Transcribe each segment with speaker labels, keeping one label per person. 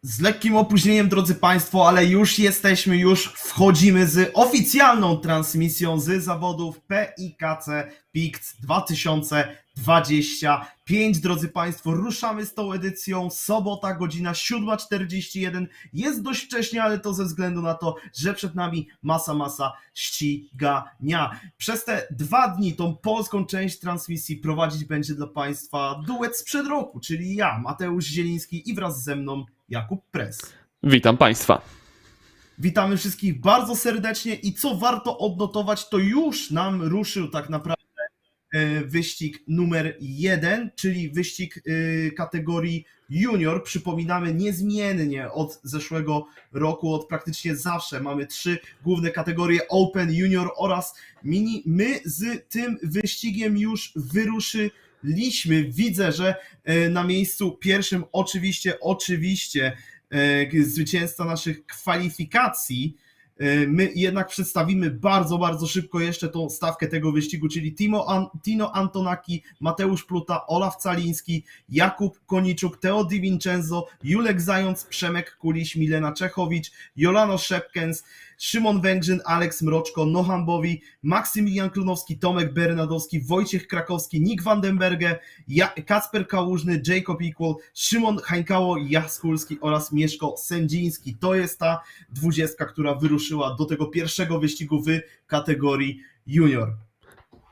Speaker 1: Z lekkim opóźnieniem, drodzy Państwo, ale już jesteśmy, już wchodzimy z oficjalną transmisją z zawodów PIKC PIKC 2025. Drodzy Państwo, ruszamy z tą edycją. Sobota, godzina 7:41. Jest dość wcześnie, ale to ze względu na to, że przed nami masa ścigania. Przez te 2 dni tą polską część transmisji prowadzić będzie dla Państwa duet sprzed roku, czyli ja, Mateusz Zieliński, i wraz ze mną Jakub Press.
Speaker 2: Witam Państwa.
Speaker 1: Witamy wszystkich bardzo serdecznie i co warto odnotować, to już nam ruszył tak naprawdę wyścig numer 1, czyli wyścig kategorii junior. Przypominamy, niezmiennie od zeszłego roku, od praktycznie zawsze mamy 3 główne kategorie: Open, Junior oraz Mini. My z tym wyścigiem już wyruszyliśmy. Widzę, że na miejscu pierwszym oczywiście zwycięzca naszych kwalifikacji. My jednak przedstawimy bardzo szybko jeszcze tą stawkę tego wyścigu, czyli Tino Antonaki, Mateusz Pluta, Olaf Caliński, Jakub Koniczuk, Teo Di Vincenzo, Julek Zając, Przemek Kuliś, Milena Czechowicz, Jolano Szepkens, Szymon Węgrzyn, Aleks Mroczko, Nohan Bowi, Maksymilian Klunowski, Tomek Bernadowski, Wojciech Krakowski, Nick Vandenberge, Kacper Kałużny, Jacob Equal, Szymon Hańkało, Jaskulski oraz Mieszko Sędziński. To jest ta 20, która wyruszyła do tego pierwszego wyścigu w kategorii junior.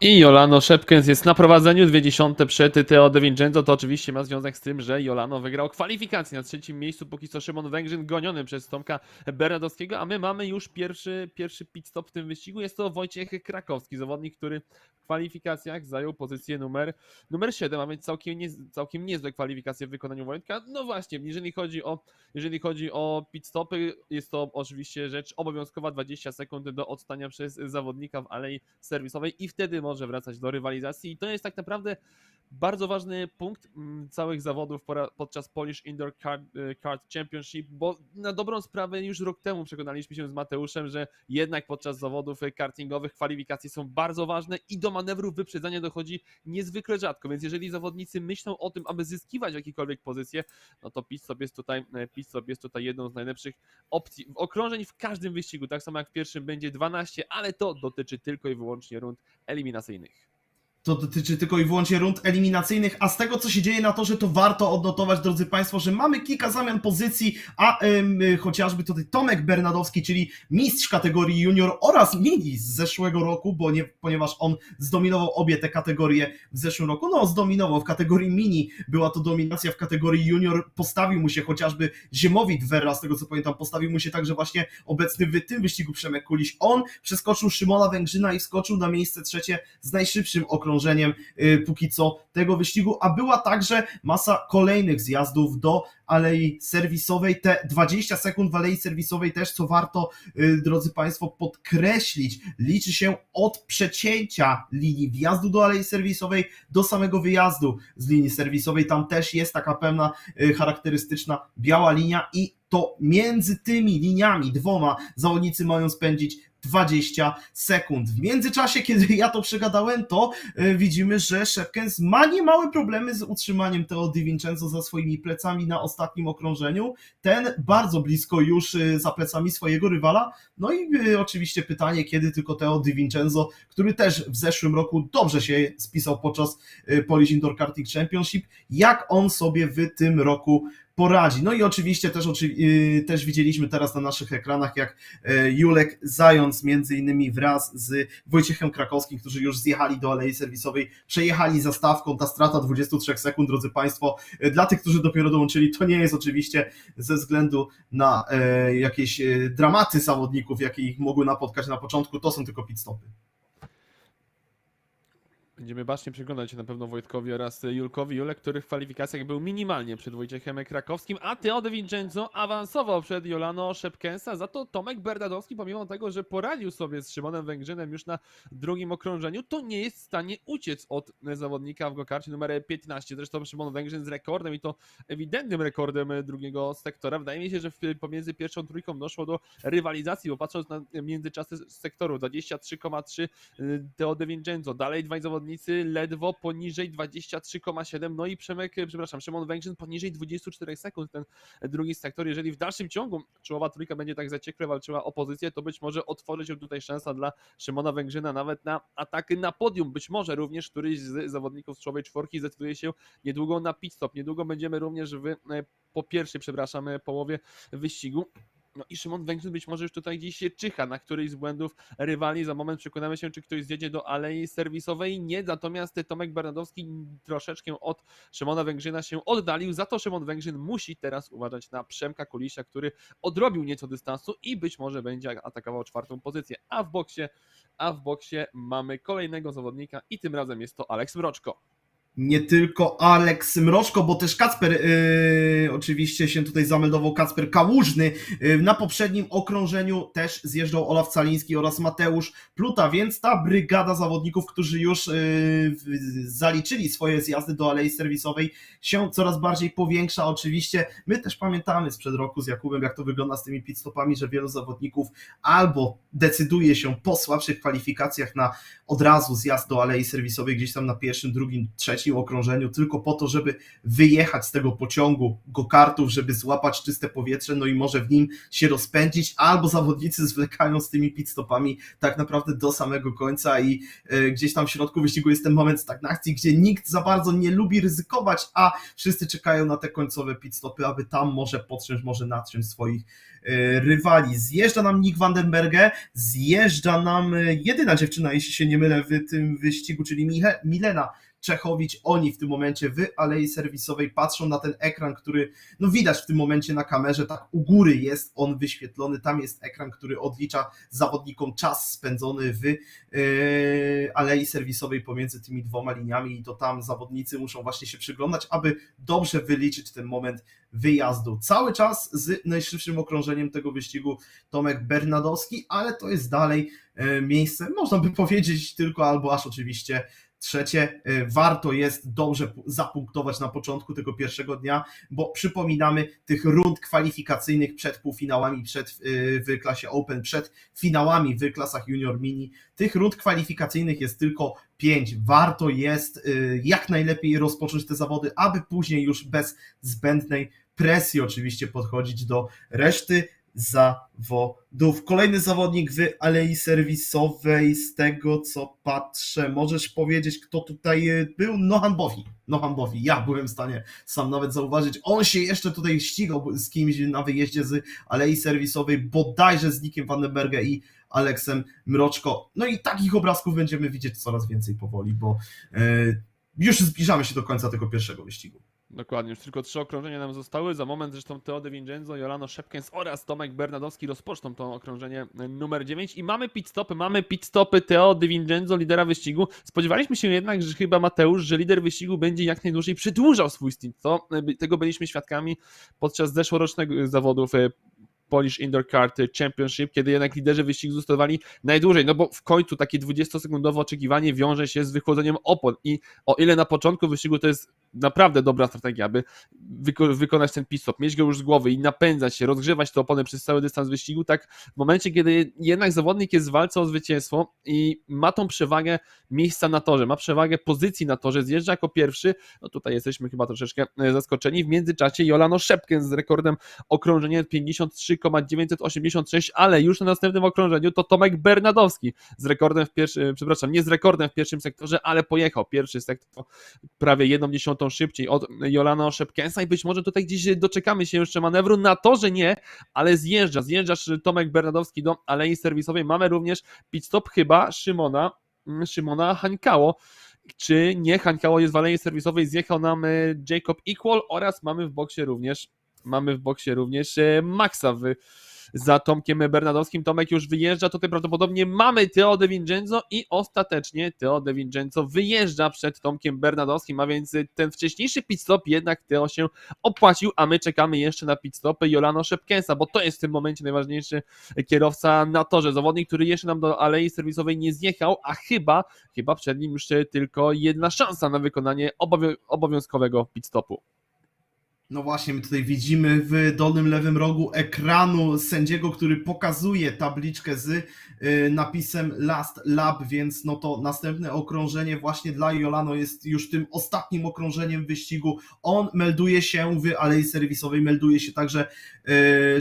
Speaker 2: I Jolano Szepkens jest na prowadzeniu, 20 przed Teo De Vincenzo. To oczywiście ma związek z tym, że Jolano wygrał kwalifikację na 3. miejscu, póki co Szymon Węgrzyn goniony przez Tomka Bernadowskiego, a my mamy już pierwszy pit stop w tym wyścigu. Jest to Wojciech Krakowski, zawodnik, który w kwalifikacjach zajął pozycję numer 7, a więc całkiem niezłe kwalifikacje w wykonaniu Wojtka. No właśnie, jeżeli chodzi o pit stopy, jest to oczywiście rzecz obowiązkowa, 20 sekund do odstania przez zawodnika w alei serwisowej i wtedy może wracać do rywalizacji. I to jest tak naprawdę bardzo ważny punkt całych zawodów podczas Polish Indoor Kart Championship, bo na dobrą sprawę już rok temu przekonaliśmy się z Mateuszem, że jednak podczas zawodów kartingowych kwalifikacje są bardzo ważne i do manewrów wyprzedzania dochodzi niezwykle rzadko, więc jeżeli zawodnicy myślą o tym, aby zyskiwać jakiekolwiek pozycję, no to pit stop jest tutaj jedną z najlepszych opcji. Okrążeń w każdym wyścigu, tak samo jak w pierwszym, będzie 12, ale to dotyczy tylko i wyłącznie rund eliminacyjnych.
Speaker 1: To dotyczy tylko i wyłącznie rund eliminacyjnych, a z tego, co się dzieje na torze, to warto odnotować, drodzy Państwo, że mamy kilka zamian pozycji, a chociażby tutaj Tomek Bernadowski, czyli mistrz kategorii junior oraz mini z zeszłego roku, ponieważ on zdominował obie te kategorie w zeszłym roku. No, zdominował w kategorii mini, była to dominacja, w kategorii junior postawił mu się chociażby Ziemowit Werra, z tego co pamiętam, postawił mu się także właśnie obecny w tym wyścigu Przemek Kuliś. On przeskoczył Szymona Węgrzyna i wskoczył na miejsce 3 z najszybszym okrążeniem póki co tego wyścigu, a była także masa kolejnych zjazdów do alei serwisowej. Te 20 sekund w alei serwisowej też, co warto, drodzy Państwo, podkreślić, liczy się od przecięcia linii wjazdu do alei serwisowej do samego wyjazdu z linii serwisowej. Tam też jest taka pewna charakterystyczna biała linia i to między tymi liniami dwoma zawodnicy mają spędzić 20 sekund. W międzyczasie, kiedy ja to przegadałem, to widzimy, że Szepkens ma niemałe problemy z utrzymaniem Teo Di Vincenzo za swoimi plecami na ostatnim okrążeniu. Ten bardzo blisko już za plecami swojego rywala. No i oczywiście pytanie, kiedy tylko Teo Di Vincenzo, który też w zeszłym roku dobrze się spisał podczas Polish Indoor Karting Championship, jak on sobie w tym roku poradzi. No i oczywiście też widzieliśmy teraz na naszych ekranach, jak Julek Zając między innymi wraz z Wojciechem Krakowskim, którzy już zjechali do alei serwisowej, przejechali zastawką. Ta strata 23 sekund, drodzy Państwo, dla tych, którzy dopiero dołączyli, to nie jest oczywiście ze względu na jakieś dramaty zawodników, jakie ich mogły napotkać na początku, to są tylko pit stopy.
Speaker 2: Będziemy bacznie przyglądać się na pewno Wojtkowi oraz Julkowi. Julek, który w kwalifikacjach był minimalnie przed Wojciechem Krakowskim, a Teo De Vincenzo awansował przed Jolano Szepkensa. Za to Tomek Bernadowski, pomimo tego, że poradził sobie z Szymonem Węgrzynem już na 2. okrążeniu, to nie jest w stanie uciec od zawodnika w go-karcie numer 15. Zresztą Szymon Węgrzyn z rekordem, i to ewidentnym rekordem 2. sektora. Wydaje mi się, że pomiędzy pierwszą trójką doszło do rywalizacji, bo patrząc na międzyczasy sektoru, 23,3 Teo De Vincenzo, dalej dwaj zawodnicy zawodnicy ledwo poniżej 23,7, no i Szymon Węgrzyn poniżej 24 sekund, ten drugi sektor. Jeżeli w dalszym ciągu czołowa trójka będzie tak zaciekle walczyła o pozycję, to być może otworzy się tutaj szansa dla Szymona Węgrzyna nawet na ataki na podium. Być może również któryś z zawodników z czołowej czwórki zdecyduje się niedługo na pit stop. Niedługo będziemy również po pierwszej, połowie wyścigu. No i Szymon Węgrzyn być może już tutaj gdzieś się czyha na któryś z błędów rywali. Za moment przekonamy się, czy ktoś zjedzie do alei serwisowej. Nie, natomiast Tomek Bernadowski troszeczkę od Szymona Węgrzyna się oddalił. Za to Szymon Węgrzyn musi teraz uważać na Przemka Kulisia, który odrobił nieco dystansu i być może będzie atakował czwartą pozycję. A w boksie mamy kolejnego zawodnika i tym razem jest to Aleks Mroczko.
Speaker 1: Nie tylko Aleks Mroczko, bo też Kacper oczywiście się tutaj zameldował, Kacper Kałużny. Na poprzednim okrążeniu też zjeżdżał Olaf Caliński oraz Mateusz Pluta, więc ta brygada zawodników, którzy już zaliczyli swoje zjazdy do alei serwisowej, się coraz bardziej powiększa. Oczywiście my też pamiętamy sprzed roku z Jakubem, jak to wygląda z tymi pitstopami, że wielu zawodników albo decyduje się po słabszych kwalifikacjach na od razu zjazd do alei serwisowej gdzieś tam na pierwszym, drugim, trzecim okrążeniu, tylko po to, żeby wyjechać z tego pociągu go-kartów, żeby złapać czyste powietrze, no i może w nim się rozpędzić, albo zawodnicy zwlekają z tymi pit-stopami tak naprawdę do samego końca i gdzieś tam w środku wyścigu jest ten moment stagnacji, gdzie nikt za bardzo nie lubi ryzykować, a wszyscy czekają na te końcowe pit-stopy, aby tam może podciąć, może natrząść swoich rywali. Zjeżdża nam Nick Vandenberge, zjeżdża nam jedyna dziewczyna, jeśli się nie mylę, w tym wyścigu, czyli Milena Czechowicz. Oni w tym momencie w alei serwisowej patrzą na ten ekran, który no widać w tym momencie na kamerze, tak u góry jest on wyświetlony, tam jest ekran, który odlicza zawodnikom czas spędzony w alei serwisowej pomiędzy tymi dwoma liniami i to tam zawodnicy muszą właśnie się przyglądać, aby dobrze wyliczyć ten moment wyjazdu. Cały czas z najszybszym okrążeniem tego wyścigu Tomek Bernadowski, ale to jest dalej miejsce, można by powiedzieć tylko albo aż oczywiście trzecie. Warto jest dobrze zapunktować na początku tego pierwszego dnia, bo przypominamy, tych rund kwalifikacyjnych przed półfinałami, w klasie Open, przed finałami w klasach Junior Mini, tych rund kwalifikacyjnych jest tylko 5. Warto jest jak najlepiej rozpocząć te zawody, aby później już bez zbędnej presji oczywiście podchodzić do reszty zawodów. Kolejny zawodnik w alei serwisowej, z tego co patrzę, możesz powiedzieć, kto tutaj był? Nohan Bowi. Ja byłem w stanie sam nawet zauważyć, on się jeszcze tutaj ścigał z kimś na wyjeździe z alei serwisowej, bodajże z Nickiem Vandenberge i Aleksem Mroczko. No i takich obrazków będziemy widzieć coraz więcej powoli, bo już zbliżamy się do końca tego pierwszego wyścigu.
Speaker 2: Dokładnie, już tylko 3 okrążenia nam zostały. Za moment zresztą Teo De Vincenzo, Jolano Szepkens oraz Tomek Bernadowski rozpoczną to okrążenie numer 9 i mamy pit stopy Teo De Vincenzo, lidera wyścigu. Spodziewaliśmy się jednak, że chyba Mateusz, że lider wyścigu będzie jak najdłużej przedłużał swój stint. Tego byliśmy świadkami podczas zeszłorocznych zawodów Polish Indoor Kart Championship, kiedy jednak liderzy wyścigu zostawali najdłużej, no bo w końcu takie 20-sekundowe oczekiwanie wiąże się z wychłodzeniem opon i o ile na początku wyścigu to jest naprawdę dobra strategia, aby wykonać ten pit stop, mieć go już z głowy i napędzać się, rozgrzewać te opony przez cały dystans wyścigu, tak w momencie, kiedy jednak zawodnik jest w walce o zwycięstwo i ma tą przewagę miejsca na torze, ma przewagę pozycji na torze, zjeżdża jako pierwszy, no tutaj jesteśmy chyba troszeczkę zaskoczeni. W międzyczasie Jolano Szepkens z rekordem okrążenia 53,986, ale już na następnym okrążeniu to Tomek Bernadowski z rekordem nie z rekordem w pierwszym sektorze, ale pojechał pierwszy sektor prawie 1/10 szybciej od Jolano Szepkensa i być może tutaj gdzieś doczekamy się jeszcze manewru, na torze nie, ale zjeżdżasz Tomek Bernadowski do alei serwisowej. Mamy również pit stop chyba Szymona Hańkało. Czy nie Hańkało jest w alei serwisowej, zjechał nam Jacob Equal oraz mamy w boksie również Maxa za Tomkiem Bernadowskim. Tomek już wyjeżdża, tutaj prawdopodobnie mamy Teo De Vincenzo i ostatecznie Teo De Vincenzo wyjeżdża przed Tomkiem Bernadowskim, a więc ten wcześniejszy pit stop jednak Teo się opłacił, a my czekamy jeszcze na pit stopy Jolano Szepkensa, bo to jest w tym momencie najważniejszy kierowca na torze, zawodnik, który jeszcze nam do alei serwisowej nie zjechał, a chyba przed nim już tylko jedna szansa na wykonanie obowiązkowego pit stopu.
Speaker 1: No właśnie, my tutaj widzimy w dolnym lewym rogu ekranu sędziego, który pokazuje tabliczkę z napisem Last Lap, więc no to następne okrążenie właśnie dla Jolano jest już tym ostatnim okrążeniem wyścigu. On melduje się w alei serwisowej, melduje się także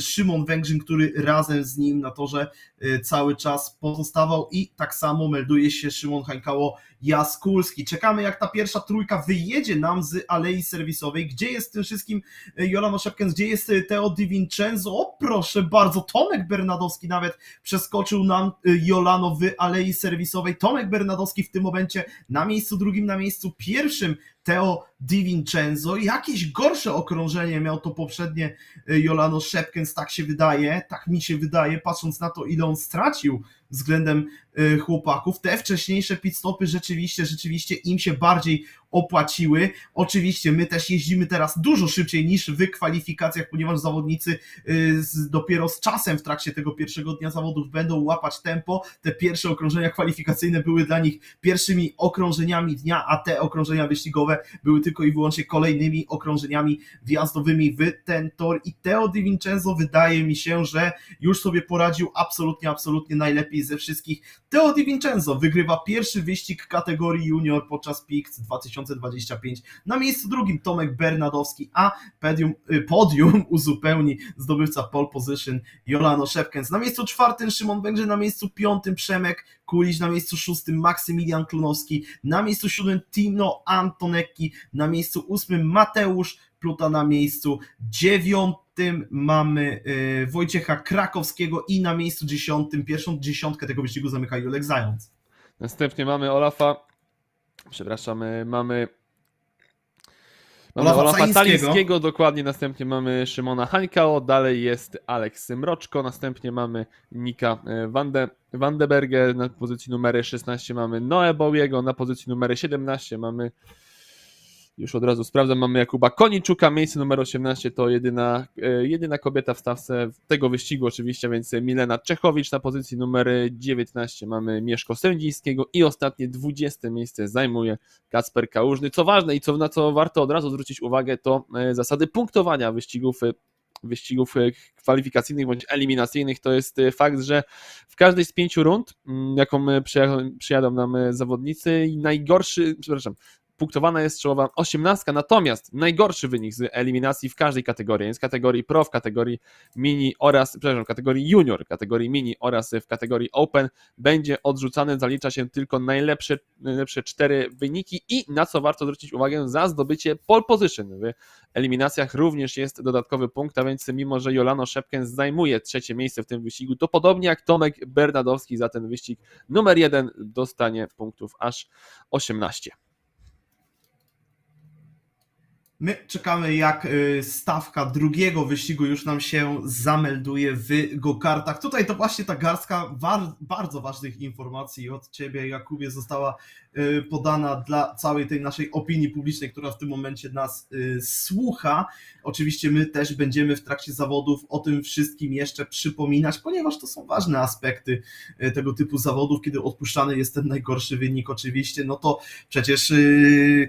Speaker 1: Szymon Węgrzyn, który razem z nim na torze cały czas pozostawał, i tak samo melduje się Szymon Hańkało-Jaskulski. Czekamy, jak ta pierwsza trójka wyjedzie nam z alei serwisowej. Gdzie jest w tym wszystkim Jolano Szepkens, gdzie jest Teo Di Vincenzo? O proszę bardzo, Tomek Bernadowski nawet przeskoczył nam Jolano w alei serwisowej. Tomek Bernadowski w tym momencie na miejscu drugim, na miejscu pierwszym Teo Di Vincenzo. Jakieś gorsze okrążenie miał to poprzednie Jolano Szepkens, tak się wydaje, tak mi się wydaje, patrząc na to, ile on stracił względem chłopaków. Te wcześniejsze pit stopy rzeczywiście im się bardziej opłaciły. Oczywiście my też jeździmy teraz dużo szybciej niż w kwalifikacjach, ponieważ zawodnicy dopiero z czasem w trakcie tego pierwszego dnia zawodów będą łapać tempo. Te pierwsze okrążenia kwalifikacyjne były dla nich pierwszymi okrążeniami dnia, a te okrążenia wyścigowe były tylko i wyłącznie kolejnymi okrążeniami wjazdowymi w ten tor. I Teo Di Vincenzo, wydaje mi się, że już sobie poradził absolutnie najlepiej ze wszystkich. Teo Di Vincenzo wygrywa pierwszy wyścig kategorii junior podczas PIX 2025. Na miejscu drugim Tomek Bernadowski, a podium uzupełni zdobywca pole position Jolano Szepkens. Na miejscu czwartym Szymon Węgrzyn, na miejscu piątym Przemek Kuliś, na miejscu szóstym Maksymilian Klonowski, na miejscu siódmym Tino Antonecki, na miejscu ósmym Mateusz Pluta, na miejscu dziewiątym mamy Wojciecha Krakowskiego i na miejscu dziesiątym, pierwszą dziesiątkę tego wyścigu zamyka Julek Zając.
Speaker 2: Następnie mamy mamy
Speaker 1: Olafa
Speaker 2: Talińskiego, dokładnie, następnie mamy Szymona Hańkao, dalej jest Aleks Mroczko, następnie mamy Nika Vandenbergę, na pozycji numery 16 mamy Noe Bowiego, na pozycji numery 17 mamy, już od razu sprawdzam, mamy Jakuba Koniczuka, miejsce numer 18 to jedyna kobieta w stawce tego wyścigu oczywiście, więc Milena Czechowicz, na pozycji numer 19 mamy Mieszko Sędzińskiego i ostatnie 20 miejsce zajmuje Kacper Kałużny. Co ważne i na co warto od razu zwrócić uwagę, to zasady punktowania wyścigów kwalifikacyjnych bądź eliminacyjnych. To jest fakt, że w każdej z 5 rund, jaką przyjadą nam zawodnicy, punktowana jest czołowa 18, natomiast najgorszy wynik z eliminacji w każdej kategorii, jest w kategorii Pro, w kategorii Mini kategorii Junior, kategorii Mini oraz w kategorii Open, będzie odrzucany, zalicza się tylko najlepsze 4 wyniki i na co warto zwrócić uwagę, za zdobycie pole position w eliminacjach również jest dodatkowy punkt, a więc mimo, że Jolano Szepkens zajmuje 3. miejsce w tym wyścigu, to podobnie jak Tomek Bernadowski za ten wyścig numer 1 dostanie punktów aż 18.
Speaker 1: My czekamy, jak stawka drugiego wyścigu już nam się zamelduje w go-kartach. Tutaj to właśnie ta garstka bardzo ważnych informacji od Ciebie, Jakubie, została podana dla całej tej naszej opinii publicznej, która w tym momencie nas słucha. Oczywiście my też będziemy w trakcie zawodów o tym wszystkim jeszcze przypominać, ponieważ to są ważne aspekty tego typu zawodów, kiedy odpuszczany jest ten najgorszy wynik oczywiście, no to przecież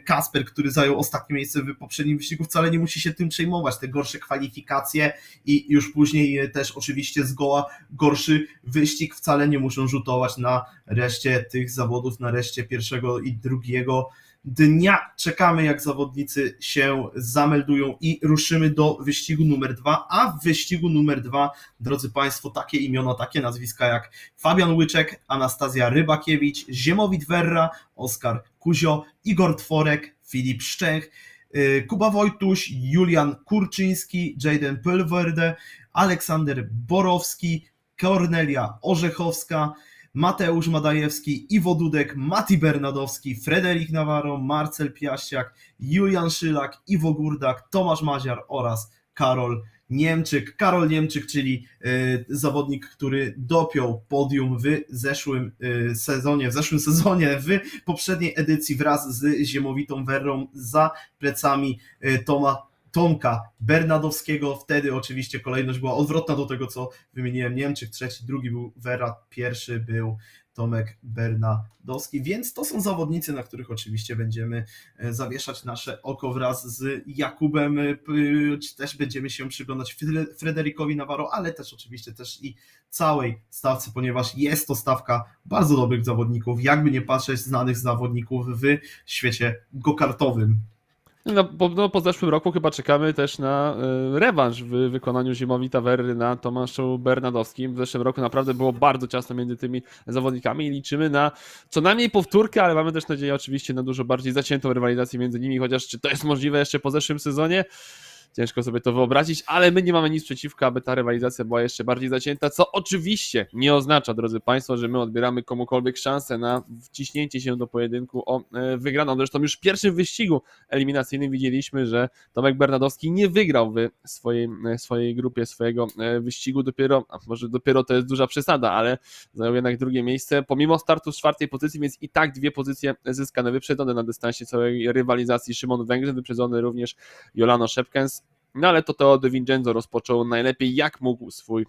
Speaker 1: Kasper, który zajął ostatnie miejsce w poprzednim wyścigu, wcale nie musi się tym przejmować. Te gorsze kwalifikacje i już później też oczywiście zgoła gorszy wyścig wcale nie muszą rzutować na reszcie tych zawodów, na reszcie pierwszego i drugiego dnia. Czekamy, jak zawodnicy się zameldują i ruszymy do wyścigu numer 2, a w wyścigu numer 2, drodzy Państwo, takie imiona, takie nazwiska jak Fabian Łyczek, Anastazja Rybakiewicz, Ziemowit Werra, Oskar Kuzio, Igor Tworek, Filip Szczęch, Kuba Wojtuś, Julian Kurczyński, Jaden Pölwerde, Aleksander Borowski, Kornelia Orzechowska, Mateusz Madajewski, Iwo Dudek, Mati Bernadowski, Frederik Navarro, Marcel Piaściak, Julian Szylak, Iwo Górdak, Tomasz Maziar oraz Karol Niemczyk. Karol Niemczyk, czyli zawodnik, który dopiął podium w zeszłym sezonie, w poprzedniej edycji wraz z Ziemowitą Werrą za plecami Tomka Bernadowskiego. Wtedy oczywiście kolejność była odwrotna do tego, co wymieniłem. Niemczyk trzeci, drugi był Werra, pierwszy był Tomek Bernadowski, więc to są zawodnicy, na których oczywiście będziemy zawieszać nasze oko wraz z Jakubem, też będziemy się przyglądać Frederikowi Navarro, ale też oczywiście też i całej stawce, ponieważ jest to stawka bardzo dobrych zawodników, jakby nie patrzeć, znanych zawodników w świecie go-kartowym.
Speaker 2: Po zeszłym roku chyba czekamy też na rewanż w wykonaniu Zimowi Tavery na Tomaszu Bernadowskim. W zeszłym roku naprawdę było bardzo ciasno między tymi zawodnikami i liczymy na co najmniej powtórkę, ale mamy też nadzieję oczywiście na dużo bardziej zaciętą rywalizację między nimi, chociaż czy to jest możliwe jeszcze po zeszłym sezonie? Ciężko sobie to wyobrazić, ale my nie mamy nic przeciwko, aby ta rywalizacja była jeszcze bardziej zacięta, co oczywiście nie oznacza, drodzy Państwo, że my odbieramy komukolwiek szansę na wciśnięcie się do pojedynku o wygraną. Zresztą już w pierwszym wyścigu eliminacyjnym widzieliśmy, że Tomek Bernadowski nie wygrał w swojej grupie swojego wyścigu, dopiero to jest duża przesada, ale zajął jednak drugie miejsce, pomimo startu z czwartej pozycji, więc i tak dwie pozycje zyskane, wyprzedzone na dystansie całej rywalizacji Szymon Węgrzyn, wyprzedzony również Jolano Szepkens. No ale to Teo De Vincenzo rozpoczął najlepiej jak mógł swój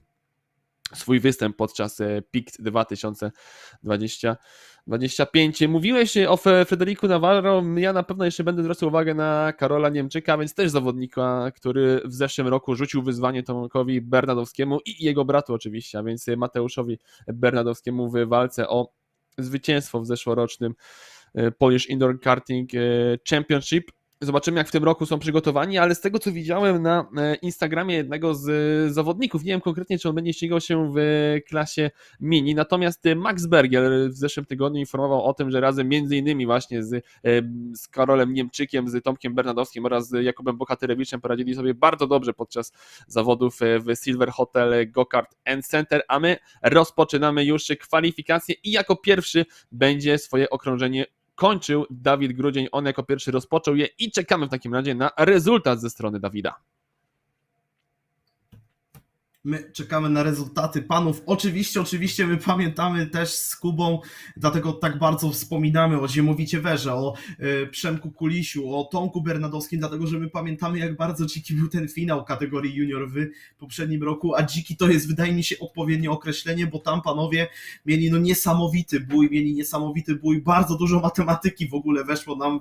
Speaker 2: występ podczas PICT 2025. Mówiłeś o Frederiku Navarro, ja na pewno jeszcze będę zwracał uwagę na Karola Niemczyka, więc też zawodnika, który w zeszłym roku rzucił wyzwanie Tomkowi Bernadowskiemu i jego bratu oczywiście, a więc Mateuszowi Bernadowskiemu w walce o zwycięstwo w zeszłorocznym Polish Indoor Karting Championship. Zobaczymy, jak w tym roku są przygotowani, ale z tego, co widziałem na Instagramie jednego z zawodników, nie wiem konkretnie, czy on będzie ścigał się w klasie mini, natomiast Max Bergiel w zeszłym tygodniu informował o tym, że razem między innymi właśnie z Karolem Niemczykiem, z Tomkiem Bernadowskim oraz z Jakubem Bohaterewiczem poradzili sobie bardzo dobrze podczas zawodów w Silver Hotel Go-Kart and Center, a my rozpoczynamy już kwalifikacje i jako pierwszy będzie swoje okrążenie kończył Dawid Grudzień, on jako pierwszy rozpoczął je i czekamy w takim razie na rezultat ze strony Dawida.
Speaker 1: My czekamy na rezultaty panów. Oczywiście my pamiętamy też z Kubą, dlatego tak bardzo wspominamy o Ziemowicie Werze, o Przemku Kulisiu, o Tomku Bernadowskim, dlatego że my pamiętamy, jak bardzo dziki był ten finał kategorii junior w poprzednim roku, a dziki to jest, wydaje mi się, odpowiednie określenie, bo tam panowie mieli niesamowity bój, bardzo dużo matematyki w ogóle weszło nam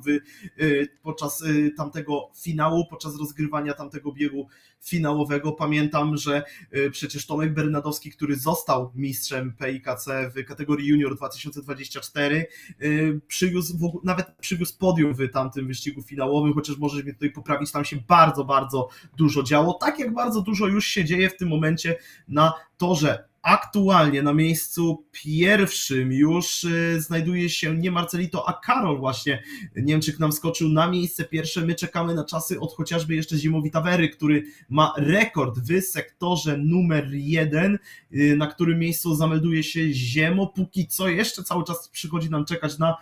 Speaker 1: podczas tamtego finału, podczas rozgrywania tamtego biegu finałowego. Pamiętam, że przecież Tomek Bernadowski, który mistrzem PIKC w kategorii junior 2024, nawet przywiózł podium w tamtym wyścigu finałowym, chociaż możesz mnie tutaj poprawić, tam się bardzo, bardzo dużo działo, tak jak bardzo dużo już się dzieje w tym momencie na torze. Aktualnie na miejscu pierwszym już znajduje się nie Marcelito, a Karol właśnie. Niemczyk nam skoczył na miejsce pierwsze. My czekamy na czasy od chociażby jeszcze Zimowi Tavery, który ma rekord w sektorze numer 1, na którym miejscu zamelduje się Ziemo. Póki co jeszcze cały czas przychodzi nam czekać na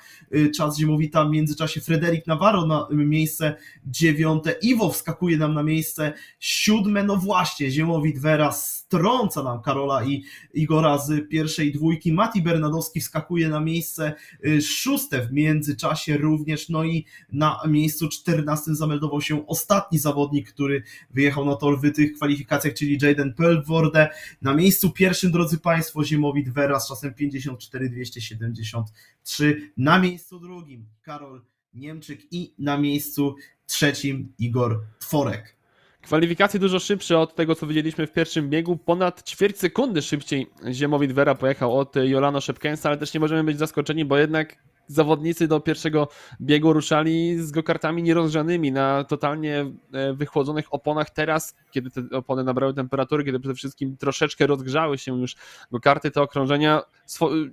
Speaker 1: czas Zimowita. W międzyczasie Frederik Navarro na miejsce 9. Iwo wskakuje nam na miejsce 7. No właśnie, Ziemowit Vera strąca nam Karola i Igora z pierwszej dwójki. Mati Bernadowski wskakuje na miejsce 6. w międzyczasie również, no i na miejscu 14 zameldował się ostatni zawodnik, który wyjechał na tor w tych kwalifikacjach, czyli Jaden Pelvorde. Na miejscu pierwszym, drodzy Państwo, Ziemowit Vera z czasem 54,273. Na miejscu drugim Karol Niemczyk i na miejscu trzecim Igor Tworek.
Speaker 2: Kwalifikacje dużo szybsze od tego, co widzieliśmy w pierwszym biegu. Ponad ćwierć sekundy szybciej Ziemowit Vera pojechał od Jolano Szepkensa, ale też nie możemy być zaskoczeni, bo jednak zawodnicy do pierwszego biegu ruszali z go-kartami nierozgrzanymi na totalnie wychłodzonych oponach. Teraz, kiedy te opony nabrały temperatury, kiedy przede wszystkim troszeczkę rozgrzały się już go-karty, te okrążenia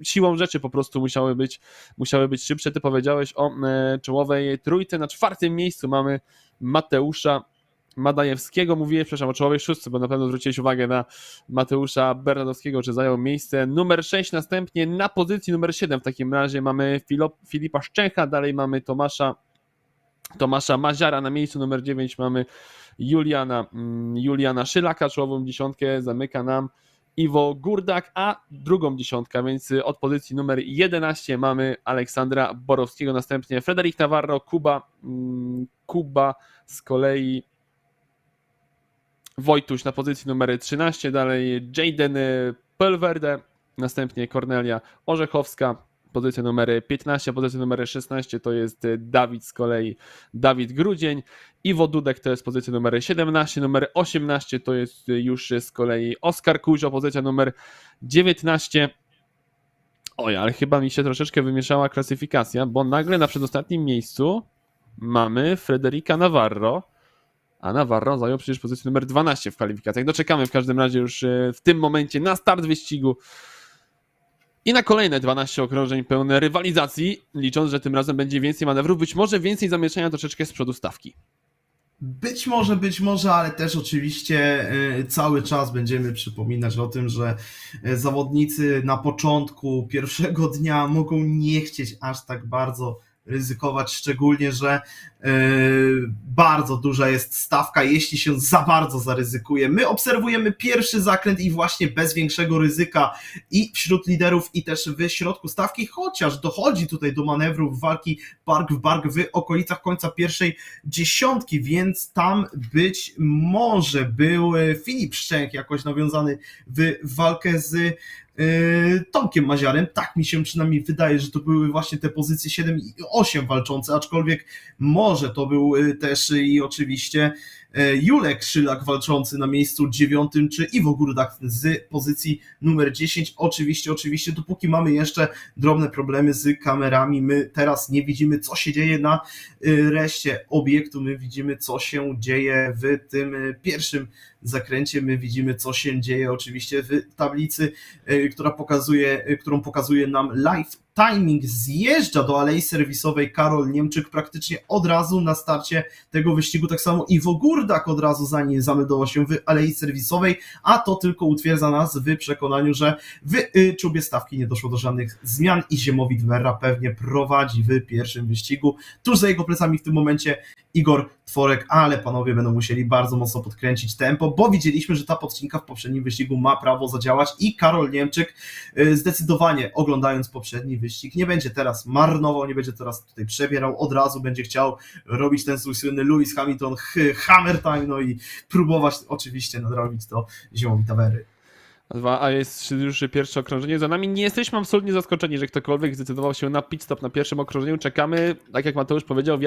Speaker 2: siłą rzeczy po prostu musiały być szybsze. Ty powiedziałeś o czołowej trójce. Na 4. miejscu mamy Mateusza Madajewskiego, o czołowej szóstce, bo na pewno zwróciłeś uwagę na Mateusza Bernadowskiego, że zajął miejsce numer 6, następnie na pozycji numer 7 w takim razie mamy Filipa Szczęcha, dalej mamy Tomasza Maziara, na miejscu numer 9 mamy Juliana Szylaka, czołową dziesiątkę zamyka nam Iwo Gurdak, a drugą dziesiątkę, więc od pozycji numer 11 mamy Aleksandra Borowskiego, następnie Frederik Navarro, Kuba z kolei Wojtuś na pozycji numer 13, dalej Jaden Pelverde, następnie Kornelia Orzechowska, pozycja numer 15, pozycja numer 16 to jest Dawid z kolei, Dawid Grudzień, Iwo Dudek to jest pozycja numer 17, numer 18 to jest już z kolei Oskar Kuzio, pozycja numer 19. Oj, ale chyba mi się troszeczkę wymieszała klasyfikacja, bo nagle na przedostatnim miejscu mamy Frederica Navarro, a Navarro zajął przecież pozycję numer 12 w kwalifikacjach. Doczekamy w każdym razie już w tym momencie na start wyścigu i na kolejne 12 okrążeń pełne rywalizacji, licząc, że tym razem będzie więcej manewrów, być może więcej zamieszania troszeczkę z przodu stawki.
Speaker 1: Być może, ale też oczywiście cały czas będziemy przypominać o tym, że zawodnicy na początku pierwszego dnia mogą nie chcieć aż tak bardzo ryzykować, szczególnie, że bardzo duża jest stawka, jeśli się za bardzo zaryzykuje. My obserwujemy pierwszy zakręt i właśnie bez większego ryzyka i wśród liderów, i też w środku stawki, chociaż dochodzi tutaj do manewrów walki bark w bark w okolicach końca pierwszej dziesiątki, więc tam być może był Filip Szczęk jakoś nawiązany w walkę z Tomkiem Maziarem. Tak mi się przynajmniej wydaje, że to były właśnie te pozycje 7 i 8 walczące, aczkolwiek może to był też i oczywiście Julek Szylak walczący na miejscu 9, czy Iwo Górdak z pozycji numer 10. Oczywiście, dopóki mamy jeszcze drobne problemy z kamerami, my teraz nie widzimy, co się dzieje na reszcie obiektu, my widzimy, co się dzieje w tym pierwszym zakręcie, my widzimy, co się dzieje oczywiście w tablicy, którą pokazuje nam live timing. Zjeżdża do alei serwisowej Karol Niemczyk praktycznie od razu na starcie tego wyścigu, tak samo Iwo Górdak od razu za nim zameldował się w alei serwisowej, a to tylko utwierdza nas w przekonaniu, że w czubie stawki nie doszło do żadnych zmian i Ziemowit Werra pewnie prowadzi w pierwszym wyścigu. Tuż za jego plecami w tym momencie Igor Tworek, ale panowie będą musieli bardzo mocno podkręcić tempo, bo widzieliśmy, że ta podcinka w poprzednim wyścigu ma prawo zadziałać i Karol Niemczyk zdecydowanie, oglądając poprzedni wyścig, nie będzie teraz marnował, nie będzie teraz tutaj przebierał, od razu będzie chciał robić ten swój słynny Lewis Hamilton hammer time, no i próbować oczywiście nadrobić to Ziemowita Werry.
Speaker 2: A jest już pierwsze okrążenie za nami. Nie jesteśmy absolutnie zaskoczeni, że ktokolwiek zdecydował się na pit stop na pierwszym okrążeniu. Czekamy, tak jak Mateusz powiedział,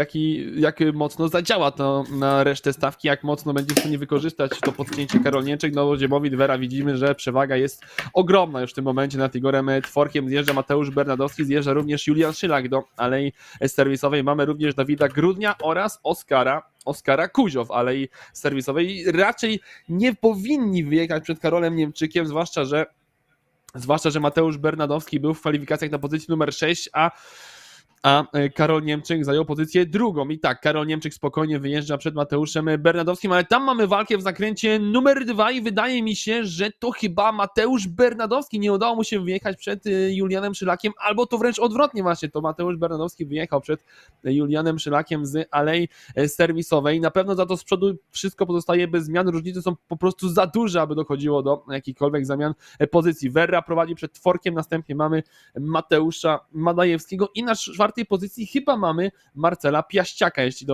Speaker 2: jak mocno zadziała to na resztę stawki, jak mocno będzie w stanie wykorzystać to podcięcie Karol Niemczyk. No Ziemowit Werra, widzimy, że przewaga jest ogromna już w tym momencie nad Igorem Tworkiem. Zjeżdża Mateusz Bernadowski, zjeżdża również Julian Szylak do alei serwisowej. Mamy również Dawida Grudnia oraz Oskara Kuzio w alei serwisowej. Raczej nie powinni wyjechać przed Karolem Niemczykiem, zwłaszcza, że Mateusz Bernadowski był w kwalifikacjach na pozycji numer 6, a Karol Niemczyk zajął pozycję drugą. I tak, Karol Niemczyk spokojnie wyjeżdża przed Mateuszem Bernadowskim, ale tam mamy walkę w zakręcie numer 2 i wydaje mi się, że to chyba Mateusz Bernadowski. Nie udało mu się wyjechać przed Julianem Szylakiem, albo to wręcz odwrotnie właśnie, to Mateusz Bernadowski wyjechał przed Julianem Szylakiem z alei serwisowej. Na pewno za to z przodu wszystko pozostaje bez zmian, różnice są po prostu za duże, aby dochodziło do jakichkolwiek zamian pozycji. Werra prowadzi przed Tworkiem, następnie mamy Mateusza Madajewskiego i na czwartej pozycji chyba mamy Marcela Piaściaka, jeśli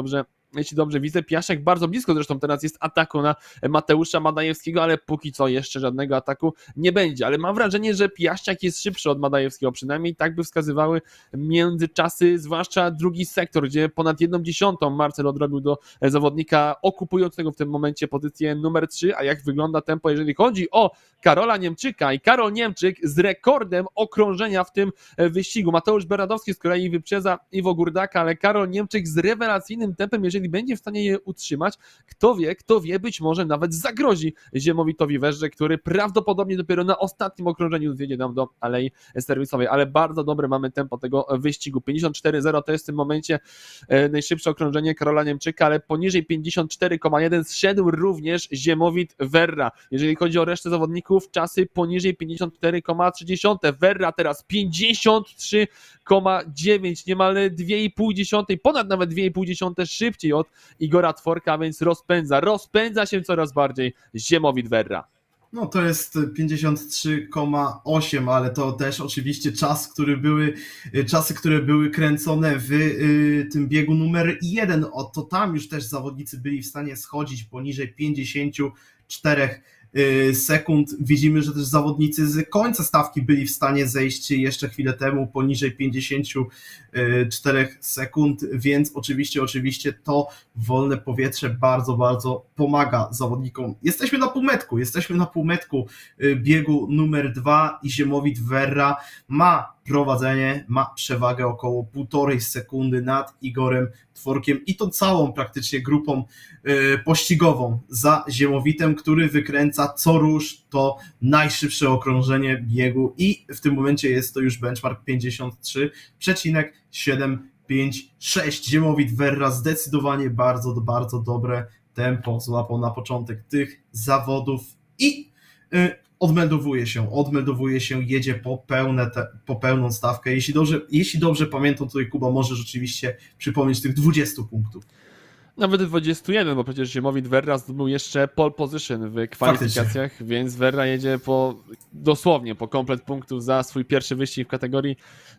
Speaker 2: dobrze widzę. Piaszek bardzo blisko zresztą teraz jest ataku na Mateusza Madajewskiego, ale póki co jeszcze żadnego ataku nie będzie. Ale mam wrażenie, że Piaściak jest szybszy od Madajewskiego, przynajmniej tak by wskazywały międzyczasy, zwłaszcza drugi sektor, gdzie ponad 1/10 Marcel odrobił do zawodnika okupującego w tym momencie pozycję numer 3, a jak wygląda tempo, jeżeli chodzi o Karola Niemczyka i Karol Niemczyk z rekordem okrążenia w tym wyścigu. Mateusz Bernadowski z kolei wyprzedza Iwo Gurdaka, ale Karol Niemczyk z rewelacyjnym tempem, jeżeli będzie w stanie je utrzymać, kto wie, być może nawet zagrozi Ziemowitowi Werrze, który prawdopodobnie dopiero na ostatnim okrążeniu zjedzie nam do alei serwisowej, ale bardzo dobre mamy tempo tego wyścigu. 54,0 to jest w tym momencie najszybsze okrążenie Karola Niemczyka, ale poniżej 54,1 zszedł również Ziemowit Werra. Jeżeli chodzi o resztę zawodników, czasy poniżej 54,3. Werra teraz 53,9, niemal 2,5, ponad nawet 2,5 szybciej od Igora Tworka, a więc rozpędza się coraz bardziej Ziemowit Werra.
Speaker 1: No to jest 53,8, ale to też oczywiście czasy, które były kręcone w tym biegu numer 1. To tam już też zawodnicy byli w stanie schodzić poniżej 54 sekund. Widzimy, że też zawodnicy z końca stawki byli w stanie zejść jeszcze chwilę temu poniżej 54 sekund, więc oczywiście to wolne powietrze bardzo, bardzo pomaga zawodnikom. Jesteśmy na półmetku biegu numer 2 i Ziemowit Verra ma prowadzenie, ma przewagę około 1,5 sekundy nad Igorem Tworkiem i to całą praktycznie grupą pościgową za Ziemowitem, który wykręca co rusz to najszybsze okrążenie biegu i w tym momencie jest to już benchmark 53,756. Ziemowit Verra zdecydowanie bardzo, bardzo dobre tempo złapał na początek tych zawodów i odmeldowuje się, jedzie po pełną stawkę. Jeśli dobrze pamiętam, tutaj Kuba może rzeczywiście przypomnieć tych 20 punktów.
Speaker 2: Nawet 21, bo przecież Ziemowit Verra zdobył jeszcze pole position w kwalifikacjach, faktycznie. Więc Verra jedzie dosłownie po komplet punktów za swój pierwszy wyścig w kategorii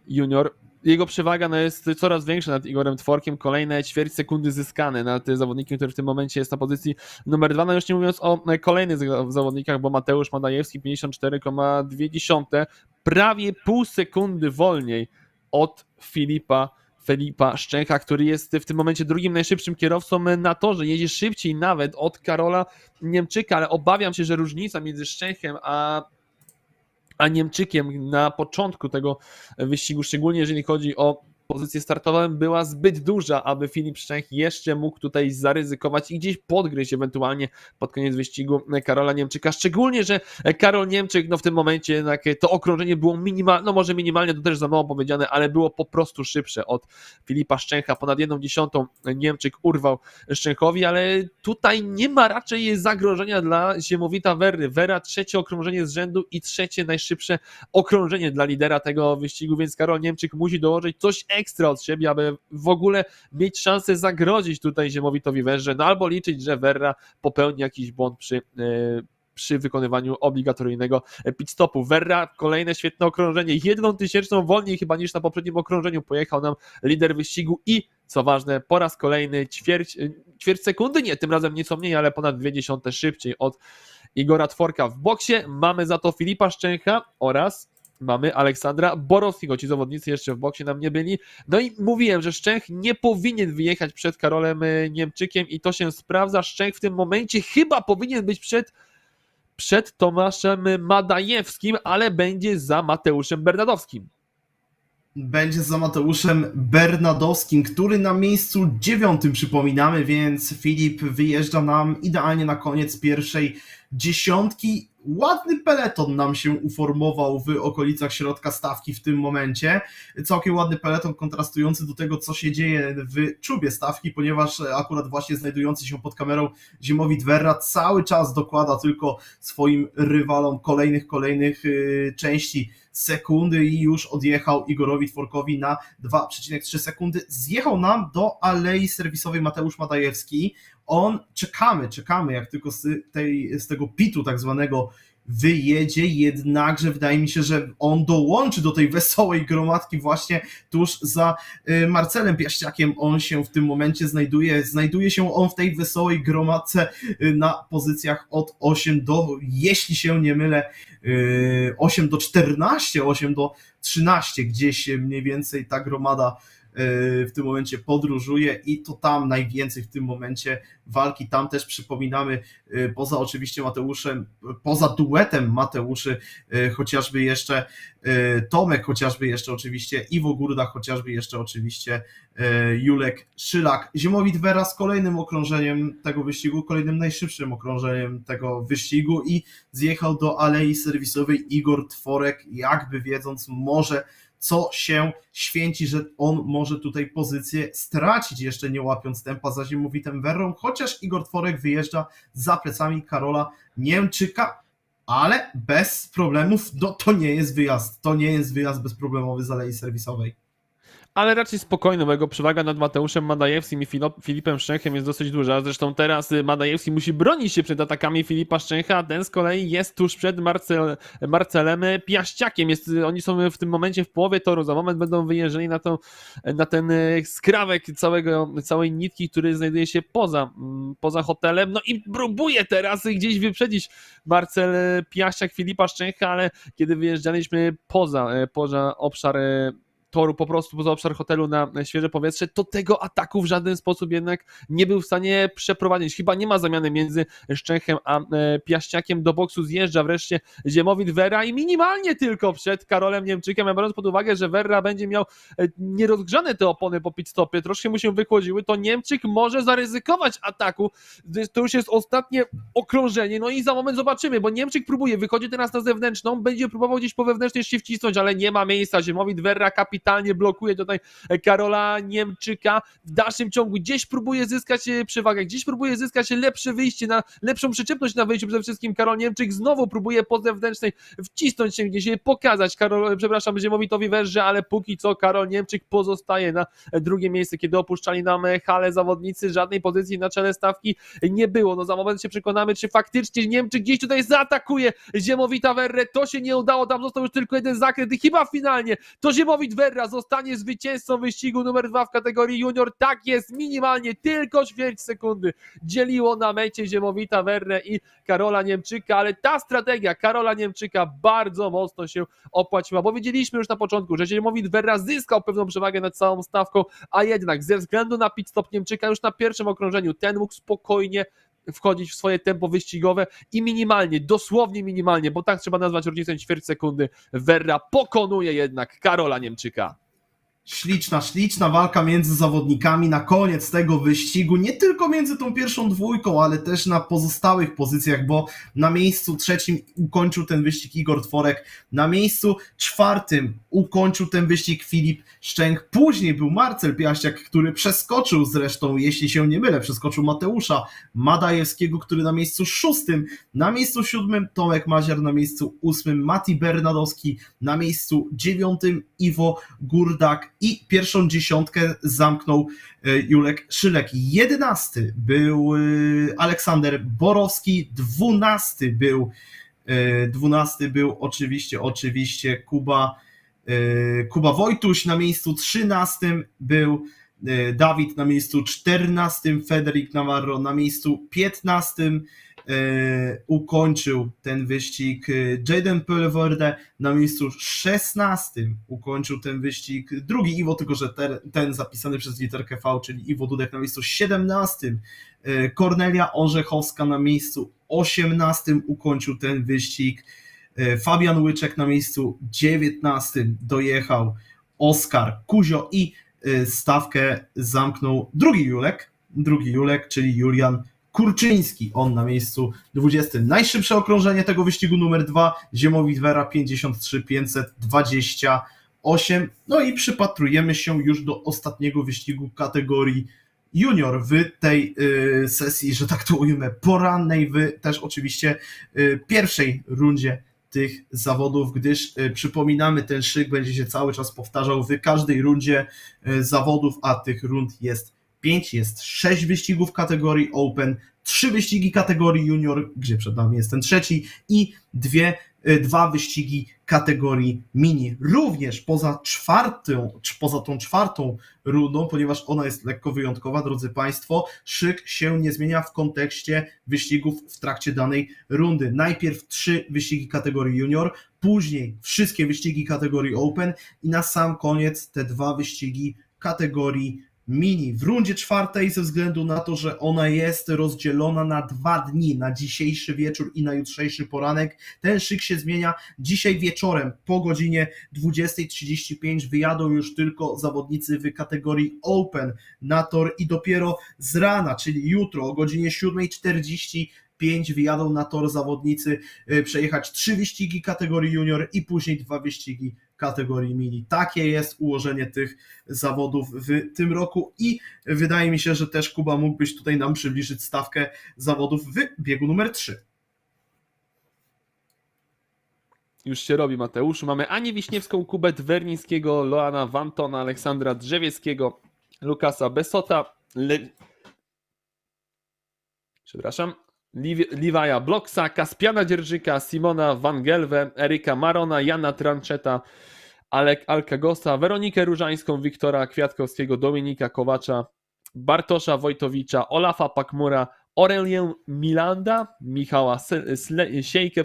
Speaker 2: junior. Jego przewaga jest coraz większa nad Igorem Tworkiem, kolejne ćwierć sekundy zyskane nad zawodnikiem, który w tym momencie jest na pozycji numer 2, no już nie mówiąc o kolejnych zawodnikach, bo Mateusz Madajewski 54,2, prawie pół sekundy wolniej od Filipa Szczęcha, który jest w tym momencie drugim najszybszym kierowcą na torze, jedzie szybciej nawet od Karola Niemczyka, ale obawiam się, że różnica między Szczęchem a Niemczykiem na początku tego wyścigu, szczególnie jeżeli chodzi o pozycję startową, była zbyt duża, aby Filip Szczęch jeszcze mógł tutaj zaryzykować i gdzieś podgryźć ewentualnie pod koniec wyścigu Karola Niemczyka, szczególnie, że Karol Niemczyk w tym momencie jednak to okrążenie było minimalne, no może minimalnie to też za mało powiedziane, ale było po prostu szybsze od Filipa Szczęcha, ponad 1/10 Niemczyk urwał Szczęchowi, ale tutaj nie ma raczej zagrożenia dla Ziemowita Verry. Verra trzecie okrążenie z rzędu i trzecie najszybsze okrążenie dla lidera tego wyścigu, więc Karol Niemczyk musi dołożyć coś ekstra od siebie, aby w ogóle mieć szansę zagrozić tutaj Ziemowitowi Verrze, no albo liczyć, że Verra popełni jakiś błąd przy wykonywaniu obligatoryjnego pit stopu. Verra, kolejne świetne okrążenie, 1/1000 wolniej chyba niż na poprzednim okrążeniu pojechał nam lider wyścigu i co ważne, po raz kolejny ćwierć sekundy, nie, tym razem nieco mniej, ale ponad 0,2 szybciej od Igora Tworka. W boksie mamy za to Filipa Szczęcha oraz mamy Aleksandra Borowskiego. Ci zawodnicy jeszcze w boksie nam nie byli. No i mówiłem, że Szczęch nie powinien wyjechać przed Karolem Niemczykiem i to się sprawdza. Szczęch w tym momencie chyba powinien być przed Tomaszem Madajewskim, ale będzie za Mateuszem Bernadowskim.
Speaker 1: Będzie za Mateuszem Bernadowskim, który na miejscu 9, przypominamy, więc Filip wyjeżdża nam idealnie na koniec pierwszej dziesiątki. Ładny peleton nam się uformował w okolicach środka stawki w tym momencie. Całkiem ładny peleton kontrastujący do tego, co się dzieje w czubie stawki, ponieważ akurat właśnie znajdujący się pod kamerą Ziemowit Verra cały czas dokłada tylko swoim rywalom kolejnych części sekundy i już odjechał Igorowi Tworkowi na 2,3 sekundy. Zjechał nam do alei serwisowej Mateusz Madajewski. Czekamy, jak tylko z tego pitu tak zwanego wyjedzie, jednakże wydaje mi się, że on dołączy do tej wesołej gromadki właśnie tuż za Marcelem Piaściakiem. On się w tym momencie znajduje się on w tej wesołej gromadce na pozycjach od 8 do, jeśli się nie mylę, 8 do 14, 8 do 13, gdzieś mniej więcej ta gromada w tym momencie podróżuje i to tam najwięcej w tym momencie walki. Tam też przypominamy, poza oczywiście Mateuszem, poza duetem Mateuszy, chociażby jeszcze Tomek, chociażby jeszcze oczywiście Iwo Gurda, chociażby jeszcze oczywiście Julek Szylak. Ziemowit Verra z kolejnym okrążeniem tego wyścigu, kolejnym najszybszym okrążeniem tego wyścigu i zjechał do alei serwisowej Igor Tworek, jakby wiedząc może co się święci, że on może tutaj pozycję stracić, jeszcze nie łapiąc tempa za Ziemowitem Verrą, chociaż Igor Tworek wyjeżdża za plecami Karola Niemczyka, ale bez problemów, to nie jest wyjazd bezproblemowy z alei serwisowej.
Speaker 2: ale raczej spokojny, bo jego przewaga nad Mateuszem Madajewskim i Filipem Szczęchem jest dosyć duża. Zresztą teraz Madajewski musi bronić się przed atakami Filipa Szczęcha, a ten z kolei jest tuż przed Marcelem Piaściakiem. Oni są w tym momencie w połowie toru, za moment będą wyjeżdżeni na ten skrawek całej nitki, który znajduje się poza hotelem. No i próbuje teraz gdzieś wyprzedzić Marcel Piaściak Filipa Szczęcha, ale kiedy wyjeżdżaliśmy poza obszar toru, po prostu poza obszar hotelu na świeże powietrze, to tego ataku w żaden sposób jednak nie był w stanie przeprowadzić. Chyba nie ma zamiany między Szczęchem a Piaściakiem. Do boksu zjeżdża wreszcie Ziemowit Werra i minimalnie tylko przed Karolem Niemczykiem, a biorąc pod uwagę, że Werra będzie miał nierozgrzane te opony po pit stopie, troszkę mu się wychłodziły, to Niemczyk może zaryzykować ataku. To już jest ostatnie okrążenie, no i za moment zobaczymy, bo Niemczyk próbuje, wychodzi teraz na zewnętrzną, będzie próbował gdzieś po wewnętrznej się wcisnąć, ale nie ma miejsca. Ziemowit Werra kapitalnie blokuje tutaj Karola Niemczyka. W dalszym ciągu gdzieś próbuje zyskać przewagę, gdzieś próbuje zyskać lepsze wyjście, lepszą przyczepność na wyjściu. Przede wszystkim Karol Niemczyk znowu próbuje po zewnętrznej wcisnąć się gdzieś, pokazać Ziemowitowi Werrze, ale póki co Karol Niemczyk pozostaje na drugie miejsce. Kiedy opuszczali nam halę zawodnicy, żadnej pozycji na czele stawki nie było. No za moment się przekonamy, czy faktycznie Niemczyk gdzieś tutaj zaatakuje Ziemowita Werrę. To się nie udało, tam został już tylko jeden zakręt i chyba finalnie to Ziemowit Werra zostanie zwycięzcą wyścigu numer 2 w kategorii junior. Tak jest, minimalnie tylko ćwierć sekundy dzieliło na mecie Ziemowita Werrę i Karola Niemczyka, ale ta strategia Karola Niemczyka bardzo mocno się opłaciła, bo wiedzieliśmy już na początku, że Ziemowit Werra zyskał pewną przewagę nad całą stawką, a jednak ze względu na pit stop Niemczyka już na pierwszym okrążeniu ten mógł spokojnie wchodzić w swoje tempo wyścigowe i minimalnie, dosłownie minimalnie, bo tak trzeba nazwać różnicę ćwierć sekundy, Werra pokonuje jednak Karola Niemczyka.
Speaker 1: Śliczna walka między zawodnikami na koniec tego wyścigu, nie tylko między tą pierwszą dwójką, ale też na pozostałych pozycjach, bo na miejscu trzecim ukończył ten wyścig Igor Tworek, na miejscu czwartym ukończył ten wyścig Filip Szczęch, później był Marcel Piaściak, który przeskoczył zresztą, jeśli się nie mylę, przeskoczył Mateusza Madajewskiego, który na miejscu szóstym, na miejscu siódmym Tomek Maziar, na miejscu ósmym Mati Bernadowski, na miejscu dziewiątym Iwo Górdak i pierwszą dziesiątkę zamknął Julek Szylek. 11 był Aleksander Borowski, 12 był oczywiście Kuba Wojtuś, na miejscu 13 był Dawid, na miejscu 14 Federik Navarro, na miejscu 15 ukończył ten wyścig Jaden Peleverde, na miejscu 16 ukończył ten wyścig drugi Iwo, tylko że ten zapisany przez literkę V, czyli Iwo Dudek, na miejscu 17 Kornelia Orzechowska, na miejscu 18 ukończył ten wyścig Fabian Łyczek, na miejscu 19 dojechał Oskar Kuzio i stawkę zamknął drugi Julek, czyli Julian Kurczyński, on na miejscu 20. Najszybsze okrążenie tego wyścigu numer 2, Ziemowit Werra 53 528. No i przypatrujemy się już do ostatniego wyścigu kategorii junior w tej sesji, że tak to ujmę, porannej, w też oczywiście pierwszej rundzie tych zawodów, gdyż przypominamy, ten szyk będzie się cały czas powtarzał w każdej rundzie zawodów, a tych rund jest 5, jest 6 wyścigów kategorii Open, 3 wyścigi kategorii Junior, gdzie przed nami jest ten trzeci, i 2 wyścigi kategorii Mini. Również poza tą czwartą rundą, ponieważ ona jest lekko wyjątkowa, drodzy Państwo, szyk się nie zmienia w kontekście wyścigów w trakcie danej rundy. Najpierw 3 wyścigi kategorii Junior, później wszystkie wyścigi kategorii Open i na sam koniec te 2 wyścigi kategorii Mini. W rundzie czwartej, ze względu na to, że ona jest rozdzielona na 2 dni, na dzisiejszy wieczór i na jutrzejszy poranek, ten szyk się zmienia. Dzisiaj wieczorem po godzinie 20:35 wyjadą już tylko zawodnicy w kategorii Open na tor i dopiero z rana, czyli jutro o godzinie 7:45 wyjadą na tor zawodnicy przejechać 3 wyścigi kategorii Junior i później 2 wyścigi kategorii Mini. Takie jest ułożenie tych zawodów w tym roku i wydaje mi się, że też Kuba mógłbyś tutaj nam przybliżyć stawkę zawodów w biegu numer 3.
Speaker 2: Już się robi, Mateuszu. Mamy Anię Wiśniewską, Kubę Wernickiego, Loana Wantona, Aleksandra Drzewieckiego, Lukasa Besota, przepraszam, Liwaja Bloksa, Kaspiana Dzierżyka, Simona Van Gelwe, Eryka Marona, Jana Trancheta, Alka Gosa, Weronikę Różańską, Wiktora Kwiatkowskiego, Dominika Kowacza, Bartosza Wojtowicza, Olafa Pakmura, Aurelię Milanda, Michała Siejkę,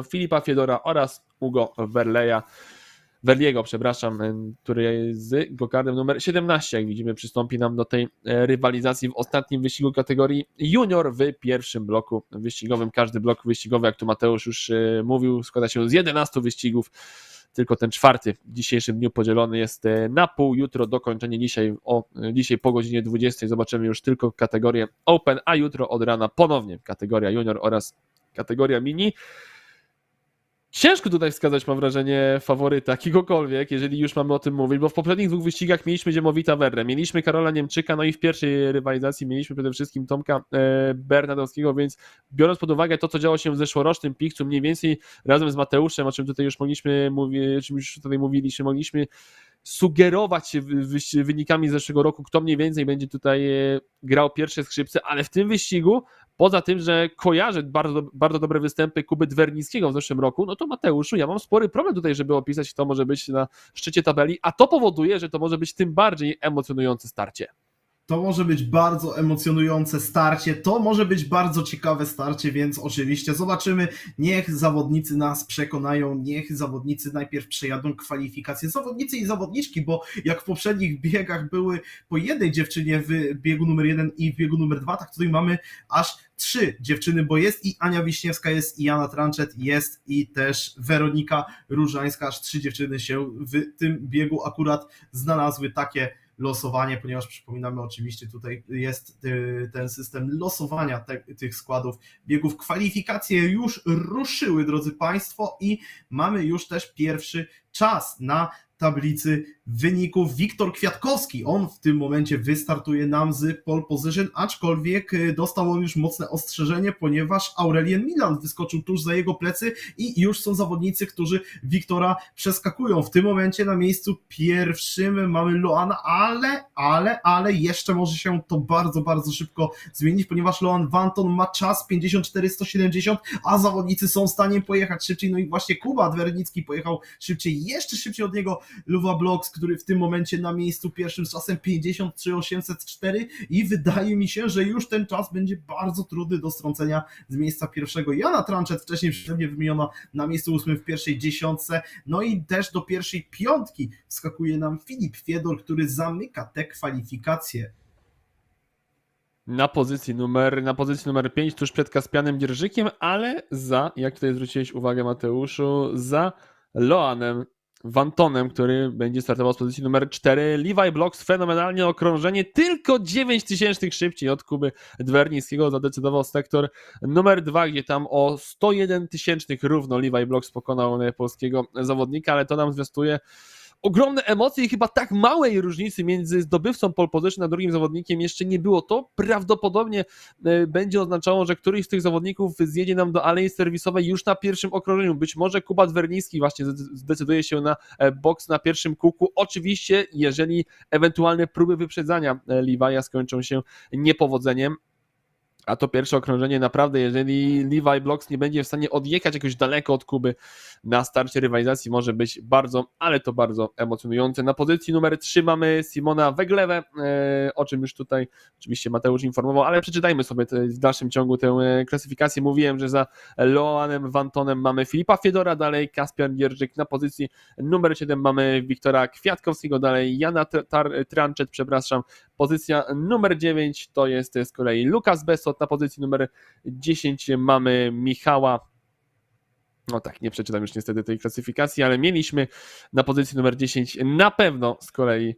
Speaker 2: Filipa Fiedora oraz Hugo Verliego, który z gokardem numer 17, jak widzimy, przystąpi nam do tej rywalizacji w ostatnim wyścigu kategorii junior w pierwszym bloku wyścigowym. Każdy blok wyścigowy, jak tu Mateusz już mówił, składa się z 11 wyścigów. Tylko ten czwarty w dzisiejszym dniu podzielony jest na pół. Jutro dokończenie dzisiaj po godzinie 20 zobaczymy już tylko kategorię Open, a jutro od rana ponownie kategoria junior oraz kategoria mini. Ciężko tutaj wskazać, mam wrażenie, faworyta jakiegokolwiek, jeżeli już mamy o tym mówić, bo w poprzednich dwóch wyścigach mieliśmy Dziemowita Werrę, mieliśmy Karola Niemczyka, no i w pierwszej rywalizacji mieliśmy przede wszystkim Tomka Bernadowskiego, więc biorąc pod uwagę to, co działo się w zeszłorocznym Pikcu, mniej więcej razem z Mateuszem, o czym tutaj już mogliśmy mogliśmy sugerować się wynikami z zeszłego roku, kto mniej więcej będzie tutaj grał pierwsze skrzypce, ale w tym wyścigu, poza tym, że kojarzę bardzo, bardzo dobre występy Kuby Wernickiego w zeszłym roku, no to Mateuszu, ja mam spory problem tutaj, żeby opisać, kto może być na szczycie tabeli, a to powoduje, że to może być tym bardziej emocjonujące starcie.
Speaker 1: To może być bardzo emocjonujące starcie, to może być bardzo ciekawe starcie, więc oczywiście zobaczymy, niech zawodnicy nas przekonają, niech zawodnicy najpierw przejadą kwalifikacje, zawodnicy i zawodniczki, bo jak w poprzednich biegach były po jednej dziewczynie w biegu numer 1 i w biegu numer 2, tak tutaj mamy aż 3 dziewczyny, bo jest i Ania Wiśniewska, jest i Jana Tranchet, jest i też Weronika Różańska, aż 3 dziewczyny się w tym biegu akurat znalazły. Takie losowanie, ponieważ przypominamy, oczywiście tutaj jest ten system losowania tych składów biegów. Kwalifikacje już ruszyły, drodzy Państwo, i mamy już też pierwszy czas na tablicy wyników. Wiktor Kwiatkowski, on w tym momencie wystartuje nam z pole position, aczkolwiek dostał on już mocne ostrzeżenie, ponieważ Aurelien Milan wyskoczył tuż za jego plecy i już są zawodnicy, którzy Wiktora przeskakują. W tym momencie na miejscu pierwszym mamy Loana, ale jeszcze może się to bardzo, bardzo szybko zmienić, ponieważ Loan Wanton ma czas 54-170, a zawodnicy są w stanie pojechać szybciej. No i właśnie Kuba Wernicki pojechał szybciej, jeszcze szybciej od niego Luwa Bloks, który w tym momencie na miejscu pierwszym z czasem 53-804 i wydaje mi się, że już ten czas będzie bardzo trudny do strącenia z miejsca pierwszego. Jana Tranchet, wcześniej przeze mnie wymieniona, na miejscu 8 w pierwszej dziesiątce, no i też do pierwszej piątki wskakuje nam Filip Fiedor, który zamyka te kwalifikacje.
Speaker 2: Na pozycji numer 5, tuż przed Kaspianem Dzierżykiem, ale jak tutaj zwróciłeś uwagę, Mateuszu, za Loanem Wantonem, który będzie startował z pozycji numer 4. Levi Blocks, fenomenalnie okrążenie, tylko 9000 szybciej od Kuby Wernickiego, zadecydował sektor numer 2, gdzie tam o 101 tysięcznych równo Levi Blocks pokonał polskiego zawodnika, ale to nam zwiastuje ogromne emocje i chyba tak małej różnicy między zdobywcą pole position a drugim zawodnikiem jeszcze nie było. To prawdopodobnie będzie oznaczało, że któryś z tych zawodników zjedzie nam do alei serwisowej już na pierwszym okrążeniu. Być może Kuba Wernicki właśnie zdecyduje się na boks na pierwszym kółku. Oczywiście, jeżeli ewentualne próby wyprzedzania Levi'a skończą się niepowodzeniem, a to pierwsze okrążenie naprawdę, jeżeli Levi Blocks nie będzie w stanie odjechać jakoś daleko od Kuby na starcie rywalizacji, może być bardzo, ale to bardzo emocjonujące. Na pozycji numer 3 mamy Simona Weglewę, o czym już tutaj oczywiście Mateusz informował, ale przeczytajmy sobie w dalszym ciągu tę klasyfikację. Mówiłem, że za Loanem Wantonem mamy Filipa Fiedora, dalej Kaspian Dzierżyk, na pozycji numer 7 mamy Wiktora Kwiatkowskiego, dalej Jana Tranchet, pozycja numer 9 to jest z kolei Lukas Besot, na pozycji numer 10 mamy Michała, no tak, nie przeczytam już niestety tej klasyfikacji, ale mieliśmy na pozycji numer 10 na pewno z kolei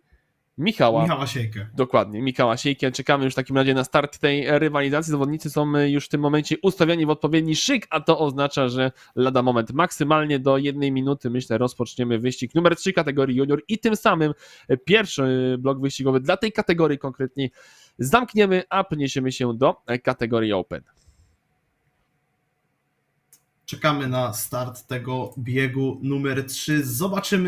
Speaker 2: Michała
Speaker 1: Siejkę.
Speaker 2: Dokładnie, Michała Siejkę. Czekamy już w takim razie na start tej rywalizacji. Zawodnicy są już w tym momencie ustawiani w odpowiedni szyk, a to oznacza, że lada moment maksymalnie do 1 minuty, myślę, rozpoczniemy wyścig numer 3 kategorii junior i tym samym pierwszy blok wyścigowy dla tej kategorii konkretnie zamkniemy, a przeniesiemy się do kategorii open.
Speaker 1: Czekamy na start tego biegu numer 3.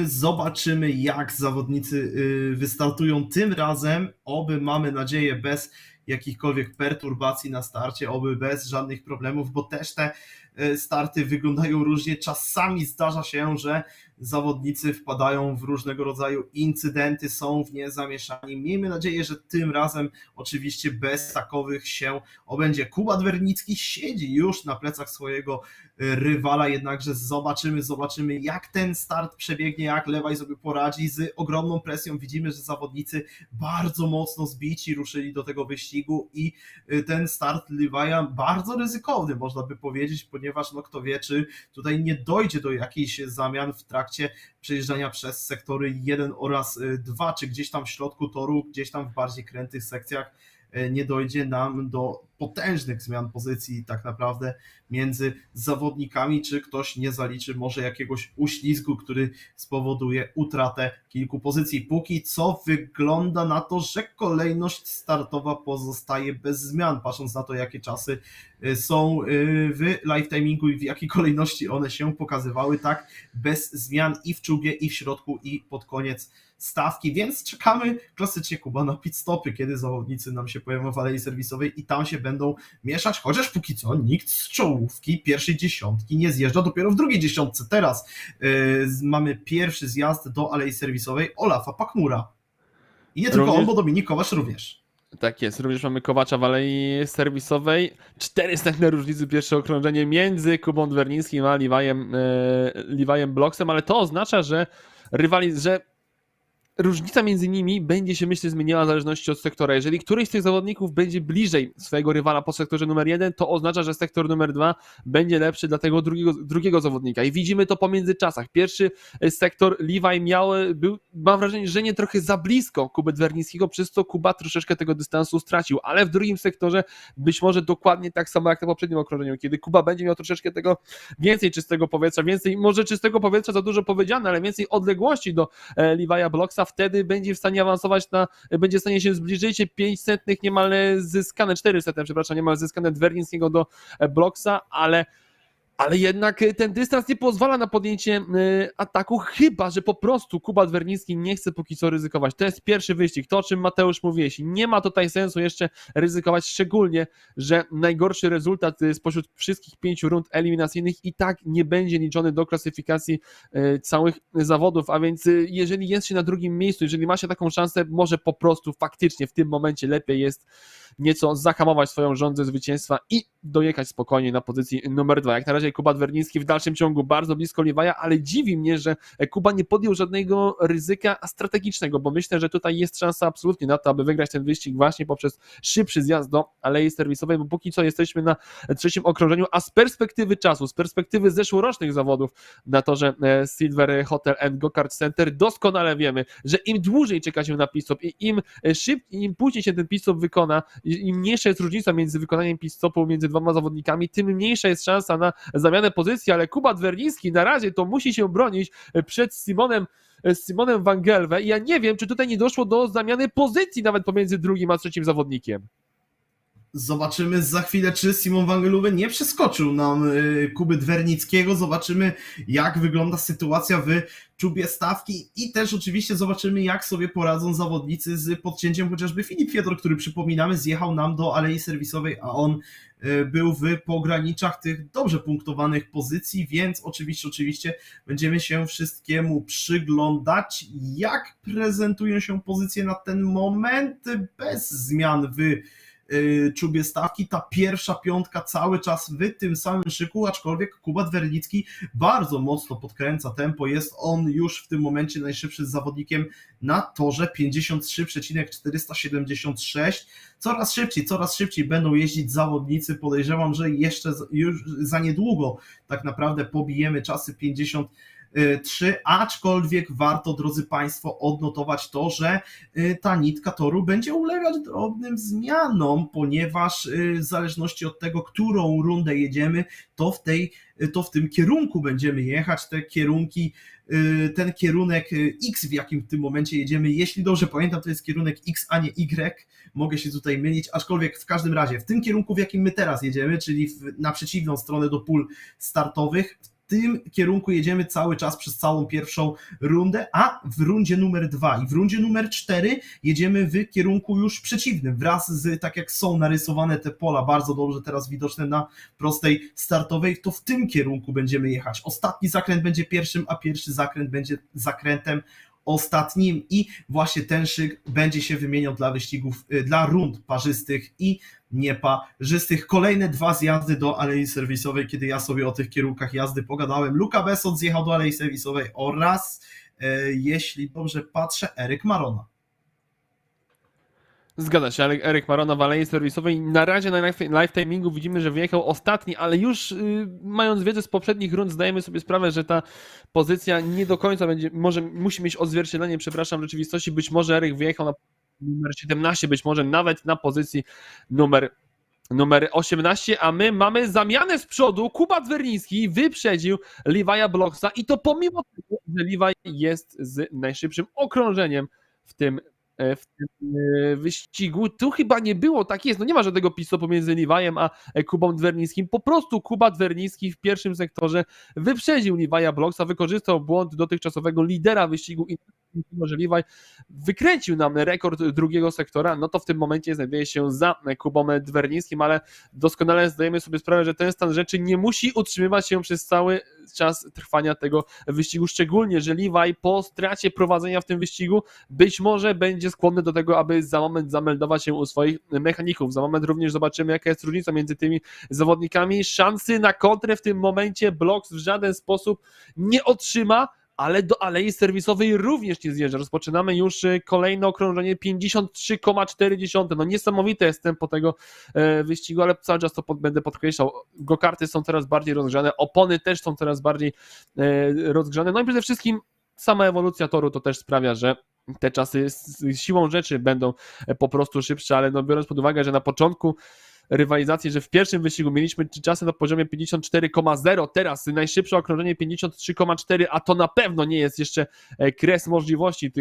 Speaker 1: Zobaczymy jak zawodnicy wystartują tym razem. Oby, mamy nadzieję, bez jakichkolwiek perturbacji na starcie, oby bez żadnych problemów, bo też te starty wyglądają różnie. Czasami zdarza się, że zawodnicy wpadają w różnego rodzaju incydenty, są w nie zamieszani. Miejmy nadzieję, że tym razem oczywiście bez takowych się obędzie. Kuba Dwernicki siedzi już na plecach swojego rywala, jednakże zobaczymy jak ten start przebiegnie, jak Lewaj sobie poradzi z ogromną presją. Widzimy, że zawodnicy bardzo mocno zbici ruszyli do tego wyścigu i ten start Lewaja bardzo ryzykowny, można by powiedzieć, ponieważ no kto wie, czy tutaj nie dojdzie do jakichś zamian w trakcie przejeżdżania przez sektory 1 oraz 2, czy gdzieś tam w środku toru, gdzieś tam w bardziej krętych sekcjach nie dojdzie nam do potężnych zmian pozycji tak naprawdę między zawodnikami, czy ktoś nie zaliczy może jakiegoś uślizgu, który spowoduje utratę kilku pozycji. Póki co wygląda na to, że kolejność startowa pozostaje bez zmian, patrząc na to, jakie czasy są w live timingu i w jakiej kolejności one się pokazywały, tak, bez zmian i w czubie, i w środku, i pod koniec stawki, więc czekamy klasycznie, Kuba, na pit stopy, kiedy zawodnicy nam się pojawią w alei serwisowej i tam się będą mieszać, chociaż póki co nikt z czołówki pierwszej dziesiątki nie zjeżdża, dopiero w drugiej dziesiątce teraz mamy pierwszy zjazd do alei serwisowej Olafa Pakmura. I nie tylko on, bo Dominik Kowasz również.
Speaker 2: Tak jest, również mamy Kowacza w alei serwisowej. 400 różnicy pierwsze okrążenie między Kubą Dwernickim a Lewajem Blocksem, ale to oznacza, że różnica między nimi będzie się, myślę, zmieniała w zależności od sektora. Jeżeli któryś z tych zawodników będzie bliżej swojego rywala po sektorze numer 1, to oznacza, że sektor numer 2 będzie lepszy dla tego drugiego zawodnika. I widzimy to po międzyczasach. Pierwszy sektor Levi mam wrażenie, że nie trochę za blisko Kuby Dwernickiego, przez co Kuba troszeczkę tego dystansu stracił, ale w drugim sektorze być może dokładnie tak samo jak na poprzednim okrążeniu, kiedy Kuba będzie miał troszeczkę tego więcej czystego powietrza, więcej, może czystego powietrza za dużo powiedziane, ale więcej odległości do Levi'a Blocksa, wtedy będzie w stanie awansować będzie w stanie się zbliżyć 500 niemal zyskane, 400, przepraszam, niemal zyskane Dwernickiego do Blocksa, ale jednak ten dystans nie pozwala na podjęcie ataku, chyba że po prostu Kuba Dwernicki nie chce póki co ryzykować. To jest pierwszy wyścig, to o czym Mateusz mówiłeś. Nie ma tutaj sensu jeszcze ryzykować, szczególnie, że najgorszy rezultat spośród wszystkich 5 rund eliminacyjnych i tak nie będzie liczony do klasyfikacji całych zawodów, a więc jeżeli jest się na drugim miejscu, jeżeli ma się taką szansę, może po prostu faktycznie w tym momencie lepiej jest nieco zahamować swoją żądzę zwycięstwa i dojechać spokojnie na pozycji numer 2. Jak na razie Kuba Dwernicki w dalszym ciągu bardzo blisko Lewaja, ale dziwi mnie, że Kuba nie podjął żadnego ryzyka strategicznego, bo myślę, że tutaj jest szansa absolutnie na to, aby wygrać ten wyścig właśnie poprzez szybszy zjazd do alei serwisowej, bo póki co jesteśmy na trzecim okrążeniu, a z perspektywy czasu, z perspektywy zeszłorocznych zawodów na torze Silver Hotel and Go-Kart Center doskonale wiemy, że im dłużej czeka się na pit-stop i im później się ten pit-stop wykona, im mniejsza jest różnica między wykonaniem pit-stopu między dwoma zawodnikami, tym mniejsza jest szansa na zamianę pozycji, ale Kuba Dwernicki na razie to musi się bronić przed Simonem Van Gelve i ja nie wiem, czy tutaj nie doszło do zamiany pozycji nawet pomiędzy drugim a trzecim zawodnikiem.
Speaker 1: Zobaczymy za chwilę, czy Simon Van Gelove nie przeskoczył nam Kuby Dwernickiego. Zobaczymy, jak wygląda sytuacja w czubie stawki i też oczywiście zobaczymy, jak sobie poradzą zawodnicy z podcięciem, chociażby Filip Fiedor, który, przypominamy, zjechał nam do alei serwisowej, a on był w pograniczach tych dobrze punktowanych pozycji, więc oczywiście będziemy się wszystkiemu przyglądać, jak prezentują się pozycje na ten moment bez zmian w czubie stawki. Ta pierwsza piątka cały czas w tym samym szyku, aczkolwiek Kuba Dwernicki bardzo mocno podkręca tempo, jest on już w tym momencie najszybszym zawodnikiem na torze, 53,476. Coraz szybciej będą jeździć zawodnicy, podejrzewam, że jeszcze już za niedługo tak naprawdę pobijemy czasy 50 3, aczkolwiek warto, drodzy Państwo, odnotować to, że ta nitka toru będzie ulegać drobnym zmianom, ponieważ w zależności od tego, którą rundę jedziemy, to w tym kierunku będziemy jechać, ten kierunek X, w jakim w tym momencie jedziemy, jeśli dobrze pamiętam, to jest kierunek X, a nie Y, mogę się tutaj mylić, aczkolwiek w każdym razie w tym kierunku, w jakim my teraz jedziemy, czyli na przeciwną stronę do pól startowych, w tym kierunku jedziemy cały czas przez całą pierwszą rundę, a w rundzie numer 2 i w rundzie numer 4 jedziemy w kierunku już przeciwnym, wraz z, tak jak są narysowane te pola, bardzo dobrze teraz widoczne na prostej startowej, to w tym kierunku będziemy jechać. Ostatni zakręt będzie pierwszym, a pierwszy zakręt będzie zakrętem ostatnim i właśnie ten szyk będzie się wymieniał dla wyścigów, dla rund parzystych i nieparzystych. Kolejne 2 zjazdy do alei serwisowej, kiedy ja sobie o tych kierunkach jazdy pogadałem. Luka Besot zjechał do alei serwisowej oraz, jeśli dobrze patrzę, Eryk Marona.
Speaker 2: Zgadza się, Eryk Marona w alei serwisowej. Na razie na live timingu widzimy, że wyjechał ostatni, ale już mając wiedzę z poprzednich rund, zdajemy sobie sprawę, że ta pozycja nie do końca będzie, musi mieć odzwierciedlenie, przepraszam, rzeczywistości. Być może Eryk wyjechał na numer 17, być może nawet na pozycji numer 18, a my mamy zamianę z przodu. Kuba Dwerniński wyprzedził Levi'a Blocksa i to pomimo tego, że Levi jest z najszybszym okrążeniem w tym wyścigu. Tu chyba nie było, tak jest, no nie ma żadnego pisu pomiędzy Levi'em a Kubą Dwernińskim, po prostu Kuba Dwerniński w pierwszym sektorze wyprzedził Levi'a Blocksa, wykorzystał błąd dotychczasowego lidera wyścigu i mimo że Levi wykręcił nam rekord drugiego sektora, no to w tym momencie znajduje się za Kubą Dwernińskim, ale doskonale zdajemy sobie sprawę, że ten stan rzeczy nie musi utrzymywać się przez cały czas trwania tego wyścigu, szczególnie, że Levi po stracie prowadzenia w tym wyścigu być może będzie skłonny do tego, aby za moment zameldować się u swoich mechaników. Za moment również zobaczymy, jaka jest różnica między tymi zawodnikami. Szansy na kontrę w tym momencie Blocks w żaden sposób nie otrzyma, ale do alei serwisowej również nie zjeżdża. Rozpoczynamy już kolejne okrążenie 53,4. No niesamowite jest tempo tego wyścigu, ale cały czas to będę podkreślał. Go-karty są coraz bardziej rozgrzane, opony też są coraz bardziej rozgrzane. No i przede wszystkim sama ewolucja toru to też sprawia, że te czasy z siłą rzeczy będą po prostu szybsze, ale no biorąc pod uwagę, że na początku rywalizacji, że w pierwszym wyścigu mieliśmy czasy na poziomie 54,0, teraz najszybsze okrążenie 53,4, a to na pewno nie jest jeszcze kres możliwości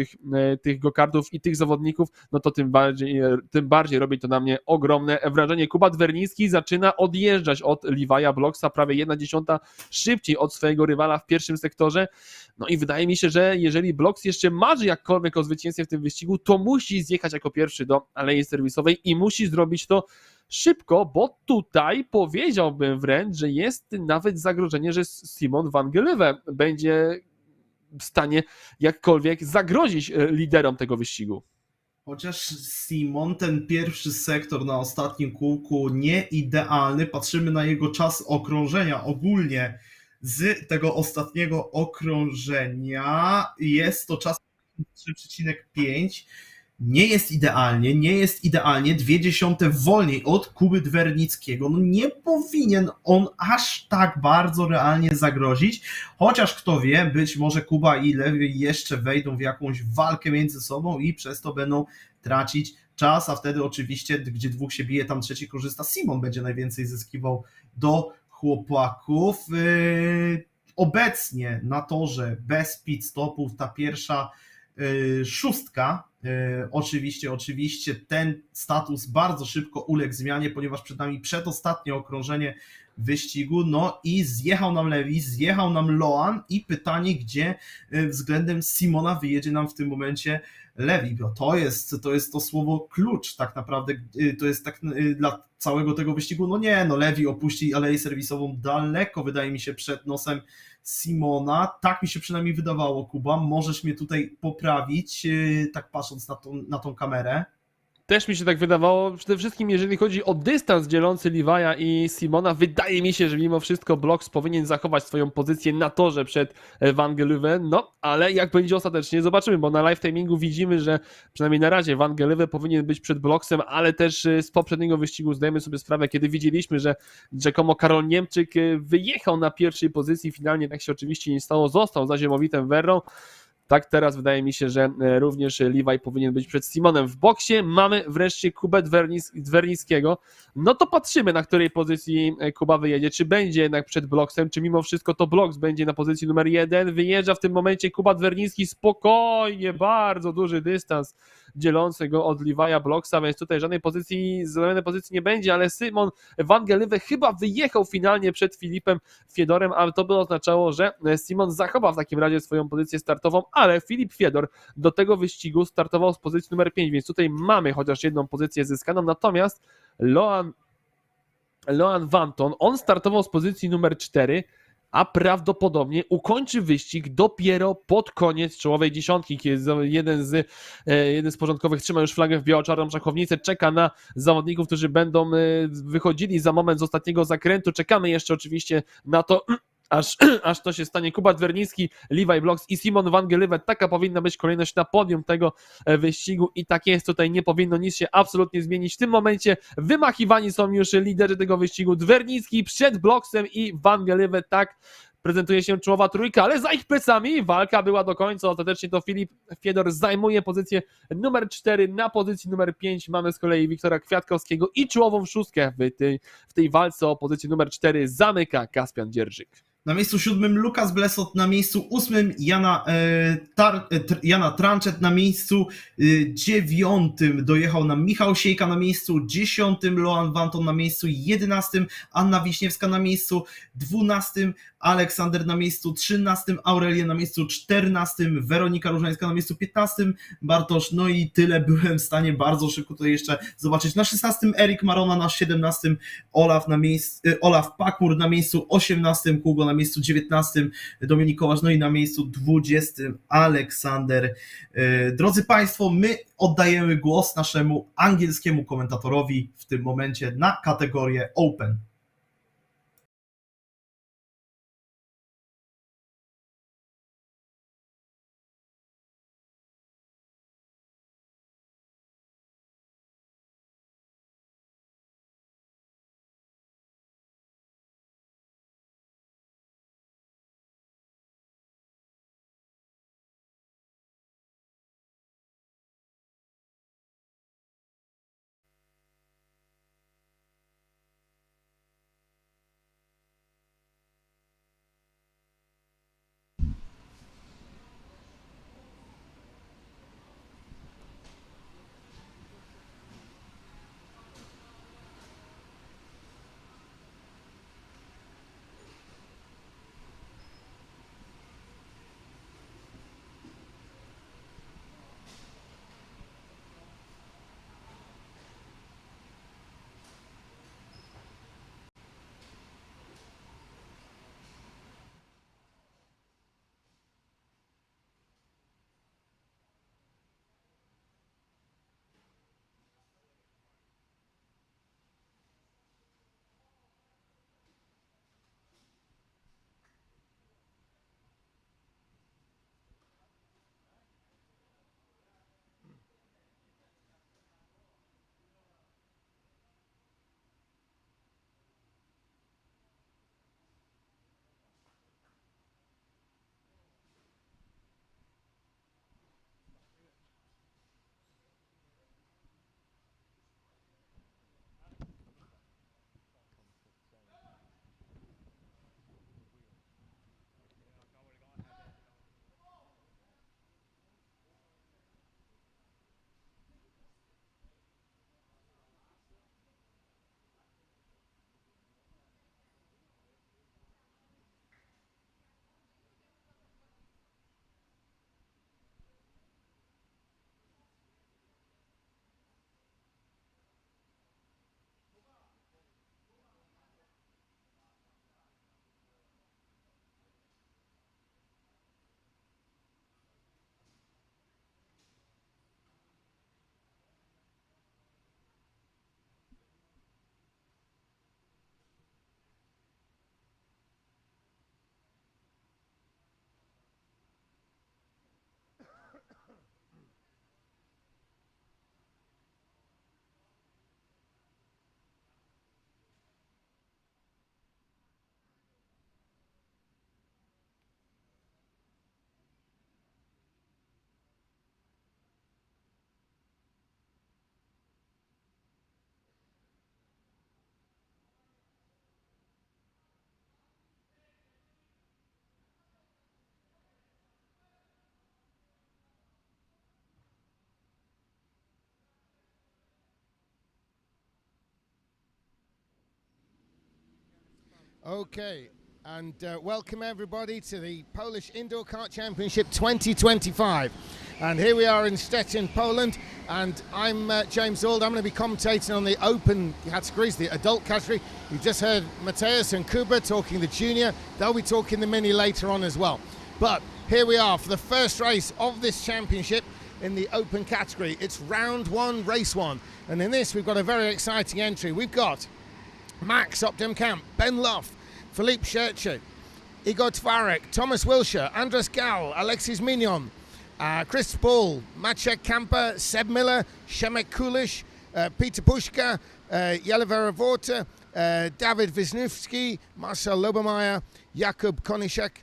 Speaker 2: tych go-kartów i tych zawodników, no to tym bardziej robi to na mnie ogromne wrażenie. Kuba Dwerniński zaczyna odjeżdżać od Levi'a Blocksa prawie 1/10 szybciej od swojego rywala w pierwszym sektorze, no i wydaje mi się, że jeżeli Blocks jeszcze marzy jakkolwiek o zwycięstwie w tym wyścigu, to musi zjechać jako pierwszy do alei serwisowej i musi zrobić to szybko, bo tutaj powiedziałbym wręcz, że jest nawet zagrożenie, że Simon van Gelewe będzie w stanie jakkolwiek zagrozić liderom tego wyścigu.
Speaker 1: Chociaż Simon, ten pierwszy sektor na ostatnim kółku nie idealny, patrzymy na jego czas okrążenia ogólnie z tego ostatniego okrążenia, jest to czas 3,5. Nie jest idealnie, 0,2 wolniej od Kuby Dwernickiego. No nie powinien on aż tak bardzo realnie zagrozić, chociaż kto wie, być może Kuba i Lewy jeszcze wejdą w jakąś walkę między sobą i przez to będą tracić czas, a wtedy oczywiście, gdzie dwóch się bije, tam trzeci korzysta, Simon będzie najwięcej zyskiwał do chłopaków. Obecnie na torze bez pit stopów ta pierwsza szóstka, oczywiście ten status bardzo szybko uległ zmianie, ponieważ przed nami przedostatnie okrążenie wyścigu, no i zjechał nam Lewi, zjechał nam Loan i pytanie, gdzie względem Simona wyjedzie nam w tym momencie Lewi, bo to jest to słowo klucz tak naprawdę, to jest tak dla całego tego wyścigu, Lewi opuści aleję serwisową daleko, wydaje mi się, przed nosem Simona, tak mi się przynajmniej wydawało, Kuba, możesz mnie tutaj poprawić, tak patrząc na tą kamerę.
Speaker 2: Też mi się tak wydawało, przede wszystkim jeżeli chodzi o dystans dzielący Levi'a i Simona, wydaje mi się, że mimo wszystko Blox powinien zachować swoją pozycję na torze przed Van Geleuve, no ale jak będzie ostatecznie zobaczymy, bo na live timingu widzimy, że przynajmniej na razie Van Geleuve powinien być przed Bloxem, ale też z poprzedniego wyścigu zdajemy sobie sprawę, kiedy widzieliśmy, że rzekomo Karol Niemczyk wyjechał na pierwszej pozycji, finalnie tak się oczywiście nie stało, został za ziemowitem Verrą. Tak teraz wydaje mi się, że również Levi powinien być przed Simonem. W boksie mamy wreszcie Kubę Dwernickiego. No to patrzymy, na której pozycji Kuba wyjedzie. Czy będzie jednak przed Bloksem, czy mimo wszystko to Bloks będzie na pozycji numer 1. Wyjeżdża w tym momencie Kuba Dwernicki spokojnie, bardzo duży dystans dzielący go od Levi'a Bloksa, więc tutaj żadnej pozycji nie będzie, ale Szymon Van Geleuve chyba wyjechał finalnie przed Filipem Fiedorem, ale to by oznaczało, że Szymon zachowa w takim razie swoją pozycję startową, ale Filip Fiedor do tego wyścigu startował z pozycji numer 5, więc tutaj mamy chociaż jedną pozycję zyskaną, natomiast Loan Vanton, on startował z pozycji numer 4, a prawdopodobnie ukończy wyścig dopiero pod koniec czołowej dziesiątki, kiedy jeden z porządkowych trzyma już flagę w biało-czarną szachownicę, czeka na zawodników, którzy będą wychodzili za moment z ostatniego zakrętu. Czekamy jeszcze oczywiście na to, aż to się stanie. Kuba Dwernicki, Levi Bloks i Szymon Van Geleuve. Taka powinna być kolejność na podium tego wyścigu i tak jest. Tutaj nie powinno nic się absolutnie zmienić. W tym momencie wymachiwani są już liderzy tego wyścigu. Dwernicki przed Bloksem i Van Geleuve. Tak prezentuje się czołowa trójka, ale za ich plecami walka była do końca. Ostatecznie to Filip Fiedor zajmuje pozycję numer 4. Na pozycji numer 5 mamy z kolei Wiktora Kwiatkowskiego i czołową szóstkę w tej walce o pozycję numer 4 zamyka Kaspian Dzierżyk.
Speaker 1: Na miejscu 7 Lukas Blesot, na miejscu 8 Jana Tranczet, na miejscu 9 dojechał nam Michał Siejka, na miejscu 10 Loan Vanton, na miejscu 11 Anna Wiśniewska, na miejscu 12 Aleksander, na miejscu 13 Aurelia, na miejscu 14 Weronika Różańska, na miejscu 15 Bartosz, no i tyle byłem w stanie bardzo szybko tutaj jeszcze zobaczyć. Na 16 Erik Marona, na 17 Olaf Pakur, na miejscu 18 Hugo, na miejscu 19 Dominik Kołasz, no i na miejscu 20 Aleksander. Drodzy Państwo, my oddajemy głos naszemu angielskiemu komentatorowi w tym momencie na kategorię Open.
Speaker 3: Okay, and welcome everybody to the Polish Indoor Kart Championship 2025. And here we are in Szczecin, Poland, and I'm James Auld. I'm going to be commentating on the open categories, the adult category. You just heard Mateusz and Kuba talking the junior. They'll be talking the mini later on as well. But here we are for the first race of this championship in the open category. It's round one, race one. And in this, we've got a very exciting entry. We've got Max op dem Kamp, Ben Loff, Philippe Scherche, Igor Twarek, Thomas Wilshire, Andres Gal, Alexis Mignon, Chris Ball, Maciek Kamper, Seb Miller, Przemek Kulish, Peter Puszka, Jelivera Vorta, David Wisniewski, Marcel Lobermeyer, Jakub Koniszek,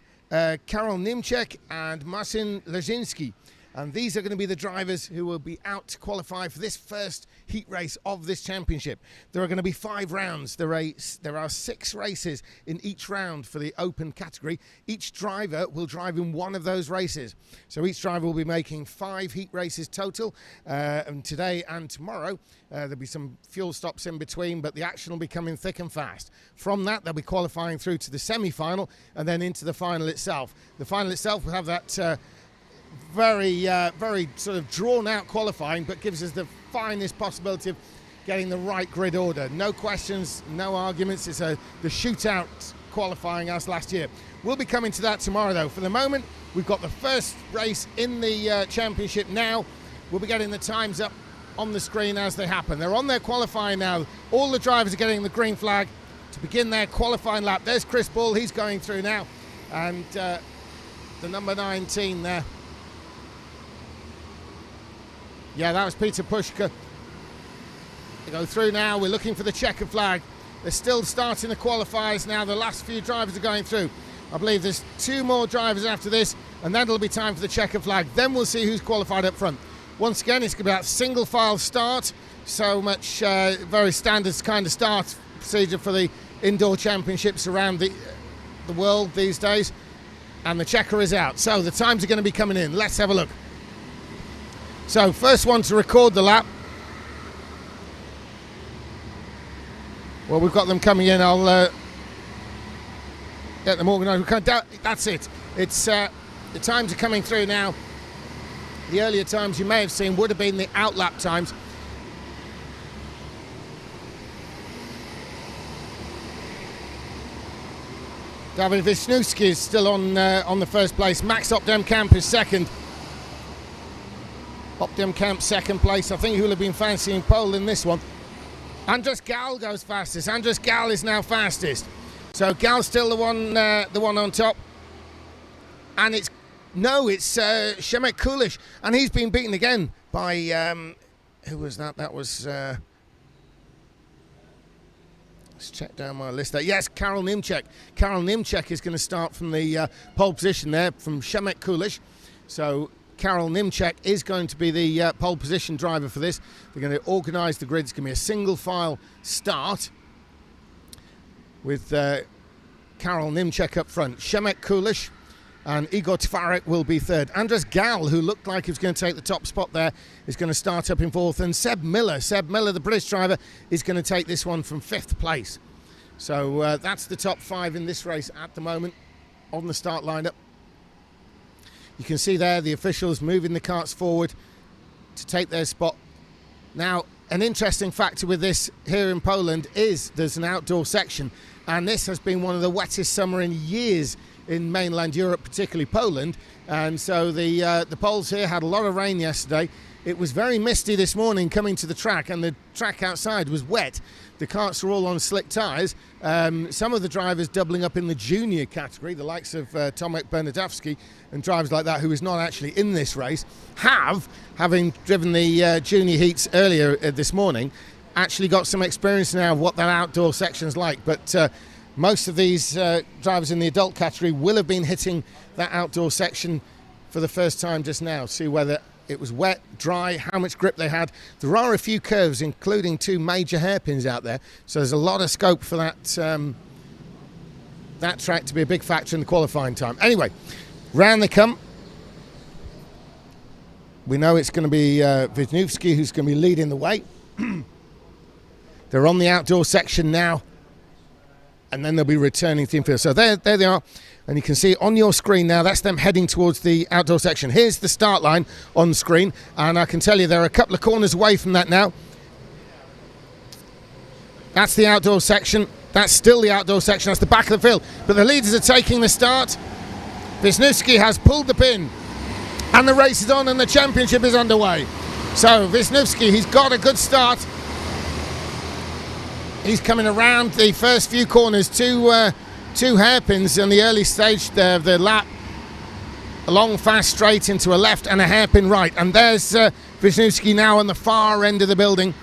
Speaker 3: Karol Nimczek, and Marcin Leżinski. And these are going to be the drivers who will be out to qualify for this first heat race of this championship. There are going to be 5 rounds. There are 6 races in each round for the open category. Each driver will drive in one of those races. So each driver will be making 5 heat races total. And today and tomorrow, there'll be some fuel stops in between, but the action will be coming thick and fast. From that, they'll be qualifying through to the semi-final and then into the final itself. The final itself will have that very sort of drawn out qualifying, but gives us the finest possibility of getting the right grid order. No questions, no arguments. It's the shootout qualifying as last year. We'll be coming to that tomorrow though. For the moment, we've got the first race in the championship now. We'll be getting the times up on the screen as they happen. They're on their qualifying now. All the drivers are getting the green flag to begin their qualifying lap. There's Chris Ball, he's going through now, and the number 19 there. Yeah, that was Peter Puszka. They go through now. We're looking for the checker flag. They're still starting the qualifiers now. The last few drivers are going through. I believe there's 2 more drivers after this, and then it'll be time for the checker flag. Then we'll see who's qualified up front. Once again, it's going to be that single file start. So much very standard kind of start procedure for the indoor championships around the world these days. And the checker is out. So the times are going to be coming in. Let's have a look. So first one to record the lap. Well, we've got them coming in. I'll get them organised. That's it. It's the times are coming through now. The earlier times you may have seen would have been the out lap times. David Wisniewski is still on the first place. Max op dem Kamp is second. Op dem Kamp second place. I think he will have been fancying pole in this one. Andres Gal goes fastest. Andres Gal is now fastest. So Gal's still the one on top. And it's Przemek Kulish, and he's been beaten again by who was that? That was let's check down my list there. Yes, Karol Nimczek. Karol Nimczek is going to start from the pole position there from Przemek Kulish. So Karol Nimczek is going to be the pole position driver for this. They're going to organise the grid. It's going to be a single file start with Karol Nimczek up front. Przemek Kulish and Igor Twarek will be third. Andres Gal, who looked like he was going to take the top spot there, is going to start up in fourth. And Seb Miller, the British driver, is going to take this one from 5th place. So that's the top 5 in this race at the moment on the start lineup. You can see there the officials moving the karts forward to take their spot. Now, an interesting factor with this here in Poland is there's an outdoor section, and this has been one of the wettest summer in years in mainland Europe, particularly Poland. And so the Poles here had a lot of rain yesterday. It was very misty this morning coming to the track, and the track outside was wet. The karts were all on slick tyres. Some of the drivers doubling up in the junior category, the likes of Tomek Bernadowski and drivers like that, who is not actually in this race, having driven the junior heats earlier this morning, actually got some experience now of what that outdoor section's like. But most of these drivers in the adult category will have been hitting that outdoor section for the first time just now. See whether it was wet, dry, how much grip they had. There are a few curves, including 2 major hairpins out there, so there's a lot of scope for that that track to be a big factor in the qualifying time. Anyway, round they come. We know it's going to be Wisniewski who's going to be leading the way. They're on the outdoor section now. and then they'll be returning to the infield. So there they are, and you can see on your screen now, that's them heading towards the outdoor section. Here's the start line on screen, and I can tell you they're a couple of corners away from that now. That's the outdoor section. That's still the outdoor section. That's the back of the field. But the leaders are taking the start. Wisniewski has pulled the pin, and the race is on, and the championship is underway. So Wisniewski, he's got a good start. He's coming around the first few corners, two hairpins in the early stage of the lap. A long fast straight into a left and a hairpin right. And there's Wisniewski now on the far end of the building.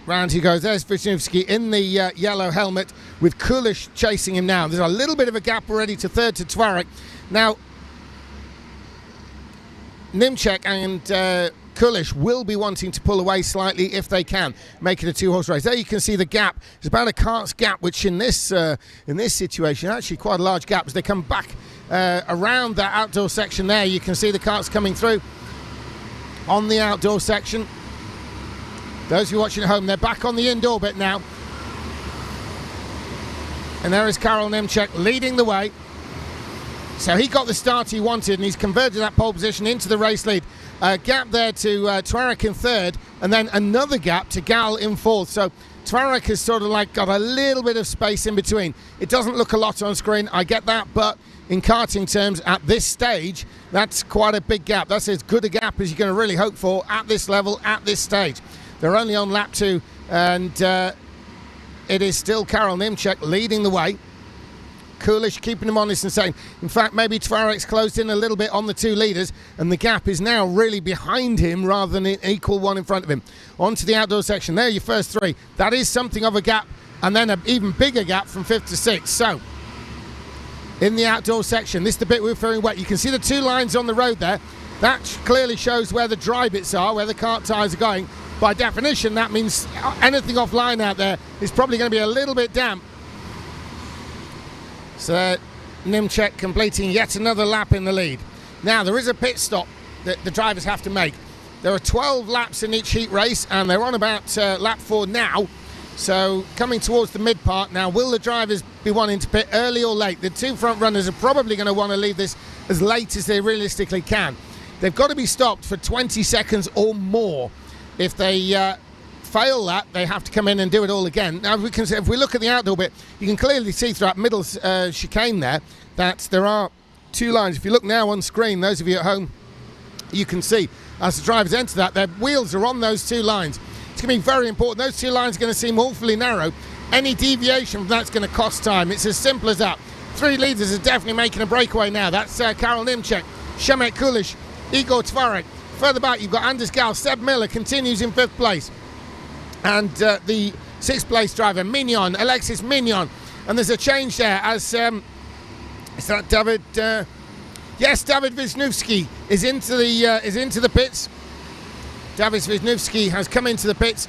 Speaker 3: Round he goes. There's Wisniewski in the yellow helmet with Kulish chasing him now. There's a little bit of a gap already to third to Twarek. Now, Nimchek and Kulish will be wanting to pull away slightly if they can, make it a two-horse race. There you can see the gap. It's about a cart's gap, which in this situation, actually quite a large gap. As they come back around that outdoor section there, you can see the carts coming through on the outdoor section. Those who are watching at home, they're back on the indoor bit now. And there is Karel Nimchek leading the way. So he got the start he wanted, and he's converted that pole position into the race lead. A gap there to Twarek in third, and then another gap to Gal in fourth. So Twarek has sort of like got a little bit of space in between. It doesn't look a lot on screen, I get that, but in karting terms, at this stage, that's quite a big gap. That's as good a gap as you're going to really hope for at this level, at this stage. They're only on lap 2, and it is still Karel Nimchek leading the way. Kulish keeping him honest and saying, in fact, maybe Twarek's closed in a little bit on the two leaders, and the gap is now really behind him rather than an equal one in front of him. On to the outdoor section. There are your first three. That is something of a gap, and then an even bigger gap from 5th to 6th. So, in the outdoor section, this is the bit we're feeling wet. You can see the two lines on the road there. That clearly shows where the dry bits are, where the kart tyres are going. By definition, that means anything offline out there is probably going to be a little bit damp. So Nimchek completing yet another lap in the lead. Now, there is a pit stop that the drivers have to make. There are 12 laps in each heat race, and they're on about lap 4 now. So coming towards the mid part now, will the drivers be wanting to pit early or late? The two front runners are probably going to want to leave this as late as they realistically can. They've got to be stopped for 20 seconds or more. If they fail that, they have to come in and do it all again. Now, if we look at the outdoor bit, you can clearly see through that middle chicane there that there are two lines. If you look now on screen, those of you at home, you can see as the drivers enter that, their wheels are on those two lines. It's going to be very important. Those two lines are going to seem awfully narrow. Any deviation from that's going to cost time. It's as simple as that. Three leaders are definitely making a breakaway now. That's Karel Nimchek, Przemek Kulish, Igor Twarek. Further back, you've got Anders Gal. Seb Miller continues in 5th place. And the 6th place driver, Mignon, Alexis Mignon. And there's a change there as, is that David? Yes, David Wisniewski is into the pits. David Wisniewski has come into the pits.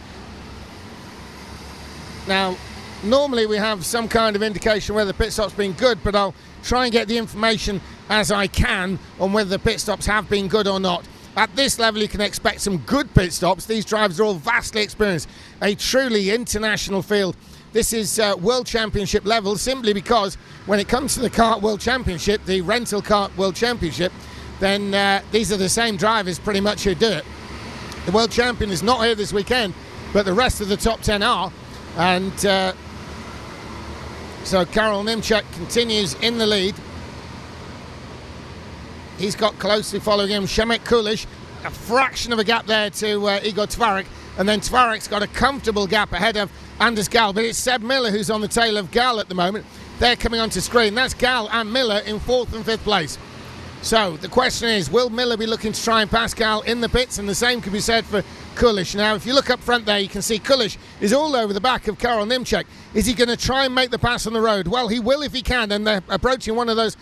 Speaker 3: Now, normally we have some kind of indication whether the pit stop's been good, but I'll try and get the information as I can on whether the pit stops have been good or not. At this level, you can expect some good pit stops. These drivers are all vastly experienced. A truly international field. This is World Championship level, simply because when it comes to the Kart World Championship, the rental Kart World Championship, then these are the same drivers pretty much who do it. The World Champion is not here this weekend, but the rest of the top 10 are. And so Karel Nimchek continues in the lead. He's got closely following him Przemek Kulish, a fraction of a gap there to Igor Twarek, and then Twarek's got a comfortable gap ahead of Anders Gal, but it's Seb Miller who's on the tail of Gal at the moment. They're coming onto screen. That's Gal and Miller in 4th and 5th place. So the question is, will Miller be looking to try and pass Gal in the pits? And the same could be said for Kulish. Now, if you look up front there, you can see Kulish is all over the back of Karel Nimchek. Is he going to try and make the pass on the road? Well, he will if he can, and they're approaching one of those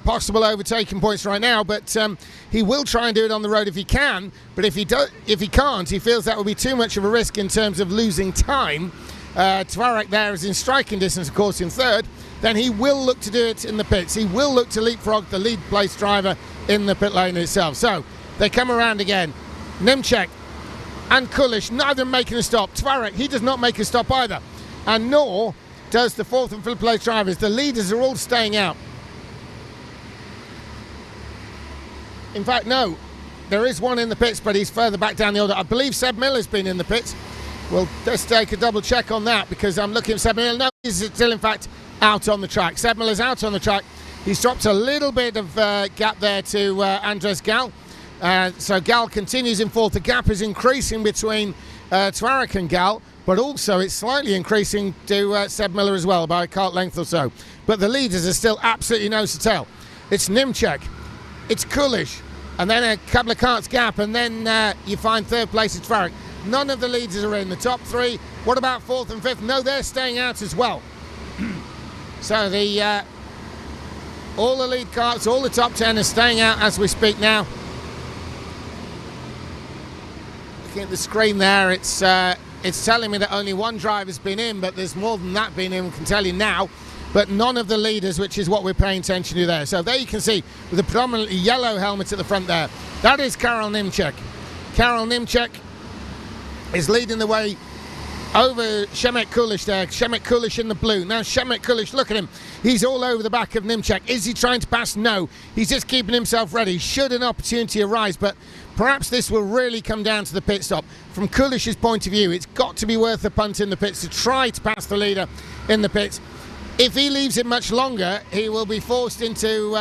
Speaker 3: possible overtaking points right now, but he will try and do it on the road if he can. But if he can't, he feels that would be too much of a risk in terms of losing time. Twarek there is in striking distance, of course, in 3rd. Then he will look to do it in the pits. He will look to leapfrog the lead place driver in the pit lane itself. So they come around again. Nimchek and Kulish, neither of them making a stop. Tvarek, he does not make a stop either. And nor does the 4th and 5th place drivers. The leaders are all staying out. In fact, no, there is one in the pits, but he's further back down the order. I believe Seb Miller's been in the pits. We'll just take a double check on that, because I'm looking at Seb Miller. No, he's still, in fact, out on the track. Seb Miller's out on the track. He's dropped a little bit of gap there to Andres Gal. So Gal continues in 4th. The gap is increasing between Tvarek and Gal, but also it's slightly increasing to Seb Miller as well, by a kart length or so. But the leaders are still absolutely nose to tail. It's Nimchek, it's Kulish, and then a couple of karts gap, and then you find 3rd place is Tvarek. None of the leaders are in the top 3. What about 4th and 5th? No, they're staying out as well. So the all the lead karts, all the top 10 are staying out as we speak now. Looking at the screen there, it's telling me that only one driver's been in, but there's more than that been in, I can tell you now. But none of the leaders, which is what we're paying attention to there. So there you can see, with a predominantly yellow helmet at the front there, that is Karel Nimchek. Karel Nimchek is leading the way over Shemek Kulish there. Shemek Kulish in the blue. Now Shemek Kulish, look at him. He's all over the back of Nimchek. Is he trying to pass? No. He's just keeping himself ready. Should an opportunity arise, but perhaps this will really come down to the pit stop. From Kulish's point of view, it's got to be worth the punt in the pits to try to pass the leader in the pits. If he leaves it much longer, he will be forced into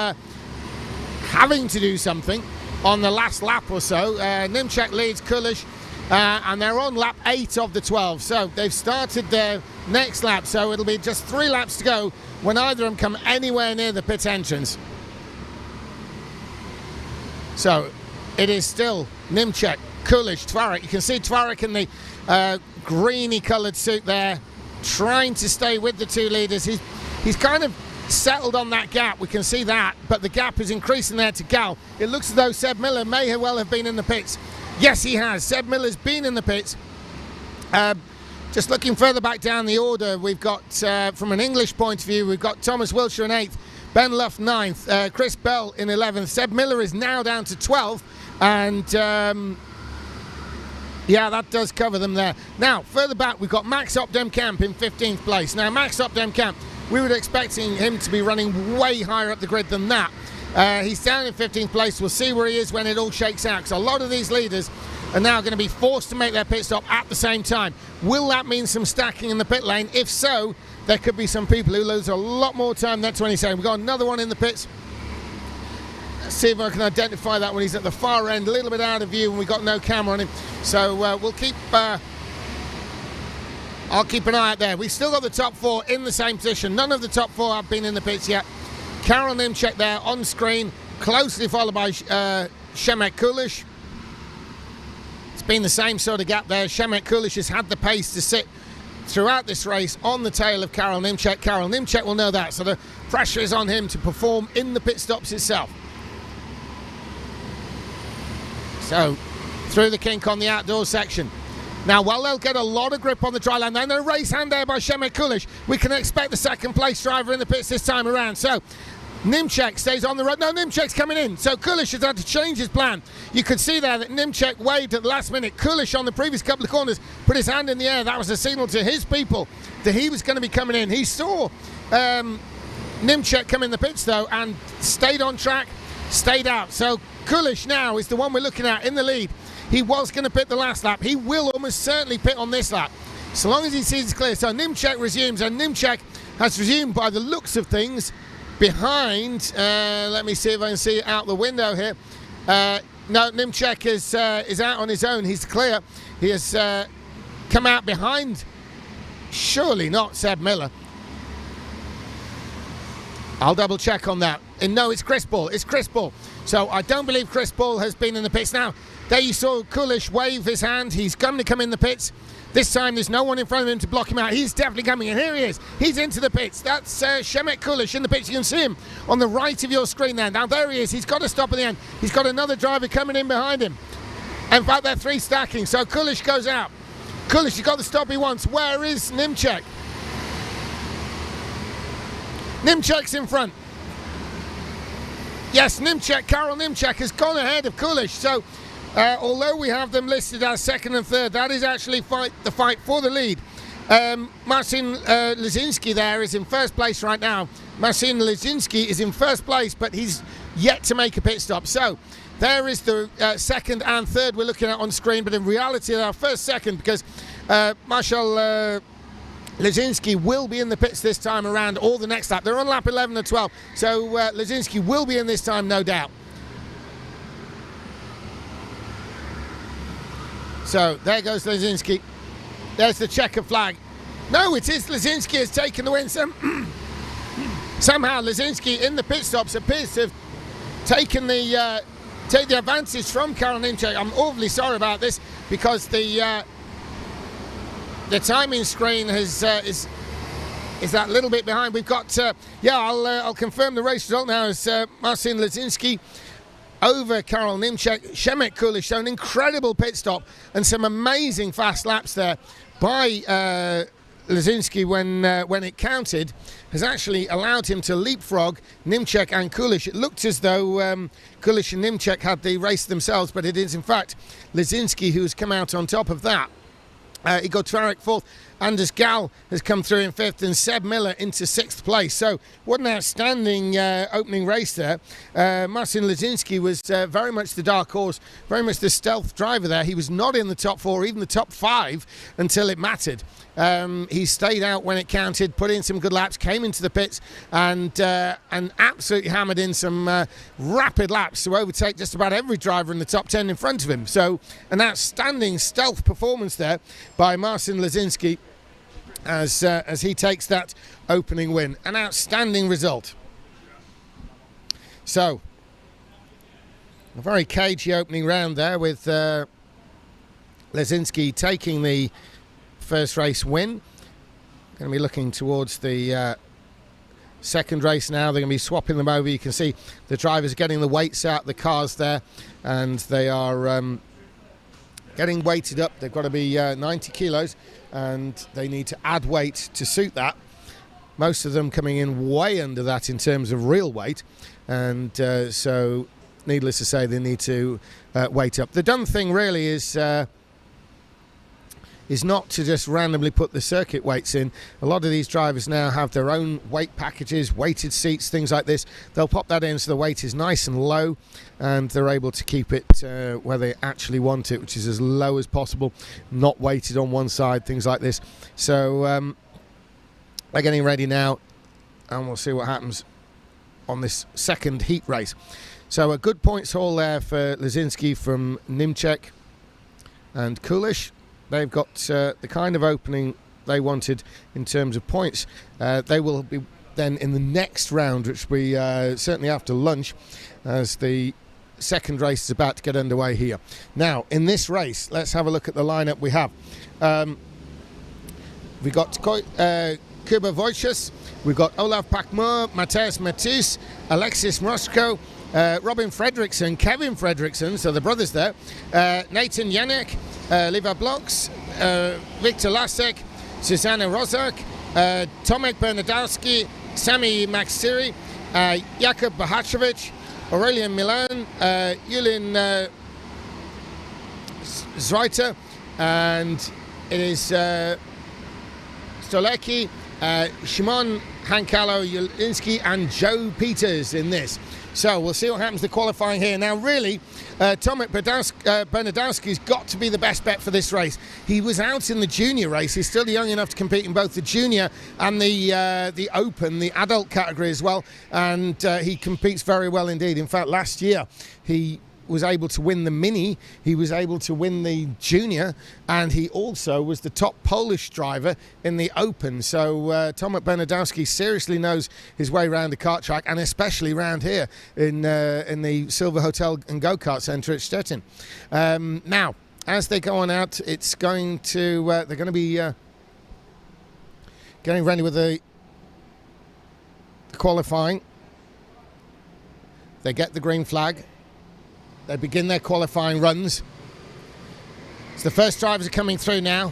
Speaker 3: having to do something on the last lap or so. Nimchek leads Kulish. And they're on lap 8 of the 12, so they've started their next lap, so it'll be just 3 laps to go when either of them come anywhere near the pit entrance. So it is still Nimchek, Kulish, Tvarek. You can see Tvarek in the greeny coloured suit there, trying to stay with the 2 leaders. He's kind of settled on that gap, we can see that, but the gap is increasing there to Gal. It looks as though Seb Miller may well have been in the pits. Yes, he has. Seb Miller's been in the pits. Just looking further back down the order, we've got, from an English point of view, we've got Thomas Wilshire in 8th, Ben Luff 9th, Chris Bell in 11th. Seb Miller is now down to 12th, and yeah, that does cover them there. Now, further back, we've got Max Opdem-Camp in 15th place. Now, Max Opdem-Camp, we were expecting him to be running way higher up the grid than that. He's down in 15th place. We'll see where he is when it all shakes out, because a lot of these leaders are now going to be forced to make their pit stop at the same time. Will that mean some stacking in the pit lane? If so, there could be some people who lose a lot more time than 20 seconds. We've got another one in the pits. Let's see if I can identify that one. He's at the far end, a little bit out of view, and we've got no camera on him. So we'll keep... I'll keep an eye out there. We've still got the top 4 in the same position. None of the top 4 have been in the pits yet. Karel Nimchek there on screen, closely followed by Shemek Kulish. It's been the same sort of gap there. Shemek Kulish has had the pace to sit throughout this race on the tail of Karel Nimchek. Karel Nimchek will know that, so the pressure is on him to perform in the pit stops itself. So, through the kink on the outdoor section. Now, while they'll get a lot of grip on the dry line, and a race hand there by Shemek Kulish, we can expect the 2nd place driver in the pits this time around. So, Nimchek stays on the road. No, Nimchek's coming in. So Kulish has had to change his plan. You could see there that Nimchek waved at the last minute. Kulish on the previous couple of corners put his hand in the air. That was a signal to his people that he was going to be coming in. He saw Nimchek come in the pits though and stayed on track, stayed out. So Kulish now is the one we're looking at in the lead. He was going to pit the last lap. He will almost certainly pit on this lap, so long as he sees it's clear. So Nimchek resumes, and Nimchek has resumed by the looks of things behind, let me see if I can see it out the window here. No, Nimchek is out on his own. He's clear. He has come out behind, surely not Seb Miller. I'll double check on that. And no, it's Chris Ball. It's Chris Ball. So I don't believe Chris Ball has been in the pits. Now, there you saw Kulish wave his hand. He's going to come in the pits. This time there's no one in front of him to block him out. He's definitely coming in. Here he is. He's into the pits. That's Shemek Kulish in the pits. You can see him on the right of your screen there. Now there he is. He's got to stop at the end. He's got another driver coming in behind him. In fact, they're 3 stacking. So Kulish goes out. Kulish, he got the stop he wants. Where is Nimchek? Nimchek's in front. Yes, Nimchek, Karel Nimchek has gone ahead of Kulish. So Although we have them listed as second and third, that is actually the fight for the lead. Marcin Lesinski there is in first place right now. Marcin Lesinski is in first place, but he's yet to make a pit stop. So there is the second and third we're looking at on screen, but in reality they are first, second, because Marcel Lesinski will be in the pits this time around, or the next lap. They're on lap 11 and 12, so Lesinski will be in this time, no doubt. So there goes Lesinski. There's the checker flag. No, it is Lesinski has taken the win. Somehow Lesinski in the pit stops appears to have taken the advantage from Karol Nimczek. I'm awfully sorry about this, because the timing screen is that little bit behind. We've got I'll confirm the race result now as Marcin Lesinski over Karol Nimczek. Przemek Kulisz showed an incredible pit stop and some amazing fast laps there by Lesinski when it counted, has actually allowed him to leapfrog Nimczek and Kulisz. It looked as though Kulisz and Nimczek had the race themselves, but it is in fact Lesinski who's come out on top of that. Igor Twarek fourth, Anders Gall has come through in fifth, and Seb Miller into sixth place. So what an outstanding opening race there. Marcin Lesinski was very much the dark horse, very much the stealth driver there. He was not in the top four, even the top five, until it mattered. He stayed out when it counted, put in some good laps, came into the pits and absolutely hammered in some rapid laps to overtake just about every driver in the top 10 in front of him. So an outstanding stealth performance there by Marcin Lesinski as he takes that opening win. An outstanding result. So a very cagey opening round there with Lesinski taking the first race win. Going to be looking towards the second race now. They're going to be swapping them over. You can see the drivers getting the weights out of the cars there, and they are getting weighted up. They've got to be 90 kilos, and they need to add weight to suit that. Most of them coming in way under that in terms of real weight, and so needless to say they need to weight up. The done thing really is not to just randomly put the circuit weights in. A lot of these drivers now have their own weight packages, weighted seats, things like this. They'll pop that in so the weight is nice and low, and they're able to keep it where they actually want it, which is as low as possible, not weighted on one side, things like this. So they're getting ready now, and we'll see what happens on this second heat race. So a good points haul there for Lesinski from Nimczek and Kulisz. They've got the kind of opening they wanted in terms of points. They will be then in the next round, which will be certainly after lunch, as the second race is about to get underway here. Now, in this race, let's have a look at the lineup we have. We've got Kuba Wojciech, we've got Olaf Pakmur, Mateusz Matus, Alexis Mrosko, Robin Fredriksson, Kevin Fredriksson, so the brothers there, Nathan Janek, Liva Bloks, Victor Lasek, Susanna Rozak, Tomek Bernadowski, Sami Maksiri, Jakub Bahacevic, Aurelian Milan, Julien Zreiter, and it is Stolecki, Szymon Hankalo, Julinski, and Joe Peters in this. So we'll see what happens to qualifying here. Now really, Tomek Bernadowski's got to be the best bet for this race. He was out in the junior race. He's still young enough to compete in both the junior and the open, the adult category as well. And he competes very well indeed. In fact, last year he was able to win the mini, he was able to win the junior, and he also was the top Polish driver in the open. So Tomek Bernadowski seriously knows his way around the kart track, and especially around here in the Silver Hotel and Go-Kart Centre at Stettin. Now, as they go on out, it's going to they're going to be getting ready with the qualifying. They get the green flag. They begin their qualifying runs. So the first drivers are coming through now.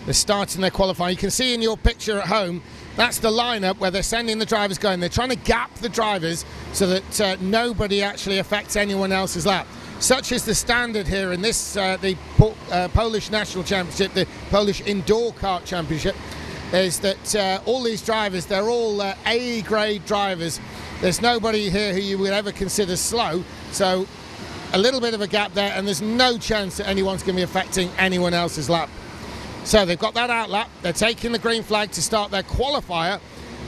Speaker 3: They're starting their qualifying. You can see in your picture at home, that's the lineup where they're sending the drivers going. They're trying to gap the drivers so that nobody actually affects anyone else's lap. such is the standard here in this the Polish National Championship, the Polish Indoor Kart Championship, is that all these drivers, they're all A-grade drivers. There's nobody here who you would ever consider slow, so a little bit of a gap there, and there's no chance that anyone's going to be affecting anyone else's lap. So they've got that out lap, they're taking the green flag to start their qualifier,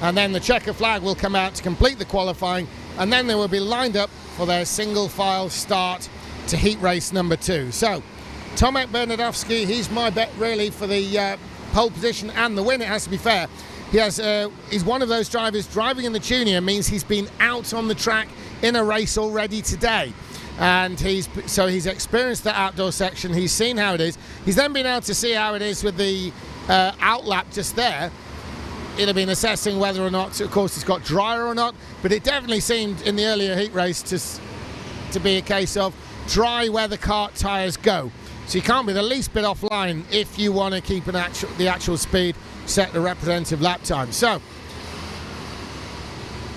Speaker 3: and then the checker flag will come out to complete the qualifying, and then they will be lined up for their single file start to heat race number 2. So Tomek Bernadowski, he's my bet really for the pole position and the win. It has to be fair. He has he's one of those drivers driving in the junior means he's been out on the track in a race already today, and he's experienced the outdoor section. He's seen how it is. He's then been able to see how it is with the outlap just there. It'll been assessing whether or not, of course, it's got drier or not, but it definitely seemed in the earlier heat race to be a case of dry where the kart tyres go. So you can't be the least bit offline if you want to keep the actual speed, set the representative lap time. So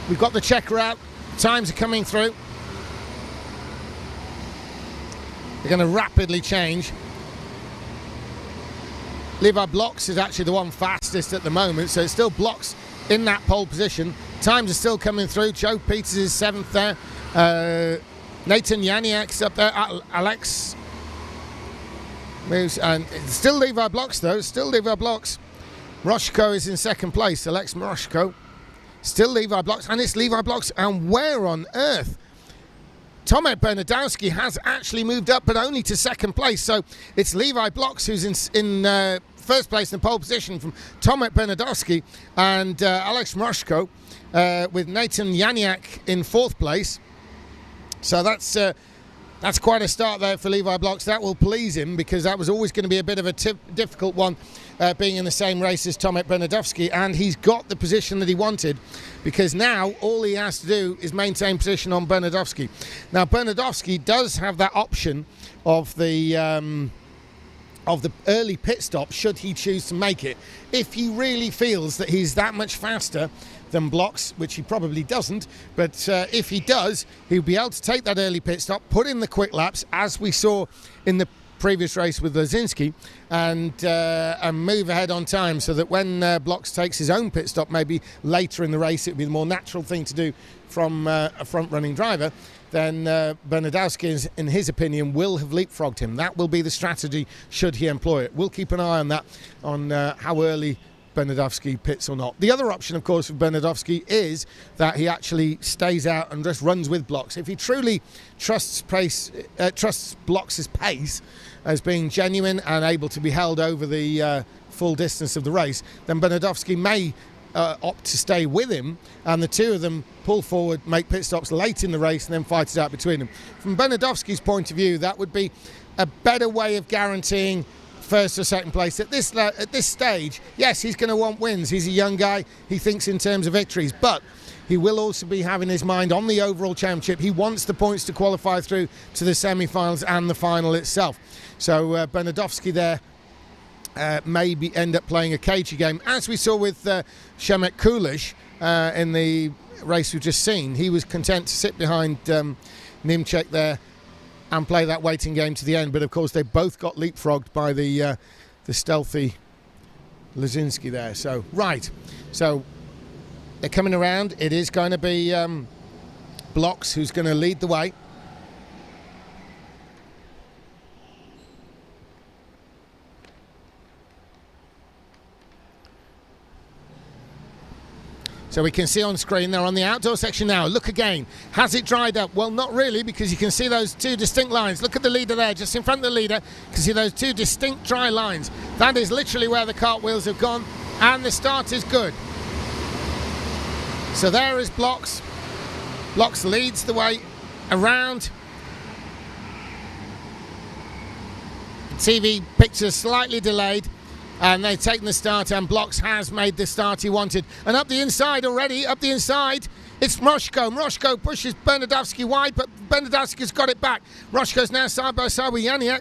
Speaker 3: we've got the checker out, times are coming through. They're going to rapidly change. Levi Blocks is actually the one fastest at the moment, so it's still Blocks in that pole position. Times are still coming through. Joe Peters is 7th there. Nathan Janiak's up there. Alex moves, and it's still Levi Blocks though. Still Levi Blocks. Moroshko is in 2nd place. Alex Moroshko. Still Levi Blocks, and it's Levi Blocks. And where on earth? Tomek Bernadowski has actually moved up, but only to 2nd place. So it's Levi Blocks who's in 1st place in the pole position from Tomek Bernadowski, and Alex Moroshko with Nathan Janiak in 4th place. So that's quite a start there for Levi Blocks. That will please him, because that was always going to be a bit of a difficult one, being in the same race as Tomek Bernadowski, and he's got the position that he wanted, because now all he has to do is maintain position on Bernadowski. Now Bernadowski does have that option of the early pit stop should he choose to make it, if he really feels that he's that much faster than Blocks, which he probably doesn't, but if he does, he'll be able to take that early pit stop, put in the quick laps, as we saw in the previous race with Lazinski, and move ahead on time, so that when Blocks takes his own pit stop, maybe later in the race, it would be the more natural thing to do from a front-running driver, then Bernadowski, in his opinion, will have leapfrogged him. That will be the strategy should he employ it. We'll keep an eye on that, on how early Bernadowski pits or not. The other option, of course, for Bernadowski is that he actually stays out and just runs with Blocks. If he truly trusts Blocks' pace as being genuine and able to be held over the full distance of the race, then Bernadowski may opt to stay with him, and the two of them pull forward, make pit stops late in the race, and then fight it out between them. From Bernadowski's point of view, that would be a better way of guaranteeing 1st or 2nd place at this stage. Yes, he's going to want wins. He's a young guy. He thinks in terms of victories, but he will also be having his mind on the overall championship. He wants the points to qualify through to the semi-finals and the final itself. So Bernadowski there maybe end up playing a cagey game, as we saw with Przemek Kulish in the race we've just seen. He was content to sit behind Nimczek there and play that waiting game to the end, but of course they both got leapfrogged by the stealthy Lazinski there. So so they're coming around. It is going to be Blocks who's going to lead the way. So we can see on screen they're on the outdoor section now. Look again. Has it dried up? Well, not really, because you can see those two distinct lines. Look at the leader there, just in front of the leader. You can see those two distinct dry lines. That is literally where the cartwheels have gone, and the start is good. So there is Blocks. Blocks leads the way around. TV picture slightly delayed, and they've taken the start, and Blocks has made the start he wanted. And up the inside already, up the inside, it's Moroshko. Moroshko pushes Bernadowski wide, but Bernadowski's got it back. Moroshko's now side by side with Janiak.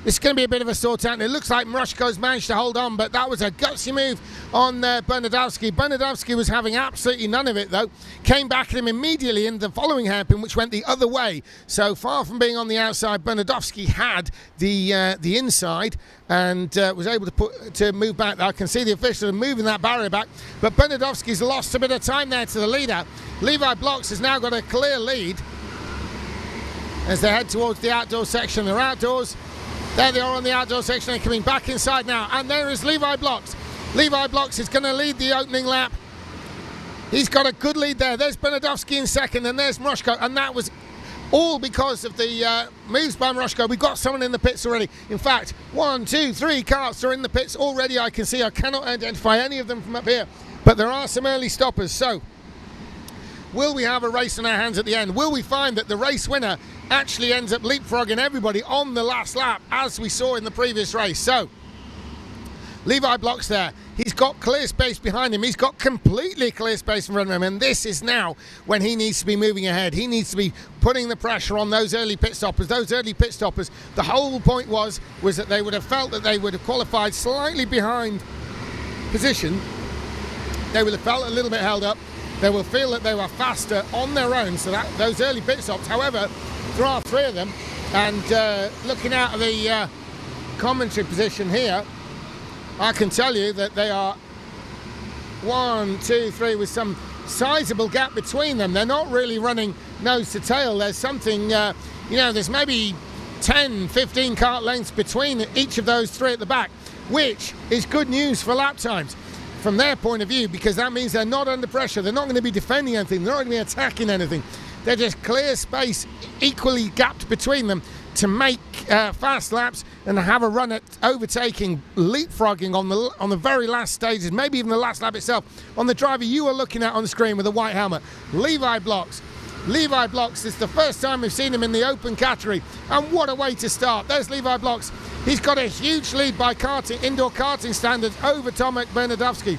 Speaker 3: This is going to be a bit of a sort out, and it looks like Mroshko's managed to hold on, but that was a gutsy move on Bernadowski. Bernadowski was having absolutely none of it, though. Came back at him immediately in the following hairpin, which went the other way. So far from being on the outside, Bernadowski had the inside and was able to move back. I can see the official moving that barrier back, but Bernadowski's lost a bit of time there to the leader. Levi Blocks has now got a clear lead as they head towards the outdoor section. They're outdoors. There they are on the outdoor section. They're coming back inside now. And there is Levi Blocks. Levi Blocks is going to lead the opening lap. He's got a good lead there. There's Bernadowski in second, and there's Mroshko. And that was all because of the moves by Mroshko. We've got someone in the pits already. In fact, 1, 2, 3 karts are in the pits already. I can see. I cannot identify any of them from up here. But there are some early stoppers. So, will we have a race on our hands at the end? Will we find that the race winner actually ends up leapfrogging everybody on the last lap, as we saw in the previous race? So, Levi Blocks there. He's got clear space behind him. He's got completely clear space in front of him. And this is now when he needs to be moving ahead. He needs to be putting the pressure on those early pit stoppers. Those early pit stoppers, the whole point was that they would have felt that they would have qualified slightly behind position. They would have felt a little bit held up. They will feel that they were faster on their own. So that those early pit stops, however, there are 3 of them. And looking out of the commentary position here, I can tell you that they are 1, 2, 3 with some sizable gap between them. They're not really running nose to tail. There's something, there's maybe 10, 15 kart lengths between each of those 3 at the back, which is good news for lap times from their point of view, because that means they're not under pressure. They're not going to be defending anything. They're not going to be attacking anything. They're just clear space, equally gapped between them to make fast laps and have a run at overtaking, leapfrogging on the very last stages, maybe even the last lap itself, on the driver you are looking at on the screen with a white helmet, Levi Blocks. Levi Blocks, it's the first time we've seen him in the open category, and what a way to start. There's Levi Blocks. He's got a huge lead by indoor karting standards over Tomek Bernadowski.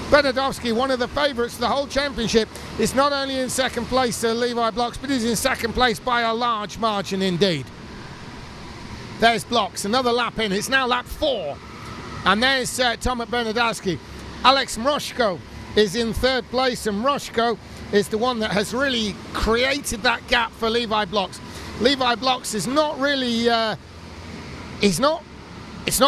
Speaker 3: Bernadowski, one of the favourites for the whole championship, is not only in second place to Levi Blocks, but is in second place by a large margin indeed. There's Blocks, another lap in. It's now lap 4. And there's Tomek Bernadowski. Alex Mroshko is in third place, and Mroshko is the one that has really created that gap for Levi Blocks. Levi Blocks is not really, it's not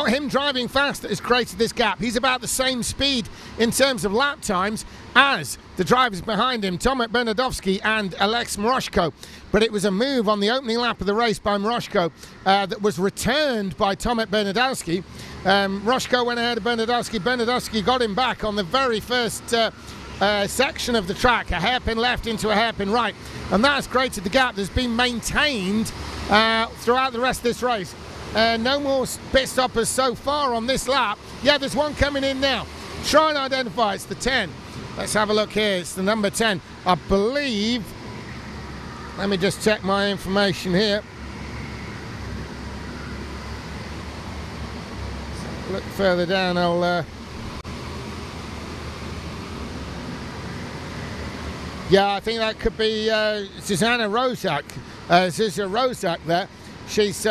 Speaker 3: him driving fast that has created this gap. He's about the same speed in terms of lap times as the drivers behind him, Tomek Bernadowski and Alex Mroshko. But it was a move on the opening lap of the race by Mroshko that was returned by Tomek Bernadowski. Mroshko went ahead of Bernadowski. Bernadowski got him back on the very first section of the track, a hairpin left into a hairpin right. And that has created the gap that's been maintained throughout the rest of this race. No more pit stoppers so far on this lap. Yeah, there's one coming in now. Try and identify. It's the 10. Let's have a look here. It's the number 10. I believe. Let me just check my information here. Look further down. Yeah, I think that could be Susanna Rozak. Zuzia Rozak there. She's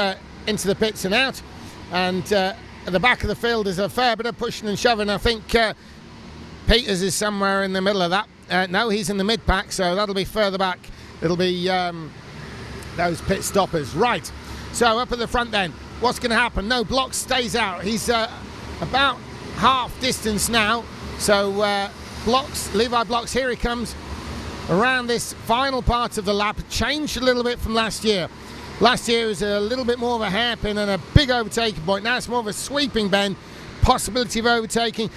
Speaker 3: into the pits and out, and at the back of the field is a fair bit of pushing and shoving. I think Peters is somewhere in the middle of that. No, he's in the mid pack, so that'll be further back. It'll be those pit stoppers. Right, so up at the front then, what's going to happen? No, Blocks stays out. He's about half distance now, so Levi Blocks, here he comes around this final part of the lap. Changed a little bit from last year. Last year was a little bit more of a hairpin and a big overtaking point. Now it's more of a sweeping bend, possibility of overtaking.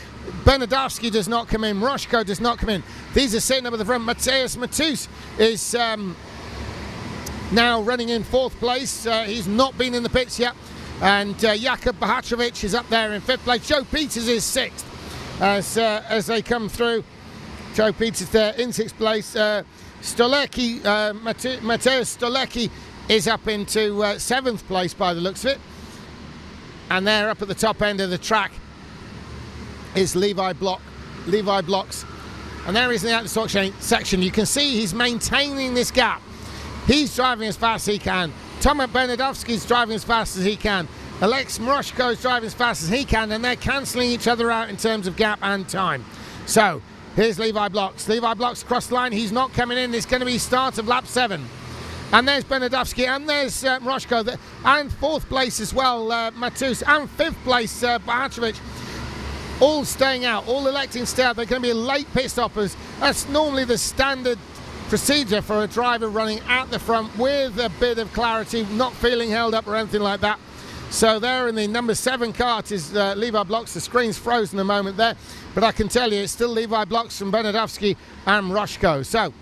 Speaker 3: Bernadowski does not come in. Mroshko does not come in. These are sitting up at the front. Mateusz Matus is now running in 4th place. He's not been in the pits yet. And Jakub Bahatrovic is up there in 5th place. Joe Peters is 6th as they come through. Joe Peters there in 6th place. Stolecki, Mateusz Stolecki is up into 7th place by the looks of it. And there up at the top end of the track is Levi Blocks. And there he is in the outer section. You can see he's maintaining this gap. He's driving as fast as he can. Tomek Bernadowski is driving as fast as he can. Alex Moroshko is driving as fast as he can, and they're cancelling each other out in terms of gap and time. So here's Levi Bloks. Levi Bloks across the line. He's not coming in. It's going to be start of lap 7. And there's Bernadowski, and there's Moroshko, and 4th place as well, Matus, and 5th place, Bahatrovic. All staying out, all electing to stay out. They're going to be late pit stoppers. That's normally the standard procedure for a driver running at the front with a bit of clarity, not feeling held up or anything like that. So there in the number 7 Kart is Levi Bloks. The screen's frozen a moment there, but I can tell you it's still Levi Bloks from Bernadowski and Moroshko. So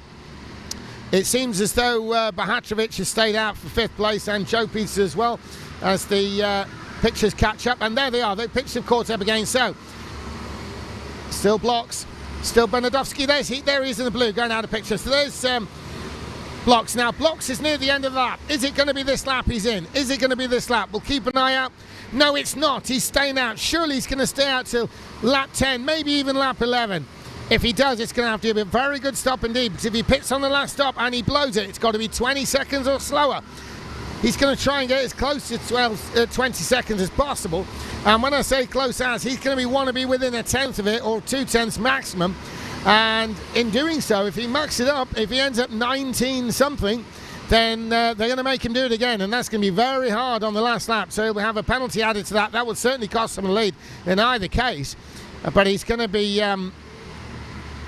Speaker 3: it seems as though Bahatrovic has stayed out for 5th place, and Joe Peters as well, as the pictures catch up. And there they are. The pictures have caught up again. So still Bloks, still Bernadowski. There he is in the blue, going out of picture. So there's Bloks. Now Bloks is near the end of the lap. Is it going to be this lap he's in? Is it going to be this lap? We'll keep an eye out. No, it's not. He's staying out. Surely he's going to stay out till lap 10, maybe even lap 11. If he does, it's going to have to be a very good stop indeed, because if he pits on the last stop and he blows it, it's got to be 20 seconds or slower. He's going to try and get as close to 20 seconds as possible. And when I say close as, he's going to want to be within a tenth of it, or 2/10 maximum. And in doing so, if he mucks it up, if he ends up 19 something, then they're going to make him do it again, and that's going to be very hard on the last lap. So he'll have a penalty added to that. That would certainly cost him a lead in either case, but he's going to be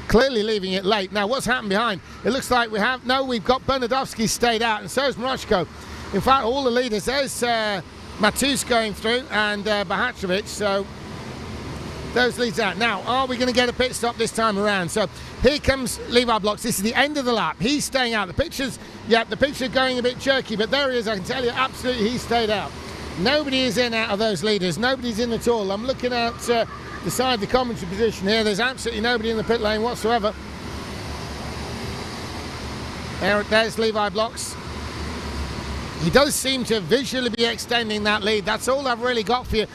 Speaker 3: clearly leaving it late. Now what's happened behind? It looks like we've got Bernadowski stayed out, and so is Moroshko. In fact, all the leaders, there's Matus going through, and Bahatrovic, so those leads out. Now, are we going to get a pit stop this time around? So here comes Levi Bloks. This is the end of the lap. He's staying out. The picture's going a bit jerky, but there he is. I can tell you, absolutely, he stayed out. Nobody is in out of those leaders. Nobody's in at all. I'm looking out the side of the commentary position here. There's absolutely nobody in the pit lane whatsoever. There's Levi Bloks. He does seem to visually be extending that lead. That's all I've really got for you.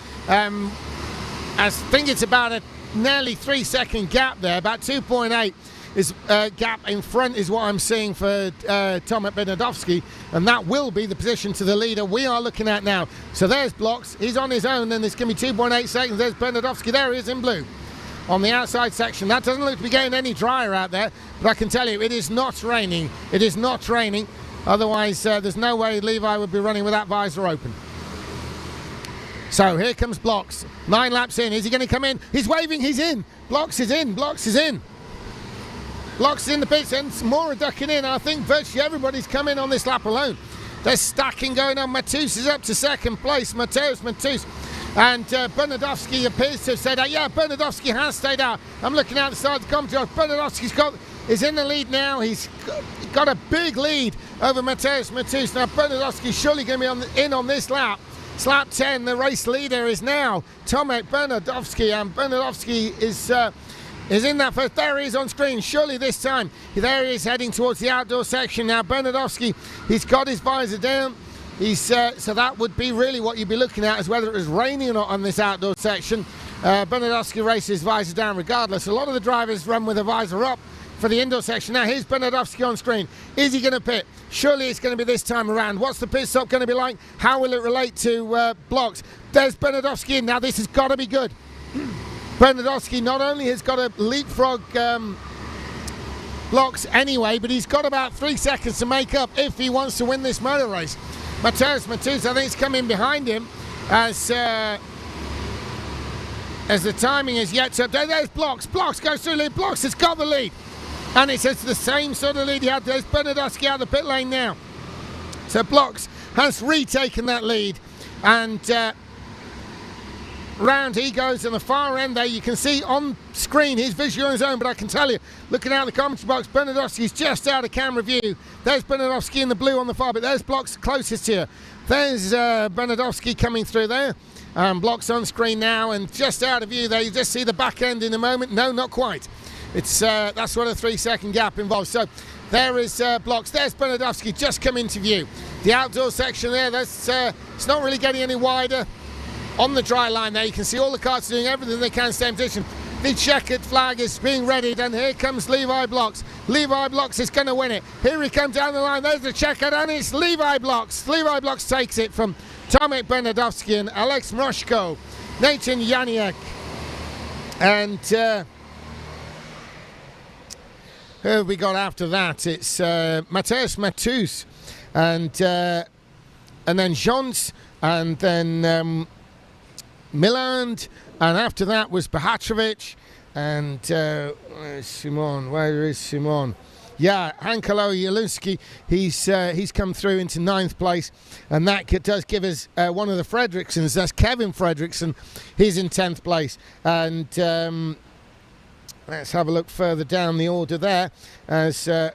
Speaker 3: I think it's about a nearly 3-second gap there. About 2.8 is gap in front is what I'm seeing for Tomek Bernadowski, and that will be the position to the leader we are looking at now. So there's Bloks. He's on his own, and there's going to be 2.8 seconds. There's Bernadowski. There he is in blue on the outside section. That doesn't look to be getting any drier out there, but I can tell you it is not raining. It is not raining. Otherwise, there's no way Levi would be running with that visor open. So here comes Bloks. 9 laps in. Is he going to come in? He's waving. He's in. Bloks is in. Bloks is in. Bloks is in the pits, and more are ducking in. I think virtually everybody's come in on this lap alone. There's stacking going on. Matus is up to 2nd place. Matus. And Bernadowski appears to have stayed out. Yeah, Bernadowski has stayed out. I'm looking out the side of the commentary. Bernadowski's is in the lead now. He's got a big lead over Matus. Now Bernadowski's surely going to be in on this lap. It's lap 10. The race leader is now Tomek Bernadowski, and Bernadowski is in that first. There he is on screen. Surely this time. There he is heading towards the outdoor section now. Bernadowski, he's got his visor down. So that would be really what you'd be looking at, is whether it was raining or not on this outdoor section. Bernadowski races his visor down regardless. A lot of the drivers run with a visor up for the indoor section. Now here's Bernadowski on screen. Is he going to pit? Surely it's going to be this time around. What's the pit stop going to be like? How will it relate to Bloks? There's Bernadowski in. Now this has got to be good. Bernadowski not only has got to leapfrog Bloks anyway, but he's got about 3 seconds to make up if he wants to win this motor race. Matus, I think, is coming behind him as the timing is yet to update. There's Bloks. Bloks goes through lead. Bloks has got the lead. And it's the same sort of lead he had. There's Bernadowski out of the pit lane now. So Bloks has retaken that lead. And round he goes on the far end there. You can see on screen his visual on his own, but I can tell you, looking out the commentary box, Bernadowski's just out of camera view. There's Bernadowski in the blue on the far, but there's Bloks closest here. There's Bernadowski coming through there. Bloks on screen now and just out of view there. You just see the back end in a moment. No, not quite. It's that's what a 3-second gap involves. So there is Bloks. There's Bernadowski just come into view. The outdoor section there, that's it's not really getting any wider. On the dry line there, you can see all the karts doing everything they can to stay in position. The checkered flag is being readied, and here comes Levi Bloks. Levi Bloks is going to win it. Here he comes down the line. There's the checkered, and it's Levi Bloks. Levi Bloks takes it from Tomek Bernadowski and Alex Mroshko, Nathan Janiak, and who have we got after that? It's Mateusz Matus, and then Jons, and then Miland, and after that was Bahatrovic, and where's Simon? Where is Simon? Yeah, Hankalo Jelinski, he's come through into 9th place, and that does give us one of the Fredriksons. That's Kevin Fredriksson. He's in 10th place, and let's have a look further down the order there, as the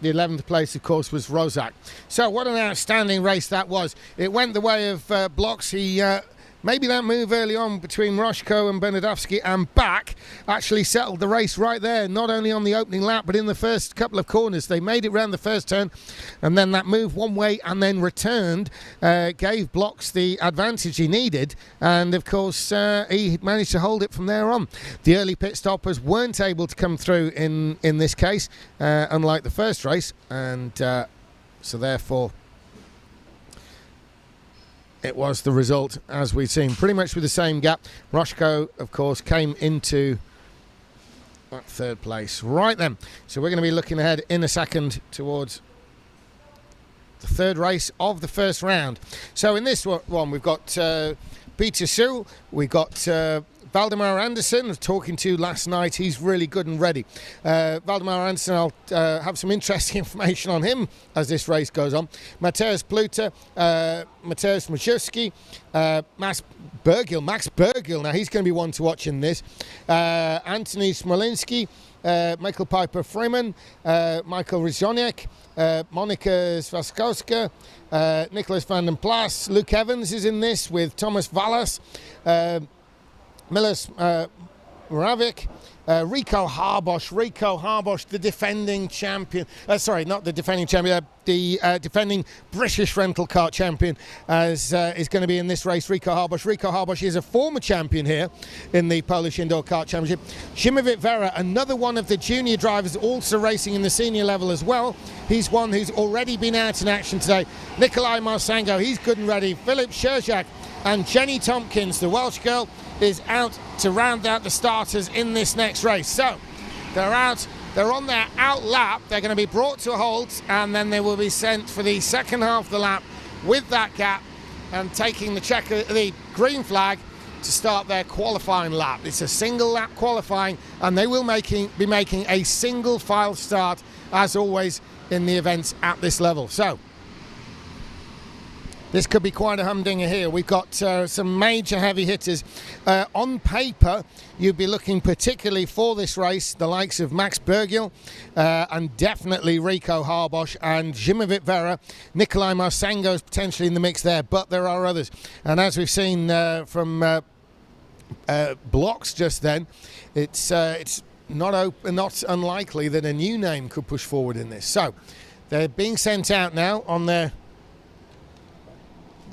Speaker 3: 11th place, of course, was Rozak. So what an outstanding race that was. It went the way of Blocks. He maybe that move early on between Mroshko and Bernadowski and back actually settled the race right there, not only on the opening lap but in the first couple of corners. They made it round the first turn, and then that move one way and then returned gave Blocks the advantage he needed, and of course he managed to hold it from there on. The early pit stoppers weren't able to come through in this case, unlike the first race, and so therefore it was the result as we've seen, pretty much with the same gap. Mroshko, of course, came into that 3rd place. Right then, so we're going to be looking ahead in a second towards the 3rd race of the first round. So in this one, we've got Peter Sue, we've got Valdemar Anderson, talking to last night. He's really good and ready. Valdemar Anderson, I'll have some interesting information on him as this race goes on. Mateusz Pluta, Mateusz Majewski, Max Bergil. Now he's going to be one to watch in this. Anthony Smolinski, Michael Piper Freeman, Michael Rizoniak, Monika Swaskowska, Nicholas van den Plas. Luke Evans is in this with Thomas Vallas, Milos Moravik, Rico Harbosh, the defending champion. Sorry, not the defending champion, the defending British rental kart champion, as is going to be in this race. Rico Harbosh is a former champion here in the Polish Indoor Kart Championship. Zimowit Vera, another one of the junior drivers, also racing in the senior level as well. He's one who's already been out in action today. Nikolai Marsango, he's good and ready. Philip Sherzak and Jenny Tompkins, the Welsh girl, is out to round out the starters in this next race. So they're out, they're on their out lap, they're going to be brought to a halt, and then they will be sent for the second half of the lap with that gap and taking the green flag to start their qualifying lap. It's a single lap qualifying, and they will be making a single file start as always in the events at this level. So this could be quite a humdinger here. We've got some major heavy hitters. On paper, you'd be looking particularly for this race, the likes of Max Bergil and definitely Rico Harbosh and Zimowit Vera. Nikolai Marsango is potentially in the mix there, but there are others. And as we've seen from Blocks just then, it's not unlikely that a new name could push forward in this. So they're being sent out now on the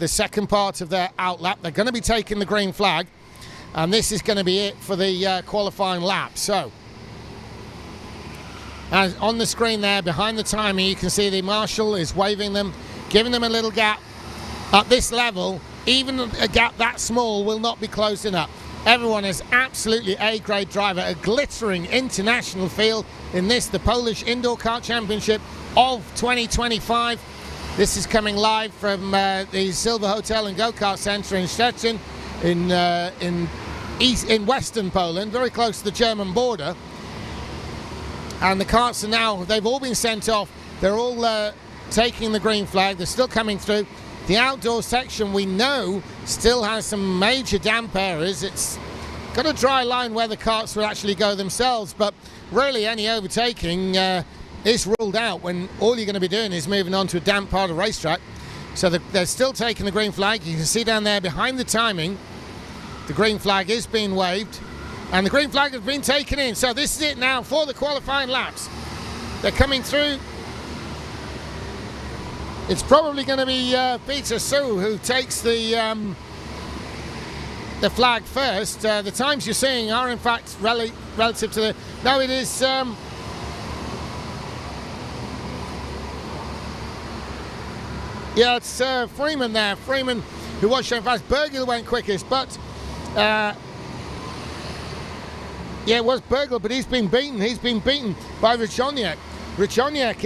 Speaker 3: second part of their out lap. They're going to be taking the green flag, and this is going to be it for the qualifying lap. So as on the screen there behind the timer, you can see the marshal is waving them, giving them a little gap. At this level, even a gap that small will not be closing up. Everyone is absolutely A-grade driver, a glittering international field in this, the Polish Indoor Kart Championship of 2025. This is coming live from the Silver Hotel and Go-Kart Centre in Szczecin in western Poland, very close to the German border. And the karts are now, they've all been sent off. They're all taking the green flag. They're still coming through. The outdoor section, we know, still has some major damp areas. It's got a dry line where the karts will actually go themselves, but really any overtaking is ruled out when all you're going to be doing is moving on to a damp part of the racetrack. So they're still taking the green flag. You can see down there behind the timing, the green flag is being waved, and the green flag has been taken in. So this is it now for the qualifying laps. They're coming through. It's probably going to be Peter Sue who takes the flag first. The times you're seeing are in fact relative to the... No, it is... Yeah, it's Freeman there. Freeman, who was showing fast. Bergil went quickest, but yeah, it was Bergil, but he's been beaten. He's been beaten by Richoniak. Richoniak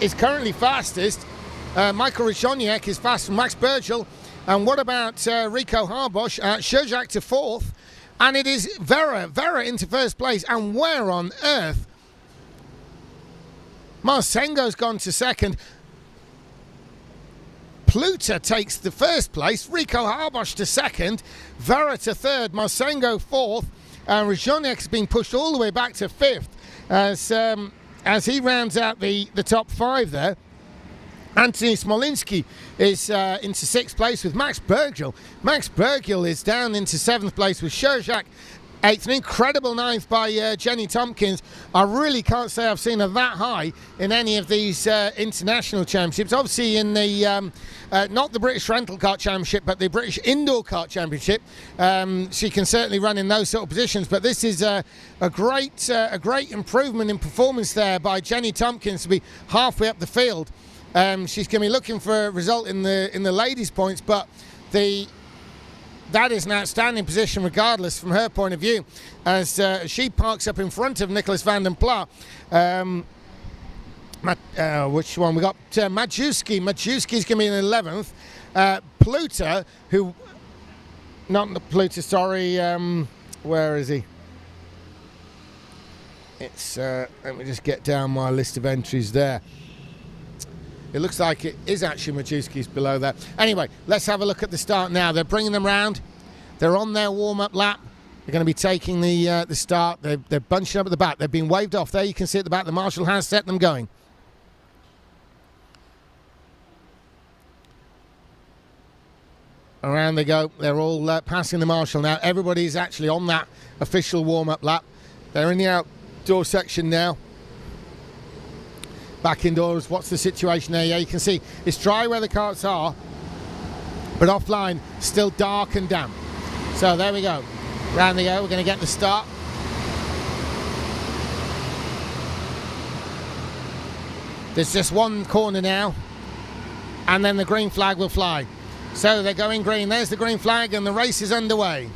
Speaker 3: is currently fastest. Michael Richoniak is fast from Max Bergil. And what about Rico Harbosch? Sherjak to fourth. And it is Vera into first place. And where on earth? Marsengo's gone to second. Pluta takes the first place. Rico Harbosch to second. Vera to third. Marsengo fourth. And Richoniak has been pushed all the way back to fifth as he rounds out the top five there. Anthony Smolinski is into sixth place with Max Bergil. Max Bergil is down into seventh place with Sherjak eighth. An incredible ninth by Jenny Tompkins. I really can't say I've seen her that high in any of these international championships. Obviously in the, not the British Rental Kart Championship, but the British Indoor Kart Championship. She can certainly run in those sort of positions, but this is a great improvement in performance there by Jenny Tompkins to be halfway up the field. She's going to be looking for a result in the ladies' points, but that is an outstanding position regardless from her point of view, as she parks up in front of Nicholas van den Pla. Which one we got? Majewski. Majewski's going to be in 11th. Pluta, who... Not Pluta, sorry. Where is he? It's... let me just get down my list of entries there. It looks like it is actually Majewski's below that. Anyway, let's have a look at the start now. They're bringing them round. They're on their warm-up lap. They're going to be taking the start. They're bunching up at the back. They've been waved off. There you can see at the back the marshal has set them going. Around they go. They're all passing the marshal now. Everybody's actually on that official warm-up lap. They're in the outdoor section now. Back indoors, what's the situation there? Yeah, you can see it's dry where the karts are, but offline, still dark and damp. So there we go. Round they go, we're going to get the start. There's just one corner now, and then the green flag will fly. So they're going green, there's the green flag, and the race is underway.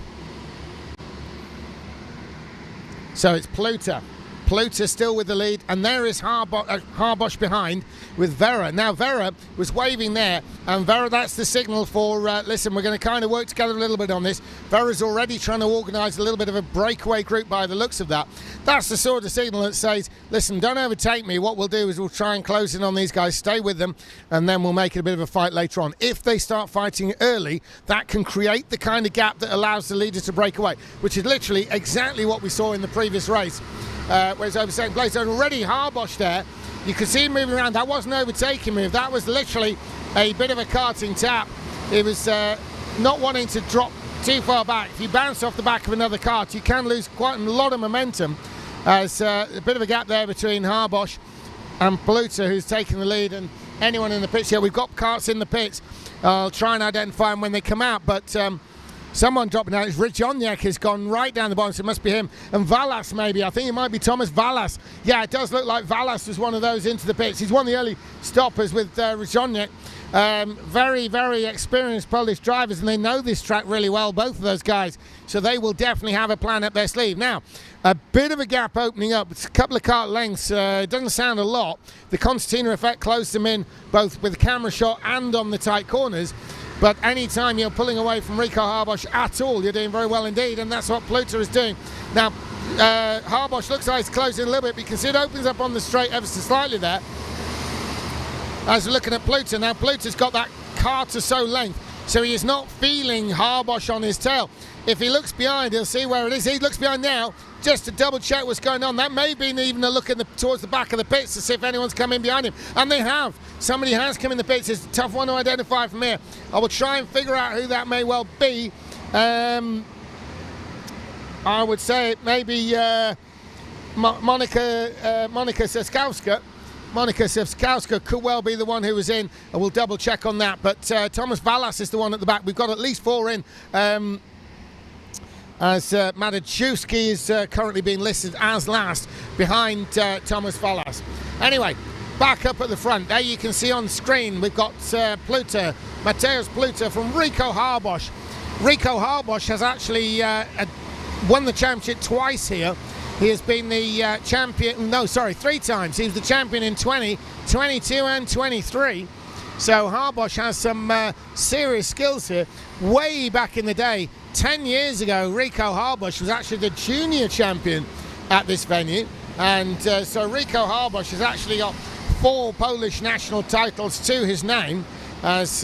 Speaker 3: So it's Pluta. Pluta still with the lead, and there is Harbosch behind with Vera. Now Vera was waving there, and Vera, that's the signal for, listen, we're going to kind of work together a little bit on this. Vera's already trying to organise a little bit of a breakaway group by the looks of that. That's the sort of signal that says, listen, don't overtake me. What we'll do is we'll try and close in on these guys, stay with them, and then we'll make it a bit of a fight later on. If they start fighting early, that can create the kind of gap that allows the leaders to break away, which is literally exactly what we saw in the previous race. Where it's over second place. And already Harbosch there, you could see him moving around. That wasn't an overtaking move, that was literally a bit of a karting tap. It was not wanting to drop too far back. If you bounce off the back of another kart, you can lose quite a lot of momentum. There's a bit of a gap there between Harbosch and Pluta, who's taking the lead, and anyone in the pits here. We've got karts in the pits. I'll try and identify them when they come out, but someone dropping out. Richoniak has gone right down the bottom, so it must be him. And Valas, maybe. I think it might be Thomas Valas. Yeah, it does look like Valas was one of those into the pits. He's one of the early stoppers with Richoniak. Very, very experienced Polish drivers, and they know this track really well, both of those guys. So they will definitely have a plan up their sleeve. Now, a bit of a gap opening up. It's a couple of kart lengths. It doesn't sound a lot. The concertina effect closed them in, both with the camera shot and on the tight corners. But any time you're pulling away from Rico Harbosch at all, you're doing very well indeed, and that's what Pluta is doing. Now, Harbosch looks like he's closing a little bit, but you can see it opens up on the straight ever so slightly there. As we're looking at Pluta, now Pluta's got that kart or so length, so he is not feeling Harbosch on his tail. If he looks behind, he'll see where it is. He looks behind now, just to double check what's going on. That may be even a look towards the back of the pits to see if anyone's come in behind him. And they have. Somebody has come in the pits. It's a tough one to identify from here. I will try and figure out who that may well be. I would say it may be Monika Seskowska. Monika Seskowska could well be the one who was in, and we'll double check on that. But Thomas Valas is the one at the back. We've got at least four in. As Madajewski is currently being listed as last behind Thomas Valas. Anyway, back up at the front. There you can see on screen we've got Mateusz Pluter from Rico Harbosch. Rico Harbosch has actually won the championship twice here. He has been the champion, no, sorry, 3 times. He was the champion in 20, 22 and 23. So Harbosch has some serious skills here. Way back in the day, 10 years ago, Rico Harbosch was actually the junior champion at this venue. And so Rico Harbosch has actually got 4 Polish national titles to his name as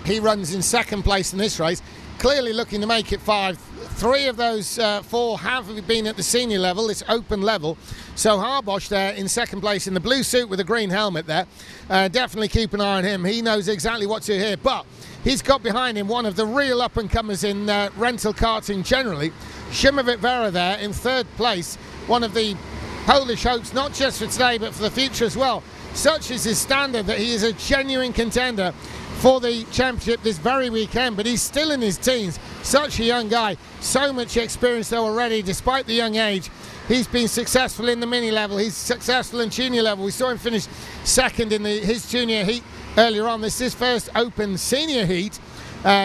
Speaker 3: he runs in 2nd place in this race. Clearly looking to make it 5. 3 of those 4 have been at the senior level, it's open level. So Harbosch there in 2nd place in the blue suit with a green helmet there. Definitely keep an eye on him. He knows exactly what to do here. But he's got behind him one of the real up-and-comers in rental karting generally. Szymowit Vera there in 3rd place. One of the Polish hopes, not just for today, but for the future as well. Such is his standard that he is a genuine contender for the championship this very weekend, but he's still in his teens. Such a young guy, so much experience though already, despite the young age. He's been successful in the mini level, he's successful in junior level. We saw him finish 2nd in his junior heat earlier on. This is his first open senior heat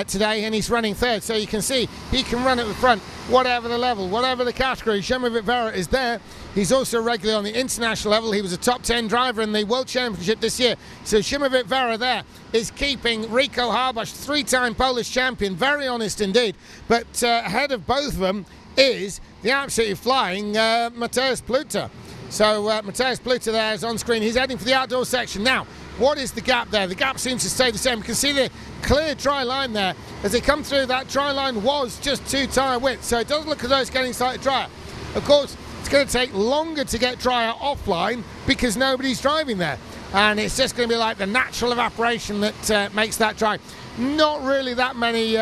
Speaker 3: today, and he's running 3rd. So you can see he can run at the front, whatever the level, whatever the category. Szymowit Vera is there. He's also regularly on the international level. He was a top 10 driver in the World Championship this year. So Szymowit Vera there is keeping Rico Harbosch, 3-time Polish champion, very honest indeed. But ahead of both of them is the absolutely flying Mateusz Pluter. So Mateusz Pluter there is on screen. He's heading for the outdoor section. Now, what is the gap there? The gap seems to stay the same. You can see the clear dry line there. As they come through, that dry line was just 2 tyre widths. So it does look as though it's getting slightly drier. Of course, it's going to take longer to get drier offline because nobody's driving there. And it's just going to be like the natural evaporation that makes that dry. Not really that many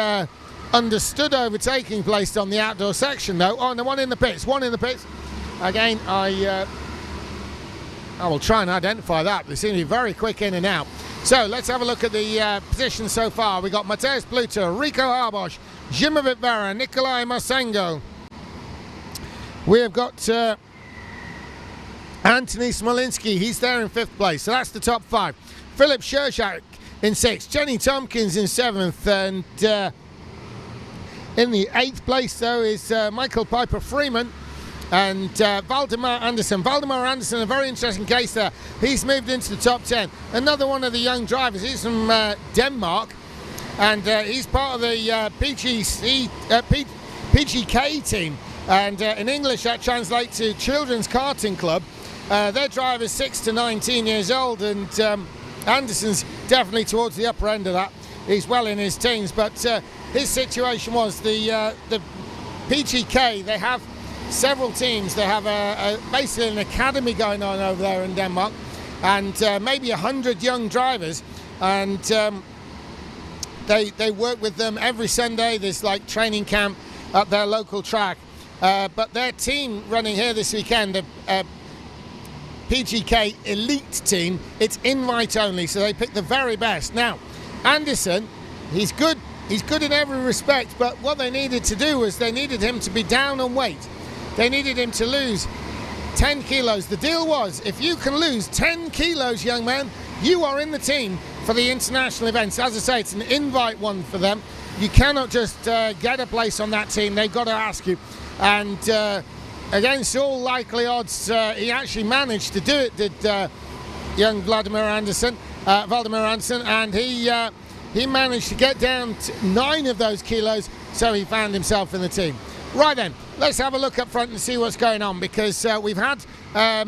Speaker 3: understood overtaking placed on the outdoor section though. Oh, and the one in the pits, Again, I will try and identify that. They seem to be very quick in and out. So let's have a look at the positions so far. We've got Mateusz Pluter, Rico Harbosch, Szymowit Vera, Nikolai Masengo. We have got Anthony Smolinski, he's there in 5th place, so that's the top 5. Philip Shershak in 6th, Jenny Tompkins in 7th, and in the 8th place though is Michael Piper Freeman and Valdemar Anderson. Valdemar Anderson, a very interesting case there. He's moved into the top 10. Another one of the young drivers. He's from Denmark, and he's part of the PGK team. And in English that translates to Children's Karting Club. Their driver is 6 to 19 years old, and Anderson's definitely towards the upper end of that. He's well in his teens, but his situation was the PGK, they have several teams. They have basically an academy going on over there in Denmark, and maybe 100 young drivers, and they work with them every Sunday. There's like training camp at their local track. But their team running here this weekend, the PGK Elite team, it's invite only, so they pick the very best. Now, Anderson, he's good in every respect, but what they needed to do was they needed him to be down on weight. They needed him to lose 10 kilos. The deal was, if you can lose 10 kilos, young man, you are in the team for the international events. As I say, it's an invite one for them. You cannot just get a place on that team. They've got to ask you. And against all likely odds, he actually managed to do it, did young Valdemar Anderson, and he managed to get down to 9 of those kilos, so he found himself in the team. Right then, let's have a look up front and see what's going on, because we've had a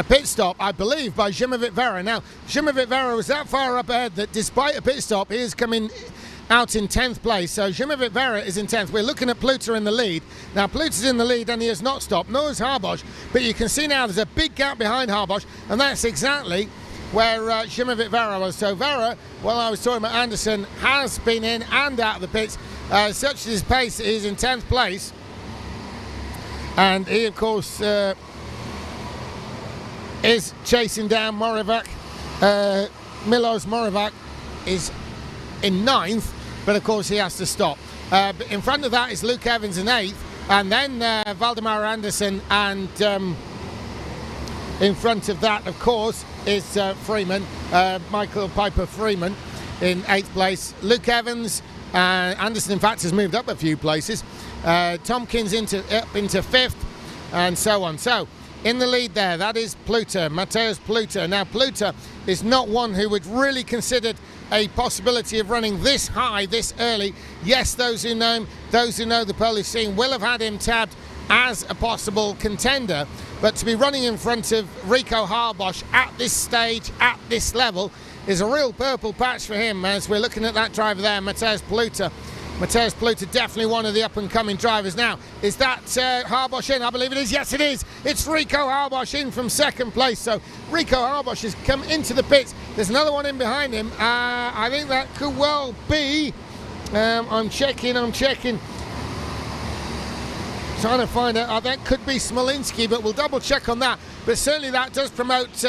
Speaker 3: pit stop, I believe, by Szymowit Vera. Now, Szymowit Vera was that far up ahead that despite a pit stop, he is coming out in 10th place. So Szymowit Vera is in 10th. We're looking at Pluter in the lead. Now, Pluter's in the lead and he has not stopped, nor is Harbosch. But you can see now there's a big gap behind Harbosch, and that's exactly where Szymowit Vera was. So Vera, while I was talking about Anderson, has been in and out of the pits. Such as his pace, he's in 10th place. And he, of course, is chasing down Moravak. Milos Moravak is in 9th, but of course he has to stop. But in front of that is Luke Evans in 8th, and then Valdemar Anderson and In front of that, of course, is Freeman, Michael Piper Freeman in 8th place. Luke Evans, Anderson in fact has moved up a few places. Tompkins up into 5th, and so on. So in the lead there, that is Pluter, Mateusz Pluter. Now Pluter is not one who would really considered a possibility of running this high this early. Yes, those who know him, those who know the Polish scene will have had him tabbed as a possible contender, but to be running in front of Rico Harbosch at this stage, at this level, is a real purple patch for him, as we're looking at that driver there, Mateusz Pluter. Mateusz Pluter, definitely one of the up-and-coming drivers. Now, is that Harbosch in? I believe it is. Yes, it is. It's Rico Harbosch in from 2nd place. So Rico Harbosch has come into the pits. There's another one in behind him. I think that could well be. I'm checking. Trying to find out. That could be Smolinski, but we'll double check on that. But certainly that does promote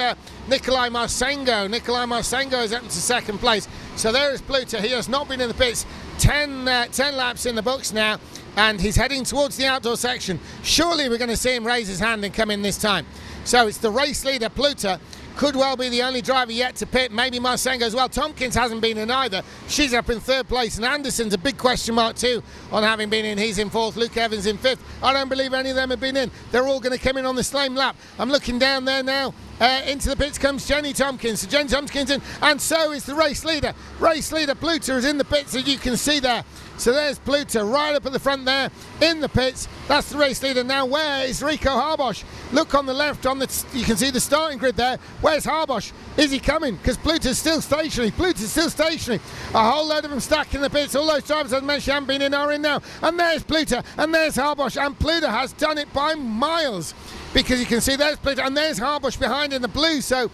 Speaker 3: Nikolai Marsengo. Nikolai Marsengo is up into 2nd place. So there is Pluter. He has not been in the pits. 10 laps in the books now, and he's heading towards the outdoor section. Surely we're going to see him raise his hand and come in this time. So it's the race leader, Pluter. Could well be the only driver yet to pit. Maybe Marsengo as well. Tompkins hasn't been in either. She's up in 3rd place. And Anderson's a big question mark too on having been in. He's in 4th. Luke Evans in 5th. I don't believe any of them have been in. They're all going to come in on the same lap. I'm looking down there now. Into the pits comes Jenny Tompkins. So Jenny Tompkins in, and so is the race leader. Race leader Pluter is in the pits, as you can see there. So there's Pluter right up at the front there in the pits. That's the race leader. Now where is Rico Harbosch? Look on the left, you can see the starting grid there. Where's Harbosch? Is he coming? Because Pluter's still stationary. Pluter's still stationary. A whole load of them stacked in the pits. All those drivers I mentioned haven't been in are in now. And there's Pluter, and there's Harbosch, and Pluter has done it by miles. Because you can see there's Pluter, and there's Harbosch behind in the blue. So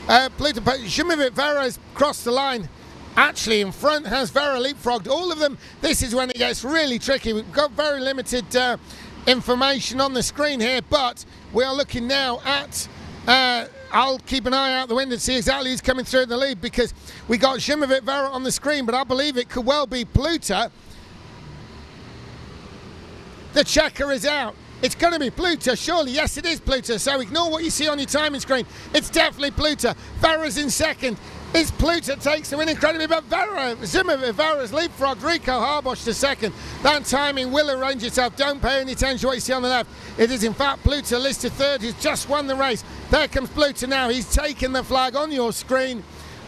Speaker 3: Pluter, Shimovic Vera has crossed the line. Actually, in front has Vera leapfrogged. All of them. This is when it gets really tricky. We've got very limited information on the screen here, but we are looking now at. I'll keep an eye out the window to see exactly who's coming through in the lead, because we got Shimovic Vera on the screen, but I believe it could well be Pluter. The checker is out. It's going to be Pluter, surely. Yes, it is Pluter. So ignore what you see on your timing screen. It's definitely Pluter. Vera's in 2nd. It's Pluter takes the win incredibly, but Vera's leapfrogged Rico Harbosch to 2nd. That timing will arrange itself. Don't pay any attention to what you see on the left. It is in fact Pluter listed 3rd, who's just won the race. There comes Pluter now. He's taken the flag on your screen.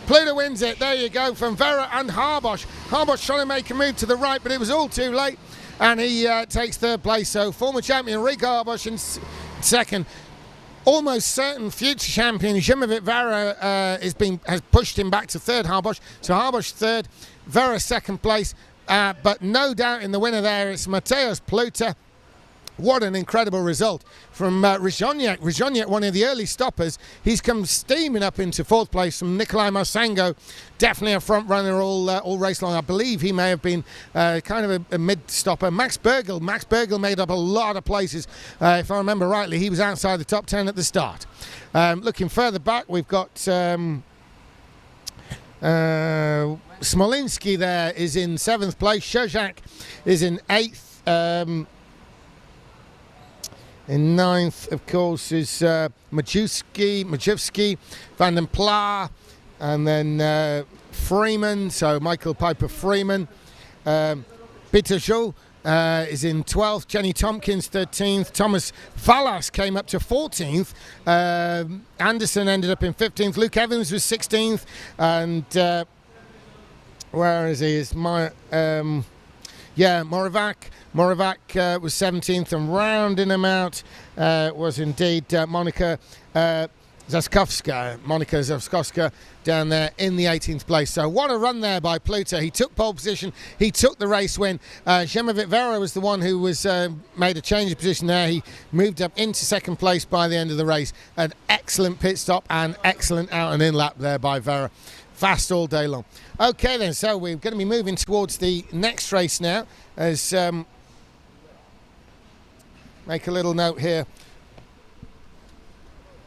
Speaker 3: Pluter wins it. There you go, from Vera and Harbosch. Harbosch trying to make a move to the right, but it was all too late. And he takes 3rd place. So former champion Rico Harbosch in 2nd. Almost certain future champion Shimovic Vera has pushed him back to 3rd, Harbosch. So Harbosch 3rd, Vera 2nd place. But no doubt in the winner there, it's Mateusz Pluter. What an incredible result from Ryzhoniak. Ryzhoniak, one of the early stoppers. He's come steaming up into 4th place from Nikolai Marsengo. Definitely a front runner all race long. I believe he may have been kind of a mid-stopper. Max Bergel made up a lot of places. If I remember rightly, he was outside the top 10 at the start. Looking further back, we've got Smolinski there is in 7th place. Shojak is in 8th. In 9th, of course, is Majewski, Van den Pla, and then Freeman, so Michael Piper Freeman. Peter Jo is in 12th, Jenny Tompkins 13th, Thomas Vallas came up to 14th, Anderson ended up in 15th, Luke Evans was 16th, and where is he? Is Moravak was 17th, and rounding him out was indeed Monika Zaskovska down there in the 18th place. So what a run there by Pluter. He took pole position, he took the race win. Shimovic Vera was the one who was made a change of position there. He moved up into 2nd place by the end of the race. An excellent pit stop and excellent out and in lap there by Vera. Fast all day long. Okay then, so we're going to be moving towards the next race now, as make a little note here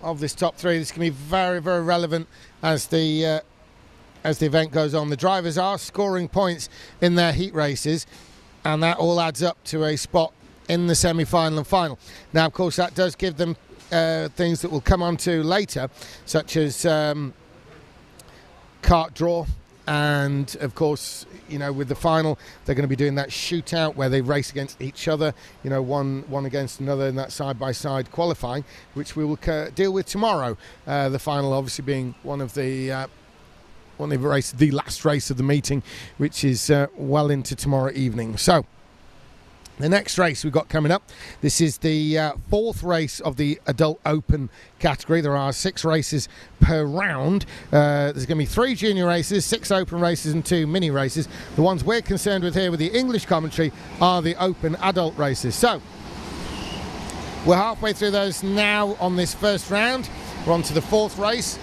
Speaker 3: of this top 3. This can be very, very relevant as the event goes on. The drivers are scoring points in their heat races, and that all adds up to a spot in the semi-final and final. Now, of course, that does give them things that we'll come on to later, such as kart draw, and of course, you know, with the final, they're going to be doing that shootout where they race against each other, you know, one against another in that side-by-side qualifying, which we will deal with tomorrow. The final obviously being one of the last race of the meeting, which is well into tomorrow evening. So the next race we've got coming up, this is the fourth race of the Adult Open category. There are 6 races per round. There's going to be 3 junior races, 6 open races and 2 mini races. The ones we're concerned with here with the English commentary are the open adult races. So we're halfway through those now on this first round. We're on to the fourth race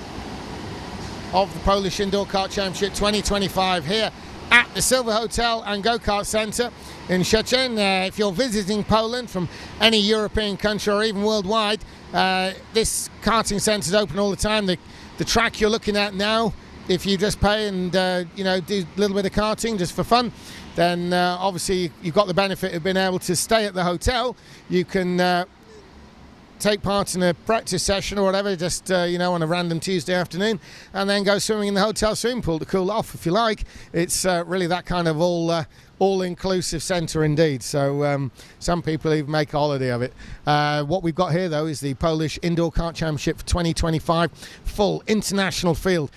Speaker 3: of the Polish Indoor Kart Championship 2025 here at the Silver Hotel and Go-Kart Centre in Szczecin. If you're visiting Poland from any European country or even worldwide, this karting centre is open all the time. The track you're looking at now, if you just pay and you know, do a little bit of karting just for fun, then obviously you've got the benefit of being able to stay at the hotel. You can take part in a practice session or whatever, just you know, on a random Tuesday afternoon, and then go swimming in the hotel swimming pool to cool off if you like. It's really that kind of all-inclusive centre indeed. So some people even make a holiday of it. What we've got here though is the Polish Indoor Kart Championship for 2025, full international field.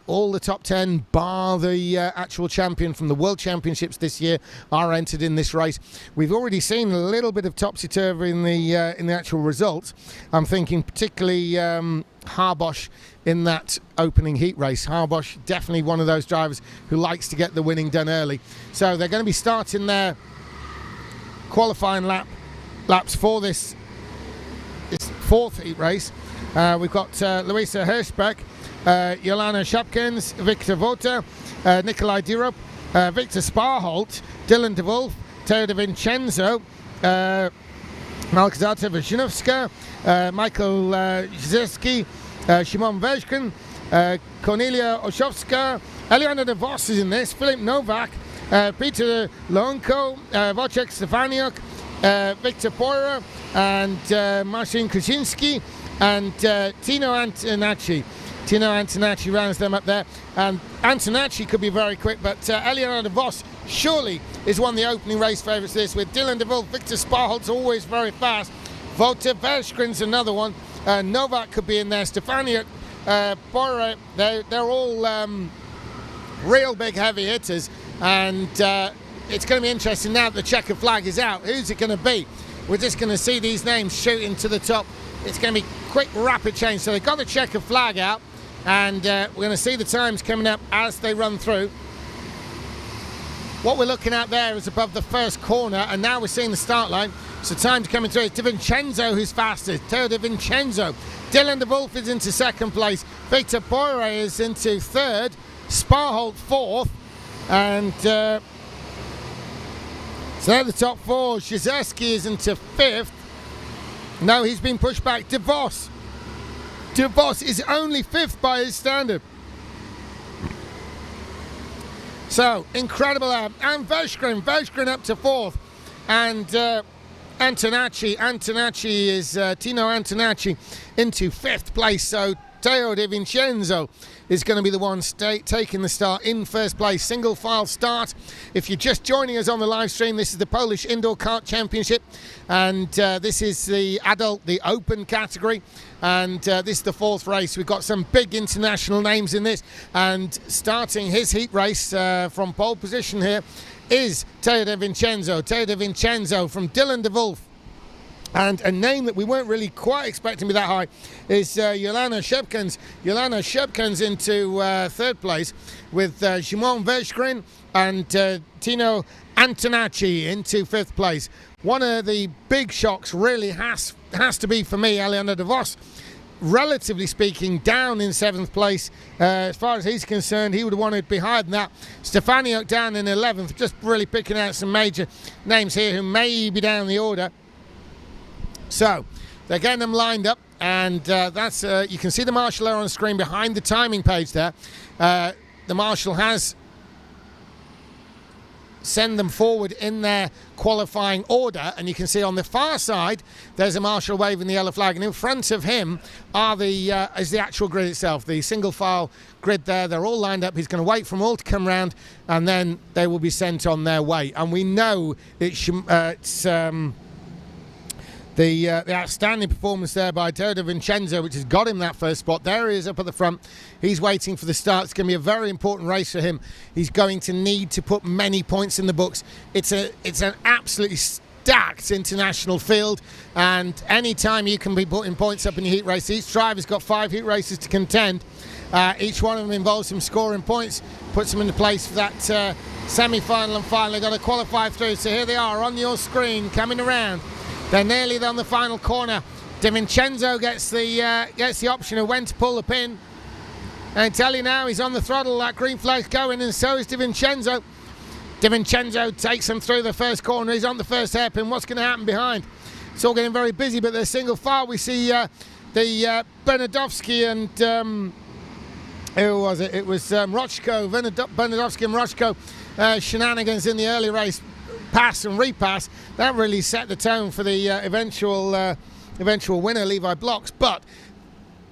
Speaker 3: All the top 10, bar the actual champion from the World Championships this year, are entered in this race. We've already seen a little bit of topsy-turvy in the actual results. I'm thinking particularly Harbosch in that opening heat race. Harbosch, definitely one of those drivers who likes to get the winning done early. So they're going to be starting their qualifying laps for this fourth heat race. We've got Luisa Hirschbeck, Jolana Shapkins, Victor Vota, Nikolai Dirup, Victor Sparholt, Dylan de Wolf, Teo de Vincenzo, Malgorzata Wyszynowska, Michael Zieski, Szymon Weszkin, Cornelia Oszowska, Eliana de Vos is in this, Filip Novak, Peter Lonko, Wojciech Stefaniuk, Victor Poira, and Marcin Krasinski, and Tino Antonacci. Tino Antonacci rounds them up there, and Antonacci could be very quick, but Eliana de Vos surely is one of the opening race favourites this, with Dylan de Wolf. Victor Sparholt's always very fast. Wouter Verschgren's another one. Novak could be in there. Stefaniuk, Bora, they're all real big heavy hitters, and it's going to be interesting now that the checker flag is out. Who's it going to be? We're just going to see these names shooting to the top. It's going to be quick, rapid change. So they've got the checker flag out, and we're going to see the times coming up as they run through. What we're looking at there is above the first corner, and now we're seeing the start line. So times coming through. It's De Vincenzo who's fastest. Teo De Vincenzo. Dylan de Wolf is into second place. Victor Poire is into third. Sparholt fourth. And so they're the top four. Szezerski is into fifth. No, he's been pushed back. De Vos. De Vos is only fifth by his standard. So, incredible. And Verschgren up to fourth. And Antonacci is Tino Antonacci into fifth place. So, Teo De Vincenzo is going to be the one taking the start in first place. Single file start. If you're just joining us on the live stream, this is the Polish Indoor Kart Championship, and this is the adult, the open category, and this is the fourth race. We've got some big international names in this, and starting his heat race from pole position here is Teo De Vincenzo. Teo De Vincenzo from Dylan de Wolf. And a name that we weren't really quite expecting to be that high is Jolana Shepkins. Jolana Shepkins into third place, with Szymon Weszgren and Tino Antonacci into fifth place. One of the big shocks really has to be for me, Eliana de Vos. Relatively speaking, down in seventh place. As far as he's concerned, he would have wanted to be higher than that. Stefaniuk down in 11th, just really picking out some major names here who may be down the order. So they're getting them lined up, and that's you can see the marshal there on the screen behind the timing page there. The marshal has send them forward in their qualifying order. And you can see on the far side there's a marshal waving the yellow flag, and in front of him are is the actual grid itself, the single file grid there. They're all lined up. He's going to wait for them all to come round, and then they will be sent on their way. And we know it's the outstanding performance there by Teo De Vincenzo, which has got him that first spot. There he is up at the front. He's waiting for the start. It's going to be a very important race for him. He's going to need to put many points in the books. It's an absolutely stacked international field, and any time you can be putting points up in your heat race, each driver's got 5 heat races to contend. Each one of them involves some scoring points, puts them into place for that semi-final and final. They've got to qualify through. So here they are on your screen, coming around. They're nearly on the final corner. De Vincenzo gets the option of when to pull the pin. And I tell you now, he's on the throttle. That green flag's going, and so is De Vincenzo. De Vincenzo takes him through the first corner. He's on the first hairpin. What's going to happen behind? It's all getting very busy, but they're single file. We see the Bernadowski and who was it? It was Rochko, Bernadowski and Rochko shenanigans in the early race. Pass and repass, that really set the tone for the eventual winner, Levi Blocks. But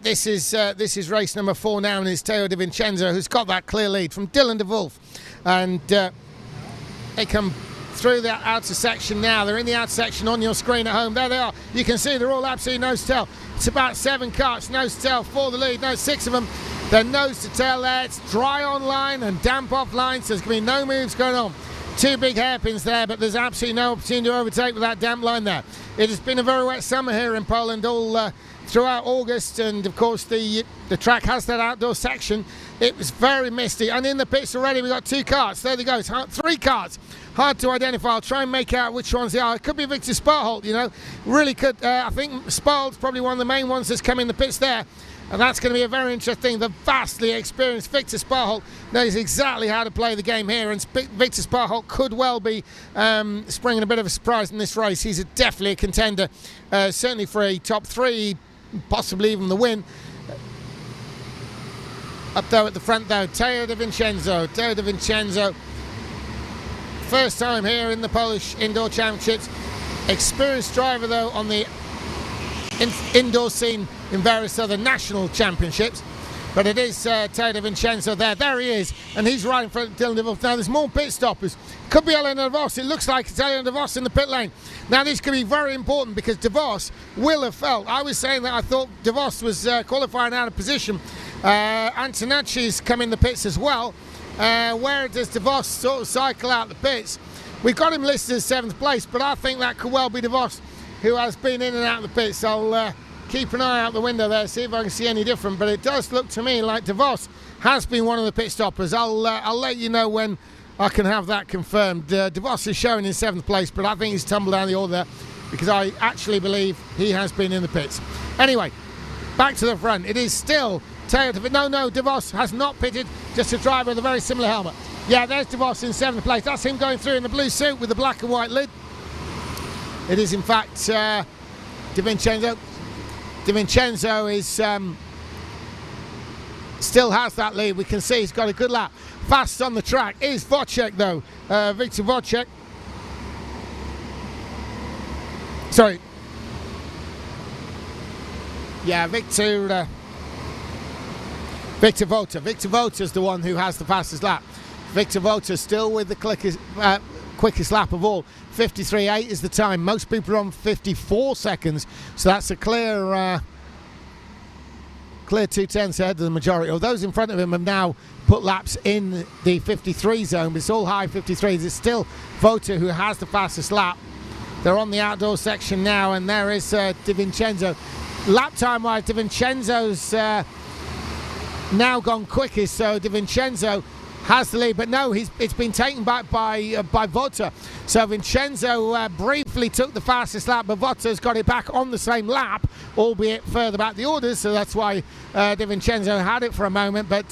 Speaker 3: this is race number 4 now, and it's Teo De Vincenzo who's got that clear lead from Dylan de Wolf, and they come through that outer section now. They're in the outer section on your screen at home. There they are. You can see they're all absolutely nose to tail. It's about 7 karts nose to tail for the lead. No, 6 of them. They're nose to tail there. It's dry on line and damp off line, so there's going to be no moves going on. 2 big hairpins there, but there's absolutely no opportunity to overtake with that damp line there. It has been a very wet summer here in Poland all throughout August, and of course the track has that outdoor section. It was very misty, and in the pits already we've got 2 karts. There they go. It's 3 karts. Hard to identify. I'll try and make out which ones they are. It could be Victor Sparholt, you know. Really could. I think Sparholt's probably one of the main ones that's come in the pits there. And that's going to be a very interesting thing. The vastly experienced Victor Sparholt knows exactly how to play the game here, and Victor Sparholt could well be springing a bit of a surprise in this race. He's definitely a contender, certainly for a top 3, possibly even the win. Up there at the front though, Teo De Vincenzo. Teo De Vincenzo, first time here in the Polish Indoor Championships. Experienced driver though on the indoor scene in various other national championships, but it is Teo De Vincenzo there. There he is, and he's right in front of Dylan de Wolf. Now there's more pit stoppers. Could be Ellen de Vos. It looks like it's Ellen de Vos in the pit lane. Now this could be very important because de Vos will have felt. I was saying that I thought de Vos was qualifying out of position. Antonacci's come in the pits as well. Where does de Vos sort of cycle out the pits? We've got him listed as 7th place, but I think that could well be de Vos who has been in and out of the pits. I'll keep an eye out the window there, see if I can see any different, but it does look to me like de Vos has been one of the pit stoppers. I'll let you know when I can have that confirmed. De Vos is showing in 7th place, but I think he's tumbled down the order there because I actually believe he has been in the pits. Anyway, back to the front. It is still Teo De... No, de Vos has not pitted, just a driver with a very similar helmet. Yeah, there's de Vos in 7th place. That's him going through in the blue suit with the black and white lid. It is in fact De Vincenzo. De Vincenzo is still has that lead. We can see he's got a good lap. Fast on the track is Wojciech though. Victor Wojciech. Sorry. Yeah, Victor Vota. Victor Vota's the one who has the fastest lap. Victor Vota still with the quickest lap of all. 53.8 is the time. Most people are on 54 seconds, so that's a clear 2/10 ahead of the majority. Of those in front of him have now put laps in the 53 zone, but it's all high 53s. It's still Vota who has the fastest lap. They're on the outdoor section now, and there is De Vincenzo. Lap time wise, De Vincenzo's now gone quickest, so De Vincenzo has the lead, but no, it's been taken back by Vota. So Vincenzo briefly took the fastest lap, but Vota's got it back on the same lap, albeit further back the orders, so that's why De Vincenzo had it for a moment, but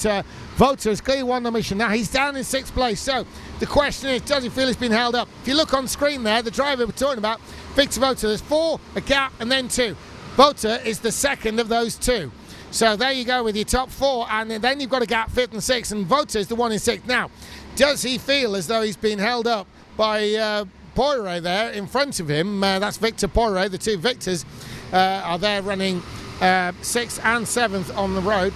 Speaker 3: Vota has clearly won the mission. Now he's down in 6th place, so the question is, does he feel he's been held up? If you look on screen there, the driver we're talking about, Victor Vota, there's 4, a gap, and then 2. Vota is the second of those 2. So there you go with your top 4, and then you've got a gap 5th and 6th, and Vota is the one in 6th. Now, Does he feel as though he's been held up by Poirier there in front of him? That's Victor Poirier. The two Victors are there running 6th and 7th on the road.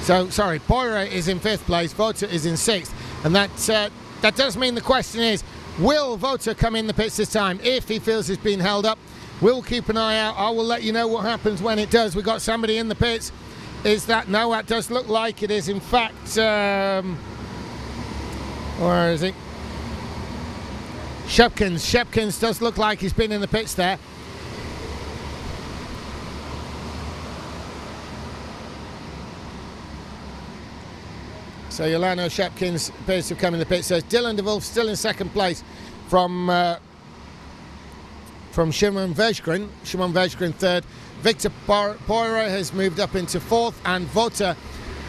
Speaker 3: So, sorry, Poirier is in 5th place, Vota is in 6th, and that does mean the question is, will Vota come in the pits this time? If he feels he's been held up, we'll keep an eye out. I will let you know what happens when it does. We've got somebody in the pits. Is that, no, that does look like it is in fact, where is he? Shepkins does look like he's been in the pits there. So Yolano Shepkins appears to have come in the pits. So Dylan de Wolf still in 2nd place from Shimon Vejgren. Shimon Vejgren 3rd. Victor Poirier has moved up into 4th, and Vota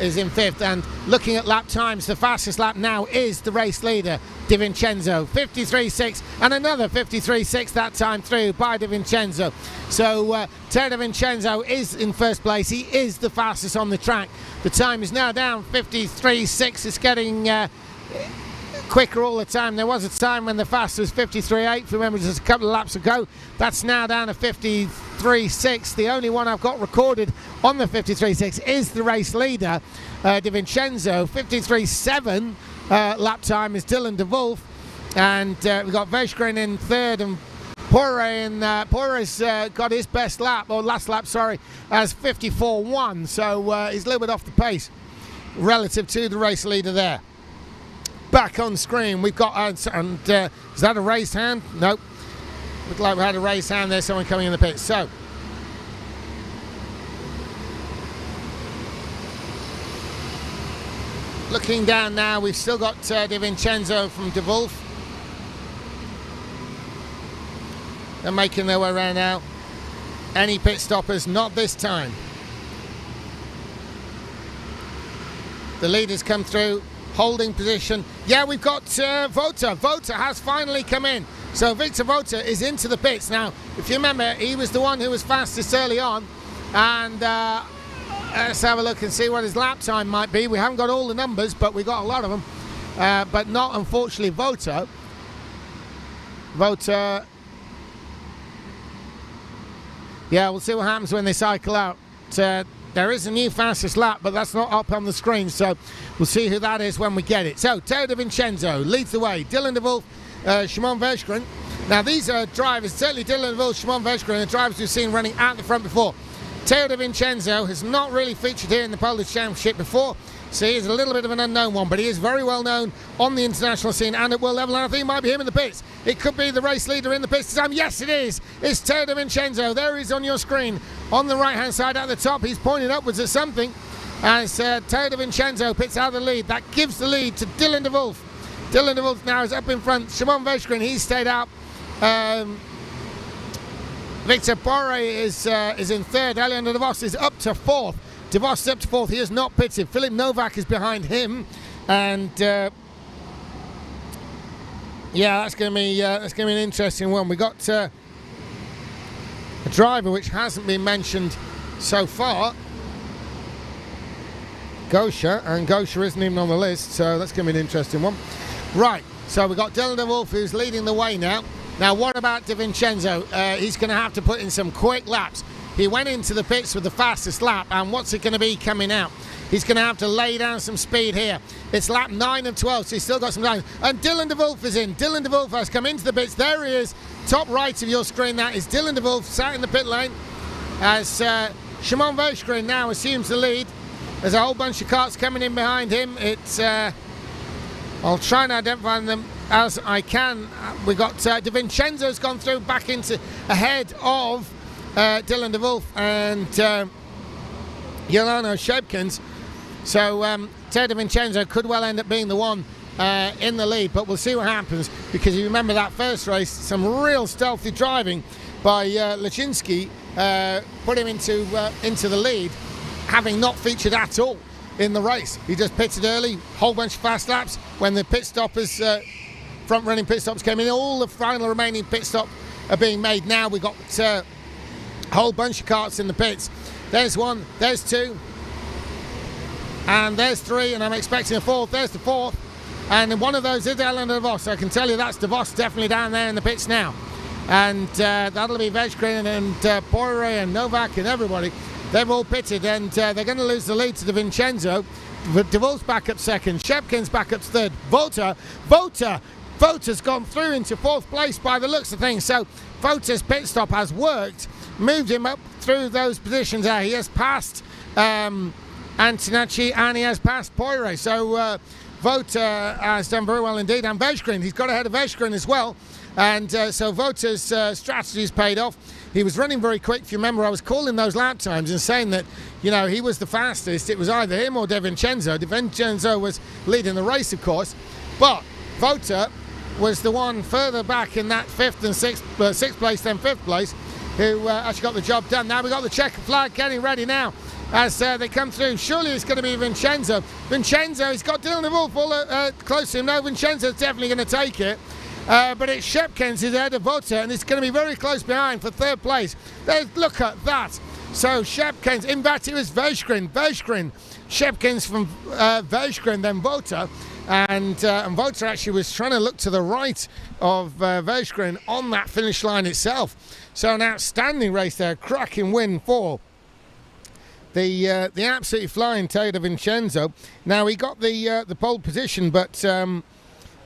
Speaker 3: is in 5th. And looking at lap times, the fastest lap now is the race leader, Di Vincenzo, 53.6, and another 53.6 that time through by Di Vincenzo. So Teo Di Vincenzo is in 1st place. He is the fastest on the track. The time is now down 53.6. It's getting quicker all the time. There was a time when the fastest was 53.8. Remember, just a couple of laps ago. That's now down to 53.6. The only one I've got recorded on the 53.6 is the race leader, Di Vincenzo. 53.7 lap time is Dylan de Wolf, and we've got Vejgren in 3rd, and Poirier Poirier's got his best lap, or last lap, sorry, as 54.1. So he's a little bit off the pace relative to the race leader there. Back on screen, we've got, is that a raised hand? Nope. Looked like we had a raised hand there, someone coming in the pits. So, looking down now, we've still got Di Vincenzo from De Wolf. They're making their way around now. Any pit stoppers? Not this time. The leaders come through. Holding position. Yeah, we've got Vota. Vota has finally come in. So Victor Vota is into the pits. Now, if you remember, he was the one who was fastest early on. And let's have a look and see what his lap time might be. We haven't got all the numbers, but we got a lot of them. But not, unfortunately, Vota. Vota. Yeah, we'll see what happens when they cycle out. There is a new fastest lap, but that's not up on the screen, so we'll see who that is when we get it. So, Teo Di Vincenzo leads the way. Dylan de Wolf, Shimon Vejgren. Now, these are drivers, certainly Dylan de Wolf, Shimon Vejgren, the drivers we've seen running out the front before. Teo Di Vincenzo has not really featured here in the Polish Championship before, so he is a little bit of an unknown one, but he is very well known on the international scene and at world level, and I think it might be him in the pits. It could be the race leader in the pits this time. Yes, it is. It's Teo Di Vincenzo. There he is on your screen on the right-hand side at the top. He's pointing upwards at something as Teo Di Vincenzo pits out of the lead. That gives the lead to Dylan de Wolf. Dylan de Wolf now is up in front. Shimon Vejgren, he's stayed out. Victor Poirier is in 3rd. Elian de Vos is up to 4th. De Vos is up to 4th. He is not pitted. Philip Novak is behind him, and yeah, that's going to be an interesting one. We got a driver which hasn't been mentioned so far, Gosha, and Gosha isn't even on the list, so that's going to be an interesting one. Right, so we've got Dylan de Wolf who's leading the way now. Now, what about Di Vincenzo? He's going to have to put in some quick laps. He went into the pits with the fastest lap, and what's it going to be coming out? He's going to have to lay down some speed here. It's lap 9 of 12, so he's still got some time. And Dylan de Wolf is in. Dylan de Wolf has come into the pits. There he is, top right of your screen. That is Dylan de Wolf sat in the pit lane as Shimon Vejgren now assumes the lead. There's a whole bunch of karts coming in behind him. It's I'll try and identify them as I can. We got Di Vincenzo's gone through back into ahead of Dylan de Wolf and Yolano Shepkins. So Teo Di Vincenzo could well end up being the one in the lead, but we'll see what happens, because you remember that first race, some real stealthy driving by Leszczynski put him into the lead, having not featured at all in the race. He just pitted early, whole bunch of fast laps. When the pit stoppers, front-running pit stops came in, all the final remaining pit stops are being made now. We've got whole bunch of karts in the pits. There's one, there's two, and there's three, and I'm expecting a fourth. There's the fourth, and one of those is Alain de Vos. I can tell you that's de Vos definitely down there in the pits now. And that'll be Vejgren and Poire and Novak and everybody. They've all pitted, and they're going to lose the lead to De Vincenzo. De Wolf's back up second, Shepkin's back up third. Vota's gone through into fourth place by the looks of things. So Vota's pit stop has worked, moved him up through those positions there. He has passed Antonacci and he has passed Poire. So Vota has done very well indeed. And Vejgren, he's got ahead of Vejgren as well. And so Vota's strategy's paid off. He was running very quick. If you remember, I was calling those lap times and saying that, you know, he was the fastest. It was either him or De Vincenzo. De Vincenzo was leading the race, of course. But Vota was the one further back in that sixth place, then fifth place, who actually got the job done. Now we've got the checker flag getting ready now as they come through. Surely it's going to be Vincenzo. He's got Dylan de Wolf all close to him. No, Vincenzo's definitely going to take it. But it's Shepkins who's ahead of Vota, and it's going to be very close behind for third place. Look at that. So Shepkins, in fact it was Vejgren, Shepkins from Vejgren, then Vota. And Vota actually was trying to look to the right of Vejgren on that finish line itself. So an outstanding race there, cracking win for the absolutely flying Teo De Vincenzo. Now he got the pole position, but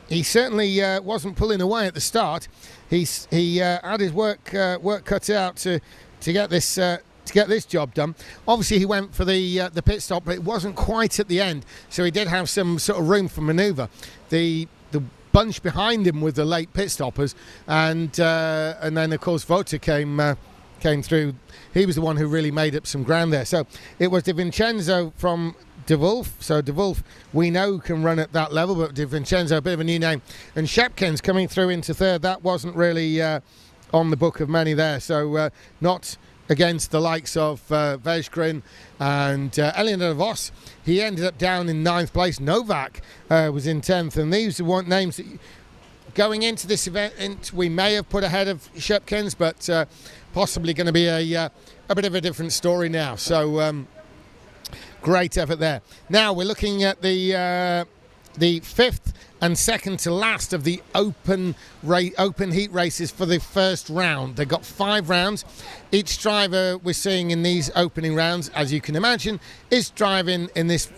Speaker 3: he certainly wasn't pulling away at the start. He had his work cut out to get this job done. Obviously, he went for the pit stop, but it wasn't quite at the end, so he did have some sort of room for manoeuvre. The bunch behind him with the late pit stoppers, and then of course Vota came through. He was the one who really made up some ground there. So it was De Vincenzo from De Wolf. So De Wolf, we know, can run at that level, but De Vincenzo, a bit of a new name. And Shepkins coming through into third. That wasn't really on the book of many there. So not against the likes of Vejgren and Alain de Vos. He ended up down in 9th place. Novak was in 10th. And these are names that going into this event we may have put ahead of Shepkins, but possibly going to be a bit of a different story now. So great effort there. Now we're looking at the fifth and second to last of the open heat races for the first round. They've got 5 rounds. Each driver we're seeing in these opening rounds, as you can imagine, is driving in this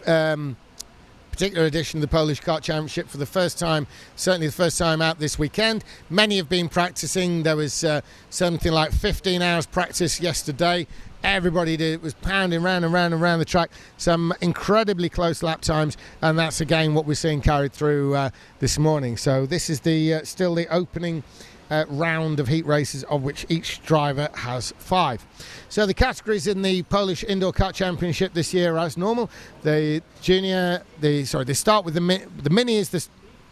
Speaker 3: particular edition of the Polish Kart Championship for the first time, certainly the first time out this weekend. Many have been practicing. There was something like 15 hours practice yesterday. Everybody was pounding round and round and round the track. Some incredibly close lap times, and that's again what we're seeing carried through this morning. So this is still the opening round of heat races, of which each driver has 5. So the categories in the Polish Indoor Kart Championship this year are as normal. The junior, they start with the mini is the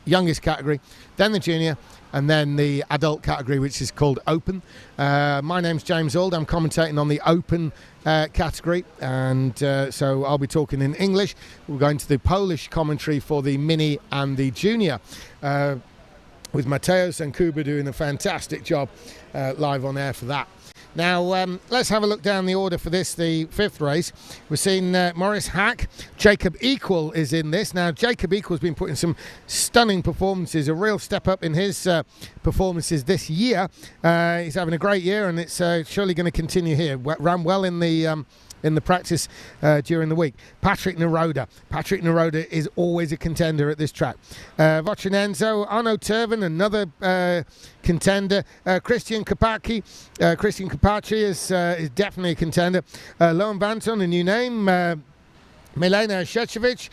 Speaker 3: youngest category, then the junior, and then the adult category, which is called Open. My name's James Auld. I'm commentating on the Open category, and so I'll be talking in English. We're going to the Polish commentary for the mini and the junior, with Mateusz and Kuba doing a fantastic job live on air for that. Now, let's have a look down the order for this, the 5th race. We're seeing Maurice Hack. Jacob Equal is in this. Now, Jacob Equal's been putting some stunning performances, a real step up in his performances this year. He's having a great year, and it's surely going to continue here. Ran well in the practice during the week. Patrick Naroda is always a contender at this track. Vocinenzo, Arno Turvin, another contender. Christian Capacci is definitely a contender. Lohan Banton, a new name. Milena Shechevich,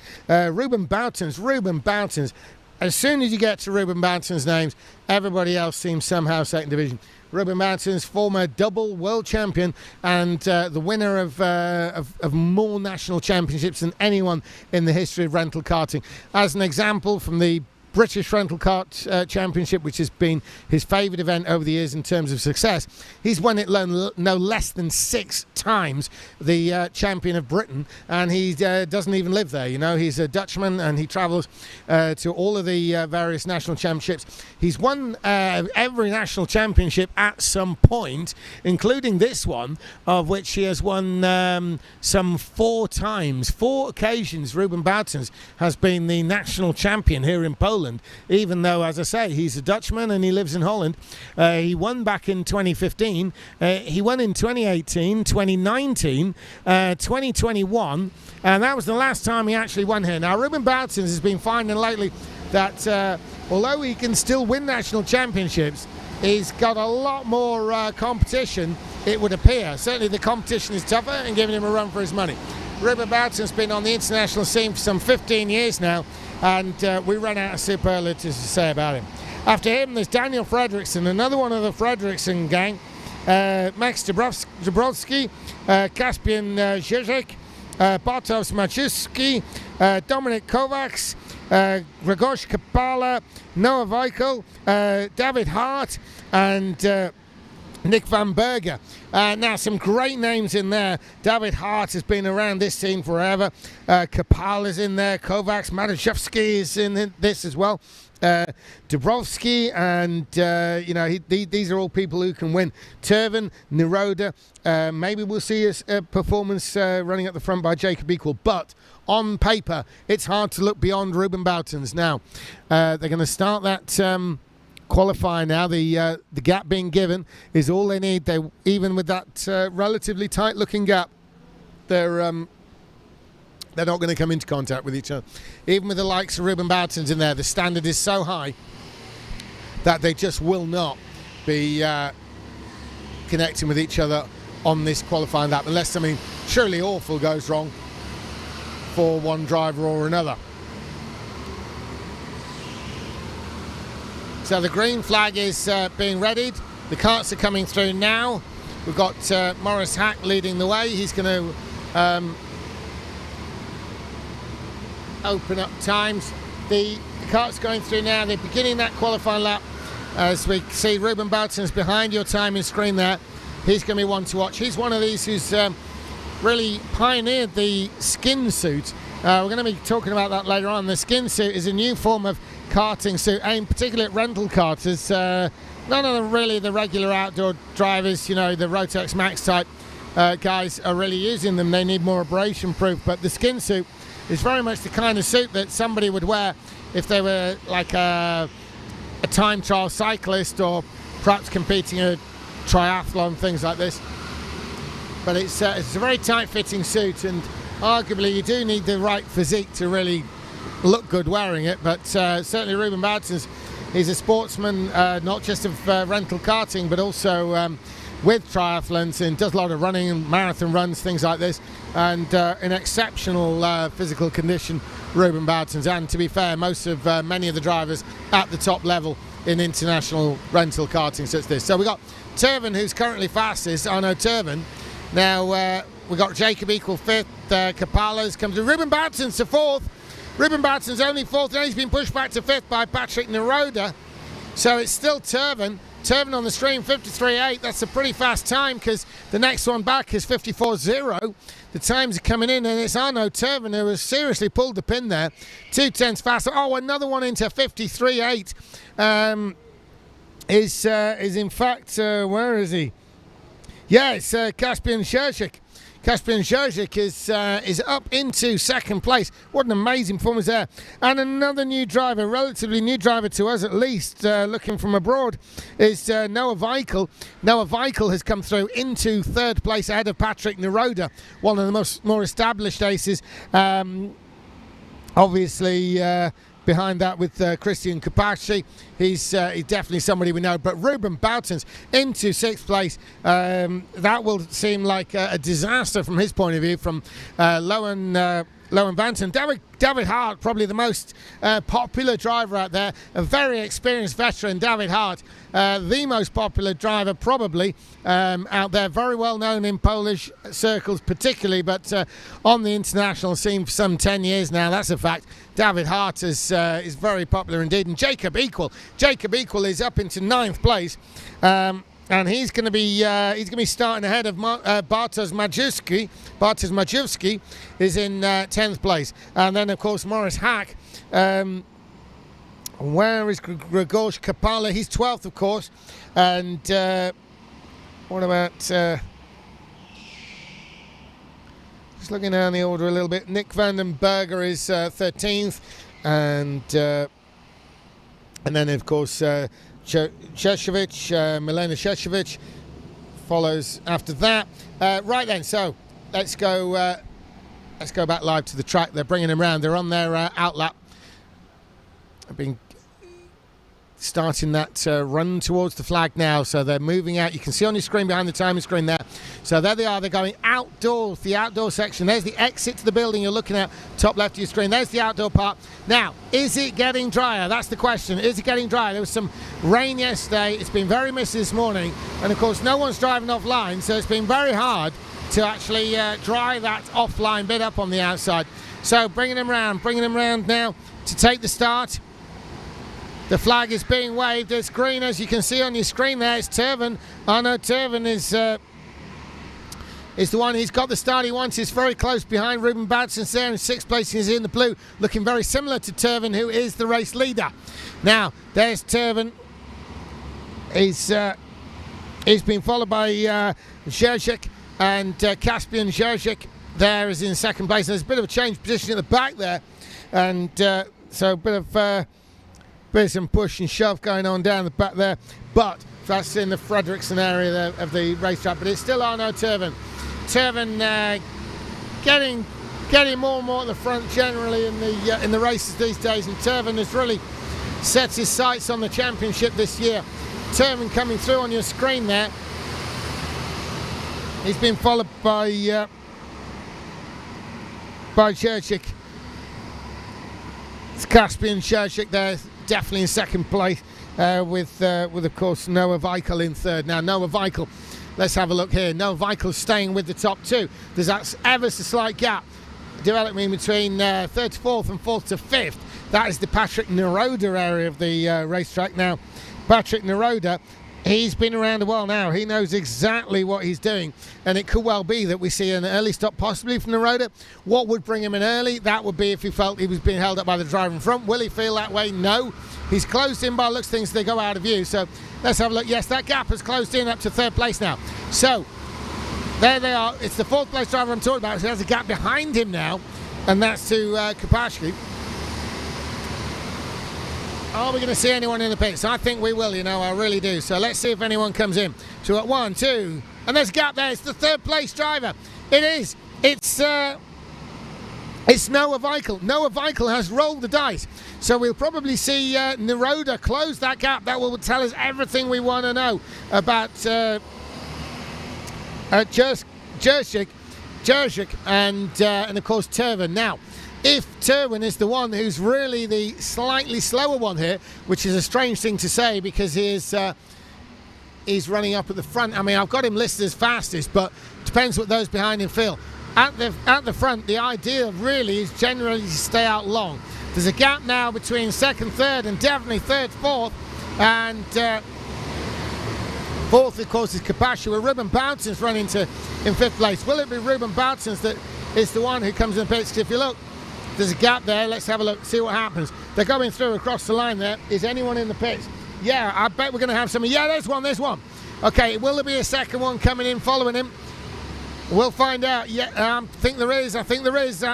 Speaker 3: Ruben Boutons. As soon as you get to Ruben Boutons' names, everybody else seems somehow second division. Ruben Boutons, former double world champion and the winner of more national championships than anyone in the history of rental karting. As an example, from the British Rental Kart Championship, which has been his favourite event over the years in terms of success. He's won it no less than 6 times, the champion of Britain, and he doesn't even live there. You know, he's a Dutchman, and he travels to all of the various national championships. He's won every national championship at some point, including this one, of which he has won some 4 times. 4 occasions Ruben Boutens has been the national champion here in Poland, even though, as I say, he's a Dutchman and he lives in Holland. He won back in 2015, he won in 2018, 2019, 2021, and that was the last time he actually won here. Now, Ruben Boutens has been finding lately that although he can still win national championships, he's got a lot more competition, it would appear. Certainly the competition is tougher and giving him a run for his money. Ruben Boutens has been on the international scene for some 15 years now, and we run out of superlatives to say about him. After him, there's Daniel Fredriksson, another one of the Fredriksson gang, Max Dabrowski, Kaspian Żyżek, Bartosz Maciuski, Dominik Kovacs, Grzegorz Kapala, Noah Weichel, David Hart, and Nick Van Berger. Now, some great names in there. David Hart has been around this team forever. Kapala's in there. Kovacs, Matuszewski is in this as well. Dubrovsky, and you know, these are all people who can win. Turvin, Niroda, maybe we'll see a performance running at the front by Jacob Equal, but on paper it's hard to look beyond Ruben Boutens. Now they're going to start that qualifier now. The gap being given is all they need. They, even with that relatively tight looking gap, they're not going to come into contact with each other. Even with the likes of Ruben Boutens in there, the standard is so high that they just will not be connecting with each other on this qualifying lap, unless something truly awful goes wrong for one driver or another. So the green flag is being readied. The karts are coming through now. We've got Maurice Hack leading the way. He's going to open up times. The kart's going through now. They're beginning that qualifying lap. As we see Ruben Boutens behind your timing screen there. He's going to be one to watch. He's one of these who's really pioneered the skin suit. We're going to be talking about that later on. The skin suit is a new form of karting suit aimed particularly at rental karters. None of really the regular outdoor drivers, you know, the Rotex Max type guys are really using them. They need more abrasion proof, but the skin suit is very much the kind of suit that somebody would wear if they were like a time trial cyclist or perhaps competing in a triathlon, things like this. But it's a very tight fitting suit, and arguably you do need the right physique to really look good wearing it. But certainly Ruben Boutens, he's a sportsman, not just of rental karting, but also with triathlons, and does a lot of running and marathon runs, things like this, and in exceptional physical condition, Ruben Boutens. And to be fair, most of many of the drivers at the top level in international rental karting such as this. So we got Turvin, who's currently fastest, Arno Turvin. Now we got Jacob Equal 5th, Kapala's come to Ruben Boutens to 4th. Ruben Boutens only 4th, and he's been pushed back to 5th by Patrick Niroda. So it's still Turvin. Turvin on the stream, 53.8. That's a pretty fast time, because the next one back is 54.0. The times are coming in, and it's Arno Turvin who has seriously pulled the pin there. 2/10 faster. Oh, another one into 53.8. Is in fact, where is he? Yeah, it's Kaspian Żyżek. Kaspian Żyżek is up into 2nd place. What an amazing performance there. And another new driver, relatively new driver to us at least, looking from abroad, is Noah Weichel. Noah Weichel has come through into 3rd place ahead of Patrick Niroda, one of the more established aces. Obviously, behind that with Christian Kapashi, he's definitely somebody we know. But Ruben Boutens into 6th place, that will seem like a disaster from his point of view, from Lohan Lowenbanton. David Hart, probably the most popular driver out there, a very experienced veteran, David Hart, the most popular driver probably out there, very well known in Polish circles particularly, but on the international scene for some 10 years now, that's a fact. David Hart is very popular indeed. And Jacob Equal is up into 9th place. And he's going to be starting ahead of Bartosz Majewski. Bartosz Majewski is in 10th place, and then of course Morris Hack. Where is Grzegorz Kapala? He's 12th, of course. And what about? Just looking down the order a little bit. Nick Vandenberger is 13th, and then of course. Milena Sheshevich follows after that. Right then, so let's go back live to the track. They're bringing them around. They're on their outlap. I've been starting that run towards the flag now, so they're moving out. You can see on your screen behind the timing screen there. So there they are. They're going outdoors, the outdoor section. There's the exit to the building you're looking at, top left of your screen. There's the outdoor part. Now, is it getting drier? That's the question. Is it getting drier? There was some rain yesterday. It's been very misty this morning, and of course no one's driving offline, so it's been very hard to actually dry that offline bit up on the outside. So bringing them around now to take the start. The flag is being waved. It's green, as you can see on your screen there. It's Turvin. Arno Turvin is the one. He's got the start he wants. He's very close behind Ruben Boutsens there in 6th place. He's in the blue, looking very similar to Turvin, who is the race leader. Now, there's Turvin. He's been followed by Zherzhik, and Caspian Zherzhik there is in 2nd place. There's a bit of a change of position at the back there, and so a bit of some push and shove going on down the back there, but that's in the Fredriksson area of the racetrack. But it's still Arno Turvin. Turvin getting more and more at the front generally in the races these days, and Turvin has really set his sights on the championship this year. Turvin coming through on your screen there. He's been followed by Zherzhik. It's Caspian Zherzhik there, definitely in 2nd place, with of course Noah Weichel in 3rd. Now Noah Weichel, let's have a look here. Noah Weichel staying with the top 2. There's that ever so slight gap developing between 3rd to 4th and 4th to 5th. That is the Patrick Neroda area of the racetrack. Now Patrick Neroda, he's been around a while now. He knows exactly what he's doing, and it could well be that we see an early stop possibly from Neroda. What would bring him in early? That would be if he felt he was being held up by the driver in front. Will he feel that way? No. He's closed in by looks things. They go out of view. So let's have a look. Yes, that gap has closed in up to 3rd place now. So there they are. It's the 4th place driver I'm talking about. So there's a gap behind him now, and that's to Kapashki. Are we going to see anyone in the pits? I think we will, I really do. So let's see if anyone comes in. So we've got 1, 2, and there's a gap there. It's the 3rd place driver. It is. It's Noah Weichel. Noah Weichel has rolled the dice. So we'll probably see Neroda close that gap. That will tell us everything we want to know about Zherzhik and of course Turvin. Now, if Turvin is the one who's really the slightly slower one here, which is a strange thing to say because he's running up at the front. I mean, I've got him listed as fastest, but depends what those behind him feel. At the front, the idea really is generally to stay out long. There's a gap now between 2nd, 3rd, and definitely 3rd, 4th, and 4th, of course, is Kapashi, where Ruben Boutsens running in 5th place. Will it be Ruben Boutsens that is the one who comes in the pits? If you look, there's a gap there. Let's have a look, see what happens. They're going through across the line there. Is anyone in the pits? Yeah, I bet we're going to have some. Yeah, there's one. Okay, will there be a second one coming in following him? We'll find out. Yeah, I think there is. That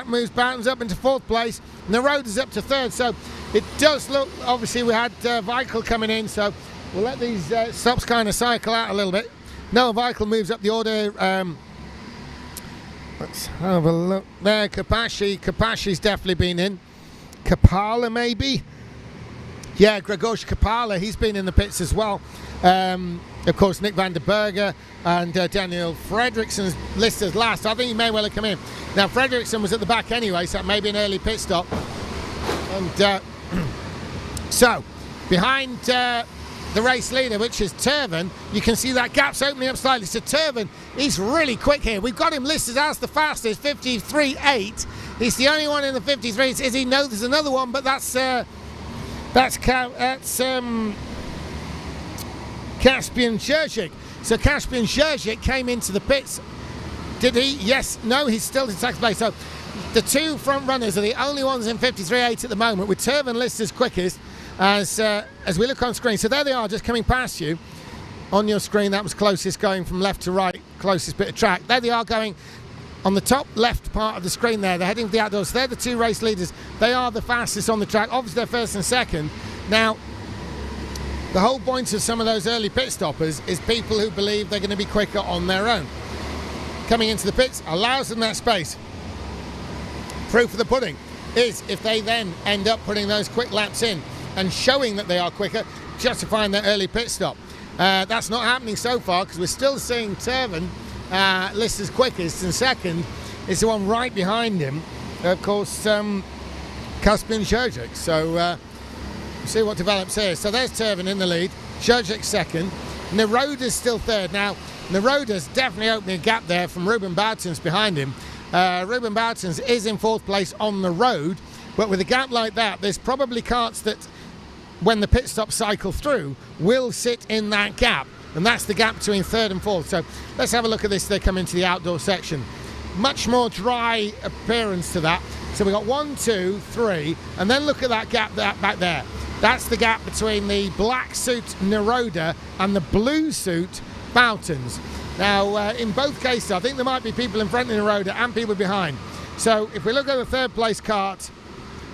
Speaker 3: moves Boutsens up into 4th place. Neroda's up to 3rd. So it does look, obviously we had Weichel coming in, so we'll let these stops kind of cycle out a little bit. Noah Weichel moves up the order. Let's have a look there. Kapashi's definitely been in. Kapala maybe. Yeah, Grzegorz Kapala, he's been in the pits as well. Of course, Nick van der Berger and Daniel Fredriksson listed last. I think he may well have come in. Now, Fredriksson was at the back anyway, so that may be an early pit stop. And so, behind the race leader, which is Turven, you can see that gap's opening up slightly. So Turven, he's really quick here. We've got him listed as the fastest, 53.8. He's the only one in the 53s. Is he? No, there's another one, but that's Kaspian Zherzhik. So Kaspian Zherzhik came into the pits. Did he? Yes. No, he's still in second place. So the two front runners are the only ones in 53.8 at the moment, with Turven listed as quickest as we look on screen. So there they are, just coming past you on your screen. That was closest, going from left to right, closest bit of track. There they are, going on the top left part of the screen there. They're heading to the outdoors. They're the two race leaders. They are the fastest on the track. Obviously, they're first and second. Now, the whole point of some of those early pit stoppers is people who believe they're going to be quicker on their own. Coming into the pits allows them that space. Proof of the pudding is if they then end up putting those quick laps in and showing that they are quicker, justifying their early pit stop. That's not happening so far, because we're still seeing Turven listed as quickest, and second is the one right behind him, of course, Kaspian Zherzhik. So we'll see what develops here. So there's Turven in the lead, Zherzhik second, Neroda's still third. Now, Neroda's definitely opening a gap there from Ruben Boutens behind him. Ruben Boutens is in fourth place on the road, but with a gap like that, there's probably karts that, when the pit stop cycle through, will sit in that gap, and that's the gap between third and fourth. So let's have a look at this. They come into the outdoor section. Much more dry appearance to that. So we've got 1, 2, 3, and then look at that gap back there. That's the gap between the black suit Neroda and the blue suit Boutens. Now, in both cases, I think there might be people in front of Neroda and people behind. So if we look at the third place kart,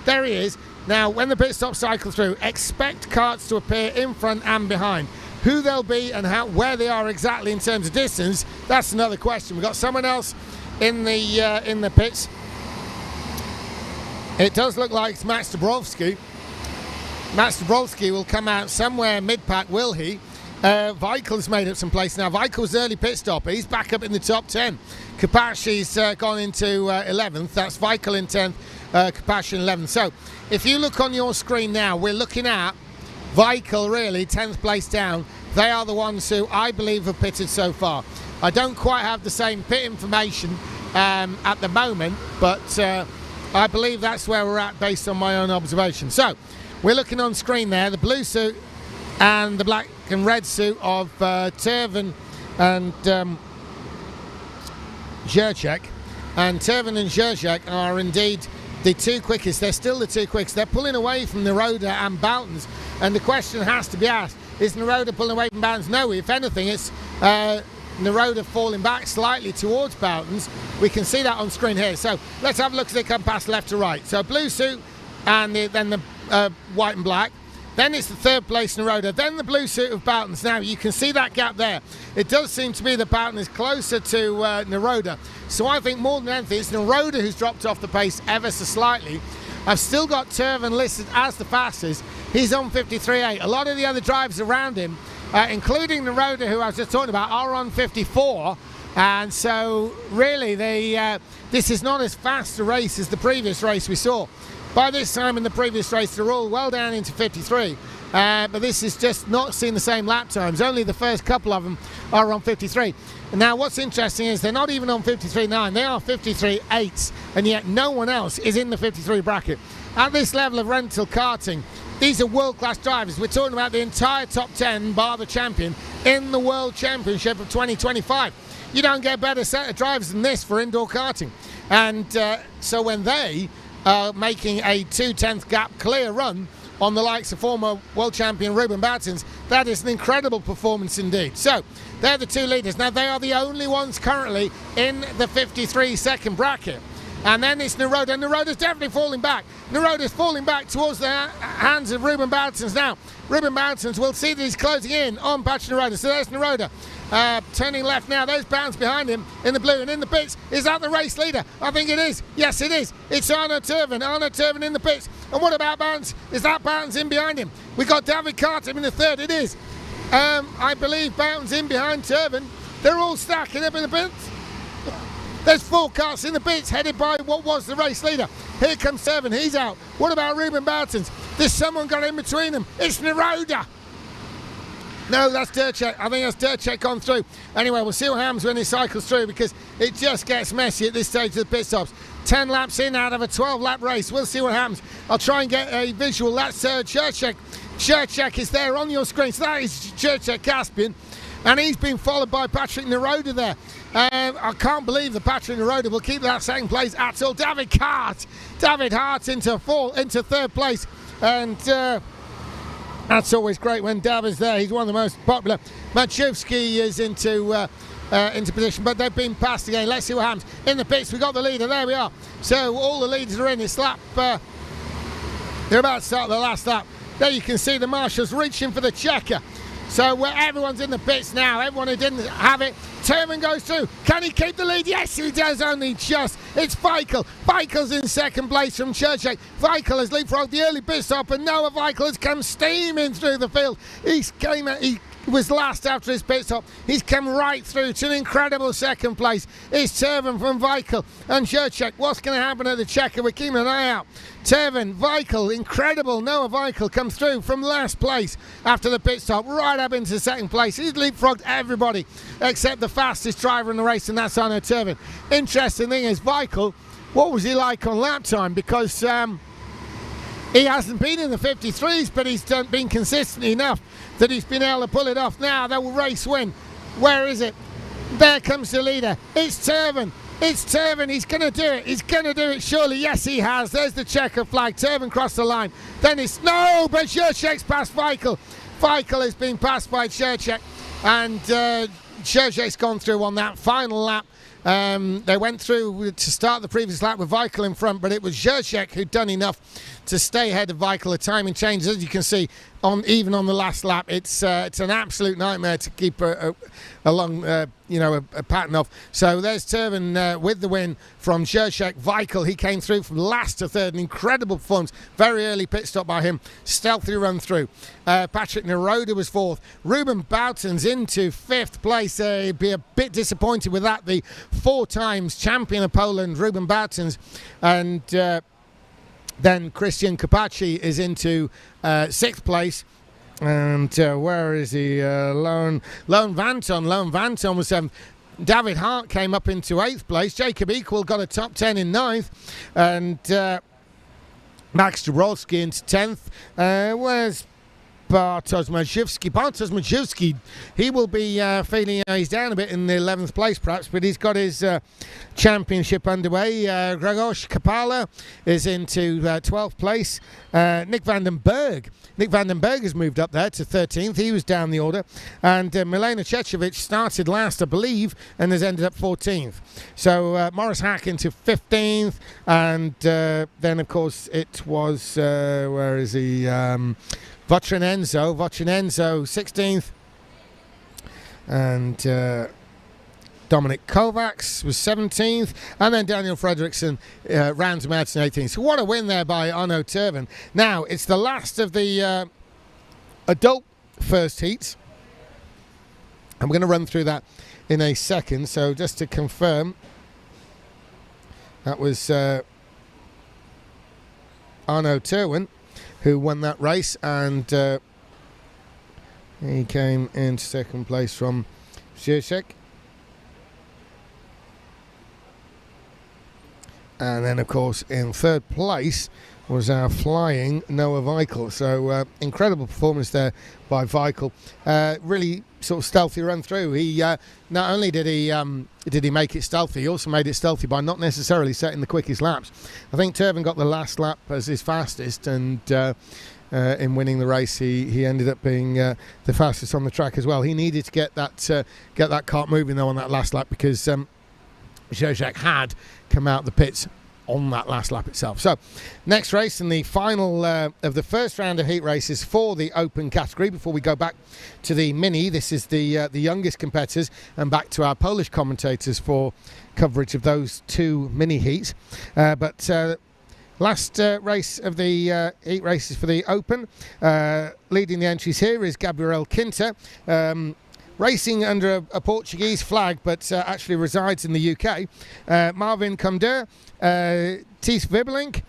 Speaker 3: there he is. Now, when the pit stop cycle through, expect karts to appear in front and behind. Who they'll be and where they are exactly in terms of distance, that's another question. We've got someone else in the pits. It does look like it's Max Dabrowski. Max Dabrowski will come out somewhere mid-pack, will he? Weichsel's made up some place now. Weichsel's early pit stopper, he's back up in the top 10. Kapashi's gone into 11th. That's Weichsel in 10th, Kapashi in 11th. So if you look on your screen now, we're looking at Weichsel really 10th place down. They are the ones who I believe have pitted so far. I don't quite have the same pit information at the moment, but I believe that's where we're at based on my own observation. So we're looking on screen there, the blue suit and the black and red suit of Turven and Zherzhik. And Turven and Zherzhik are indeed the two quickest. They're still the two quickest. They're pulling away from Neroda and Boutens. And the question has to be asked, is Neroda pulling away from Boutens? No, if anything, it's Neroda falling back slightly towards Boutens. We can see that on screen here. So let's have a look as they come past left to right. So blue suit and then the white and black. Then it's the third place Neroda, then the blue suit of Boutens. Now you can see that gap there. It does seem to be that Boutens is closer to Neroda. So I think more than anything, it's Neroda who's dropped off the pace ever so slightly. I've still got Turven listed as the fastest. He's on 53.8. A lot of the other drivers around him, including Neroda, who I was just talking about, are on 54. And so really, this is not as fast a race as the previous race we saw. By this time in the previous race, they're all well down into 53, but this is just not seeing the same lap times. Only the first couple of them are on 53. And now what's interesting is they're not even on 53.9, they are 53.8, and yet no one else is in the 53 bracket. At this level of rental karting, these are world-class drivers. We're talking about the entire top 10, bar the champion, in the World Championship of 2025. You don't get a better set of drivers than this for indoor karting. And so when they making a 2/10 gap clear run on the likes of former world champion Ruben Boutens, that is an incredible performance indeed. So they're the two leaders. Now they are the only ones currently in the 53 second bracket. And then it's Neroda. Neroda's definitely falling back. Neroda's falling back towards the hands of Ruben Boutens now. Ruben Boutens will see that he's closing in on Patrick Neroda. So there's Neroda. Turning left now, there's Bounce behind him in the blue and in the pits. Is that the race leader? I think it is. Yes, it is. It's Arno Turvin. Arno Turvin in the pits. And what about Bounce? Is that Bounce in behind him? We got David Kart in the third. It is. I believe Bounce in behind Turvin. They're all stacking up in the pits. There's 4 carts in the pits headed by what was the race leader. Here comes Turvin. He's out. What about Ruben Boutons? There's someone got in between them. It's Neroda. No, that's Durchek. I think that's Durchek gone through. Anyway, we'll see what happens when he cycles through, because it just gets messy at this stage of the pit stops. 10 laps in out of a 12-lap race. We'll see what happens. I'll try and get a visual. That's Durchek. Durchek is there on your screen. So that is Durchek Caspian. And he's been followed by Patrick Neroda there. I can't believe that Patrick Neroda will keep that second place at all. David Hart into third place. And that's always great when David's there. He's one of the most popular. Machewski is into position, but they've been passed again. Let's see what happens. In the pits, we got the leader. There we are. So all the leaders are in this lap. They're about to start the last lap. There you can see the marshals reaching for the checker. So everyone's in the pits now. Everyone who didn't have it. Turvin goes through. Can he keep the lead? Yes, he does, only just. It's Weichel. Weichel's in second place from Churchill. Weichel has leapfrogged the early pit stop, and Noah Weichel has come steaming through the field. He was last after his pit stop. He's come right through to an incredible second place. It's Turvin from Weichel and Churchill. What's going to happen at the checker? We're keeping an eye out. Turvin, Weichel, incredible. Noah Weichel comes through from last place after the pit stop, right up into second place. He's leapfrogged everybody except the fastest driver in the race, and that's Arno Turvin. Interesting thing is, Weichel, what was he like on lap time? Because he hasn't been in the 53s, but he's been consistent enough that he's been able to pull it off. Now they'll race win. Where is it? There comes the leader. It's Turvin. It's Turvin. He's going to do it. He's going to do it, surely. Yes, he has. There's the checker flag. Turvin crossed the line. Then it's... No, but Churchek's passed Weichel. Weichel has been passed by Churchek. And Churchek's gone through on that final lap. They went through to start the previous lap with Weichel in front, but it was Churchek who'd done enough to stay ahead of Weichel. The timing changes, as you can see, even on the last lap. It's an absolute nightmare to keep a pattern off. So there's Turvin with the win from Churchek. Weichel, he came through from last to third. An incredible performance. Very early pit stop by him. Stealthy run through. Patrick Neroda was fourth. Ruben Boutons into fifth place. Be a bit disappointed with that. The 4 times champion of Poland, Ruben Boutons, and then Christian Kopacki is into 6th place. And where is he? Lone Vanton. Lone Vanton was 7th. David Hart came up into 8th place. Jacob Equal got a top 10 in 9th. And Max Jaworski into 10th. Where's Bartosz Majewski? Bartosz Majewski, he will be feeling he's down a bit in the 11th place perhaps, but he's got his championship underway. Grzegorz Kapala is into 12th place. Nick Vandenberg has moved up there to 13th. He was down the order. And Milena Cechevich started last, I believe, and has ended up 14th. So Morris Hack into 15th. And then, of course, it was, where is he? Votrinenzo 16th, and Dominic Kovacs was 17th, and then Daniel Fredriksson rounds him out in 18th. So what a win there by Arno Turvin. Now it's the last of the adult first heats. I'm going to run through that in a second. So just to confirm, that was Arno Turvin who won that race, and he came in second place from Zizek. And then, of course, in third place was our flying Noah Weichel. So incredible performance there by Weichel. Really sort of stealthy run through. He not only did he make it stealthy, he also made it stealthy by not necessarily setting the quickest laps. I think Turvin got the last lap as his fastest, and in winning the race, he ended up being the fastest on the track as well. He needed to get that kart moving though on that last lap, because Zizek had come out the pits on that last lap itself. So, next race and the final of the first round of heat races for the open category. Before we go back to the mini, this is the youngest competitors, and back to our Polish commentators for coverage of those two mini heats. But last race of the heat races for the open, leading the entries here is Gabriel Quinta. Racing under a Portuguese flag, but actually resides in the UK. Marvin Comder, Thies Wibbelink,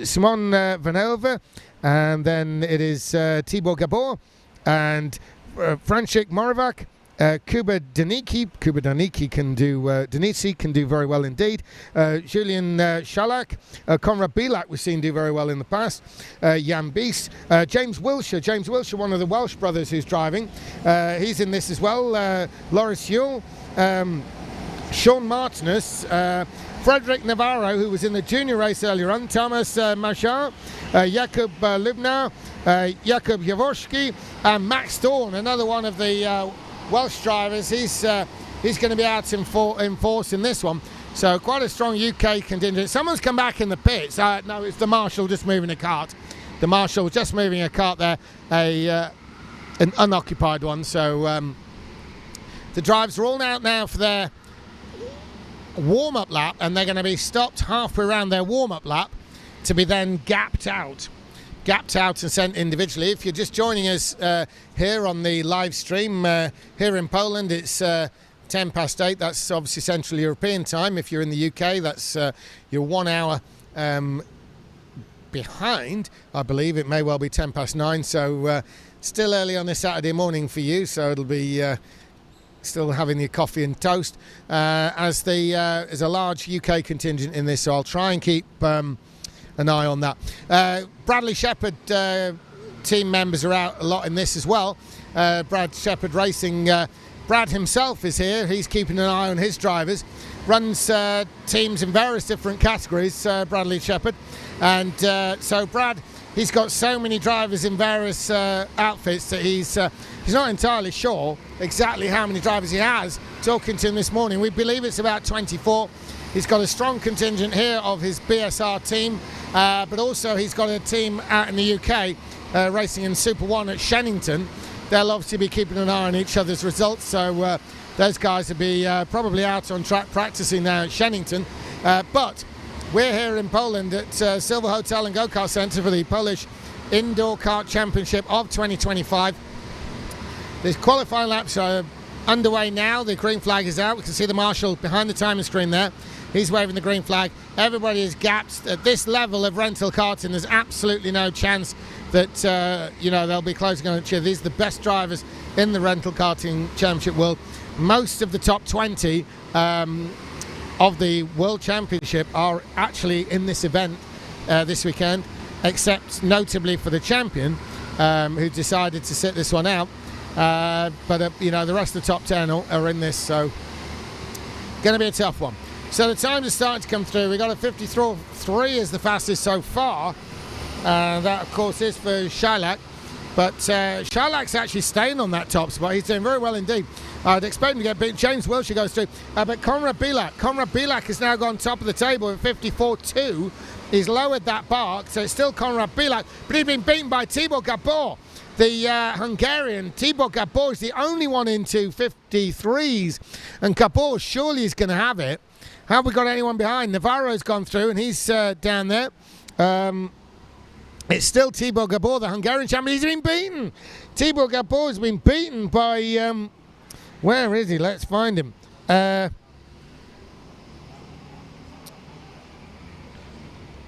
Speaker 3: Simon Vanelva, and then it is Tibor Gabor and Franček Moravak. Kuba Daniki can do Danici can do very well indeed. Julian Shalak, Konrad Bilak we've seen do very well in the past. Jan Bies, James Wilshire, one of the Welsh brothers who's driving. He's in this as well. Loris Yule, Sean Martinus, Frederick Navarro, who was in the junior race earlier on. Thomas Machar, Jakub Lubnar, Jakub Jaworski, and Max Thorne, another one of the Welsh drivers. He's going to be out in force in this one. So quite a strong UK contingent. Someone's come back in the pits. No, it's the marshal just moving a cart. The marshal just moving a cart there, an unoccupied one. So the drivers are all out now for their warm-up lap, and they're going to be stopped halfway around their warm-up lap to be then gapped out and sent individually. If you're just joining us here on the live stream here in Poland, it's 10 past 8. That's obviously Central European time. If you're in the UK, that's you're 1 hour behind, I believe. It may well be 10 past 9, so still early on this Saturday morning for you, so it'll be still having your coffee and toast. As there's a large UK contingent in this, so I'll try and keep an eye on that. Bradley Shepherd team members are out a lot in this as well. Brad Shepherd Racing, Brad himself is here. He's keeping an eye on his drivers. Runs teams in various different categories, Bradley Shepherd. And so Brad, he's got so many drivers in various outfits that he's not entirely sure exactly how many drivers he has. Talking to him this morning, we believe it's about 24. He's got a strong contingent here of his BSR team, but also he's got a team out in the UK racing in Super 1 at Shennington. They'll obviously be keeping an eye on each other's results, so those guys will be probably out on track practicing now at Shennington. But we're here in Poland at Silver Hotel and Go-Kart Centre for the Polish Indoor Kart Championship of 2025. The qualifying laps are underway now. The green flag is out. We can see the marshal behind the timing screen there. He's waving the green flag. Everybody is gapped. At this level of rental karting, there's absolutely no chance that they'll be closing on each other. These are the best drivers in the rental karting championship world. Most of the top 20 of the World Championship are actually in this event this weekend, except notably for the champion, who decided to sit this one out. But the rest of the top 10 are in this, so going to be a tough one. So the times are starting to come through. We've got a 53 as the fastest so far. That, of course, is for Shalak. But Shalak's actually staying on that top spot. He's doing very well indeed. I'd expect him to get beat. James Wilshire goes through. But Konrad Bilak has now gone top of the table at 54.2. He's lowered that bar, so it's still Konrad Bilak. But he's been beaten by Tibor Gabor. The Hungarian. Tibor Gabor is the only one into 53s. And Gabor surely is going to have it. Have we got anyone behind? Navarro's gone through and he's down there. It's still Tibor Gabor, the Hungarian champion. He's been beaten. Tibor Gabor has been beaten by... where is he? Let's find him.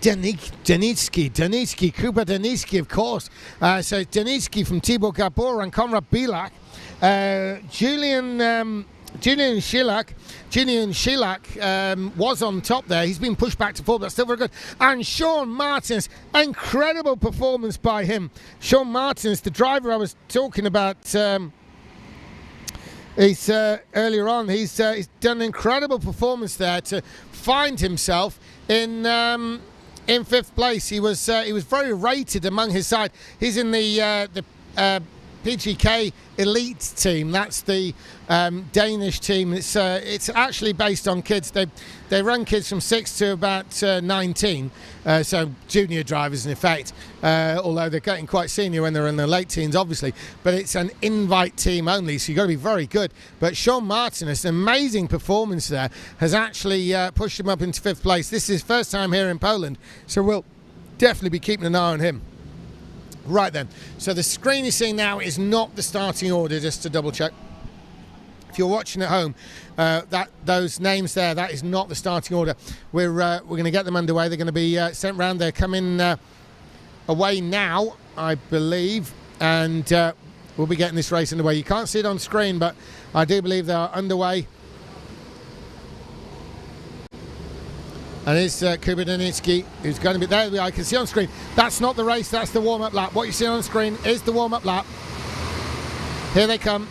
Speaker 3: Danitsky, Kuba Danitsky, of course. So Danitsky from Tibor Gabor and Konrad Bilak. Julian Shilak was on top there. He's been pushed back to fourth, but still very good. And Sean Martins, incredible performance by him. Sean Martins, the driver I was talking about earlier on, he's done an incredible performance there to find himself in fifth place. He was very rated among his side. He's in the PGK Elite team. That's the Danish team. It's actually based on kids. They run kids from 6 to about 19, so junior drivers in effect, although they're getting quite senior when they're in their late teens, obviously. But it's an invite team only, so you've got to be very good. But Sean Martinus, an amazing performance there, has actually pushed him up into 5th place. This is his first time here in Poland, so we'll definitely be keeping an eye on him. Right then, so the screen you're seeing now is not the starting order, just to double check. If you're watching at home, those names there, that is not the starting order. We're going to get them underway. They're going to be sent round. They're coming away now, I believe, and we'll be getting this race underway. You can't see it on screen, but I do believe they are underway. And it's Kuba Danitsky who's going to be there. I can see on screen. That's not the race, that's the warm-up lap. What you see on screen is the warm-up lap. Here they come.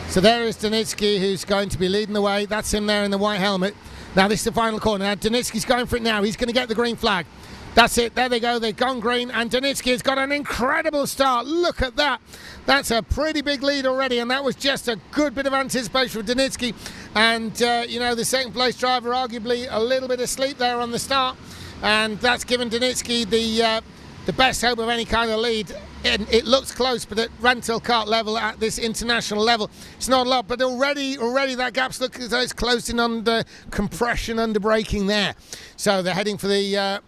Speaker 3: So there is Danitsky, who's going to be leading the way. That's him there in the white helmet. Now this is the final corner. Now Danitsky's going for it now. He's going to get the green flag. That's it. There they go. They've gone green. And Danitsky has got an incredible start. Look at that. That's a pretty big lead already. And that was just a good bit of anticipation for Danitsky. And, you know, the second place driver arguably a little bit asleep there on the start. And that's given Danitsky the best hope of any kind of lead. And it looks close, but at rental kart level, at this international level, it's not a lot. But already that gap's looking as though it's closing under compression, under braking there. So they're heading for the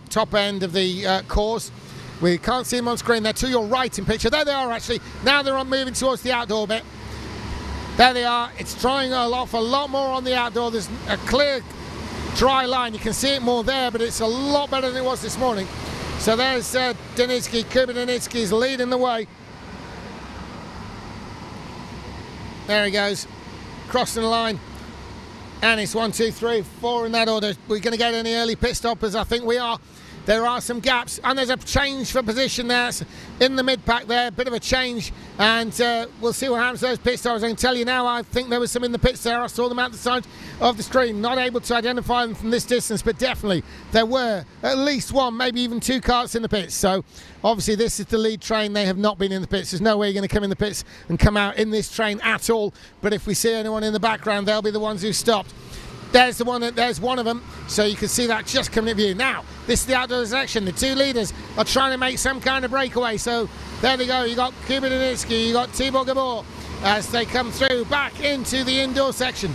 Speaker 3: top end of the course. We can't see them on screen. They're to your right in picture. There they are, actually. Now they're on moving towards the outdoor bit. There they are. It's drying off a lot more on the outdoor. There's a clear, dry line. You can see it more there, but it's a lot better than it was this morning. So there's Danitsky. Kuba Danitsky is leading the way. There he goes, crossing the line. And it's 1, 2, 3, 4 in that order. We're going to get any early pit stoppers? I think we are. There are some gaps, and there's a change for position there in the mid-pack there, a bit of a change, and we'll see what happens to those pit stoppers. I can tell you now, I think there was some in the pits there. I saw them out the side of the screen, not able to identify them from this distance, but definitely there were at least one, maybe even 2 karts in the pits. So obviously this is the lead train. They have not been in the pits. There's no way you're going to come in the pits and come out in this train at all, but if we see anyone in the background, they'll be the ones who stopped. There's one of them, so you can see that just coming into view. Now, this is the outdoor section. The 2 leaders are trying to make some kind of breakaway, so there they go. You got Kuba Danitsky, you got Tibor Gabor as they come through back into the indoor section.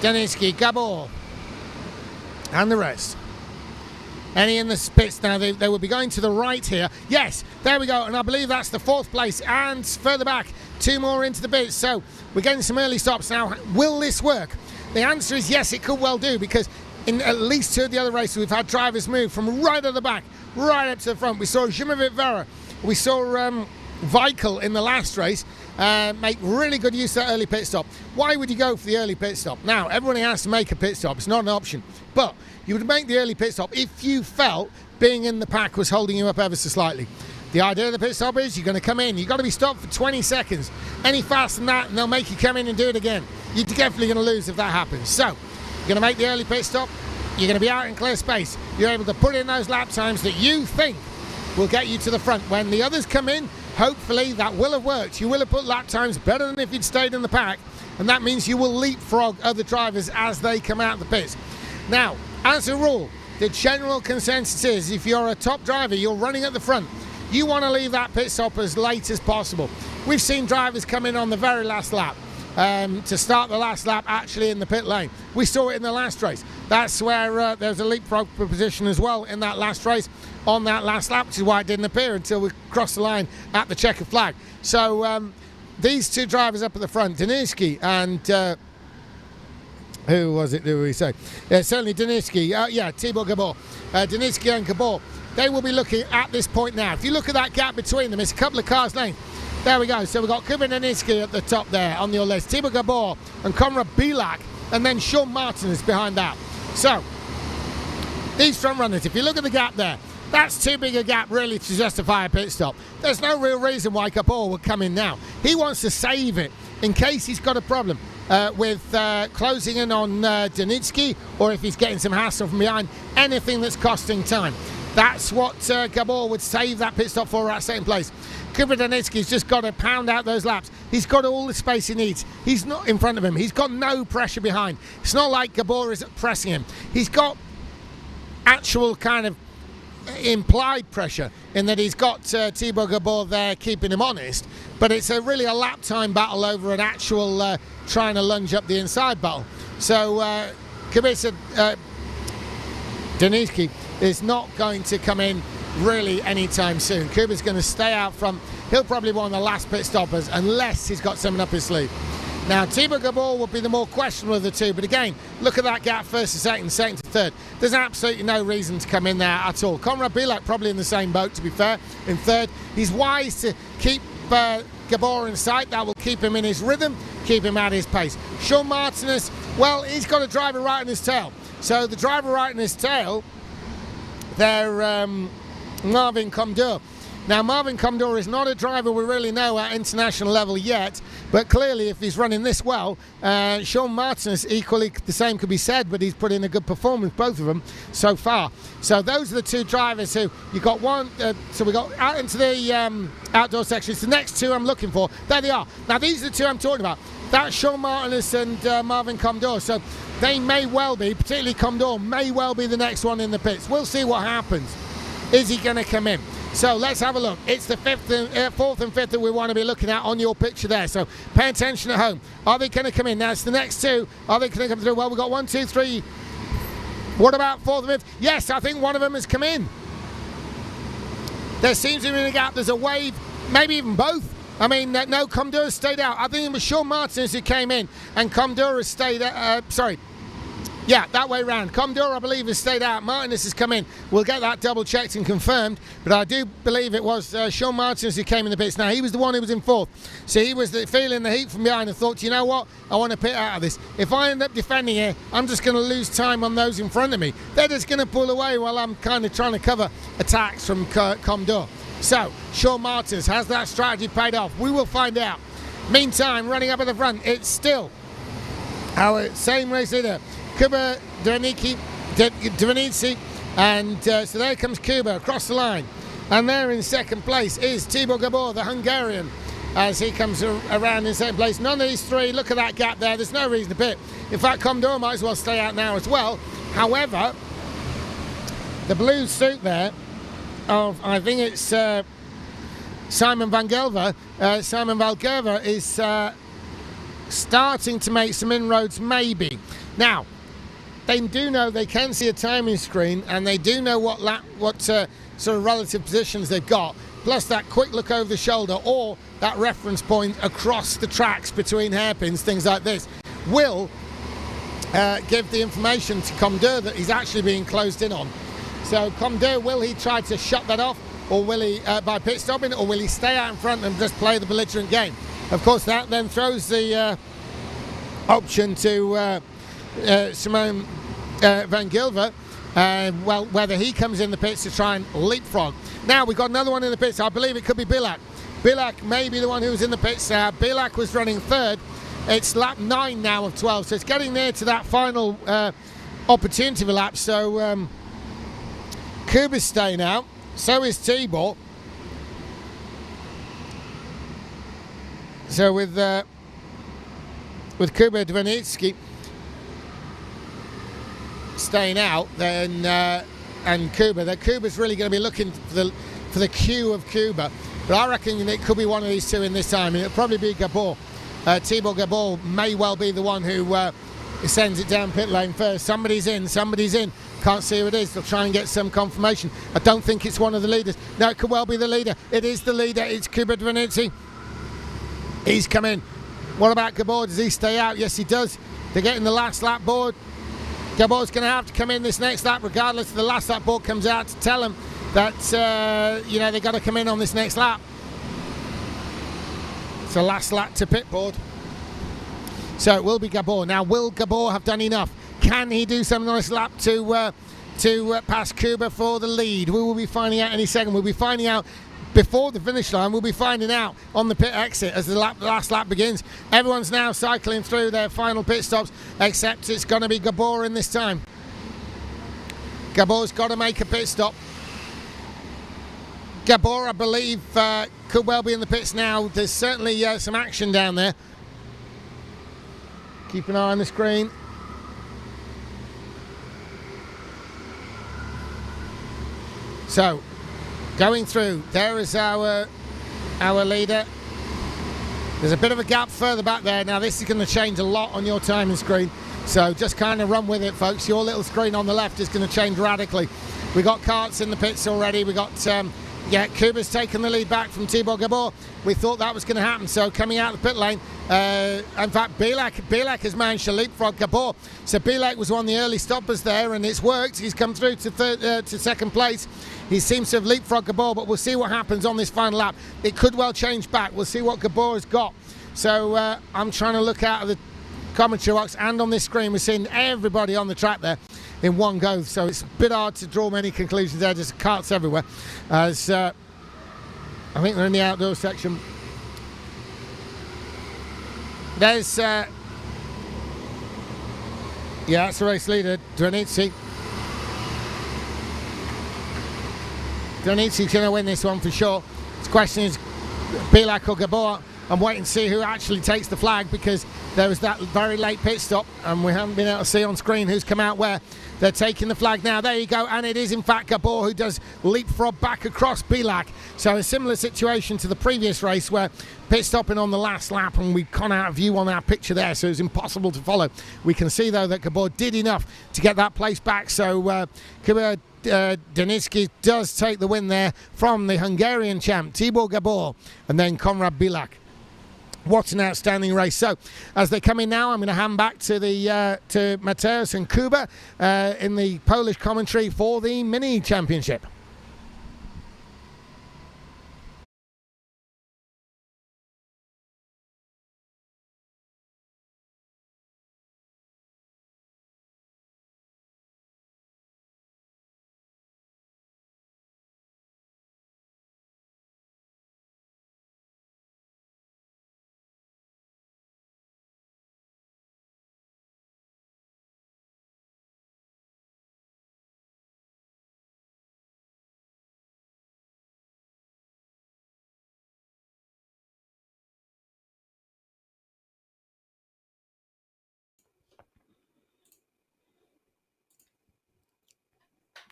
Speaker 3: Danitsky, Gabor, and the rest. Any in the pits now, they will be going to the right here. Yes, there we go, and I believe that's the 4th place, and further back, 2 more into the pits. So we're getting some early stops now. Will this work? The answer is yes, it could well do, because in at least 2 of the other races, we've had drivers move from right at the back, right up to the front. We saw Zimmervit Vera, we saw Weichel in the last race make really good use of that early pit stop. Why would you go for the early pit stop? Now, everybody has to make a pit stop. It's not an option. But you would make the early pit stop if you felt being in the pack was holding you up ever so slightly. The idea of the pit stop is you're going to come in. You've got to be stopped for 20 seconds. Any faster than that, and they'll make you come in and do it again. You're definitely going to lose if that happens. So, you're going to make the early pit stop. You're going to be out in clear space. You're able to put in those lap times that you think will get you to the front. When the others come in, hopefully that will have worked. You will have put lap times better than if you'd stayed in the pack, and that means you will leapfrog other drivers as they come out of the pits. Now, as a rule, the general consensus is if you're a top driver, you're running at the front, you want to leave that pit stop as late as possible. We've seen drivers come in on the very last lap to start the last lap actually in the pit lane. We saw it in the last race. That's where there's a leapfrog position as well in that last race on that last lap, which is why it didn't appear until we crossed the line at the checkered flag. So these 2 drivers up at the front, Danitsky and who was it, do we say? Certainly Danitsky, Tibor Gabor. Danitsky and Gabor, they will be looking at this point now. If you look at that gap between them, it's a couple of cars length. There we go. So we've got Kuba Danitsky at the top there on your list. Tibor Gabor and Konrad Bilak, and then Sean Martin is behind that. So, these front runners, if you look at the gap there, that's too big a gap really to justify a pit stop. There's no real reason why Gabor would come in now. He wants to save it in case he's got a problem with closing in on Danitsky, or if he's getting some hassle from behind, anything that's costing time. That's what Gabor would save that pit stop for at second place. Kubadernitsky's just got to pound out those laps. He's got all the space he needs. He's not in front of him. He's got no pressure behind. It's not like Gabor is pressing him. He's got actual kind of implied pressure in that he's got Thibaut Gabor there keeping him honest, but it's really a lap time battle over an actual trying to lunge up the inside battle. So Kubadernitsky is not going to come in really anytime soon. Kuba's going to stay out front. He'll probably be one of the last pit stoppers unless he's got something up his sleeve. Now, Thibaut Gabor would be the more questionable of the two, but again, look at that gap, first to second, second to third. There's absolutely no reason to come in there at all. Konrad Bilak probably in the same boat, to be fair, in third. He's wise to keep Gabor in sight. That will keep him in his rhythm, keep him at his pace. Sean Martinez, well, he's got a driver right in his tail. So the driver right in his tail, they're Marvin Comdeur. Now, Marvin Comdeur is not a driver we really know at international level yet, but clearly if he's running this well, Sean Martinez, equally the same could be said, but he's put in a good performance, both of them, so far. So those are the two drivers who, you got one, so we got out into the outdoor section. It's the next two I'm looking for. There they are. Now, these are the two I'm talking about. That's Sean Martinez and Marvin Comdeur. So they may well be, particularly Comdeur, may well be the next one in the pits. We'll see what happens. Is he going to come in? So let's have a look. It's the fourth and fifth that we want to be looking at on your picture there. So pay attention at home. Are they going to come in? Now it's the next two. Are they going to come through? Well, we've got 1, 2, 3. What about fourth and fifth? Yes, I think one of them has come in. There seems to be a gap. There's a wave, maybe even both. I mean, no, Comdeur has stayed out. I think it was Sean Martinez who came in, and Comdeur has stayed yeah, that way round. Comdeur, I believe, has stayed out. Martinez has come in. We'll get that double checked and confirmed, but I do believe it was Sean Martinez who came in the pits. Now, he was the one who was in fourth, so he was feeling the heat from behind and thought, you know what, I want to pit out of this. If I end up defending here, I'm just going to lose time on those in front of me. They're just going to pull away while I'm kind of trying to cover attacks from Comdeur. So, Sean Martinez, has that strategy paid off? We will find out. Meantime, running up at the front, it's still our same race leader, Kubadernitsky, and so there comes Kuba across the line, and there in second place is Thibaut Gabor, the Hungarian, as he comes around in second place. None of these three, look at that gap there, there's no reason to pit. In fact, Comdeur might as well stay out now as well. However, the blue suit there of, I think it's Simon Van Gelder is starting to make some inroads, maybe. Now, they do know, they can see a timing screen, and they do know what sort of relative positions they've got, plus that quick look over the shoulder or that reference point across the tracks between hairpins, things like this, will give the information to Comdeur that he's actually being closed in on. So Comdeur, will he try to shut that off, or will he, by pit stopping, or will he stay out in front and just play the belligerent game? Of course, that then throws the option to Simon Van Gelder, well, whether he comes in the pits to try and leapfrog. Now, we've got another one in the pits. I believe it could be Bilak. Bilak may be the one who's in the pits. Bilak was running third. It's lap 9 now of 12, so it's getting near to that final opportunity for lap. So Kuba's staying out. So is Tibor. So with Kubadernitsky staying out, then and Kuba's really going to be looking for the cue of Kuba. But I reckon it could be one of these two in this time. It'll probably be Gabor. Thibaut Gabor may well be the one who sends it down pit lane first. Somebody's in. Can't see who it is. They'll try and get some confirmation. I don't think it's one of the leaders. No, it could well be the leader. It is the leader. It's Kubadernitsky. He's come in. What about Gabor? Does he stay out? Yes, he does. They're getting the last lap board. Gabor's going to have to come in this next lap, regardless of the last lap board comes out to tell him that they've got to come in on this next lap. It's the last lap to pit board. So it will be Gabor. Now, will Gabor have done enough? Can he do something on this lap to pass Kuba for the lead? We will be finding out any second. We'll be finding out before the finish line. We'll be finding out on the pit exit as the last lap begins. Everyone's now cycling through their final pit stops, except it's going to be Gabor in this time. Gabor's got to make a pit stop. Gabor, I believe, could well be in the pits now. There's certainly some action down there. Keep an eye on the screen. So, going through, there is our leader. There's a bit of a gap further back there. Now, this is going to change a lot on your timing screen. So just kind of run with it, folks. Your little screen on the left is going to change radically. We got Karts in the pits already. We got, Kuba's taken the lead back from Tibor Gabor. We thought that was going to happen. So coming out of the pit lane, in fact, Bilek has managed to leapfrog Gabor. So Bilek was one of the early stoppers there, and it's worked. He's come through to second place. He seems to have leapfrogged Gabor, but we'll see what happens on this final lap. It could well change back. We'll see what Gabor has got. So I'm trying to look out of the commentary box, and on this screen we're seeing everybody on the track there in one go, so it's a bit hard to draw many conclusions there. Just karts everywhere, as I think they're in the outdoor section. There's that's the race leader, Dranitsky. Dranitsky's going to win this one for sure. The question is Bilek or Gabor. I'm waiting to see who actually takes the flag, because there was that very late pit stop and we haven't been able to see on screen who's come out where. They're taking the flag now. There you go, and it is in fact Gabor who does leapfrog back across Bilek. So a similar situation to the previous race where pit stopping on the last lap and we gone out of view on our picture there, so it was impossible to follow. We can see though that Gabor did enough to get that place back. So Kuba Danitsky does take the win there from the Hungarian champ Tibor Gabor and then Konrad Bilek. What an outstanding race. So as they come in now, I'm going to hand back to to Mateusz and Kuba in the Polish commentary for the mini championship.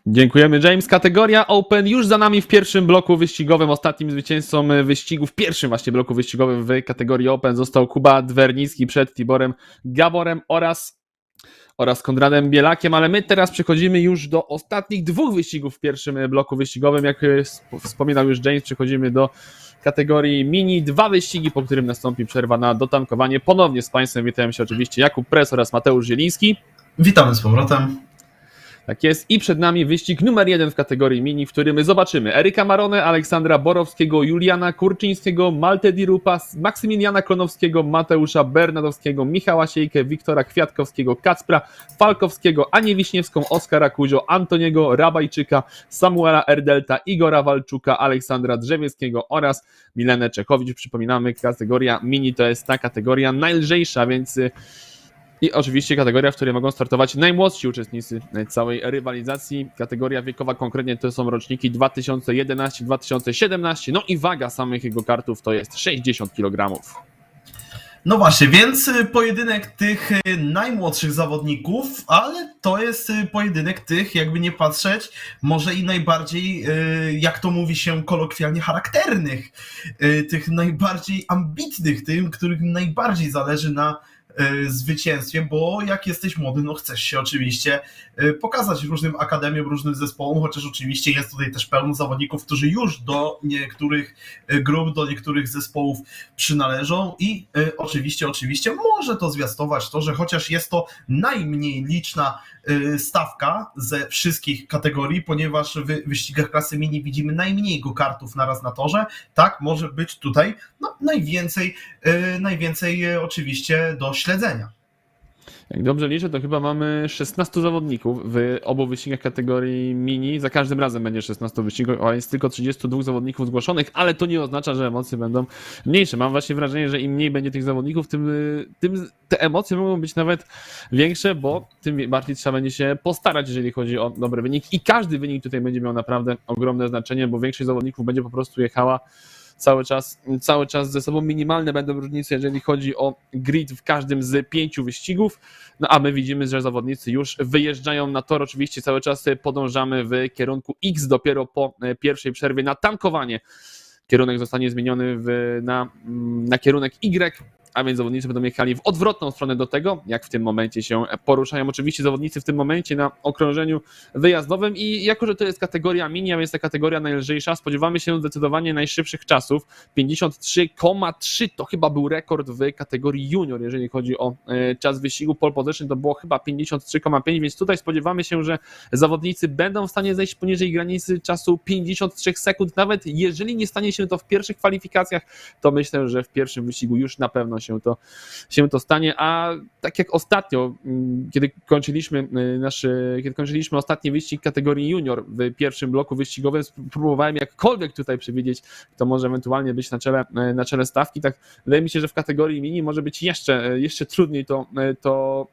Speaker 2: Dziękujemy, James. Kategoria Open już za nami w pierwszym bloku wyścigowym. Ostatnim zwycięzcą wyścigu, w pierwszym właśnie bloku wyścigowym w kategorii Open został Kuba Dwernicki przed Tiborem Gaborem oraz Konradem Bielakiem, ale my teraz przechodzimy już do ostatnich dwóch wyścigów w pierwszym bloku wyścigowym. Jak wspominał już James, przechodzimy do kategorii mini. 2 wyścigi, po którym nastąpi przerwa na dotankowanie. Ponownie z Państwem witają się oczywiście Jakub Pres oraz Mateusz Zieliński.
Speaker 1: Witamy z powrotem.
Speaker 2: Tak jest. I przed nami wyścig numer 1 w kategorii mini, w którym zobaczymy Eryka Maronę, Aleksandra Borowskiego, Juliana Kurczyńskiego, Maltę Dirupa, Maksymiliana Klonowskiego, Mateusza Bernadowskiego, Michała Siejkę, Wiktora Kwiatkowskiego, Kacpra Falkowskiego, Anię Wiśniewską, Oskara Kuzio, Antoniego Rabajczyka, Samuela Erdelta, Igora Walczuka, Aleksandra Drzewieckiego oraz Milenę Czechowicz. Przypominamy, kategoria mini to jest ta kategoria najlżejsza, więc... I oczywiście kategoria, w której mogą startować najmłodsi uczestnicy całej rywalizacji. Kategoria wiekowa konkretnie to są roczniki 2011-2017. No i waga samych go-kartów to jest 60 kg.
Speaker 1: No właśnie, więc pojedynek tych najmłodszych zawodników, ale to jest pojedynek tych, jakby nie patrzeć, może i najbardziej, jak to mówi się kolokwialnie, charakternych, tych najbardziej ambitnych, tym, którym najbardziej zależy na zwycięstwie, bo jak jesteś młody, no chcesz się oczywiście pokazać różnym akademiom, różnym zespołom, chociaż oczywiście jest tutaj też pełno zawodników, którzy już do niektórych grup, do niektórych zespołów przynależą i oczywiście może to zwiastować to, że chociaż jest to najmniej liczna stawka ze wszystkich kategorii, ponieważ w wyścigach klasy mini widzimy najmniej go-kartów naraz na torze, tak może być tutaj najwięcej oczywiście do śledzenia.
Speaker 2: Jak dobrze liczę, to chyba mamy 16 zawodników w obu wyścigach kategorii mini. Za każdym razem będzie 16 wyścigów, a jest tylko 32 zawodników zgłoszonych, ale to nie oznacza, że emocje będą mniejsze. Mam właśnie wrażenie, że im mniej będzie tych zawodników, tym te emocje mogą być nawet większe, bo tym bardziej trzeba będzie się postarać, jeżeli chodzi o dobry wynik. I każdy wynik tutaj będzie miał naprawdę ogromne znaczenie, bo większość zawodników będzie po prostu jechała cały czas ze sobą. Minimalne będą różnice, jeżeli chodzi o grid w każdym z 5 wyścigów. No a my widzimy, że zawodnicy już wyjeżdżają na tor. Oczywiście cały czas podążamy w kierunku X, dopiero po pierwszej przerwie na tankowanie kierunek zostanie zmieniony na kierunek Y, a więc zawodnicy będą jechali w odwrotną stronę do tego, jak w tym momencie się poruszają. Oczywiście zawodnicy w tym momencie na okrążeniu wyjazdowym i jako, że to jest kategoria mini, a więc ta kategoria najlżejsza, spodziewamy się zdecydowanie najszybszych czasów. 53,3 to chyba był rekord w kategorii junior, jeżeli chodzi o czas wyścigu. Pole position to było chyba 53,5, więc tutaj spodziewamy się, że zawodnicy będą w stanie zejść poniżej granicy czasu 53 sekund. Nawet jeżeli nie stanie się to w pierwszych kwalifikacjach, to myślę, że w pierwszym wyścigu już na pewno się to stanie, a tak jak ostatnio, kiedy kończyliśmy ostatni wyścig kategorii junior w pierwszym bloku wyścigowym, próbowałem jakkolwiek tutaj przewidzieć, kto może ewentualnie być na czele stawki. Tak wydaje mi się, że w kategorii mini może być jeszcze trudniej to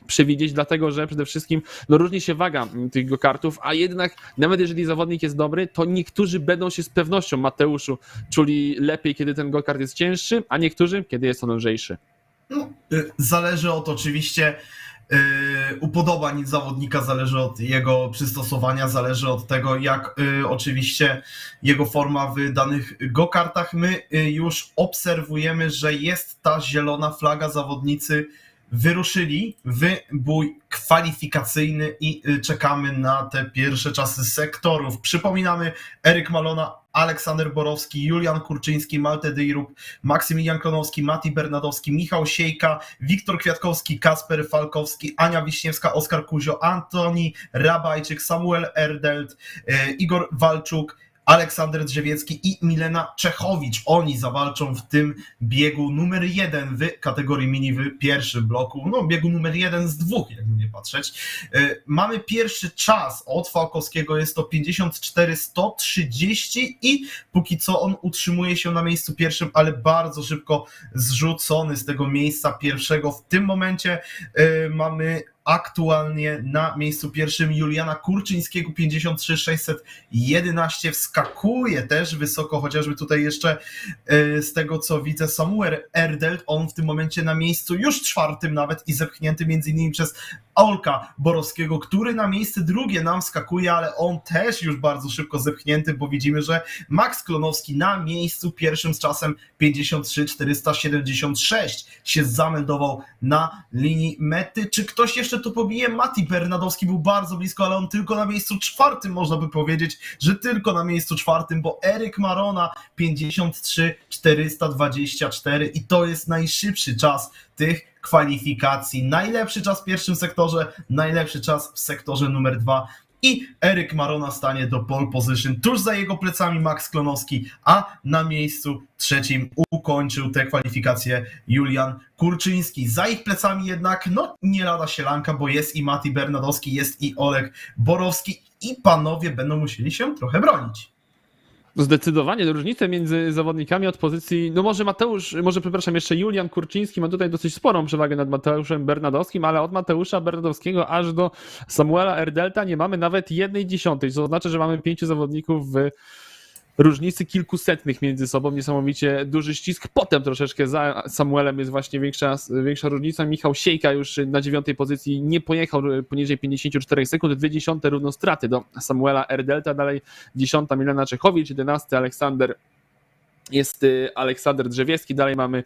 Speaker 2: przewidzieć, dlatego że przede wszystkim różni się waga tych go-kartów, a jednak nawet jeżeli zawodnik jest dobry, to niektórzy będą się z pewnością, Mateuszu, czuli lepiej, kiedy ten go-kart jest cięższy, a niektórzy, kiedy jest on lżejszy.
Speaker 1: No, zależy od oczywiście upodobań zawodnika, zależy od jego przystosowania, zależy od tego, jak oczywiście jego forma w danych go-kartach. My już obserwujemy, że jest ta zielona flaga, zawodnicy wyruszyli w bój kwalifikacyjny i czekamy na te pierwsze czasy sektorów. Przypominamy: Eryk Malona, Aleksander Borowski, Julian Kurczyński, Malte Dyrup, Maksymilian Klonowski, Mati Bernadowski, Michał Siejka, Wiktor Kwiatkowski, Kasper Falkowski, Ania Wiśniewska, Oskar Kuzio, Antoni Rabajczyk, Samuel Erdelt, Igor Walczuk, Aleksander Drzewiecki i Milena Czechowicz. Oni zawalczą w tym biegu numer 1 w kategorii mini w pierwszym bloku. No, biegu numer 1 z 2, jakby nie patrzeć. Mamy pierwszy czas od Falkowskiego, jest to 54,130 i póki co on utrzymuje się na miejscu pierwszym, ale bardzo szybko zrzucony z tego miejsca pierwszego. W tym momencie mamy aktualnie na miejscu pierwszym Juliana Kurczyńskiego, 53,611, wskakuje też wysoko, chociażby tutaj jeszcze z tego co widzę Samuel Erdelt, on w tym momencie na miejscu już czwartym nawet i zepchnięty m.in. przez Olka Borowskiego, który na miejsce drugie nam skakuje, ale on też już bardzo szybko zepchnięty, bo widzimy, że Max Klonowski na miejscu pierwszym z czasem 53,476 się zameldował na linii mety. Czy ktoś jeszcze to pobije? Mati Bernadowski był bardzo blisko, ale on tylko na miejscu czwartym, można by powiedzieć, że tylko na miejscu czwartym, bo Eryk Marona 53,424 i to jest najszybszy czas tych kwalifikacji. Najlepszy czas w pierwszym sektorze, najlepszy czas w sektorze numer 2 i Eryk Marona stanie do pole position. Tuż za jego plecami Max Klonowski, a na miejscu trzecim ukończył te kwalifikacje Julian Kurczyński. Za ich plecami jednak nie lada sielanka, bo jest i Mati Bernadowski, jest i Olek Borowski i panowie będą musieli się trochę bronić.
Speaker 2: Zdecydowanie różnice między zawodnikami od pozycji, przepraszam, jeszcze Julian Kurczyński ma tutaj dosyć sporą przewagę nad Mateuszem Bernadowskim, ale od Mateusza Bernadowskiego aż do Samuela Erdelta nie mamy nawet 1/10, co oznacza, że mamy 5 zawodników w różnicy kilkusetnych między sobą, niesamowicie duży ścisk. Potem troszeczkę za Samuelem jest właśnie większa różnica. Michał Siejka już na 9. pozycji nie pojechał poniżej 54 sekund, 0,2 równo straty do Samuela Erdelta, dalej 10. Milena Czechowicz, 11. Aleksander Drzewiecki, dalej mamy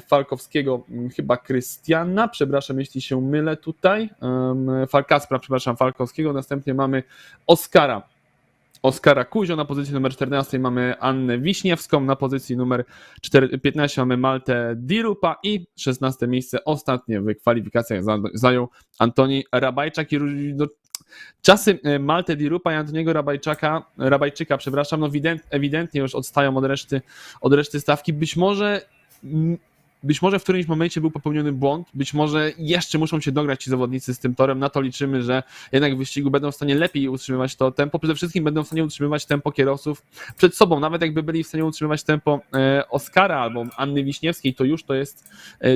Speaker 2: Falkowskiego, chyba Krystiana, przepraszam jeśli się mylę tutaj, Falkowskiego, następnie mamy Oskara Kuzio, na pozycji numer 14 mamy Annę Wiśniewską, na pozycji numer 15 mamy Maltę Dirupa i 16 miejsce ostatnie w kwalifikacjach zajął Antoni Rabajczak. Czasy Maltę Dirupa i Antoniego Rabajczyka, ewidentnie już odstają od reszty stawki. Być może być może w którymś momencie był popełniony błąd, być może jeszcze muszą się dograć ci zawodnicy z tym torem, na to liczymy, że jednak w wyścigu będą w stanie lepiej utrzymywać to tempo, przede wszystkim będą w stanie utrzymywać tempo kierowców przed sobą, nawet jakby byli w stanie utrzymywać tempo Oskara albo Anny Wiśniewskiej, to już to jest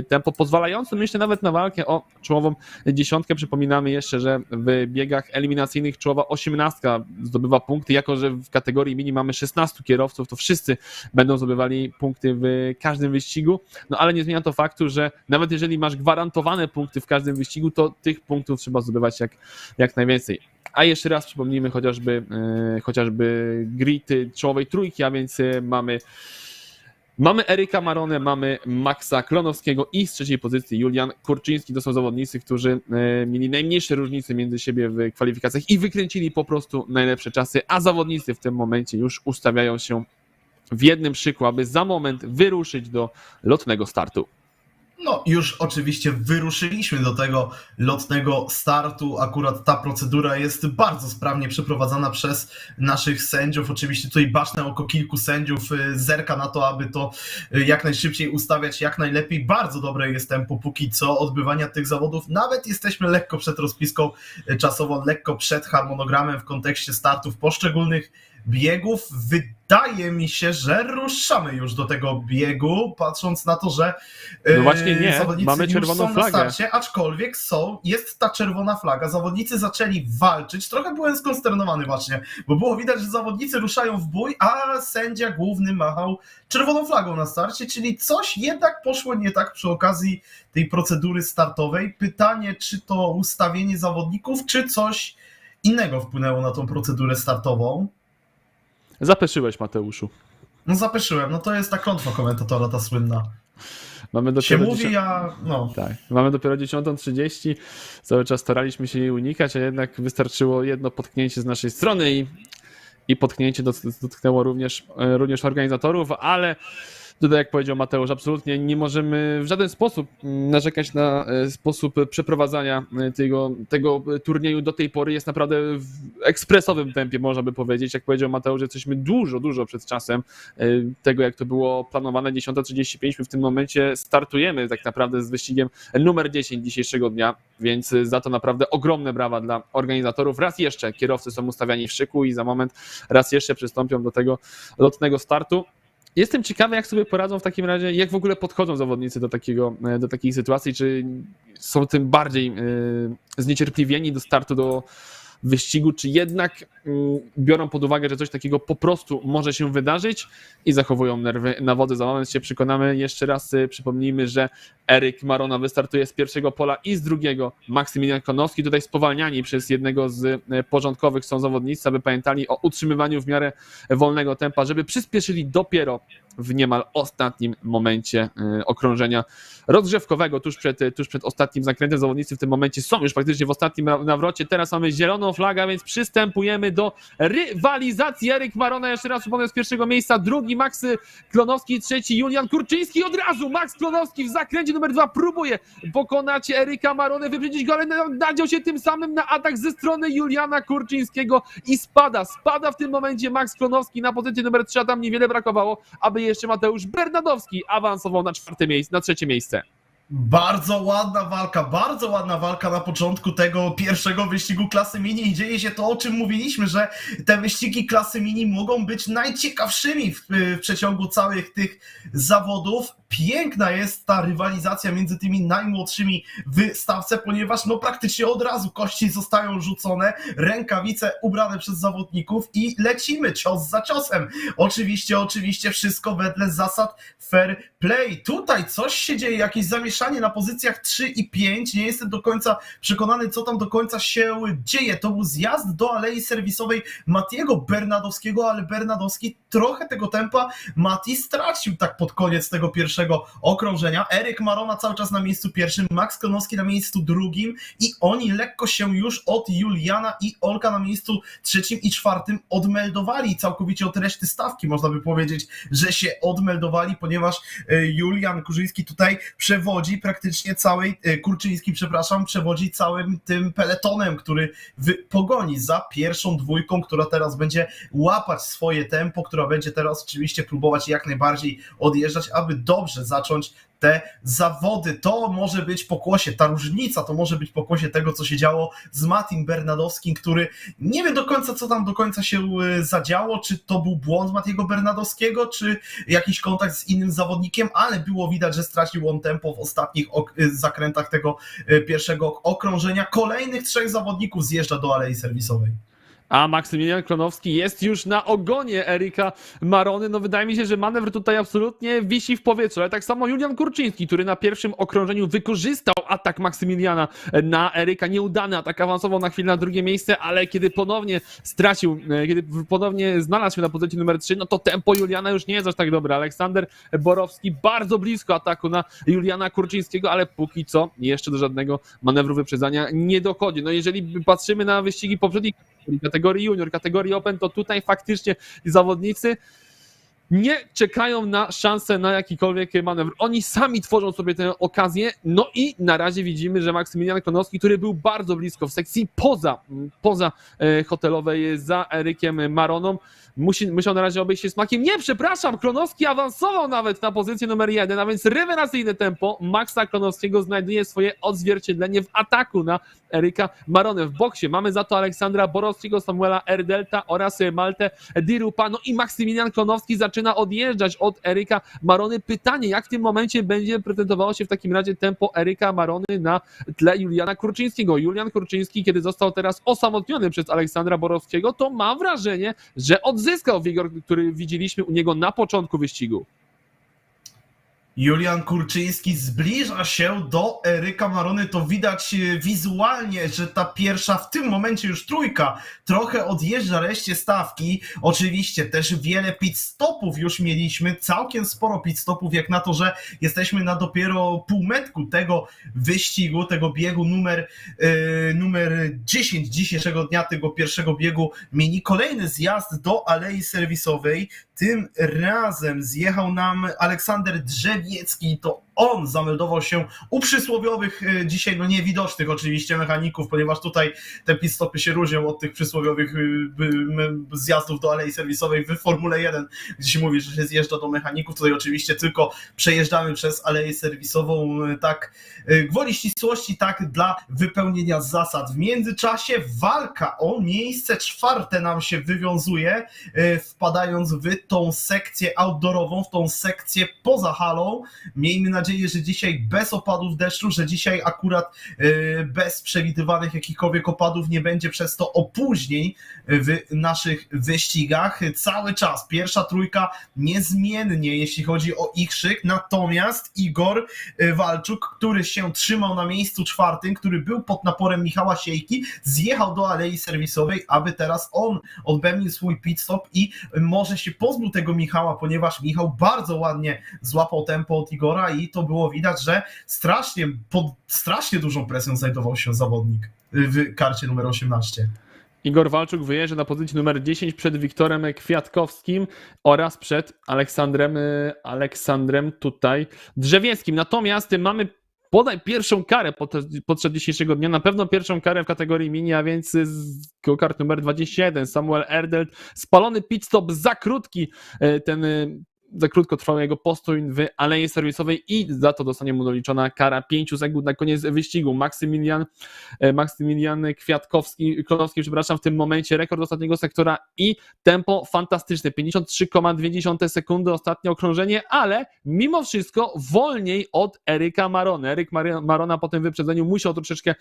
Speaker 2: tempo pozwalające, myślę, nawet na walkę o czołową dziesiątkę. Przypominamy jeszcze, że w biegach eliminacyjnych czołowa 18 zdobywa punkty, jako że w kategorii mini mamy 16 kierowców, to wszyscy będą zdobywali punkty w każdym wyścigu, no ale nie zmienia to faktu, że nawet jeżeli masz gwarantowane punkty w każdym wyścigu, to tych punktów trzeba zdobywać jak najwięcej. A jeszcze raz przypomnijmy chociażby grity czołowej trójki, a więc mamy Eryka Maronę, mamy Maxa Klonowskiego i z trzeciej pozycji Julian Kurczyński. To są zawodnicy, którzy mieli najmniejsze różnice między siebie w kwalifikacjach i wykręcili po prostu najlepsze czasy, a zawodnicy w tym momencie już ustawiają się w jednym szyku, aby za moment wyruszyć do lotnego startu.
Speaker 1: No, już oczywiście wyruszyliśmy do tego lotnego startu. Akurat ta procedura jest bardzo sprawnie przeprowadzana przez naszych sędziów. Oczywiście tutaj baczne oko kilku sędziów zerka na to, aby to jak najszybciej ustawiać, jak najlepiej. Bardzo dobre jest tempo póki co odbywania tych zawodów. Nawet jesteśmy lekko przed rozpiską czasową, lekko przed harmonogramem w kontekście startów poszczególnych biegów. Wydaje mi się, że ruszamy już do tego biegu, patrząc na to, że
Speaker 2: no właśnie nie,
Speaker 1: zawodnicy
Speaker 2: mamy czerwoną
Speaker 1: już są
Speaker 2: flagę.
Speaker 1: na starcie, aczkolwiek jest ta czerwona flaga. Zawodnicy zaczęli walczyć. Trochę byłem skonsternowany właśnie, bo było widać, że zawodnicy ruszają w bój, a sędzia główny machał czerwoną flagą na starcie, czyli coś jednak poszło nie tak przy okazji tej procedury startowej. Pytanie, czy to ustawienie zawodników, czy coś innego wpłynęło na tą procedurę startową.
Speaker 2: Zapeszyłeś, Mateuszu.
Speaker 1: No zapeszyłem, no to jest ta klątwa komentatora, ta słynna.
Speaker 2: Mamy
Speaker 1: Się
Speaker 2: dopiero
Speaker 1: mówi, no.
Speaker 2: Tak, mamy dopiero 10:30, cały czas staraliśmy się jej unikać, a jednak wystarczyło jedno potknięcie z naszej strony i potknięcie dotknęło również organizatorów, ale tutaj, jak powiedział Mateusz, absolutnie nie możemy w żaden sposób narzekać na sposób przeprowadzania tego turnieju do tej pory. Jest naprawdę w ekspresowym tempie, można by powiedzieć. Jak powiedział Mateusz, jesteśmy dużo przed czasem tego, jak to było planowane. 10:35, my w tym momencie startujemy tak naprawdę z wyścigiem numer 10 dzisiejszego dnia, więc za to naprawdę ogromne brawa dla organizatorów. Raz jeszcze kierowcy są ustawiani w szyku i za moment raz jeszcze przystąpią do tego lotnego startu. Jestem ciekawy, jak sobie poradzą w takim razie, jak w ogóle podchodzą zawodnicy do takiej sytuacji, czy są tym bardziej zniecierpliwieni do startu, do wyścigu, czy jednak biorą pod uwagę, że coś takiego po prostu może się wydarzyć i zachowują nerwy na wodzy. Za moment się przekonamy. Jeszcze raz przypomnijmy, że Eryk Marona wystartuje z pierwszego pola i z drugiego Maksymilian Konowski. Tutaj spowalniani przez jednego z porządkowych są zawodnicy, aby pamiętali o utrzymywaniu w miarę wolnego tempa, żeby przyspieszyli dopiero w niemal ostatnim momencie okrążenia rozgrzewkowego, tuż przed ostatnim zakrętem. Zawodnicy w tym momencie są już praktycznie w ostatnim nawrocie. Teraz mamy zieloną flagę, więc przystępujemy do rywalizacji. Eryk Marona, jeszcze raz przypomnę, z pierwszego miejsca, drugi Max Klonowski, trzeci Julian Kurczyński. Od razu Max Klonowski w zakręcie numer 2 próbuje pokonać Eryka Maronę, wyprzedzić go, ale nadział się tym samym na atak ze strony Juliana Kurczyńskiego i spada w tym momencie Max Klonowski na pozycję numer 3, a tam niewiele brakowało, aby jeszcze Mateusz Bernadowski awansował na trzecie miejsce.
Speaker 1: Bardzo ładna walka na początku tego pierwszego wyścigu klasy mini i dzieje się to, o czym mówiliśmy, że te wyścigi klasy mini mogą być najciekawszymi w przeciągu całych tych zawodów. Piękna jest ta rywalizacja między tymi najmłodszymi w stawce, ponieważ no praktycznie od razu kości zostają rzucone, rękawice ubrane przez zawodników i lecimy cios za ciosem. Oczywiście wszystko wedle zasad fair play. Tutaj coś się dzieje, jakieś zamieszanie na pozycjach 3 i 5. Nie jestem do końca przekonany, co tam do końca się dzieje. To był zjazd do alei serwisowej Matiego Bernadowskiego, ale Bernadowski trochę tego tempa Mati stracił tak pod koniec tego pierwszego okrążenia. Eryk Marona cały czas na miejscu pierwszym, Max Klonowski na miejscu drugim i oni lekko się już od Juliana i Olka na miejscu trzecim i czwartym odmeldowali całkowicie od reszty stawki. Można by powiedzieć, że się odmeldowali, ponieważ Julian Kurzyński tutaj przewodzi. przewodzi praktycznie Kurczyński, przewodzi całym tym peletonem, który pogoni za pierwszą dwójką, która teraz będzie łapać swoje tempo, która będzie teraz oczywiście próbować jak najbardziej odjeżdżać, aby dobrze zacząć te zawody. To może być pokłosie, ta różnica to może być pokłosie tego, co się działo z Matim Bernadowskim, który nie wie do końca, co tam do końca się zadziało, czy to był błąd Matiego Bernadowskiego, czy jakiś kontakt z innym zawodnikiem, ale było widać, że stracił on tempo w ostatnich zakrętach tego pierwszego okrążenia. Kolejnych 3 zawodników zjeżdża do alei serwisowej.
Speaker 2: A Maksymilian Klonowski jest już na ogonie Eryka Marony. No wydaje mi się, że manewr tutaj absolutnie wisi w powietrzu, ale tak samo Julian Kurczyński, który na pierwszym okrążeniu wykorzystał atak Maksymiliana na Eryka. Nieudany atak, awansował na chwilę na drugie miejsce, ale kiedy ponownie znalazł się na pozycji numer 3, no to tempo Juliana już nie jest aż tak dobre. Aleksander Borowski bardzo blisko ataku na Juliana Kurczyńskiego, ale póki co jeszcze do żadnego manewru wyprzedzania nie dochodzi. No jeżeli patrzymy na wyścigi poprzednich kategorii junior, kategorii open, to tutaj faktycznie zawodnicy nie czekają na szansę na jakikolwiek manewr. Oni sami tworzą sobie tę okazję, no i na razie widzimy, że Maksymilian Klonowski, który był bardzo blisko w sekcji poza hotelowej za Erykiem Maroną, musiał na razie obejść się smakiem. Nie, przepraszam, Klonowski awansował nawet na pozycję numer 1, a więc rewelacyjne tempo Maxa Klonowskiego znajduje swoje odzwierciedlenie w ataku na Eryka Maronę. W boksie mamy za to Aleksandra Borowskiego, Samuela Erdelta oraz Maltę Dirupa. No i Maksymilian Klonowski zaczyna odjeżdżać od Eryka Marony. Pytanie, jak w tym momencie będzie prezentowało się w takim razie tempo Eryka Marony na tle Juliana Kurczyńskiego. Julian Kurczyński, kiedy został teraz osamotniony przez Aleksandra Borowskiego, to mam wrażenie, że odzyskał wigor, który widzieliśmy u niego na początku wyścigu.
Speaker 1: Julian Kurczyński zbliża się do Eryka Marony, to widać wizualnie, że ta pierwsza, w tym momencie już trójka, trochę odjeżdża reszcie stawki. Oczywiście też wiele pit stopów już mieliśmy, całkiem sporo pit stopów, jak na to, że jesteśmy na dopiero półmetku tego wyścigu, tego biegu numer 10 dzisiejszego dnia, tego pierwszego biegu mini. Kolejny zjazd do alei serwisowej. Tym razem zjechał nam Aleksander Drzewiecki, to on zameldował się u przysłowiowych, dzisiaj no niewidocznych oczywiście mechaników, ponieważ tutaj te pit stopy się różnią od tych przysłowiowych zjazdów do alei serwisowej w Formule 1, gdzie się mówi, że się zjeżdża do mechaników. Tutaj oczywiście tylko przejeżdżamy przez aleję serwisową, tak gwoli ścisłości, tak dla wypełnienia zasad. W międzyczasie walka o miejsce 4 nam się wywiązuje, wpadając w tą sekcję outdoorową, w tą sekcję poza halą. Miejmy nadzieję, że dzisiaj bez opadów deszczu, że dzisiaj akurat bez przewidywanych jakichkolwiek opadów nie będzie przez to opóźnień w naszych wyścigach. Cały czas pierwsza trójka niezmiennie, jeśli chodzi o ich szyk, natomiast Igor Walczuk, który się trzymał na miejscu 4, który był pod naporem Michała Siejki, zjechał do alei serwisowej, aby teraz on odbędzie swój pit stop i może się pozbył tego Michała, ponieważ Michał bardzo ładnie złapał tempo od Igora i to było widać, że pod strasznie dużą presją znajdował się zawodnik w karcie numer 18.
Speaker 2: Igor Walczuk wyjeżdża na pozycji numer 10 przed Wiktorem Kwiatkowskim oraz przed Aleksandrem tutaj Drzewieckim. Natomiast mamy podaj pierwszą karę podczas dzisiejszego dnia, na pewno pierwszą karę w kategorii mini, a więc kart numer 21, Samuel Erdelt, spalony pit stop za krótki, za krótko trwał jego postój w alei serwisowej i za to dostanie mu doliczona kara 5 sekund na koniec wyścigu. Maksymilian Klonowski, w tym momencie rekord ostatniego sektora i tempo fantastyczne, 53,2 sekundy ostatnie okrążenie, ale mimo wszystko wolniej od Eryka Marony. Eryk Marona po tym wyprzedzeniu musiał troszeczkę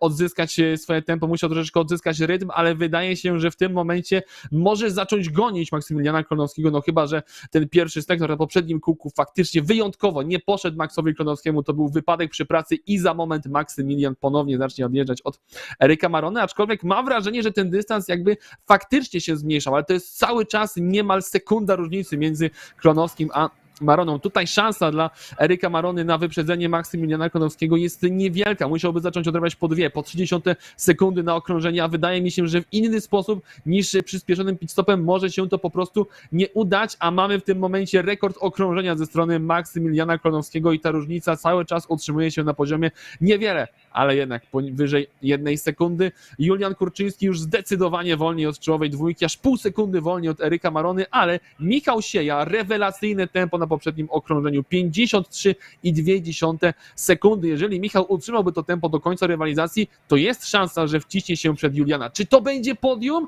Speaker 2: odzyskać swoje tempo, musiał troszeczkę odzyskać rytm, ale wydaje się, że w tym momencie może zacząć gonić Maksymiliana Klonowskiego, no chyba że ten pierwszy sektor na poprzednim kółku faktycznie wyjątkowo nie poszedł Maxowi Klonowskiemu, to był wypadek przy pracy i za moment Maksymilian ponownie zacznie odjeżdżać od Eryka Marony, aczkolwiek mam wrażenie, że ten dystans jakby faktycznie się zmniejszał, ale to jest cały czas niemal sekunda różnicy między Klonowskim a Maroną. Tutaj szansa dla Eryka Marony na wyprzedzenie Maksymiliana Konowskiego jest niewielka. Musiałby zacząć odrywać po 2, po 30 sekundy na okrążenie, a wydaje mi się, że w inny sposób niż przyspieszonym pitstopem może się to po prostu nie udać, a mamy w tym momencie rekord okrążenia ze strony Maksymiliana Konowskiego i ta różnica cały czas utrzymuje się na poziomie niewiele, ale jednak powyżej 1 sekundy. Julian Kurczyński już zdecydowanie wolniej od czołowej dwójki, aż pół sekundy wolniej od Eryka Marony, ale Michał Sieja, rewelacyjne tempo na poprzednim okrążeniu, 53,2 sekundy. Jeżeli Michał utrzymałby to tempo do końca rywalizacji, to jest szansa, że wciśnie się przed Juliana. Czy to będzie podium?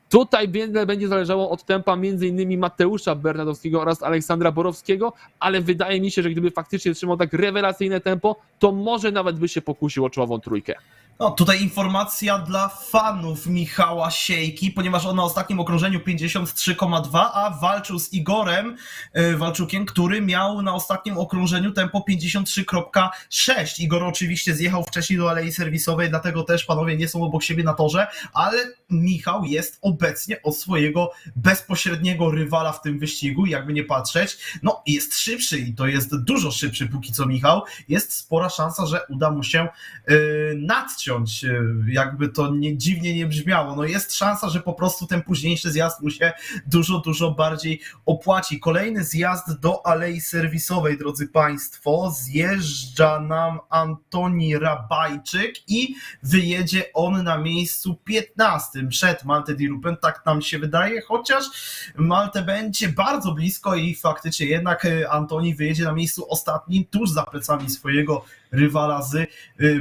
Speaker 2: Tutaj wiele będzie zależało od tempa m.in. Mateusza Bernadowskiego oraz Aleksandra Borowskiego, ale wydaje mi się, że gdyby faktycznie trzymał tak rewelacyjne tempo, to może nawet by się pokusił o czołową trójkę.
Speaker 1: No, tutaj informacja dla fanów Michała Siejki, ponieważ on na ostatnim okrążeniu 53,2, a walczył z Igorem Walczukiem, który miał na ostatnim okrążeniu tempo 53,6. Igor oczywiście zjechał wcześniej do alei serwisowej, dlatego też panowie nie są obok siebie na torze, ale Michał jest obecnie od swojego bezpośredniego rywala w tym wyścigu, jakby nie patrzeć. No, jest szybszy i to jest dużo szybszy póki co Michał. Jest spora szansa, że uda mu się nadciąć, jakby to dziwnie nie brzmiało. No jest szansa, że po prostu ten późniejszy zjazd mu się dużo bardziej opłaci. Kolejny zjazd do alei serwisowej, drodzy Państwo. Zjeżdża nam Antoni Rabajczyk i wyjedzie on na miejscu 15 przed Malte Di Rupen, tak nam się wydaje, chociaż Malte będzie bardzo blisko i faktycznie jednak Antoni wyjedzie na miejscu ostatnim, tuż za plecami swojego rywala z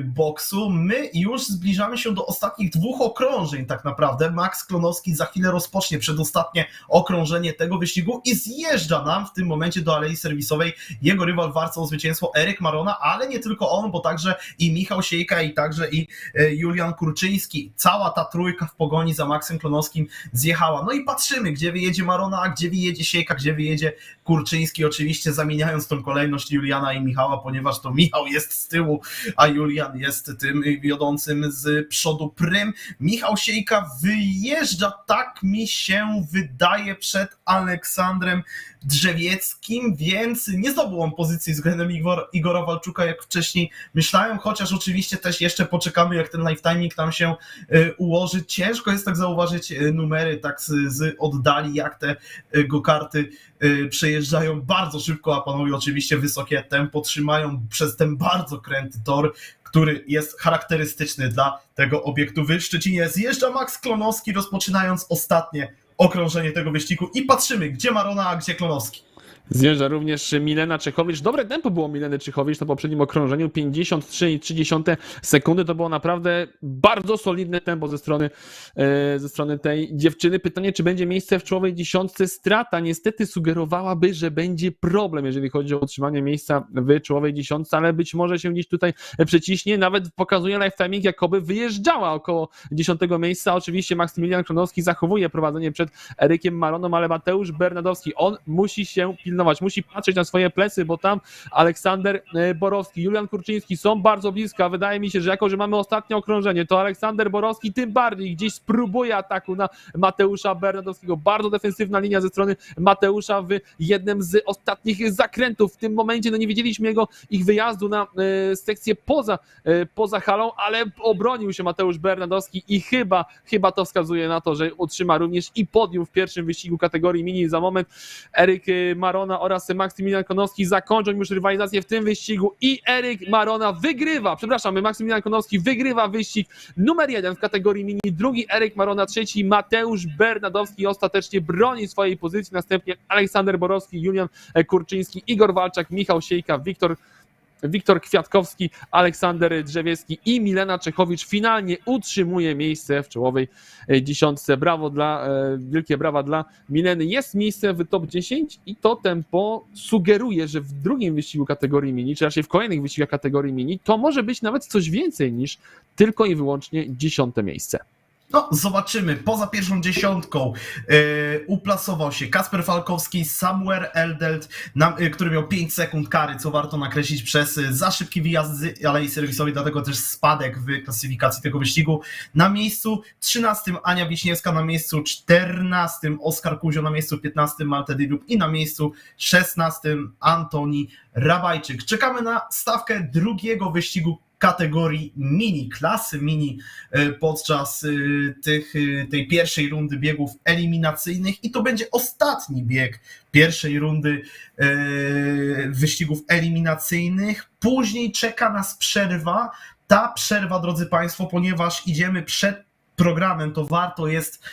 Speaker 1: boksu. My już zbliżamy się do ostatnich 2 okrążeń tak naprawdę. Max Klonowski za chwilę rozpocznie przedostatnie okrążenie tego wyścigu i zjeżdża nam w tym momencie do alei serwisowej jego rywal w walce o zwycięstwo Eryk Marona, ale nie tylko on, bo także i Michał Siejka i także i Julian Kurczyński. Cała ta trójka w pogoni za Maxem Klonowskim zjechała. No i patrzymy, gdzie wyjedzie Marona, a gdzie wyjedzie Siejka, gdzie wyjedzie Kurczyński, oczywiście zamieniając tą kolejność Juliana i Michała, ponieważ to Michał jest z tyłu, a Julian jest tym wiodącym z przodu prym. Michał Siejka wyjeżdża, tak mi się wydaje, przed Aleksandrem Drzewieckim, więc nie zdobył on pozycji względem Igora Walczuka, jak wcześniej myślałem, chociaż oczywiście też jeszcze poczekamy, jak ten live timing tam się ułoży. Ciężko jest tak zauważyć numery tak z oddali, jak te go-karty przejeżdżają bardzo szybko, a panowie oczywiście wysokie tempo trzymają przez ten bardzo kręty tor, który jest charakterystyczny dla tego obiektu w Szczecinie. Zjeżdża Max Klonowski, rozpoczynając ostatnie okrążenie tego wyścigu i patrzymy, gdzie Marona, a gdzie Klonowski.
Speaker 2: Zjeżdża również Milena Czechowicz. Dobre tempo było Mileny Czechowicz na poprzednim okrążeniu. 53,3 sekundy. To było naprawdę bardzo solidne tempo ze strony tej dziewczyny. Pytanie, czy będzie miejsce w czołowej dziesiątce? Strata niestety sugerowałaby, że będzie problem, jeżeli chodzi o utrzymanie miejsca w czołowej dziesiątce, ale być może się gdzieś tutaj przeciśnie. Nawet pokazuje live timing, jakoby wyjeżdżała około 10 miejsca. Oczywiście Maksymilian Klonowski zachowuje prowadzenie przed Erykiem Maroną, ale Mateusz Bernadowski, on musi się pilnować, musi patrzeć na swoje plecy, bo tam Aleksander Borowski, Julian Kurczyński są bardzo blisko, a wydaje mi się, że jako, że mamy ostatnie okrążenie, to Aleksander Borowski tym bardziej gdzieś spróbuje ataku na Mateusza Bernadowskiego. Bardzo defensywna linia ze strony Mateusza w jednym z ostatnich zakrętów. W tym momencie no nie widzieliśmy ich wyjazdu na sekcję poza halą, ale obronił się Mateusz Bernadowski i chyba to wskazuje na to, że otrzyma również i podium w pierwszym wyścigu kategorii mini. Za moment Eryk Marona oraz Maksymilian Konowski zakończą już rywalizację w tym wyścigu i Eryk Marona wygrywa, Maksymilian Konowski wygrywa wyścig numer 1 w kategorii mini, drugi Eryk Marona, trzeci Mateusz Bernadowski ostatecznie broni swojej pozycji, następnie Aleksander Borowski, Julian Kurczyński, Igor Walczak, Michał Siejka, Wiktor Kwiatkowski, Aleksander Drzewiecki i Milena Czechowicz finalnie utrzymuje miejsce w czołowej dziesiątce. Wielkie brawa dla Mileny. Jest miejsce w top 10 i to tempo sugeruje, że w drugim wyścigu kategorii mini, czy raczej w kolejnych wyścigach kategorii mini, to może być nawet coś więcej niż tylko i wyłącznie 10 miejsce.
Speaker 1: No, zobaczymy. Poza pierwszą dziesiątką uplasował się Kacper Falkowski, Samuel Eldelt, który miał 5 sekund kary, co warto nakreślić przez za szybki wyjazd z Alei Serwisowej, dlatego też spadek w klasyfikacji tego wyścigu. Na miejscu 13 Ania Wiśniewska, na miejscu 14 Oskar Kuzio, na miejscu 15 Malte Dyduk i na miejscu 16 Antoni Rabajczyk. Czekamy na stawkę drugiego wyścigu kategorii mini, klasy mini podczas tej pierwszej rundy biegów eliminacyjnych i to będzie ostatni bieg pierwszej rundy wyścigów eliminacyjnych. Później czeka nas przerwa. Ta przerwa, drodzy Państwo, ponieważ idziemy przed programem, to warto jest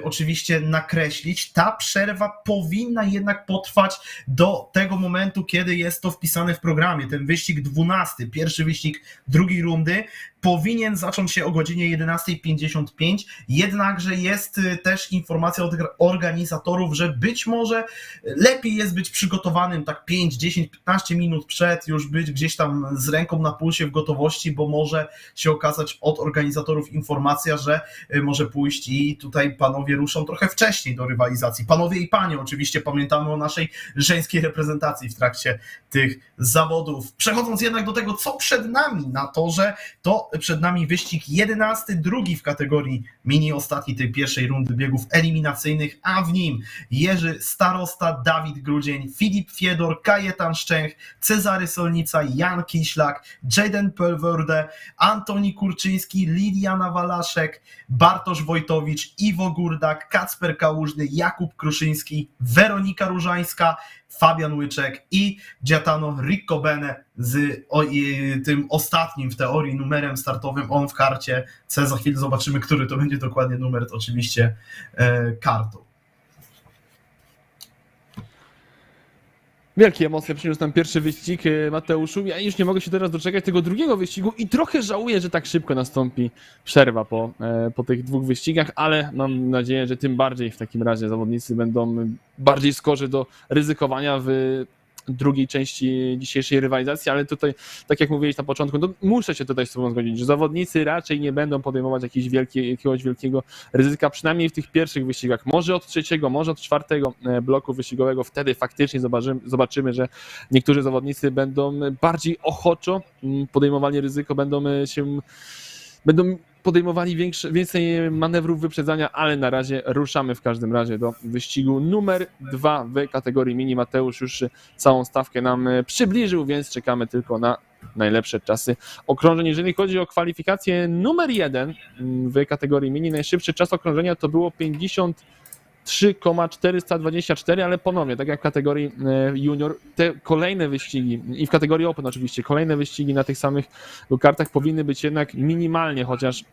Speaker 1: oczywiście nakreślić. Ta przerwa powinna jednak potrwać do tego momentu, kiedy jest to wpisane w programie. Ten wyścig 12, pierwszy wyścig drugiej rundy, powinien zacząć się o godzinie 11:55, jednakże jest też informacja od organizatorów, że być może lepiej jest być przygotowanym tak 5, 10, 15 minut przed, już być gdzieś tam z ręką na pulsie w gotowości, bo może się okazać od organizatorów informacja, że może pójść i tutaj panowie ruszą trochę wcześniej do rywalizacji. Panowie i panie, oczywiście pamiętamy o naszej żeńskiej reprezentacji w trakcie tych zawodów. Przechodząc jednak do tego, co przed nami na torze, to przed nami wyścig 11, drugi w kategorii mini, ostatni tej pierwszej rundy biegów eliminacyjnych, a w nim Jerzy Starosta, Dawid Grudzień, Filip Fiedor, Kajetan Szczęch, Cezary Solnica, Jan Kiślak, Jaden Pelworde, Antoni Kurczyński, Liliana Walaszek, Bartosz Wojtowicz, Iwo Górdak, Kacper Kałużny, Jakub Kruszyński, Weronika Różańska, Fabian Łyczek i Giatano Riccobene z tym ostatnim w teorii numerem startowym, on w karcie C. Za chwilę zobaczymy, który to będzie dokładnie numer, to oczywiście kartą.
Speaker 2: Wielkie emocje przyniósł nam pierwszy wyścig Mateuszu. Ja już nie mogę się teraz doczekać tego drugiego wyścigu i trochę żałuję, że tak szybko nastąpi przerwa po tych dwóch wyścigach, ale mam nadzieję, że tym bardziej w takim razie zawodnicy będą bardziej skorzy do ryzykowania w drugiej części dzisiejszej rywalizacji, ale tutaj, tak jak mówiłeś na początku, to muszę się tutaj z tobą zgodzić, że zawodnicy raczej nie będą podejmować jakiegoś wielkiego ryzyka, przynajmniej w tych pierwszych wyścigach. Może od trzeciego, może od czwartego bloku wyścigowego, wtedy faktycznie zobaczymy, że niektórzy zawodnicy będą bardziej ochoczo podejmowali ryzyko, będą podejmowali więcej manewrów wyprzedzania, ale na razie ruszamy w każdym razie do wyścigu numer 2 w kategorii mini. Mateusz już całą stawkę nam przybliżył, więc czekamy tylko na najlepsze czasy okrążeń. Jeżeli chodzi o kwalifikację numer 1 w kategorii mini, najszybszy czas okrążenia to było 53,424, ale ponownie, tak jak w kategorii junior, te kolejne wyścigi i w kategorii open oczywiście, kolejne wyścigi na tych samych kartach powinny być jednak minimalnie chociaż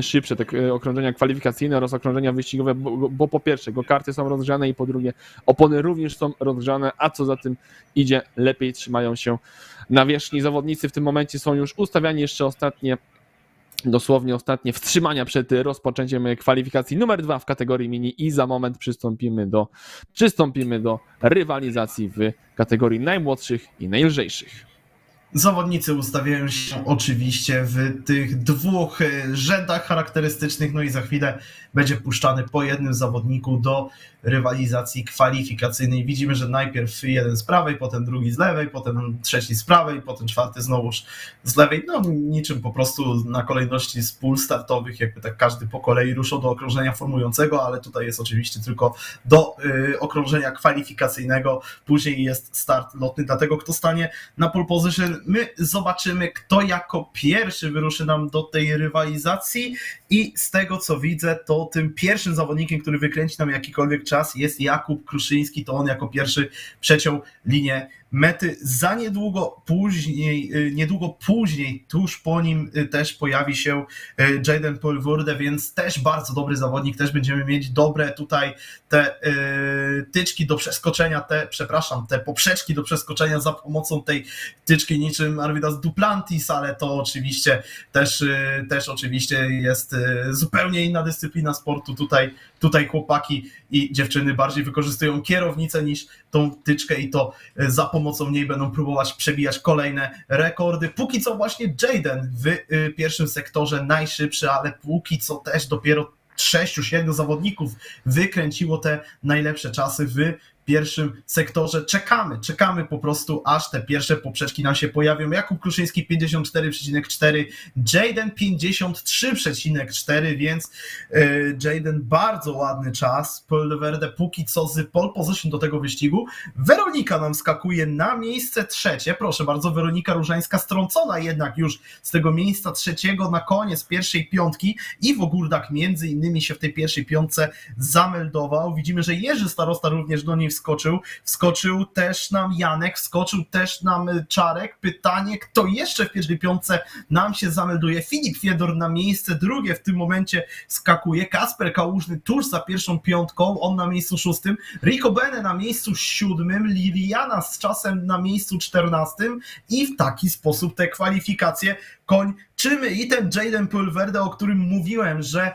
Speaker 2: szybsze, te okrążenia kwalifikacyjne oraz okrążenia wyścigowe, bo po pierwsze karty są rozgrzane i po drugie opony również są rozgrzane, a co za tym idzie, lepiej trzymają się na wierzchni. Zawodnicy w tym momencie są już ustawiani, jeszcze dosłownie ostatnie wstrzymania przed rozpoczęciem kwalifikacji numer 2 w kategorii mini i za moment przystąpimy do rywalizacji w kategorii najmłodszych i najlżejszych.
Speaker 1: Zawodnicy ustawiają się oczywiście w tych dwóch rzędach charakterystycznych, no i za chwilę będzie puszczany po jednym zawodniku do rywalizacji kwalifikacyjnej. Widzimy, że najpierw jeden z prawej, potem drugi z lewej, potem trzeci z prawej, potem czwarty znowuż z lewej. No niczym po prostu na kolejności z pól startowych, jakby tak każdy po kolei ruszał do okrążenia formującego, ale tutaj jest oczywiście tylko do okrążenia kwalifikacyjnego. Później jest start lotny, dlatego kto stanie na pole position, my zobaczymy, kto jako pierwszy wyruszy nam do tej rywalizacji i z tego co widzę, to tym pierwszym zawodnikiem, który wykręci nam jakikolwiek czas, jest Jakub Kruszyński, to on jako pierwszy przeciął linię mety. Za niedługo później, tuż po nim też pojawi się Jaden Pelworde, więc też bardzo dobry zawodnik, też będziemy mieć dobre tutaj te tyczki do przeskoczenia, te poprzeczki do przeskoczenia za pomocą tej tyczki niczym Arvidas Duplantis, ale to oczywiście też oczywiście jest zupełnie inna dyscyplina sportu. Tutaj chłopaki i dziewczyny bardziej wykorzystują kierownicę niż tą tyczkę i to za pomocą niej będą próbować przebijać kolejne rekordy. Póki co właśnie Jaden w pierwszym sektorze najszybszy, ale póki co też dopiero 6-7 zawodników wykręciło te najlepsze czasy w pierwszym sektorze. Czekamy po prostu, aż te pierwsze poprzeczki nam się pojawią. Jakub Kruszyński 54,4, Jaden 53,4, więc Jaden bardzo ładny czas. Polverde póki co z pole position do tego wyścigu. Weronika nam skakuje na miejsce trzecie. Proszę bardzo, Weronika Różańska strącona jednak już z tego miejsca trzeciego na koniec pierwszej piątki. Iwo Górdak między innymi się w tej pierwszej piątce zameldował. Widzimy, że Jerzy Starosta również do niej wskoczył też nam Janek, wskoczył też nam Czarek. Pytanie, kto jeszcze w pierwszej piątce nam się zamelduje? Filip Fiedor na miejsce drugie w tym momencie skakuje, Kasper Kałużny tuż za pierwszą piątką, on na miejscu szóstym, Rico Bene na miejscu siódmym, Liliana z czasem na miejscu 14 i w taki sposób te kwalifikacje kończymy. I ten Jaden Polverde, o którym mówiłem, że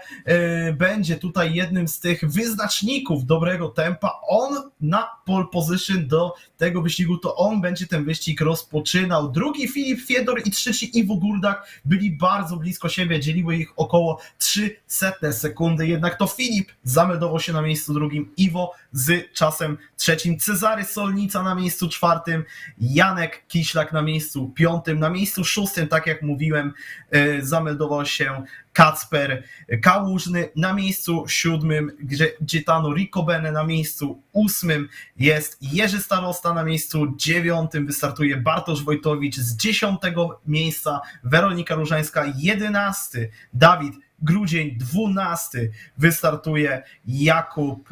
Speaker 1: będzie tutaj jednym z tych wyznaczników dobrego tempa, on na pole position do tego wyścigu, to on będzie ten wyścig rozpoczynał. Drugi Filip Fiedor i trzeci Iwo Górdak byli bardzo blisko siebie, dzieliły ich około 300 sekundy, jednak to Filip zameldował się na miejscu drugim, Iwo z czasem trzecim, Cezary Solnica na miejscu czwartym, Janek Kiślak na miejscu piątym, na miejscu szóstym, tak jak mówiłem, zameldował się Kacper Kałużny, na miejscu siódmym Gaetano Ricobene, na miejscu ósmym jest Jerzy Starosta, na miejscu dziewiątym wystartuje Bartosz Wojtowicz, z 10 miejsca Weronika Różańska, 11 Dawid Grudzień, 12 wystartuje Jakub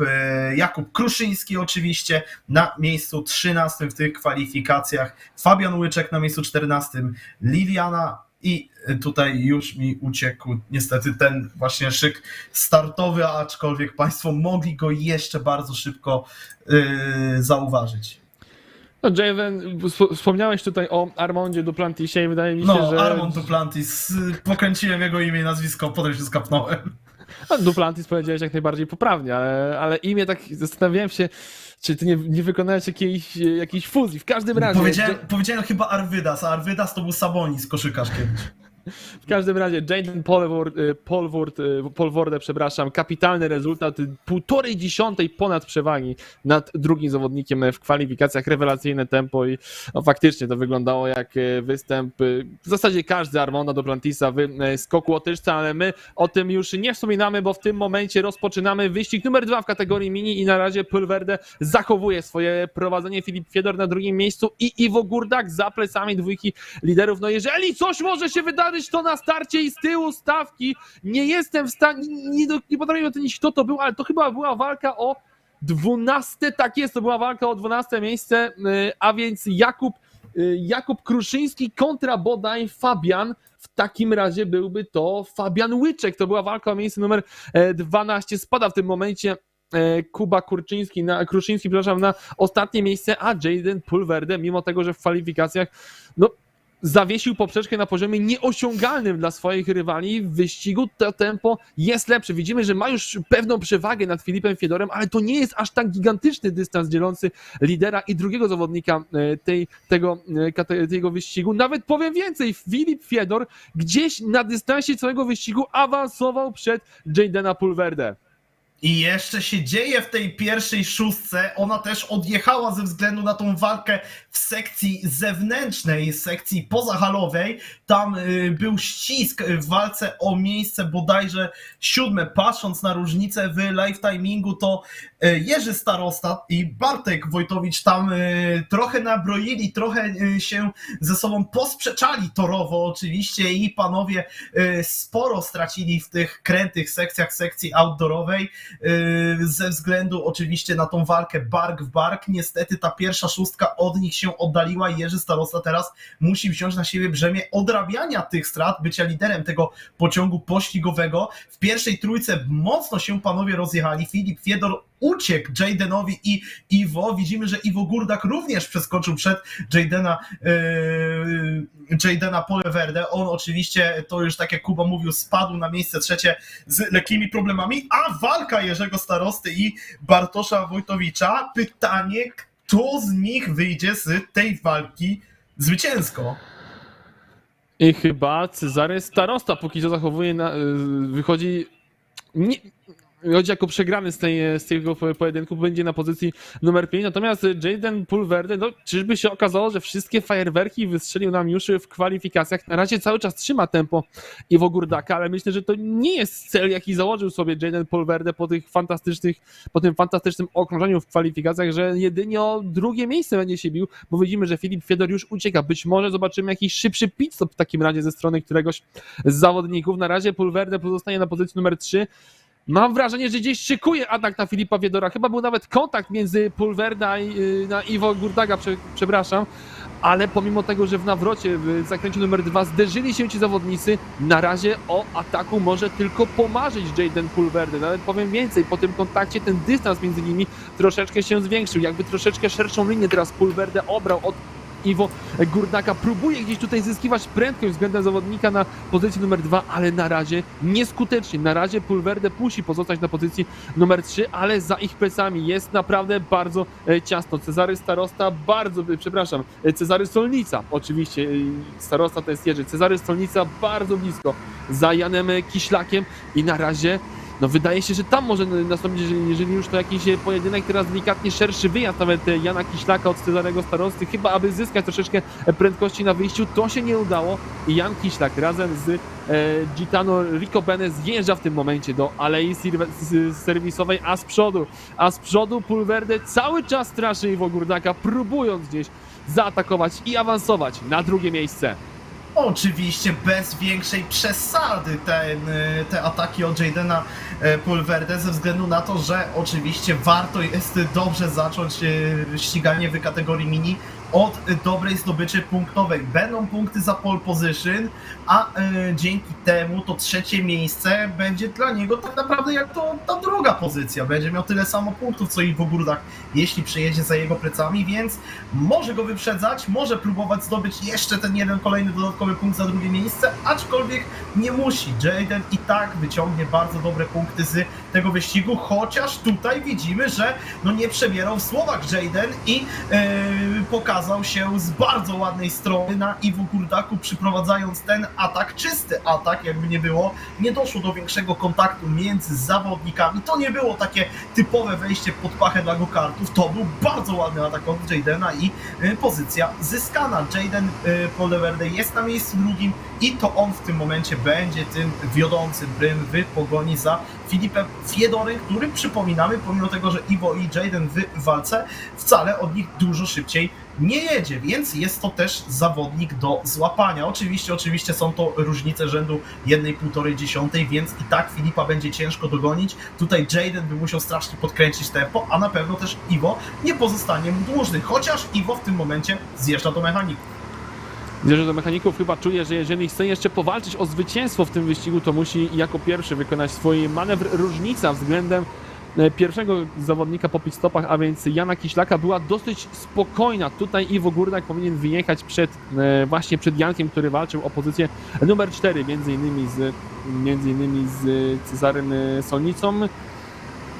Speaker 1: Kruszyński oczywiście, na miejscu 13 w tych kwalifikacjach Fabian Łyczek, na miejscu 14 Liliana. I tutaj już mi uciekł niestety ten właśnie szyk startowy, aczkolwiek Państwo mogli go jeszcze bardzo szybko zauważyć.
Speaker 2: No Javen, wspomniałeś tutaj o Armondzie Duplantisie i wydaje mi się, że...
Speaker 1: Armand Duplantis, pokręciłem jego imię i nazwisko, potem się skapnąłem.
Speaker 2: No, Duplantis powiedziałeś jak najbardziej poprawnie, ale imię tak zastanawiałem się, czy ty nie wykonałeś jakiejś fuzji. W każdym razie...
Speaker 1: Powiedziałem chyba Arvidas, a Arvidas to był Sabonis, koszykarz kiedyś.
Speaker 2: W każdym razie Jaden Polvorde, przepraszam, kapitalny rezultat, 1,5 ponad przewagi nad drugim zawodnikiem w kwalifikacjach, rewelacyjne tempo i no, faktycznie to wyglądało jak występ w zasadzie każdy Armonda Duplantisa w skoku łotyczce, ale my o tym już nie wspominamy, bo w tym momencie rozpoczynamy wyścig numer 2 w kategorii mini i na razie Polverde zachowuje swoje prowadzenie, Filip Fiedor na drugim miejscu i Iwo Górdak za plecami dwójki liderów. No jeżeli coś może się wydarzyć, to na starcie i z tyłu stawki nie jestem w stanie, nie potrafię ocenić kto to był, ale to chyba była walka o 12, tak jest, to była walka o 12 miejsce, a więc Jakub Kruszyński kontra bodaj Fabian, w takim razie byłby to Fabian Łyczek, to była walka o miejsce numer 12, spada w tym momencie Kuba Kruszyński, na ostatnie miejsce, a Jaden Polverde, mimo tego, że w kwalifikacjach zawiesił poprzeczkę na poziomie nieosiągalnym dla swoich rywali. W wyścigu to tempo jest lepsze. Widzimy, że ma już pewną przewagę nad Filipem Fiedorem, ale to nie jest aż tak gigantyczny dystans dzielący lidera i drugiego zawodnika tego wyścigu. Nawet powiem więcej, Filip Fiedor gdzieś na dystansie całego wyścigu awansował przed Jadena Polverde.
Speaker 1: I jeszcze się dzieje w tej pierwszej szóstce, ona też odjechała ze względu na tą walkę w sekcji zewnętrznej, sekcji pozahalowej, tam był ścisk w walce o miejsce bodajże 7, patrząc na różnicę w live timingu, to Jerzy Starosta i Bartek Wojtowicz tam trochę nabroili, trochę się ze sobą posprzeczali torowo oczywiście i panowie sporo stracili w tych krętych sekcjach sekcji outdoorowej, ze względu oczywiście na tą walkę bark w bark. Niestety ta pierwsza szóstka od nich się oddaliła i Jerzy Starosta teraz musi wziąć na siebie brzemię odrabiania tych strat, bycia liderem tego pociągu pościgowego. W pierwszej trójce mocno się panowie rozjechali. Filip Fiedor uciekł Jadenowi i Iwo. Widzimy, że Iwo Górdak również przeskoczył przed Jadena Polverde. On oczywiście, to już tak jak Kuba mówił, spadł na miejsce trzecie z lekkimi problemami, a walka Jerzego Starosty i Bartosza Wojtowicza. Pytanie, kto z nich wyjdzie z tej walki zwycięsko?
Speaker 2: I chyba Cezary Starosta póki co wychodzi nie, chodzi jako przegrany z tego pojedynku, będzie na pozycji numer 5, natomiast Jaden Pulverde, no czyżby się okazało, że wszystkie fajerwerki wystrzelił nam już w kwalifikacjach, na razie cały czas trzyma tempo Iwo Gurdaka, ale myślę, że to nie jest cel, jaki założył sobie Jaden Pulverde po tym fantastycznym okrążeniu w kwalifikacjach, że jedynie o drugie miejsce będzie się bił, bo widzimy, że Filip Fiedor już ucieka, być może zobaczymy jakiś szybszy pit stop w takim razie ze strony któregoś z zawodników, na razie Pulverde pozostanie na pozycji numer 3. Mam wrażenie, że gdzieś szykuje atak na Filipa Fiedora. Chyba był nawet kontakt między Pulverda i na Iwo Gurdaga, przepraszam. Ale pomimo tego, że w nawrocie, w zakręcie numer 2 zderzyli się ci zawodnicy, na razie o ataku może tylko pomarzyć Jaden Pulverde. Nawet powiem więcej, po tym kontakcie ten dystans między nimi troszeczkę się zwiększył. Jakby troszeczkę szerszą linię teraz Pulverde obrał od Iwo Gurdaka, próbuje gdzieś tutaj zyskiwać prędkość względem zawodnika na pozycji numer 2, ale na razie nieskutecznie. Na razie Pulverde musi pozostać na pozycji numer 3, ale za ich plecami jest naprawdę bardzo ciasno. Cezary Stolnica, oczywiście, starosta to jest Jerzy, Cezary Stolnica bardzo blisko za Janem Kiślakiem i na razie no wydaje się, że tam może nastąpić, jeżeli już to jakiś pojedynek, teraz delikatnie szerszy wyjazd nawet Jana Kiślaka od Cezarego Starosty, chyba aby zyskać troszeczkę prędkości na wyjściu, to się nie udało i Jan Kiślak razem z Gitano Ricobene zjeżdża w tym momencie do alei serwisowej, a z przodu Pulverde cały czas straszy Iwo Gurdaka, próbując gdzieś zaatakować i awansować na drugie miejsce.
Speaker 1: Oczywiście bez większej przesady te ataki od Jadena Pulverde, ze względu na to, że oczywiście warto jest dobrze zacząć ściganie w kategorii mini od dobrej zdobyczy punktowej. Będą punkty za pole position, a dzięki temu to trzecie miejsce będzie dla niego tak naprawdę jak to ta druga pozycja. Będzie miał tyle samo punktów co Iwo Gurdak, jeśli przejedzie za jego plecami, więc może go wyprzedzać, może próbować zdobyć jeszcze ten jeden kolejny dodatkowy punkt za drugie miejsce, aczkolwiek nie musi. Jaden i tak wyciągnie bardzo dobre punkty z tego wyścigu, chociaż tutaj widzimy, że no nie przebierał w słowach Jaden i pokazał się z bardzo ładnej strony na Iwo Gurdaku, przyprowadzając ten atak, czysty atak, jakby nie było, nie doszło do większego kontaktu między zawodnikami, to nie było takie typowe wejście pod pachę dla go-kartów, to był bardzo ładny atak od Jadena i pozycja zyskana. Jaden Pulverde jest na miejscu drugim i to on w tym momencie będzie tym wiodącym prym w pogoni za Filipem Fiedorem, który, przypominamy, pomimo tego, że Iwo i Jaden w walce, wcale od nich dużo szybciej nie jedzie, więc jest to też zawodnik do złapania. Oczywiście są to różnice rzędu 1,5-dziesiątej, więc i tak Filipa będzie ciężko dogonić. Tutaj Jaden by musiał strasznie podkręcić tempo, a na pewno też Iwo nie pozostanie mu dłużny, chociaż Iwo w tym momencie zjeżdża do mechaników.
Speaker 2: Zjeżdża do mechaników, chyba czuje, że jeżeli chce jeszcze powalczyć o zwycięstwo w tym wyścigu, to musi jako pierwszy wykonać swój manewr. Różnica względem pierwszego zawodnika po pit stopach, a więc Jana Kiślaka, była dosyć spokojna. Tutaj Iwo Gurdak powinien wyjechać właśnie przed Jankiem, który walczył o pozycję numer 4, między innymi z Cezarym Solnicą.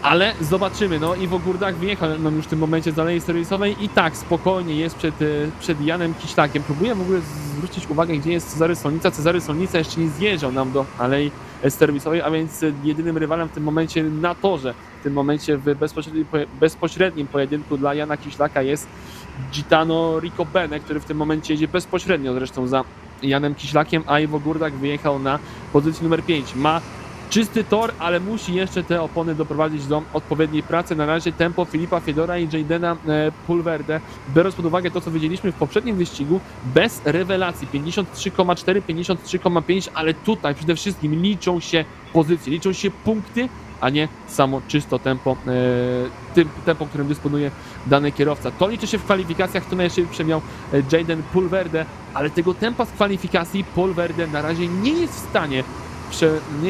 Speaker 2: Ale zobaczymy, no Iwo Gurdak wyjechał nam już w tym momencie z alei serwisowej i tak spokojnie jest przed Janem Kiślakiem. Próbuję w ogóle zwrócić uwagę, gdzie jest Cezary Solnica. Cezary Solnica jeszcze nie zjeżdżał nam do alei serwisowej, a więc jedynym rywalem w tym momencie na torze, w tym momencie w bezpośrednim pojedynku dla Jana Kiślaka jest Gitano Ricobene, który w tym momencie jedzie bezpośrednio zresztą za Janem Kiślakiem, a Iwo Gurdak wyjechał na pozycji numer 5. Ma czysty tor, ale musi jeszcze te opony doprowadzić do odpowiedniej pracy. Na razie tempo Filipa Fiedora i Jadena Pulverde, biorąc pod uwagę to, co widzieliśmy w poprzednim wyścigu, bez rewelacji. 53,4, 53,5, ale tutaj przede wszystkim liczą się pozycje, liczą się punkty, a nie samo czysto tempo, tym tempo, którym dysponuje dany kierowca. To liczy się w kwalifikacjach, to najszybciej miał Jaden Pulverde, ale tego tempa z kwalifikacji Pulverde na razie nie jest w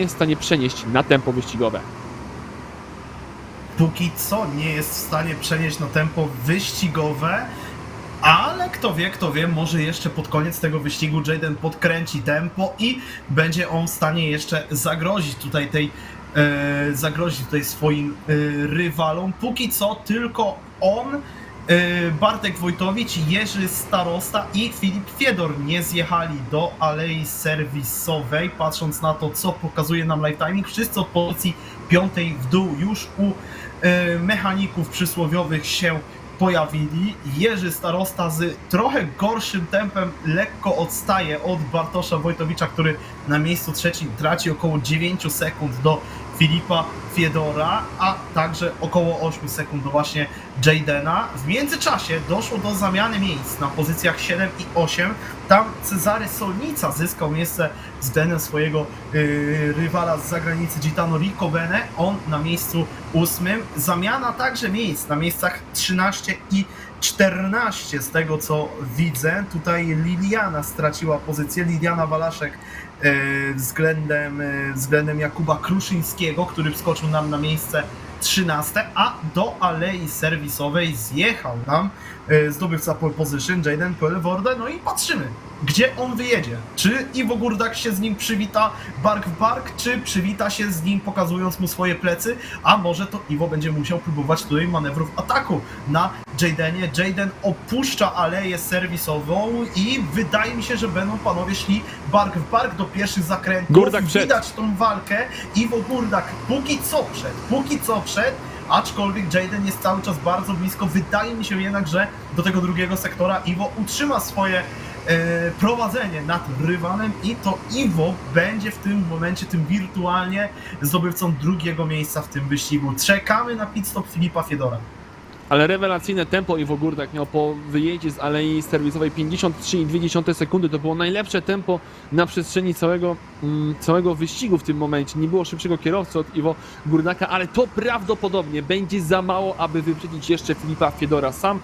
Speaker 2: stanie przenieść na tempo wyścigowe.
Speaker 1: Póki co nie jest w stanie przenieść na tempo wyścigowe, ale kto wie, może jeszcze pod koniec tego wyścigu Jaden podkręci tempo i będzie on w stanie jeszcze zagrozić tutaj swoim rywalom. Póki co tylko on Bartek Wojtowicz, Jerzy Starosta i Filip Fiedor nie zjechali do alei serwisowej. Patrząc na to, co pokazuje nam live timing, wszyscy od pozycji 5 w dół już u mechaników przysłowiowych się pojawili. Jerzy Starosta z trochę gorszym tempem lekko odstaje od Bartosza Wojtowicza, który na miejscu trzecim traci około 9 sekund do Filipa Fiedora, a także około 8 sekund do właśnie Jadena. W międzyczasie doszło do zamiany miejsc na pozycjach 7 i 8. Tam Cezary Solnica zyskał miejsce względem swojego rywala z zagranicy Gitano Ricobene. On na miejscu 8. Zamiana także miejsc na miejscach 13 i 14 z tego co widzę. Tutaj Liliana straciła pozycję, Liliana Walaszek względem Jakuba Kruszyńskiego, który wskoczył nam na miejsce 13, a do alei serwisowej zjechał nam zdobywca pole position Jaden Peleworde. No i patrzymy, gdzie on wyjedzie. Czy Iwo Górdak się z nim przywita bark w bark, czy przywita się z nim pokazując mu swoje plecy, a może to Iwo będzie musiał próbować tutaj manewrów ataku na Jadenie. Jaden opuszcza aleję serwisową i wydaje mi się, że będą panowie szli bark w bark do pierwszych zakrętów.
Speaker 2: Górdak przed.
Speaker 1: Widać tą walkę. Iwo Górdak póki co przed, aczkolwiek Jaden jest cały czas bardzo blisko. Wydaje mi się jednak, że do tego drugiego sektora Iwo utrzyma swoje prowadzenie nad rywalem i to Iwo będzie w tym momencie tym wirtualnie zdobywcą drugiego miejsca w tym wyścigu. Czekamy na pit stop Filipa Fiedora.
Speaker 2: Ale rewelacyjne tempo Iwo Górdak miał po wyjeździe z alei serwisowej 53,2 sekundy. To było najlepsze tempo na przestrzeni całego wyścigu w tym momencie. Nie było szybszego kierowcy od Iwo Górdaka, ale to prawdopodobnie będzie za mało, aby wyprzedzić jeszcze Filipa Fiedora. Sam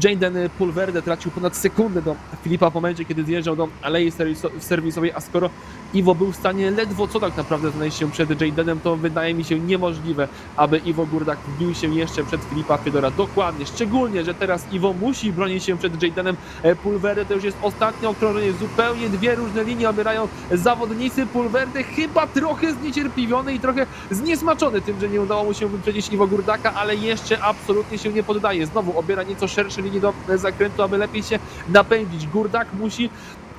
Speaker 2: Jaden Pulverde tracił ponad sekundę do Filipa w momencie, kiedy zjeżdżał do alei serwisowej, a skoro Iwo był w stanie ledwo co tak naprawdę znaleźć się przed Jadenem, to wydaje mi się niemożliwe, aby Iwo Górdak wbił się jeszcze przed Filipa Fiedora. Dokładnie, szczególnie, że teraz Iwo musi bronić się przed Jadenem Pulverde. To już jest ostatnie okrążenie, zupełnie dwie różne linie obierają zawodnicy. Pulverde chyba trochę zniecierpliwiony i trochę zniesmaczony tym, że nie udało mu się wyprzedzić Iwo Górdaka, ale jeszcze absolutnie się nie poddaje. Znowu obiera nieco szersze linie do zakrętu, aby lepiej się napędzić. Górdak musi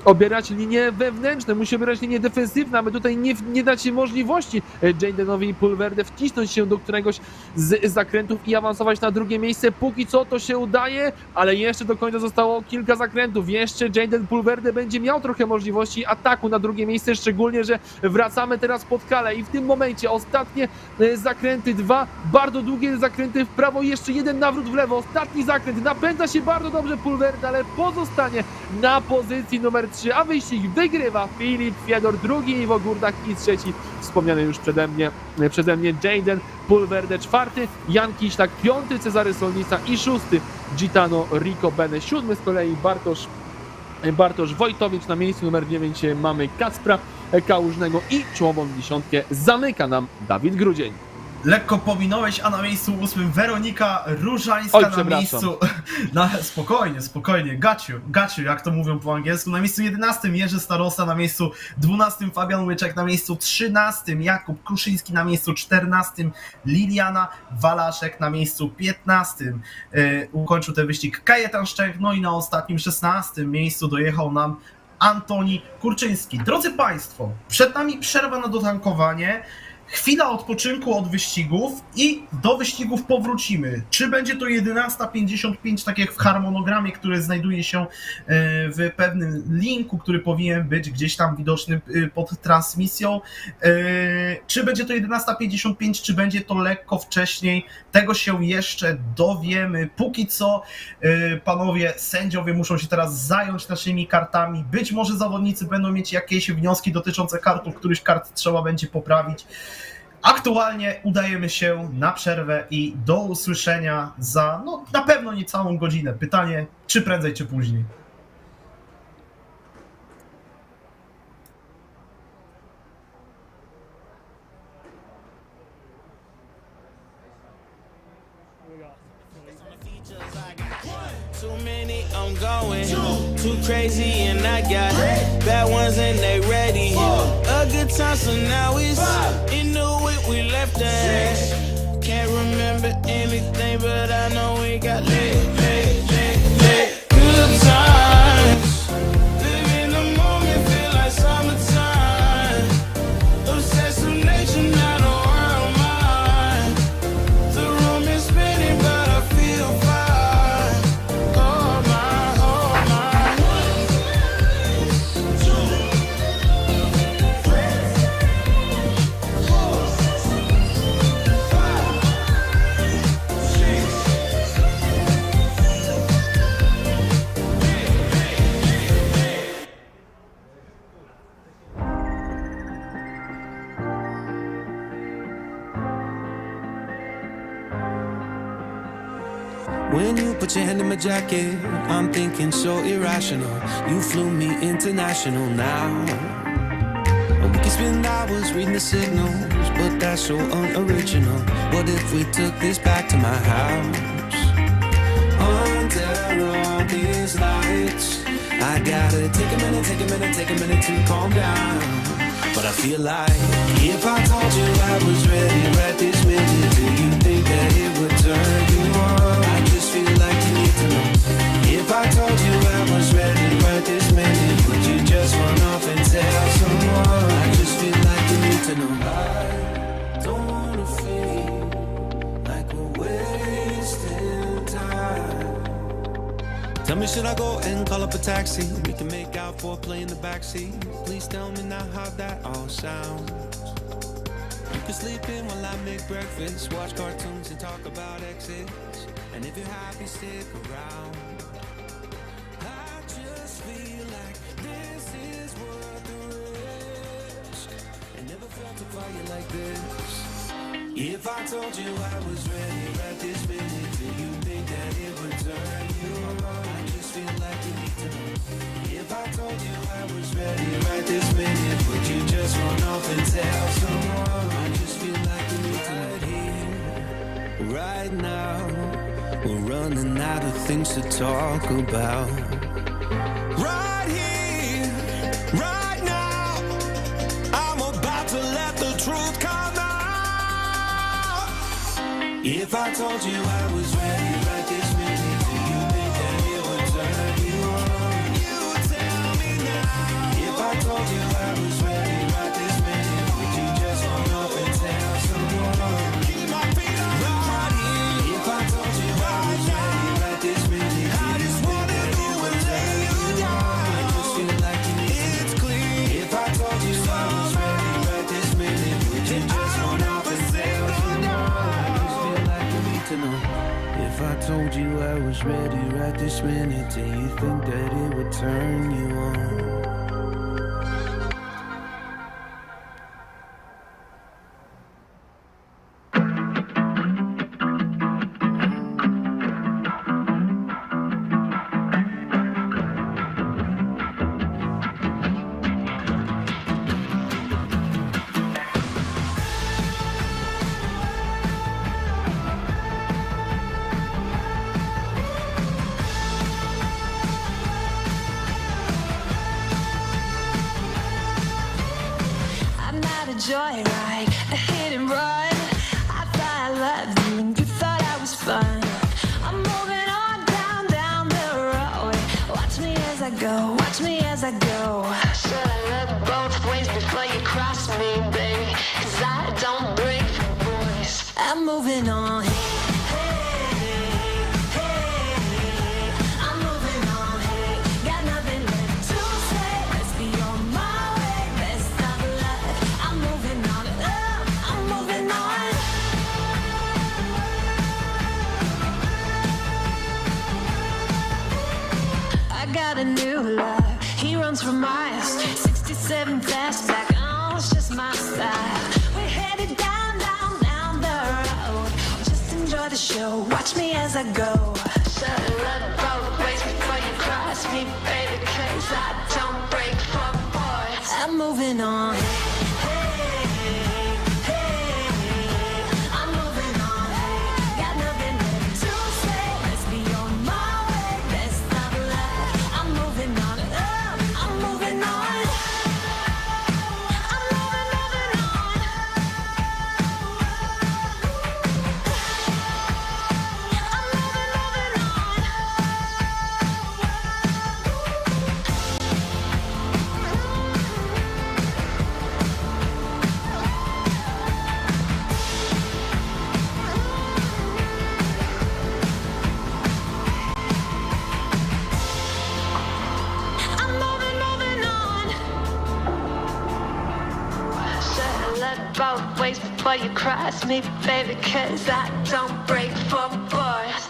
Speaker 2: obierać linie wewnętrzne, musi obierać linie defensywne, aby tutaj nie dać możliwości Jadenowi Pulverde wcisnąć się do któregoś z zakrętów i awansować na drugie miejsce. Póki co to się udaje, ale jeszcze do końca zostało kilka zakrętów. Jeszcze Jaden Pulverde będzie miał trochę możliwości ataku na drugie miejsce, szczególnie, że wracamy teraz pod Kalę i w tym momencie ostatnie zakręty, dwa bardzo długie zakręty w prawo, jeszcze jeden nawrót w lewo, ostatni zakręt, napędza się bardzo dobrze Pulverde, ale pozostanie na pozycji numer 3, a wyścig wygrywa Filip Fiedor, drugi Iwo Górdak i trzeci wspomniany już przeze mnie Jaden Pulverde, czwarty Jan Kiślak, piąty Cezary Solnica i szósty Gitano Ricobene, siódmy z kolei Bartosz Wojtowicz, na miejscu numer 9 mamy Kacpra Kałużnego i czołową dziesiątkę zamyka nam Dawid Grudzień.
Speaker 1: Lekko pominąłeś, a na miejscu 8 Weronika Różańska.
Speaker 2: Oj,
Speaker 1: na miejscu... Spokojnie, got you, jak to mówią po angielsku. Na miejscu 11 Jerzy Starosta, na miejscu 12 Fabian Łyczek, na miejscu 13 Jakub Kruszyński, na miejscu 14 Liliana Walaszek, na miejscu 15 ukończył ten wyścig Kajetan Szczęch, no i na ostatnim 16 miejscu dojechał nam Antoni Kurczyński. Drodzy Państwo, przed nami przerwa na dotankowanie. Chwila odpoczynku od wyścigów i do wyścigów powrócimy. Czy będzie to 11:55, tak jak w harmonogramie, który znajduje się w pewnym linku, który powinien być gdzieś tam widoczny pod transmisją. Czy będzie to 11:55, czy będzie to lekko wcześniej, tego się jeszcze dowiemy. Póki co panowie sędziowie muszą się teraz zająć naszymi kartami. Być może zawodnicy będą mieć jakieś wnioski dotyczące kartów, któryś kart trzeba będzie poprawić. Aktualnie udajemy się na przerwę i do usłyszenia za na pewno niecałą godzinę. Pytanie, czy prędzej, czy później.
Speaker 4: Too many, I'm going. Too crazy, and I got bad ones, and they ready. A good time, so now it's in the way we left that. Can't remember anything, but I know we got lit. When you put your hand in my jacket, I'm thinking so irrational. You flew me international now. We can spend hours reading the signals, but that's so unoriginal. What if we took this back to my house? Under all these lights, I gotta take a minute to calm down. But I feel like if I told you I was ready right this minute, do you think that it would turn you on? I just feel like you need to know. If I told you I was ready right this minute, would you just run off and tell someone? I just feel like you need to know. I don't wanna feel like we're wasting time. Tell me, should I go and call up a taxi? We can make out for a play in the backseat. Please tell me now how that all sounds. You can sleep in while I make breakfast, watch cartoons and talk about exits. And if you're happy, stick around. I just feel like this is worth the risk. I never felt a fire like this. If I told you I was ready right this minute, do you think that it would turn you on? I just feel like you need to know. If I told you I was ready right this minute, would you just run off and tell someone? I just feel like you need to know. Right here, right now, we're running out of things to talk about. Right here, right now, I'm about to let the truth come out. If I told you I was ready right this minute, do you think that it would turn you on? You tell me now. If I told you I was ready right this minute, would you just run off and tell someone? Keep my feet on the ground. If I told you I was ready right this minute, I just wanna do and lay you down. I just feel like you need to know. It's clear. If I told you I was ready right this minute, would you just run off and tell someone? I just feel like you need to know. If I told you I was ready right this minute, do you think that it would turn you on?
Speaker 5: I'm not a joyride, a hit and run. I thought I loved you and you thought I was fun. I'm moving on down the road. Watch me as I go, watch me as I go. Should I look both ways before you cross me, baby? 'Cause I don't break for boys. I'm moving on. I'm moving on. Got nothing left to say. Let's be on my way. Best of luck. I'm moving on. I'm moving on. I got a new love. He runs for miles. 67 fastback. Oh, it's just my style. We're headed down the road. Just enjoy the show. Watch me as I go. Should I look both ways before you cross me, baby? 'Cause I don't break for boys. I'm moving on. I'm moving on. Got nothing left to say. Let's be on my way. Best of luck. I'm moving on. I'm moving on. I'm moving on. I'm moving on. I'm moving on. Should I look both ways before you cross me, baby? 'Cause I don't break for boys.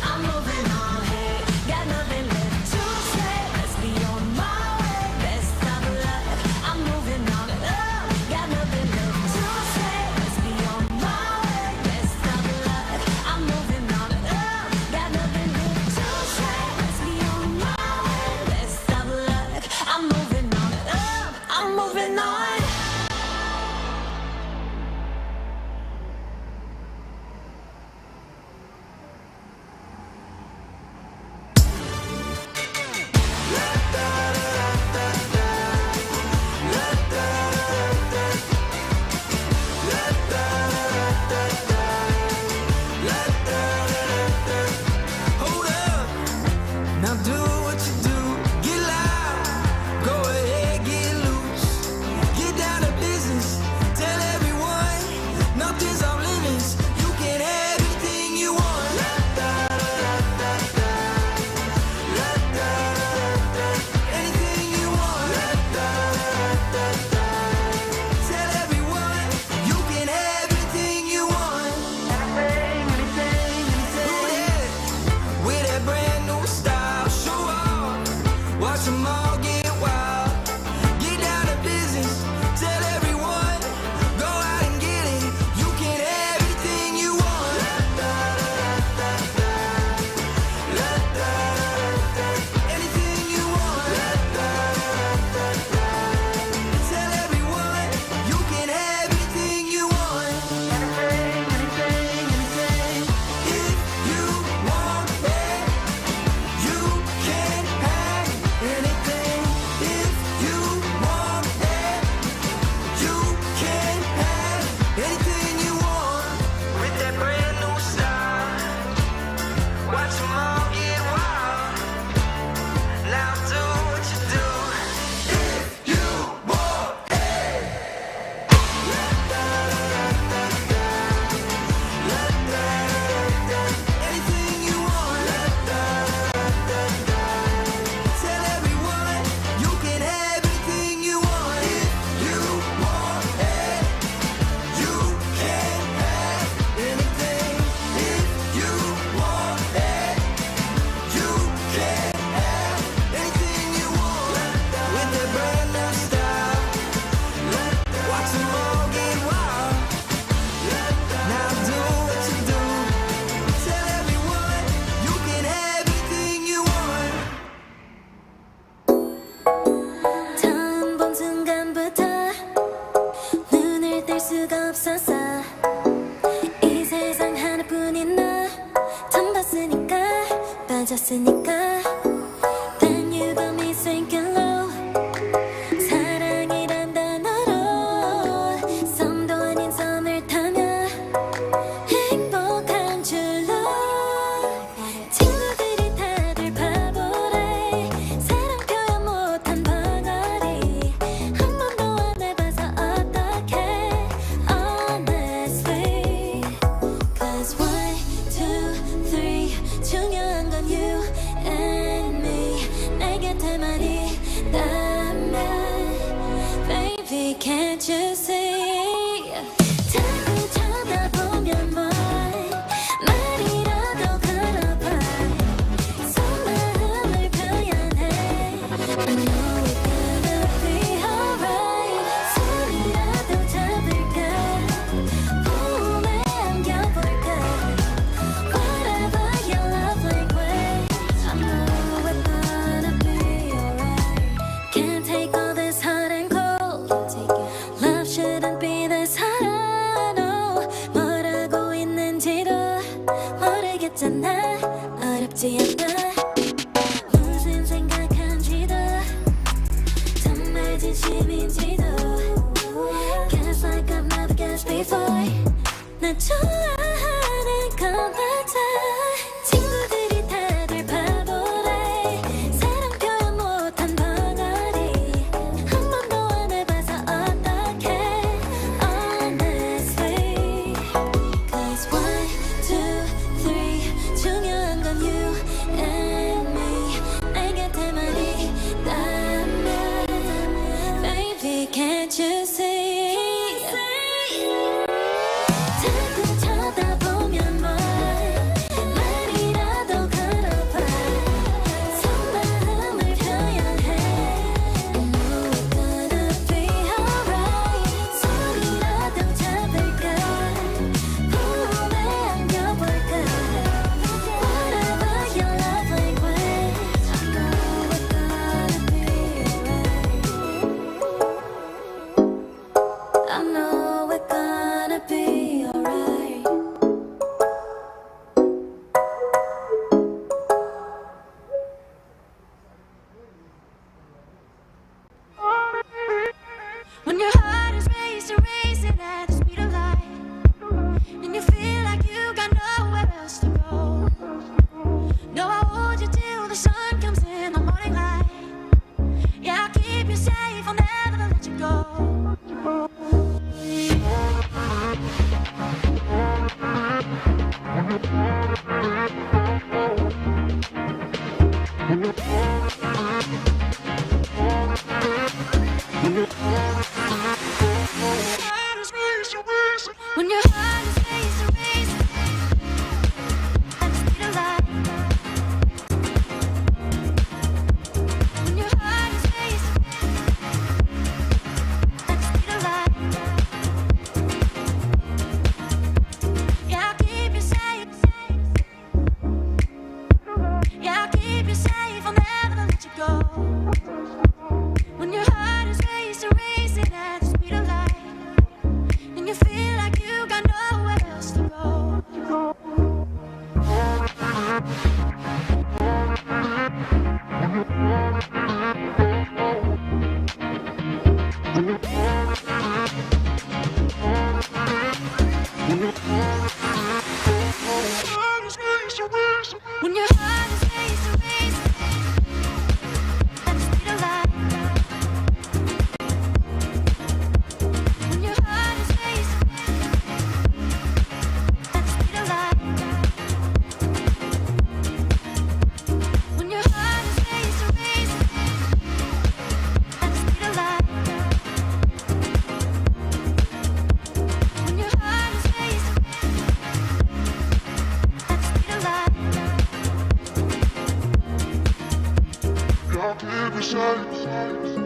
Speaker 5: I'm moving on. Got nothing left to say. Let's be on my way. Best of luck. I'm moving on. Got nothing left to say. Let's be on 있으니까 Then you got me sinking low 사랑이란 단어로 섬도 아닌 섬을 타면 행복한 줄로 친구들이 다들 바보래 사랑 표현 못한 벙어리 한 번도 안 해봐서 어떡해 honestly Cause 1, 2, 3 중요한 건 you and me 내 곁에만 있다면 Baby can't you see 자꾸 쳐다보면 뭘 말이라도 걸어봐 속마음을 표현해 I know it's gonna be alright 손이라도 잡을까 몸에 안겨볼까 Whatever your love language I know it's gonna be alright Can't take all this hot and cold Love shouldn't be this hard no 뭐라고 있는지도 모르겠잖아 어렵지 않아 무슨 생각한지도 정말 진심인지도 Guess like I've never guessed before 나 좋아하는 건 맞아 친구들이 다들 바보래 사랑 표현 못한 벙어리 한 번도 안 해봐서 어떡해 honestly Cause 1, 2, 3 중요한 건 you and me 내 곁에만 있다면 Baby can't you see 자꾸 쳐다보면 뭘 말이라도 걸어봐 속마음을 표현해 I know it's gonna be alright 손이라도 잡을까 몸에 안겨볼까 Whatever your love language I know it's gonna be alright I know it's gonna be alright When your heart is racing at the speed of light And you feel like you got nowhere else to go No, I'll hold you till the sun comes in the morning light Yeah, I'll keep you safe, I'll never let you go When your heart is racing at the speed of light When your heart is racing at the speed of light Yeah, I'll keep you safe Yeah, I'll keep you safe, I'll never let you go When your heart is racing at the speed of light And you feel like you got nowhere else to go When your heart is racing at the speed of light When your heart is racing at the speed of light When your heart is racing at the speed of light When your heart is racing at the speed of light
Speaker 6: I'll keep you safe.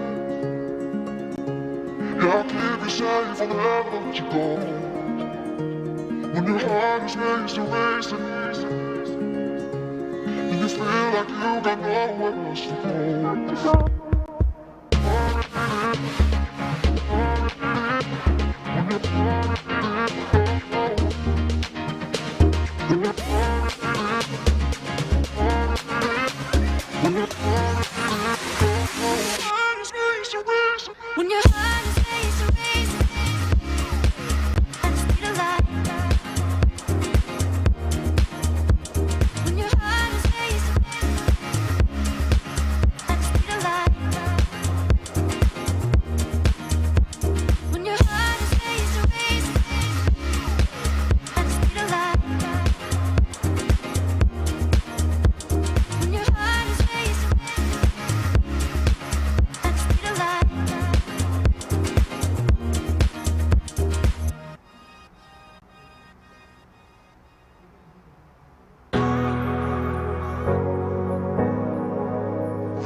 Speaker 6: I'll keep you safe, I'll never let you go. When your heart is racing, and you feel like you got nowhere else to go. When your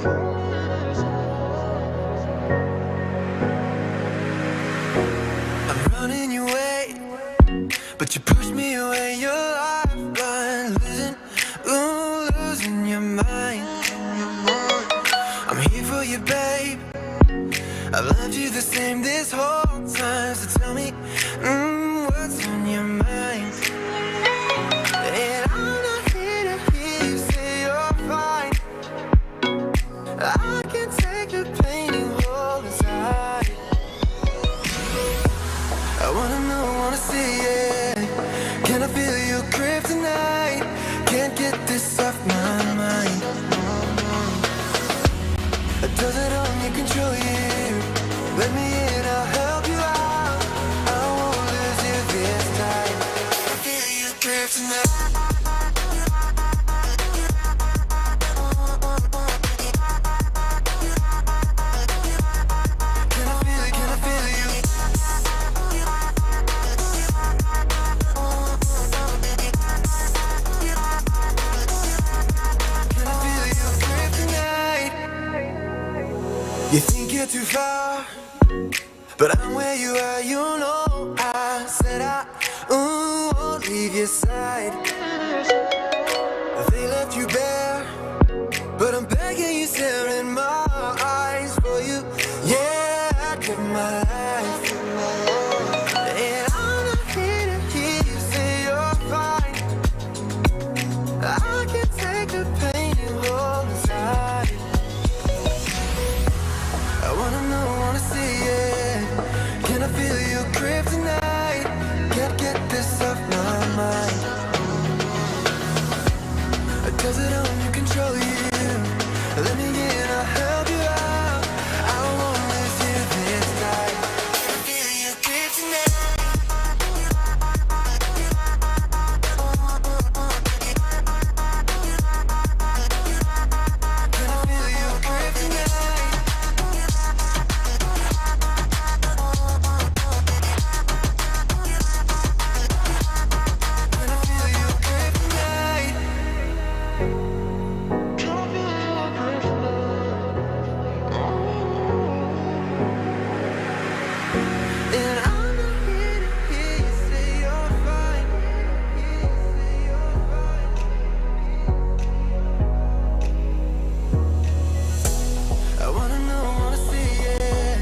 Speaker 4: I'm running your way, but you push me away. Your life gone, losing your mind. I'm here for you, babe. I've loved you the same this whole time. So tell me, what's on your mind? And I'm not here to hear you say you're fine. I can take the pain you hold inside. I wanna know, wanna see it. Can I feel your grip tonight? Can't get this off my mind. Does it only control you? Let me in, I'll help you out. I won't lose you this time. I feel your grip tonight. Can I feel it? Can I feel you? Can I feel your grip tonight? You think you're too far, but I'm where you are, you know. I said I won't leave your side. They left you bare, but I'm begging you, stare in my eyes for you. Yeah, I give my life. And I'm not here to hear you say you're fine. I can take the pain you hold inside. I wanna know, wanna see it. Can I feel your grip tonight? Can't get this off my mind. Does it only control you? Let me in, I'll help you out. I won't lose you this time. Can I feel your grip tonight? Can I feel your grip tonight? Can I feel your grip tonight? And I'm not here to hear you say you're fine. I wanna know, wanna see it.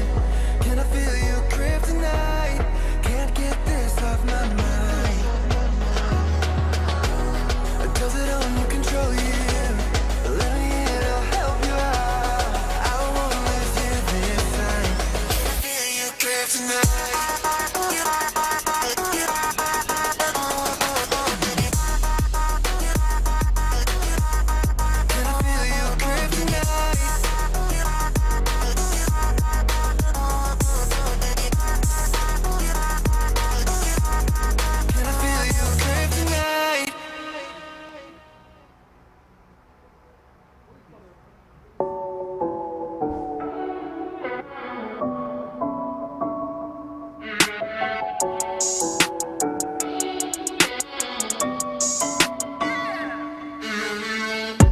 Speaker 4: Can I feel your grip tonight? Can't get this off my mind. Does it only control you? Let me in, I'll help you out. I won't lose you this time. Feel your grip tonight. Can I feel your grip tonight? Can I feel your grip tonight?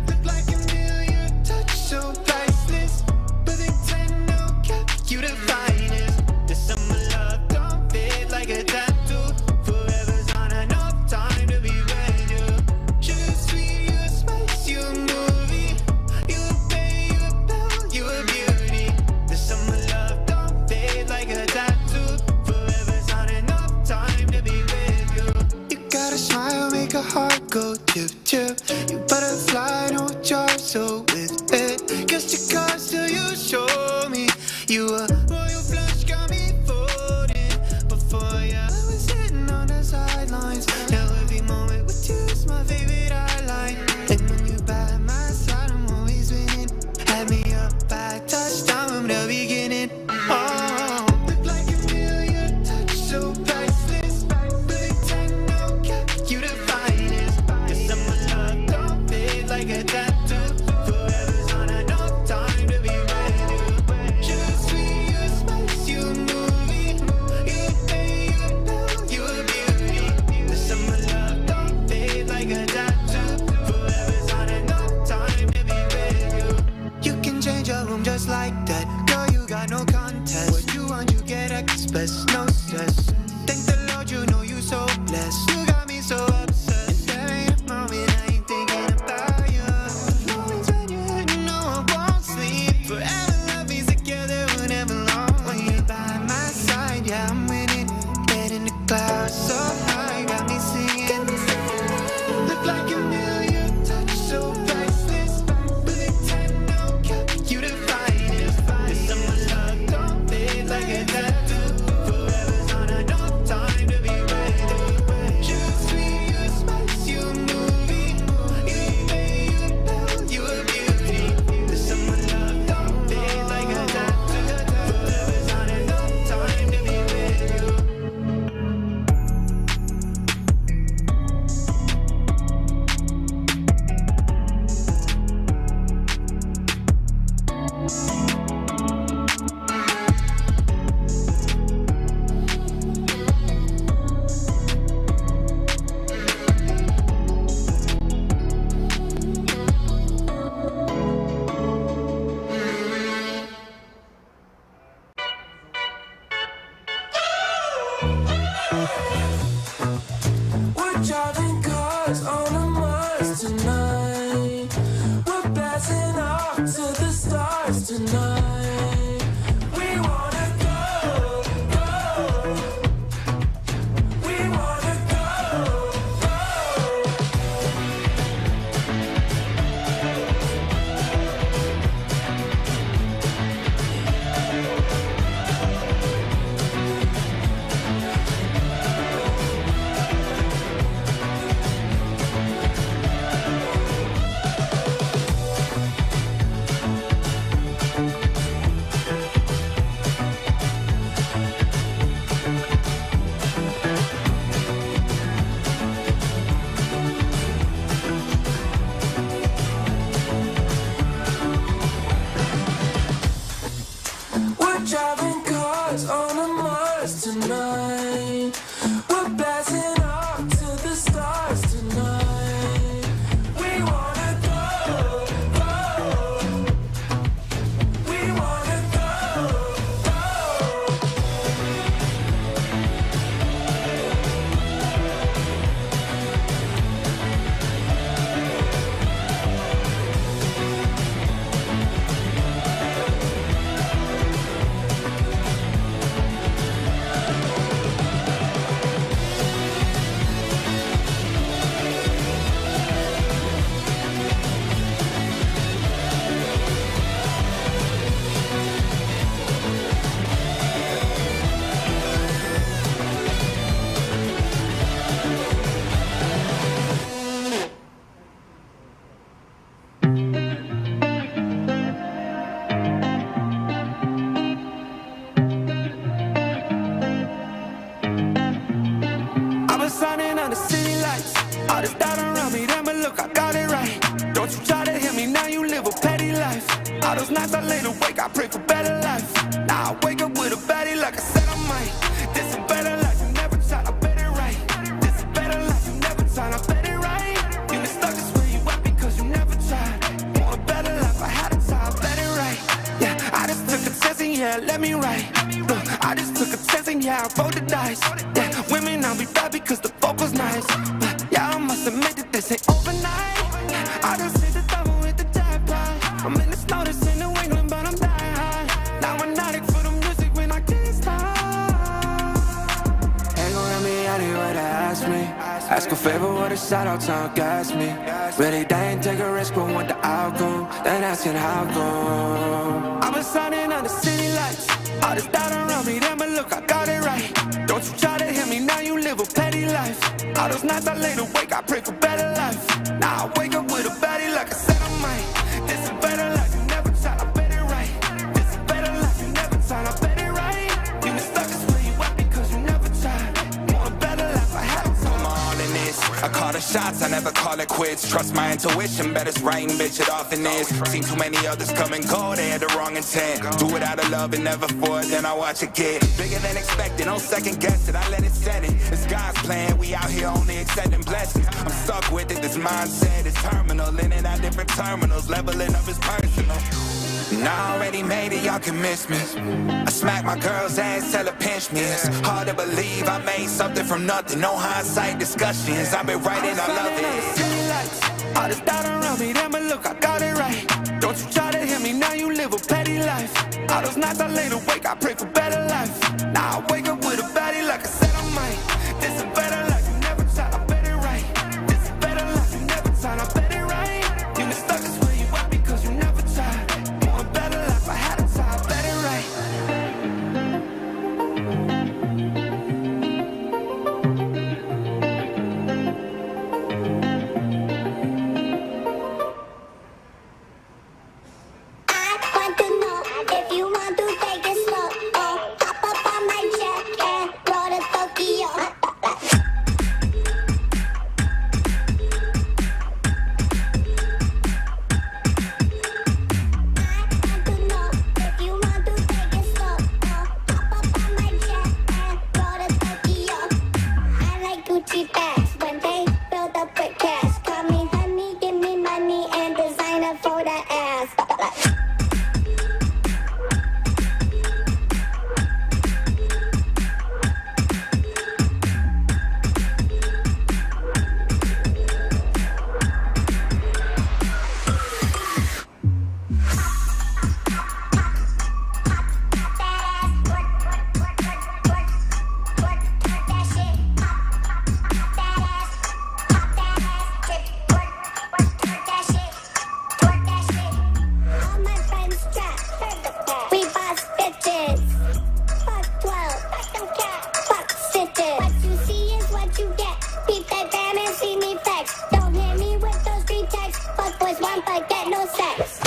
Speaker 4: Look like a million, touch so priceless. But they tend no cap, you the finest. The summer love don't fade like a tattoo. Forever's not enough time to be with you. Sugar sweet, you a spice, you a movie. You a bay, you a belle, you a beauty. The summer love don't fade like a tattoo. Forever's not enough time to be with you. You got a smile, make a heart go chip chip. You butterfly, no charge, so with it. Guess your cards till you show me. You a royal flush, got me folding. Before you, I was sitting on the sidelines. Now every moment with you is my favorite highlight. And when you by my side, I'm always winning. Had me up by touchdown from the beginning. Oh, look like a million, touch so priceless. But they tend no cap, you the finest. The summer love don't fade like a tattoo. Forever's not enough time to
Speaker 7: just like that. Girl, you got no contest. What you want, you get express, no stress. Thank the Lord, you know you so blessed. You got me so obsessed. And there ain't a moment I ain't thinking about you. Always when you're here, you know I won't sleep. Forever love me together, whenever long. When you're by my side, yeah, I'm winning. Head in the clouds, so high, got me singing. Look like a million, touch so priceless. Bullet time, no cap, you the finest. This summer love don't fade like a tattoo. Forever's on a no time to be ready. You sweet, you spice, you a movie. You pay, you bell, you a beauty. This summer love don't fade like a tattoo. Forever's on a no time to be ready.
Speaker 4: We're driving cars on a Mars tonight. We're blasting off to the stars tonight. We wanna go, go. We wanna go, go. We're driving cars on a Mars tonight. We're blasting off to the stars tonight. We wanna go, go. We wanna go, go.
Speaker 7: I was signing on the city lights. All this doubt around me, damn it, look, I got it right. Don't you try to hit me, now you live a petty life. All those nights I laid awake, I pray for better life. Now I wake up with a baddie like I said I might. This a better life, you never tried, I bet it right. This a better life, you never tried, I bet it right. You been stuck just where you at because you never tried. Want a better life, I had to try, I bet it right. Yeah, I just took a chance and yeah, let me write. Look, I just took a chance and yeah, I rolled the dice. Yeah, women, I'll be bad because the vocal's nice. But yeah, I must admit that this ain't overnight. I just hit the double with the jackpot. I'm in the snow, this in New England, but I'm dying high. Now I'm not for the music when I can't stop. Ain't gon' let me out here what ask me. Ask a favor, what a shout out, time gas me. Really, they ain't take a risk, but want the outcome. Then asking how come. I was signing on the city lights. All this doubt around me, damn it, look, I got it right. Don't you try to hit me, now you live a petty life. All those nights I laid awake, I pray for better life. Now I wake up with a baddie like I said I might. This is better life, you never tried, I bet it right. This is better life, you never tried, I bet it right. You been stuck just where you at because you never tried. Want a better life, I had to. I'm all in this. I call the shots, I never call it
Speaker 8: quits. Trust my intuition, bet it's right and bitch it often is. Seen too many others come and go, they had the wrong intent. Do it out of love and never for it, then I watch it get bigger than expected. Don't second guess it, I let it set it. It's God's plan, we out here only accepting blessings. I'm stuck with it, this mindset is terminal. In and out different terminals, leveling up is personal. And I already made it, y'all can miss me. I smack my girl's ass, tell her pinch me. It's hard to believe I made something from nothing. No hindsight discussions, I've been writing, I love it.
Speaker 4: All this doubt around me, then but look, I got it right. Don't you try to hit me, now you live a petty life. All those nights I laid awake, I pray for better life. Now I wake up with a baddie like I said I might. This a better life, you never tried, I bet it right. This a better life, you never tried, I bet it right. You been stuck is where you at because you never tried. You want a better life, I had to try, I bet it right.
Speaker 5: I want to know if you want to take it slow. Oh, hop up on my jet and roll to Tokyo. I want to know if you want to take it slow. Oh, hop up on my jet and roll to Tokyo. I like Gucci bags when they build up with cash. Call me honey, give me money and designer for the ass. All my friends trap, we boss bitches. Fuck 12, fuck them cat, fuck stitches. What you see is what you get. Peep that bam and see me flex. Don't hit me with those street texts. Fuck boys want but get no sex.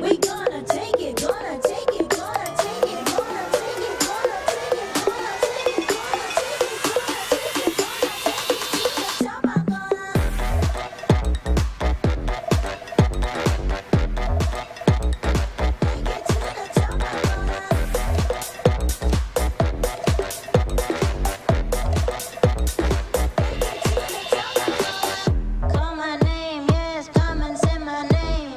Speaker 5: We gonna take it, gonna take it, gonna take it, gonna take it, gonna take it, gonna take it, gonna take it, gonna call my name, yes, come and say my name.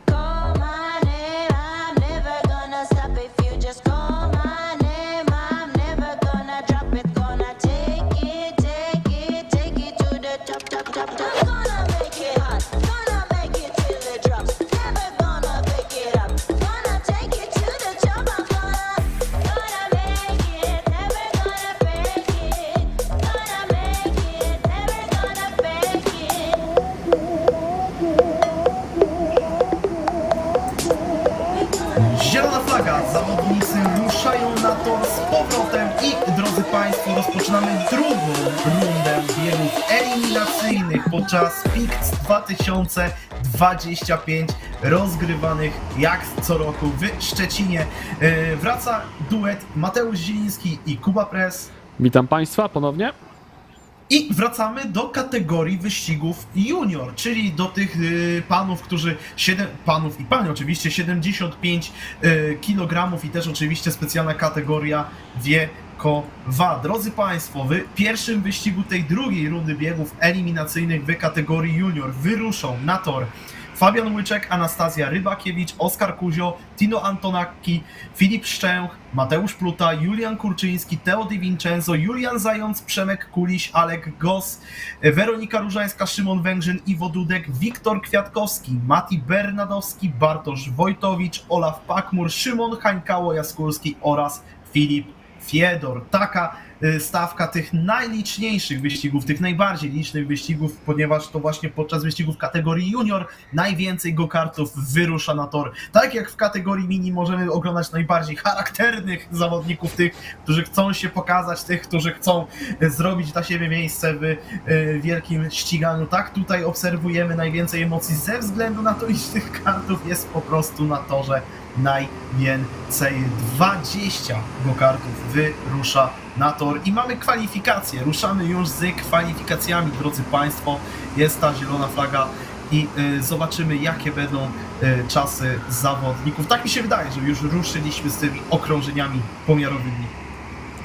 Speaker 5: Call my name, I'm never gonna stop if you just call my name. I'm never gonna drop it, gonna take it, take it, take it to the top, top, top, top. Gonna make it hot, gonna make it till it drops. Never gonna pick it up, gonna take it to the top. I'm gonna make it, never gonna fake it. Gonna make it, never gonna fake it.
Speaker 1: Zielona flaga, zawodnicy ruszają na tor z powrotem i drodzy Państwo, rozpoczynamy drugą rundę biegów eliminacyjnych podczas PIKC 2025 rozgrywanych jak co roku w Szczecinie. Wraca duet Mateusz Zieliński i Kuba Press.
Speaker 2: Witam Państwa ponownie.
Speaker 1: I wracamy do kategorii wyścigów junior, czyli do tych panów, którzy, panów i pani oczywiście, 75 kg i też oczywiście specjalna kategoria wiekowa. Drodzy Państwo, w pierwszym wyścigu tej drugiej rundy biegów eliminacyjnych w kategorii junior wyruszą na tor Fabian Łyczek, Anastazja Rybakiewicz, Oskar Kuzio, Tino Antonacki, Filip Szczęch, Mateusz Pluta, Julian Kurczyński, Teo Di Vincenzo, Julian Zając, Przemek Kuliś, Alek Gos, Weronika Różańska, Szymon Węgrzyn, Iwo Dudek, Wiktor Kwiatkowski, Mati Bernadowski, Bartosz Wojtowicz, Olaf Pakmur, Szymon Hańkało-Jaskulski oraz Filip Fiedor. Taka stawka tych najliczniejszych wyścigów, tych najbardziej licznych wyścigów, ponieważ to właśnie podczas wyścigów kategorii junior najwięcej go-kartów wyrusza na tor. Tak jak w kategorii mini możemy oglądać najbardziej charakternych zawodników, tych, którzy chcą się pokazać, tych, którzy chcą zrobić dla siebie miejsce w wielkim ściganiu. Tak tutaj obserwujemy najwięcej emocji ze względu na to, iż tych kartów jest po prostu na torze najwięcej. 20 go-kartów wyrusza na tor i mamy kwalifikacje. Ruszamy już z kwalifikacjami, drodzy Państwo. Jest ta zielona flaga i zobaczymy, jakie będą czasy zawodników. Tak mi się wydaje, że już ruszyliśmy z tymi okrążeniami pomiarowymi.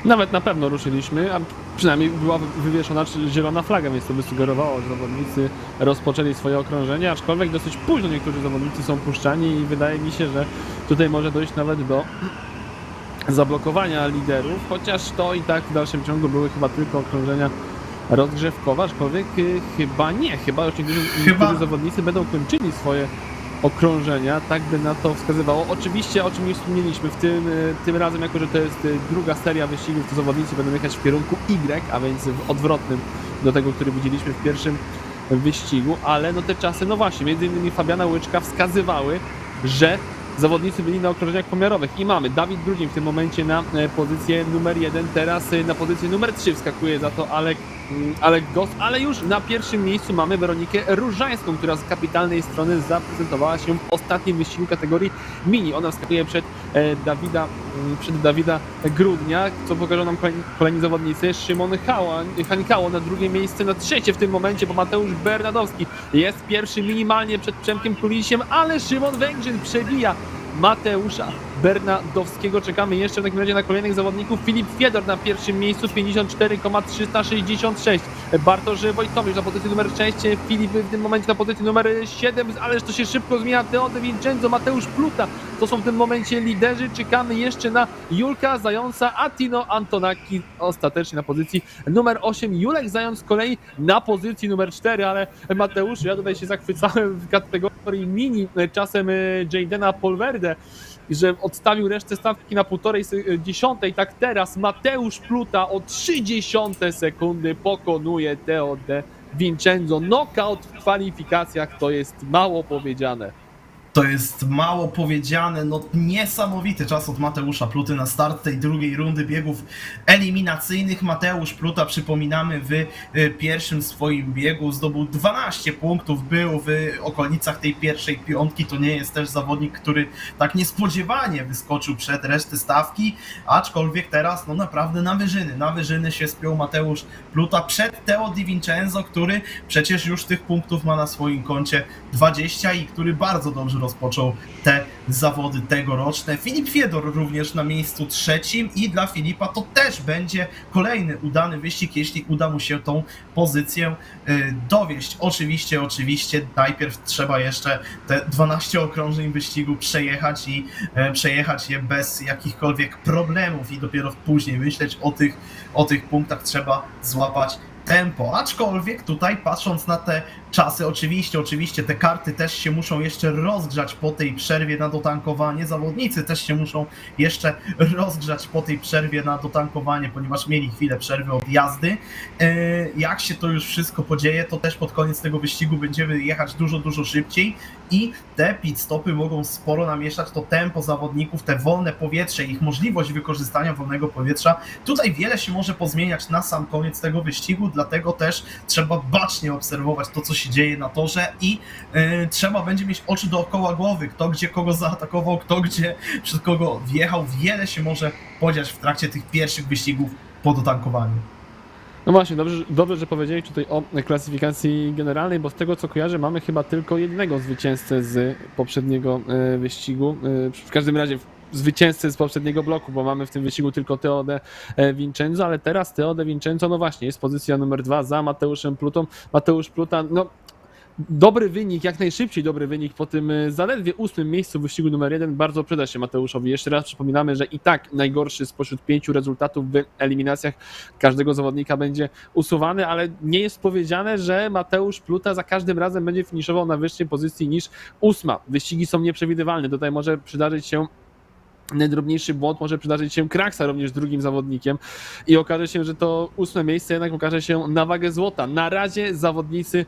Speaker 2: Nawet na pewno ruszyliśmy, a przynajmniej była wywieszona zielona flaga, więc to by sugerowało, że zawodnicy rozpoczęli swoje okrążenie, aczkolwiek dosyć późno niektórzy zawodnicy są puszczani i wydaje mi się, że tutaj może dojść nawet do zablokowania liderów, chociaż to i tak w dalszym ciągu były chyba tylko okrążenia rozgrzewkowe, aczkolwiek chyba już niektórzy zawodnicy będą kończyli swoje okrążenia, tak by na to wskazywało. Oczywiście, o czym już wspomnieliśmy, tym razem, jako że to jest druga seria wyścigów, to zawodnicy będą jechać w kierunku Y, a więc w odwrotnym do tego, który widzieliśmy w pierwszym wyścigu, ale no te czasy, no właśnie, między innymi Fabiana Łyczka wskazywały, że zawodnicy byli na okrążeniach pomiarowych i mamy Dawid Grudzień w tym momencie na pozycję numer 1, teraz na pozycję numer 3 wskakuje za to Alek Gos, ale już na pierwszym miejscu mamy Weronikę Różańską, która z kapitalnej strony zaprezentowała się w ostatnim wyścigu kategorii mini. Ona wskakuje przed Dawida Grudnia, co pokażą nam kolejni zawodnicy. Szymon Hańkało na drugie miejsce, na trzecie w tym momencie, bo Mateusz Bernadowski jest pierwszy minimalnie przed Przemkiem Kulisiem, ale Szymon Węgrzyn przebija Mateusza Bernadowskiego. Czekamy jeszcze w takim razie na kolejnych zawodników. Filip Fiedor na pierwszym miejscu 54,366. Bartosz Wojtowicz na pozycji numer 6. Filip w tym momencie na pozycji numer 7. Ależ to się szybko zmienia. Teo Di Vincenzo, Mateusz Pluta. To są w tym momencie liderzy. Czekamy jeszcze na Julka Zająca, a Tino Antonacki ostatecznie na pozycji numer 8. Julek Zając z kolei na pozycji numer 4, ale Mateusz, ja tutaj się zachwycałem w kategorii mini czasem Jadena Polverde, że odstawił resztę stawki na 1,5 tak teraz Mateusz Pluta o 0,3 sekundy pokonuje Teo Di Vincenzo. Knockout w kwalifikacjach to jest mało powiedziane.
Speaker 1: To jest mało powiedziane, no niesamowity czas od Mateusza Pluty na start tej drugiej rundy biegów eliminacyjnych. Mateusz Pluta, przypominamy, w pierwszym swoim biegu zdobył 12 punktów, był w okolicach tej pierwszej piątki. To nie jest też zawodnik, który tak niespodziewanie wyskoczył przed resztę stawki, aczkolwiek teraz no naprawdę na wyżyny się spiął Mateusz Pluta przed Teo Di Vincenzo, który przecież już tych punktów ma na swoim koncie 20 i który bardzo dobrze rozpoczął te zawody tegoroczne. Filip Fiedor również na miejscu 3 i dla Filipa to też będzie kolejny udany wyścig, jeśli uda mu się tą pozycję dowieść. Oczywiście najpierw trzeba jeszcze te 12 okrążeń wyścigu przejechać je bez jakichkolwiek problemów i dopiero później myśleć o tych punktach, trzeba złapać tempo, aczkolwiek tutaj patrząc na te czasy, oczywiście te karty też się muszą jeszcze rozgrzać po tej przerwie na dotankowanie, zawodnicy też się muszą jeszcze rozgrzać po tej przerwie na dotankowanie, ponieważ mieli chwilę przerwy od jazdy. Jak się to już wszystko podzieje, to też pod koniec tego wyścigu będziemy jechać dużo szybciej i te pit stopy mogą sporo namieszać to tempo zawodników, te wolne powietrze, ich możliwość wykorzystania wolnego powietrza. Tutaj wiele się może pozmieniać na sam koniec tego wyścigu, dlatego też trzeba bacznie obserwować to, co się dzieje na torze i trzeba będzie mieć oczy dookoła głowy, kto gdzie kogo zaatakował, kto gdzie przed kogo wjechał. Wiele się może podziać w trakcie tych pierwszych wyścigów po dotankowaniu.
Speaker 2: No właśnie, dobrze, że powiedziałeś tutaj o klasyfikacji generalnej, bo z tego co kojarzę mamy chyba tylko jednego zwycięzcę z poprzedniego wyścigu. W każdym razie zwycięzcę z poprzedniego bloku, bo mamy w tym wyścigu tylko Teo de Vincenzo, ale teraz Teo de Vincenzo, no właśnie, jest pozycja numer 2 za Mateuszem Plutą. Mateusz Pluta, no dobry wynik, jak najszybciej dobry wynik po tym zaledwie 8. miejscu w wyścigu numer 1 bardzo przyda się Mateuszowi. Jeszcze raz przypominamy, że i tak najgorszy spośród 5 rezultatów w eliminacjach każdego zawodnika będzie usuwany, ale nie jest powiedziane, że Mateusz Pluta za każdym razem będzie finiszował na wyższej pozycji niż 8. Wyścigi są nieprzewidywalne, tutaj może przydarzyć się najdrobniejszy błąd, może przydarzyć się kraksa również drugim zawodnikiem i okaże się, że to 8. miejsce jednak okaże się na wagę złota. Na razie zawodnicy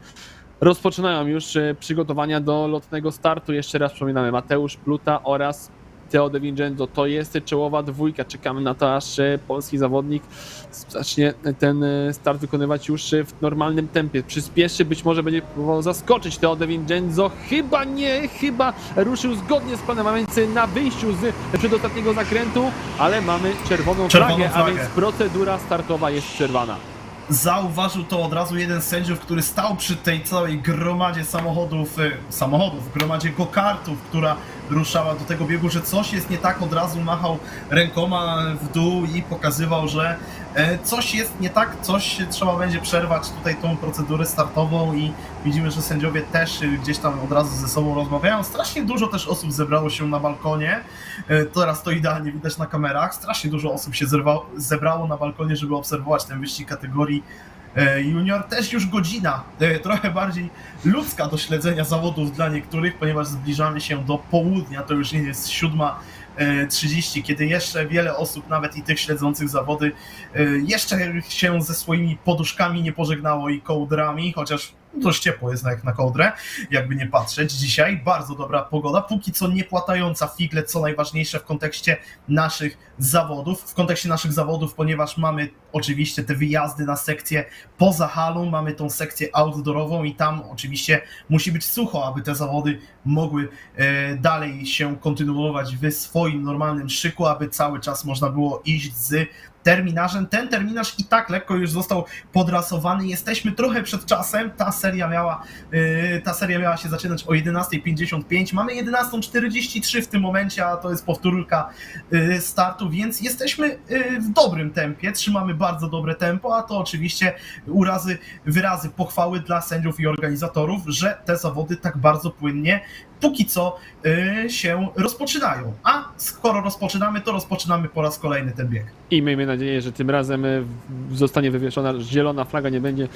Speaker 2: rozpoczynają już przygotowania do lotnego startu. Jeszcze raz przypominamy, Mateusz Pluta oraz Teo de Vincenzo to jest czołowa dwójka. Czekamy na to, aż polski zawodnik zacznie ten start wykonywać już w normalnym tempie. Przyspieszy, być może będzie próbował zaskoczyć Teo de Vincenzo. Chyba nie, chyba ruszył zgodnie z planem, a więc na wyjściu z przedostatniego zakrętu, ale mamy czerwoną flagę, a więc procedura startowa jest przerwana.
Speaker 1: Zauważył to od razu jeden z sędziów, który stał przy tej całej gromadzie samochodów, gromadzie go-kartów, która ruszała do tego biegu, że coś jest nie tak, od razu machał rękoma w dół i pokazywał, że coś jest nie tak, coś trzeba będzie przerwać tutaj tą procedurę startową i widzimy, że sędziowie też gdzieś tam od razu ze sobą rozmawiają. Strasznie dużo też osób zebrało się na balkonie, teraz to idealnie widać na kamerach, strasznie dużo osób się zebrało na balkonie, żeby obserwować ten wyścig kategorii junior. Też już godzina trochę bardziej ludzka do śledzenia zawodów dla niektórych, ponieważ zbliżamy się do południa, to już nie jest 7:30, kiedy jeszcze wiele osób, nawet i tych śledzących zawody, jeszcze się ze swoimi poduszkami nie pożegnało i kołdrami, chociaż dość ciepło jest jak na kołdrę, jakby nie patrzeć. Dzisiaj bardzo dobra pogoda, póki co nie płatająca figle, co najważniejsze w kontekście naszych zawodów, ponieważ mamy oczywiście te wyjazdy na sekcję poza halą, mamy tą sekcję outdoorową i tam oczywiście musi być sucho, aby te zawody mogły dalej się kontynuować w swoim normalnym szyku, aby cały czas można było iść z terminarzem. Ten terminarz i tak lekko już został podrasowany. Jesteśmy trochę przed czasem. Ta seria miała się zaczynać o 11:55. Mamy 11:43 w tym momencie, a to jest powtórka startu, więc jesteśmy w dobrym tempie. Trzymamy bardzo dobre tempo, a to oczywiście wyrazy pochwały dla sędziów i organizatorów, że te zawody tak bardzo płynnie póki co się rozpoczynają. A skoro rozpoczynamy, to rozpoczynamy po raz kolejny ten bieg.
Speaker 2: I miejmy nadzieję, że tym razem zostanie wywieszona zielona flaga, nie będzie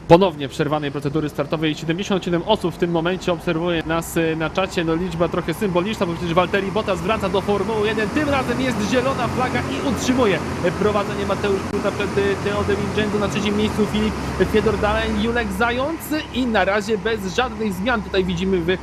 Speaker 2: ponownie przerwanej procedury startowej. 77 osób w tym momencie obserwuje nas na czacie, no liczba trochę symboliczna, bo przecież Valtteri Bottas wraca do Formuły 1, tym razem jest zielona flaga i utrzymuje prowadzenie Mateusz Pluta przed Teo de Vincenzo, na trzecim miejscu Filip Fiedor, dalej Julek Zając i na razie bez żadnych zmian tutaj widzimy w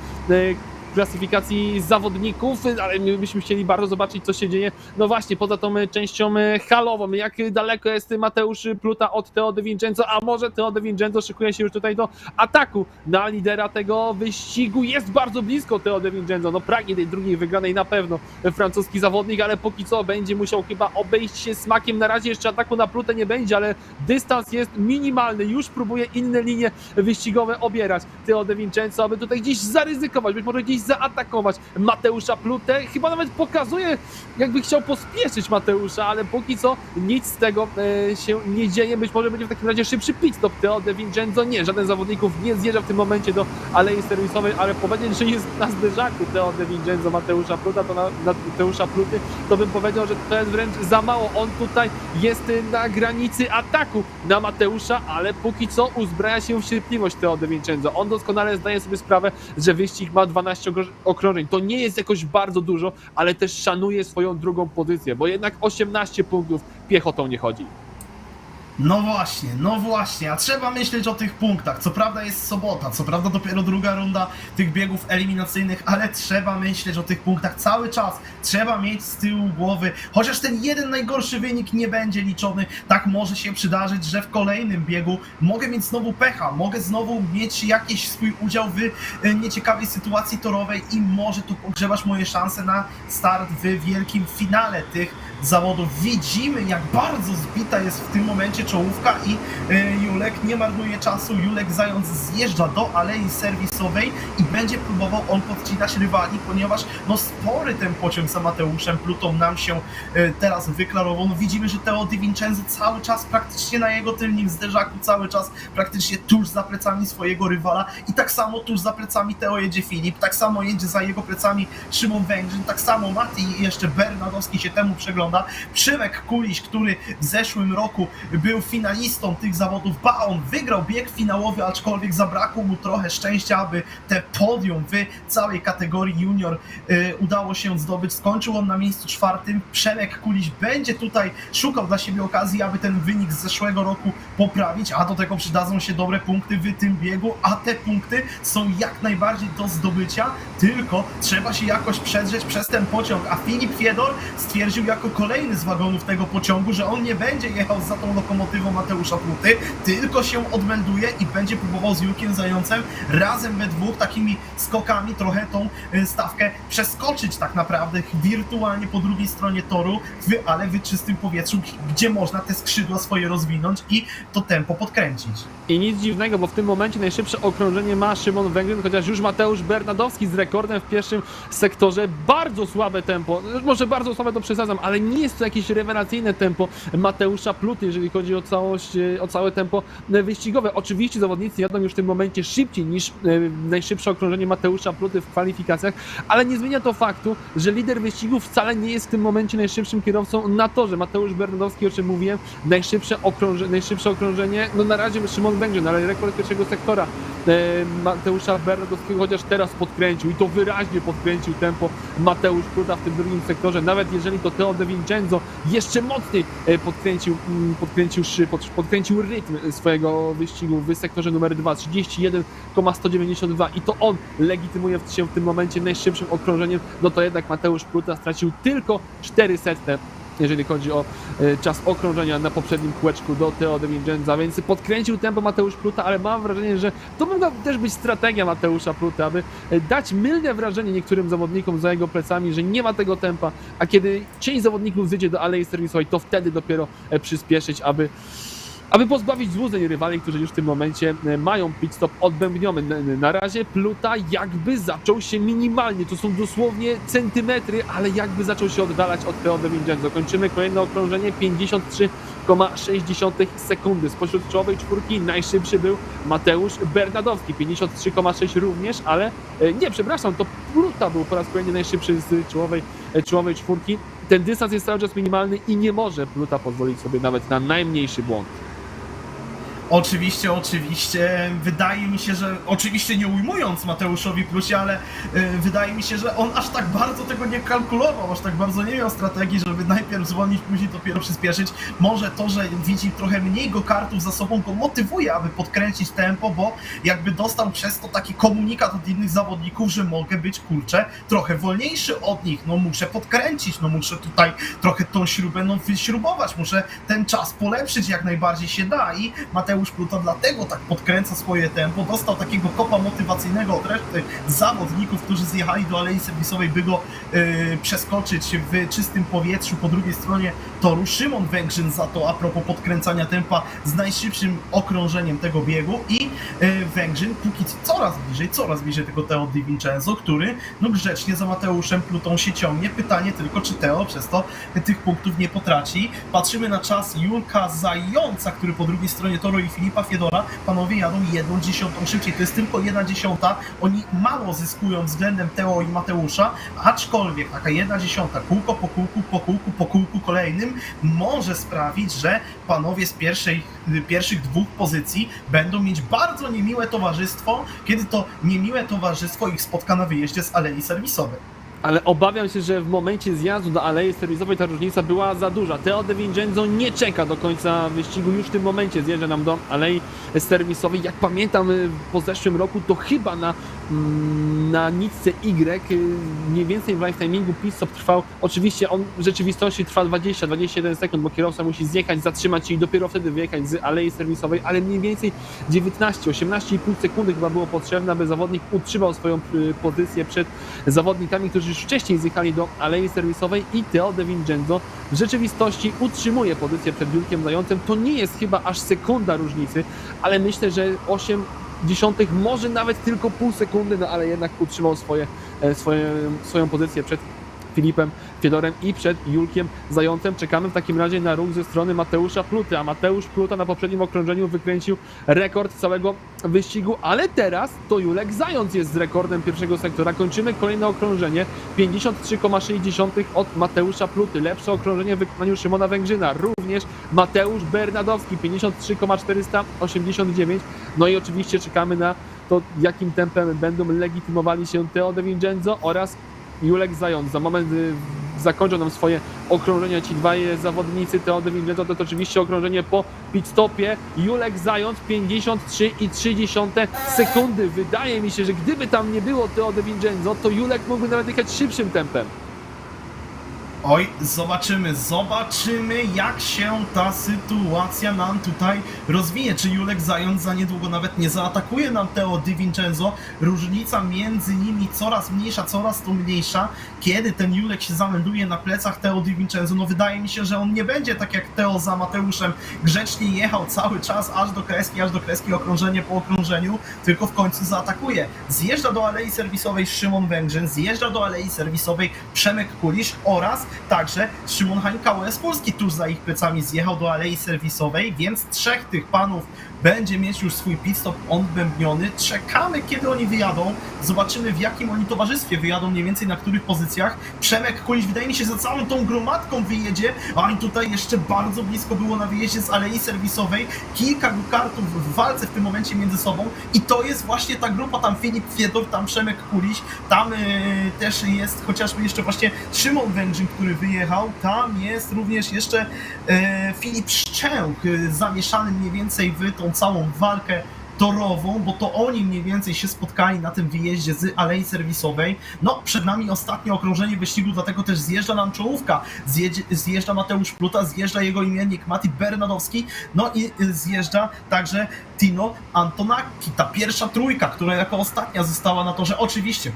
Speaker 2: klasyfikacji zawodników, ale my byśmy chcieli bardzo zobaczyć, co się dzieje, no właśnie, poza tą częścią halową, jak daleko jest Mateusz Pluta od Teo de Vincenzo, a może Teo de Vincenzo szykuje się już tutaj do ataku na lidera tego wyścigu, jest bardzo blisko Teo de Vincenzo, no pragnie tej drugiej wygranej na pewno francuski zawodnik, ale póki co będzie musiał chyba obejść się smakiem, na razie jeszcze ataku na Plutę nie będzie, ale dystans jest minimalny, już próbuje inne linie wyścigowe obierać Teo de Vincenzo, aby tutaj gdzieś zaryzykować, być może gdzieś zaatakować Mateusza Plutę. Chyba nawet pokazuje, jakby chciał pospieszyć Mateusza, ale póki co nic z tego się nie dzieje. Być może będzie w takim razie szybszy pit stop Teo de Vincenzo. Nie, żaden z zawodników nie zjeżdża w tym momencie do alei serwisowej, ale powiedzieć, że jest na zderzaku Teo de Vincenzo Mateusza Pluta, to na Mateusza Pluty, to bym powiedział, że to jest wręcz za mało. On tutaj jest na granicy ataku na Mateusza, ale póki co uzbraja się w cierpliwość Teo de Vincenzo. On doskonale zdaje sobie sprawę, że wyścig ma 12 okrążeń. To nie jest jakoś bardzo dużo, ale też szanuje swoją drugą pozycję, bo jednak 18 punktów piechotą nie chodzi.
Speaker 1: No właśnie, a trzeba myśleć o tych punktach. Co prawda jest sobota, co prawda dopiero druga runda tych biegów eliminacyjnych, ale trzeba myśleć o tych punktach cały czas. Trzeba mieć z tyłu głowy, chociaż ten jeden najgorszy wynik nie będzie liczony, tak może się przydarzyć, że w kolejnym biegu mogę mieć znowu pecha, mogę znowu mieć jakiś swój udział w nieciekawej sytuacji torowej i może tu pogrzebasz moje szanse na start w wielkim finale tych zawodów. Widzimy, jak bardzo zbita jest w tym momencie czołówka i Julek nie marnuje czasu. Julek Zając zjeżdża do alei serwisowej i będzie próbował on podcinać rywali, ponieważ no spory ten pociąg za Mateuszem Plutą nam się teraz wyklarował. No widzimy, że Teo Di Vincenzo cały czas praktycznie na jego tylnym zderzaku, cały czas praktycznie tuż za plecami swojego rywala i tak samo tuż za plecami Teo jedzie Filip, tak samo jedzie za jego plecami Szymon Węgrzyn, tak samo Mati i jeszcze Bernadowski się temu przegląda. Przemek Kuliś, który w zeszłym roku był finalistą tych zawodów, on wygrał bieg finałowy, aczkolwiek zabrakło mu trochę szczęścia, aby te podium w całej kategorii junior udało się zdobyć. Skończył on na miejscu 4. Przemek Kuliś będzie tutaj szukał dla siebie okazji, aby ten wynik z zeszłego roku poprawić, a do tego przydadzą się dobre punkty w tym biegu, a te punkty są jak najbardziej do zdobycia, tylko trzeba się jakoś przedrzeć przez ten pociąg, a Filip Fiedor stwierdził jako kolejny z wagonów tego pociągu, że on nie będzie jechał za tą lokomotywą Mateusza Pluty, tylko się odmelduje i będzie próbował z Julkiem Zającem razem we dwóch takimi skokami trochę tą stawkę przeskoczyć tak naprawdę wirtualnie po drugiej stronie toru, ale w czystym powietrzu, gdzie można te skrzydła swoje rozwinąć i to tempo podkręcić.
Speaker 2: I nic dziwnego, bo w tym momencie najszybsze okrążenie ma Szymon Węgrzyn, chociaż już Mateusz Bernadowski z rekordem w pierwszym sektorze. Bardzo słabe tempo, może bardzo słabe to przesadzam, ale nie jest to jakieś rewelacyjne tempo Mateusza Pluty, jeżeli chodzi o całe tempo wyścigowe. Oczywiście zawodnicy jadą już w tym momencie szybciej niż najszybsze okrążenie Mateusza Pluty w kwalifikacjach, ale nie zmienia to faktu, że lider wyścigu wcale nie jest w tym momencie najszybszym kierowcą na torze. Mateusz Bernadowski, o czym mówiłem, najszybsze okrążenie, no na razie Szymon Węgrzyn, ale rekord pierwszego sektora Mateusza Bernadowskiego, chociaż teraz podkręcił i to wyraźnie podkręcił tempo Mateusz Pluta w tym drugim sektorze, nawet jeżeli to Teo De Vincenzo jeszcze mocniej podkręcił rytm swojego wyścigu w sektorze numer 2, 31,192 i to on legitymuje się w tym momencie najszybszym okrążeniem, no to jednak Mateusz Pluta stracił tylko 400, jeżeli chodzi o czas okrążenia na poprzednim kółeczku do Teo De Vincenza, więc podkręcił tempo Mateusz Pluta, ale mam wrażenie, że to mogła też być strategia Mateusza Pluta, aby dać mylne wrażenie niektórym zawodnikom za jego plecami, że nie ma tego tempa, a kiedy część zawodników zjedzie do alei serwisowej, to wtedy dopiero przyspieszyć, aby pozbawić złudzeń rywali, którzy już w tym momencie mają pit stop odbębniony. Na razie Pluta jakby zaczął się minimalnie, to są dosłownie centymetry, ale jakby zaczął się oddalać od Teo De Vincenzo. Kończymy kolejne okrążenie, 53,6 sekundy. Spośród czołowej czwórki najszybszy był Mateusz Bernadowski, 53,6 również, ale nie, przepraszam, to Pluta był po raz kolejny najszybszy z czołowej czwórki. Ten dystans jest cały czas minimalny i nie może Pluta pozwolić sobie nawet na najmniejszy błąd.
Speaker 1: Oczywiście, wydaje mi się, że oczywiście nie ujmując Mateuszowi Plusie, ale wydaje mi się, że on aż tak bardzo tego nie kalkulował, aż tak bardzo nie miał strategii, żeby najpierw zwolnić, później dopiero przyspieszyć. Może to, że widzi trochę mniej go kartów za sobą, go motywuje, aby podkręcić tempo, bo jakby dostał przez to taki komunikat od innych zawodników, że mogę być, kurczę, trochę wolniejszy od nich, no muszę podkręcić, no muszę tutaj trochę tą śrubę wyśrubować, muszę ten czas polepszyć jak najbardziej się da i Mateusz Pluta dlatego tak podkręca swoje tempo, dostał takiego kopa motywacyjnego od reszty zawodników, którzy zjechali do alei serwisowej, by go przeskoczyć w czystym powietrzu po drugiej stronie toru. Szymon Węgrzyn za to, a propos podkręcania tempa, z najszybszym okrążeniem tego biegu i Węgrzyn póki co coraz bliżej tego Teo Di Vincenzo, który no grzecznie za Mateuszem Plutą się ciągnie. Pytanie tylko, czy Teo przez to tych punktów nie potraci. Patrzymy na czas Julka Zająca, który po drugiej stronie toru i Filipa Fiedora, panowie jadą 1/10 szybciej, to jest tylko 1/10, oni mało zyskują względem Teo i Mateusza, aczkolwiek taka 1/10 kółko po kółku kolejnym może sprawić, że panowie z pierwszych dwóch pozycji będą mieć bardzo niemiłe towarzystwo, kiedy to niemiłe towarzystwo ich spotka na wyjeździe z alei serwisowej.
Speaker 2: Ale obawiam się, że w momencie zjazdu do alei serwisowej ta różnica była za duża. Teo De Vincenzo nie czeka do końca wyścigu, już w tym momencie zjeżdża nam do alei serwisowej. Jak pamiętam po zeszłym roku, to chyba na nitce Y mniej więcej w lifetimingu pit stop trwał, oczywiście on w rzeczywistości trwa 20-21 sekund, bo kierowca musi zjechać, zatrzymać się i dopiero wtedy wyjechać z alei serwisowej, ale mniej więcej 18,5 sekundy chyba było potrzebne, aby zawodnik utrzymał swoją pozycję przed zawodnikami, którzy już wcześniej zjechali do alei serwisowej i Teo De Vincenzo w rzeczywistości utrzymuje pozycję przed Julkiem Zającem. To nie jest chyba aż sekunda różnicy, ale myślę, że 0,8, może nawet tylko pół sekundy, no ale jednak utrzymał swoją pozycję przed Filipem Fiedorem i przed Julkiem Zającem. Czekamy w takim razie na ruch ze strony Mateusza Pluty, a Mateusz Pluta na poprzednim okrążeniu wykręcił rekord całego wyścigu, ale teraz to Julek Zając jest z rekordem pierwszego sektora. Kończymy kolejne okrążenie, 53,6 od Mateusza Pluty. Lepsze okrążenie w wykonaniu Szymona Węgrzyna, również Mateusz Bernadowski, 53,489. No i oczywiście czekamy na to, jakim tempem będą legitymowali się Teo De Vincenzo oraz Julek Zając. Za moment zakończą nam swoje okrążenia ci dwaj zawodnicy. Teo De Vincenzo to oczywiście okrążenie po pit stopie. Julek Zając 53,3 sekundy. Wydaje mi się, że gdyby tam nie było Teo De Vincenzo, to Julek mógłby nawet jechać szybszym tempem.
Speaker 1: Oj, zobaczymy jak się ta sytuacja nam tutaj rozwinie. Czy Julek Zając za niedługo nawet nie zaatakuje nam Teo De Vincenzo? Różnica między nimi coraz to mniejsza. Kiedy ten Julek się zamelduje na plecach Teo De Vincenzo, no wydaje mi się, że on nie będzie tak jak Teo za Mateuszem grzecznie jechał cały czas aż do kreski, okrążenie po okrążeniu, tylko w końcu zaatakuje. Zjeżdża do alei serwisowej Szymon Węgrzyn, zjeżdża do alei serwisowej Przemek Kulisz oraz także Szymon Hańkał z Polski tuż za ich plecami zjechał do alei serwisowej, więc trzech tych panów będzie mieć już swój pit stop odbębniony. Czekamy, kiedy oni wyjadą. Zobaczymy, w jakim oni towarzystwie wyjadą, mniej więcej na których pozycjach. Przemek Kuliś, wydaje mi się, za całą tą gromadką wyjedzie, a i tutaj jeszcze bardzo blisko było na wyjeździe z alei serwisowej. Kilka kartów w walce w tym momencie między sobą i to jest właśnie ta grupa, tam Filip Fiedor, tam Przemek Kuliś, tam też jest chociażby jeszcze właśnie Szymon Węgrzyn, który wyjechał, tam jest również jeszcze Filip Szczęch, zamieszany mniej więcej w tą całą walkę torową, bo to oni mniej więcej się spotkali na tym wyjeździe z alei serwisowej. No, przed nami ostatnie okrążenie wyścigu, dlatego też zjeżdża nam czołówka. Zjeżdża Mateusz Pluta, zjeżdża jego imiennik Mati Bernadowski, no i zjeżdża także Tino Antonacki, ta pierwsza trójka, która jako ostatnia została na torze. Oczywiście,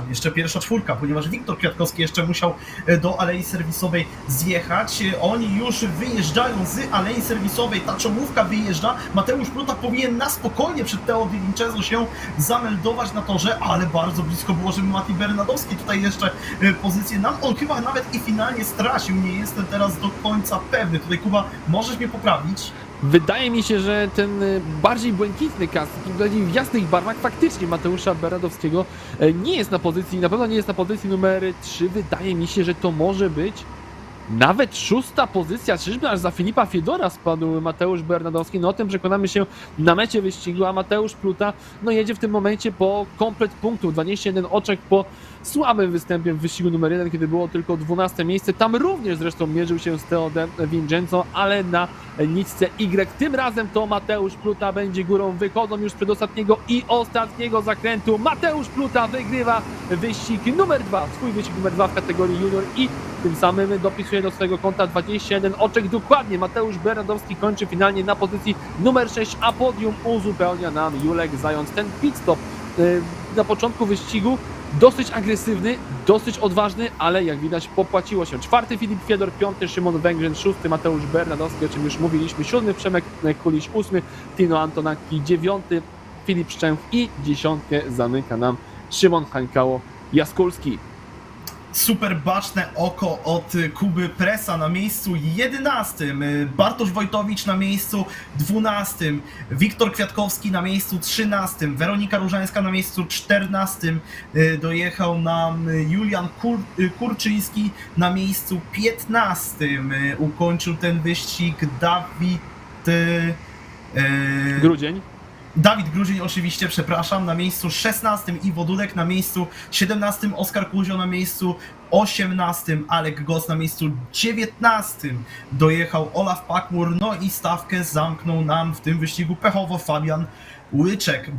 Speaker 1: jeszcze pierwsza czwórka, ponieważ Wiktor Kwiatkowski jeszcze musiał do alei serwisowej zjechać. Oni już wyjeżdżają z alei serwisowej, ta czołówka wyjeżdża. Mateusz Pluta powinien na spokojnie przed Teo De Vincenzo się zameldować na torze, ale bardzo blisko było, żeby Mati Bernadowski tutaj jeszcze pozycję nam. On chyba nawet i finalnie stracił, nie jestem teraz do końca pewny. Tutaj, Kuba, możesz mnie poprawić?
Speaker 2: Wydaje mi się, że ten bardziej błękitny kask, w jasnych barwach faktycznie Mateusza Bernadowskiego nie jest na pozycji, na pewno nie jest na pozycji numer 3. Wydaje mi się, że to może być nawet 6. pozycja. Czyżby aż za Filipa Fiedora spadł Mateusz Bernadowski? No o tym przekonamy się na mecie wyścigu, a Mateusz Pluta no jedzie w tym momencie po komplet punktów. 21 oczek po słabym występie w wyścigu numer 1, kiedy było tylko 12 miejsce. Tam również zresztą mierzył się z Teo De Vincenzo, ale na niczce Y. Tym razem to Mateusz Pluta będzie górą. Wychodzą już z przedostatniego i ostatniego zakrętu. Mateusz Pluta wygrywa wyścig numer 2, swój wyścig numer 2 w kategorii junior i tym samym dopisuje do swojego konta 21 oczek. Dokładnie Mateusz Bernadowski kończy finalnie na pozycji numer 6, a podium uzupełnia nam Julek Zając. Ten pit stop na początku wyścigu dosyć agresywny, dosyć odważny, ale jak widać popłaciło się. 4. Filip Fiedor, 5. Szymon Węgrzyn, 6. Mateusz Bernadowski, o czym już mówiliśmy, 7. Przemek Kuliś, 8. Tino Antonacki, 9. Filip Szczęch i 10. zamyka nam Szymon Hańkało-Jaskulski.
Speaker 1: Super baczne oko od Kuby Presa na miejscu 11, Bartosz Wojtowicz na miejscu 12, Wiktor Kwiatkowski na miejscu 13, Weronika Różańska na miejscu 14, dojechał nam Julian Kurczyński na miejscu 15, ukończył ten wyścig Dawid Grudzień oczywiście, przepraszam, na miejscu 16, Iwo Dudek na miejscu 17, Oskar Kuzio na miejscu 18, Alek Gos na miejscu 19, dojechał Olaf Pakmur, no i stawkę zamknął nam w tym wyścigu pechowo Fabian Łyczek,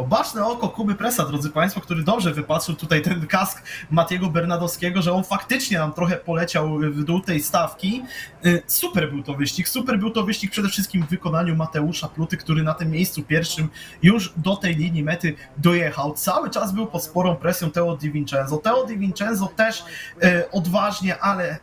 Speaker 1: baczne oko Kuby Presa, drodzy Państwo, który dobrze wypatrzył tutaj ten kask Matiego Bernadowskiego, że on faktycznie nam trochę poleciał w dół tej stawki. Super był to wyścig przede wszystkim w wykonaniu Mateusza Pluty, który na tym miejscu pierwszym już do tej linii mety dojechał. Cały czas był pod sporą presją Teo Di Vincenzo. Teo Di Vincenzo też odważnie, ale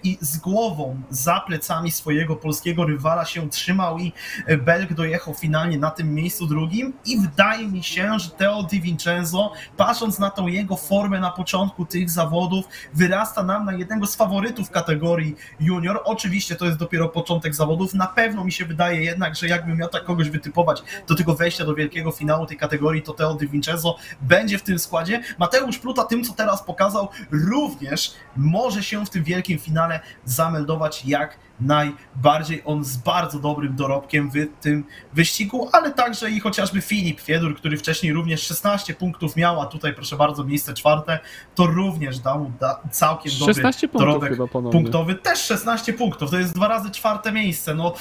Speaker 1: i z głową za plecami swojego polskiego rywala się trzymał i Belg dojechał finalnie na tym miejscu drugim i wydaje mi się, że Teo Di Vincenzo, patrząc na tą jego formę na początku tych zawodów, wyrasta nam na jednego z faworytów kategorii junior. Oczywiście to jest dopiero początek zawodów. Na pewno mi się wydaje jednak, że jakbym miał tak kogoś wytypować do tego wejścia do wielkiego finału tej kategorii, to Teo Di Vincenzo będzie w tym składzie. Mateusz Pluta tym, co teraz pokazał, również może się w tym wielkim finale zameldować jak najbardziej. On z bardzo dobrym dorobkiem w tym wyścigu, ale także i chociażby Filip Fiedur, który wcześniej również 16 punktów miał, a tutaj proszę bardzo miejsce czwarte, to również dał mu całkiem dobry
Speaker 2: 16 punktów
Speaker 1: dorobek
Speaker 2: chyba ponownie.
Speaker 1: punktowy. Też 16 punktów, to jest 2 razy czwarte miejsce. No,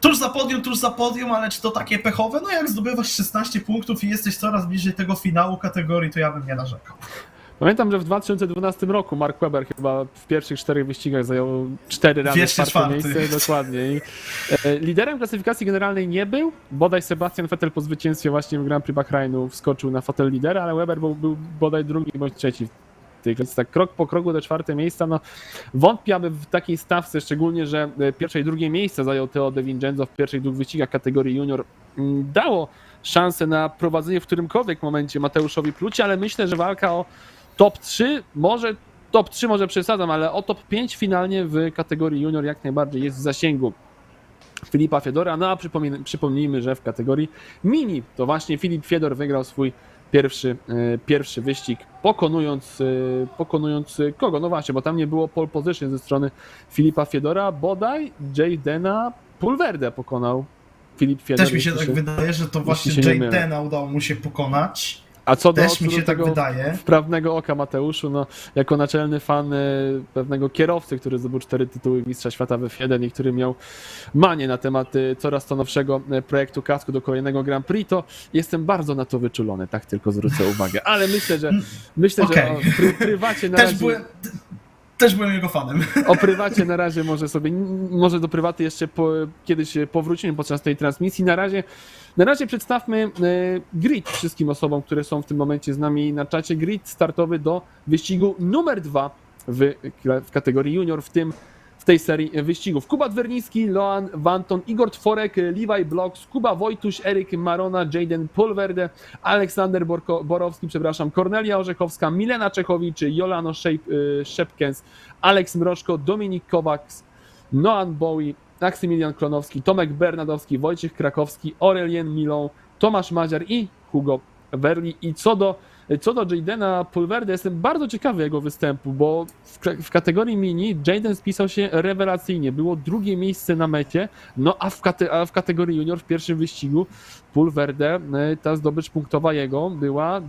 Speaker 1: tuż za podium, ale czy to takie pechowe? No jak zdobywasz 16 punktów i jesteś coraz bliżej tego finału kategorii, to ja bym nie narzekał.
Speaker 2: Pamiętam, że w 2012 roku Mark Webber chyba w pierwszych 4 wyścigach zajął 4 razy czwarte miejsce. Dokładnie. I liderem klasyfikacji generalnej nie był. Bodaj Sebastian Vettel po zwycięstwie właśnie w Grand Prix Bahrainu wskoczył na fotel lidera, ale Webber był bodaj drugi bądź trzeci w tej klasyfikacji. Tak krok po kroku do 4 miejsca. No, wątpię, aby w takiej stawce, szczególnie, że pierwsze i drugie miejsce zajął Teo De Vincenzo w pierwszych 2 wyścigach kategorii junior, dało szansę na prowadzenie w którymkolwiek momencie Mateuszowi Plucie, ale myślę, że walka o top 3, może przesadzam, ale o top 5 finalnie w kategorii junior jak najbardziej jest w zasięgu Filipa Fiedora. No a przypomnijmy, że w kategorii mini to właśnie Filip Fiedor wygrał swój pierwszy wyścig, pokonując kogo? No właśnie, bo tam nie było pole position ze strony Filipa Fiedora, bodaj Jadena Pulverde pokonał Filip Fiedor.
Speaker 1: Też mi się tak wydaje, że to właśnie Jadena udało mu się pokonać.
Speaker 2: A co do,
Speaker 1: Też mi się tak
Speaker 2: tego
Speaker 1: wydaje.
Speaker 2: wprawnego oka Mateuszu, no, jako naczelny fan pewnego kierowcy, który zdobył 4 tytuły mistrza świata w F1 i który miał manię na temat coraz to nowszego projektu kasku do kolejnego Grand Prix, to jestem bardzo na to wyczulony, tak tylko zwrócę uwagę. Ale myślę,
Speaker 1: Okay.
Speaker 2: że prywacie na razie...
Speaker 1: Też byłem jego fanem.
Speaker 2: O prywacie na razie może do prywaty jeszcze kiedyś powrócimy podczas tej transmisji. Na razie przedstawmy grid wszystkim osobom, które są w tym momencie z nami na czacie. Grid startowy do wyścigu numer 2 w kategorii junior, w tej serii wyścigów. Kuba Dwernicki, Loan Wanton, Igor Tworek, Levi Bloks, Kuba Wojtuś, Eryk Marona, Jaden Pulverde, Aleksander Borowski, Kornelia Orzechowska, Milena Czechowicz, Jolano Szepkens, Aleks Mrożko, Dominik Kowaks, Noan Bowie, Maksymilian Klonowski, Tomek Bernadowski, Wojciech Krakowski, Aurelien Milon, Tomasz Maziar i Hugo Verli. I co do Jadena Pulverde, jestem bardzo ciekawy jego występu, bo w kategorii mini Jaden spisał się rewelacyjnie. Było drugie miejsce na mecie, no a w kategorii junior w pierwszym wyścigu Pulverde, ta zdobycz punktowa jego była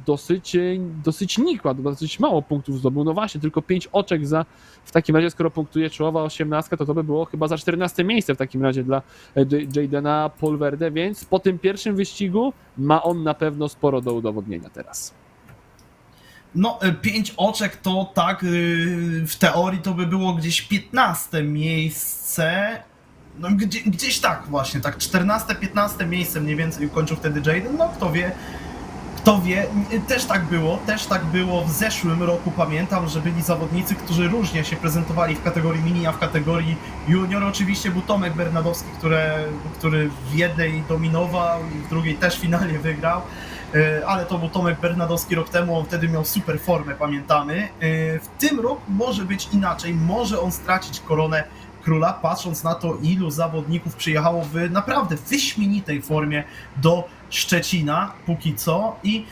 Speaker 2: dosyć nikła, dosyć mało punktów zdobył. No właśnie, tylko 5 oczek w takim razie, skoro punktuje czołowa 18, to by było chyba za 14 miejsce w takim razie dla Jadena Pulverde, więc po tym pierwszym wyścigu ma on na pewno sporo do udowodnienia teraz.
Speaker 1: No, 5 oczek to tak, w teorii to by było gdzieś 15 miejsce, no gdzieś tak właśnie, tak 14-15 miejsce mniej więcej kończył wtedy Jaden, no kto wie, też tak było w zeszłym roku, pamiętam, że byli zawodnicy, którzy różnie się prezentowali w kategorii mini, a w kategorii junior oczywiście był Tomek Bernadowski, który w jednej dominował i w drugiej też finalnie wygrał. Ale to był Tomek Bernadowski rok temu, on wtedy miał super formę, pamiętamy. W tym roku może być inaczej, może on stracić koronę króla, patrząc na to, ilu zawodników przyjechało w naprawdę wyśmienitej formie do Szczecina, póki co. I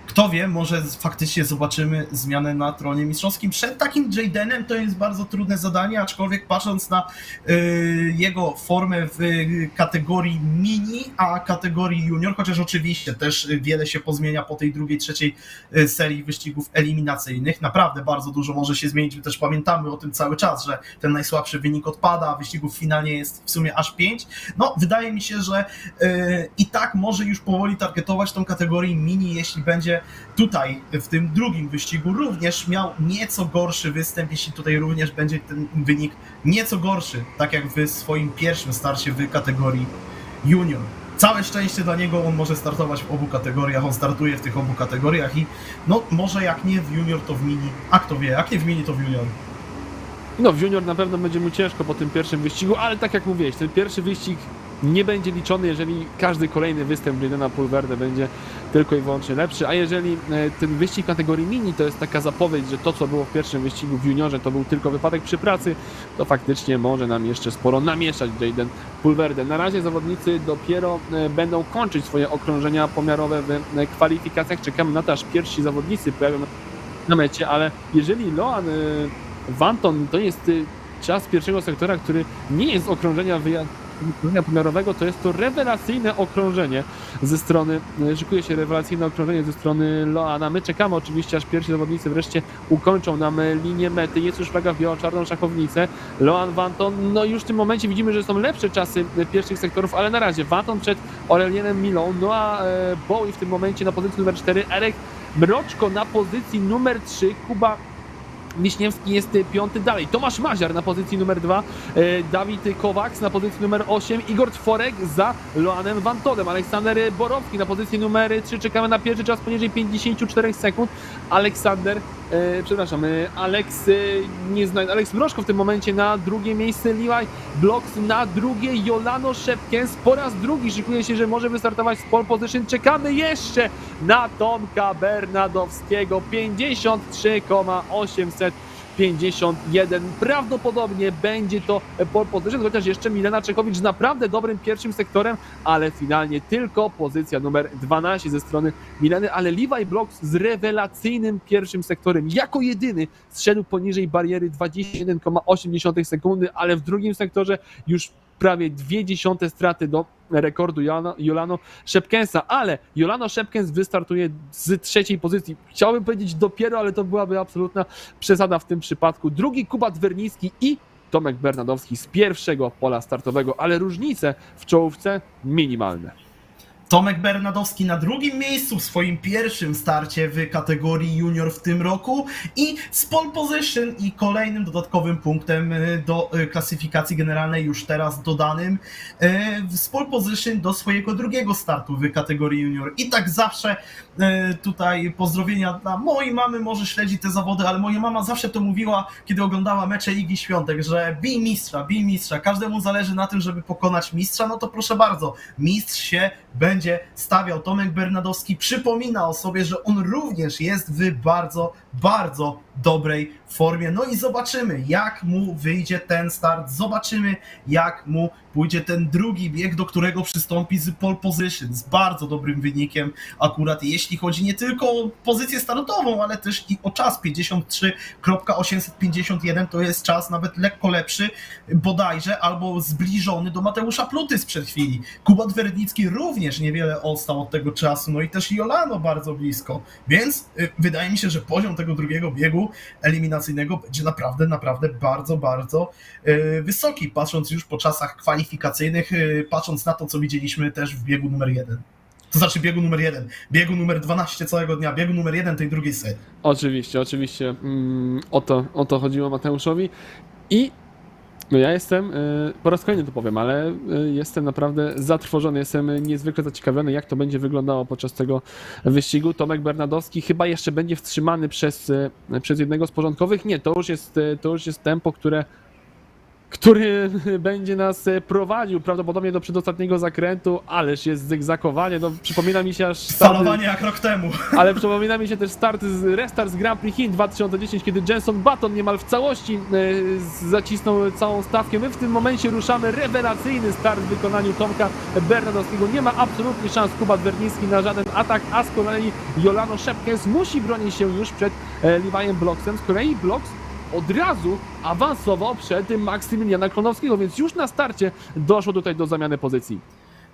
Speaker 1: Kto wie, może faktycznie zobaczymy zmianę na tronie mistrzowskim. Przed takim Jaydenem to jest bardzo trudne zadanie, aczkolwiek patrząc na jego formę w kategorii mini, a kategorii junior, chociaż oczywiście też wiele się pozmienia po tej drugiej, trzeciej serii wyścigów eliminacyjnych. Naprawdę bardzo dużo może się zmienić. My też pamiętamy o tym cały czas, że ten najsłabszy wynik odpada, a wyścigów finalnie jest w sumie aż 5. No, wydaje mi się, że i tak może już powoli targetować tą kategorię mini, jeśli będzie tutaj w tym drugim wyścigu również miał nieco gorszy występ, jeśli tutaj również będzie ten wynik nieco gorszy, tak jak w swoim pierwszym starcie w kategorii junior. Całe szczęście dla niego, on może startować w obu kategoriach, on startuje w tych obu kategoriach i no może jak nie w junior, to w mini, a kto wie, jak nie w mini, to w junior.
Speaker 2: No w junior na pewno będzie mu ciężko po tym pierwszym wyścigu, ale tak jak mówiłeś, ten pierwszy wyścig nie będzie liczony, jeżeli każdy kolejny występ Jaydena Pulverde będzie tylko i wyłącznie lepszy, a jeżeli ten wyścig w kategorii mini to jest taka zapowiedź, że to co było w pierwszym wyścigu w juniorze to był tylko wypadek przy pracy, to faktycznie może nam jeszcze sporo namieszać Jayden Pulverde. Na razie zawodnicy dopiero będą kończyć swoje okrążenia pomiarowe w kwalifikacjach, czekamy na to, aż pierwsi zawodnicy pojawią na mecie, ale jeżeli Loan Vanton to jest czas pierwszego sektora, który nie jest okrążenia pomiarowego, to jest to rewelacyjne okrążenie ze strony, szykuje się rewelacyjne okrążenie ze strony Loana. My czekamy oczywiście, aż pierwsi zawodnicy wreszcie ukończą nam linię mety. Jest już flaga w biało-czarną szachownicę. Loan, Vanton, no już w tym momencie widzimy, że są lepsze czasy pierwszych sektorów, ale na razie Vanton przed Aurelienem Milą, no a Bowie w tym momencie na pozycji numer 4, Erek Mroczko na pozycji numer 3, Kuba Wiśniewski jest 5 dalej, Tomasz Maziar na pozycji numer 2, Dawid Kowaks na pozycji numer 8, Igor Tworek za Loanem Vantonem, Aleksander Borowski na pozycji numer 3, czekamy na pierwszy czas poniżej 54 sekund, Alex Mrożko w tym momencie na drugie miejsce, Levi Blocks na drugie, Jolano Szepkens po raz drugi szykuje się, że może wystartować z pole position, czekamy jeszcze na Tomka Bernadowskiego, 53,851. Prawdopodobnie będzie to pole position, chociaż jeszcze Milena Czechowicz z naprawdę dobrym pierwszym sektorem, ale finalnie tylko pozycja numer 12 ze strony Mileny, ale Levi Blocks z rewelacyjnym pierwszym sektorem. Jako jedyny zszedł poniżej bariery 21,8 sekundy, ale w drugim sektorze już prawie 0,2 straty do rekordu Jolano Szepkensa, ale Jolano Szepkens wystartuje z trzeciej pozycji. Chciałbym powiedzieć dopiero, ale to byłaby absolutna przesada w tym przypadku. Drugi Kubat Wernicki i Tomek Bernadowski z pierwszego pola startowego, ale różnice w czołówce minimalne.
Speaker 1: Tomek Bernadowski na drugim miejscu w swoim pierwszym starcie w kategorii junior w tym roku i z pole position i kolejnym dodatkowym punktem do klasyfikacji generalnej już teraz dodanym z pole position do swojego drugiego startu w kategorii junior. I tak zawsze tutaj pozdrowienia dla mojej mamy, może śledzi te zawody, ale moja mama zawsze to mówiła, kiedy oglądała mecze Igi Świątek, że bij mistrza, każdemu zależy na tym, żeby pokonać mistrza, no to proszę bardzo, mistrz się będzie stawiał. Tomek Bernadowski przypomina o sobie, że on również jest w bardzo, bardzo dobrej formie. No i zobaczymy, jak mu wyjdzie ten start, zobaczymy, jak mu pójdzie ten drugi bieg, do którego przystąpi z pole position, z bardzo dobrym wynikiem akurat, jeśli chodzi nie tylko o pozycję startową, ale też i o czas. 53,851 to jest czas nawet lekko lepszy bodajże, albo zbliżony do Mateusza Pluty sprzed chwili. Kubat Wernicki również niewiele odstał od tego czasu, no i też Jolano bardzo blisko, więc wydaje mi się, że poziom tego drugiego biegu eliminacyjnego będzie naprawdę bardzo, bardzo wysoki, patrząc już po czasach kwalifikacyjnych, patrząc na to, co widzieliśmy też w biegu numer 1. To znaczy biegu numer 1, biegu numer 12 całego dnia, biegu numer 1 tej drugiej serii.
Speaker 2: Oczywiście, o to chodziło Mateuszowi i no ja jestem, po raz kolejny to powiem, ale jestem naprawdę zatrwożony, jestem niezwykle zaciekawiony, jak to będzie wyglądało podczas tego wyścigu. Tomek Bernadowski chyba jeszcze będzie wstrzymany przez jednego z porządkowych. Nie, to już jest tempo, które który będzie nas prowadził prawdopodobnie do przedostatniego zakrętu, ależ jest zygzakowanie, no przypomina mi się aż
Speaker 1: Falowanie jak rok temu.
Speaker 2: ale przypomina mi się też restart z Grand Prix Chin 2010, kiedy Jenson Button niemal w całości zacisnął całą stawkę. My w tym momencie ruszamy rewelacyjny start w wykonaniu Tomka Bernadowskiego. Nie ma absolutnie szans Kuba Wernicki na żaden atak, a z kolei Jolano Szepkens musi bronić się już przed Levi'em Blocksem. Z kolei Blocks od razu awansował przed Maksymiliana Klonowskiego, więc już na starcie doszło tutaj do zamiany pozycji.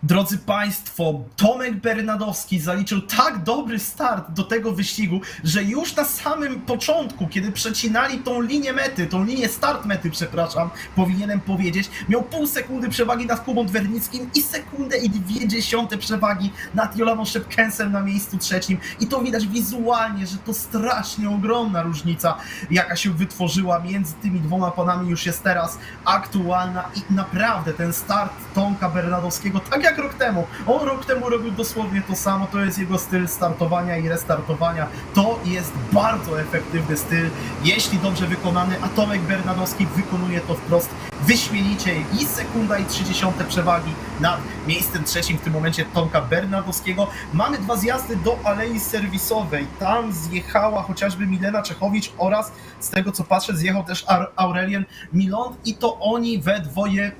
Speaker 1: Drodzy Państwo, Tomek Bernadowski zaliczył tak dobry start do tego wyścigu, że już na samym początku, kiedy przecinali tą linię mety, tą linię start mety, przepraszam, powinienem powiedzieć, miał pół sekundy przewagi nad Kubą Wernickim i sekundę i 0,2 przewagi nad Jolaną Szepkensem na miejscu trzecim. I to widać wizualnie, że to strasznie ogromna różnica, jaka się wytworzyła między tymi dwoma panami, już jest teraz aktualna i naprawdę ten start Tomka Bernadowskiego, tak jak rok temu. On rok temu robił dosłownie to samo, to jest jego styl startowania i restartowania. To jest bardzo efektywny styl, jeśli dobrze wykonany, a Tomek Bernadowski wykonuje to wprost wyśmienicie i sekunda i 0,3 przewagi nad miejscem trzecim w tym momencie Tomka Bernadowskiego. Mamy dwa zjazdy do alei serwisowej. Tam zjechała chociażby Milena Czechowicz oraz z tego co patrzę zjechał też Aurelien Milon i to oni we dwoje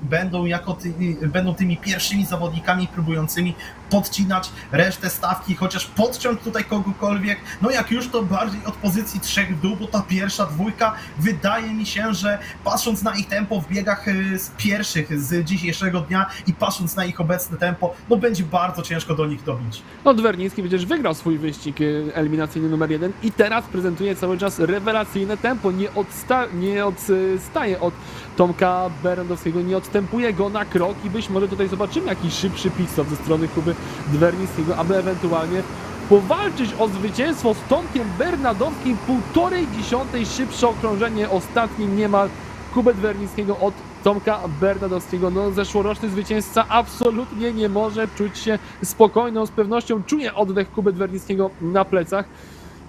Speaker 1: będą tymi pierwszymi zawodnikami próbującymi podcinać resztę stawki, chociaż podciąć tutaj kogokolwiek, no jak już to bardziej od pozycji trzech w dół, bo ta pierwsza dwójka wydaje mi się, że patrząc na ich tempo w biegach z pierwszych z dzisiejszego dnia i patrząc na ich obecne tempo, no będzie bardzo ciężko do nich dobić.
Speaker 2: No Wernicki przecież wygrał swój wyścig eliminacyjny numer 1 i teraz prezentuje cały czas rewelacyjne tempo, nie odstaje od Tomka Bernadowskiego, nie odstępuje go na krok i być może tutaj zobaczymy jakiś szybszy pit-stop ze strony Kuby Wernickiego, aby ewentualnie powalczyć o zwycięstwo z Tomkiem Bernadowskim. 1,5 szybsze okrążenie ostatnim niemal Kubę Wernickiego od Tomka Bernadowskiego. No zeszłoroczny zwycięzca absolutnie nie może czuć się spokojną, z pewnością czuje oddech Kuby Wernickiego na plecach.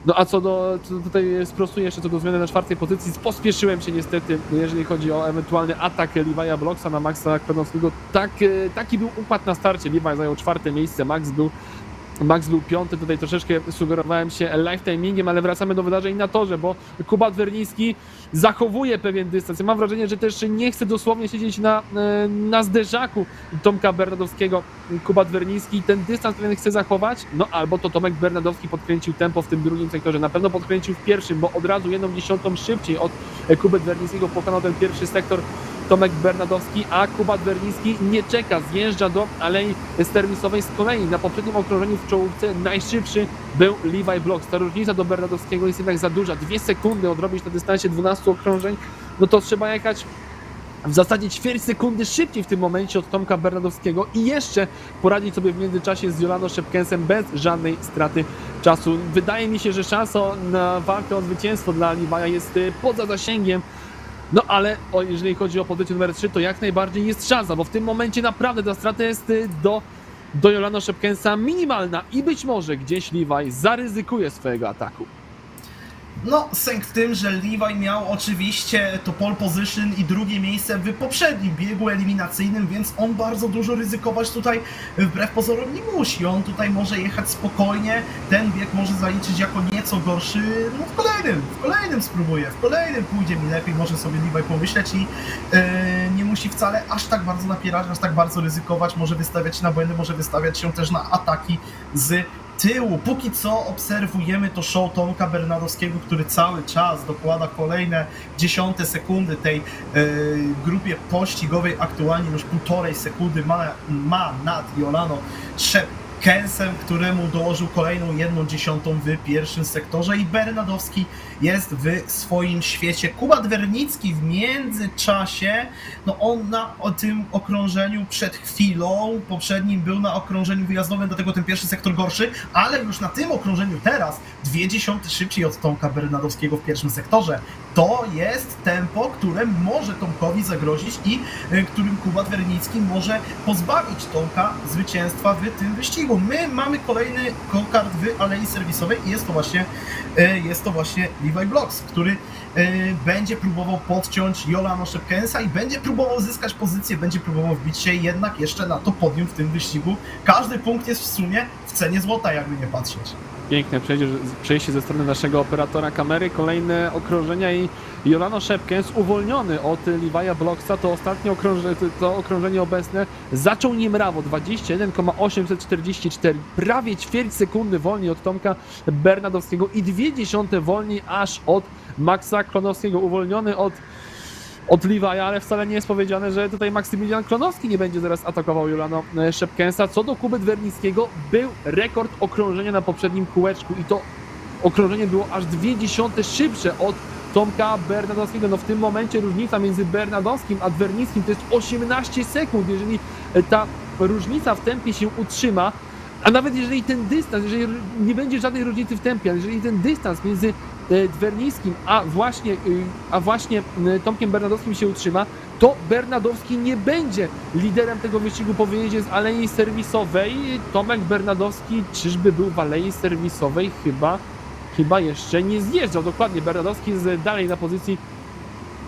Speaker 2: No a co tutaj sprostuję jeszcze co do zmiany na czwartej pozycji, pospieszyłem się niestety, jeżeli chodzi o ewentualny atak Levi'a Blocksa na Maxa Klonowskiego. Taki był układ na starcie, Levi zajął czwarte miejsce, Max był piąty, tutaj troszeczkę sugerowałem się live timingiem, ale wracamy do wydarzeń na torze, bo Kuba Wernicki zachowuje pewien dystans. Ja mam wrażenie, że też nie chce dosłownie siedzieć na zderzaku Tomka Bernadowskiego. Kuba Wernicki ten dystans pewien chce zachować, no albo to Tomek Bernadowski podkręcił tempo w tym drugim sektorze. Na pewno podkręcił w pierwszym, bo od razu 1/10 szybciej od Kuby Wernickiego pokonał ten pierwszy sektor Tomek Bernadowski, a Kuba Wernicki nie czeka, zjeżdża do alei serwisowej. Z kolei na poprzednim okrążeniu w czołówce najszybszy był Levi Blocks. Ta różnica do Bernadowskiego jest jednak za duża. 2 sekundy odrobić na dystansie 12 okrążeń, no to trzeba jechać w zasadzie ćwierć sekundy szybciej w tym momencie od Tomka Bernadowskiego i jeszcze poradzić sobie w międzyczasie z Jolaną Szepkensem bez żadnej straty czasu. Wydaje mi się, że szansa na walkę o zwycięstwo dla Levi'a jest poza zasięgiem. No ale jeżeli chodzi o pozycję numer 3, to jak najbardziej jest szansa, bo w tym momencie naprawdę ta strata jest do Jolano Szepkensa minimalna i być może gdzieś Levi zaryzykuje swojego ataku.
Speaker 1: No, sęk w tym, że Levi miał oczywiście to pole position i drugie miejsce w poprzednim biegu eliminacyjnym, więc on bardzo dużo ryzykować tutaj wbrew pozorom nie musi. On tutaj może jechać spokojnie, ten bieg może zaliczyć jako nieco gorszy, no w kolejnym spróbuję, w kolejnym pójdzie mi lepiej, może sobie Levi pomyśleć i nie musi wcale aż tak bardzo napierać, aż tak bardzo ryzykować, może wystawiać się na błędy, może wystawiać się też na ataki z tyłu. Póki co obserwujemy to show Tomka Bernadowskiego, który cały czas dokłada kolejne 10 sekundy tej grupie pościgowej. Aktualnie już 1,5 sekundy ma nad Jolano Szepkensem, któremu dołożył kolejną 1/10 w pierwszym sektorze i Bernadowski jest w swoim świecie. Kuba Wernicki w międzyczasie, no on na tym okrążeniu przed chwilą poprzednim był na okrążeniu wyjazdowym, dlatego ten pierwszy sektor gorszy, ale już na tym okrążeniu teraz 0,2 szybciej od Tomka Bernadowskiego w pierwszym sektorze. to jest tempo, które może Tomkowi zagrozić i którym Kuba Wernicki może pozbawić Tomka zwycięstwa w tym wyścigu. My mamy kolejny go-kart w alei serwisowej i jest to właśnie Levi Blocks, który będzie próbował podciąć Jolano Szepkensa i będzie próbował zyskać pozycję, będzie próbował wbić się jednak jeszcze na to podium w tym wyścigu. Każdy punkt jest w sumie w cenie złota, jakby nie patrzeć.
Speaker 2: Piękne przejście ze strony naszego operatora kamery, kolejne okrążenia i Jolano Szepkens uwolniony od Levi'a Blocksa, to okrążenie obecne zaczął niemrawo, 21,844, prawie ćwierć sekundy wolniej od Tomka Bernadowskiego i 0,2 wolniej aż od Maxa Klonowskiego, uwolniony od Levi'a, ale wcale nie jest powiedziane, że tutaj Maksymilian Klonowski nie będzie zaraz atakował Jolano Szepkensa. Co do Kuby Wernickiego, był rekord okrążenia na poprzednim kółeczku i to okrążenie było aż 0,2 szybsze od Tomka Bernadowskiego. No w tym momencie różnica między Bernadowskim a Wernickim to jest 18 sekund. Jeżeli ta różnica w tempie się utrzyma, a nawet jeżeli ten dystans, jeżeli nie będzie żadnej różnicy w tempie, ale jeżeli ten dystans między Wernickim a właśnie Tomkiem Bernadowskim się utrzyma, to Bernadowski nie będzie liderem tego wyścigu po wyjeździe z alei serwisowej. Tomek Bernadowski czyżby był w alei serwisowej? Chyba jeszcze nie zjeżdżał. Dokładnie, Bernadowski jest dalej na pozycji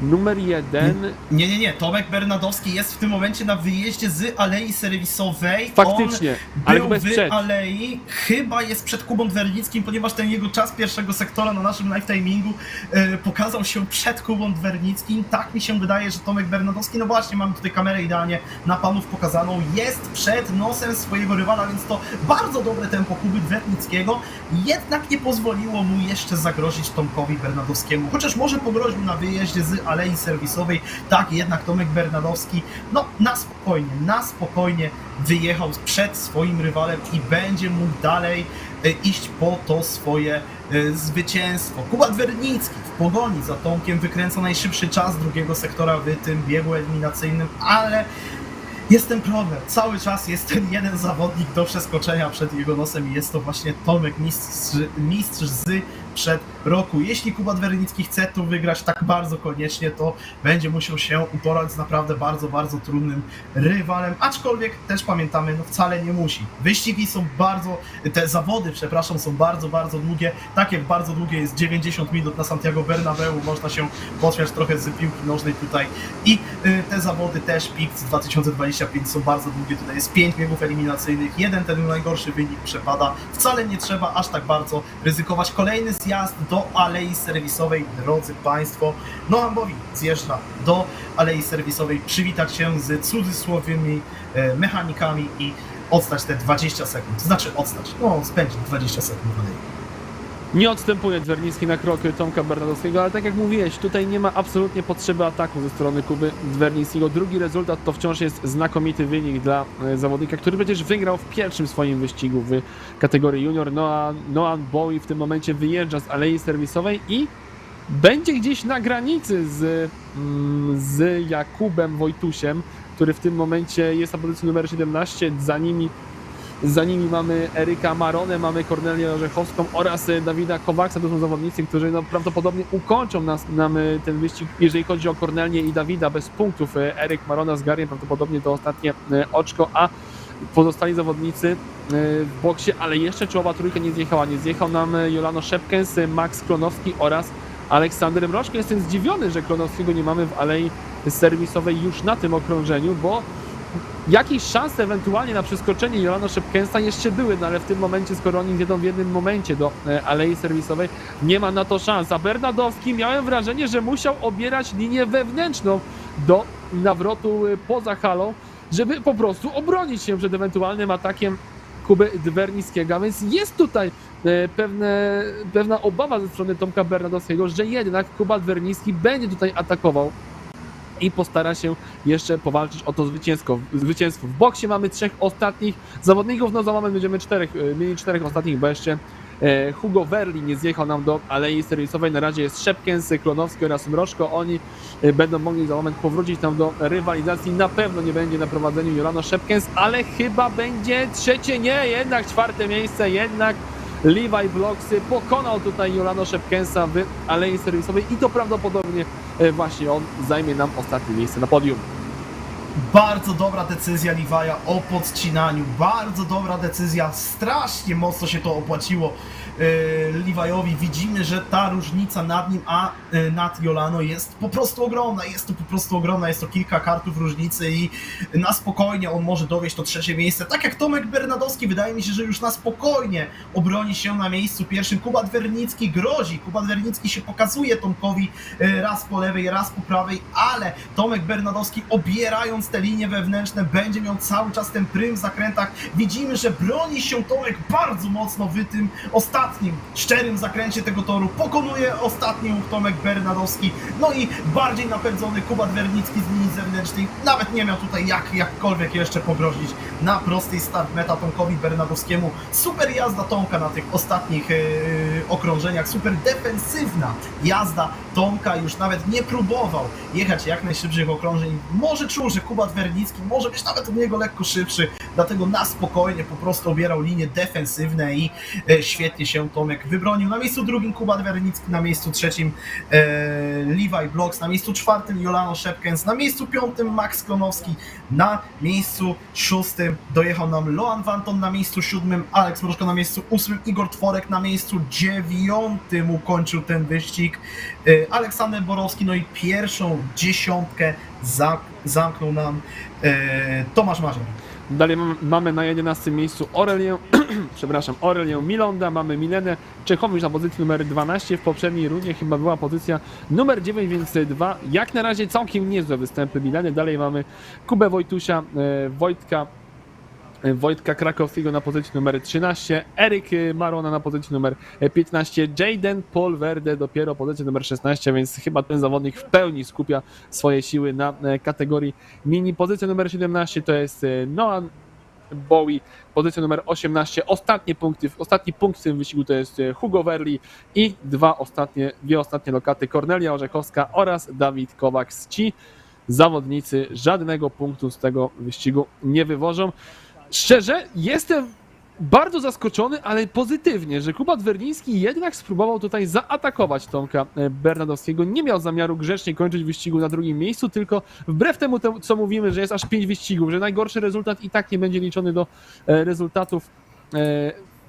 Speaker 2: numer 1.
Speaker 1: Nie. Tomek Bernadowski jest w tym momencie na wyjeździe z alei serwisowej.
Speaker 2: Faktycznie, ale
Speaker 1: był
Speaker 2: chyba jest
Speaker 1: w
Speaker 2: przed.
Speaker 1: alei, chyba jest przed Kubą Wernickim, ponieważ ten jego czas pierwszego sektora na naszym live timingu pokazał się przed Kubą Wernickim. Tak mi się wydaje, że Tomek Bernadowski, no właśnie, mamy tutaj kamerę idealnie na panów pokazaną, jest przed nosem swojego rywala, więc to bardzo dobre tempo Kuby Wernickiego, jednak nie pozwoliło mu jeszcze zagrozić Tomkowi Bernadowskiemu, chociaż może pogroził na wyjeździe z alei serwisowej, tak jednak Tomek Bernadowski no na spokojnie wyjechał przed swoim rywalem i będzie mógł dalej iść po to swoje zwycięstwo. Kuba Wernicki w pogoni za Tomkiem wykręca najszybszy czas drugiego sektora w tym biegu eliminacyjnym, ale jest ten problem. Cały czas jest ten jeden zawodnik do przeskoczenia przed jego nosem i jest to właśnie Tomek, mistrz z przed roku. Jeśli Kuba Wernicki chce tu wygrać tak bardzo koniecznie, to będzie musiał się uporać z naprawdę bardzo, bardzo trudnym rywalem, aczkolwiek też pamiętamy, no wcale nie musi. Wyścigi są te zawody, są bardzo, bardzo długie, tak jak bardzo długie jest 90 minut na Santiago Bernabeu, można się pośmiać trochę z piłki nożnej tutaj i te zawody też, PIX 2025 są bardzo długie, tutaj jest 5 biegów eliminacyjnych, ten najgorszy wynik przepada, wcale nie trzeba aż tak bardzo ryzykować. Kolejny zjazd do alei serwisowej, drodzy Państwo. Noam Bowi zjeżdża do alei serwisowej, przywitać się z cudzysłownymi mechanikami i odstać te 20 sekund. Spędzić 20 sekund w alei.
Speaker 2: Nie odstępuje Wernicki na krok Tomka Bernadowskiego, ale tak jak mówiłeś, tutaj nie ma absolutnie potrzeby ataku ze strony Kuby Wernickiego. Drugi rezultat to wciąż jest znakomity wynik dla zawodnika, który przecież wygrał w pierwszym swoim wyścigu w kategorii junior. Noam Bowie w tym momencie wyjeżdża z alei serwisowej i będzie gdzieś na granicy z Jakubem Wojtusiem, który w tym momencie jest na pozycji numer 17, za nimi mamy Eryka Maronę, mamy Kornelię Orzechowską oraz Dawida Kowaksa. To są zawodnicy, którzy prawdopodobnie ukończą nam ten wyścig, jeżeli chodzi o Kornelię i Dawida, bez punktów. Eryk Marona z Gariem prawdopodobnie to ostatnie oczko, a pozostali zawodnicy w boksie, ale jeszcze czołowa trójka nie zjechała. Nie zjechał nam Jolano Szepkens, Max Klonowski oraz Aleksander Mroczko. Jestem zdziwiony, że Klonowskiego nie mamy w alei serwisowej już na tym okrążeniu, bo jakieś szanse ewentualnie na przeskoczenie Jolano Szepkensa jeszcze były, no ale w tym momencie, skoro oni jedą w jednym momencie do alei serwisowej, nie ma na to szans. A Bernadowski, miałem wrażenie, że musiał obierać linię wewnętrzną do nawrotu poza halą, żeby po prostu obronić się przed ewentualnym atakiem Kuby Wernickiego, a więc jest tutaj pewna obawa ze strony Tomka Bernadowskiego, że jednak Kuba Wernicki będzie tutaj atakował i postara się jeszcze powalczyć o to zwycięstwo. W boksie mamy 3 ostatnich zawodników, no za moment będziemy mieli 4 ostatnich, bo jeszcze Hugo Verli nie zjechał nam do alei serwisowej. Na razie jest Szepkens, Klonowski oraz Mroczko. Oni będą mogli za moment powrócić tam do rywalizacji. Na pewno nie będzie na prowadzeniu Jolano Szepkens, ale chyba będzie trzecie, nie, jednak 4. miejsce, jednak Levi Blocksy pokonał tutaj Jolano Szepkensa w alei serwisowej i to prawdopodobnie właśnie on zajmie nam ostatnie miejsce na podium.
Speaker 1: Bardzo dobra decyzja Levi'a o podcinaniu, bardzo dobra decyzja, strasznie mocno się to opłaciło Levi'owi. Widzimy, że ta różnica nad nim a nad Jolano jest po prostu ogromna, jest to kilka kartów różnicy i na spokojnie on może dowieść to trzecie miejsce. Tak jak Tomek Bernadowski, wydaje mi się, że już na spokojnie obroni się na miejscu pierwszym. Kuba Wernicki grozi, Kuba Wernicki się pokazuje Tomkowi raz po lewej, raz po prawej, ale Tomek Bernadowski, obierając te linie wewnętrzne, będzie miał cały czas ten prym w zakrętach. Widzimy, że broni się Tomek bardzo mocno w tym ostatnim, szczerym zakręcie tego toru. Pokonuje ostatni Tomek Bernadowski. No i bardziej napędzony Kuba Wernicki z linii zewnętrznej. Nawet nie miał tutaj jakkolwiek jeszcze pogrozić na prostej start meta Tomkowi Bernadowskiemu. Super jazda Tomka na tych ostatnich okrążeniach. Super defensywna jazda Tomka. Już nawet nie próbował jechać jak najszybszych okrążeń. Może czuł, że Kuba Wernicki może być nawet od niego lekko szybszy, dlatego na spokojnie po prostu obierał linie defensywne i świetnie się Tomek wybronił. Na miejscu drugim Kuba Wernicki, na miejscu trzecim Levi Blocks, na miejscu czwartym Jolano Szepkens, na miejscu piątym Max Klonowski, na miejscu szóstym dojechał nam Loan Wanton, na miejscu siódmym Alex Mrożko, na miejscu ósmym Igor Tworek, na miejscu dziewiątym ukończył ten wyścig Aleksander Borowski, no i pierwszą dziesiątkę zamknął nam Tomasz Mazier.
Speaker 2: Dalej mamy na 11 miejscu Aurelię Milonda, mamy Milenę Czechowicz na pozycji numer 12, w poprzedniej rundzie chyba była pozycja numer 9, więc 2. Jak na razie całkiem niezłe występy Mileny. Dalej mamy Kubę Wojtusia, Wojtka Krakowskiego na pozycji numer 13, Eryk Marona na pozycji numer 15, Jaden Polverde dopiero pozycja numer 16, więc chyba ten zawodnik w pełni skupia swoje siły na kategorii mini. Pozycja numer 17 to jest Noah Bowie, pozycja numer 18, ostatni punkt w tym wyścigu to jest Hugo Verli i dwie ostatnie lokaty Kornelia Orzechowska oraz Dawid Kowaks. Ci zawodnicy żadnego punktu z tego wyścigu nie wywożą. Szczerze, jestem bardzo zaskoczony, ale pozytywnie, że Kuba Wernicki jednak spróbował tutaj zaatakować Tomka Bernadowskiego. Nie miał zamiaru grzecznie kończyć wyścigu na drugim miejscu, tylko wbrew temu, co mówimy, że jest aż 5 wyścigów, że najgorszy rezultat i tak nie będzie liczony do rezultatów,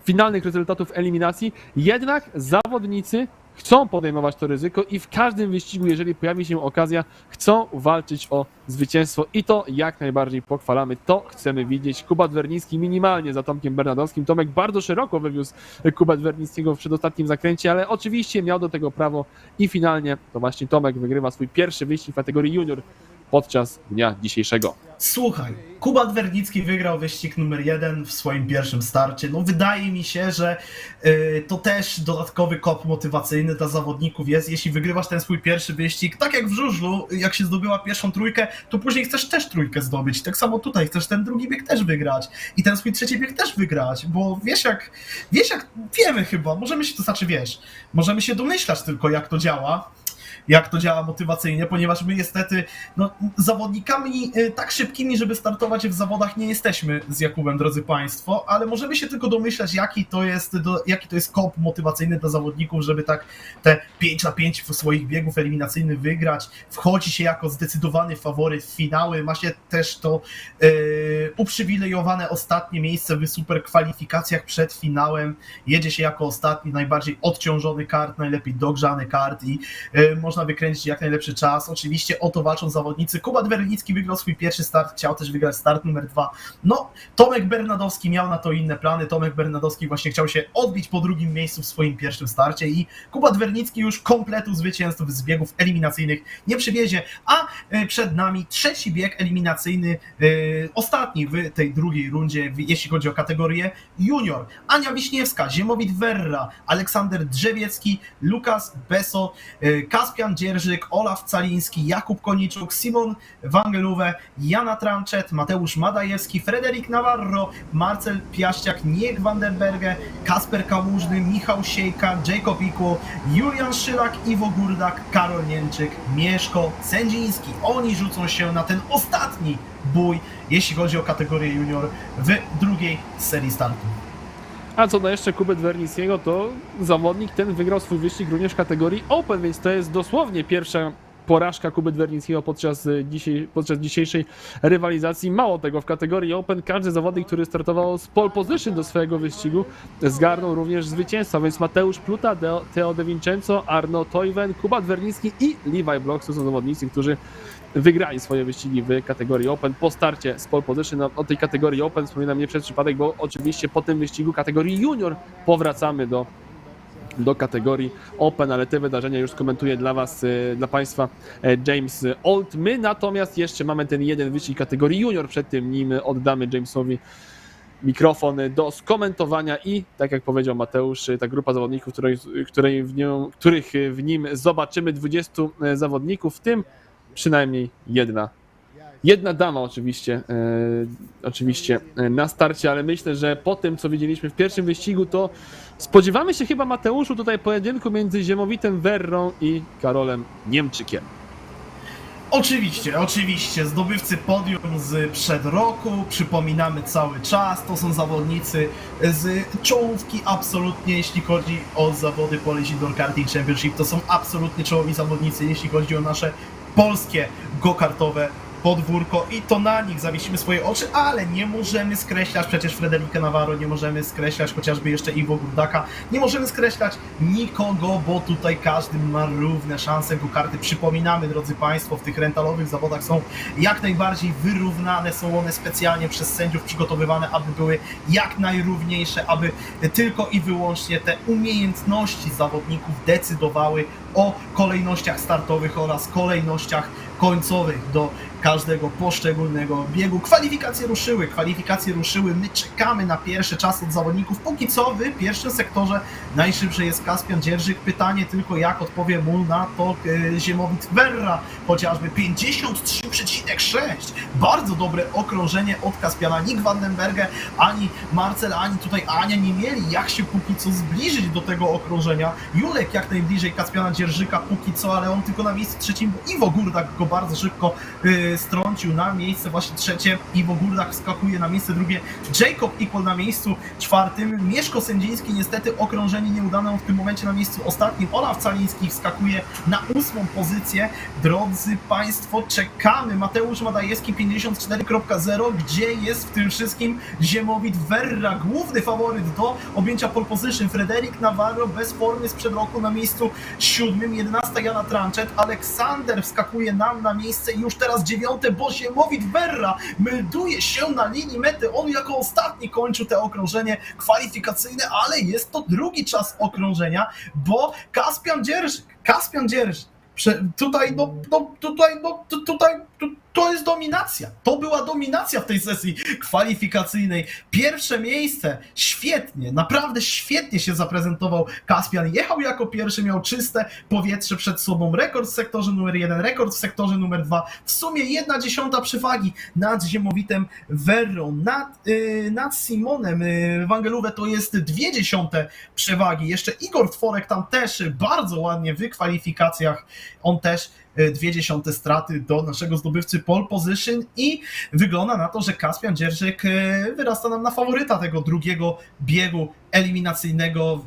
Speaker 2: finalnych rezultatów eliminacji, jednak zawodnicy chcą podejmować to ryzyko i w każdym wyścigu, jeżeli pojawi się okazja, chcą walczyć o zwycięstwo i to jak najbardziej pochwalamy. To chcemy widzieć. Kuba Wernicki minimalnie za Tomkiem Bernadowskim. Tomek bardzo szeroko wywiózł Kubę Wernickiego w przedostatnim zakręcie, ale oczywiście miał do tego prawo i finalnie to właśnie Tomek wygrywa swój pierwszy wyścig w kategorii junior podczas dnia dzisiejszego.
Speaker 1: Słuchaj, Kuba Wernicki wygrał wyścig numer 1 w swoim pierwszym starcie. No wydaje mi się, że to też dodatkowy kop motywacyjny dla zawodników jest. Jeśli wygrywasz ten swój pierwszy wyścig, tak jak w żużlu, jak się zdobyła pierwszą trójkę, to później chcesz też trójkę zdobyć. Tak samo tutaj, chcesz ten drugi bieg też wygrać i ten swój trzeci bieg też wygrać, bo wiemy chyba, możemy się domyślać tylko jak to działa motywacyjnie, ponieważ my niestety zawodnikami tak szybkimi, żeby startować w zawodach nie jesteśmy z Jakubem, drodzy Państwo, ale możemy się tylko domyślać, jaki to jest kop motywacyjny dla zawodników, żeby tak te 5/5 swoich biegów eliminacyjnych wygrać. Wchodzi się jako zdecydowany faworyt w finały, ma się też to uprzywilejowane ostatnie miejsce w super kwalifikacjach przed finałem, jedzie się jako ostatni, najbardziej odciążony kart, najlepiej dogrzany kart i można wykręcić jak najlepszy czas. Oczywiście o to walczą zawodnicy. Kuba Wernicki wygrał swój pierwszy start, chciał też wygrać start numer 2. No, Tomek Bernadowski miał na to inne plany. Tomek Bernadowski właśnie chciał się odbić po drugim miejscu w swoim pierwszym starcie i Kuba Wernicki już kompletu zwycięstw z biegów eliminacyjnych nie przywiezie, a przed nami trzeci bieg eliminacyjny, ostatni w tej drugiej rundzie, jeśli chodzi o kategorię junior. Ania Wiśniewska, Ziemowit Werra, Aleksander Drzewiecki, Lukas Beso, Kaspian Dzierżyk, Olaf Caliński, Jakub Koniczuk, Simon Wangeluwe, Jana Tranchet, Mateusz Madajewski, Frederik Navarro, Marcel Piaściak, Niek Vandenberge, Kasper Kałużny, Michał Siejka, Jacob Ikło, Julian Szylak, Iwo Gurdak, Karol Niemczyk, Mieszko Sędziński. Oni rzucą się na ten ostatni bój, jeśli chodzi o kategorię junior w drugiej serii startu.
Speaker 2: A co do jeszcze Kubet Wernickiego, to zawodnik ten wygrał swój wyścig również w kategorii Open, więc to jest dosłownie pierwsza porażka Kubet Wernickiego podczas dzisiejszej rywalizacji. Mało tego, w kategorii Open każdy zawodnik, który startował z pole position do swojego wyścigu, zgarnął również zwycięstwa, więc Mateusz Pluta, Teo De Vincenzo, Arno Toiven, Kubat Wernicki i Levi Bloch to są zawodnicy, którzy wygrali swoje wyścigi w kategorii Open po starcie z pole position. O tej kategorii Open wspominam nie przez przypadek, bo oczywiście po tym wyścigu kategorii Junior powracamy do kategorii Open, ale te wydarzenia już skomentuje dla Was, dla Państwa James Old. My natomiast jeszcze mamy ten jeden wyścig kategorii Junior, przed tym nim oddamy Jamesowi mikrofon do skomentowania i tak jak powiedział Mateusz, ta grupa zawodników, których w nim zobaczymy, 20 zawodników, w tym przynajmniej jedna dama oczywiście na starcie, ale myślę, że po tym, co widzieliśmy w pierwszym wyścigu, to spodziewamy się chyba, Mateuszu, tutaj pojedynku między Ziemowitem Werrą i Karolem Niemczykiem.
Speaker 1: Oczywiście, zdobywcy podium z przed roku, przypominamy cały czas, to są zawodnicy z czołówki absolutnie, jeśli chodzi o zawody Polish Indoor Karting Championship, to są absolutnie czołowi zawodnicy, jeśli chodzi o nasze polskie go-kartowe podwórko i to na nich zawiesimy swoje oczy, ale nie możemy skreślać przecież Frederika Navarro, nie możemy skreślać chociażby jeszcze Iwo Gurdaka, nie możemy skreślać nikogo, bo tutaj każdy ma równe szanse. Go-karty, przypominamy, drodzy Państwo, w tych rentalowych zawodach są jak najbardziej wyrównane, są one specjalnie przez sędziów przygotowywane, aby były jak najrówniejsze, aby tylko i wyłącznie te umiejętności zawodników decydowały o kolejnościach startowych oraz kolejnościach końcowych do każdego poszczególnego biegu. Kwalifikacje ruszyły, my czekamy na pierwszy czas od zawodników. Póki co w pierwszym sektorze najszybszy jest Kaspian Dzierżyk. Pytanie tylko, jak odpowie mu na to Ziemowit Werra, chociażby 53,6. Bardzo dobre okrążenie od Kaspiana. Nikt Vandenberge, ani Marcel, ani tutaj Ania nie mieli jak się póki co zbliżyć do tego okrążenia. Julek jak najbliżej Kaspiana Dzierżyka póki co, ale on tylko na miejscu trzecim, bo Iwo Gurdak go bardzo szybko strącił na miejsce właśnie trzecie. Iwo Gurdak wskakuje na miejsce drugie. Jacob Equal na miejscu czwartym. Mieszko Sędziński niestety okrążenie nieudane, on w tym momencie na miejscu ostatnim. Olaf Caliński wskakuje na 8. pozycję. Drodzy Państwo, czekamy. Mateusz Madajewski 54.0. Gdzie jest w tym wszystkim Ziemowit Werra? Główny faworyt do objęcia pole position. Frederik Navarro bez formy sprzed roku na miejscu 7. 11 Jana Tranczet. Aleksander wskakuje nam na miejsce i już teraz 9, bo Ziemowit Werra melduje się na linii mety. On jako ostatni kończył te okrążenie kwalifikacyjne, ale jest to drugi czas okrążenia, bo Kaspian Dzierżyk. To jest dominacja. To była dominacja w tej sesji kwalifikacyjnej. Pierwsze miejsce, świetnie, naprawdę świetnie się zaprezentował Kaspian. Jechał jako pierwszy, miał czyste powietrze przed sobą. Rekord w sektorze numer 1, rekord w sektorze numer 2. W sumie 1/10 przewagi nad Ziemowitem Werrą, nad Simonem Wangeluwe to jest 0,2 przewagi. Jeszcze Igor Tworek tam też bardzo ładnie w kwalifikacjach, on też 0,2 straty do naszego zdobywcy pole position i wygląda na to, że Kaspian Dzierżyk wyrasta nam na faworyta tego drugiego biegu eliminacyjnego,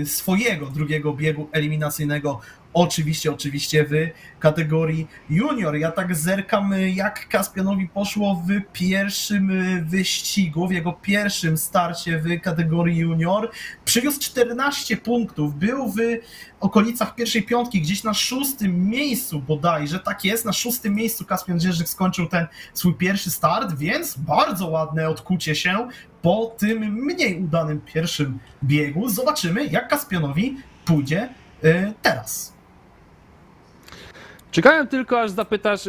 Speaker 1: swojego drugiego biegu eliminacyjnego. Oczywiście w kategorii junior. Ja tak zerkam, jak Kaspianowi poszło w pierwszym wyścigu, w jego pierwszym starcie w kategorii junior. Przywiózł 14 punktów, był w okolicach pierwszej piątki, gdzieś na 6. miejscu bodajże, tak jest, na 6. miejscu Kaspian Dzierżyk skończył ten swój pierwszy start, więc bardzo ładne odkucie się po tym mniej udanym pierwszym biegu. Zobaczymy, jak Kaspianowi pójdzie teraz.
Speaker 2: Czekałem tylko, aż zapytasz,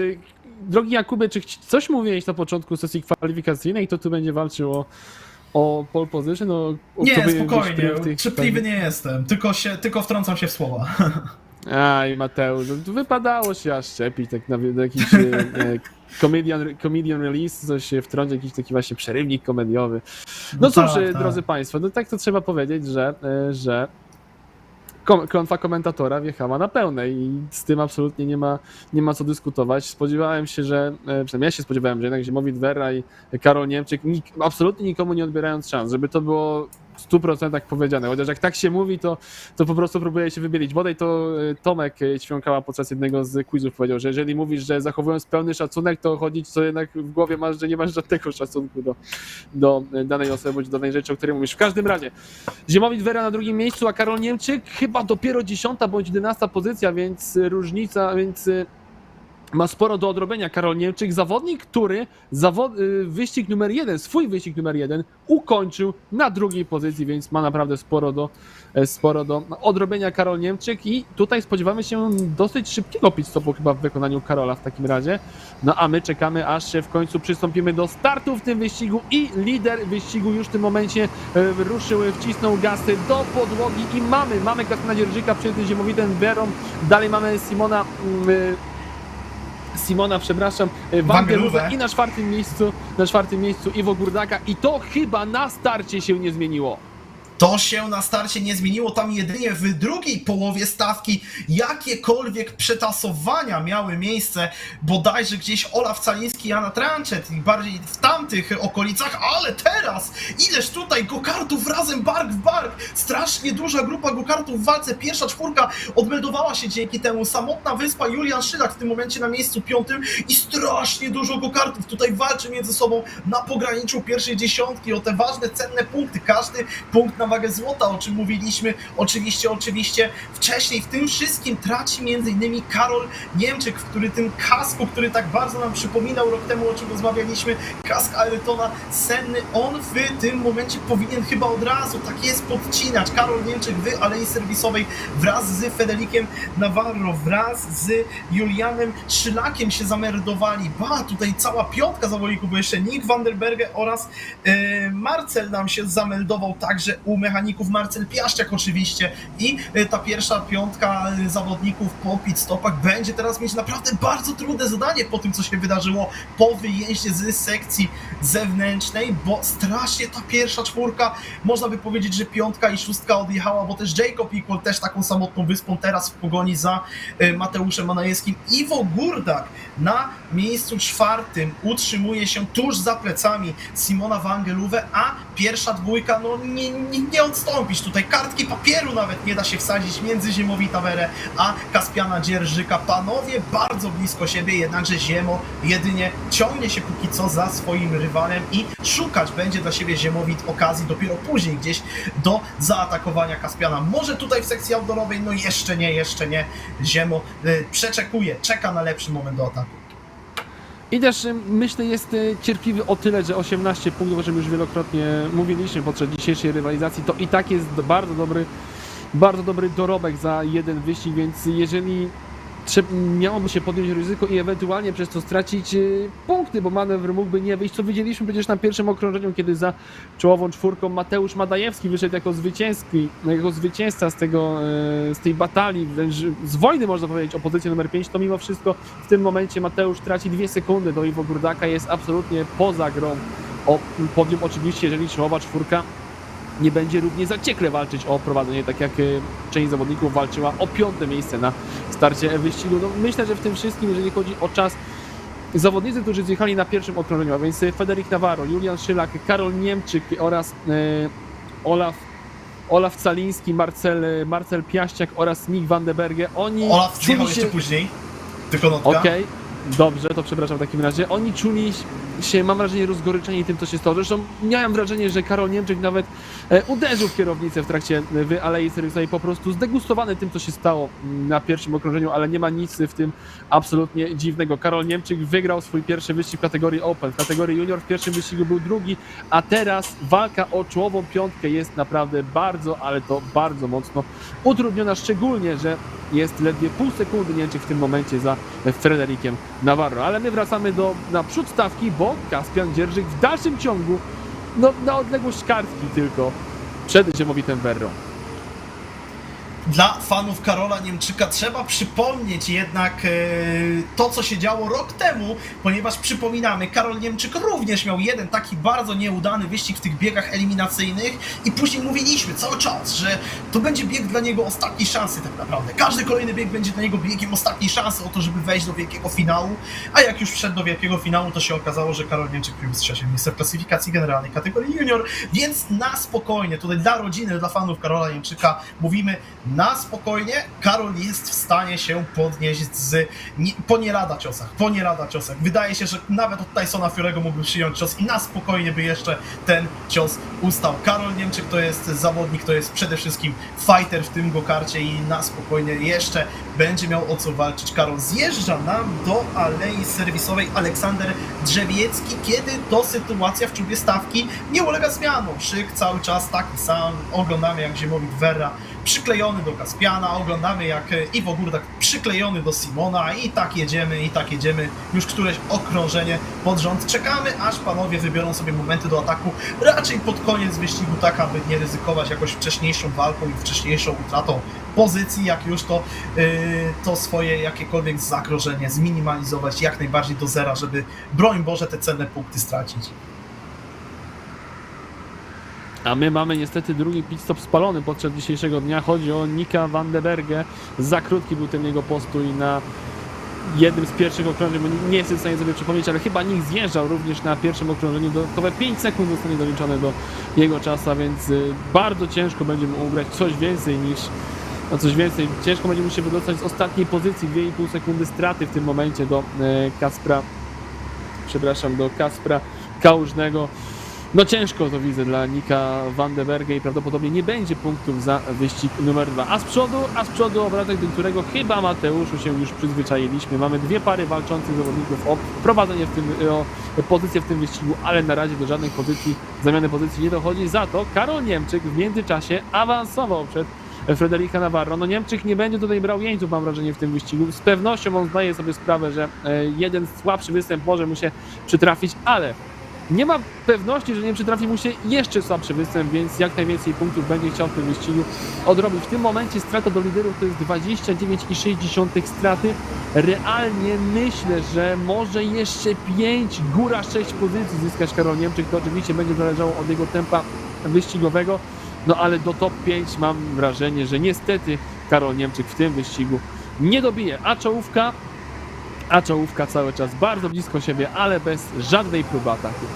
Speaker 2: drogi Jakubie, czy coś mówiłeś na początku sesji kwalifikacyjnej, kto tu będzie walczył o pole position?
Speaker 1: Nie, spokojnie, cierpliwy nie jestem, tylko wtrącam się w słowa.
Speaker 2: Aj, Mateusz, wypadało się aż szczepić, tak na jakiś comedian release, coś się wtrąci, jakiś taki właśnie przerywnik komediowy. No cóż,
Speaker 1: tak.
Speaker 2: Drodzy Państwo, no tak to trzeba powiedzieć, że klątwa komentatora wjechała na pełne i z tym absolutnie nie ma co dyskutować. Spodziewałem się, przynajmniej ja się spodziewałem, że jednak Ziemowit Werra i Karol Niemczyk absolutnie nikomu nie odbierając szans, żeby to było 100% powiedziane, chociaż jak tak się mówi, to po prostu próbuje się wybielić. Bodaj to Tomek Ćwiąkała podczas jednego z quizów powiedział, że jeżeli mówisz, że zachowując pełny szacunek, to chodzić, co jednak w głowie masz, że nie masz żadnego szacunku do danej osoby, bądź do danej rzeczy, o której mówisz. W każdym razie, Ziemowit Wera na drugim miejscu, a Karol Niemczyk chyba dopiero 10. bądź 11. pozycja, więc różnica, ma sporo do odrobienia Karol Niemczyk, zawodnik, który wyścig numer 1, swój wyścig numer 1 ukończył na drugiej pozycji, więc ma naprawdę sporo do odrobienia Karol Niemczyk i tutaj spodziewamy się dosyć szybkiego pit stopu chyba w wykonaniu Karola w takim razie. No a my czekamy, aż się w końcu przystąpimy do startu w tym wyścigu i lider wyścigu już w tym momencie ruszył, wcisnął gasy do podłogi i mamy Kaspina Dzierżyka przed Ziemowitym Werą, dalej mamy Simona, Wangelówę i na czwartym miejscu Iwo Gurdaka i to chyba na starcie się nie zmieniło.
Speaker 1: To się na starcie nie zmieniło, tam jedynie w drugiej połowie stawki jakiekolwiek przetasowania miały miejsce, bodajże gdzieś Olaf Caliński, Jana Tranczet i bardziej w tamtych okolicach, ale teraz ileż tutaj go-kartów razem bark w bark, strasznie duża grupa go-kartów w walce, pierwsza czwórka odmeldowała się dzięki temu, Samotna Wyspa, Julian Szylak w tym momencie na miejscu 5 i strasznie dużo go-kartów tutaj walczy między sobą na pograniczu pierwszej dziesiątki o te ważne, cenne punkty, każdy punkt na wagę złota, o czym mówiliśmy oczywiście wcześniej. W tym wszystkim traci m.in. Karol Niemczyk, który tym kasku, który tak bardzo nam przypominał rok temu, o czym rozmawialiśmy, kask Ayrtona Senny, on w tym momencie powinien chyba od razu, tak jest, podcinać. Karol Niemczyk w alei serwisowej wraz z Federikiem Navarro, wraz z Julianem Szylakiem się zamerdowali. Tutaj cała piątka zawodników, bo jeszcze Nick van der Berge oraz Marcel nam się zameldował także u mechaników, Marcel Piaszczak oczywiście i ta pierwsza piątka zawodników po pit stopach będzie teraz mieć naprawdę bardzo trudne zadanie po tym, co się wydarzyło po wyjeździe z sekcji zewnętrznej, bo strasznie ta pierwsza czwórka, można by powiedzieć, że piątka i szóstka odjechała, bo też Jacob Equal też taką samotną wyspą teraz w pogoni za Mateuszem Manajewskim. Iwo Gurdak na miejscu 4 utrzymuje się tuż za plecami Simona Wangelówę, a pierwsza dwójka, no nie odstąpić tutaj, kartki papieru nawet nie da się wsadzić między Ziemowita Werę a Kaspiana Dzierżyka. Panowie bardzo blisko siebie, jednakże Ziemo jedynie ciągnie się póki co za swoim rywalem i szukać będzie dla siebie Ziemowit okazji dopiero później gdzieś do zaatakowania Kaspiana. Może tutaj w sekcji outdoorowej, no jeszcze nie. Ziemo przeczekuje, czeka na lepszy moment do ataku.
Speaker 2: I też myślę jest cierpliwy o tyle, że 18 punktów, o czym już wielokrotnie mówiliśmy podczas dzisiejszej rywalizacji, to i tak jest bardzo dobry dorobek za jeden wyścig, więc jeżeli miałoby się podjąć ryzyko i ewentualnie przez to stracić punkty, bo manewr mógłby nie wyjść, co widzieliśmy przecież na pierwszym okrążeniu, kiedy za czołową czwórką Mateusz Madajewski wyszedł jako zwycięzca z tej batalii, wręcz z wojny można powiedzieć o pozycję numer 5, to mimo wszystko w tym momencie Mateusz traci 2 sekundy do Iwo Gurdaka, jest absolutnie poza grą o podium, oczywiście jeżeli czołowa czwórka nie będzie równie zaciekle walczyć o prowadzenie, tak jak część zawodników walczyła o 5. miejsce na starcie wyścigu. No, myślę, że w tym wszystkim, jeżeli chodzi o czas, zawodnicy, którzy zjechali na pierwszym okrążeniu, a więc Federik Navarro, Julian Szylak, Karol Niemczyk oraz Olaf Caliński, Marcel Piaszczak oraz Nick van der Berge, oni
Speaker 1: Olaf zjechał jeszcze później, tylko notka.
Speaker 2: Okej. Dobrze, to przepraszam w takim razie. Oni czuli się, mam wrażenie, rozgoryczeni tym, co się stało. Zresztą miałem wrażenie, że Karol Niemczyk nawet uderzył w kierownicę w trakcie alei serwisowej, po prostu zdegustowany tym, co się stało na pierwszym okrążeniu, ale nie ma nic w tym absolutnie dziwnego. Karol Niemczyk wygrał swój pierwszy wyścig w kategorii Open, w kategorii Junior w pierwszym wyścigu był drugi, a teraz walka o czołową piątkę jest naprawdę bardzo, ale to bardzo mocno utrudniona, szczególnie, że jest ledwie pół sekundy Niemczyk w tym momencie za Frederikiem Navarro, ale my wracamy na przód stawki, bo Kaspian Dzierżyk w dalszym ciągu, no na odległość kartki tylko przed Ziemowitym Werrą.
Speaker 1: dla fanów Karola Niemczyka trzeba przypomnieć jednak to, co się działo rok temu, ponieważ przypominamy, Karol Niemczyk również miał jeden taki bardzo nieudany wyścig w tych biegach eliminacyjnych i później mówiliśmy cały czas, że to będzie bieg dla niego ostatniej szansy tak naprawdę. Każdy kolejny bieg będzie dla niego biegiem ostatniej szansy o to, żeby wejść do wielkiego finału, a jak już wszedł do wielkiego finału, to się okazało, że Karol Niemczyk przyjął trzecie miejsce w klasyfikacji generalnej kategorii junior, więc na spokojnie, tutaj dla rodziny, dla fanów Karola Niemczyka mówimy na spokojnie, Karol jest w stanie się podnieść po nie lada ciosach. Wydaje się, że nawet od Tysona Fury'ego mógłby przyjąć cios i na spokojnie by jeszcze ten cios ustał. Karol Niemczyk to jest zawodnik, to jest przede wszystkim fighter w tym go-karcie i na spokojnie jeszcze będzie miał o co walczyć. Karol zjeżdża nam do alei serwisowej Aleksander Drzewiecki, kiedy to sytuacja w czubie stawki nie ulega zmianom. Szyk cały czas taki sam, oglądamy jak Ziemowit Werra przyklejony do Kaspiana, oglądamy jak Iwo Górdak przyklejony do Simona i tak jedziemy, już któreś okrążenie pod rząd. Czekamy, aż panowie wybiorą sobie momenty do ataku, raczej pod koniec wyścigu, tak aby nie ryzykować jakoś wcześniejszą walką i wcześniejszą utratą pozycji, jak już to swoje jakiekolwiek zagrożenie zminimalizować jak najbardziej do zera, żeby broń Boże te cenne punkty stracić.
Speaker 2: A my mamy niestety drugi pit stop spalony podczas dzisiejszego dnia. Chodzi o Nika van de Berge. Za krótki był ten jego postój na jednym z pierwszych okrążeń, bo nie jestem w stanie sobie przypomnieć, ale chyba Nick zjeżdżał również na pierwszym okrążeniu. Dodatkowe 5 sekund zostanie doliczone do jego czasu, więc bardzo ciężko będzie mu ugrać coś więcej. Ciężko będzie mu się wydostać z ostatniej pozycji. 2,5 sekundy straty w tym momencie do Kaspra Kałużnego. No ciężko to widzę dla Nika van de Berge i prawdopodobnie nie będzie punktów za wyścig numer 2. A z przodu obratek, do którego chyba Mateuszu się już przyzwyczailiśmy. Mamy dwie pary walczących zawodników o prowadzenie o pozycję w tym wyścigu, ale na razie do żadnej zamiany pozycji nie dochodzi. Za to Karol Niemczyk w międzyczasie awansował przed Frederica Navarro. No Niemczyk nie będzie tutaj brał jeńców, mam wrażenie, w tym wyścigu. Z pewnością on zdaje sobie sprawę, że jeden słabszy występ może mu się przytrafić, ale nie ma pewności, że nie przytrafi mu się jeszcze słabszy występ, więc jak najwięcej punktów będzie chciał w tym wyścigu odrobić. W tym momencie strata do liderów to jest 29,6 straty. Realnie myślę, że może jeszcze 5, góra 6 pozycji zyskać Karol Niemczyk. To oczywiście będzie zależało od jego tempa wyścigowego, no ale do top 5 mam wrażenie, że niestety Karol Niemczyk w tym wyścigu nie dobije, a czołówka cały czas bardzo blisko siebie, ale bez żadnej próby ataku.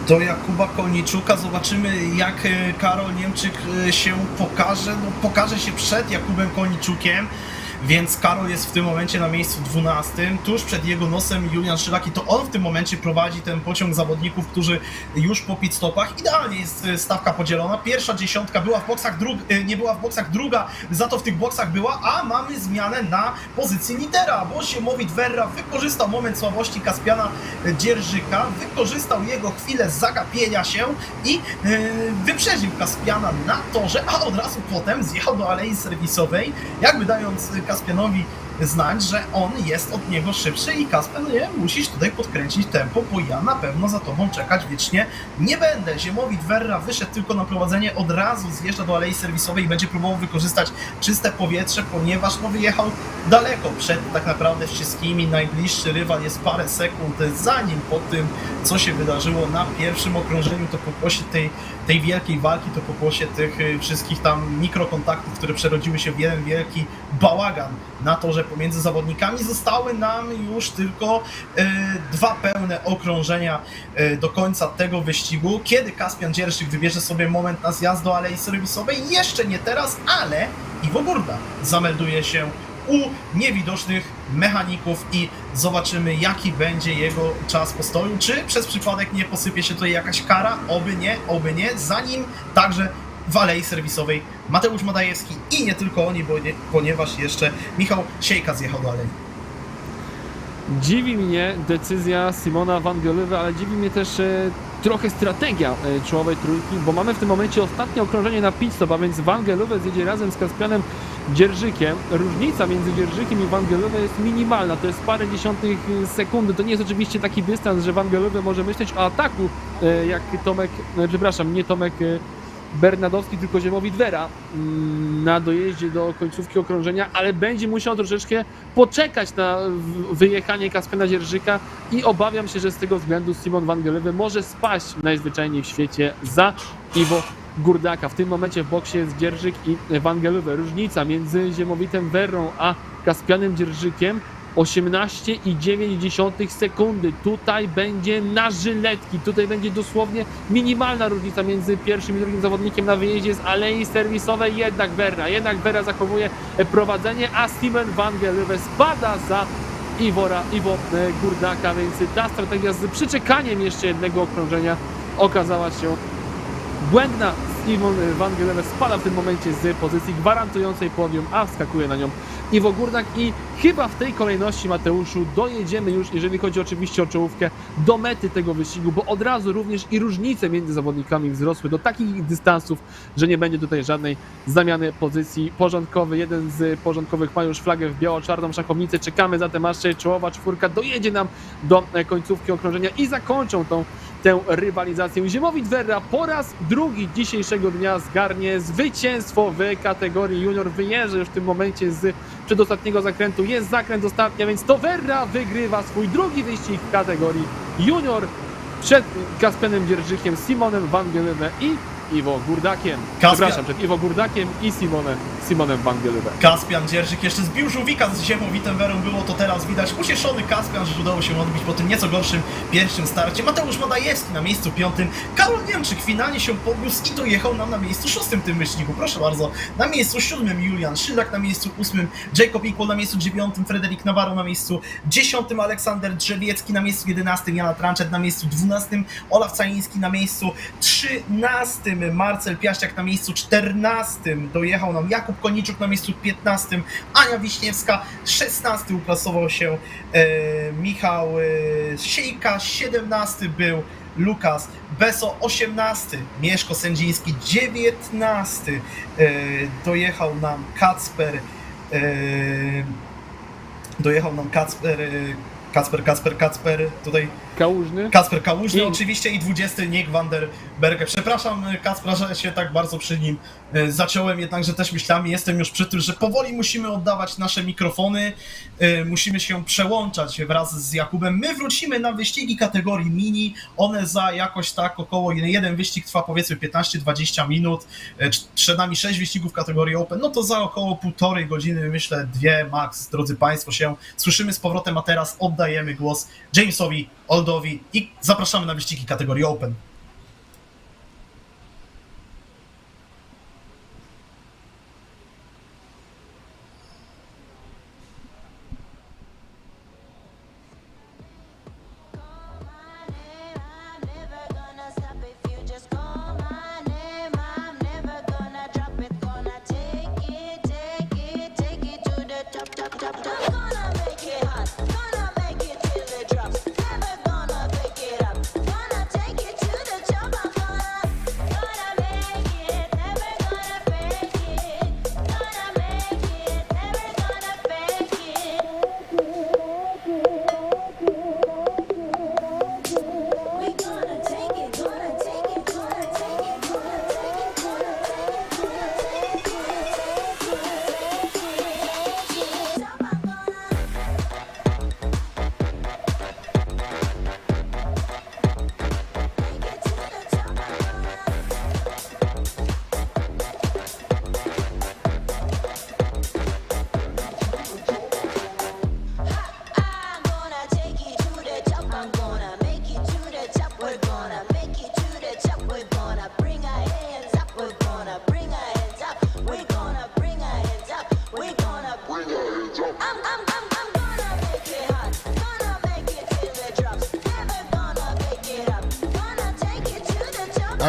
Speaker 1: Do Jakuba Kolniczuka zobaczymy, jak Karol Niemczyk się pokaże. No, pokaże się przed Jakubem Kolniczukiem, więc Karol jest w tym momencie na miejscu 12. Tuż przed jego nosem Julian Szylak i to on w tym momencie prowadzi ten pociąg zawodników, którzy już po pit stopach. Idealnie jest stawka podzielona. Pierwsza dziesiątka była w boksach, nie była w boksach, druga za to w tych boksach była, a mamy zmianę na pozycji lidera, bo Ziemowit Werra wykorzystał moment słabości Kaspiana Dzierżyka, wykorzystał jego chwilę zagapienia się i wyprzedził Kaspiana na torze, a od razu potem zjechał do alei serwisowej, jakby dając Kaspianowi znać, że on jest od niego szybszy i Kaspian, nie, musisz tutaj podkręcić tempo, bo ja na pewno za tobą czekać wiecznie nie będę. Ziemowit Werra wyszedł tylko na prowadzenie, od razu zjeżdża do alei serwisowej i będzie próbował wykorzystać czyste powietrze, ponieważ no wyjechał daleko przed tak naprawdę wszystkimi. Najbliższy rywal jest parę sekund zanim po tym, co się wydarzyło na pierwszym okrążeniu, to pokłosie tej wielkiej walki, to pokłosie tych wszystkich tam mikrokontaktów, które przerodziły się w jeden wielki bałagan na torze pomiędzy zawodnikami. Zostały nam już tylko 2 pełne okrążenia do końca tego wyścigu, kiedy Kaspian Dzierżyk wybierze sobie moment na zjazd do alei serwisowej. Jeszcze nie teraz, ale Iwo Górdak zamelduje się u niewidocznych mechaników i zobaczymy, jaki będzie jego czas postoju. Czy przez przypadek nie posypie się tutaj jakaś kara? Oby nie. Zanim także w alei serwisowej Mateusz Madajewski i nie tylko oni, ponieważ jeszcze Michał Siejka zjechał do alei.
Speaker 2: Dziwi mnie decyzja Simona van Gölöwe, ale dziwi mnie też trochę strategia czołowej trójki, bo mamy w tym momencie ostatnie okrążenie na pit stop, a więc Van Gölöwe zjedzie razem z Kaspianem Dzierżykiem. Różnica między Dzierżykiem i Van Gölöwe jest minimalna, to jest parę dziesiątych sekundy. To nie jest oczywiście taki dystans, że Van Gölöwe może myśleć o ataku jak Bernadowski, tylko Ziemowit-Vera na dojeździe do końcówki okrążenia, ale będzie musiał troszeczkę poczekać na wyjechanie Kaspiana Dzierżyka i obawiam się, że z tego względu Simon van Gelewe może spaść najzwyczajniej w świecie za Iwo Gurdaka. W tym momencie w boksie jest Dzierżyk i van Gelewe. Różnica między Ziemowitem Verrą a Kaspianem Dzierżykiem 18,9 sekundy. Tutaj będzie na żyletki. Tutaj będzie dosłownie minimalna różnica między pierwszym i drugim zawodnikiem na wyjeździe z alei serwisowej. Jednak Verra zachowuje prowadzenie, a Simon van Gelewe spada za Iwo Gurdaka, więc ta strategia z przyczekaniem jeszcze jednego okrążenia okazała się błędna. Simon van Gelewe spada w tym momencie z pozycji gwarantującej podium, a wskakuje na nią Iwo Gurdak i chyba w tej kolejności, Mateuszu, dojedziemy już, jeżeli chodzi oczywiście o czołówkę, do mety tego wyścigu, bo od razu również i różnice między zawodnikami wzrosły do takich dystansów, że nie będzie tutaj żadnej zamiany pozycji. Porządkowy, jeden z porządkowych ma już flagę w biało-czarną szachownicę. Czekamy zatem, aż czołowa czwórka dojedzie nam do końcówki okrążenia i zakończą tę rywalizację. Ziemowit-Vera po raz drugi dzisiejszego dnia zgarnie zwycięstwo w kategorii junior. Wyjeżdża już w tym momencie z przedostatniego zakrętu. Jest zakręt ostatni, a więc to Verra wygrywa swój drugi wyścig w kategorii junior przed Kaspianem Dzierżykiem, Simonem van Gelewe i Iwo Gurdakiem. Przepraszam, przed Iwo Gurdakiem i Simonem van Gelewe.
Speaker 1: Kaspian Dzierżyk jeszcze zbił żółwika z Ziemowitem Verą, było to teraz widać. Ucieszony Kaspian, że udało się odbić po tym nieco gorszym pierwszym starcie. Mateusz Madajewski na miejscu 5. Karol Niemczyk finalnie się podniósł i dojechał nam na miejscu 6 w tym wyścigu. Proszę bardzo, na miejscu 7 Julian Szylak, na miejscu 8 Jacob Equal, na miejscu 9 Frederick Navarro, na miejscu 10 Aleksander Drzewiecki, na miejscu 11 Jana Tranczet, na miejscu 12 Olaf Caiński, na miejscu 13 Marcel Piaściak, na miejscu 14 dojechał nam Jakub Koniczuk, na miejscu 15 Ania Wiśniewska, 16 uplasował się Michał Siejka, 17 był Lukas Beso, 18 Mieszko Sędziński, 19 dojechał nam Kacper tutaj Kacper Kałużny oczywiście i 20 Nick van der Berge. Przepraszam Kacpra, że się tak bardzo przy nim zaciąłem, jednakże też myślami jestem już przy tym, że powoli musimy oddawać nasze mikrofony, musimy się przełączać wraz z Jakubem. My wrócimy na wyścigi kategorii mini, one za jakoś tak około, jeden wyścig trwa powiedzmy 15-20 minut, przed nami 6 wyścigów kategorii Open, no to za około 1,5 godziny, myślę 2 max, drodzy Państwo, się słyszymy z powrotem, a teraz oddajemy głos Jamesowi Oldowi i zapraszamy na wyścigi kategorii Open.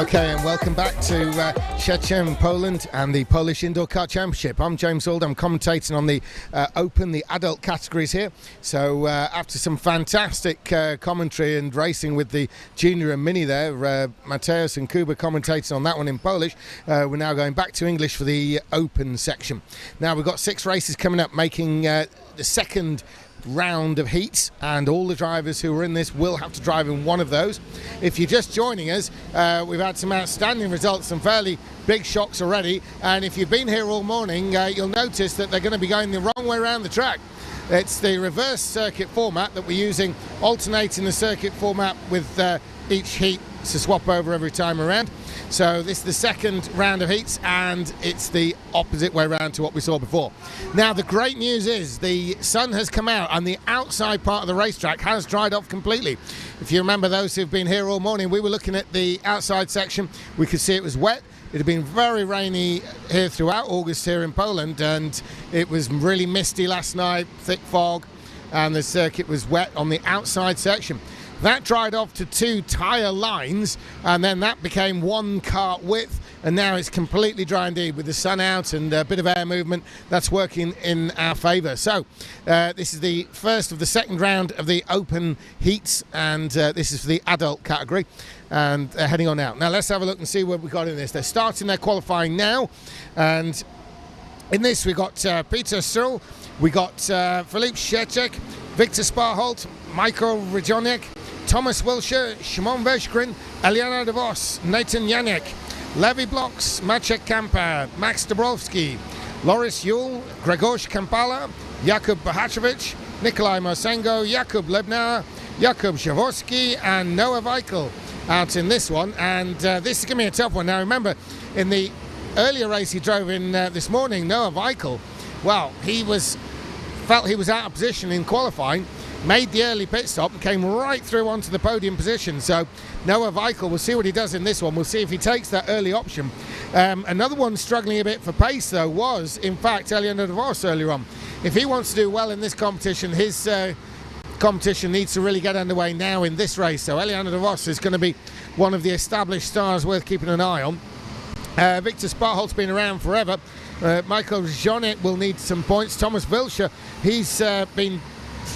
Speaker 3: Okay, and welcome back to Szczecin, Poland, and the Polish Indoor Kart Championship. I'm James Auld. I'm commentating on the Open, the adult categories here. So after some fantastic commentary and racing with the junior and mini there, Mateusz and Kuba commentating on that one in Polish, we're now going back to English for the Open section. Now we've got 6 races coming up, making the second round of heats, and all the drivers who are in this will have to drive in one of those. If you're just joining us, we've had some outstanding results, some fairly big shocks already. And if you've been here all morning, you'll notice that they're going to be going the wrong way around the track. It's the reverse circuit format that we're using, alternating the circuit format with each heat to swap over every time around. So this is the second round of heats, and it's the opposite way around to what we saw before. Now, the great news is the sun has come out and the outside part of the racetrack has dried off completely. If you remember, those who've been here all morning, we were looking at the outside section. We could see it was wet. It had been very rainy here throughout August here in Poland, and it was really misty last night, thick fog, and the circuit was wet on the outside section. That dried off to 2 tyre lines, and then that became 1 kart width, and now it's completely dry indeed with the sun out and a bit of air movement. That's working in our favour. So this is the first of the second round of the open heats, and this is for the adult category, and they're heading on out. Now let's have a look and see what we've got in this. They're starting their qualifying now, and in this we got Peter Srl, we got Filip Szczecek, Victor Sparholt, Michael Rajoniak, Thomas Wilshire, Szymon Weszgrin, Eliana de Vos, Nathan Janek, Levi Bloks, Maciek Kampa, Max Dabrowski, Loris Yule, Grzegorz Kampala, Jakub Bahachevich, Nikolai Marsengo, Jakub Lebnar, Jakub Jaworski, and Noah Weichel out in this one. And this is going to be a tough one. Now remember, in the earlier race he drove in this morning, Noah Weichel, well, felt he was out of position in qualifying, made the early pit stop and came right through onto the podium position. So Noah Weichel, we'll see what he does in this one. We'll see if he takes that early option. Another one struggling a bit for pace though was in fact Eliana de Vos earlier on. If he wants to do well in this competition, his competition needs to really get underway now in this race. So Eliana de Vos is going to be one of the established stars worth keeping an eye on. Victor Sparholt's been around forever. Michael Jonet will need some points. Thomas Wilshire, he's been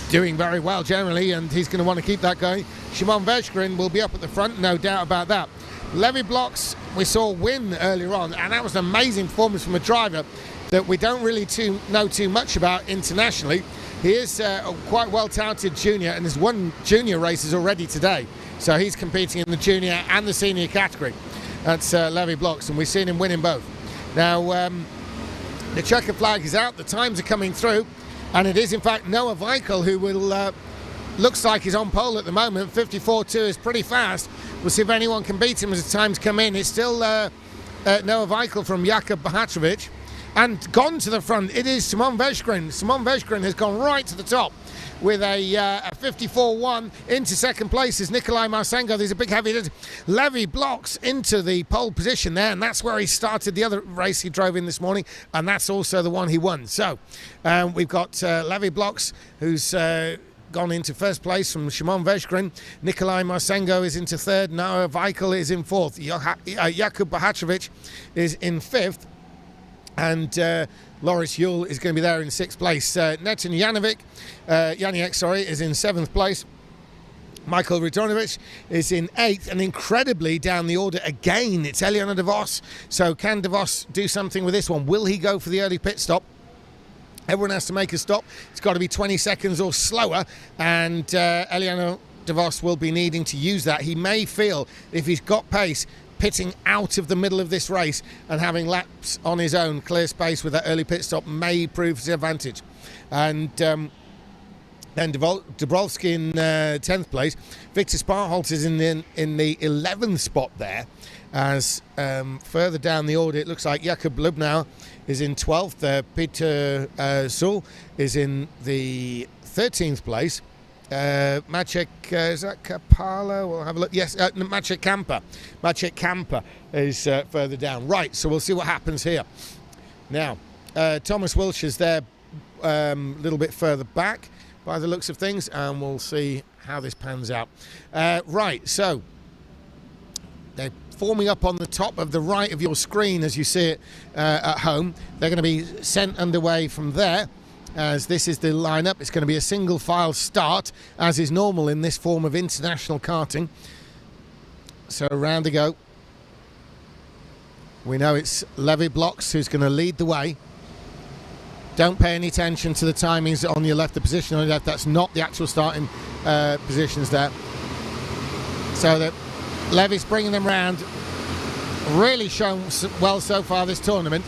Speaker 3: doing very well generally, and he's going to want to keep that going. Szymon Weszgrin will be up at the front, no doubt about that. Levi Bloks, we saw win earlier on, and that was an amazing performance from a driver that we don't really know too much about internationally. He is a quite well-touted junior and has won junior races already today. So he's competing in the junior and the senior category. That's Levi Bloks, and we've seen him winning both. Now, the checker flag is out, the times are coming through, and it is in fact Noah Weichel who will looks like he's on pole at the moment. 54.2 is pretty fast. We'll see if anyone can beat him as the times come in. It's still Noah Weichel from Jakub Bahachevich, and gone to the front it is Szymon Weszgrin. Szymon Weszgrin has gone right to the top with a 54.1. Into second place is Nikolai Marsengo. There's a big heavy hit. Levi Bloks into the pole position there, and that's where he started the other race he drove in this morning, and that's also the one he won. So we've got Levi Bloks, who's gone into first place from Szymon Weszgrin. Nikolai Marsengo is into third. Noah Weichel is in fourth. Jakub Bahachevich is in fifth. And Loris Yule is going to be there in sixth place. Netan Janiak is in seventh place. Michael Radonovich is in eighth, and incredibly down the order again, it's Eliana de Vos. So can de Vos do something with this one? Will he go for the early pit stop? Everyone has to make a stop. It's got to be 20 seconds or slower, and Eliana de Vos will be needing to use that. He may feel, if he's got pace, pitting out of the middle of this race and having laps on his own, clear space with that early pit stop may prove his advantage. And then Dabrowski in 10th place. Victor Sparholt is in the 11th spot there. As further down the order, it looks like Jakub Lubnau is in 12th. Peter Srl is in the 13th place. Maciek, is that Kapala? We'll have a look. Yes, Maciek Kampa. Maciek Kampa is further down. Right, so we'll see what happens here. Now, Thomas Wilshire's there a little bit further back by the looks of things, and we'll see how this pans out. Right, so they're forming up on the top of the right of your screen as you see it at home. They're going to be sent underway from there. As this is the lineup, it's going to be a single file start, as is normal in this form of international karting. So round they go. We know it's Levi Bloks who's going to lead the way. Don't pay any attention to the timings on your left, the position on your left. That's not the actual starting positions there. So that Levi's bringing them round. really shown well so far this tournament.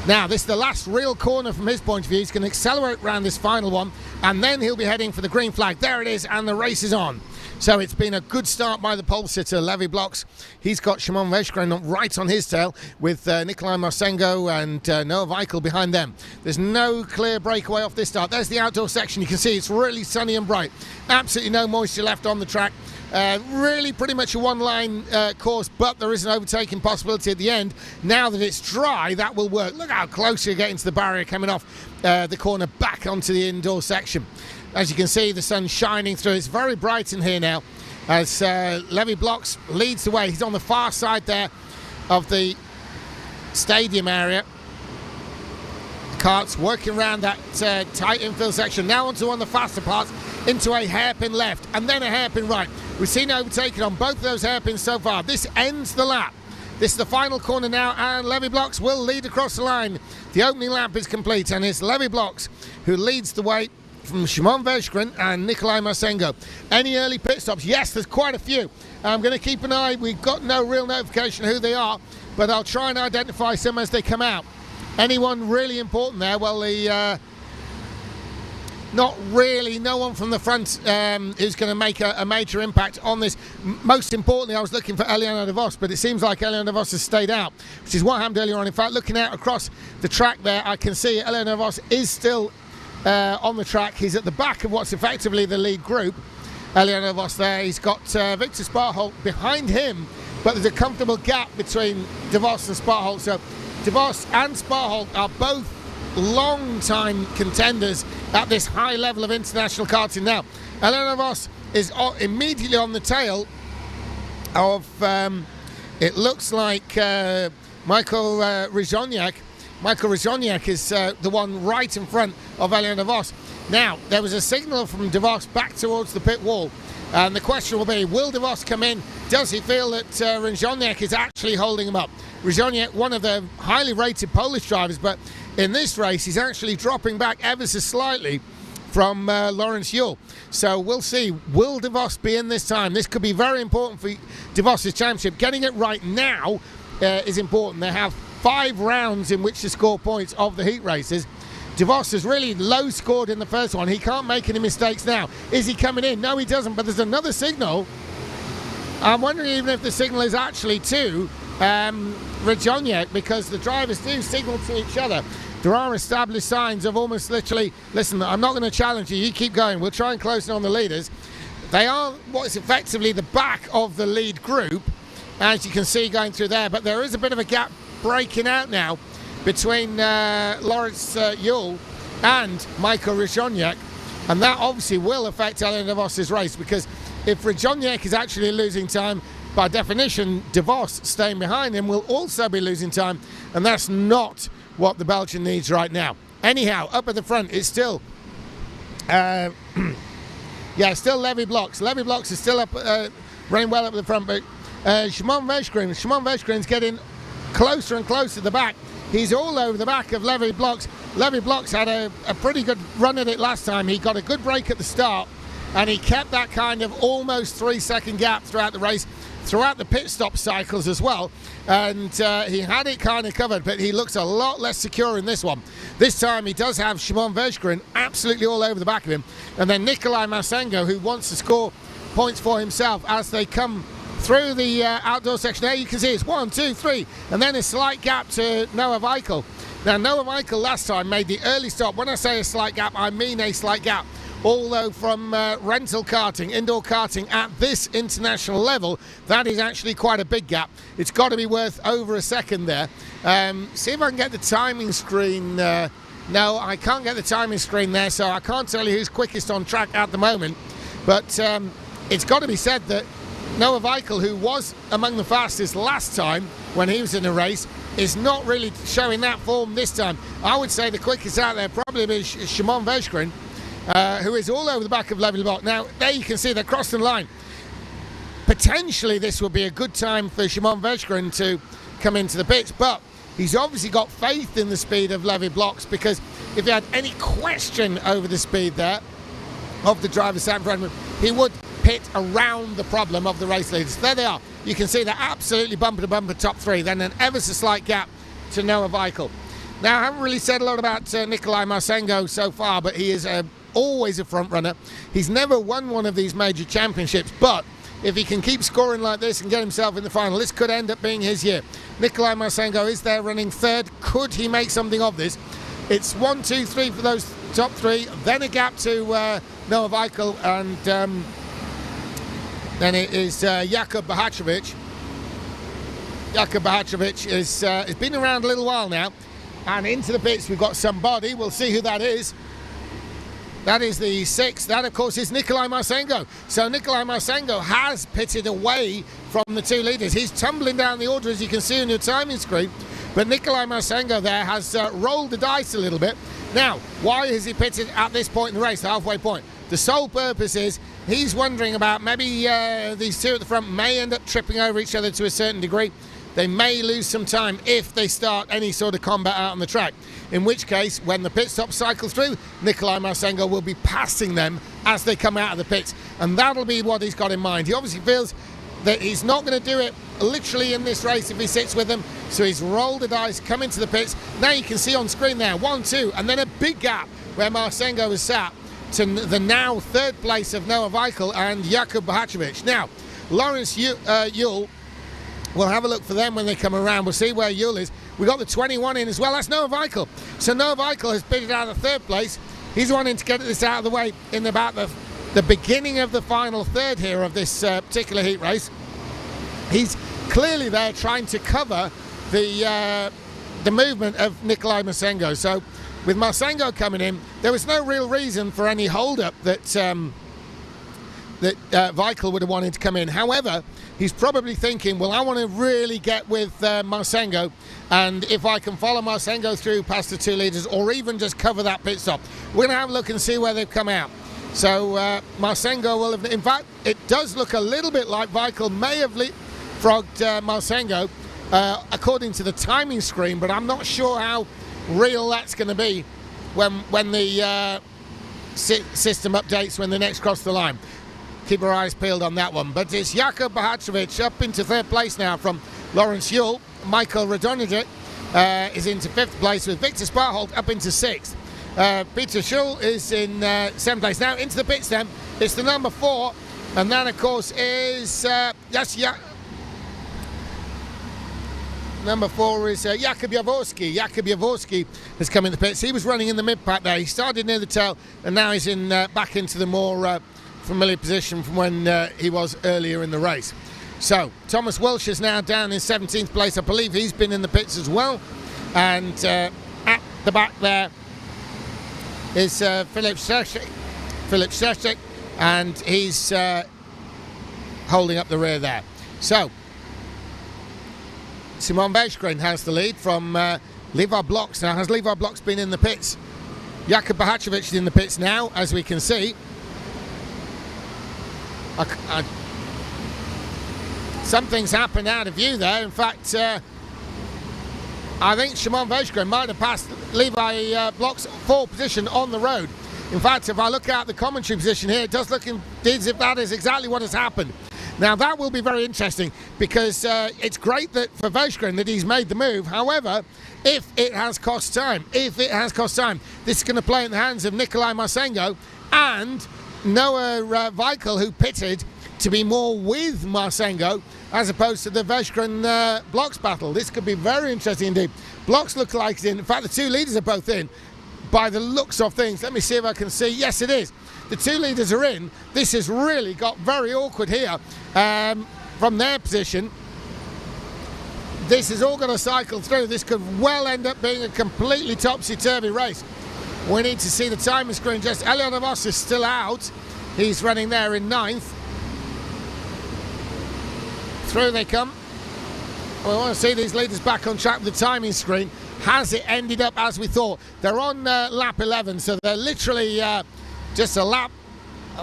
Speaker 3: Now, this is the last real corner from his point of view. He's going to accelerate around this final one, and then he'll be heading for the green flag. There it is, and the race is on. So it's been a good start by the pole sitter, Levi Bloks. He's got Szymon Veszkren right on his tail with Nikolai Marsengo and Noah Weichel behind them. There's no clear breakaway off this start. There's the outdoor section. You can see it's really sunny and bright. Absolutely no moisture left on the track. Really pretty much a one-line course, but there is an overtaking possibility at the end. Now that it's dry, that will work. Look how close you're getting to the barrier coming off the corner back onto the indoor section. As you can see, the sun's shining through. It's very bright in here now as Levi Bloks leads the way. He's on the far side there of the stadium area. Kart's working around that tight infield section. Now onto one of the faster parts, into a hairpin left and then a hairpin right. We've seen overtaking on both of those hairpins so far. This ends the lap. This is the final corner now, and Levi Bloks will lead across the line. The opening lap is complete, and it's Levi Bloks who leads the way from Szymon Veszkren and Nikolai Marsengo. Any early pit stops? Yes, there's quite a few. I'm going to keep an eye. We've got no real notification who they are, but I'll try and identify some as they come out. Anyone really important there? Well, not really. No one from the front who's going to make a major impact on this. Most importantly, I was looking for Eliana de Vos, but it seems like Eliana de Vos has stayed out, which is what happened earlier on. In fact, looking out across the track there, I can see Eliana de Vos is still on the track. He's at the back of what's effectively the lead group. Eliana de Vos there. He's got Victor Sparholt behind him, but there's a comfortable gap between de Vos and Sparholt. So de Vos and Sparholt are both long-time contenders at this high level of international karting. Now, Eliana de Vos is immediately on the tail of, it looks like Michael Rizoniak. Michael Rizoniak is the one right in front of Eliana de Vos. Now, there was a signal from de Vos back towards the pit wall, and the question will be, will de Vos come in? Does he feel that Rizoniak is actually holding him up? Rizoniak, one of the highly rated Polish drivers, but in this race, he's actually dropping back ever so slightly from Lawrence Yule. So we'll see. Will de Vos be in this time? This could be very important for de Vos' championship. Getting it right now is important. They have 5 rounds in which to score points of the heat races. De Vos has really low scored in the first one. He can't make any mistakes now. Is he coming in? No, he doesn't. But there's another signal. I'm wondering even if the signal is actually to Rizoniak, because the drivers do signal to each other. There are established signs of almost literally, listen, I'm not going to challenge you, you keep going, we'll try and close in on the leaders. They are what's effectively the back of the lead group, as you can see going through there, but there is a bit of a gap breaking out now between Lawrence Yule and Michael Rizoniak, and that obviously will affect Eliana de Vos' race, because if Rizoniak is actually losing time, by definition, de Vos staying behind him will also be losing time, and that's not what the Belgian needs right now. Anyhow, up at the front, it's still, still Levi Bloks. Levi Bloks is still up, running well up at the front, but Szymon Veszkren's getting closer and closer to the back. He's all over the back of Levi Bloks. Levi Bloks had a pretty good run at it last time. He got a good break at the start, and he kept that kind of almost 3-second gap throughout the race, throughout the pit stop cycles as well, and he had it kind of covered, but he looks a lot less secure in this one. This time he does have Szymon Veszkren absolutely all over the back of him, and then Nikolai Marsengo, who wants to score points for himself as they come through the outdoor section. There you can see it's 1, 2, 3, and then a slight gap to Noah Weichel. Now, Noah Weichel last time made the early stop. When I say a slight gap, I mean a slight gap. Although from rental karting, indoor karting at this international level, that is actually quite a big gap. It's got to be worth over a second there. See if I can get the timing screen. No, I can't get the timing screen there, so I can't tell you who's quickest on track at the moment. But it's got to be said that Noah Weichel, who was among the fastest last time when he was in a race, is not really showing that form this time. I would say the quickest out there probably is Szymon Veszkren, who is all over the back of Levi Bloks. Now, there you can see they're crossing the line. Potentially, this would be a good time for Szymon Veszkren to come into the pits, but he's obviously got faith in the speed of Levi Bloks, because if he had any question over the speed there of the driver sat in front of him, he would pit around the problem of the race leaders. There they are. you can see they're absolutely bumper-to-bumper top three, then an ever so slight gap to Noah Weichel. Now, I haven't really said a lot about Nikolai Marsengo so far, but he is always a front runner. He's never won one of these major championships, but if he can keep scoring like this and get himself in the final, this could end up being his year. Nikolai Marsengo is there running third. Could he make something of this? It's 1, 2, 3 for those top three, then a gap to Noah Weichel, and then it is Jakub Bahatrovic. Jakub Bahatrovic has been around a little while now, and into the pits we've got somebody. We'll see who that is. That is the sixth. That, of course, is Nikolai Marsengo. So Nikolai Marsengo has pitted away from the two leaders. He's tumbling down the order, as you can see on your timing screen. But Nikolai Marsengo there has rolled the dice a little bit. Now, why has he pitted at this point in the race, the halfway point? The sole purpose is he's wondering about maybe these two at the front may end up tripping over each other to a certain degree. They may lose some time if they start any sort of combat out on the track. In which case, when the pit stop cycle through, Nikolai Marsengo will be passing them as they come out of the pits. And that'll be what he's got in mind. He obviously feels that he's not going to do it literally in this race if he sits with them. So he's rolled the dice, come into the pits. Now you can see on screen there, 1, 2, and then a big gap where Marsengo is sat to the now third place of Noah Weichel and Jakub Bahatrovic. Now, Lawrence Yule, we'll have a look for them when they come around. We'll see where Yule is. We got the 21 in as well. That's Noah Weichel. So Noah Weichel has pitted out of third place. He's wanting to get this out of the way in about the beginning of the final third here of this particular heat race. He's clearly there trying to cover the movement of Nikolai Marsengo. So with Marsengo coming in, there was no real reason for any hold-up that Weichel would have wanted to come in. However, he's probably thinking, well, I want to really get with Marsengo, and if I can follow Marsengo through past the two leaders, or even just cover that pit stop. We're going to have a look and see where they've come out. So Marsengo will have, in fact, it does look a little bit like Weichel may have leapfrogged Marsengo, according to the timing screen, but I'm not sure how real that's going to be when the system updates when they next cross the line. Keep our eyes peeled on that one. But it's Jakub Bahatrovic up into third place now from Lawrence Yule. Michael Radonjic is into fifth place with Victor Sparholt up into sixth. Peter Schul is in seventh place. Now into the pits then. It's the number 4. And that, of course, is... Number 4 is Jakub Jaworski. Jakub Jaworski has come in the pits. He was running in the mid-pack there. He started near the tail, and now he's in back into the more familiar position from when he was earlier in the race. So Thomas Welsh is now down in 17th place. I believe he's been in the pits as well. And at the back there is Philip Szczesik, and he's holding up the rear there. So Simon Vejgren has the lead from Levi Bloks. Now, has Levi Bloks been in the pits? Jakub Bahatrovic is in the pits now, as we can see. Something's happened out of view there. In fact, I think Simon Vejgren might have passed Levi Bloks' 4th position on the road. In fact, if I look at the commentary position here, it does look indeed as if that is exactly what has happened. Now, that will be very interesting, because it's great that for Vejgren that he's made the move. However, if it has cost time, this is going to play in the hands of Nikolai Marsengo and Noah Weichel, who pitted to be more with Marsengo as opposed to the Vejgren Bloks battle. This could be very interesting indeed. Bloks look like he's in. In fact, the two leaders are both in by the looks of things. Let me see if I can see. Yes, it is. The two leaders are in. This has really got very awkward here from their position. This is all going to cycle through. This could well end up being a completely topsy-turvy race. We need to see the timing screen. Just Elliot Amos is still out. He's running there in 9th. Through they come. We want to see these leaders back on track with the timing screen. Has it ended up as we thought? They're on lap 11, so they're literally just a lap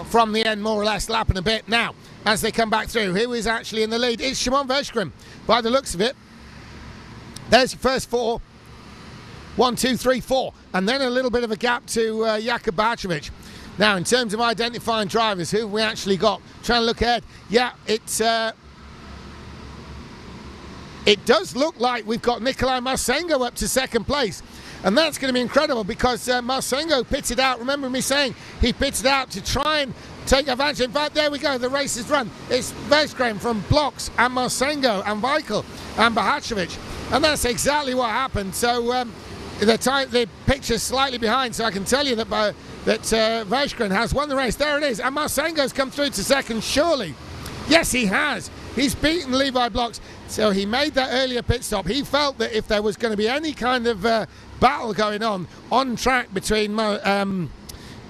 Speaker 3: from the end, more or less, lap and a bit. Now, as they come back through, who is actually in the lead? It's Simon Vejgren, by the looks of it. There's your first 4. 1, 2, 3, 4. And then a little bit of a gap to Jakub Bahatrovic. Now, in terms of identifying drivers, who have we actually got? Trying to look ahead. Yeah, it's it does look like we've got Nikolai Marsengo up to second place. And that's going to be incredible because Marsengo pitted out. Remember me saying he pitted out to try and take advantage. In fact, there we go. The race is run. It's Vesgren from Blocks and Marsengo and Weichel and Bahacevic. And that's exactly what happened. So the picture's slightly behind, so I can tell you that Vesgren has won the race. There it is. And Marsengo's come through to second, surely. Yes, he has. He's beaten Levi Blocks. So he made that earlier pit stop. He felt that if there was going to be any kind of battle going on track between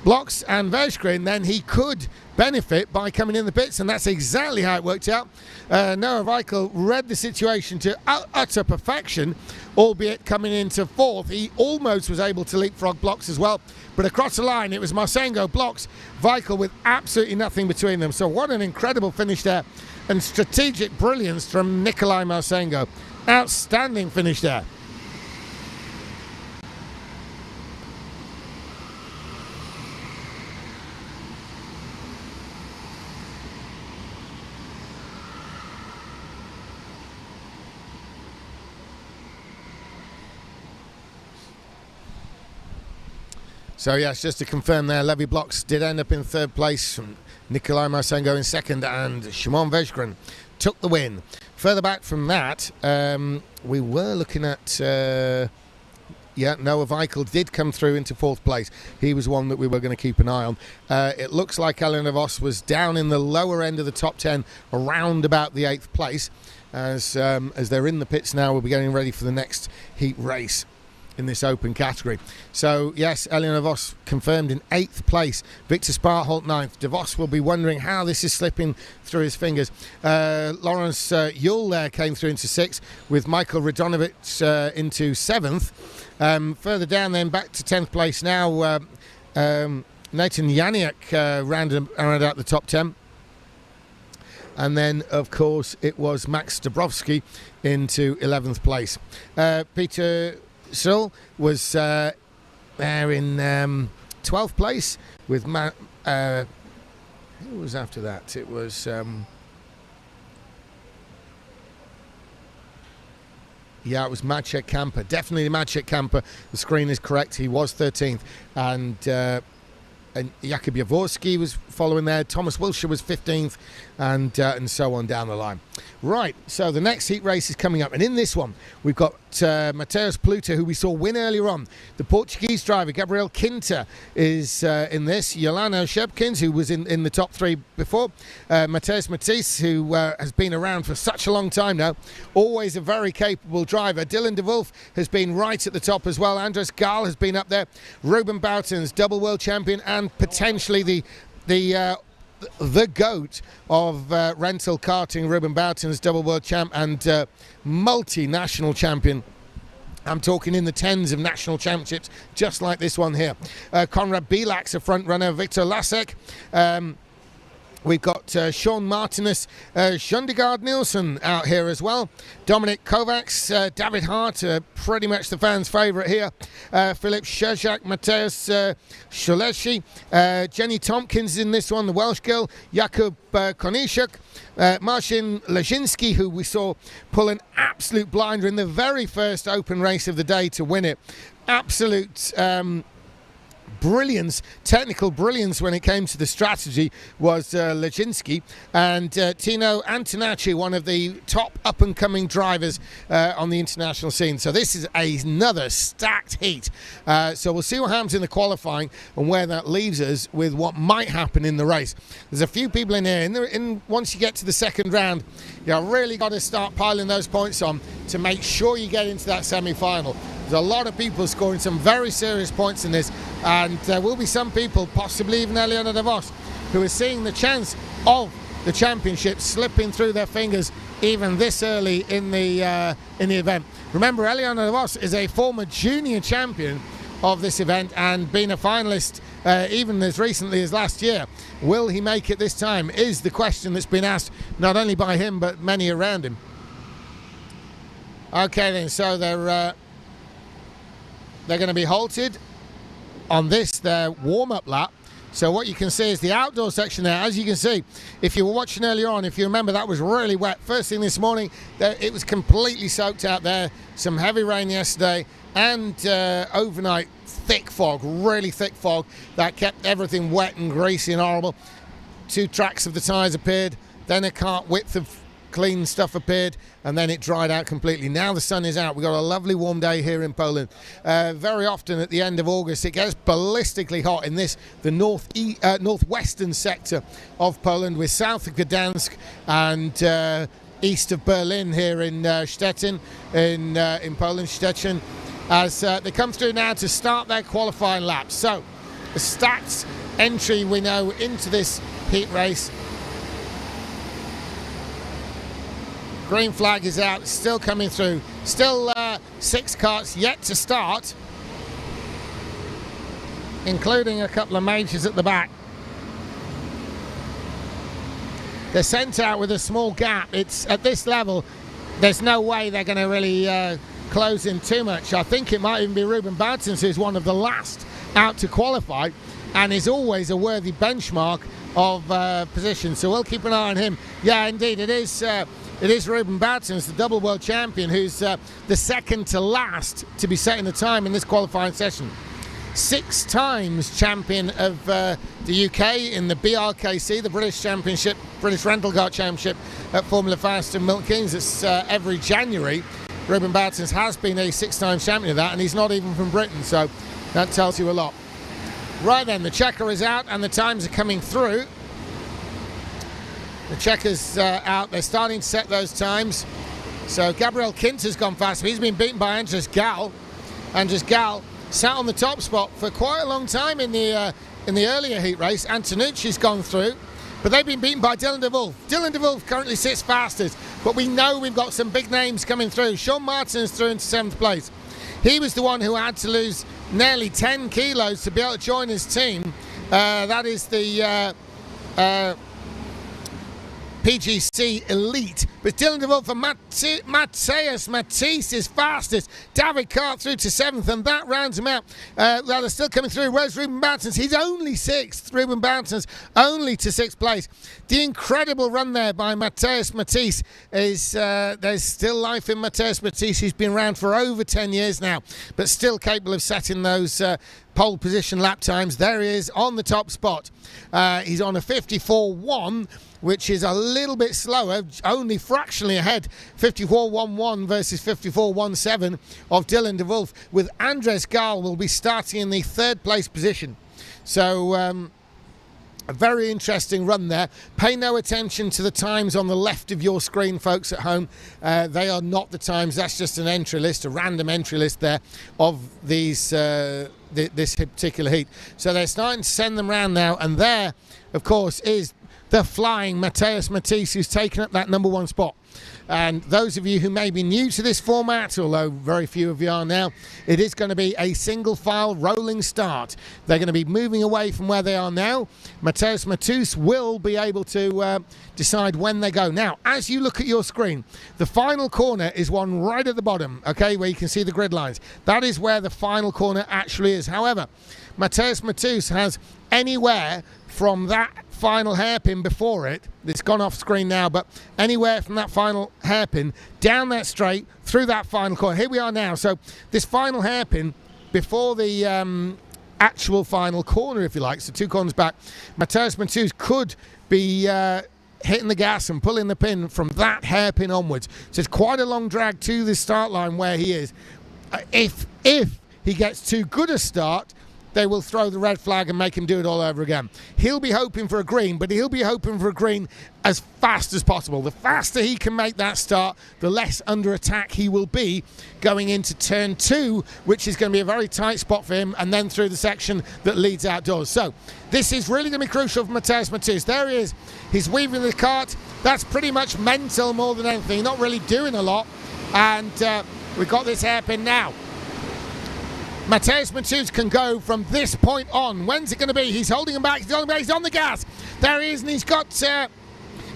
Speaker 3: Blocks and Vesgren, then he could benefit by coming in the pits, and that's exactly how it worked out. Noah Weichel read the situation to utter perfection, albeit coming into fourth. He almost was able to leapfrog Blocks as well, but across the line it was Marsengo, Blocks, Weichel with absolutely nothing between them. So what an incredible finish there, and strategic brilliance from Nikolai Marsengo. Outstanding finish there. So yes, just to confirm there, Levi Blocks did end up in third place, Nikolai Marsengo in second, and Szymon Vesgren took the win. Further back from that, we were looking at Noah Weichel did come through into fourth place. He was one that we were going to keep an eye on. It looks like Elion Vos was down in the lower end of the top 10, around about the 8th place. As they're in the pits now, we'll be getting ready for the next heat race in this open category. So yes, Elion Vos confirmed in 8th place, Victor Sparholt 9th. De Vos will be wondering how this is slipping through his fingers. Lawrence Yule there came through into 6th, with Michael Radonovich into 7th. Further down then, back to 10th place now, Nathan Janiak rounded out the top 10. And then, of course, it was Max Dabrowski into 11th place. Peter Sill was there in 12th place with who was after that? It was it was Maciej Kamper. Definitely Maciej Kamper. The screen is correct. He was 13th, and Jakub Jaworski was following there. Thomas Wilshire was 15th, and so on down the line. Right, so the next heat race is coming up, and in this one we've got Mateus Pluta, who we saw win earlier on. The Portuguese driver Gabriel Quinta is in this. Yolano Shebkins, who was in the top 3 before. Mateus Matisse, who has been around for such a long time now. Always a very capable driver. Dylan de Wolf has been right at the top as well. Andres Gaal has been up there. Ruben Boutens, double world champion, and potentially the GOAT of rental karting, Ruben Boutens, double world champ and multinational champion. I'm talking in the tens of national championships, just like this one here. Konrad Bielak's a front runner. Victor Lasek. We've got Sean Martinus, Sjøndegaard Nielsen out here as well. Dominic Kovacs, David Hart, pretty much the fans' favourite here. Philip Szczerjak, Mateusz Szoleski, Jenny Tompkins in this one, the Welsh girl. Jakub Konishuk, Marcin Lezinski, who we saw pull an absolute blinder in the very first open race of the day to win it. Absolute brilliance, technical brilliance when it came to the strategy was Lezinski, and Tino Antonacci, one of the top up-and-coming drivers on the international scene. So this is another stacked heat. So we'll see what happens in the qualifying and where that leaves us with what might happen in the race. There's a few people in here. Once you get to the second round, you really got to start piling those points on to make sure you get into that semi-final. There's a lot of people scoring some very serious points in this, and there will be some people, possibly even Elion Vos, who are seeing the chance of the championship slipping through their fingers even this early in the event. Remember, Elion Vos is a former junior champion of this event and been a finalist even as recently as last year. Will he make it this time is the question that's been asked not only by him but many around him. Okay then, so they're going to be halted on this, their warm-up lap. So what you can see is the outdoor section there. As you can see, if you were watching earlier on, if you remember, that was really wet. First thing this morning, it was completely soaked out there. Some heavy rain yesterday, and overnight thick fog, really thick fog that kept everything wet and greasy and horrible. 2 tracks of the tyres appeared, then a cart width of clean stuff appeared, and then it dried out completely. Now the sun is out. We've got a lovely warm day here in Poland. Very often at the end of August it gets ballistically hot in the northwestern sector of Poland. We're south of Gdansk and east of Berlin here in Szczecin, in Poland, Szczecin, as they come through now to start their qualifying laps. So the stats entry we know into this heat race. Green flag is out, still coming through. Still 6 karts yet to start, including a couple of majors at the back. They're sent out with a small gap. It's at this level, there's no way they're going to really close in too much. I think it might even be Ruben Bartens, who's one of the last out to qualify and is always a worthy benchmark of position. So we'll keep an eye on him. Yeah, indeed, it is Ruben Bartens, the double world champion, who's the second to last to be setting the time in this qualifying session. 6 times champion of the UK in the BRKC, the British Championship, British Rental Kart Championship at Formula Fast and Milton Keynes. It's every January. Ruben Bartens has been a 6-time champion of that, and he's not even from Britain, so that tells you a lot. Right then, the checker is out and the times are coming through. The checker's out, they're starting to set those times. So Gabriel Kint has gone fast. He's been beaten by Andres Gal. Andres Gal sat on the top spot for quite a long time in the earlier heat race. Antonucci's gone through, but they've been beaten by Dylan de Wolf. Dylan de Wolf currently sits fastest, but we know we've got some big names coming through. Sean Martin's through into 7th place. He was the one who had to lose nearly 10 kilos to be able to join his team. That is the PGC Elite. But Dylan de Wolf and Mateus Matisse is fastest. David Kart through to 7th, and that rounds him out. They're still coming through. Where's Ruben Bartens? He's only 6th. Ruben Bartens only to 6th place. The incredible run there by Mateus Matisse is, there's still life in Mateus Matisse. He's been around for over 10 years now, but still capable of setting those pole position lap times. There he is on the top spot. He's on a 54.1, which is a little bit slower, only fractionally ahead. 54.11 versus 54.17 of Dylan de Wolf, with Andres Gal will be starting in the 3rd place position. So a very interesting run there. Pay no attention to the times on the left of your screen, folks at home. They are not the times. That's just an entry list, a random entry list there of these this particular heat. So they're starting to send them round now, and there, of course, is the flying Mateus Matisse, who's taken up that number 1 spot. And those of you who may be new to this format, although very few of you are now, it is going to be a single file rolling start. They're going to be moving away from where they are now. Mateus Matisse will be able to decide when they go. Now, as you look at your screen, the final corner is one right at the bottom, okay, where you can see the grid lines. That is where the final corner actually is. However, Mateus Matisse has anywhere from that final hairpin before it, it's gone off screen now, but anywhere from that final hairpin down that straight through that final corner. Here we are now. So this final hairpin before the actual final corner, if you like, so 2 corners back, Mateus Matisse could be hitting the gas and pulling the pin from that hairpin onwards. So it's quite a long drag to the start line where he is. If he gets too good a start, they will throw the red flag and make him do it all over again. He'll be hoping for a green, but he'll be hoping for a green as fast as possible. The faster he can make that start, the less under attack he will be going into turn 2, which is going to be a very tight spot for him, and then through the section that leads outdoors. So this is really going to be crucial for Mateus Matisse. There he is. He's weaving the kart. That's pretty much mental more than anything. Not really doing a lot. And we've got this hairpin now. Mateus Matisse can go from this point on. When's it going to be? He's holding him back. He's on the gas. There he is, and he's got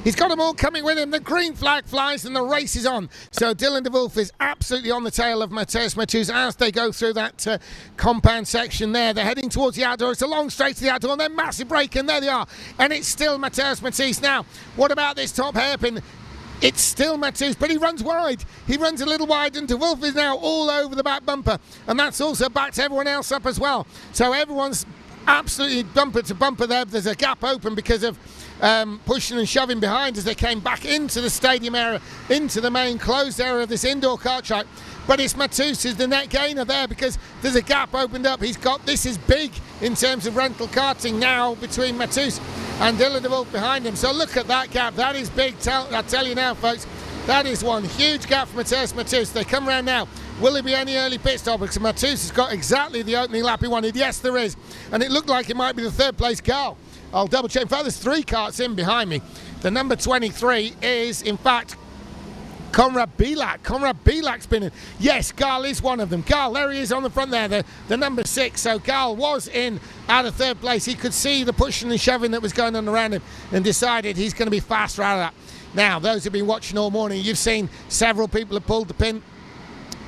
Speaker 3: He's got them all coming with him. The green flag flies and the race is on. So Dylan de Wolf is absolutely on the tail of Mateusz Matthews as they go through that compound section there. They're heading towards the outdoor. It's a long straight to the outdoor and then massive break, and there they are. And it's still Mateusz Matthews. Now, what about this top hairpin? It's still Matthews, but he runs wide. He runs a little wide, and de Wolf is now all over the back bumper. And that's also backed everyone else up as well. So everyone's absolutely bumper to bumper there. There's a gap open because of pushing and shoving behind as they came back into the stadium area, into the main closed area of this indoor kart track. But it's Matthews who's the net gainer there because there's a gap opened up. This is big in terms of rental karting now between Matthews and Dylan de Wolf behind him. So look at that gap. That is big. I tell you now, folks, that is one huge gap for Mateusz Matthews. They come around now. Will there be any early pit stop? Because Matthews has got exactly the opening lap he wanted. Yes, there is. And it looked like it might be the third place Carl. I'll double check. In fact, there's 3 karts in behind me. The number 23 is, in fact, Konrad Bilak. Konrad Bilak's been in. Yes, Garl is one of them. Garl, there he is on the front there, the number 6. So Garl was in out of third place. He could see the pushing and shoving that was going on around him and decided he's going to be faster out of that. Now, those who've been watching all morning, you've seen several people have pulled the pin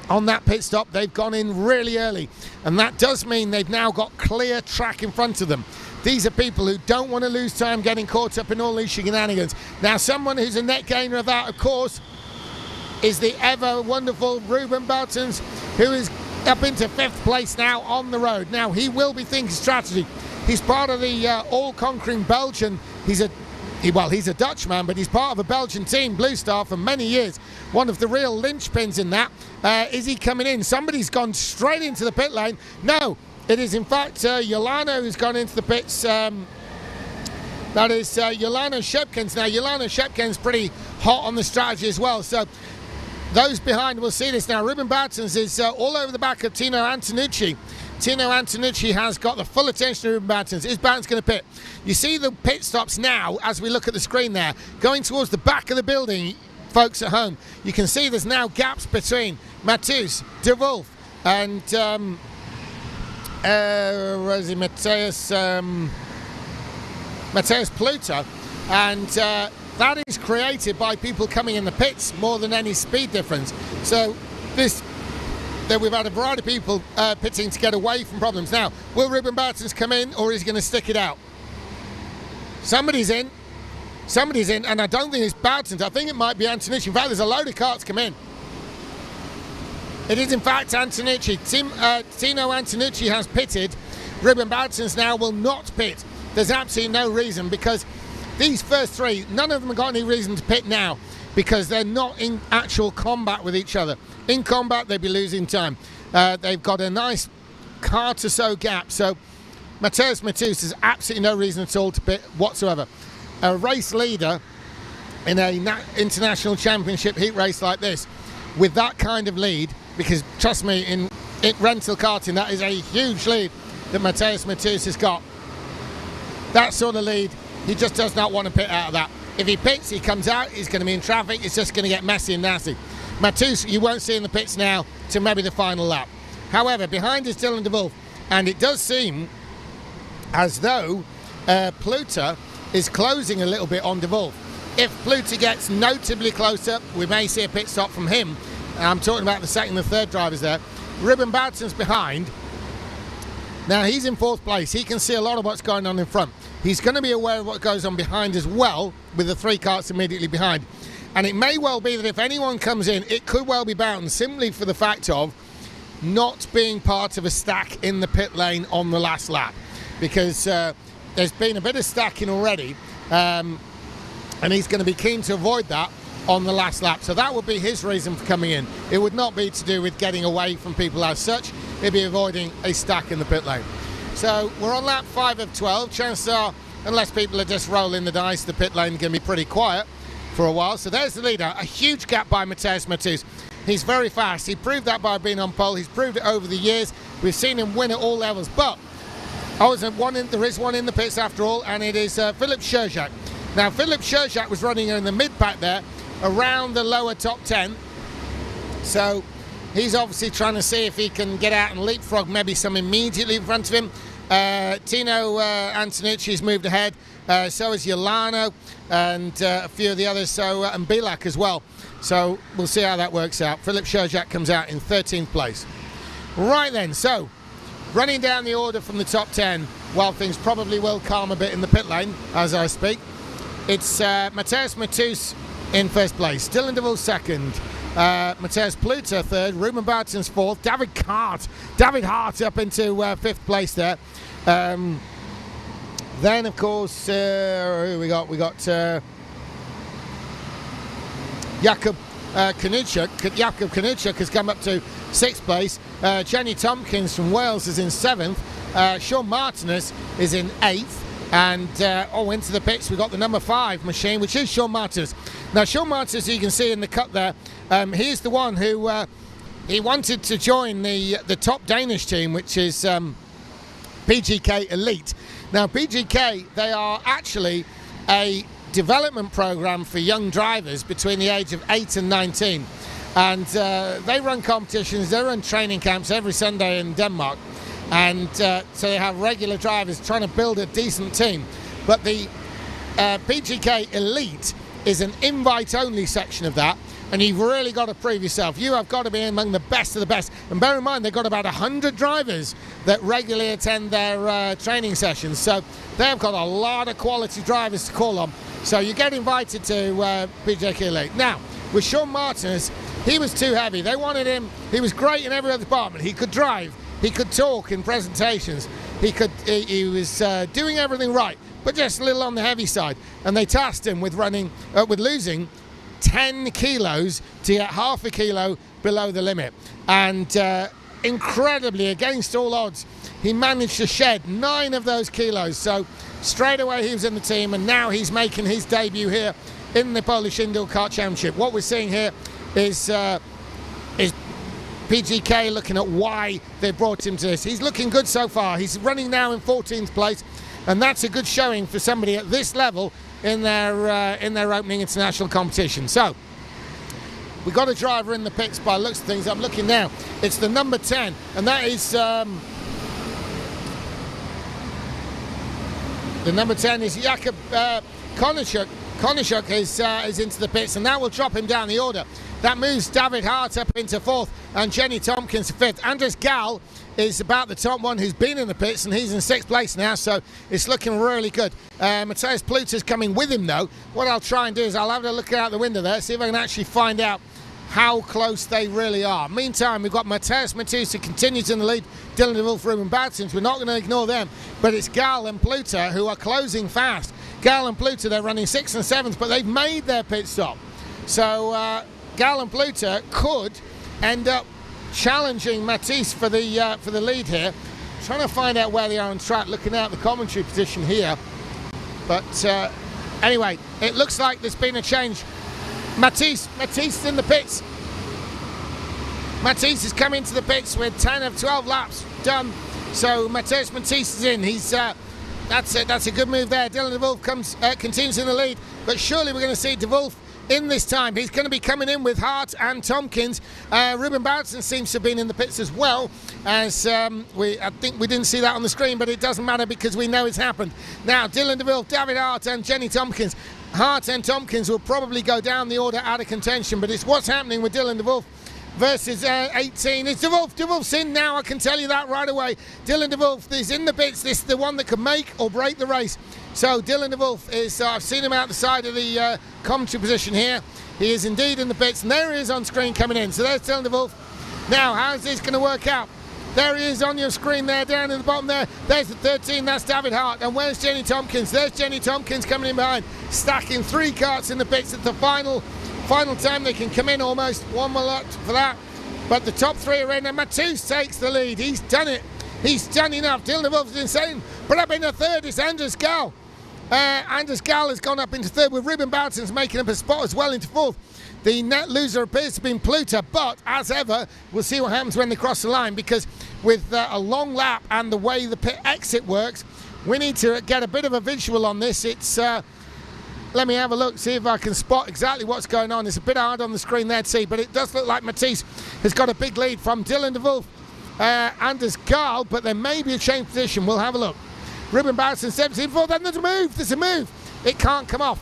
Speaker 3: on that pit stop. They've gone in really early, and that does mean they've now got clear track in front of them. These are people who don't want to lose time getting caught up in all these shenanigans. Now, someone who's a net gainer of that, of course, is the ever wonderful Ruben Boutens, who is up into 5th place now on the road. Now, he will be thinking strategy. He's part of the all-conquering Belgian. He's a Dutchman, but he's part of a Belgian team, Blue Star, for many years. One of the real linchpins in that. Is he coming in? Somebody's gone straight into the pit lane. No, it is in fact Yolano who's gone into the pits. That is Yolano Shepkins. Now, Yolano Shepkins pretty hot on the strategy as well. So those behind will see this now. Ruben Boutens is all over the back of Tino Antonucci. Tino Antonucci has got the full attention of Ruben Boutens. Is Boutens going to pit? You see the pit stops now as we look at the screen there, going towards the back of the building, folks at home. You can see there's now gaps between Matthews, de Wolf, and Mateusz Pluto, and that is created by people coming in the pits more than any speed difference. So we've had a variety of people pitting to get away from problems. Now, will Ruben Boutens come in, or is he going to stick it out? Somebody's in, and I don't think it's Boutens. I think it might be Antonucci. In fact, there's a load of karts come in. It is in fact Antonucci. Tino Antonucci has pitted. Ruben Boutens now will not pit. There's absolutely no reason, because these first 3, none of them have got any reason to pit now, because they're not in actual combat with each other. In combat, they'd be losing time. They've got a nice kart or so gap, so Mateusz Matthews has absolutely no reason at all to pit whatsoever. A race leader in an international championship heat race like this, with that kind of lead, because trust me, in rental karting, that is a huge lead that Mateusz Matthews has got. That sort of lead, he just does not want to pit out of that. If he pits, he comes out, he's going to be in traffic, it's just going to get messy and nasty. Matthews, you won't see in the pits now to maybe the final lap. However, behind is Dylan de Wolf, and it does seem as though Pluto is closing a little bit on de Wolf. If Pluto gets notably closer, we may see a pit stop from him. I'm talking about the second and third drivers there. Ruben Boutens behind. Now, he's in 4th place. He can see a lot of what's going on in front. He's going to be aware of what goes on behind as well, with the 3 karts immediately behind. And it may well be that if anyone comes in, it could well be Boutens, simply for the fact of not being part of a stack in the pit lane on the last lap. Because there's been a bit of stacking already, and he's going to be keen to avoid that on the last lap. So that would be his reason for coming in. It would not be to do with getting away from people as such. It'd be avoiding a stack in the pit lane. So we're on lap 5 of 12. Chances are, unless people are just rolling the dice, the pit lane is going to be pretty quiet for a while. So there's the leader. A huge gap by Mateusz Matthews. He's very fast. He proved that by being on pole. He's proved it over the years. We've seen him win at all levels. But there is one in the pits after all, and it is Philip Szerzak. Now, Philip Szerzak was running in the mid-pack there, around the lower top 10. So he's obviously trying to see if he can get out and leapfrog maybe some immediately in front of him. Tino Antonucci's moved ahead. So has Yolano and a few of the others. So and Bilak as well. So we'll see how that works out. Philip Sherjak comes out in 13th place. Right then, so running down the order from the top 10, while things probably will calm a bit in the pit lane as I speak. It's Mateusz Matus in first place, Dylan DeVille second, Mateusz Pluter third, Ruben Bartens fourth, David Hart up into fifth place there. Then of course, who we got? We got Jakub Kanuchuk has come up to sixth place. Jenny Tompkins from Wales is in seventh. Sean Martinez is in eighth. And into the pits we've got the number 5 machine, which is Sean Martinez. Now Sean Martinez, you can see in the cut there, he's the one who he wanted to join the top Danish team, which is PGK Elite. Now PGK, they are actually a development program for young drivers between the age of 8 and 19, and they run competitions, they run training camps every Sunday in Denmark. And so they have regular drivers trying to build a decent team. But the PGK Elite is an invite-only section of that, and you've really got to prove yourself. You have got to be among the best of the best. And bear in mind, they've got about 100 drivers that regularly attend their training sessions. So they've got a lot of quality drivers to call on. So you get invited to PGK Elite. Now, with Sean Martinez, he was too heavy. They wanted him. He was great in every other department. He could drive. He could talk in presentations. He was doing everything right, but just a little on the heavy side. And they tasked him with losing 10 kilos to get half a kilo below the limit. And incredibly, against all odds, he managed to shed 9 of those kilos. So straight away he was in the team, and now he's making his debut here in the Polish Indoor Kart Championship. What we're seeing here is PGK looking at why they brought him to this. He's looking good so far. He's running now in 14th place, and that's a good showing for somebody at this level in their opening international competition. So we got a driver in the pits by the looks of things. I'm looking now. It's the number 10, and that is the number 10 is Jakub Konishuk. Konishuk is into the pits, and that will drop him down the order. That moves David Hart up into 4th and Jenny Tompkins to 5th. Andres Gal is about the top one who's been in the pits, and he's in 6th place now, so it's looking really good. Mateusz Pluter's coming with him though. What I'll try and do is I'll have a look out the window there, see if I can actually find out how close they really are. Meantime, we've got Mateusz Matus who continues in the lead, Dylan DeVille, Ruben Bartens. We're not going to ignore them, but it's Gal and Pluter who are closing fast. Gal and Pluter, they're running 6th and 7th, but they've made their pit stop. So Gal and Pluter could end up challenging Matisse for the lead here. Trying to find out where they are on track, looking at the commentary position here. But anyway, it looks like there's been a change. Matisse in the pits. Matisse has come into the pits with 10 of 12 laps done. So Matisse is in. He's that's a good move there. Dylan DeWolf continues in the lead, but surely we're going to see DeWolf in this time. He's going to be coming in with Hart and Tompkins. Ruben Bartens seems to have been in the pits as well, as I think we didn't see that on the screen, but it doesn't matter because we know it's happened. Now Dylan DeWolf, David Hart and Jenny Tompkins. Hart and Tompkins will probably go down the order out of contention, but it's what's happening with Dylan DeWolf versus 18. It's DeWolf's in now, I can tell you that right away. Dylan DeWolf is in the pits. This is the one that can make or break the race. So Dylan DeWolf is, I've seen him out the side of the commentary position here. He is indeed in the pits, and there he is on screen coming in. So there's Dylan DeWolf. Now, how's this going to work out? There he is on your screen there, down in the bottom there. There's the 13, that's David Hart. And where's Jenny Tompkins? There's Jenny Tompkins coming in behind, stacking 3 karts in the pits at the final time they can come in almost. One more lot for that. But the top 3 are in, and Matus takes the lead. He's done it. He's done enough. Dylan DeWolf is insane. But up in the 3rd is Andres Gal. Andres Gal has gone up into 3rd with Ruben Bartens making up a spot as well into 4th. The net loser appears to be Pluter, but as ever, we'll see what happens when they cross the line, because with a long lap and the way the pit exit works, we need to get a bit of a visual on this. It's let me have a look, see if I can spot exactly what's going on. It's a bit hard on the screen there to see, but it does look like Matisse has got a big lead from Dylan DeWolf. Anders Gahl, but there may be a change position. We'll have a look. Ruben Barton 17-4, then there's a move. It can't come off.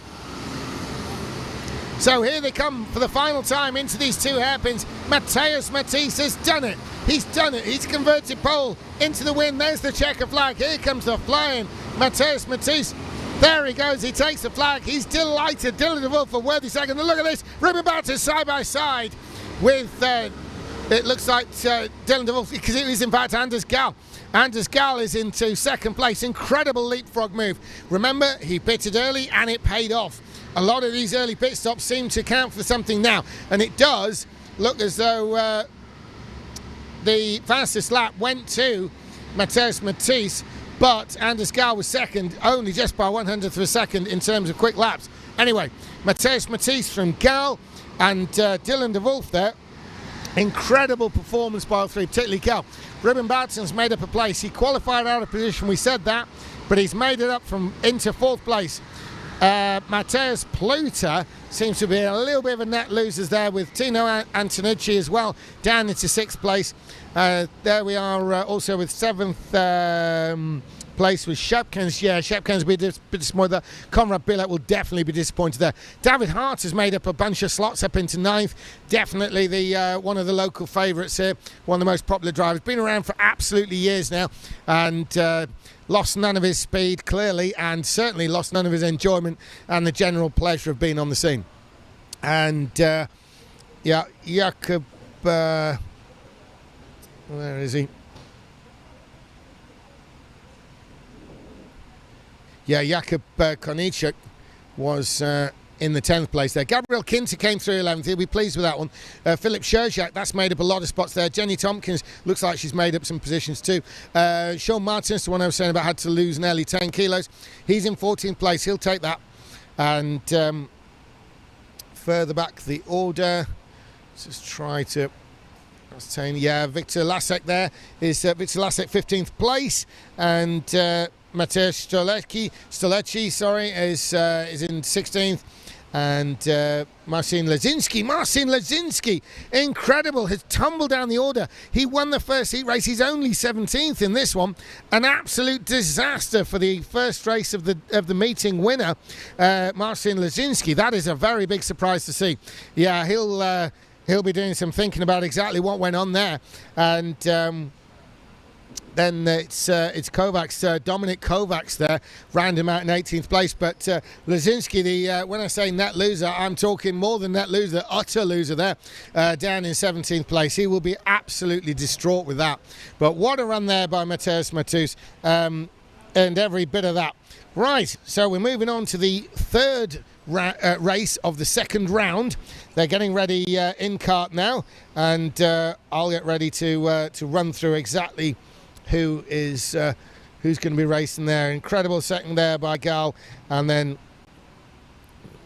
Speaker 3: So here they come for the final time into these two hairpins. Mateusz Matisse has done it. He's done it. He's converted pole into the win. There's the checker flag. Here comes the flying Mateusz Matisse. There he goes. He takes the flag. He's delighted. Dylan de Wolf a worthy second. And look at this. Ruben Barton side by side with, it looks like Dylan de Wolf, because it is in fact Anders Gahl. Anders Gahl is into second place. Incredible leapfrog move. Remember, he pitted early and it paid off. A lot of these early pit stops seem to count for something now. And it does look as though the fastest lap went to Mateusz Matisse, but Anders Gahl was second, only just by 100th of a second in terms of quick laps. Anyway, Mateusz Matisse from Gahl and Dylan de Wolf there. Incredible performance by all three, particularly Gahl. Ruben Barton's made up a place. He qualified out of position, we said that, but he's made it up from into fourth place. Mateusz Pluter seems to be a little bit of a net losers there, with Tino Antonucci as well down into sixth place. There we are also with seventh place with Shepkins. Yeah, Shepkins will be a bit disappointed there. Conrad Billet will definitely be disappointed there. David Hart has made up a bunch of slots up into ninth. Definitely the one of the local favourites here, one of the most popular drivers. Been around for absolutely years now, and lost none of his speed, clearly, and certainly lost none of his enjoyment and the general pleasure of being on the scene. And yeah, Jakub, where is he? Yeah, Jakub Koniczuk was in the 10th place there. Gabriel Kinter came through 11th. He'll be pleased with that one. Philip Szerzak, that's made up a lot of spots there. Jenny Tompkins looks like she's made up some positions too. Sean Martins, the one I was saying about, had to lose nearly 10 kilos. He's in 14th place. He'll take that. And further back the order, let's just try to ascertain. Yeah, Victor Lasek there is Victor Lasek 15th place, and Mateusz Stolecki, is in 16th, and Marcin Lezinski, incredible, has tumbled down the order. He won the first heat race. He's only 17th in this one. An absolute disaster for the first race of the meeting winner, Marcin Lezinski. That is a very big surprise to see. Yeah, he'll be doing some thinking about exactly what went on there, and then it's Kovacs, Dominic Kovacs there, round him out in 18th place. But Lezinski, when I say net loser, I'm talking more than net loser, utter loser there, down in 17th place. He will be absolutely distraught with that. But what a run there by Mateusz Matisse, and every bit of that. Right, so we're moving on to the third race of the second round. They're getting ready in Kart now, and I'll get ready to run through exactly who's going to be racing there. Incredible second there by Gahl, and then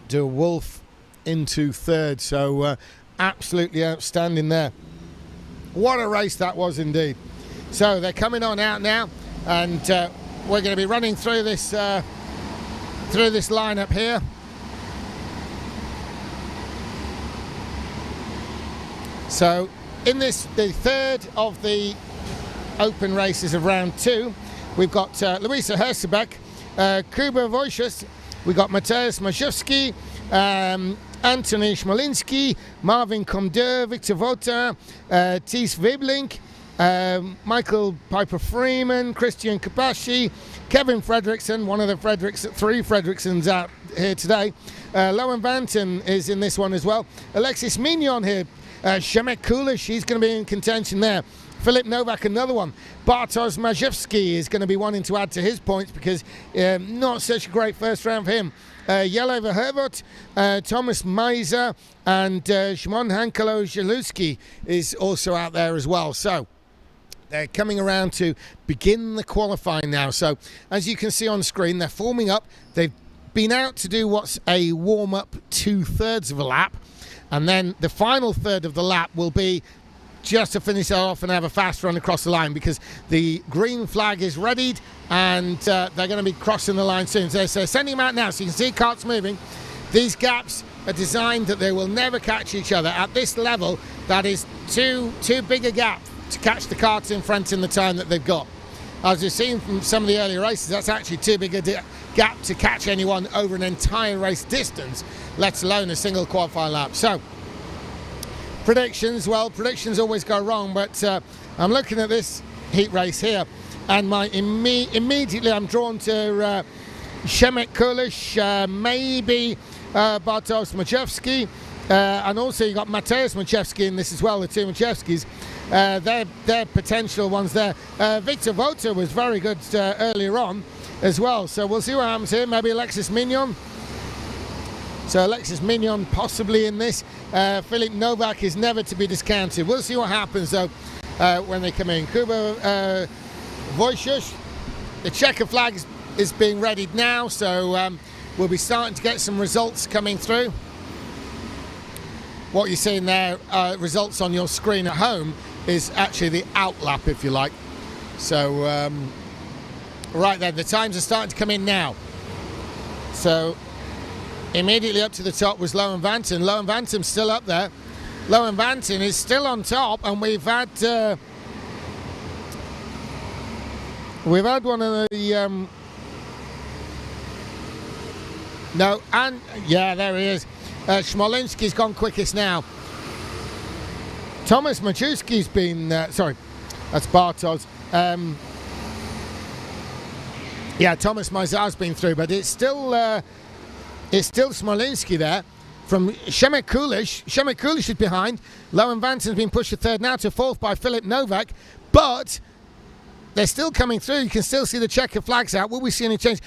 Speaker 3: de Wolf into third. So absolutely outstanding there. What a race that was indeed. So they're coming on out now, and we're going to be running through this lineup here. So in the third of the open races of round two, we've got Luisa Herzebeck, Kuba Wojciech, we've got Mateusz Majewski, Antony Smolinski, Marvin Comdeur, Victor Vota, Thies Weblink, Michael Piper Freeman, Christian Kapashi, Kevin Fredrickson, one of the three Fredricksons out here today. Lowen Vanton is in this one as well. Alexis Mignon here. Shemek Kulish, he's going to be in contention there. Filip Novak, another one. Bartosz Majewski is going to be wanting to add to his points, because not such a great first round for him. Jeleva Hervot, Thomas Meiser, and Szymon Hankalo Zieluski is also out there as well. So they're coming around to begin the qualifying now. So as you can see on screen, they're forming up. They've been out to do what's a warm-up 2/3 of a lap, and then the final third of the lap will be just to finish that off and have a fast run across the line, because the green flag is readied, and they're going to be crossing the line soon. So they're sending them out now, so you can see carts moving. These gaps are designed that they will never catch each other. At this level, that is too big a gap to catch the karts in front in the time that they've got. As you've seen from some of the earlier races, that's actually too big a gap to catch anyone over an entire race distance, let alone a single qualifying lap. So, predictions, well, predictions always go wrong, but I'm looking at this heat race here, and immediately I'm drawn to Przemek Kulisz, maybe Bartosz Majewski, and also you got Mateusz Majewski in this as well, the two Majewskis. They're potential ones there. Victor Vota was very good earlier on as well, so we'll see what happens here. Maybe Alexis Mignon. So Alexis Mignon possibly in this. Filip Novak is never to be discounted. We'll see what happens though when they come in. Kuba Wojciech, the checker flag is being readied now, so we'll be starting to get some results coming through. What you're seeing there, results on your screen at home, is actually the outlap, if you like. So, right then, the times are starting to come in now. So, immediately up to the top was Lohan Vanton. Lohan Vanton's still up there. Lohan Vanton is still on top, and we've had one of the no, and yeah, there he is. Smolinski's gone quickest now. Tomasz Majewski's been sorry, that's Bartosz. Yeah, Thomas Mazar's been through, but it's still Smolinski there. From Przemek Kulisz. Przemek Kulisz is behind. Lohan Vanton's been pushed to third now, to fourth by Filip Novak, but they're still coming through. You can still see the checker flags out. Will we see any change?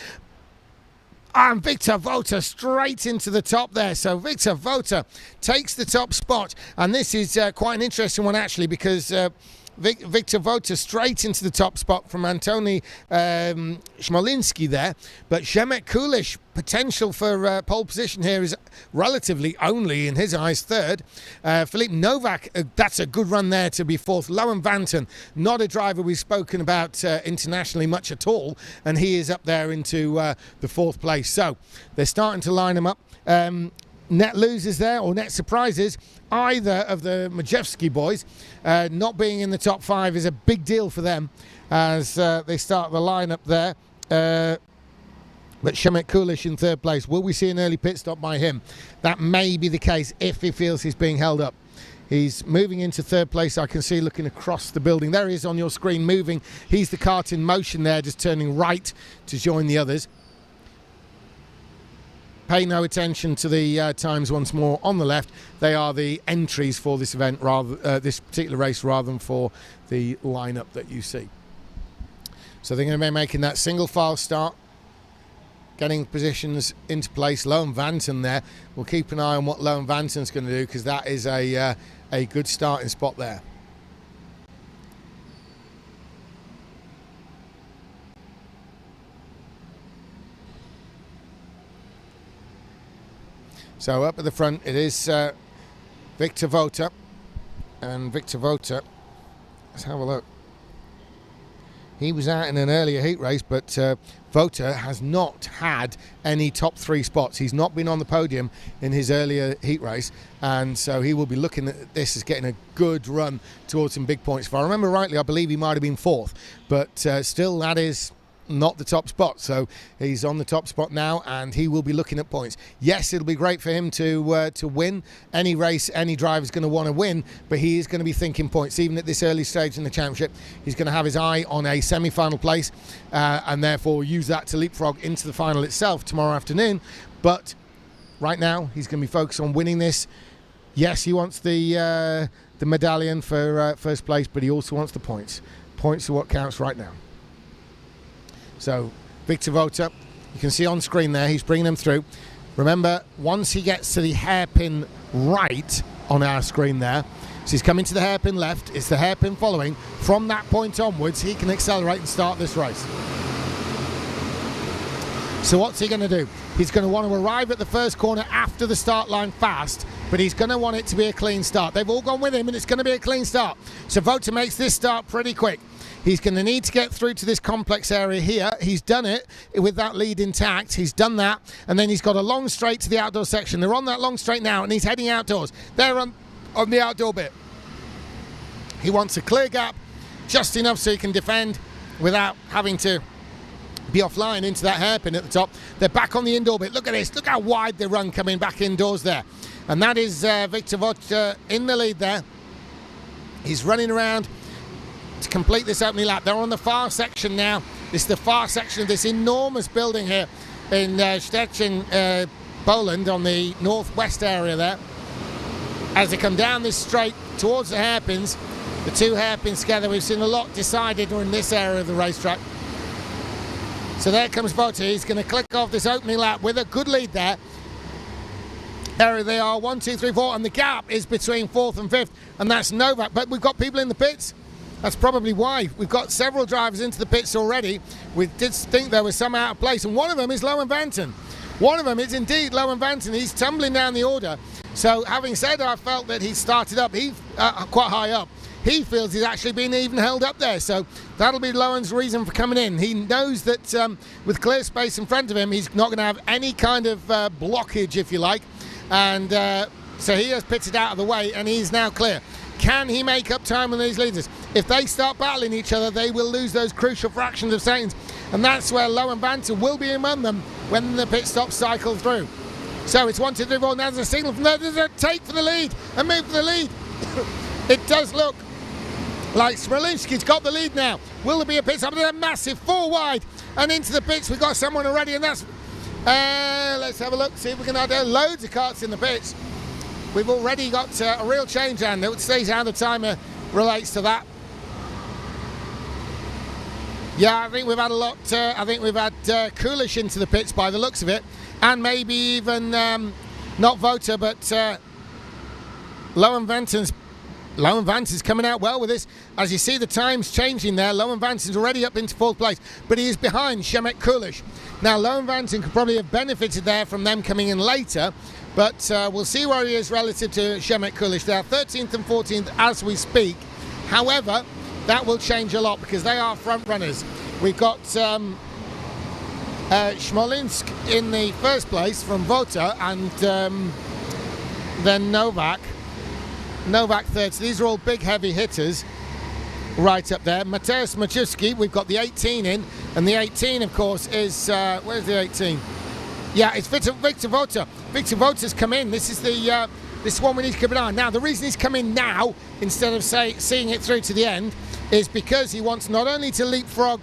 Speaker 3: And Victor Vota straight into the top there. So Victor Vota takes the top spot. And this is quite an interesting one, actually, because Victor Vota straight into the top spot from Antoni Smolinski there. But Przemek Kulisz, potential for pole position here is relatively only, in his eyes, third. Filip Novak, that's a good run there to be fourth. Lohan Vanton, not a driver we've spoken about internationally much at all, and he is up there into the fourth place. So they're starting to line them up. Net losers there, or net surprises, either of the Majewski boys not being in the top five is a big deal for them as they start the lineup there. But Przemek Kulisz in third place. Will we see an early pit stop by him? That may be the case if he feels he's being held up. He's moving into third place. I can see looking across the building. There he is on your screen moving. He's the kart in motion there, just turning right to join the others. Pay no attention to the times once more on the left. They are the entries for this event, this particular race, rather than for the lineup that you see. So they're going to be making that single file start, getting positions into place. Lohan Vanton there. We'll keep an eye on what Lohan Vanton's going to do, because that is a good starting spot there. So up at the front it is Victor Vota, and Victor Vota, let's have a look. He was out in an earlier heat race, but Vota has not had any top three spots. He's not been on the podium in his earlier heat race, and so he will be looking at this as getting a good run towards some big points. If I remember rightly, I believe he might have been fourth, but still that is not the top spot. So he's on the top spot now, and he will be looking at points. Yes, it'll be great for him to win any race. Any driver's going to want to win, but he is going to be thinking points. Even at this early stage in the championship, he's going to have his eye on a semi-final place, and therefore use that to leapfrog into the final itself tomorrow afternoon. But right now, he's going to be focused on winning this. Yes, he wants the medallion for first place, but he also wants the points. Points are what counts right now. So Victor Vota, you can see on screen there, he's bringing them through. Remember, once he gets to the hairpin right on our screen there, so he's coming to the hairpin left, it's the hairpin following. From that point onwards, he can accelerate and start this race. So what's he going to do? He's going to want to arrive at the first corner after the start line fast, but he's going to want it to be a clean start. They've all gone with him, and it's going to be a clean start. So Vota makes this start pretty quick. He's going to need to get through to this complex area here. He's done it with that lead intact. He's done that. And then he's got a long straight to the outdoor section. They're on that long straight now, and he's heading outdoors. They're on the outdoor bit. He wants a clear gap, just enough so he can defend without having to be offline into that hairpin at the top. They're back on the indoor bit. Look at this. Look how wide they run coming back indoors there. And that is Victor Vota in the lead there. He's running around to complete this opening lap. They're on the far section now. This is the far section of this enormous building here in Szczecin, Poland, on the northwest area there. As they come down this straight towards the hairpins, the two hairpins together, we've seen a lot decided in this area of the racetrack. So there comes Vota. He's going to click off this opening lap with a good lead there. There they are, 1, 2, 3, 4, and the gap is between 4th and 5th, and that's Novak. But we've got people in the pits. That's probably why. We've got several drivers into the pits already. We did think there was some out of place, and one of them is Lohan Vanton. One of them is indeed Lohan Vanton. He's tumbling down the order. So having said I felt that he started up, quite high up. He feels he's actually been even held up there, so that'll be Lohan's reason for coming in. He knows that with clear space in front of him, he's not going to have any kind of blockage, if you like, and so he has pitted out of the way, and he's now clear. Can he make up time with these leaders? If they start battling each other, they will lose those crucial fractions of seconds, and that's where Lohan Vanton will be among them when the pit stops cycle through. So it's 1, 2, 3, 4, now there's a signal from there, there's a take for the lead, a move for the lead. It does look like Smolinski's got the lead now. Will there be a pit stop? They're massive, 4 wide, and into the pits. We've got someone already, and that's let's have a look, see if we can add loads of karts in the pits. We've already got a real change, and it stays how the timer relates to that. Yeah, I think we've had a lot. I think we've had Kulish into the pits by the looks of it, and maybe even not Vota, but Lohan Vanton's coming out well with this. As you see, the time's changing there. Lohan Vanton's already up into 4th place, but he is behind Przemek Kulish. Now, Lohan Vanton could probably have benefited there from them coming in later, but we'll see where he is relative to Przemek Kulish. They are 13th and 14th as we speak. However, that will change a lot because they are front runners. We've got Smolinsk in the first place from Vota, and then Novak third. So these are all big heavy hitters right up there. Mateusz Maciejewski, we've got the 18 in, and the 18 of course is where's the 18? Yeah, it's Victor Vota. Victor Vota's come in. This is the this one we need to keep an eye on. Now the reason he's come in now instead of seeing it through to the end is because he wants not only to leapfrog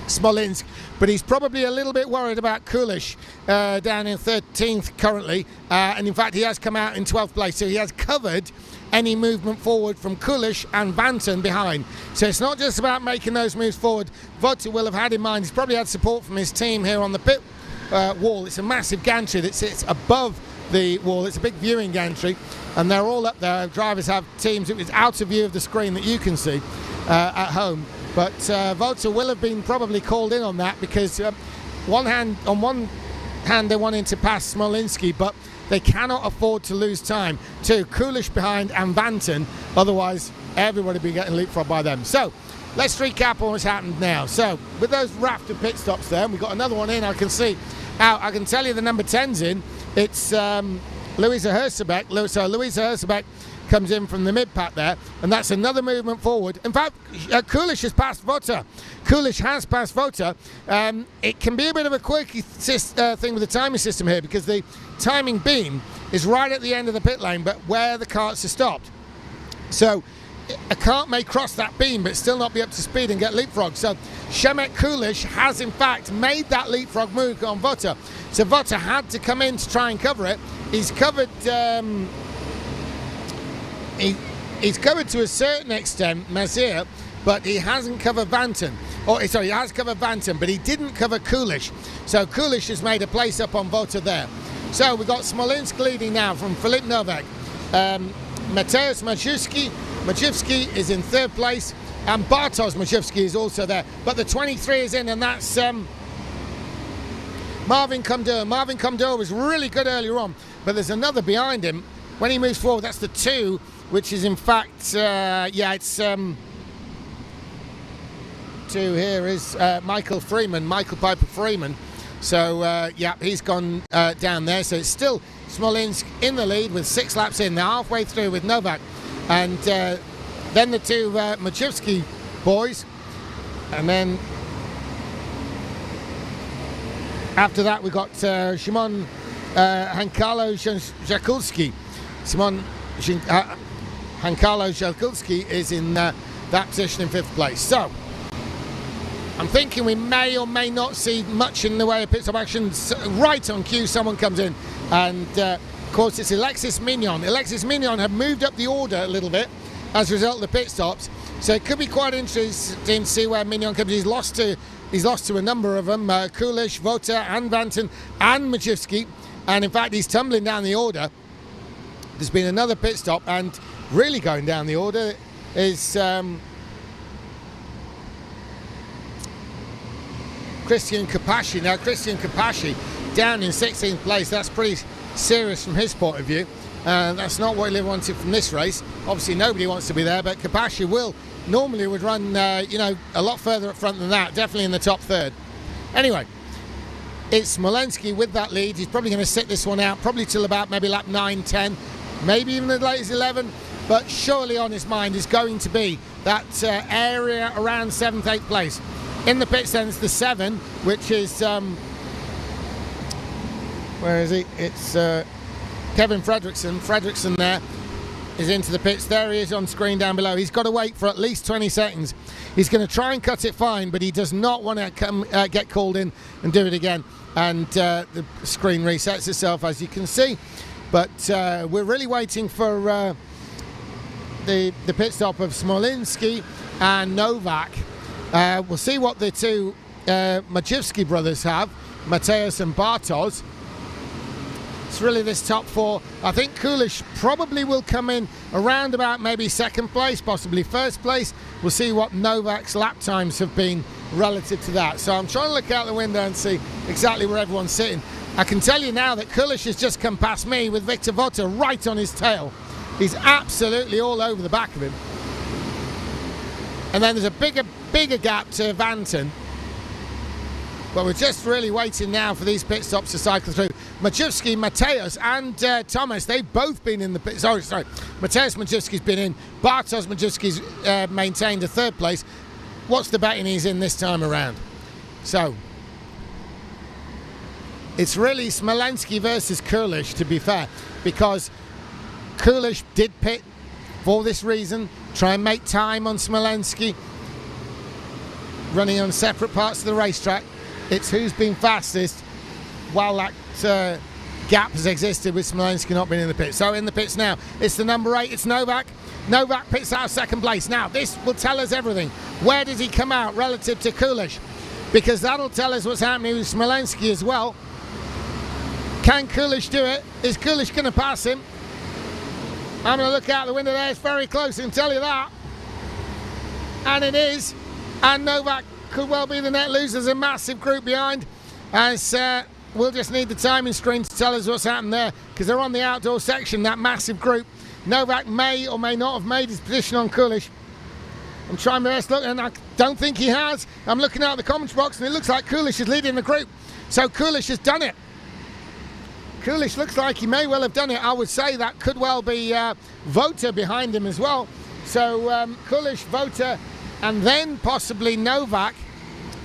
Speaker 3: Smolinsk, but he's probably a little bit worried about Kulish down in 13th currently, and in fact he has come out in 12th place, so he has covered any movement forward from Kulish and Vanton behind. So it's not just about making those moves forward. Vota will have had in mind, he's probably had support from his team here on the pit wall. It's a massive gantry that sits above the wall. It's a big viewing gantry, and they're all up there. Drivers have teams. It was out of view of the screen that you can see at home. But Vota will have been probably called in on that because on one hand they're wanting to pass Smolinski, but they cannot afford to lose time to Kulish behind and Vanton, otherwise everybody will be getting leapfrogged by them. So let's recap on what's happened now. So with those raft of pit stops there, and we've got another one in. I can see how I can tell you the number 10's in. It's Louisa Herzebeck. So Louisa Herzebeck comes in from the mid-pack there, and that's another movement forward. In fact, Kulish has passed Vota. Kulish has passed Vota. It can be a bit of a quirky thing with the timing system here because the timing beam is right at the end of the pit lane, but where the karts are stopped. So a kart may cross that beam but still not be up to speed and get leapfrogged. So Przemek Kulish has in fact made that leapfrog move on Vota. So Vota had to come in to try and cover it. He's covered he's covered to a certain extent Mazir, but he hasn't covered Vanton. Sorry, he has covered Vanton, but he didn't cover Kulish. So Kulish has made a place up on Vota there. So we've got Smolinsk leading now from Filip Novak. Mateusz Maciejewski is in 3rd place, and Bartosz Maciejewski is also there. But the 23 is in, and that's Marvin Komdur. Marvin Komdur was really good earlier on, but there's another behind him. When he moves forward, that's the 2, which is in fact, it's 2 here is Michael Piper Freeman. So, he's gone down there. So it's still Smolinsk in the lead with 6 laps in. They're halfway through with Novak. And then the two Majewski boys, and then after that we got Szymon Hankalo Jakulski. Hankalo Jakulski is in that position in 5th place. So I'm thinking we may or may not see much in the way of pit stop action. Right on cue, someone comes in, and of course it's Alexis Mignon. Alexis Mignon have moved up the order a little bit as a result of the pit stops, so it could be quite interesting to see where Mignon comes. He's lost to a number of them, Kulish, Vota, and Vanton, and Majewski, and in fact he's tumbling down the order. There's been another pit stop, and really going down the order is Christian Kapashi. Now Christian Kapashi down in 16th place, that's pretty serious from his point of view. That's not what he wanted from this race. Obviously nobody wants to be there, but Kapashi normally would run a lot further up front than that, definitely in the top third. Anyway, it's Smolenski with that lead. He's probably going to sit this one out, probably till about maybe lap 9, 10, maybe even as late as 11, but surely on his mind is going to be that area around 7th, 8th place. In the pits then, it's the 7, which is, where is he? It's Kevin Fredriksson. Fredriksson there is into the pits. There he is on screen down below. He's got to wait for at least 20 seconds. He's going to try and cut it fine, but he does not want to get called in and do it again. And the screen resets itself, as you can see. But we're really waiting for the pit stop of Smolinski and Novak. We'll see what the two Majewski brothers have, Mateusz and Bartos. It's really this top 4. I think Kulish probably will come in around about maybe 2nd place, possibly 1st place. We'll see what Novak's lap times have been relative to that. So I'm trying to look out the window and see exactly where everyone's sitting. I can tell you now that Kulish has just come past me with Victor Vota right on his tail. He's absolutely all over the back of him. And then there's a bigger gap to Vanton. But we're just really waiting now for these pit stops to cycle through. Majewski, Mateusz and Thomas, they've both been in the pit. Sorry. Mateusz Majewski's been in. Bartosz Majewski's maintained a 3rd place. What's the betting he's in this time around? So it's really Smolenski versus Kulish, to be fair, because Kulish did pit for this reason, try and make time on Smolenski, running on separate parts of the racetrack. It's who's been fastest while that gap has existed with Smolenski not being in the pit. So in the pits now, it's the number 8, it's Novak. Novak pits out of 2nd place. Now this will tell us everything. Where does he come out relative to Kulish? Because that'll tell us what's happening with Smolenski as well. Can Kulish do it? Is Kulish going to pass him? I'm going to look out the window there. It's very close, I can tell you that. And it is. And Novak could well be the net loser. There's a massive group behind. As we'll just need the timing screen to tell us what's happened there, because they're on the outdoor section, that massive group. Novak may or may not have made his position on Kulish. I'm trying my best to look, and I don't think he has. I'm looking out the comments box, and it looks like Kulish is leading the group. So Kulish has done it. Kulish looks like he may well have done it. I would say that could well be Vota behind him as well. So Kulish, Vota, and then possibly Novak.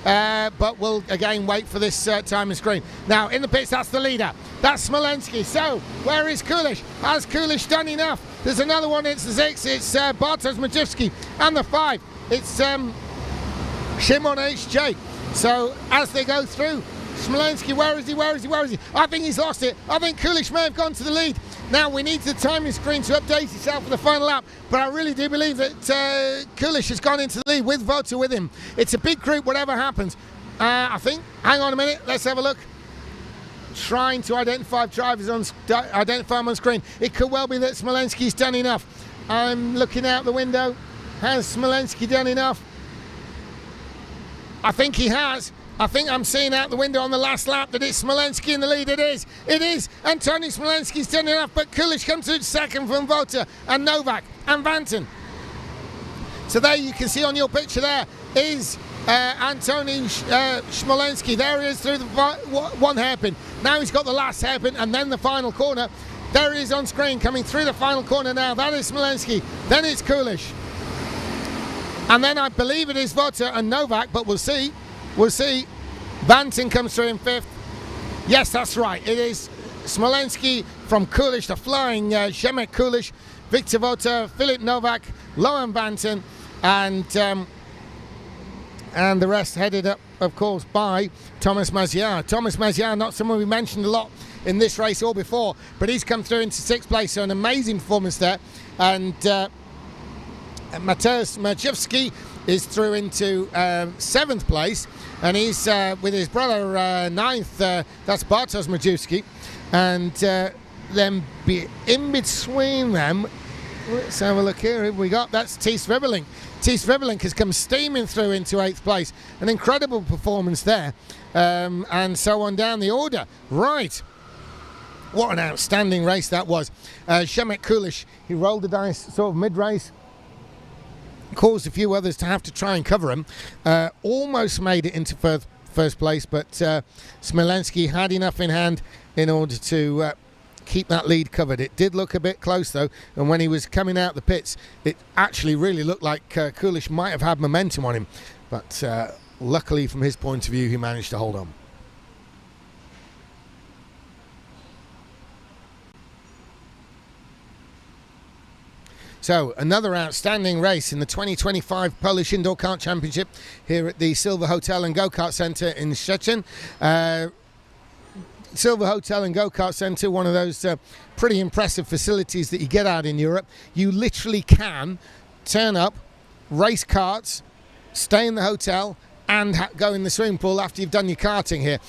Speaker 3: But we'll again wait for this timing screen. Now in the pits, that's the leader. That's Smolenski. So where is Kulish? Has Kulish done enough? There's another one. It's the 6. It's Bartosz Majewski. And the 5. It's Szymon HJ. So as they go through, Smolenski, where is he? I think he's lost it. I think Kulish may have gone to the lead. Now we need the timing screen to update itself for the final lap, but I really do believe that Kulish has gone into the lead with Vota with him. It's a big group, whatever happens. I think, hang on a minute, let's have a look. Trying to identify drivers on screen. It could well be that Smolenski's done enough. I'm looking out the window. Has Smolenski done enough? I think he has. I think I'm seeing out the window on the last lap that it's Smolenski in the lead. It is. Antoni Smolenski's done enough, but Kulish comes to 2nd from Vota and Novak and Vanton. So there you can see on your picture there is Antoni Smolenski. There he is through the one hairpin. Now he's got the last hairpin and then the final corner. There he is on screen coming through the final corner now. That is Smolenski. Then it's Kulish. And then I believe it is Vota and Novak, but we'll see. We'll see. Banton comes through in 5th. Yes, that's right. It is Smolensky from Kulish, the flying Przemek Kulish, Victor Vota, Filip Novak, Lohan Banton, and the rest headed up, of course, by Thomas Maziar. Thomas Maziar, not someone we mentioned a lot in this race or before, but he's come through into 6th place, so an amazing performance there. And Mateusz Merchewski is through into 7th place, and he's with his brother 9th, that's Bartosz Merchewski. And then in between them, let's have a look here. Who we got? That's Ties Ribbelink. Ties Ribbelink has come steaming through into 8th place. An incredible performance there. And so on down the order. Right. What an outstanding race that was. Przemek Kulish, he rolled the dice sort of mid-race. Caused a few others to have to try and cover him. Almost made it into first place, but Smolensky had enough in hand in order to keep that lead covered. It did look a bit close though, and when he was coming out the pits, it actually really looked like Kulish might have had momentum on him, but luckily from his point of view he managed to hold on. So another outstanding race in the 2025 Polish Indoor Kart Championship here at the Silver Hotel and Go-Kart Centre in Szczecin. Silver Hotel and Go-Kart Centre, one of those pretty impressive facilities that you get out in Europe. You literally can turn up, race karts, stay in the hotel and go in the swimming pool after you've done your karting here.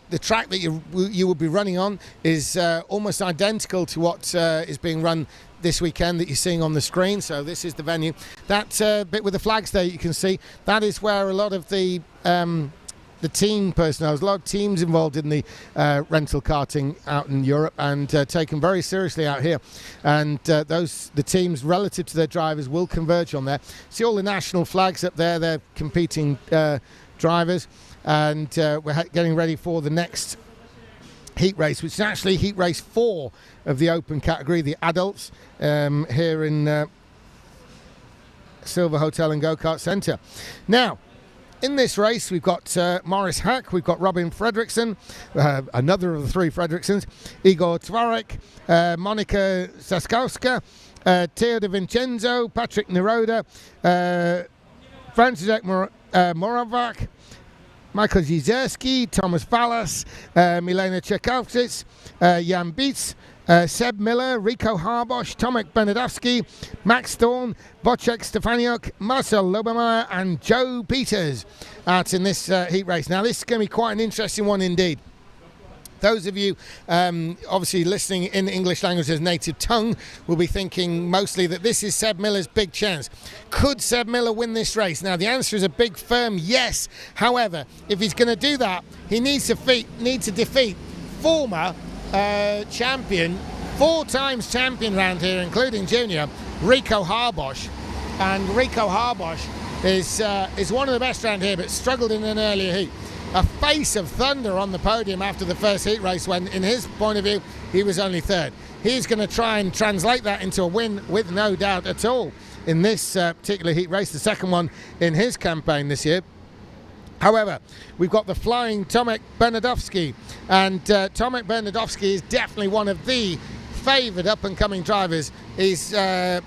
Speaker 3: The track that you will be running on is almost identical to what is being run this weekend that you're seeing on the screen. So this is the venue. That bit with the flags there you can see, that is where a lot of the team personnel, there's a lot of teams involved in the rental karting out in Europe and taken very seriously out here. And the teams relative to their drivers will converge on there. See all the national flags up there, they're competing drivers. And we're getting ready for the next heat race, which is actually heat race 4 of the open category, the adults, here in Silver Hotel and Go-Kart Centre. Now, in this race, we've got Morris Hack, we've got Robin Fredriksson, another of the 3 Fredrikssons, Igor Twarek, Monika Saskowska, Teo De Vincenzo, Patrick Neroda, Franciszek Moravak, Michael Jezierski, Thomas Vallas, Milena Czerkowicz, Jan Beets, Seb Miller, Rico Harbosch, Tomek Benedowski, Max Thorne, Wojciech Stefaniuk, Marcel Lobermeyer and Joe Peters out in this heat race. Now this is going to be quite an interesting one indeed. Those of you obviously listening in English language as native tongue will be thinking mostly that this is Seb Miller's big chance. Could Seb Miller win this race? Now the answer is a big firm yes. However, if he's going to do that, he needs to defeat former champion, 4 times champion round here, including junior, Rico Harbosch. And Rico Harbosch is one of the best round here, but struggled in an earlier heat. A face of thunder on the podium after the first heat race when, in his point of view, he was only 3rd. He's going to try and translate that into a win with no doubt at all in this particular heat race, the 2nd one in his campaign this year. However, we've got the flying Tomek Bernadowski, and Tomek Bernadowski is definitely one of the favoured up-and-coming drivers. He's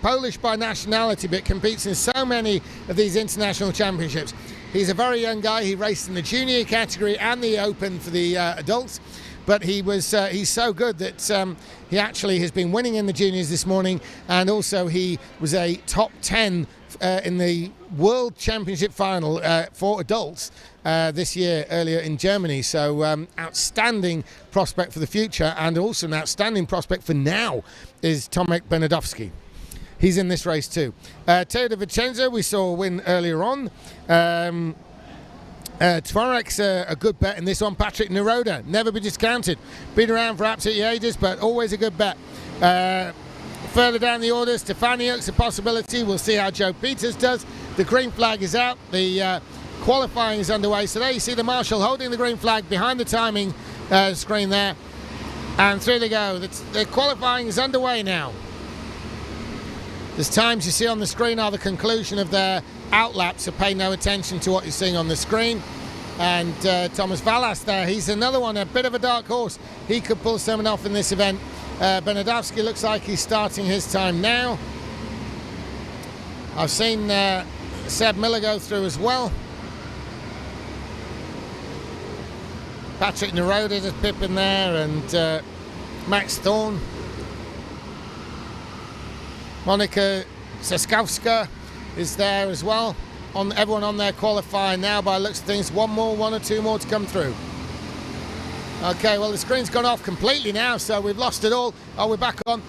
Speaker 3: Polish by nationality, but competes in so many of these international championships. He's a very young guy. He raced in the junior category and the open for the adults, but he's so good that he actually has been winning in the juniors this morning, and also he was a top 10 in the World Championship final for adults this year earlier in Germany. So outstanding prospect for the future, and also an outstanding prospect for now is Tomek Bernadowski. He's in this race too. Teo De Vincenzo we saw win earlier on. Twarek's a good bet in this one. Patrick Neroda, never be discounted. Been around for absolutely ages, but always a good bet. Further down the order, Stefaniuk's a possibility. We'll see how Joe Peters does. The green flag is out. The qualifying is underway. So there you see the marshal holding the green flag behind the timing screen there. And through they go. The qualifying is underway now. The times you see on the screen are the conclusion of their outlap, so pay no attention to what you're seeing on the screen. And Thomas Vallas there, he's another one, a bit of a dark horse. He could pull something off in this event. Bernadowski looks like he's starting his time now. I've seen Seb Miller go through as well. Patrick Neroda just pipping there, and Max Thorne. Monika Saskowska is there as well. Everyone on there qualifying now by the looks of things. One or two more to come through. Okay, well, the screen's gone off completely now, so we've lost it all. Oh, we're back on.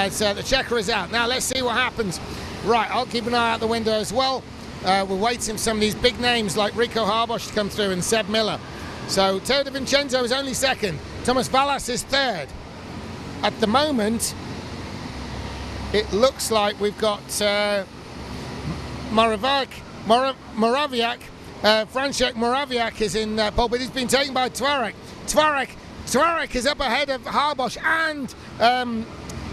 Speaker 3: So the checker is out. Now let's see what happens. Right, I'll keep an eye out the window as well. We're waiting for some of these big names like Rico Harbosh to come through and Seb Miller. So Teo De Vincenzo is only second. Thomas Vallas is third. At the moment, it looks like we've got Moraviak. František Moraviak is in pole, but he's been taken by Tvarek. Tvarek is up ahead of Harbosh and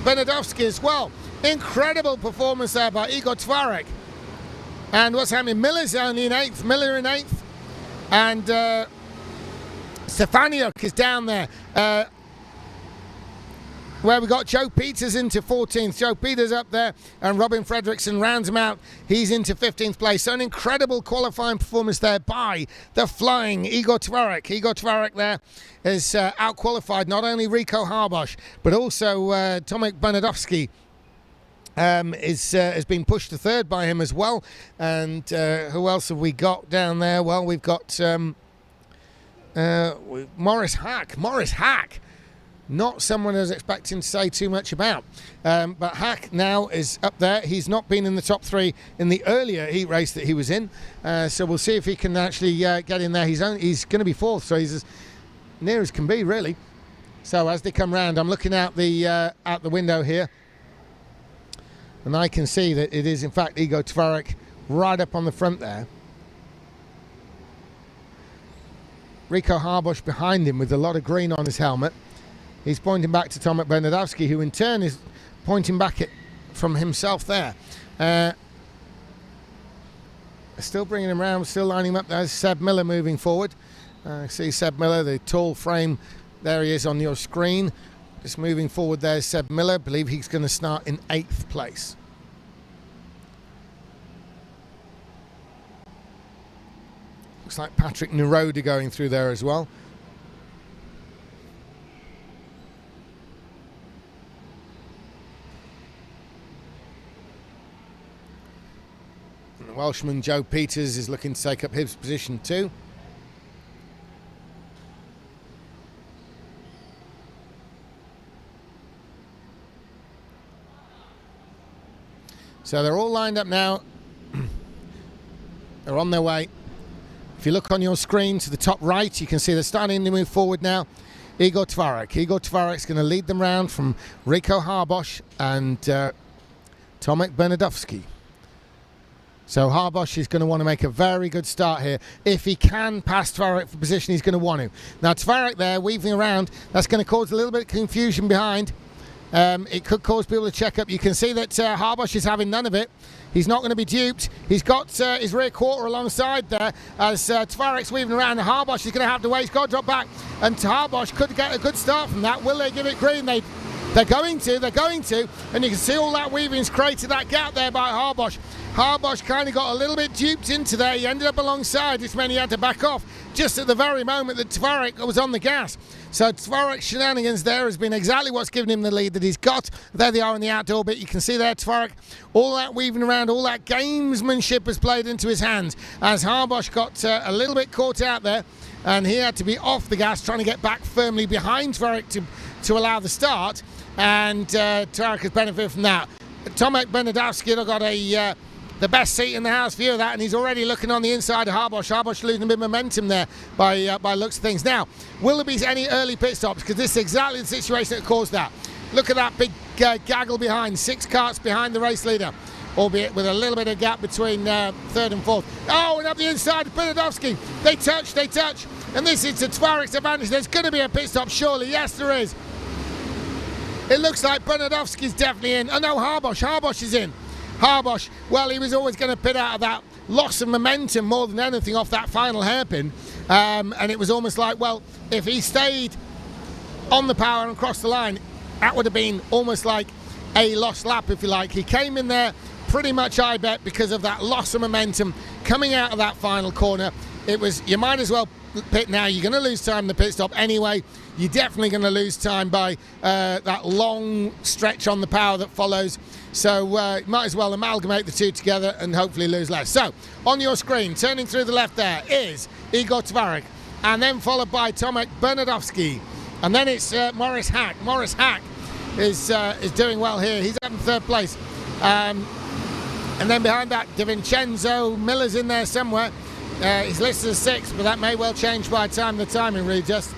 Speaker 3: Bernadowski as well. Incredible performance there by Igor Tvarek. And what's happening? Miller's only in 8th. Miller in 8th. And Stefaniuk is down there. Where we got Joe Peters into 14th. Joe Peters up there, and Robin Fredrickson rounds him out. He's into 15th place. So an incredible qualifying performance there by the flying Igor Tvarek. Igor Tvarek there is out-qualified not only Rico Harbosh, but also Tomek Bernadowski has been pushed to third by him as well. And who else have we got down there? Well, we've got Morris Hack. Not someone I was expecting to say too much about. But Hack now is up there. He's not been in the top 3 in the earlier heat race that he was in. So we'll see if he can actually get in there. He's going to be 4th, so he's as near as can be, really. So as they come round, I'm looking out the window here. And I can see that it is, in fact, Igor Tvarek right up on the front there. Rico Harbosh behind him with a lot of green on his helmet. He's pointing back to Tomek Bernadowski, who in turn is pointing back from himself there. Still bringing him around, still lining him up. There's Seb Miller moving forward. See Seb Miller, the tall frame. There he is on your screen. Just moving forward there's Seb Miller. I believe he's going to start in 8th place. Looks like Patrick Neroda going through there as well. Welshman Joe Peters is looking to take up his position too. So they're all lined up now. They're on their way. If you look on your screen to the top right, you can see they're starting to move forward now. Igor Tvarek. Igor Tvarek's going to lead them round from Rico Harbosh and Tomek Bernadowski. So Harbosh is going to want to make a very good start here. If he can pass Tvarek for position, he's going to want to. Now Tvarek there, weaving around, that's going to cause a little bit of confusion behind. It could cause people to check up. You can see that Harbosh is having none of it. He's not going to be duped. He's got his rear quarter alongside there as Tvarek's weaving around. Harbosh is going to have to wait. He's got to drop back. And Harbosh could get a good start from that. Will they give it green? They're going to. And you can see all that weaving's created that gap there by Harbosh. Harbosh kind of got a little bit duped into there. He ended up alongside. This meant he had to back off just at the very moment that Tvarek was on the gas. So Tvarek's shenanigans there has been exactly what's given him the lead that he's got. There they are in the outdoor bit. You can see there Tvarek, all that weaving around, all that gamesmanship has played into his hands as Harbosh got a little bit caught out there and he had to be off the gas trying to get back firmly behind Tvarek to allow the start, and Tvarek has benefited from that. Tomek Bernadowski got the best seat in the house view of that, and he's already looking on the inside of Harbosh. Harbosh losing a bit of momentum there by looks of things. Now, will there be any early pit stops? Because this is exactly the situation that caused that. Look at that big gaggle behind, 6 karts behind the race leader, albeit with a little bit of gap between 3rd and 4th. Oh, and up the inside, Bernadowski. They touch, and this is to Tvarek's advantage. There's going to be a pit stop, surely. Yes, there is. It looks like Bernadowski's definitely in. Oh no, Harbosh is in. Harbosh, well, he was always going to pit out of that. loss of momentum more than anything off that final hairpin. And it was almost like, well, if he stayed on the power and across the line, that would have been almost like a lost lap, if you like. He came in there pretty much, I bet, because of that loss of momentum coming out of that final corner. It was, you might as well pit now. You're going to lose time in the pit stop anyway. You're definitely going to lose time by that long stretch on the power that follows. So might as well amalgamate the two together and hopefully lose less. So on your screen, turning through the left there is Igor Tvarek, and then followed by Tomek Bernadowski, and then it's Maurice Hack. Maurice Hack is doing well here. He's up in third place. And then behind that, DiVincenzo Miller's in there somewhere. He's listed as 6th, but that may well change by the time the timing really just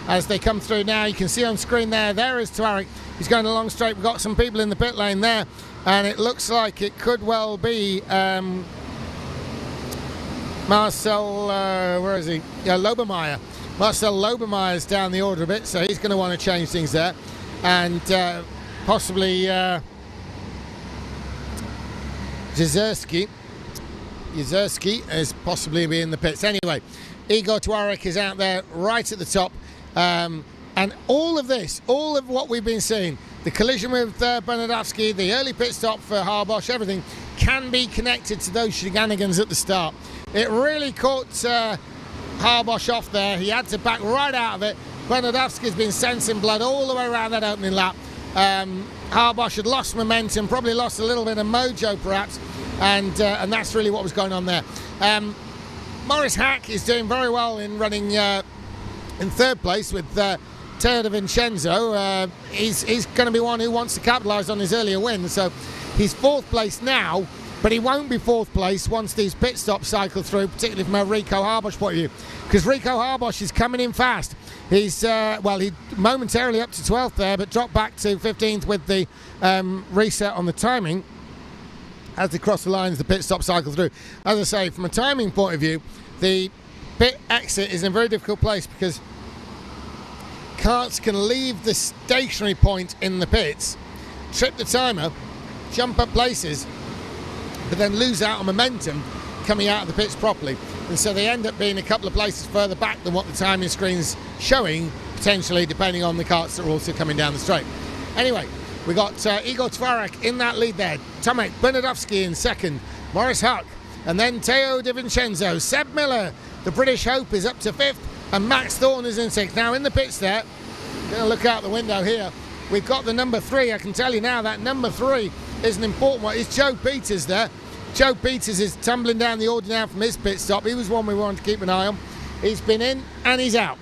Speaker 3: as they come through now. You can see on screen there is Tvarek. He's going along straight. We've got some people in the pit lane there, and it looks like it could well be Marcel, where is he? Yeah, Lobermeyer. Marcel Lobermeyer's down the order a bit, so he's going to want to change things there. And possibly Jezerski is possibly be in the pits. Anyway, Igor Tvarek is out there right at the top. And all of this, all of what we've been seeing, the collision with Bernadowski, the early pit stop for Harbosch, everything can be connected to those shenanigans at the start. It really caught Harbosch off there. He had to back right out of it. Bernadowski's been sensing blood all the way around that opening lap. Harbosch had lost momentum, probably lost a little bit of mojo perhaps, and that's really what was going on there. Maurice Hack is doing very well in running in third place with Teo DiVincenzo. He's going to be one who wants to capitalise on his earlier win, so he's 4th place now, but he won't be 4th place once these pit stops cycle through, particularly from a Rico Harbosch point of view, because Rico Harbosch is coming in fast. He's he momentarily up to 12th there, but dropped back to 15th with the reset on the timing as they cross the lines, the pit stop cycle through. As I say, from a timing point of view, the pit exit is in a very difficult place because karts can leave the stationary point in the pits, trip the timer, jump up places, but then lose out on momentum coming out of the pits properly. And so they end up being a couple of places further back than what the timing screen's showing, potentially, depending on the karts that are also coming down the straight. Anyway, we got Igor Tvarek in that lead there, Tomek Bernadowski in 2nd, Maurice Huck, and then Teo DiVincenzo. Seb Miller, the British Hope, is up to 5th, and Max Thorne is in 6th. Now in the pits there, going to look out the window here, we've got the number 3. I can tell you now that number 3 is an important one. It's Joe Peters there. Joe Peters is tumbling down the order now from his pit stop. He was one we wanted to keep an eye on. He's been in and he's out.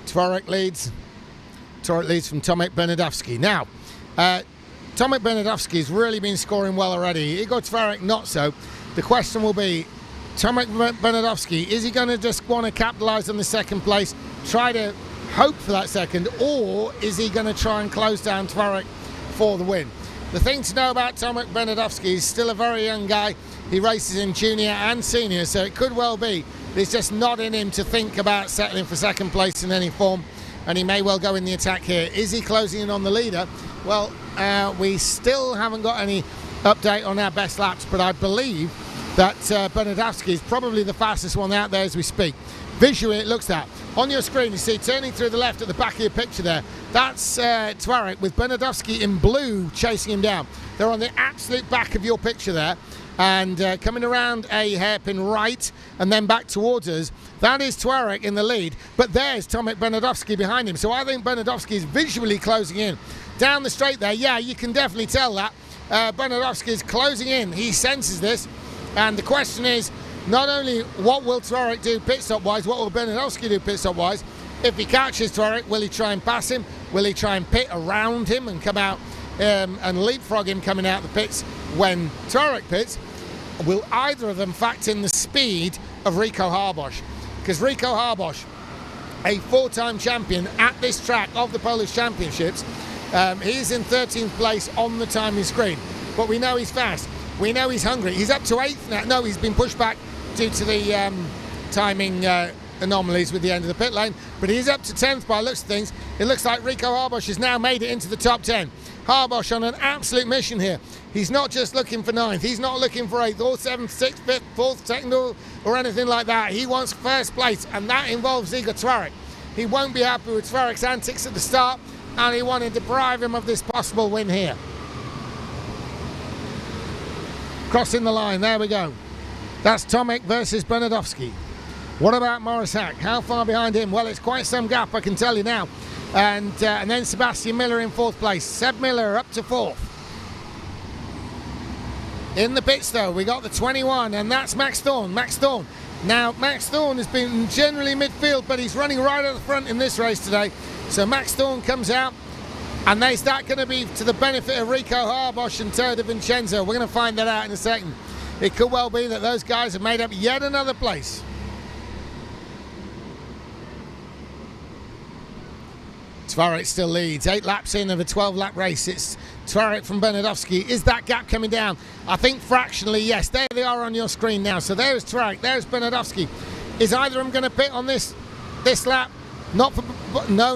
Speaker 3: Tvarek leads from Tomek Bernadowski. Now, Tomek Bernadowski's really been scoring well already. Igor Tvarek not so. The question will be, Tomek Bernadowski, is he going to just want to capitalise on the 2nd place, try to hope for that 2nd, or is he going to try and close down Tvarek for the win? The thing to know about Tomek Bernadowski, he's still a very young guy. He races in junior and senior, so it could well be there's just not in him to think about settling for 2nd place in any form, and he may well go in the attack here. Is he closing in on the leader? Well, we still haven't got any update on our best laps, but I believe that Bernadowski is probably the fastest one out there as we speak. Visually it looks that. On your screen you see turning through the left at the back of your picture there, that's Tvarek with Bernadowski in blue chasing him down. They're on the absolute back of your picture there, and coming around a hairpin right and then back towards us, that is Tvarek in the lead, but there's Tomek Bernadowski behind him. So I think Bernadowski is visually closing in. Down the straight there, yeah, you can definitely tell that. Bernadowski is closing in, he senses this, and the question is, not only what will Tvarek do pit stop wise, what will Bernadowski do pit stop wise? If he catches Tvarek, will he try and pass him? Will he try and pit around him and come out and leapfrog him coming out the pits when Tvarek pits? Will either of them factor in the speed of Rico Harbosch? Because Rico Harbosch, a 4-time champion at this track of the Polish Championships, he's in 13th place on the timing screen. But we know he's fast. We know he's hungry. He's up to 8th now. No, he's been pushed back due to the timing anomalies with the end of the pit lane, but he's up to 10th by the looks of things. It looks like Rico Harbosch has now made it into the top 10. Harbosh on an absolute mission here. He's not just looking for 9th, he's not looking for 8th or 7th, 6th, 5th, 4th, 2nd or anything like that. He wants first place, and that involves Igor Tvarek. He won't be happy with Tvarek's antics at the start, and he wanted to deprive him of this possible win here. Crossing the line, there we go. That's Tomek versus Bernadowski. What about Morris Hack? How far behind him? Well, it's quite some gap, I can tell you now. And then Sebastian Miller in 4th place. Seb Miller up to 4th. In the pits, though, we got the 21, and that's Max Thorne. Max Thorne. Now, Max Thorne has been generally midfield, but he's running right at the front in this race today. So Max Thorne comes out, and is that going to be to the benefit of Rico Harbosh and Teo De Vincenzo? We're going to find that out in a second. It could well be that those guys have made up yet another place. Tvarek still leads. 8 laps in of a 12-lap race. It's Tvarek from Bernadowski. Is that gap coming down? I think fractionally, yes. There they are on your screen now. So there's Tvarek. There's Bernadowski. Is either of them going to pit on this lap? No,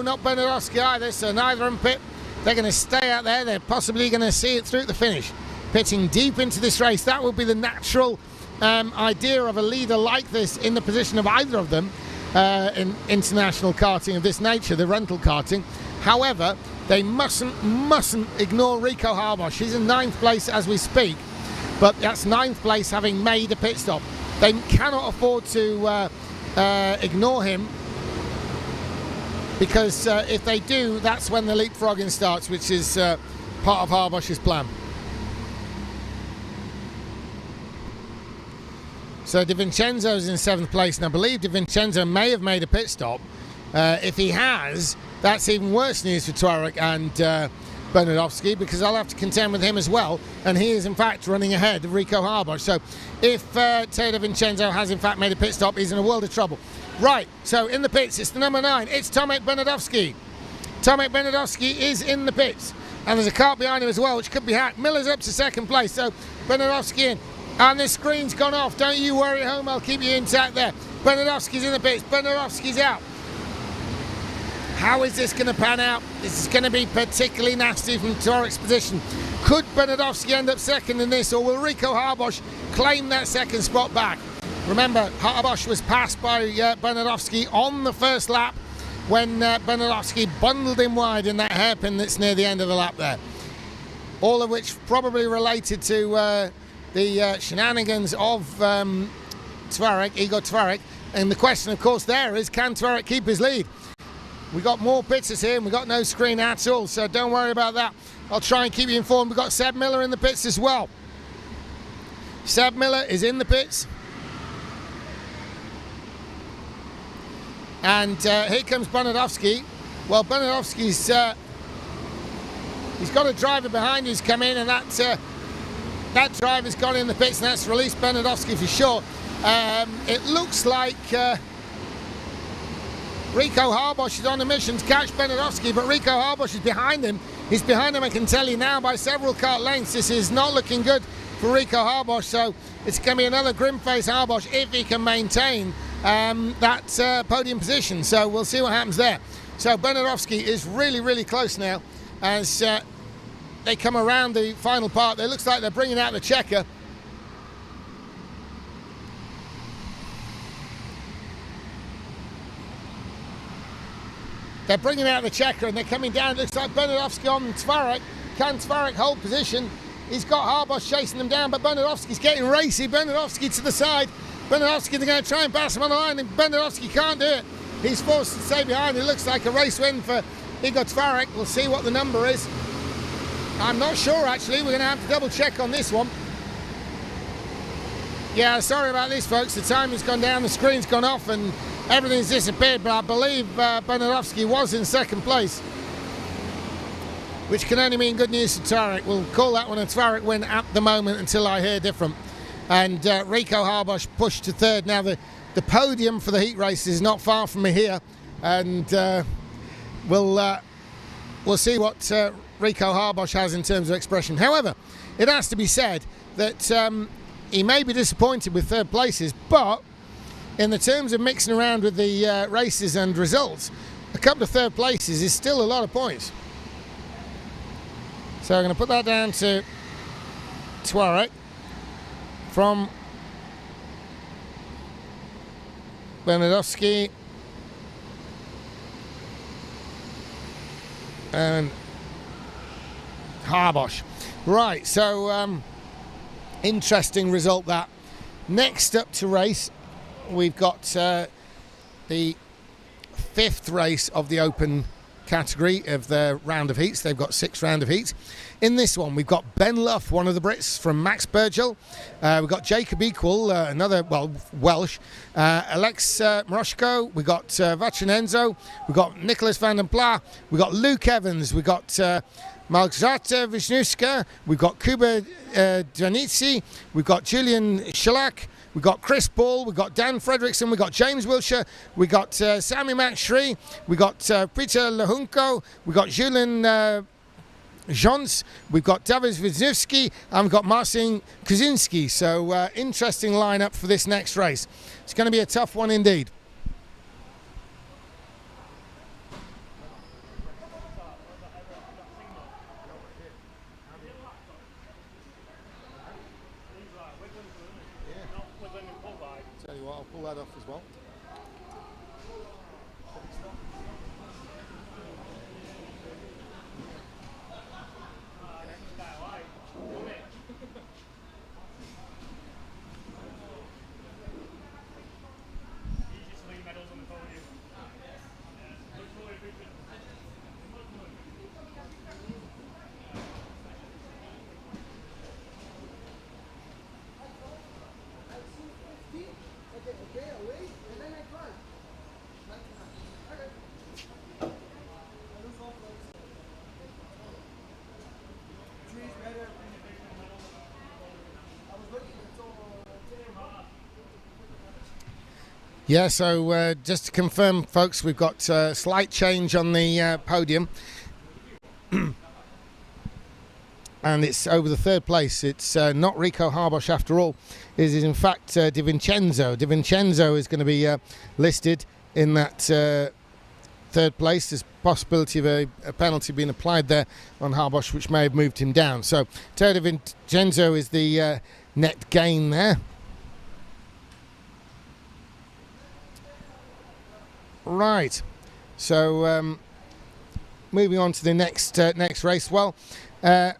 Speaker 3: not Bernadowski either. So neither of them pit. They're going to stay out there. They're possibly going to see it through to the finish. Pitting deep into this race. That will be the natural idea of a leader like this in the position of either of them. In international karting of this nature, the rental karting. However, they mustn't ignore Rico Harbosh. He's in 9th place as we speak, but that's 9th place having made a pit stop. They cannot afford to ignore him, because if they do, that's when the leapfrogging starts, which is part of Harbosh's plan. So De Vincenzo's in 7th place, and I believe De Vincenzo may have made a pit stop. If he has, that's even worse news for Tvarek and Bernadowski, because I'll have to contend with him as well, and he is in fact running ahead of Rico Harbosh. So if Teo De Vincenzo has in fact made a pit stop, he's in a world of trouble. Right, so in the pits, it's the number 9, it's Tomek Bernadowski. Tomek Bernadowski is in the pits, and there's a Kart behind him as well, which could be hacked. Miller's up to 2nd place, so Bernadowski in. And the screen's gone off. Don't you worry at home, I'll keep you intact there. Bernadowski's in the pits. Bernadowski's out. How is this going to pan out? This is going to be particularly nasty from Tvarek's position. Could Bernadowski end up 2nd in this, or will Rico Harbosh claim that 2nd spot back? Remember, Harbosh was passed by Bernadowski on the 1st lap when Bernadowski bundled him wide in that hairpin that's near the end of the lap there. All of which probably related to the shenanigans of Tvarek, Igor Tvarek, and the question of course there is, can Tvarek keep his lead? We got more pits here and we got no screen at all, so don't worry about that. I'll try and keep you informed. We've got Seb Miller in the pits as well. Seb Miller is in the pits, and here comes Bernadowski. Well, Bernadowski's he's got a driver behind who's come in, and that driver's gone in the pits, and that's released Bernadowski for sure. It looks like Rico Harbosh is on a mission to catch Bernadowski, but Rico Harbosh is behind him. He's behind him, I can tell you now, by several kart lengths. This is not looking good for Rico Harbosh, so it's going to be another grim-faced Harbosh if he can maintain that podium position. So we'll see what happens there. So Bernadowski is really, really close now as they come around the final part. It looks like they're bringing out the checker. They're bringing out the checker and they're coming down. It looks like Bernadowski on Tvarek. Can Tvarek hold position? He's got Harbosh chasing them down, but Bernadowski's getting racy. Bernadowski to the side. Bernadowski, they're going to try and pass him on the line, and Bernadowski can't do it. He's forced to stay behind. It looks like a race win for Igor Tvarek. We'll see what the number is. I'm not sure, actually. We're going to have to double check on this one. Yeah, sorry about this, folks. The timing's gone down, the screen's gone off, and everything's disappeared, but I believe Bernadowski was in second place, which can only mean good news for Tvarek. We'll call that one a Tvarek win at the moment until I hear different. And Rico Harbosh pushed to third. Now, the podium for the heat race is not far from me here, and we'll see what Rico Harbosh has in terms of expression. However, it has to be said that he may be disappointed with third places, but in the terms of mixing around with the races and results, a couple of third places is still a lot of points. So I'm going to put that down to Tuareg from Bernadowski and Harbosh. Right, so interesting result that. Next up to race, we've got the 5th race of the open category of the round of heats. They've got 6 round of heats. In this one, we've got Ben Luff, one of the Brits from Max Burgill. We've got Jacob Equal, another, well, Welsh. Alex Moroshko. We've got Vacinenzo. We've got Nicholas van den Pla. We've got Luke Evans. We've got Malgorzata Wisniewska. We've got Kuba Dranitsi. We've got Julian Shalak. We've got Chris Ball, we've got Dan Fredrickson, we've got James Wilshire, we've got Sami Makshri, we've got Peter Lahunko, we've got Julian Jons, we've got David Wisniewski, and we've got Marcin Kuzinski. So interesting lineup for this next race. It's going to be a tough one indeed. Tell you what, I'll pull that off as well. Yeah, so just to confirm, folks, we've got a slight change on the podium. And it's over the 3rd place. It's not Rico Harbosh after all. It is in fact Di Vincenzo. Di Vincenzo is going to be listed in that 3rd place. There's possibility of a penalty being applied there on Harbosh, which may have moved him down. So Di Vincenzo is the net gain there. Right, so moving on to the next race. Well, a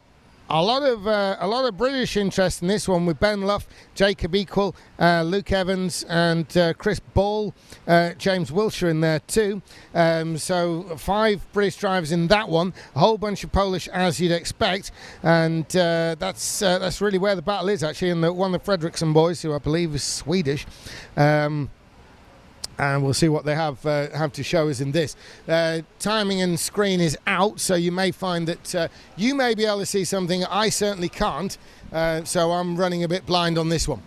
Speaker 3: lot of British interest in this one with Ben Luff, Jacob Equal, Luke Evans, and Chris Ball, James Wilshire in there too. So 5 British drivers in that one. A whole bunch of Polish, as you'd expect, and that's really where the battle is actually. And one of the Fredrickson boys, who I believe is Swedish. And we'll see what they have to show us in this. Timing and screen is out, so you may find that you may be able to see something I certainly can't. So I'm running a bit blind on this one.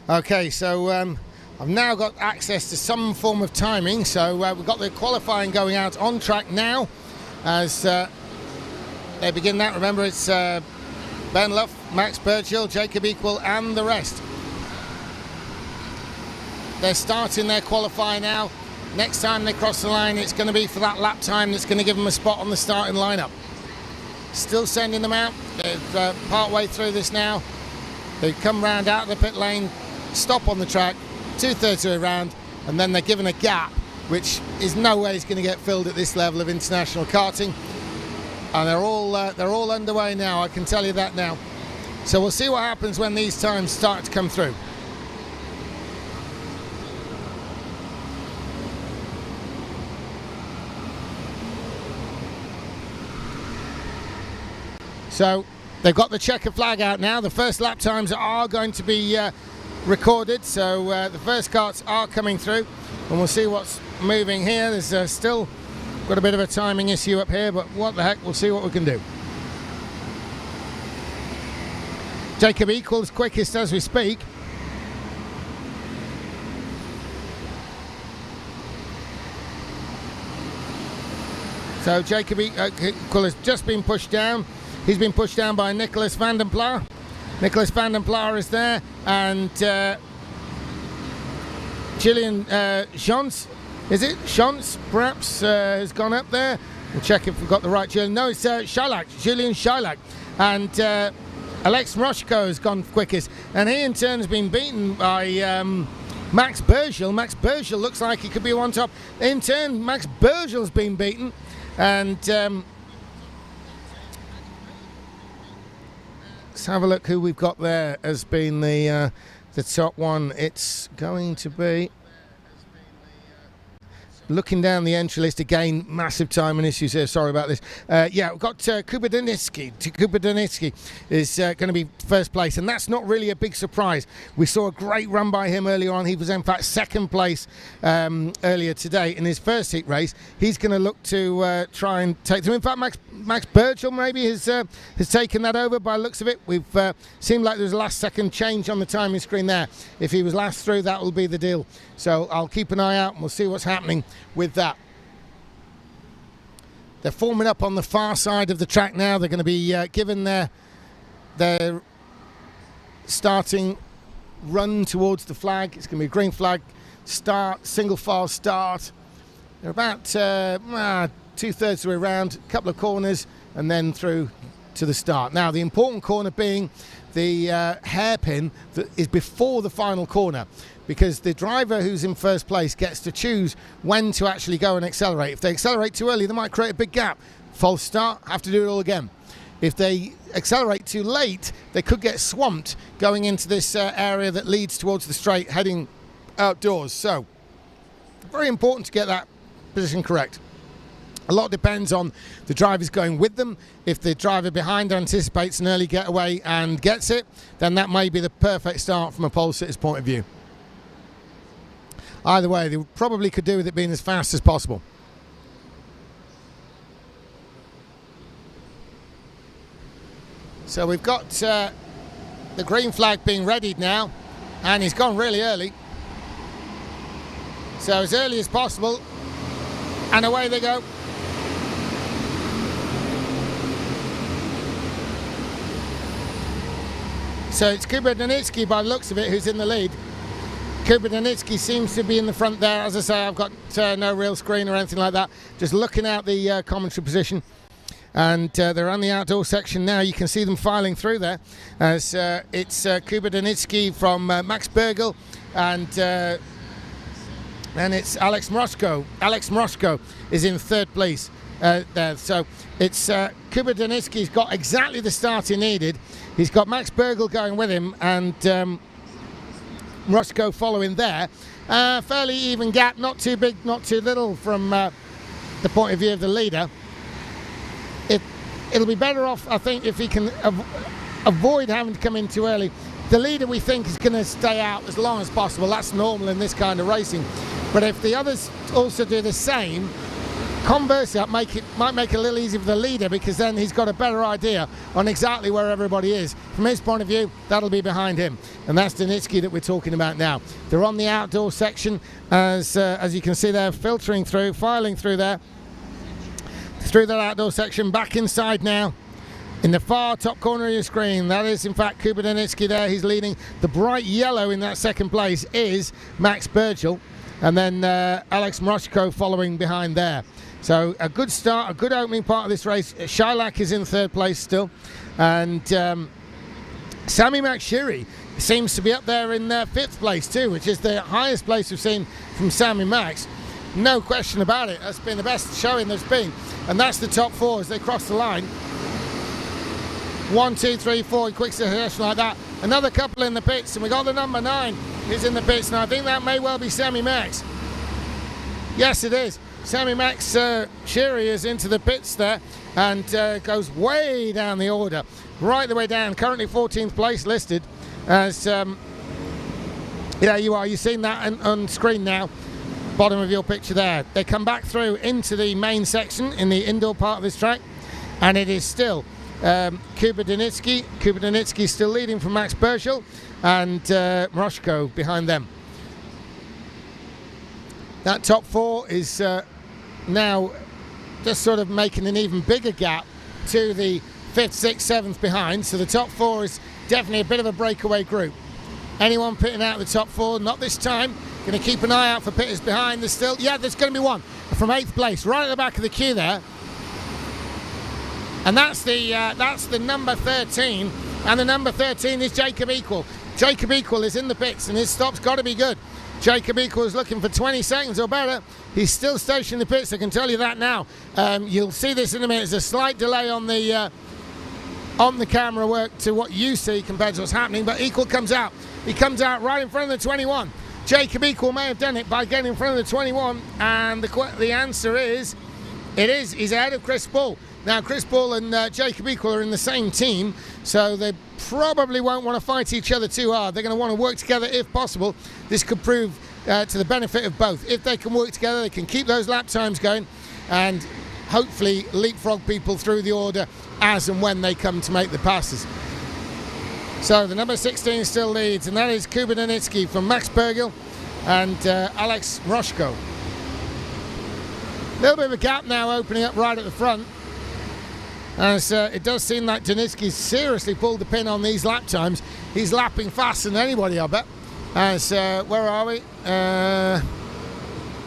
Speaker 3: Okay, so I've now got access to some form of timing, so we've got the qualifying going out on track now as they begin that. Remember, it's Ben Luff, Max Burgill, Jacob Equal and the rest. They're starting their qualifying now. next time they cross the line, it's going to be for that lap time that's going to give them a spot on the starting lineup. Still sending them out. They're part way through this now. They come round out of the pit lane, stop on the track, 2/3 way round, and then they're given a gap, which is no way is going to get filled at this level of international karting. And they're all underway now, I can tell you that now. So we'll see what happens when these times start to come through. So they've got the checker flag out now. The first lap times are going to be recorded. So the first karts are coming through, and we'll see what's moving here. There's still got a bit of a timing issue up here, but what the heck, we'll see what we can do. Jacob equals quickest as we speak. So Jacob Equal has just been pushed down. He's been pushed down by Nicholas van den Pla. Nicholas van den Pla is there, and Gillian Schantz, is it? Schantz perhaps has gone up there. We'll check if we've got the right Gillian. No, it's Scheilach, Julian Scheilach. And Alex Mroshko has gone quickest. And he in turn has been beaten by Max Burgel. Max Burgel looks like he could be one top. In turn, Max Burgel's been beaten. And let's have a look who we've got there as being the top one. It's going to be, looking down the entry list again, massive timing issues here, sorry about this. Yeah, we've got Kuberdanitsky. Kuberdanitsky is going to be first place, and that's not really a big surprise. We saw a great run by him earlier on. He was in fact second place earlier today in his first heat race. He's going to look to try and take them. In fact, Max Burgel maybe has taken that over by the looks of it. We've seemed like there was a last second change on the timing screen there. If he was last through, that will be the deal. So I'll keep an eye out and we'll see what's happening with that. They're forming up on the far side of the track now. They're going to be given their starting run towards the flag. It's going to be a green flag start, single file start. They're about 2/3 of the way around, a couple of corners, and then through to the start. Now, the important corner being the hairpin that is before the final corner, because the driver who's in first place gets to choose when to actually go and accelerate. If they accelerate too early, they might create a big gap. False start, have to do it all again. If they accelerate too late, they could get swamped going into this area that leads towards the straight, heading outdoors. So, very important to get that position correct. A lot depends on the drivers going with them. If the driver behind anticipates an early getaway and gets it, then that may be the perfect start from a pole sitter's point of view. Either way, they probably could do with it being as fast as possible. So we've got the green flag being readied now, and he's gone really early. So as early as possible, and away they go. So it's Kuberdanitsky by the looks of it who's in the lead. Kuberdanitsky seems to be in the front there. As I say, I've got no real screen or anything like that. Just looking out the commentary position. And they're on the outdoor section now. You can see them filing through there. As it's Kuberdanitsky from Max Burgel, and it's Alex Mroshko. Alex Mroshko is in third place there. So it's Kuberdanitsky's got exactly the start he needed. He's got Max Burgel going with him, and Mroshko following there. Fairly even gap, not too big, not too little from the point of view of the leader. It'll be better off, I think, if he can avoid having to come in too early. The leader, we think, is going to stay out as long as possible. That's normal in this kind of racing. But if the others also do the same, conversely, that might make it a little easier for the leader, because then he's got a better idea on exactly where everybody is. From his point of view, that'll be behind him. And that's Danitsky that we're talking about now. They're on the outdoor section, as you can see there, filtering through, filing through there. Through that outdoor section, back inside now. In the far top corner of your screen, that is in fact Kuberdanitsky there. He's leading. The bright yellow in that second place is Max Burgel. and then Alex Mroshko following behind there. So a good start, a good opening part of this race. Shylock is in third place still, and Sami Makshiri seems to be up there in fifth place too, which is the highest place we've seen from Sami Max. No question about it. That's been the best showing there's been, and that's the top four as they cross the line. 1, 2, 3, 4 in quick succession like that. Another couple in the pits, and we got the number 9 who's in the pits, and I think that may well be Sami Max. Yes, it is. Sami Max Shiri is into the pits there, and goes way down the order, right the way down. Currently 14th place listed as yeah, you are. You've seen that on screen now. Bottom of your picture there. They come back through into the main section in the indoor part of this track, and it is still Kuba Danitsky. Kuba Danitsky still leading from Max Burchell, and Mroshko behind them. That top four is now just sort of making an even bigger gap to the 5th, 6th, 7th behind. So the top four is definitely a bit of a breakaway group. Anyone pitting out the top four? Not this time. Going to keep an eye out for pitters behind. There's still, yeah, there's going to be one from 8th place, right at the back of the queue there. And that's the number 13, and the number 13 is Jacob Equal. Jacob Equal is in the pits, and his stop's got to be good. Jacob Equal is looking for 20 seconds or better. He's still stationed in the pits, I can tell you that now. You'll see this in a minute. There's a slight delay on the camera work to what you see compared to what's happening, but Equal comes out. He comes out right in front of the 21. Jacob Equal may have done it by getting in front of the 21, and the answer is, it is. He's ahead of Chris Bull. Now, Chris Bull and Jacob Equal are in the same team, so they probably won't want to fight each other too hard. They're going to want to work together if possible. This could prove to the benefit of both. If they can work together, they can keep those lap times going and hopefully leapfrog people through the order as and when they come to make the passes. So the number 16 still leads, and that is Kuba Danitsky from Max Burgel and Alex Mroshko. A little bit of a gap now opening up right at the front, as it does seem like Danitsky seriously pulled the pin on these lap times. He's lapping faster than anybody, I bet. As where are we?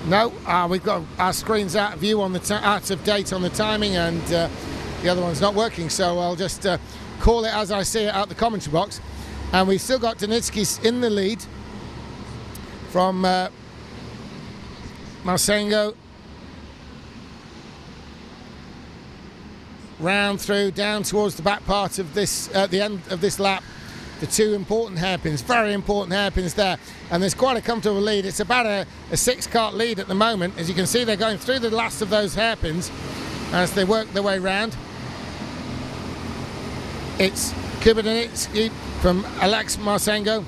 Speaker 3: No, we've got our screens out of view on the out of date on the timing, and the other one's not working. So I'll just call it as I see it out the commentary box. And we've still got Danitsky in the lead from Marsengo. Round through, down towards the back part of this, at the end of this lap, the two important hairpins, very important hairpins there, and there's quite a comfortable lead. It's about a 6-kart lead at the moment. As you can see, they're going through the last of those hairpins as they work their way round. It's Kuba Danitsky from Alex Marsengo.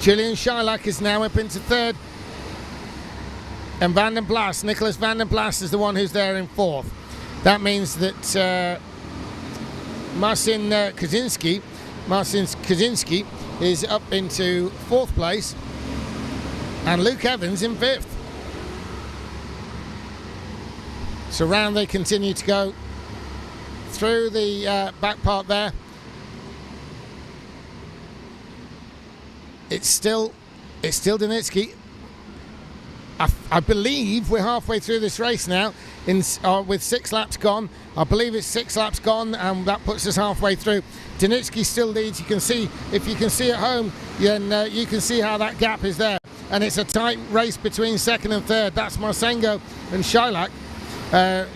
Speaker 3: Julian Shylock is now up into third, and Van den Plas, Nicholas Van den Plas is the one who's there in fourth. That means that Marcin Kaczynski is up into fourth place, and Luke Evans in fifth. So round they continue to go through the back part there. It's still Danitsky. I believe we're halfway through this race now, with 6 laps gone. I believe it's 6 laps gone, and that puts us halfway through. Danitsky still leads. You can see, if you can see at home, then you can see how that gap is there. And it's a tight race between second and third. That's Marsengo and Shylock.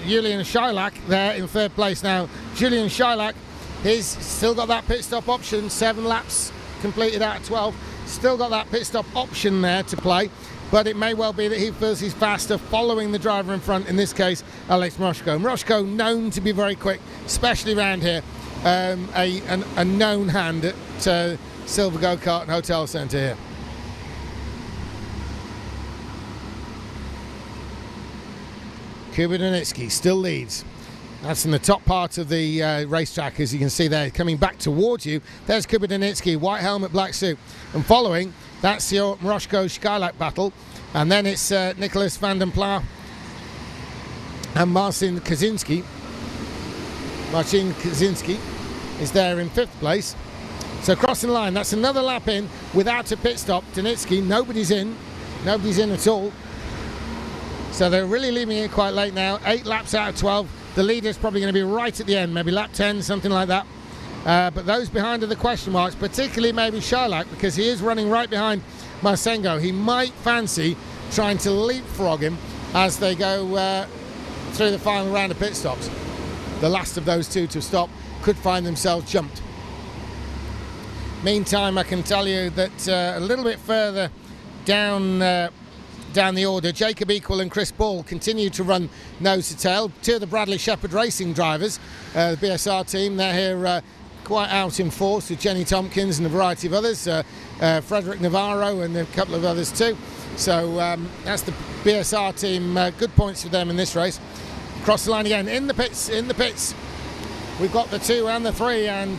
Speaker 3: Julian Shylock there in third place now. Julian Shylock, he's still got that pit stop option. 7 laps completed out of 12. Still got that pit stop option there to play. But it may well be that he feels he's faster following the driver in front, in this case, Alex Mroshko. Mroshko known to be very quick, especially around here. A known hand at Silver Go-Kart and Hotel Centre here. Kuba Danitsky still leads. That's in the top part of the racetrack, as you can see there, coming back towards you. There's Kuba Danitsky, white helmet, black suit. And following, that's your Mroshko-Shylock battle. And then it's Nicholas Van den Plas and Marcin Kaczynski. Marcin Kaczynski is there in 5th place. So crossing the line, that's another lap in without a pit stop. Danitsky, nobody's in. Nobody's in at all. So they're really leaving it quite late now. 8 laps out of 12. The leader's probably going to be right at the end, maybe lap 10, something like that. But those behind are the question marks, particularly maybe Shylock, because he is running right behind Marsengo. He might fancy trying to leapfrog him as they go through the final round of pit stops. The last of those two to stop could find themselves jumped. Meantime, I can tell you that a little bit further down the order, Jacob Equal and Chris Ball continue to run nose to tail. Two of the Bradley Shepherd Racing drivers, the BSR team, they're here quite out in force with Jenny Tompkins and a variety of others, Frederick Navarro and a couple of others too. So that's the BSR team. Good points for them in this race. Cross the line again, in the pits. We've got the 2 and the 3, and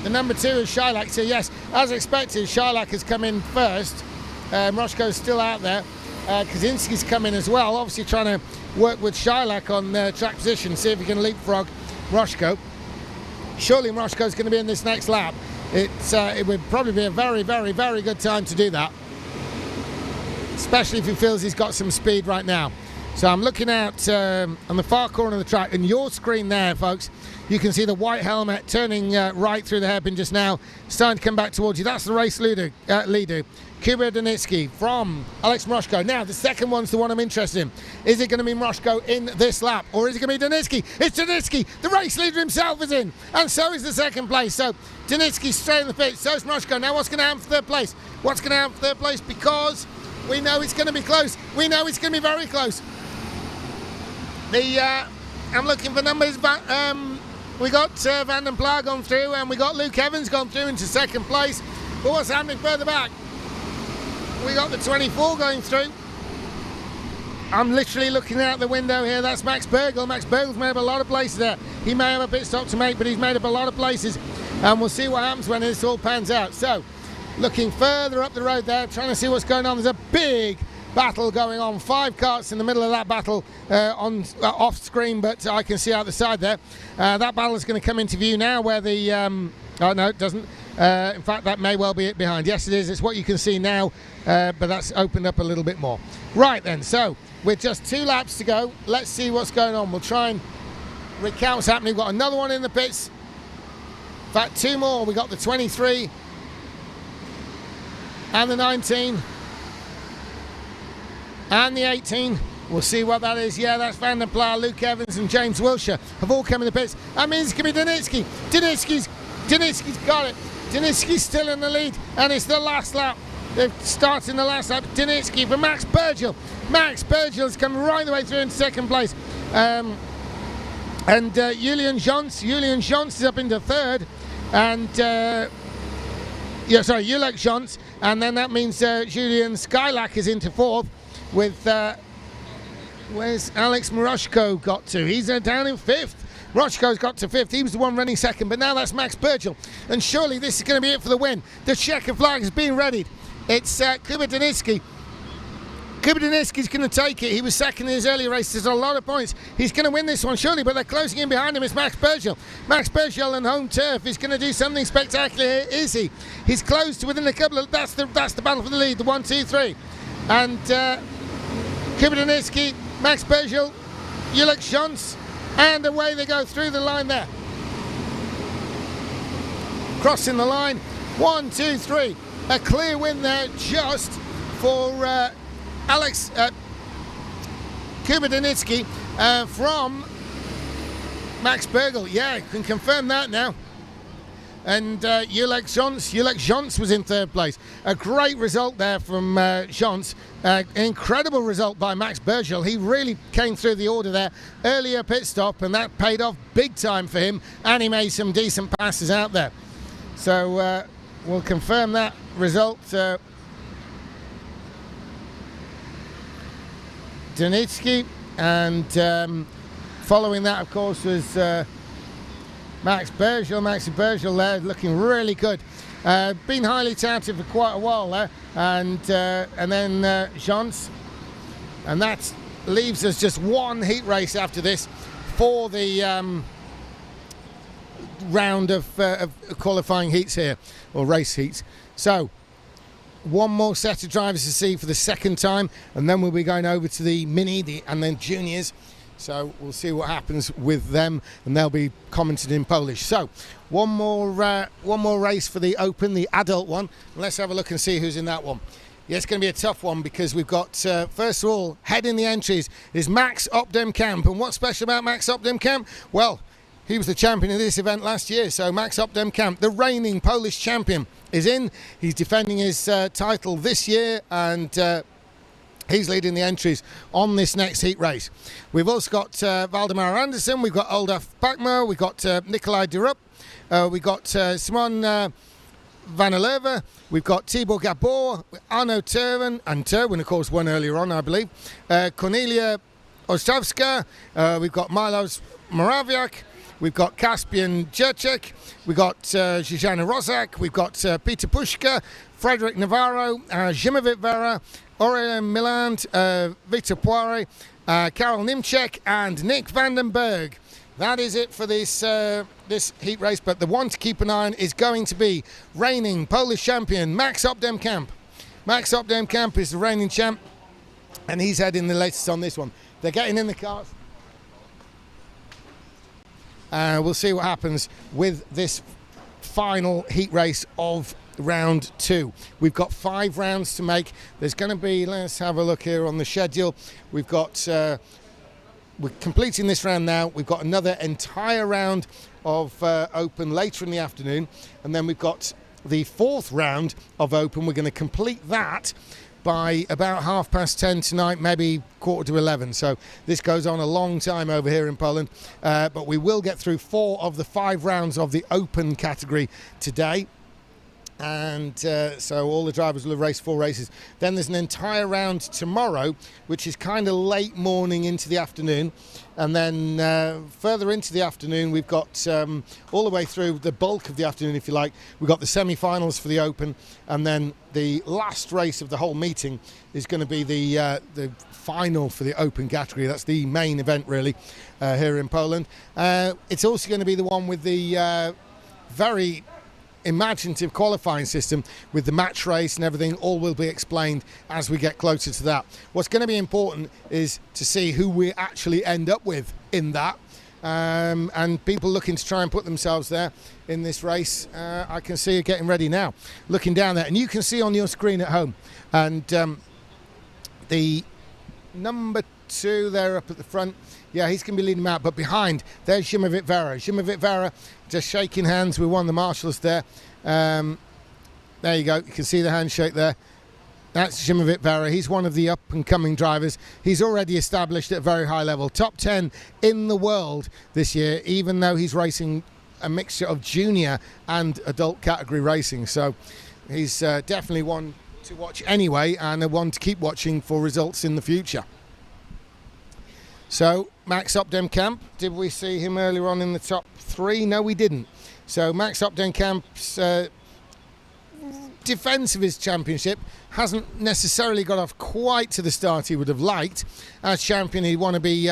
Speaker 3: the number 2 is Shylock. So yes, as expected, Shylock has come in first. Mroshko's still out there. Kaczynski's come in as well, obviously trying to work with Shylock on track position, see if he can leapfrog Mroshko. Surely Mroshko's going to be in this next lap. It would probably be a very, very, very good time to do that, especially if he feels he's got some speed right now. So I'm looking out on the far corner of the track, and your screen there, folks, you can see the white helmet turning right through the hairpin just now, starting to come back towards you. That's the race leader, Kuba Danitsky from Alex Mroshko. Now, the second one's the one I'm interested in. Is it going to be Mroshko in this lap, or is it going to be Danitsky? It's Danitsky. The race leader himself is in, and so is the second place. So Danitsky's straight in the pit, so is Mroshko. Now, what's going to happen for third place? What's going to happen for third place? Because we know it's going to be close. We know it's going to be very close. I'm looking for numbers. We got Van den Pla gone through, and we got Luke Evans gone through into second place. But what's happening further back? We got the 24 going through. I'm literally looking out the window here. That's Max Bergel. Max Bergel's made up a lot of places there. He may have a pit stop to make, but he's made up a lot of places. And we'll see what happens when this all pans out. So, looking further up the road there, trying to see what's going on. There's a big battle going on. 5 karts in the middle of that battle off screen, but I can see out the side there. That battle is going to come into view now where the... oh, no, it doesn't. In fact, that may well be it behind. Yes, it is. It's what you can see now, but that's opened up a little bit more. Right then, so with just 2 laps to go, let's see what's going on. We'll try and recount what's happening. We've got another one in the pits. In fact, 2 more. We got the 23 and the 19 and the 18. We'll see what that is. Yeah, that's Van den Pla, Luke Evans and James Wilshire have all come in the pits. That means it's going to be Danitsky. Danitsky's got it. Danitsky's still in the lead, and it's the last lap. They're starting the last lap. Danitsky for Max Bergel. Max Bergel's coming right the way through in second place. And Julian Jones is up into third. And, Julek Jones. And then that means Julian Skylack is into fourth with, where's Alex Mroshko got to? He's down in fifth. Mroshko's got to fifth. He was the one running second, but now that's Max Bergel. And surely this is going to be it for the win. The checkered flag is being readied. It's Kuba Danitsky. Kuba Danitsky's going to take it. He was second in his earlier race. There's a lot of points. He's going to win this one, surely, but they're closing in behind him. It's Max Bergel. Max Bergel on home turf is going to do something spectacular here, is he? He's close to within a couple of... That's the battle for the lead, the 1, 2, 3. And Kuba Danitsky, Max Bergel, Julek Jones, and away they go through the line there. Crossing the line, 1, 2, 3. A clear win there just for Alex Kuba Danitsky from Max Bergel. Yeah, I can confirm that now. And Julek Jones was in third place. A great result there from Jones. An incredible result by Max Bergel. He really came through the order there. Earlier pit stop, and that paid off big time for him. And he made some decent passes out there. So we'll confirm that result. Danitsky, and following that, of course, was Max Bergel. Maxi Bergel there, looking really good. Been highly touted for quite a while there, and then Jones, and that leaves us just one heat race after this for the round of qualifying heats here, or race heats. So one more set of drivers to see for the second time, and then we'll be going over to the mini and then juniors. So we'll see what happens with them, and they'll be commented in Polish. So one more race for the Open, the adult one. Let's have a look and see who's in that one. Yeah, it's going to be a tough one because we've got, first of all, heading the entries is Max Opdemkamp. And what's special about Max Opdemkamp? Well, he was the champion of this event last year. So Max Opdemkamp, the reigning Polish champion, is in. He's defending his title this year, and he's leading the entries on this next heat race. We've also got Valdemar Andersen, we've got Olaf Pakma, we've got Nikolai Derup, we've got Simon Vanileva, we've got Tibor Gabor, Arno Terwin, and Terwin, of course, won earlier on, I believe. Cornelia Ostrovska, we've got Milos Moraviak, we've got Caspian Jurchek, we've got Zuzana Rozak, we've got Peter Pushka, Frederick Navarro, Zimowit Vera, Aurélien Milland, Victor Poire, Karol Nimczek, and Nick Vandenberg. That is it for this this heat race, but the one to keep an eye on is going to be reigning Polish champion Max Opdemkamp. Max Opdemkamp is the reigning champ, and he's heading the latest on this one. They're getting in the cars. We'll see what happens with this final heat race of round 2. We've got 5 rounds to make. There's going to be, let's have a look here on the schedule. We've got, we're completing this round now. We've got another entire round of Open later in the afternoon, and then we've got the 4th round of Open. We're going to complete that by about 10:30 tonight, maybe 11:15. So this goes on a long time over here in Poland, but we will get through 4 of the 5 rounds of the Open category today. And so all the drivers will have raced 4 races. Then there's an entire round tomorrow, which is kind of late morning into the afternoon, and then further into the afternoon we've got all the way through the bulk of the afternoon, if you like, we've got the semi-finals for the Open, and then the last race of the whole meeting is going to be the final for the Open category. That's the main event really here in Poland. It's also going to be the one with the very imaginative qualifying system with the match race and everything. All will be explained as we get closer to that. What's going to be important is to see who we actually end up with in that, and people looking to try and put themselves there in this race. I can see you getting ready now, looking down there, and you can see on your screen at home, and the number 2 there up at the front, yeah, he's going to be leading them out, but behind there's Zimowit Vera. Zimowit Vera just shaking hands with one of the marshals there. There you go, you can see the handshake there. That's Zimowit Vera. He's one of the up-and-coming drivers. He's already established at a very high level, top 10 in the world this year, even though he's racing a mixture of junior and adult category racing. So he's definitely one to watch anyway, and a one to keep watching for results in the future. So Max Opdemkamp, did we see him earlier on in the top 3? No, we didn't. So Max Opdemkamp's defence of his championship hasn't necessarily got off quite to the start he would have liked. As champion, he'd want to be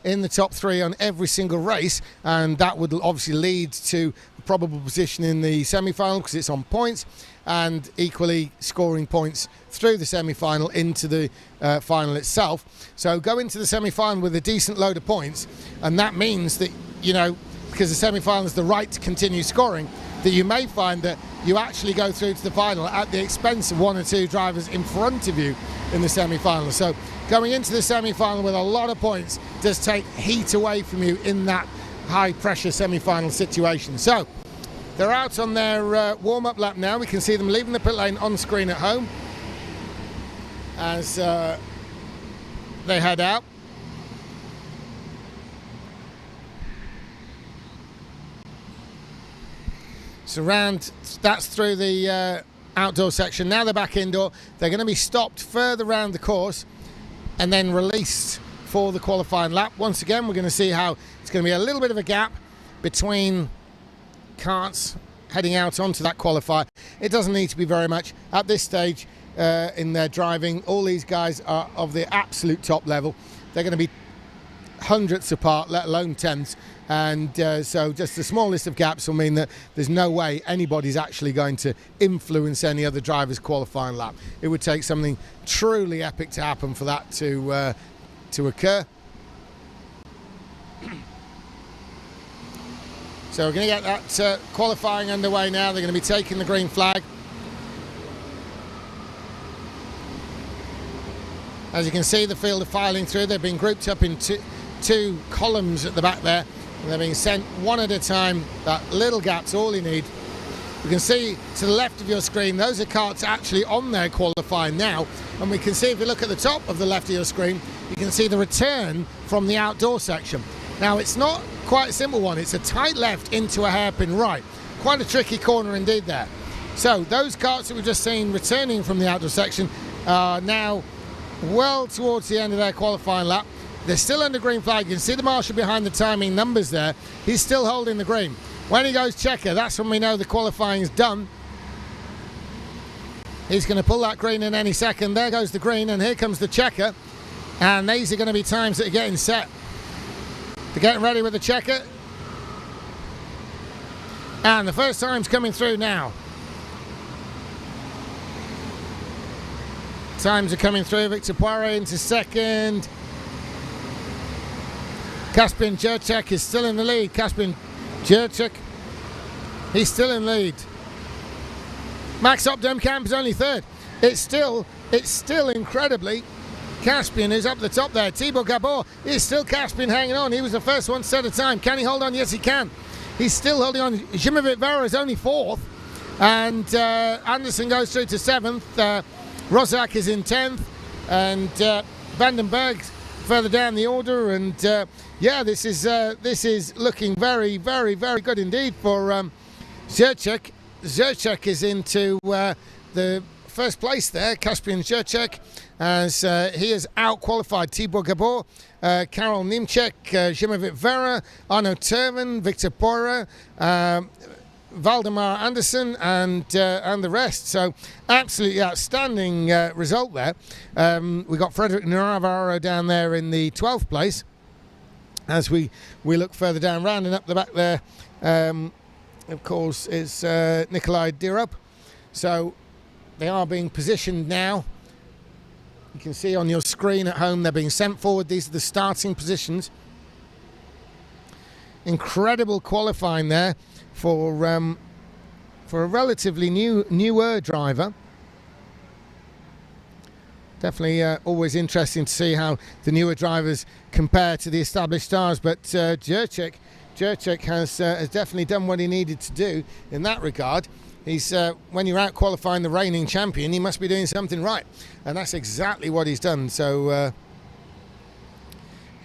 Speaker 3: in the top 3 on every single race, and that would obviously lead to a probable position in the semi-final because it's on points, and equally scoring points through the semi-final into the final itself. So go into the semi-final with a decent load of points, and that means that, you know, because the semi-final is the right to continue scoring, that you may find that you actually go through to the final at the expense of 1 or 2 drivers in front of you in the semi-final. So going into the semi-final with a lot of points does take heat away from you in that high-pressure semi-final situation. So they're out on their warm-up lap now. We can see them leaving the pit lane on screen at home as they head out. So that's through the outdoor section. Now they're back indoor. They're going to be stopped further around the course and then released for the qualifying lap. Once again, we're going to see how it's going to be a little bit of a gap between karts heading out onto that qualifier. It doesn't need to be very much at this stage in their driving. All these guys are of the absolute top level. They're going to be hundredths apart, let alone tenths. And so just the smallest of gaps will mean that there's no way anybody's actually going to influence any other driver's qualifying lap. It would take something truly epic to happen for that to occur. So we're going to get that qualifying underway now. They're going to be taking the green flag. As you can see, the field are filing through. They've been grouped up in two columns at the back there. And they're being sent one at a time. That little gap's all you need. You can see to the left of your screen, those are karts actually on there qualifying now. And we can see, if you look at the top of the left of your screen, you can see the return from the outdoor section. Now, it's not quite a simple one. It's a tight left into a hairpin right. Quite a tricky corner indeed there. So those karts that we've just seen returning from the outdoor section are now well towards the end of their qualifying lap. They're still under green flag. You can see the marshal behind the timing numbers there. He's still holding the green. When he goes checker, that's when we know the qualifying is done. He's going to pull that green in any second. There goes the green, and here comes the checker. And these are going to be times that are getting set. They're getting ready with the checker. And the first time's coming through now. Times are coming through. Victor Poirot into second. Kaspian Jurček is still in the lead. Kaspian Jurček, he's still in lead. Max Opdemkamp is only third. It's still incredibly Kaspian is up the top there. Thibaut Gabor is still Kaspian hanging on. He was the first one to set a time. Can he hold on? Yes, he can. He's still holding on. Zimovic Vera is only fourth. And Anderson goes through to seventh. Rozak is in 10th. And Vandenberg further down the order. And yeah, this is looking very, very, very good indeed for Jurček. Jurček is into the first place there, Kaspian Jurček, as he has out-qualified Tibor Gabor, Karol Nimček, Zimovic Vera, Arno Terven, Victor Poirot, Valdemar Anderson, and the rest. So absolutely outstanding result there. We got Frederic Navarro down there in the 12th place. As we look further down, rounding up the back there, of course, is Nikolai Dirup. So they are being positioned now. You can see on your screen at home they're being sent forward. These are the starting positions. Incredible qualifying there for a relatively newer driver. Definitely always interesting to see how the newer drivers compare to the established stars. But Jurček has definitely done what he needed to do in that regard. He's when you're out qualifying the reigning champion, he must be doing something right, and that's exactly what he's done. So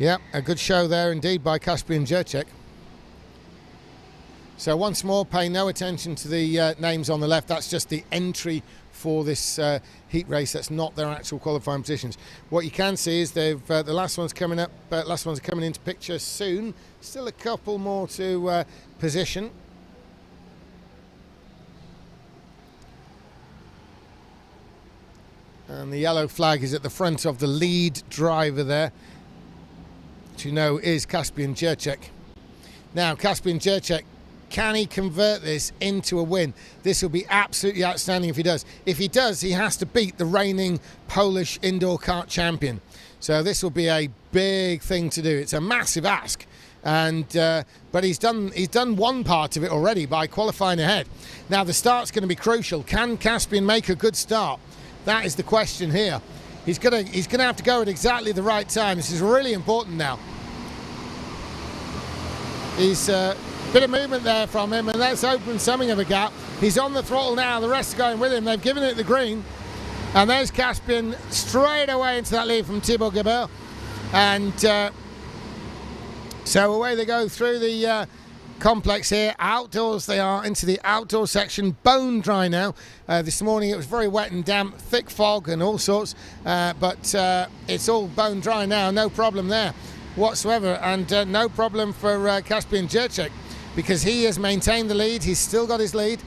Speaker 3: yeah, a good show there indeed by Kaspian Jurček. So once more, pay no attention to the names on the left. That's just the entry for this heat race. That's not their actual qualifying positions. What you can see is they've the last one's coming up. Last one's coming into picture soon. Still a couple more to position. And the yellow flag is at the front of the lead driver there, which you know is Kaspian Jurček. Now, Kaspian Jurček, can he convert this into a win? This will be absolutely outstanding if he does. If he does, he has to beat the reigning Polish indoor kart champion. So this will be a big thing to do. It's a massive ask. And but he's done one part of it already by qualifying ahead. Now the start's going to be crucial. Can Kaspian make a good start? That is the question here. He's gonna have to go at exactly the right time. This is really important now. He's bit of movement there from him, and that's opened something of a gap. He's on the throttle now. The rest are going with him. They've given it the green, and there's Kaspian straight away into that lead from Thibaut Gabor. And so away they go through the complex here. Outdoors they are, into the outdoor section. Bone dry now. This morning it was very wet and damp, thick fog and all sorts, but it's all bone dry now. No problem there whatsoever, and no problem for Kaspian Jurček, because he has maintained the lead. He's still got his lead.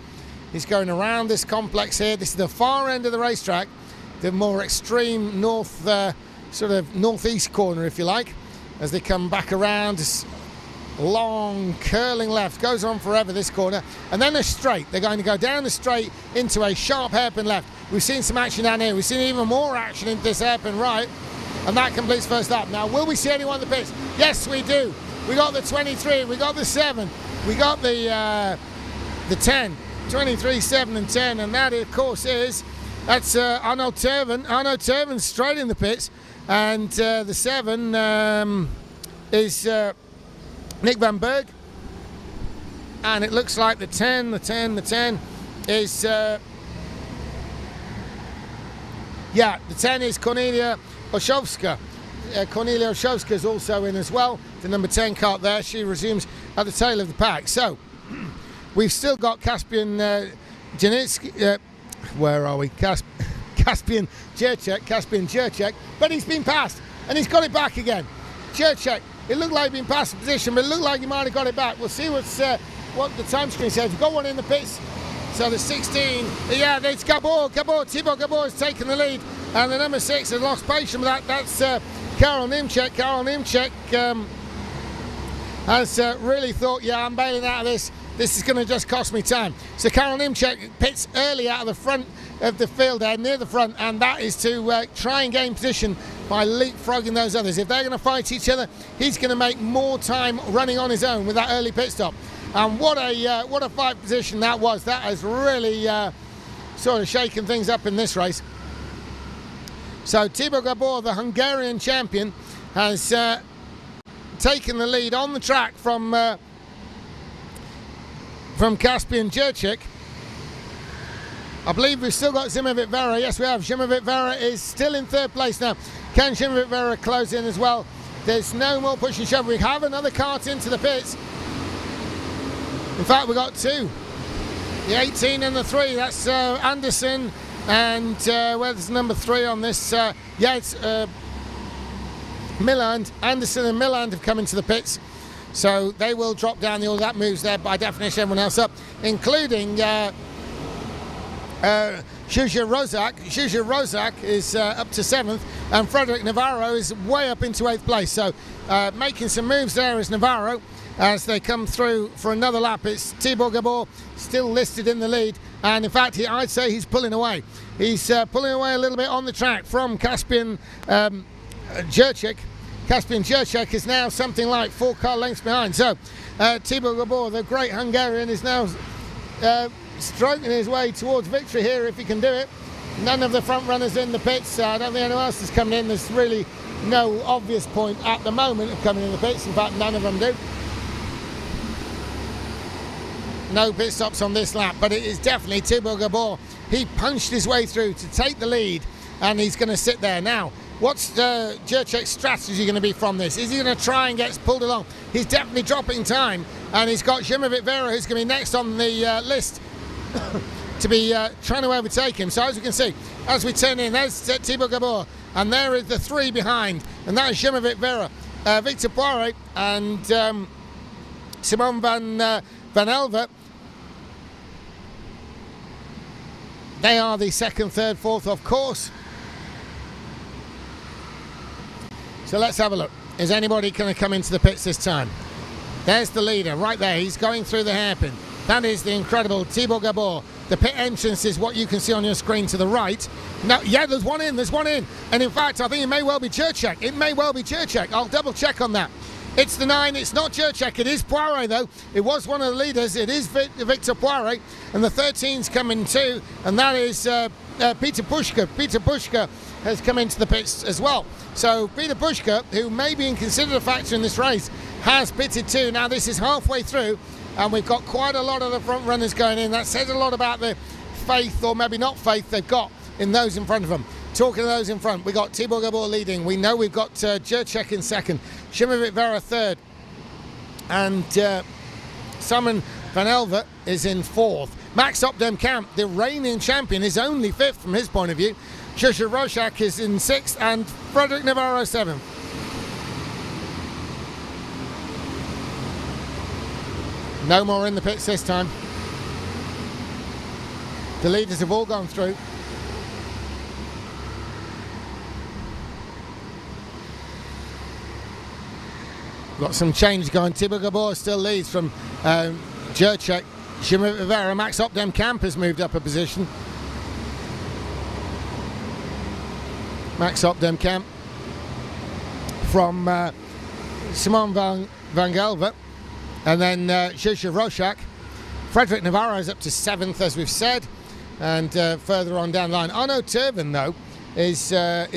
Speaker 3: He's going around this complex here. This is the far end of the racetrack, the more extreme north, sort of northeast corner, if you like. as they come back around. This long curling left goes on forever, this corner, and then a straight. They're going to go down the straight into a sharp hairpin left. We've seen some action down here. We've seen even more action into this hairpin right, and that completes first up. Now, will we see anyone in the pits? Yes, we do. We got the 23, we got the 7, we got the 10, 23, 7 and 10, and that of course that's Arno Terven. Arno Terven's straight in the pits, and the 7 is Nick Van Berg, and it looks like the 10 is the 10 is Cornelia Oshowska. Cornelia Oshowska is also in as well. The number 10 cart there. She resumes at the tail of the pack. So we've still got Caspian Janitsky. Where are we? Caspian Jurček, but he's been passed and he's got it back again. Jurček, it looked like he'd been past the position, but it looked like he might have got it back. We'll see what the time screen says. We've got one in the pits. So the 16, it's Thibaut Gabor has taken the lead, and the number 6 has lost patience with that. That's Karol Nimczek. Karol Nimczek has really thought, I'm bailing out of this. This is going to just cost me time. So Karol Nimczek pits early out of the front of the field there, near the front, and that is to try and gain position by leapfrogging those others. If they're going to fight each other, he's going to make more time running on his own with that early pit stop. And what a fight position that was. That has really sort of shaken things up in this race. So Thibaut Gabor, the Hungarian champion, has taken the lead on the track from Caspian Jurček. I believe we've still got Zimovit Vera. Yes, we have. Zimovit Vera is still in third place now. Can Zimovit Vera close in as well? There's no more push and shove. We have another cart into the pits. In fact, we've got 2. The 18 and the 3. That's Anderson and where's number 3 on this? It's Milland. Anderson and Milland have come into the pits. So they will drop down the order. That moves there by definition everyone else up, including Zsuzsa Rozak. Zsuzsa Rozak is up to 7th, and Frederick Navarro is way up into 8th place. So making some moves there is Navarro as they come through for another lap. It's Thibaut Gabor still listed in the lead, and in fact I'd say he's pulling away. He's pulling away a little bit on the track from Caspian Jurček. Caspian Jurček is now something like 4 car lengths behind. So Thibaut Gabor, the great Hungarian, is now stroking his way towards victory here if he can do it. None of the front runners in the pits. I don't think anyone else is coming in. There's really no obvious point at the moment of coming in the pits. In fact, none of them do. No pit stops on this lap, but it is definitely Thibaut Gabor. He punched his way through to take the lead, and he's going to sit there now. What's Jurček's strategy going to be from this? Is he going to try and get pulled along? He's definitely dropping time, and he's got Zimovit Vera, who's going to be next on the list to be trying to overtake him. So as you can see, as we turn in, there's Thibaut Gabor, and there is the 3 behind, and that is Zimovit Vera, Victor Poiré, and Simon van Elver. They are the 2nd, 3rd, 4th, of course. So let's have a look. Is anybody going to come into the pits this time? There's the leader right there. He's going through the hairpin. That is the incredible Thibaut Gabor. The pit entrance is what you can see on your screen to the right. No, there's one in. And in fact, I think it may well be Jurček. I'll double check on that. It's the 9. It's not Jurček. It is Poiré, though. It was one of the leaders. It is Victor Poiré. And the 13's coming too. And that is Peter Puška. Peter Puška has come into the pits as well. So Peter Puška, who may be considered a factor in this race, has pitted too. Now this is halfway through, and we've got quite a lot of the front runners going in. That says a lot about the faith, or maybe not faith, they've got in those in front of them. Talking to those in front, we've got Thibaut Gabor leading. We know we've got Jurček in 2nd, Zimovit Vera 3rd, and Simon van Elver is in 4th. Max Opdam-Kamp, the reigning champion, is only 5th from his point of view. Zsuzsa Rozak is in 6th, and Frederick Navarro 7th. No more in the pits this time. The leaders have all gone through. Got some change going. Thibaut Gabor still leads from Jurček. Šimon Rivera. Max Opdam Camp has moved up a position. Max Opdam Camp from Simon van Gelver. And then Jusha Roshak. Frederick Navarro is up to 7th, as we've said. And further on down the line, Arno Terven, though, is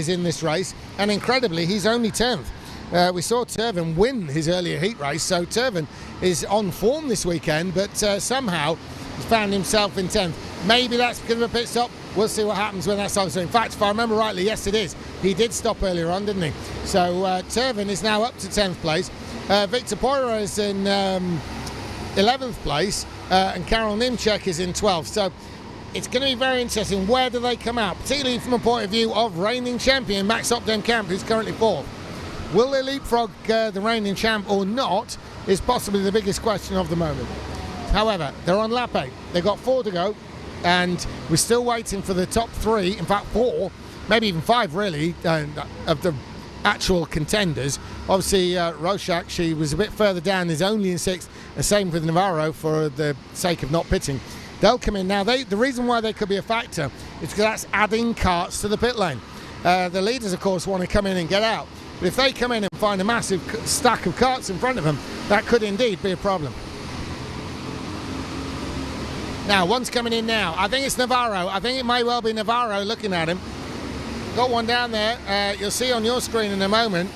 Speaker 3: in this race. And incredibly, he's only 10th. We saw Terven win his earlier heat race, so Terven is on form this weekend, but somehow he's found himself in 10th. Maybe that's because of a pit stop. We'll see what happens when that stops. So in fact, if I remember rightly, yes it is. He did stop earlier on, didn't he? So Terven is now up to 10th place. Victor Poira is in 11th place, and Karol Nimchek is in 12th. So it's going to be very interesting. Where do they come out? Particularly from a point of view of reigning champion Max Opdam Camp, who's currently 4th. Will they leapfrog the reigning champ or not is possibly the biggest question of the moment. However, they're on lap 8. They've got 4 to go, and we're still waiting for the top 3, in fact 4, maybe even 5 really, of the actual contenders. Obviously, Roshak, she was a bit further down, is only in 6th, the same with Navarro for the sake of not pitting. They'll come in now. The reason why they could be a factor is because that's adding carts to the pit lane. The leaders, of course, want to come in and get out. But if they come in and find a massive stack of carts in front of them, that could indeed be a problem. Now, one's coming in now. I think it's Navarro. I think it may well be Navarro looking at him. Got one down there. You'll see on your screen in a moment.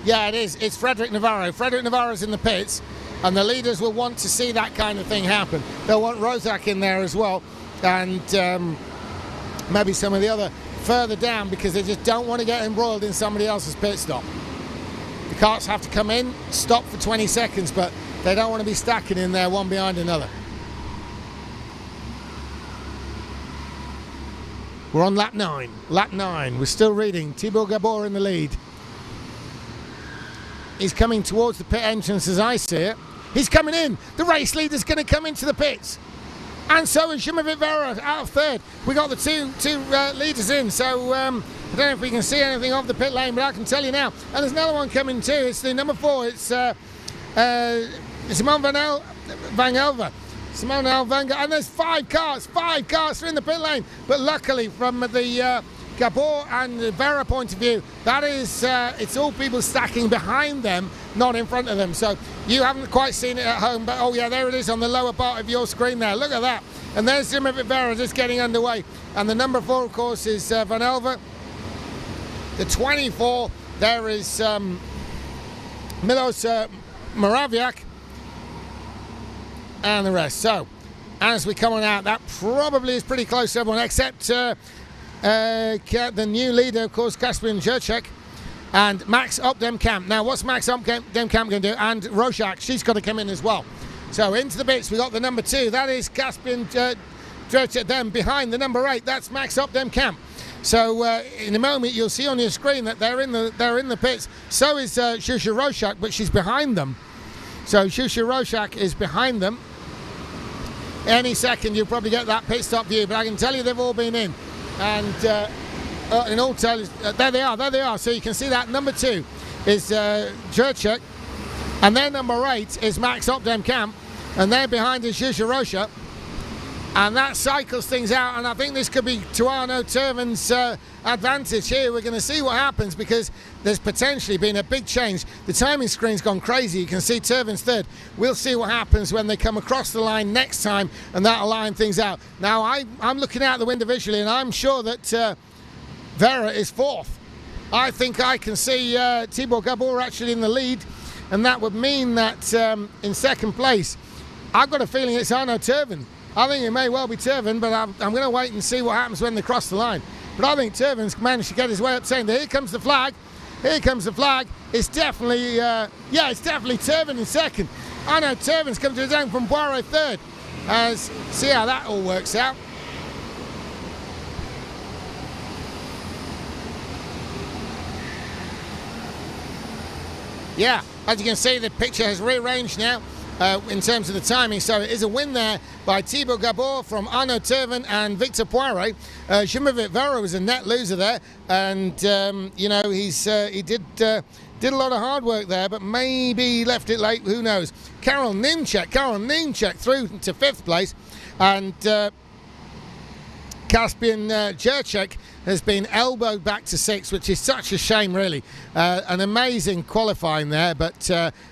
Speaker 3: Yeah, it is. It's Frederick Navarro. Frederick Navarro's in the pits, and the leaders will want to see that kind of thing happen. They'll want Roszak in there as well, and maybe some of the other further down, because they just don't want to get embroiled in somebody else's pit stop. The carts have to come in, stop for 20 seconds, but they don't want to be stacking in there one behind another. We're on lap 9. Lap 9. We're still reading. Thibaut Gabor in the lead. He's coming towards the pit entrance as I see it. He's coming in. The race leader's going to come into the pits. And so is Šimon Rivera out of 3rd. We got the two leaders in, so I don't know if we can see anything of the pit lane, but I can tell you now. And there's another one coming too. It's the number 4. It's Simon van Gelver. Simon van Gelver. And there's 5 cars. 5 cars are in the pit lane. But luckily, from the Gabor and Rivera point of view, that is, it's all people stacking behind them, not in front of them. So you haven't quite seen it at home, but oh yeah, there it is on the lower part of your screen there. Look at that. And there's Simon Rivera just getting underway. And the number 4, of course, is Van Elver. The 24, there is Milos Moraviak. And the rest. So, as we come on out, that probably is pretty close to everyone, except the new leader, of course, Kaspian Jurček, and Max Opdam Camp. Now, what's Max Opdam Camp going to do? And Roszak, she's got to come in as well. So, into the bits, we got the number 2. That is Kaspian Jurček. Then behind the number 8, that's Max Opdam Camp. So, in a moment, you'll see on your screen that they're in the pits. So is Jusha Roshak, but she's behind them. So, Jusha Roshak is behind them. Any second, you'll probably get that pit stop view, but I can tell you they've all been in. And in all there they are. So you can see that number 2 is Jurček, and their number 8 is Max Opdam Camp, and they're behind is Jusha Roshak. And that cycles things out, and I think this could be to Arno Terven's advantage here. We're going to see what happens, because there's potentially been a big change. The timing screen's gone crazy. You can see Terven's 3rd. We'll see what happens when they come across the line next time, and that'll line things out. Now, I'm looking out the window visually, and I'm sure that Vera is 4th. I think I can see Thibaut Gabor actually in the lead, and that would mean that in 2nd place, I've got a feeling it's Arno Terven. I think it may well be Terven, but I'm going to wait and see what happens when they cross the line. But I think Terven's managed to get his way up, saying that here comes the flag. Here comes the flag. It's definitely, it's definitely Terven in 2nd. I know Terven's come to his own from Poirot 3rd. See how that all works out. Yeah, as you can see, the picture has rearranged now. in terms of the timing. So it is a win there by Thibaut Gabor from Arnaud Terven and Victor Poiré. Šimović Vera was a net loser there, and you know, he did a lot of hard work there, but maybe left it late. Who knows? Karol Niemczek through to 5th place, and Kaspian Jurček has been elbowed back to 6th, which is such a shame, really. An amazing qualifying there, but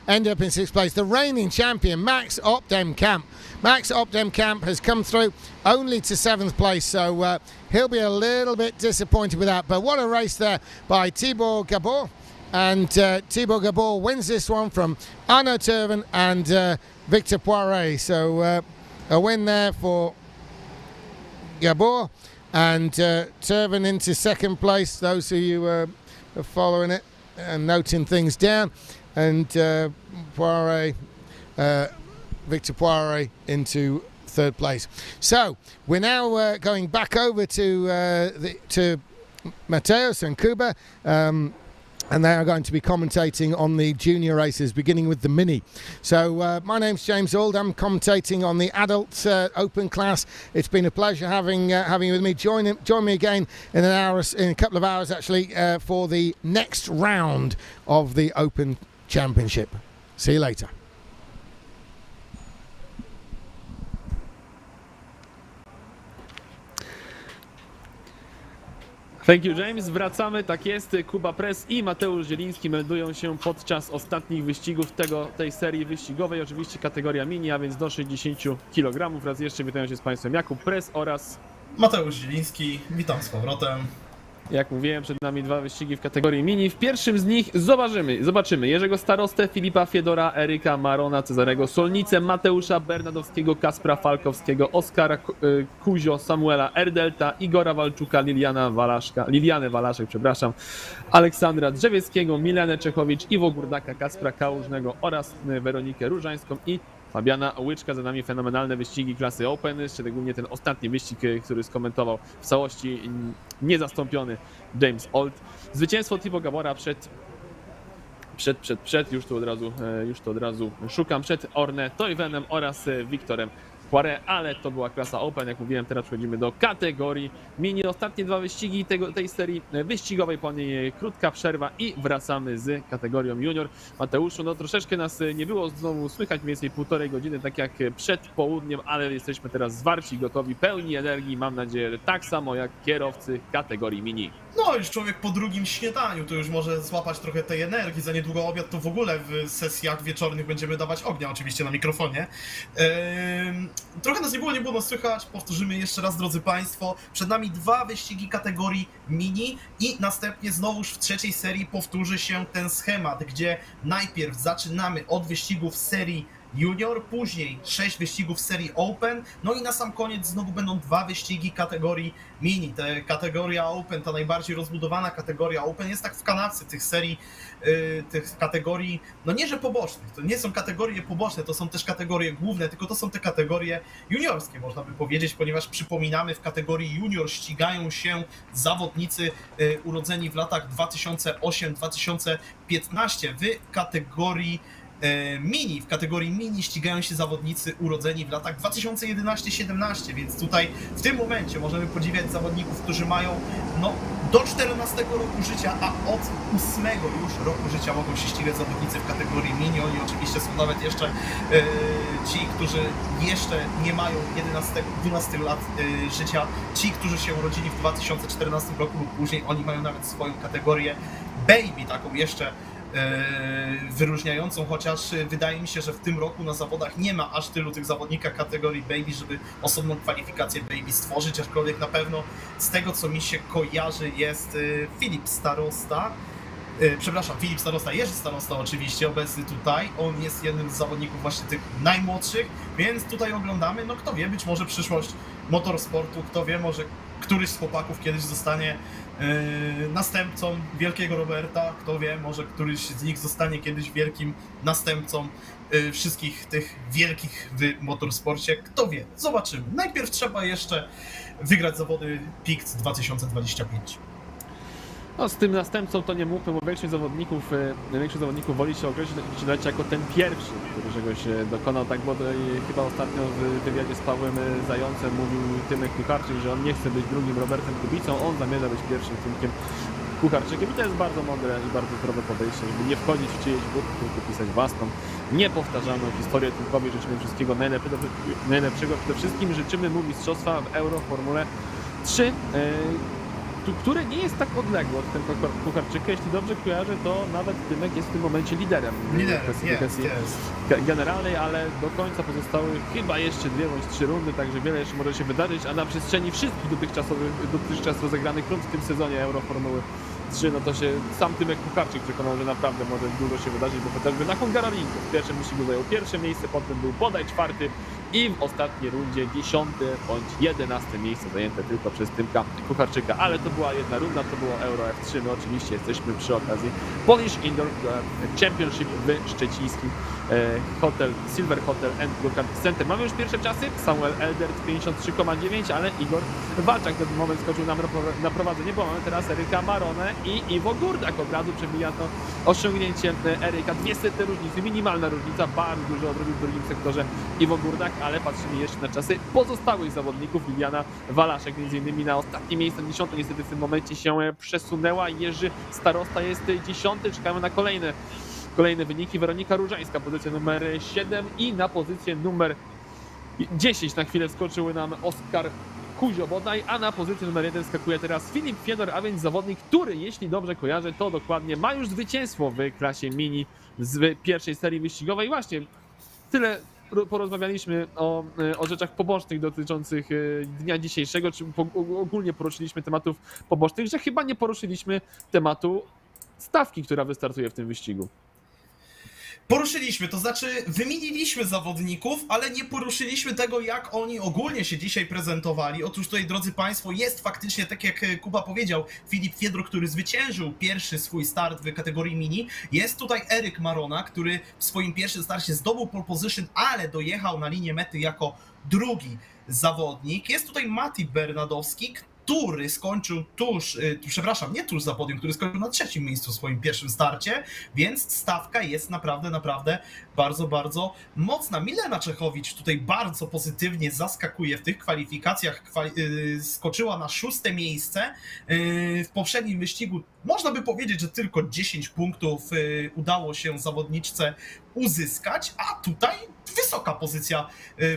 Speaker 3: ended up in 6th place. The reigning champion, Max Opdem-Kamp. Max Opdem-Kamp has come through only to 7th place, so he'll be a little bit disappointed with that. But what a race there by Thibaut Gabor. And Thibaut Gabor wins this one from Arnaud Terven and Victor Poiré. So a win there for Gabor, and Terven into 2nd place. Those of you are following it and noting things down, and Poiré, Victor Poiré into 3rd place. So we're now going back over to Mateus and Kuba. And they are going to be commentating on the junior races, beginning with the Mini. So my name's James Auld. I'm commentating on the adult Open class. It's been a pleasure having you with me. Join me again in a couple of hours, actually, for the next round of the Open Championship. See you later.
Speaker 2: Thank you, James. Wracamy, tak jest. Kuba Press i Mateusz Zieliński meldują się podczas ostatnich wyścigów tej serii wyścigowej. Oczywiście kategoria mini, a więc do 60 kg. Raz jeszcze witają się z Państwem Jakub Press oraz
Speaker 1: Mateusz Zieliński, witam z powrotem.
Speaker 2: Jak mówiłem, przed nami 2 wyścigi w kategorii mini. W pierwszym z nich zobaczymy Jerzego Starostę, Filipa Fiedora, Eryka Marona, Cezarego Solnicę, Mateusza Bernadowskiego, Kaspra Falkowskiego, Oskara Kuzio, Samuela Erdelta, Igora Walczuka, Lilianę Walaszek, Aleksandra Drzewieckiego, Milenę Czechowicz, Iwo Gurdaka, Kaspra Kałużnego oraz Weronikę Różańską i Fabiana Łyczka. Za nami fenomenalne wyścigi klasy Open, szczególnie ten ostatni wyścig, który skomentował w całości niezastąpiony James Auld. Zwycięstwo Thibaut Gabora już tu od razu szukam, przed Orne Toivenem oraz Wiktorem Poiré, ale to była klasa Open. Jak mówiłem, teraz przechodzimy do kategorii mini. Ostatnie 2 wyścigi tej serii wyścigowej, po niej krótka przerwa i wracamy z kategorią junior. Mateuszu, no troszeczkę nas nie było znowu słychać, mniej więcej 1,5 godziny, tak jak przed południem, ale jesteśmy teraz zwarci, gotowi, pełni energii. Mam nadzieję, że tak samo jak kierowcy kategorii mini.
Speaker 1: No już człowiek po drugim śniadaniu to już może złapać trochę tej energii. Za niedługo obiad to w ogóle w sesjach wieczornych będziemy dawać ognia, oczywiście na mikrofonie. Trochę nas nie było nas słychać. Powtórzymy jeszcze raz, drodzy Państwo. Przed nami 2 wyścigi kategorii mini i następnie znowuż w 3. serii powtórzy się ten schemat, gdzie najpierw zaczynamy od wyścigów serii junior, później 6 wyścigów serii Open, no i na sam koniec znowu będą 2 wyścigi kategorii mini. Kategoria Open, ta najbardziej rozbudowana kategoria Open, jest tak w kanapce tych serii, tych kategorii, no nie że pobocznych, to nie są kategorie poboczne, to są też kategorie główne, tylko to są te kategorie juniorskie, można by powiedzieć, ponieważ przypominamy, w kategorii junior ścigają się zawodnicy urodzeni w latach 2008-2015, w kategorii mini ścigają się zawodnicy urodzeni w latach 2011-17, więc tutaj w tym momencie możemy podziwiać zawodników, którzy mają do 14 roku życia, a od 8 już roku życia mogą się ścigać zawodnicy w kategorii mini. Oni oczywiście są nawet jeszcze ci, którzy jeszcze nie mają 11-12 lat życia, ci, którzy się urodzili w 2014 roku lub później, oni mają nawet swoją kategorię baby, taką jeszcze wyróżniającą, chociaż wydaje mi się, że w tym roku na zawodach nie ma aż tylu tych zawodników kategorii baby, żeby osobną kwalifikację baby stworzyć, aczkolwiek na pewno z tego, co mi się kojarzy, jest Filip Starosta, Jerzy Starosta oczywiście obecny tutaj, on jest jednym z zawodników właśnie tych najmłodszych, więc tutaj oglądamy, no kto wie, być może przyszłość motorsportu, kto wie, może któryś z chłopaków kiedyś zostanie następcą wielkiego Roberta, kto wie, może któryś z nich zostanie kiedyś wielkim następcą wszystkich tych wielkich w motorsporcie, kto wie, zobaczymy. Najpierw trzeba jeszcze wygrać zawody PICT 2025.
Speaker 2: No, z tym następcą to nie mówmy, bo większość zawodników woli się określać jako ten pierwszy, który czegoś dokonał. Tak było chyba ostatnio w wywiadzie z Pawłem Zającem mówił Tymek Kucharczyk, że on nie chce być drugim Robertem Kubicą, on zamierza być pierwszym Tymkiem Kucharczykiem. I to jest bardzo mądre i bardzo zdrowe podejście, żeby nie wchodzić w czyjeś buty, tylko pisać własną, niepowtarzalną historię. Tymkowi życzymy wszystkiego najlepszego. Przede wszystkim życzymy mu mistrzostwa w Euro w Formule 3. Które nie jest tak odległe od tego Kucharczyka. Jeśli dobrze kojarzę, to nawet Tymek jest w tym momencie liderem klasyfikacji generalnej, ale do końca pozostały chyba jeszcze 2 bądź 3 rundy, także wiele jeszcze może się wydarzyć, a na przestrzeni wszystkich dotychczas rozegranych rund w tym sezonie Euroformuły 3, no to się sam Tymek Kucharczyk przekonał, że naprawdę może dużo się wydarzyć, bo chociażby na Hungaroringu w pierwszym wyścigu zajął pierwsze miejsce, potem był bodaj 4. i w ostatniej rundzie 10. bądź 11. miejsce zajęte tylko przez Tymka Kucharczyka, ale to była jedna runda, to było Euro F3, my oczywiście jesteśmy przy okazji Polish Indoor Championship w szczecińskim Silver Hotel and Go-Kart Center. Mamy już pierwsze czasy, Samuel Eldert 53,9, ale Igor Walczak w ten moment skoczył nam na prowadzenie, bo mamy teraz Eryka Maronę i Iwo Górdak. Od razu przebija to osiągnięcie Eryka, 200 różnicy, minimalna różnica, bardzo dużo odrobił w drugim sektorze Iwo Górdak, ale patrzymy jeszcze na czasy pozostałych zawodników. Liliana Walaszek między innymi na ostatnie miejsce, 10. niestety w tym momencie się przesunęła. Jerzy Starosta jest 10. Czekamy na kolejne wyniki. Weronika Różańska, pozycja numer 7 i na pozycję numer 10 na chwilę wskoczyły nam Oskar Kuzio bodaj, a na pozycję numer 1 skakuje teraz Filip Fiedor, a więc zawodnik, który, jeśli dobrze kojarzę, to dokładnie ma już zwycięstwo w klasie mini z pierwszej serii wyścigowej. Właśnie tyle porozmawialiśmy o rzeczach pobocznych dotyczących dnia dzisiejszego, czy ogólnie poruszyliśmy tematów pobocznych, że chyba nie poruszyliśmy tematu stawki, która wystartuje w tym wyścigu.
Speaker 1: Poruszyliśmy, to znaczy wymieniliśmy zawodników, ale nie poruszyliśmy tego, jak oni ogólnie się dzisiaj prezentowali. Otóż tutaj, drodzy Państwo, jest faktycznie, tak jak Kuba powiedział, Filip Fiedor, który zwyciężył pierwszy swój start w kategorii mini. Jest tutaj Eryk Marona, który w swoim pierwszym starcie zdobył pole position, ale dojechał na linię mety jako drugi zawodnik. Jest tutaj Mati Bernadowski, który skończył nie tuż za podium, który skończył na 3. miejscu w swoim pierwszym starcie, więc stawka jest naprawdę bardzo, bardzo mocna. Milena Czechowicz tutaj bardzo pozytywnie zaskakuje w tych kwalifikacjach, skoczyła na 6. miejsce. W poprzednim wyścigu można by powiedzieć, że tylko 10 punktów udało się zawodniczce uzyskać, a tutaj wysoka pozycja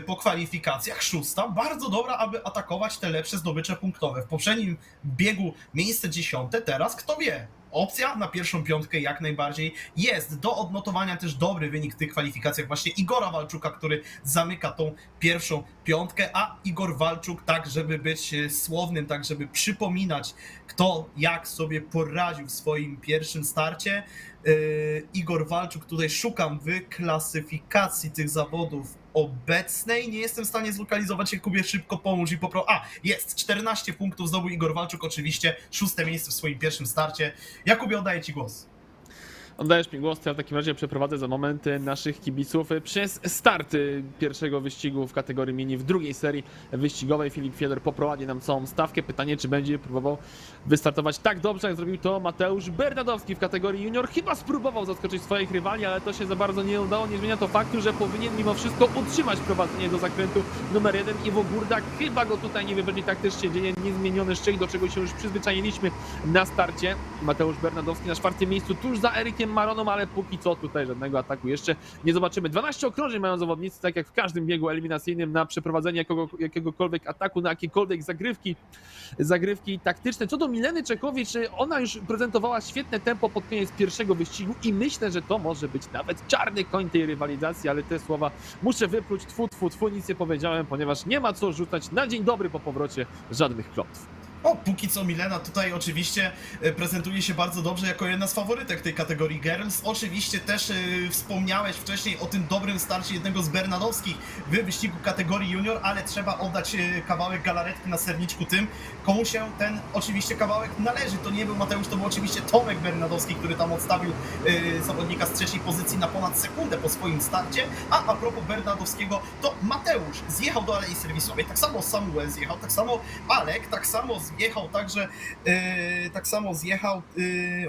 Speaker 1: po kwalifikacjach, 6. Bardzo dobra, aby atakować te lepsze zdobycze punktowe. W poprzednim biegu miejsce 10, teraz kto wie? Opcja na pierwszą 5 jak najbardziej jest. Do odnotowania też dobry wynik w tych kwalifikacjach właśnie Igora Walczuka, który zamyka tą pierwszą 5, a Igor Walczuk, tak żeby być słownym, tak żeby przypominać, kto jak sobie poradził w swoim pierwszym starcie. Igor Walczuk, tutaj szukam w klasyfikacji tych zawodów obecnej, nie jestem w stanie zlokalizować, Jakubie, szybko pomóż i jest, 14 punktów zdobył Igor Walczuk, oczywiście 6. miejsce w swoim pierwszym starcie. Jakubie, oddaję Ci głos.
Speaker 2: Oddajesz mi głos, to ja w takim razie przeprowadzę za moment naszych kibiców przez start pierwszego wyścigu w kategorii mini w drugiej serii wyścigowej. Filip Fiedor poprowadzi nam całą stawkę. Pytanie, czy będzie próbował wystartować tak dobrze, jak zrobił to Mateusz Bernadowski w kategorii junior. Chyba spróbował zaskoczyć swoich rywali, ale to się za bardzo nie udało. Nie zmienia to faktu, że powinien mimo wszystko utrzymać prowadzenie do zakrętu numer 1. Iwo Górdak chyba go tutaj nie wybroni, tak też się dzieje. Niezmieniony szczyt, do czego się już przyzwyczailiśmy na starcie. Mateusz Bernadowski na 4. miejscu, tuż za Erykiem Maroną, ale póki co tutaj żadnego ataku jeszcze nie zobaczymy. 12 okrążeń mają zawodnicy, tak jak w każdym biegu eliminacyjnym, na przeprowadzenie jakiegokolwiek ataku, na jakiekolwiek zagrywki taktyczne. Co do Mileny Czechowicz, ona już prezentowała świetne tempo pod koniec pierwszego wyścigu i myślę, że to może być nawet czarny koń tej rywalizacji, ale te słowa muszę wypluć, tfu, nic nie powiedziałem, ponieważ nie ma co rzucać na dzień dobry po powrocie żadnych klątw.
Speaker 1: Póki co Milena tutaj oczywiście prezentuje się bardzo dobrze jako jedna z faworytek tej kategorii Girls. Oczywiście też wspomniałeś wcześniej o tym dobrym starcie jednego z Bernadowskich w wyścigu kategorii junior, ale trzeba oddać kawałek galaretki na serniczku tym, komu się ten oczywiście kawałek należy. To nie był Mateusz, to był oczywiście Tomek Bernadowski, który tam odstawił zawodnika z 3. pozycji na ponad sekundę po swoim starcie. A propos Bernadowskiego, to Mateusz zjechał do alei serwisowej, tak samo Samuel zjechał, tak samo Alek, tak samo zjechał także, tak samo zjechał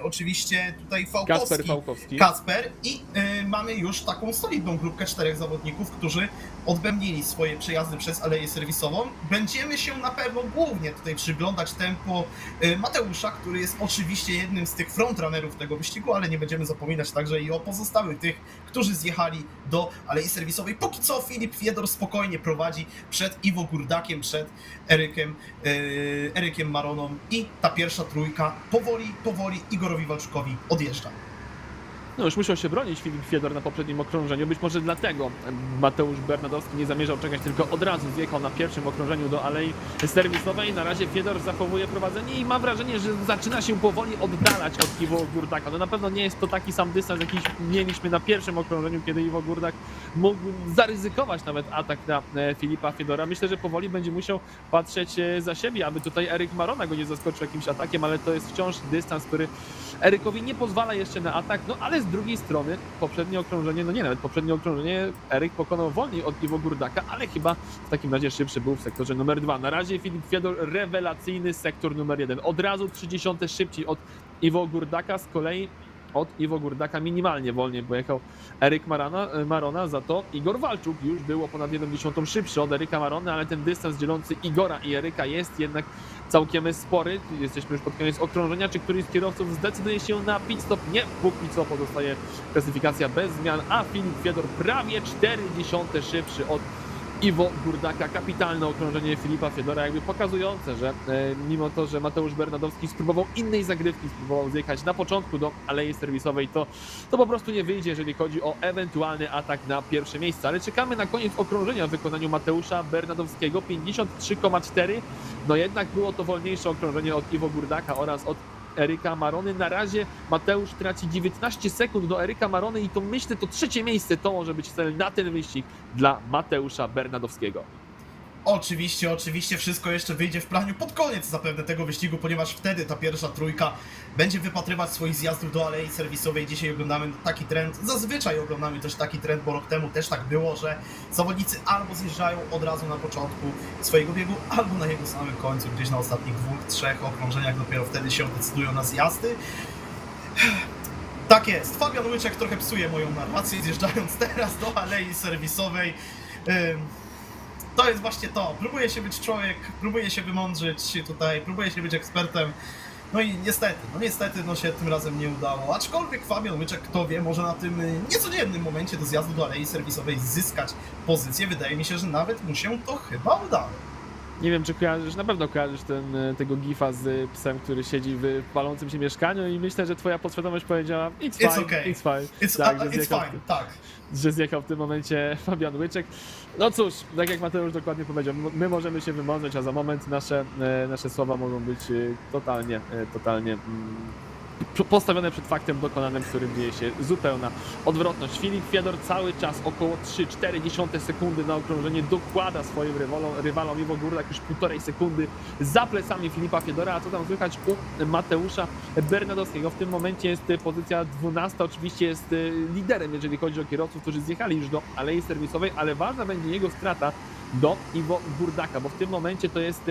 Speaker 1: oczywiście tutaj
Speaker 2: Kacper Fałkowski.
Speaker 1: Kacper i mamy już taką solidną grupkę 4 zawodników, którzy odbębnili swoje przejazdy przez aleję serwisową. Będziemy się na pewno głównie tutaj przyglądać tempo Mateusza, który jest oczywiście jednym z tych frontrunnerów tego wyścigu, ale nie będziemy zapominać także i o pozostałych tych, którzy zjechali do alei serwisowej. Póki co Filip Fiedor spokojnie prowadzi przed Iwo Górdakiem, przed Erykiem Maroną i ta pierwsza trójka powoli Igorowi Walczukowi odjeżdża.
Speaker 2: No już musiał się bronić Filip Fiedor na poprzednim okrążeniu, być może dlatego Mateusz Bernadowski nie zamierzał czekać, tylko od razu zjechał na pierwszym okrążeniu do alei serwisowej. Na razie Fiedor zachowuje prowadzenie i mam wrażenie, że zaczyna się powoli oddalać od Iwo Gurdaka. No na pewno nie jest to taki sam dystans, jaki mieliśmy na pierwszym okrążeniu, kiedy Iwo Gurdak mógł zaryzykować nawet atak na Filipa Fiedora. Myślę, że powoli będzie musiał patrzeć za siebie, aby tutaj Eryk Marona go nie zaskoczył jakimś atakiem, ale to jest wciąż dystans, który Erykowi nie pozwala jeszcze na atak, no ale z drugiej strony poprzednie okrążenie, no nie, nawet poprzednie okrążenie Eryk pokonał wolniej od Iwo Gurdaka, ale chyba w takim razie szybszy był w sektorze numer 2. Na razie Filip Fiedor rewelacyjny sektor numer 1, od razu 30 szybciej od Iwo Gurdaka, z kolei od Iwo Gurdaka minimalnie wolniej pojechał Eryk Marona, za to Igor Walczuk już było ponad 1/10 szybszy od Eryka Marony, ale ten dystans dzielący Igora i Eryka jest jednak całkiem spory. Jesteśmy już pod koniec okrążenia. Czy któryś z kierowców zdecyduje się na pit stop? Nie, póki co pozostaje klasyfikacja bez zmian, a Filip Fiedor prawie 0,4 szybszy od Iwo Gurdaka. Kapitalne okrążenie Filipa Fiedora, jakby pokazujące, że mimo to, że Mateusz Bernadowski spróbował innej zagrywki, spróbował zjechać na początku do alei serwisowej, to po prostu nie wyjdzie, jeżeli chodzi o ewentualny atak na pierwsze miejsce. Ale czekamy na koniec okrążenia w wykonaniu Mateusza Bernadowskiego, 53,4. No jednak było to wolniejsze okrążenie od Iwo Gurdaka oraz od Eryka Marony. Na razie Mateusz traci 19 sekund do Eryka Marony i to myślę, to trzecie miejsce to może być cel na ten wyścig dla Mateusza Bernadowskiego.
Speaker 1: Oczywiście wszystko jeszcze wyjdzie w planie pod koniec zapewne tego wyścigu, ponieważ wtedy ta pierwsza trójka będzie wypatrywać swoich zjazdów do alei serwisowej. Dzisiaj oglądamy taki trend, zazwyczaj oglądamy też taki trend, bo rok temu też tak było, że zawodnicy albo zjeżdżają od razu na początku swojego biegu, albo na jego samym końcu, gdzieś na ostatnich 2-3 okrążeniach dopiero wtedy się decydują na zjazdy. Tak jest, Fabian Łyczek trochę psuje moją narrację, zjeżdżając teraz do alei serwisowej. To jest właśnie to, próbuje się być człowiek, próbuje się wymądrzyć tutaj, próbuje się być ekspertem, no i niestety się tym razem nie udało, aczkolwiek Fabian Łyczek, kto wie, może na tym niecodziennym momencie do zjazdu do alei serwisowej zyskać pozycję. Wydaje mi się, że nawet mu się to chyba udało.
Speaker 2: Nie wiem, czy kojarzysz, na pewno kojarzysz tego gifa z psem, który siedzi w palącym się mieszkaniu i myślę, że twoja podświadomość powiedziała it's fine,
Speaker 1: okay.
Speaker 2: it's fine.
Speaker 1: It's fine, tak.
Speaker 2: Że zjechał w tym momencie Fabian Łyczek. No cóż, tak jak Mateusz dokładnie powiedział, my możemy się wymądrzeć, a za moment nasze słowa mogą być totalnie postawione przed faktem dokonanym, w którym dzieje się zupełna odwrotność. Filip Fiedor cały czas około 3,4 sekundy na okrążenie dokłada swoim rywalom. Iwo Gurdak już 1,5 sekundy za plecami Filipa Fiedora, a co tam słychać u Mateusza Bernadowskiego? W tym momencie jest pozycja 12, oczywiście jest liderem, jeżeli chodzi o kierowców, którzy zjechali już do alei serwisowej, ale ważna będzie jego strata do Iwo Gurdaka, bo w tym momencie to jest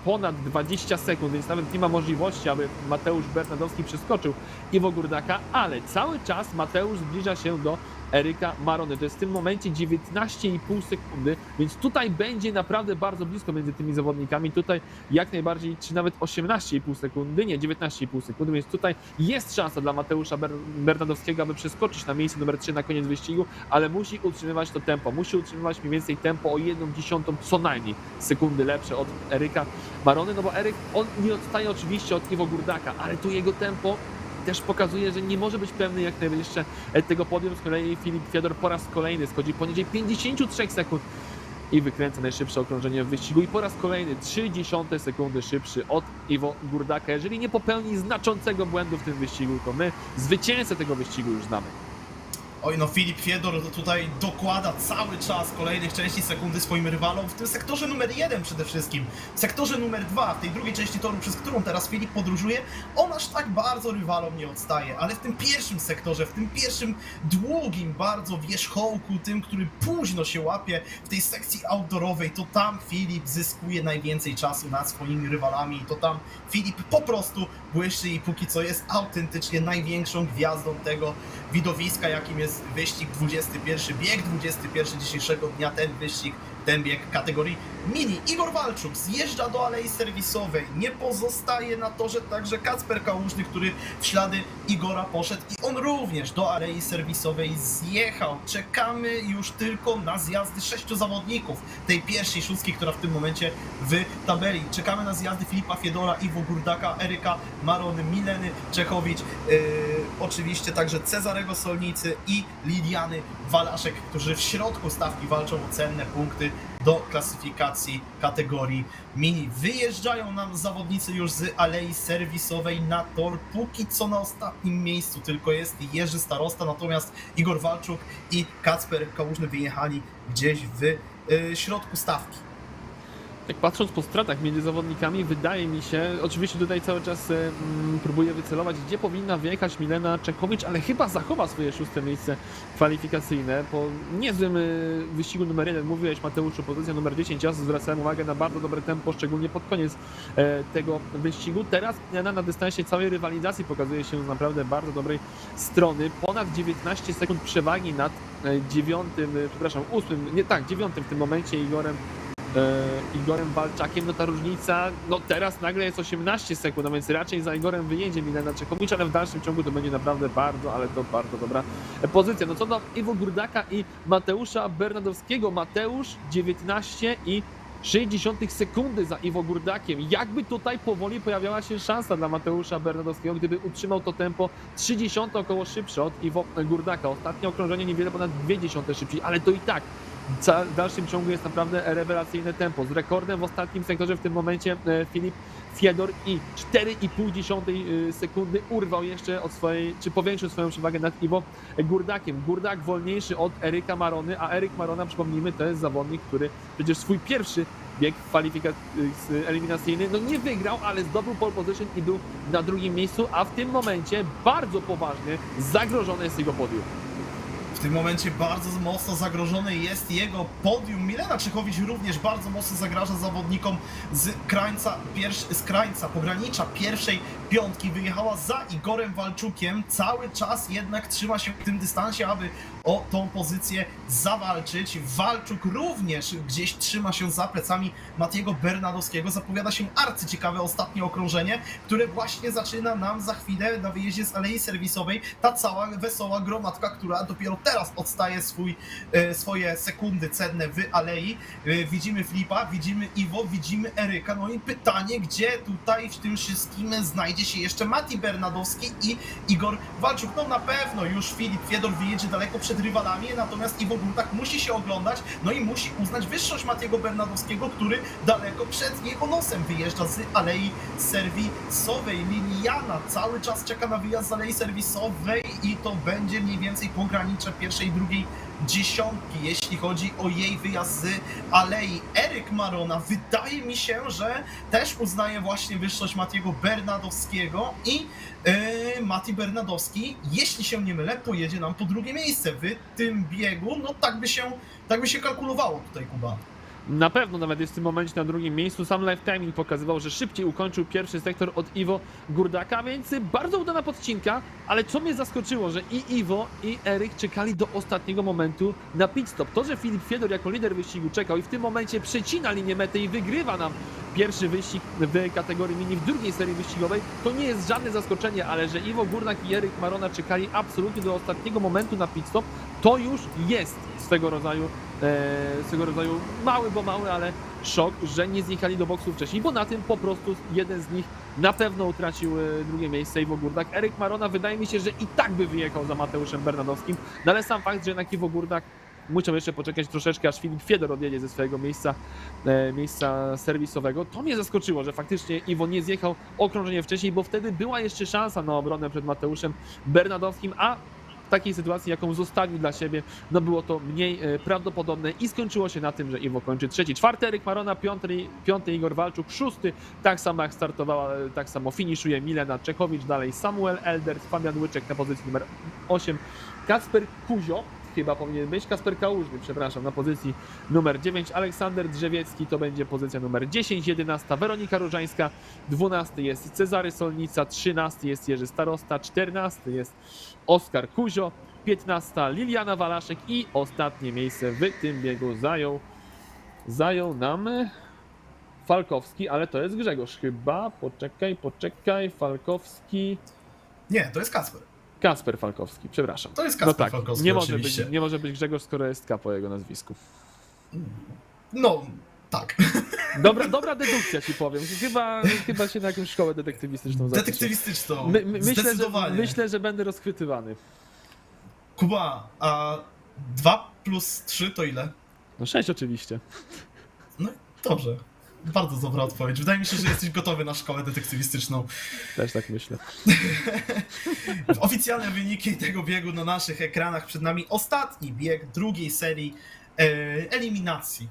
Speaker 2: ponad 20 sekund, więc nawet nie ma możliwości, aby Mateusz Bernadowski przeskoczył Iwo Gurdaka, ale cały czas Mateusz zbliża się do Eryka Marony. To jest w tym momencie 19,5 sekundy, więc tutaj będzie naprawdę bardzo blisko między tymi zawodnikami. Tutaj jak najbardziej, czy nawet 18,5 sekundy, nie, 19,5 sekundy, więc tutaj jest szansa dla Mateusza Bernadowskiego, aby przeskoczyć na miejsce numer 3 na koniec wyścigu, ale musi utrzymywać to tempo, musi utrzymywać mniej więcej tempo o 1/10 co najmniej sekundy lepsze od Eryka Marony, no bo Eryk, on nie odstaje oczywiście od Iwo Gurdaka, ale tu jego tempo też pokazuje, że nie może być pewny jak najbliższe tego podium. Z kolei Filip Fiedor po raz kolejny schodzi poniżej 53 sekund i wykręca najszybsze okrążenie w wyścigu i po raz kolejny 0,3 sekundy szybszy od Iwo Gurdaka. Jeżeli nie popełni znaczącego błędu w tym wyścigu, to my zwycięzcę tego wyścigu już znamy.
Speaker 1: Oj, no Filip Fiedor tutaj dokłada cały czas kolejnych części sekundy swoim rywalom w tym sektorze numer 1 przede wszystkim. W sektorze numer 2, w tej drugiej części toru, przez którą teraz Filip podróżuje, on aż tak bardzo rywalom nie odstaje, ale w tym pierwszym sektorze, w tym pierwszym długim bardzo wierzchołku, tym, który późno się łapie w tej sekcji outdoorowej, to tam Filip zyskuje najwięcej czasu nad swoimi rywalami i to tam Filip po prostu błyszczy i póki co jest autentycznie największą gwiazdą tego widowiska, jakim jest wyścig 21, bieg 21 dzisiejszego dnia, ten wyścig, ten bieg kategorii mini. Igor Walczuk zjeżdża do alei serwisowej, nie pozostaje na torze także Kacper Kałużny, który w ślady Igora poszedł i on również do alei serwisowej zjechał. Czekamy już tylko na zjazdy 6 zawodników tej pierwszej szóstki, która w tym momencie w tabeli. Czekamy na zjazdy Filipa Fiedora, Iwo Gurdaka, Eryka Marony, Mileny Czechowicz, oczywiście także Cezarego Solnicy i Lidiany Walaszek, którzy w środku stawki walczą o cenne punkty do klasyfikacji kategorii mini. Wyjeżdżają nam zawodnicy już z alei serwisowej na tor. Póki co na ostatnim miejscu tylko jest Jerzy Starosta, natomiast Igor Walczuk i Kacper Kałużny wyjechali gdzieś w środku stawki.
Speaker 2: Tak patrząc po stratach między zawodnikami, wydaje mi się, oczywiście tutaj cały czas próbuję wycelować, gdzie powinna wyjechać Milena Czechowicz, ale chyba zachowa swoje 6. miejsce kwalifikacyjne. Po niezłym wyścigu numer 1 mówiłeś, Mateuszu, pozycja numer 10, ja zwracałem uwagę na bardzo dobre tempo, szczególnie pod koniec tego wyścigu. Teraz na dystansie całej rywalizacji pokazuje się z naprawdę bardzo dobrej strony. Ponad 19 sekund przewagi nad 9 w tym momencie Igorem Walczakiem. No ta różnica, no teraz nagle jest 18 sekund, no więc raczej za Igorem wyjedzie Milena Czechowicz, ale w dalszym ciągu to będzie naprawdę bardzo, ale to bardzo dobra pozycja. No co do Iwo Gurdaka i Mateusza Bernadowskiego, Mateusz 19,6 sekundy za Iwo Gurdakiem. Jakby tutaj powoli pojawiała się szansa dla Mateusza Bernadowskiego, gdyby utrzymał to tempo 30 około szybsze od Iwo Gurdaka. Ostatnie okrążenie niewiele ponad 0,2 szybciej, ale to i tak w dalszym ciągu jest naprawdę rewelacyjne tempo. Z rekordem w ostatnim sektorze w tym momencie Filip Fiedor i 4,5 sekundy urwał jeszcze od swojej, czy powiększył swoją przewagę nad Iwo Gurdakiem. Gurdak wolniejszy od Eryka Marony, a Eryk Marona, przypomnijmy, to jest zawodnik, który przecież swój pierwszy bieg eliminacyjny no nie wygrał, ale zdobył pole position i był na drugim miejscu, a w tym momencie bardzo poważnie zagrożone jest jego podium.
Speaker 1: W tym momencie bardzo mocno zagrożone jest jego podium. Milena Czechowicz również bardzo mocno zagraża zawodnikom z krańca pogranicza pierwszej piątki. Wyjechała za Igorem Walczukiem. Cały czas jednak trzyma się w tym dystansie, aby o tą pozycję zawalczyć. Walczuk również gdzieś trzyma się za plecami Matiego Bernadowskiego. Zapowiada się arcyciekawe ostatnie okrążenie, które właśnie zaczyna nam za chwilę na wyjeździe z alei serwisowej. Ta cała wesoła gromadka, która dopiero teraz odstaje swoje sekundy cenne w alei. Widzimy Filipa, widzimy Iwo, widzimy Eryka. No i pytanie, gdzie tutaj w tym wszystkim znajdzie się jeszcze Mati Bernadowski i Igor Walczuk. No na pewno już Filip Fiedor wyjedzie daleko przed rywalami, natomiast Iwo Gurdak musi się oglądać, no i musi uznać wyższość Matiego Bernadowskiego, który daleko przed jego nosem wyjeżdża z alei serwisowej. Liliana cały czas czeka na wyjazd z alei serwisowej i to będzie mniej więcej pogranicze pierwszej i drugiej dziesiątki, jeśli chodzi o jej wyjazd z alei. Eryk Marona wydaje mi się, że też uznaje właśnie wyższość Matiego Bernadowskiego i Mati Bernadowski, jeśli się nie mylę, pojedzie nam po drugie miejsce w tym biegu. No tak by się kalkulowało tutaj, Kuba.
Speaker 2: Na pewno nawet jest w tym momencie na drugim miejscu. Sam live timing pokazywał, że szybciej ukończył pierwszy sektor od Iwo Gurdaka, więc bardzo udana podcinka, ale co mnie zaskoczyło, że i Iwo, i Eryk czekali do ostatniego momentu na pit stop. To, że Filip Fiedor jako lider wyścigu czekał i w tym momencie przecina linię mety i wygrywa nam pierwszy wyścig w kategorii mini w drugiej serii wyścigowej, to nie jest żadne zaskoczenie, ale że Iwo Gurdak i Eryk Marona czekali absolutnie do ostatniego momentu na pit stop, to już jest swego rodzaju mały, ale szok, że nie zjechali do boksu wcześniej, bo na tym po prostu jeden z nich na pewno utracił drugie miejsce, Iwo Gurdak. Eryk Marona wydaje mi się, że i tak by wyjechał za Mateuszem Bernadowskim, no ale sam fakt, że jednak Iwo Gurdak musiał jeszcze poczekać troszeczkę, aż Filip Fiedor odjedzie ze swojego miejsca serwisowego. To mnie zaskoczyło, że faktycznie Iwo nie zjechał okrążenie wcześniej, bo wtedy była jeszcze szansa na obronę przed Mateuszem Bernadowskim, a w takiej sytuacji, jaką zostawił dla siebie, no było to mniej prawdopodobne i skończyło się na tym, że Iwo kończy trzeci. Czwarty Eryk Marona, piąty Igor Walczuk, szósty, tak samo jak startowała, tak samo finiszuje Milena Czechowicz, dalej Samuel Elders, Fabian Łyczek na pozycji numer 8, Kacper Kuzio, chyba powinien być, Kasper Kałużny, przepraszam, na pozycji numer 9, Aleksander Drzewiecki to będzie pozycja numer 10, 11, Weronika Różańska, 12 jest Cezary Solnica, 13 jest Jerzy Starosta, 14 jest Oskar Kuzio, 15 Liliana Walaszek i ostatnie miejsce w tym biegu zajął nam Falkowski, ale to jest Grzegorz chyba, poczekaj, Falkowski...
Speaker 1: Nie, to jest Kacper.
Speaker 2: Kasper Falkowski, przepraszam.
Speaker 1: To jest Kacper
Speaker 2: no tak,
Speaker 1: Falkowski,
Speaker 2: nie może być Grzegorz, skoro jest K po jego nazwisku.
Speaker 1: No, tak.
Speaker 2: Dobra dedukcja ci powiem. Chyba się na jakąś szkołę detektywistyczną zapiszę.
Speaker 1: Detektywistyczną, zdecydowanie.
Speaker 2: Myślę, że będę rozchwytywany.
Speaker 1: Kuba, a 2 plus 3 to ile?
Speaker 2: No 6 oczywiście.
Speaker 1: No dobrze. Bardzo dobra odpowiedź. Wydaje mi się, że jesteś gotowy na szkołę detektywistyczną.
Speaker 2: Też tak myślę.
Speaker 1: Oficjalne wyniki tego biegu na naszych ekranach. Przed nami ostatni bieg drugiej serii eliminacji.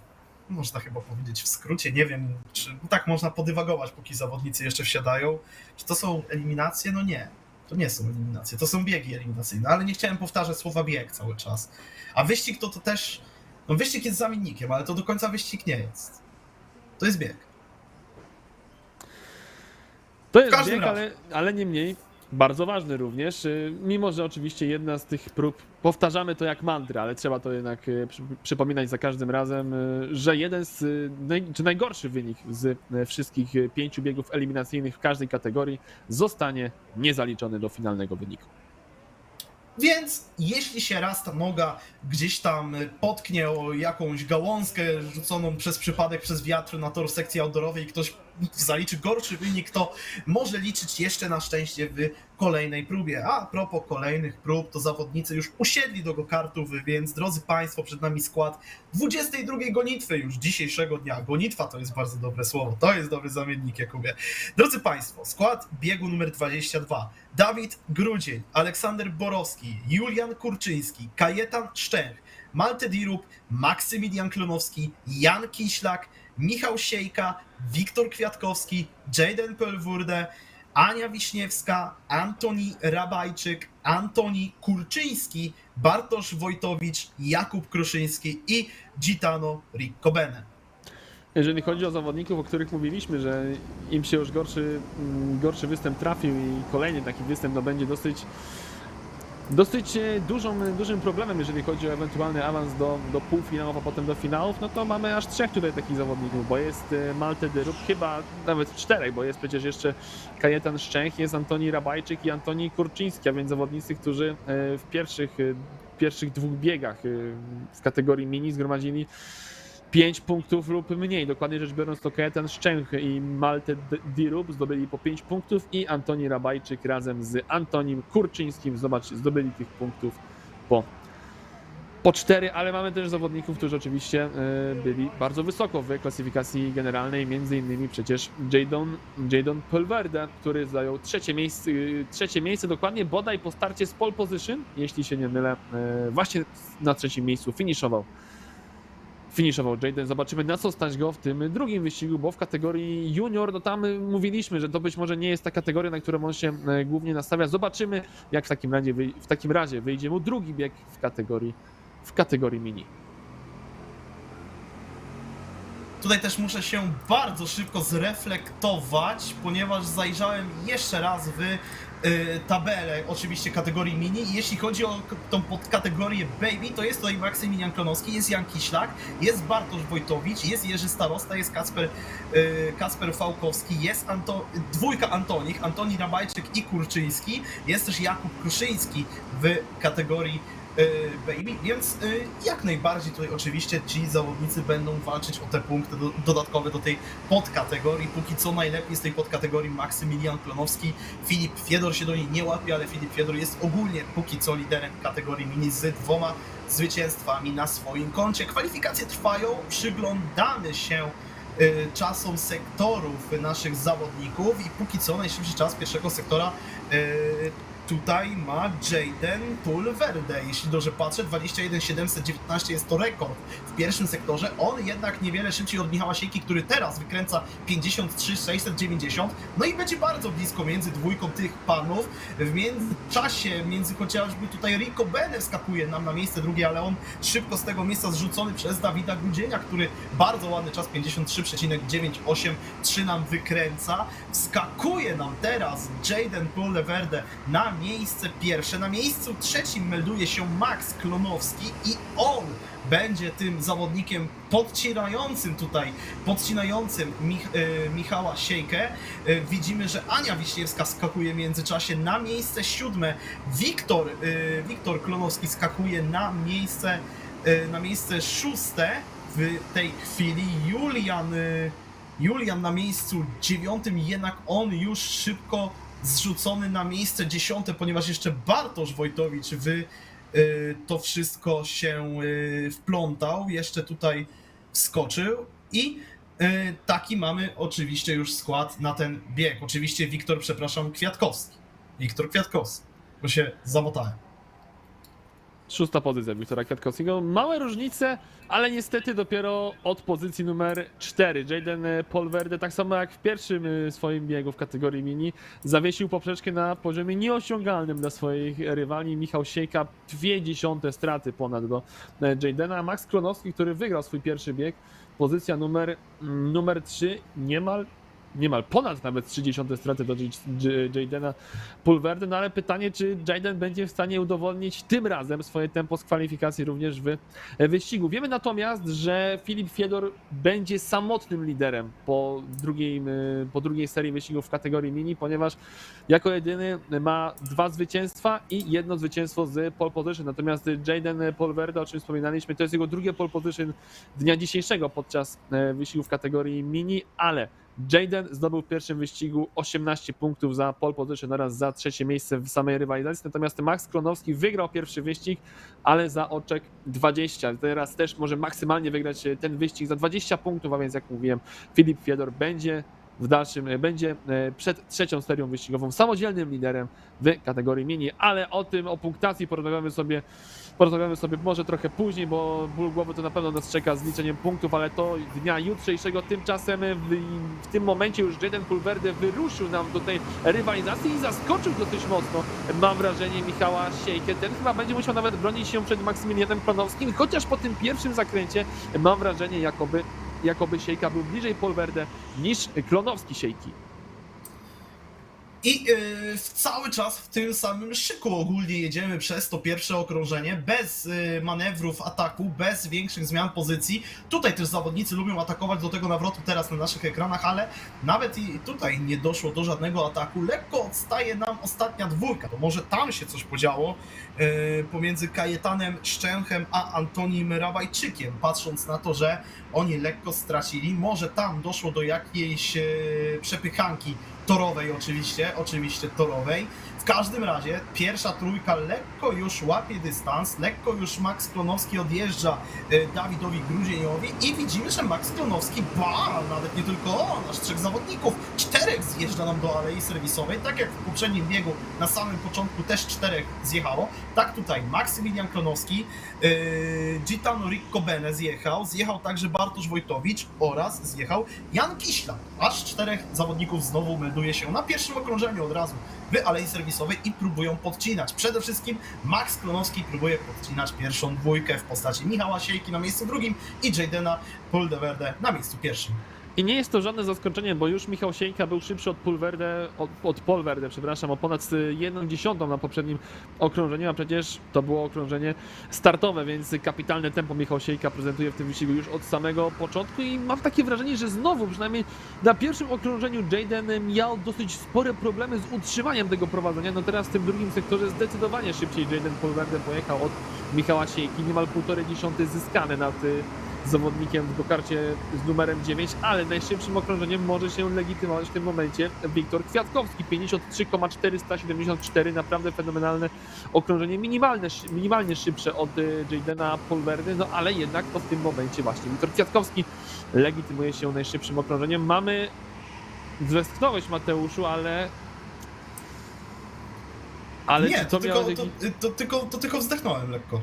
Speaker 1: Można chyba powiedzieć w skrócie. Nie wiem, czy tak można podywagować, póki zawodnicy jeszcze wsiadają. Czy to są eliminacje? No nie. To nie są eliminacje. To są biegi eliminacyjne. Ale nie chciałem powtarzać słowa bieg cały czas. A wyścig to też... No wyścig jest zamiennikiem, ale to do końca wyścig nie jest. To jest bieg.
Speaker 2: To jest bieg, ale nie mniej bardzo ważny również, mimo że oczywiście jedna z tych prób, powtarzamy to jak mantrę, ale trzeba to jednak przypominać za każdym razem, że jeden czy najgorszy wynik z wszystkich 5 biegów eliminacyjnych w każdej kategorii zostanie niezaliczony do finalnego wyniku.
Speaker 1: Więc jeśli się raz ta noga gdzieś tam potknie o jakąś gałązkę rzuconą przez przypadek przez wiatr na tor sekcji outdoorowej i ktoś zaliczy gorszy wynik, to może liczyć jeszcze na szczęście w kolejnej próbie. A propos kolejnych prób, to zawodnicy już usiedli do go-kartów, więc drodzy Państwo, przed nami skład 22 gonitwy już dzisiejszego dnia. Gonitwa to jest bardzo dobre słowo, to jest dobry zamiennik, Jakubie. Drodzy Państwo, skład biegu numer 22. Dawid Grudzień, Aleksander Borowski, Julian Kurczyński, Kajetan Szczęch, Malte Dirup, Maksymilian Klonowski, Jan Kiślak, Michał Siejka, Wiktor Kwiatkowski, Jaden Pelwurde, Ania Wiśniewska, Antoni Rabajczyk, Antoni Kurczyński, Bartosz Wojtowicz, Jakub Kruszyński i Gitano Riccobene.
Speaker 2: Jeżeli chodzi o zawodników, o których mówiliśmy, że im się już gorszy występ trafił i kolejny taki występ no będzie dosyć dużym problemem, jeżeli chodzi o ewentualny awans do półfinałów, a potem do finałów, no to mamy aż 3 tutaj takich zawodników, bo jest Malte Dyrup, chyba nawet 4, bo jest przecież jeszcze Kajetan Szczęch, jest Antoni Rabajczyk i Antoni Kurczyński, a więc zawodnicy, którzy w pierwszych 2 biegach w kategorii mini zgromadzili 5 punktów lub mniej. Dokładnie rzecz biorąc, to Kajetan Szczęch i Malte Dirup zdobyli po 5 punktów i Antoni Rabajczyk razem z Antonim Kurczyńskim zdobyli tych punktów po 4, ale mamy też zawodników, którzy oczywiście byli bardzo wysoko w klasyfikacji generalnej, między innymi przecież Jadon Pelwerde, który zajął trzecie miejsce dokładnie, bodaj po starcie z pole position, jeśli się nie mylę, właśnie na 3. miejscu finiszował Jaden. Zobaczymy, na co stać go w tym drugim wyścigu, bo w kategorii junior, no tam mówiliśmy, że to być może nie jest ta kategoria, na którą on się głównie nastawia. Zobaczymy, jak w takim razie wyjdzie mu drugi bieg w kategorii mini.
Speaker 1: Tutaj też muszę się bardzo szybko zreflektować, ponieważ zajrzałem jeszcze raz w tabelę oczywiście kategorii mini i jeśli chodzi o tą podkategorię baby, to jest tutaj Maksymilian Klonowski, jest Jan Kiślak, jest Bartosz Wojtowicz, jest Jerzy Starosta, jest Kacper Fałkowski, jest dwójka Antonich, Antoni Rabajczyk i Kurczyński, jest też Jakub Kruszyński w kategorii baby, więc jak najbardziej tutaj oczywiście ci zawodnicy będą walczyć o te punkty dodatkowe do tej podkategorii. Póki co najlepiej z tej podkategorii Maksymilian Klonowski. Filip Fiedor się do niej nie łapie, ale Filip Fiedor jest ogólnie póki co liderem kategorii mini z 2 zwycięstwami na swoim koncie. Kwalifikacje trwają, przyglądamy się czasom sektorów naszych zawodników i póki co najszybszy czas pierwszego sektora tutaj ma Jaden Pulverde. Jeśli dobrze patrzę, 21.719 jest to rekord w pierwszym sektorze. On jednak niewiele szybciej od Michała Siejki, który teraz wykręca 53.690. No i będzie bardzo blisko między dwójką tych panów. W międzyczasie, chociażby tutaj Rico Bene wskakuje nam na miejsce drugie, ale on szybko z tego miejsca zrzucony przez Dawida Grudzienia, który bardzo ładny czas 53,983 nam wykręca. Wskakuje nam teraz Jaden Pulverde na miejsce pierwsze. Na miejscu trzecim melduje się Max Klonowski i on będzie tym zawodnikiem podcinającym Michała Siejkę. Widzimy, że Ania Wiśniewska skakuje w międzyczasie na miejsce siódme. Wiktor Klonowski skakuje na miejsce szóste. W tej chwili Julian na miejscu dziewiątym, jednak on już szybko zrzucony na miejsce dziesiąte, ponieważ jeszcze Bartosz Wojtowicz to wszystko się wplątał, jeszcze tutaj wskoczył i taki mamy oczywiście już skład na ten bieg. Oczywiście Kwiatkowski, bo się zamotałem.
Speaker 2: Szósta pozycja Wiktora Kwiatkowskiego. Małe różnice, ale niestety dopiero od pozycji numer 4. Jaden Pulverde, tak samo jak w pierwszym swoim biegu w kategorii mini, zawiesił poprzeczkę na poziomie nieosiągalnym dla swoich rywali. Michał Siejka 0,2 straty ponad do Jadena. Max Klonowski, który wygrał swój pierwszy bieg, pozycja numer 3, niemal ponad nawet 0,3 straty do Jadena Pulverde, no ale pytanie, czy Jaden będzie w stanie udowodnić tym razem swoje tempo z kwalifikacji również w wyścigu. Wiemy natomiast, że Filip Fiedor będzie samotnym liderem po drugiej serii wyścigów w kategorii mini, ponieważ jako jedyny ma 2 zwycięstwa i 1 zwycięstwo z pole position, natomiast Jaden Pulverde, o czym wspominaliśmy, to jest jego drugie pole position dnia dzisiejszego podczas wyścigów w kategorii mini, ale Jaden zdobył w pierwszym wyścigu 18 punktów za pole position oraz za trzecie miejsce w samej rywalizacji, natomiast Max Klonowski wygrał pierwszy wyścig, ale za oczek 20. Teraz też może maksymalnie wygrać ten wyścig za 20 punktów, a więc jak mówiłem, Filip Fiedor będzie przed trzecią serią wyścigową samodzielnym liderem w kategorii mini, ale o punktacji porozmawiamy sobie może trochę później, bo ból głowy to na pewno nas czeka z liczeniem punktów, ale to dnia jutrzejszego. Tymczasem w tym momencie już Jaden Pulverde wyruszył nam do tej rywalizacji i zaskoczył dosyć mocno, mam wrażenie, Michała Siejkę. Ten chyba będzie musiał nawet bronić się przed Maksymilianem Klonowskim, chociaż po tym pierwszym zakręcie mam wrażenie, jakoby Siejka był bliżej Pulverde niż Klonowski Siejki.
Speaker 1: I cały czas w tym samym szyku ogólnie jedziemy przez to pierwsze okrążenie, bez manewrów ataku, bez większych zmian pozycji. Tutaj też zawodnicy lubią atakować, do tego nawrotu teraz na naszych ekranach, ale nawet i tutaj nie doszło do żadnego ataku. Lekko odstaje nam ostatnia dwójka, to może tam się coś podziało pomiędzy Kajetanem Szczęchem a Antonim Rabajczykiem, patrząc na to, że oni lekko stracili. Może tam doszło do jakiejś przepychanki torowej, oczywiście torowej. W każdym razie pierwsza trójka lekko już łapie dystans, lekko już Max Klonowski odjeżdża Dawidowi Grudzieniowi i widzimy, że Max Klonowski, nawet nie tylko on, aż 3 zawodników, 4 zjeżdża nam do alei serwisowej, tak jak w poprzednim biegu na samym początku też 4 zjechało, tak tutaj Maksymilian Klonowski, Gitano Rico Bene zjechał także Bartosz Wojtowicz oraz zjechał Jan Kiśla. Aż 4 zawodników znowu melduje się na pierwszym okrążeniu od razu w alei serwisowej i próbują podcinać. Przede wszystkim Max Klonowski próbuje podcinać pierwszą dwójkę w postaci Michała Siejki na miejscu drugim i Jadena Pulverde na miejscu pierwszym.
Speaker 2: I nie jest to żadne zaskoczenie, bo już Michał Siejka był szybszy od Pulverde, o ponad 1/10 na poprzednim okrążeniu, a przecież to było okrążenie startowe, więc kapitalne tempo Michał Siejka prezentuje w tym wyścigu już od samego początku i mam takie wrażenie, że znowu, przynajmniej na pierwszym okrążeniu, Jaden miał dosyć spore problemy z utrzymaniem tego prowadzenia. No teraz w tym drugim sektorze zdecydowanie szybciej Jaden Pulverde pojechał od Michała Siejki, niemal 1,5 zyskane nad zawodnikiem w gokarcie z numerem 9, ale najszybszym okrążeniem może się legitymować w tym momencie Wiktor Kwiatkowski, 53,474, naprawdę fenomenalne okrążenie, minimalnie szybsze od Jadena Pulverdy, no ale jednak to w tym momencie właśnie Wiktor Kwiatkowski legitymuje się najszybszym okrążeniem. Mamy westchnąłeś, Mateuszu, ale Ale
Speaker 1: Nie,
Speaker 2: czy to miało jakiś...
Speaker 1: to tylko wzdechnąłem lekko.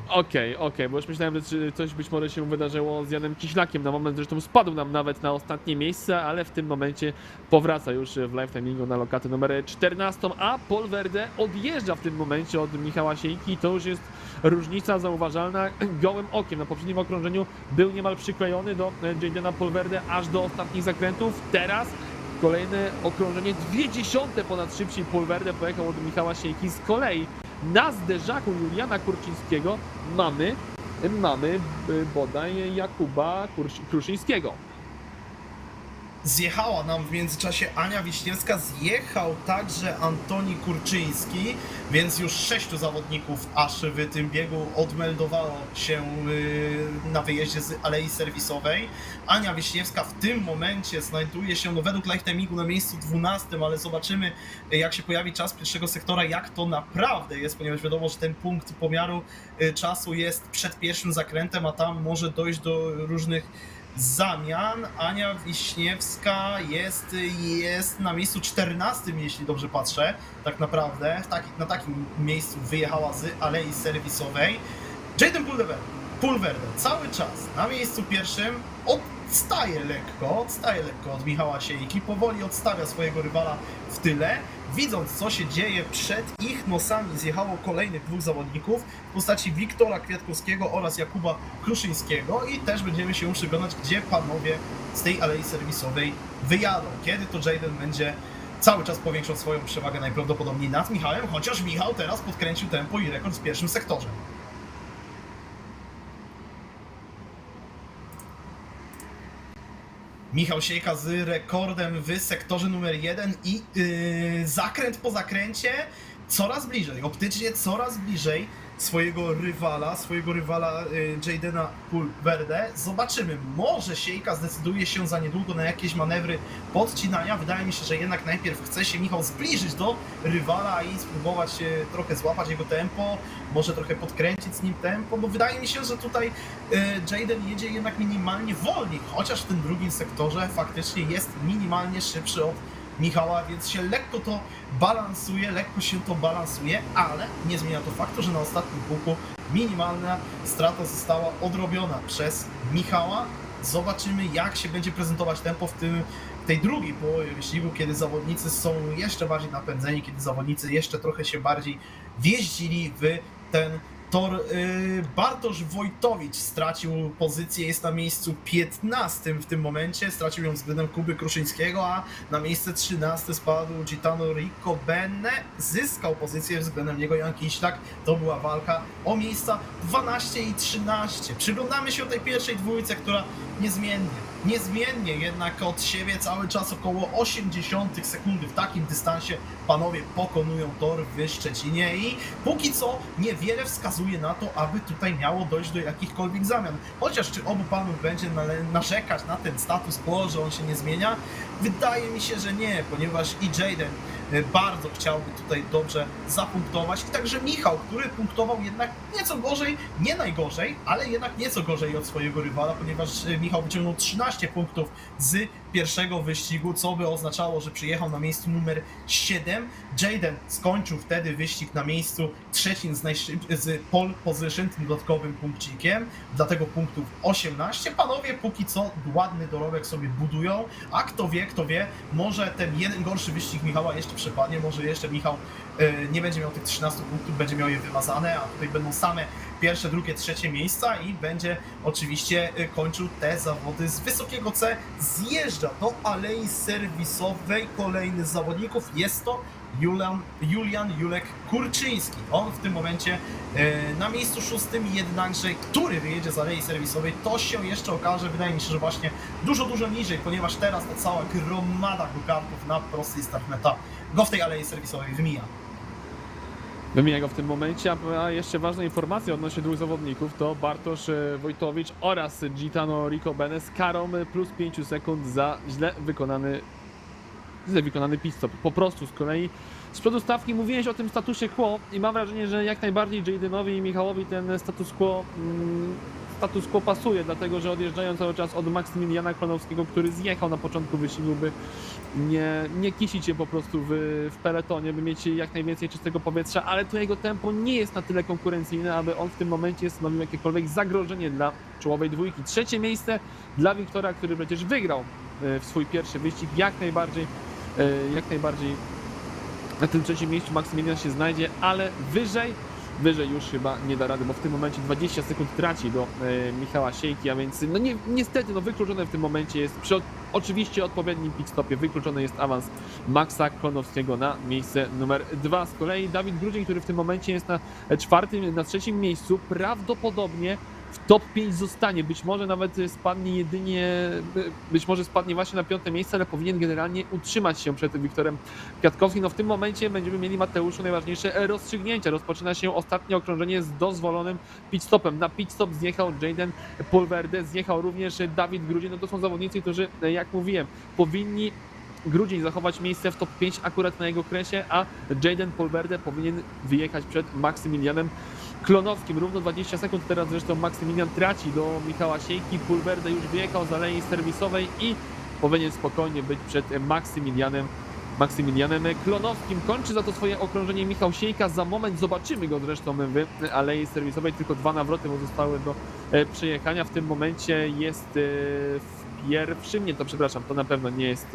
Speaker 2: Okej, bo już myślałem, że coś być może się wydarzyło z Janem Kiślakiem. Na moment zresztą spadł nam nawet na ostatnie miejsce, ale w tym momencie powraca już w live timingu na lokatę numer 14, a Polverde odjeżdża w tym momencie od Michała Siejki. To już jest różnica zauważalna gołym okiem. Na poprzednim okrążeniu był niemal przyklejony do Jadena Polverde aż do ostatnich zakrętów. Teraz kolejne okrążenie, 0,2 ponad szybciej Polverde pojechał od Michała Siejki. Z kolei na zderzaku Juliana Kurczyńskiego mamy bodaj Jakuba Kruszyńskiego.
Speaker 1: Zjechała nam w międzyczasie Ania Wiśniewska, zjechał także Antoni Kurczyński, więc już 6 zawodników aż w tym biegu odmeldowało się na wyjeździe z alei serwisowej. Ania Wiśniewska w tym momencie znajduje się według live timingu na miejscu 12, ale zobaczymy, jak się pojawi czas pierwszego sektora, jak to naprawdę jest, ponieważ wiadomo, że ten punkt pomiaru czasu jest przed pierwszym zakrętem, a tam może dojść do różnych zamian. Ania Wiśniewska jest na miejscu 14, jeśli dobrze patrzę, tak naprawdę. Na takim miejscu wyjechała z alei serwisowej. Jaden Polverde cały czas na miejscu pierwszym, odstaje lekko od Michała Siejki, powoli odstawia swojego rywala w tyle. Widząc, co się dzieje przed ich nosami, zjechało kolejnych 2 zawodników w postaci Wiktora Kwiatkowskiego oraz Jakuba Kruszyńskiego i też będziemy się przeglądać, gdzie panowie z tej alei serwisowej wyjadą. Kiedy to Jaden będzie cały czas powiększał swoją przewagę najprawdopodobniej nad Michałem, chociaż Michał teraz podkręcił tempo i rekord w pierwszym sektorze. Michał Siejka z rekordem w sektorze numer 1 i zakręt po zakręcie coraz bliżej, optycznie coraz bliżej swojego rywala Jadena Polverde. Zobaczymy, może Siejka zdecyduje się za niedługo na jakieś manewry podcinania. Wydaje mi się, że jednak najpierw chce się Michał zbliżyć do rywala i spróbować trochę złapać jego tempo, może trochę podkręcić z nim tempo, bo wydaje mi się, że tutaj Jaden jedzie jednak minimalnie wolniej, chociaż w tym drugim sektorze faktycznie jest minimalnie szybszy od Michała, więc się lekko się to balansuje, ale nie zmienia to faktu, że na ostatnim kółku minimalna strata została odrobiona przez Michała. Zobaczymy, jak się będzie prezentować tempo w tej drugiej połowie wyścigu, kiedy zawodnicy są jeszcze bardziej napędzeni, kiedy zawodnicy jeszcze trochę się bardziej wjeździli w ten tor. Bartosz Wojtowicz stracił pozycję, jest na miejscu 15 w tym momencie, stracił ją względem Kuby Kruszyńskiego, a na miejsce 13 spadł Gitano Riccobene, zyskał pozycję względem niego Jan Kiślak. To była walka o miejsca 12 i 13. Przyglądamy się tej pierwszej dwójce, która niezmiennie jednak od siebie cały czas około 0,8 sekundy w takim dystansie panowie pokonują tor w Szczecinie i póki co niewiele wskazuje na to, aby tutaj miało dojść do jakichkolwiek zamian. Chociaż czy obu panów będzie narzekać na ten status quo, że on się nie zmienia? Wydaje mi się, że nie, ponieważ i Jaden bardzo chciałby tutaj dobrze zapunktować i także Michał, który punktował jednak nieco gorzej, nie najgorzej, ale jednak nieco gorzej od swojego rywala, ponieważ Michał wyciągnął 13 punktów z pierwszego wyścigu, co by oznaczało, że przyjechał na miejscu numer 7. Jaden skończył wtedy wyścig na miejscu 3 z pole position, tym dodatkowym punkcikiem, dlatego punktów 18. Panowie póki co ładny dorobek sobie budują, a kto wie, może ten jeden gorszy wyścig Michała jeszcze przepadnie, może jeszcze Michał nie będzie miał tych 13 punktów, będzie miał je wymazane, a tutaj będą same pierwsze, drugie, trzecie miejsca i będzie oczywiście kończył te zawody z wysokiego C. Zjeżdża do alei serwisowej kolejny z zawodników, jest to Julian Julek Kurczyński. On w tym momencie na miejscu 6, jednakże który wyjedzie z alei serwisowej, to się jeszcze okaże. Wydaje mi się, że właśnie dużo niżej, ponieważ teraz ta cała gromada go-kartów na prostej startmeta go w tej alei serwisowej wymija.
Speaker 2: Wymija go w tym momencie, a jeszcze ważna informacja odnośnie 2 zawodników to Bartosz Wojtowicz oraz Gitano Riccobene z karą plus 5 sekund za źle wykonany pit stop. Po prostu z kolei z przodu stawki mówiłeś o tym statusie quo i mam wrażenie, że jak najbardziej Jadenowi i Michałowi ten status quo status quo pasuje, dlatego że odjeżdżają cały czas od Maksymiliana Klonowskiego, który zjechał na początku wyścigu, by nie kisić się po prostu w peletonie, by mieć jak najwięcej czystego powietrza, ale to jego tempo nie jest na tyle konkurencyjne, aby on w tym momencie stanowił jakiekolwiek zagrożenie dla czołowej dwójki. Trzecie miejsce dla Wiktora, który przecież wygrał w swój pierwszy wyścig, jak najbardziej na tym trzecim miejscu Maksymilian się znajdzie, ale wyżej już chyba nie da rady, bo w tym momencie 20 sekund traci do Michała Siejki, a więc no niestety wykluczone w tym momencie jest przy oczywiście odpowiednim pit stopie, wykluczony jest awans Maxa Klonowskiego na miejsce numer 2. Z kolei Dawid Grudzień, który w tym momencie jest na trzecim miejscu, prawdopodobnie w top 5 zostanie, być może nawet spadnie właśnie na 5. miejsce, ale powinien generalnie utrzymać się przed Wiktorem Kwiatkowskim. No w tym momencie będziemy mieli, Mateuszu, najważniejsze rozstrzygnięcia. Rozpoczyna się ostatnie okrążenie z dozwolonym pit stopem. Na pit stop zjechał Jaden Pulverde, zjechał również Dawid Grudzień. No to są zawodnicy, którzy, jak mówiłem, powinni Grudzień zachować miejsce w top 5 akurat na jego kresie, a Jaden Pulverde powinien wyjechać przed Maksymilianem Klonowskim. Równo 20 sekund teraz zresztą Maksymilian traci do Michała Siejki. Pulverde już wyjechał z alei serwisowej i powinien spokojnie być przed Maksymilianem Klonowskim. Kończy za to swoje okrążenie Michał Siejka. Za moment zobaczymy go zresztą w alei serwisowej. Tylko 2 nawroty mu zostały do przejechania. W tym momencie jest pierwszym, to na pewno nie jest,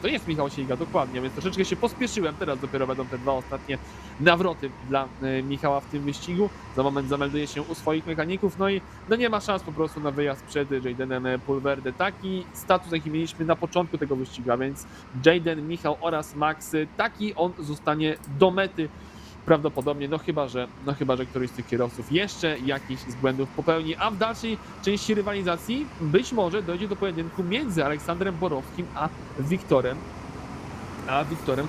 Speaker 2: to jest Michał Siejka, dokładnie, więc troszeczkę się pospieszyłem, teraz dopiero będą te 2 ostatnie nawroty dla Michała w tym wyścigu, za moment zamelduje się u swoich mechaników, no i nie ma szans po prostu na wyjazd przed Jadenem Pulverde. Taki status, jaki mieliśmy na początku tego wyścigu, a więc Jaden, Michał oraz Max, taki on zostanie do mety. Prawdopodobnie, chyba że któryś z tych kierowców jeszcze jakiś z błędów popełni, a w dalszej części rywalizacji być może dojdzie do pojedynku między Aleksandrem Borowskim a Wiktorem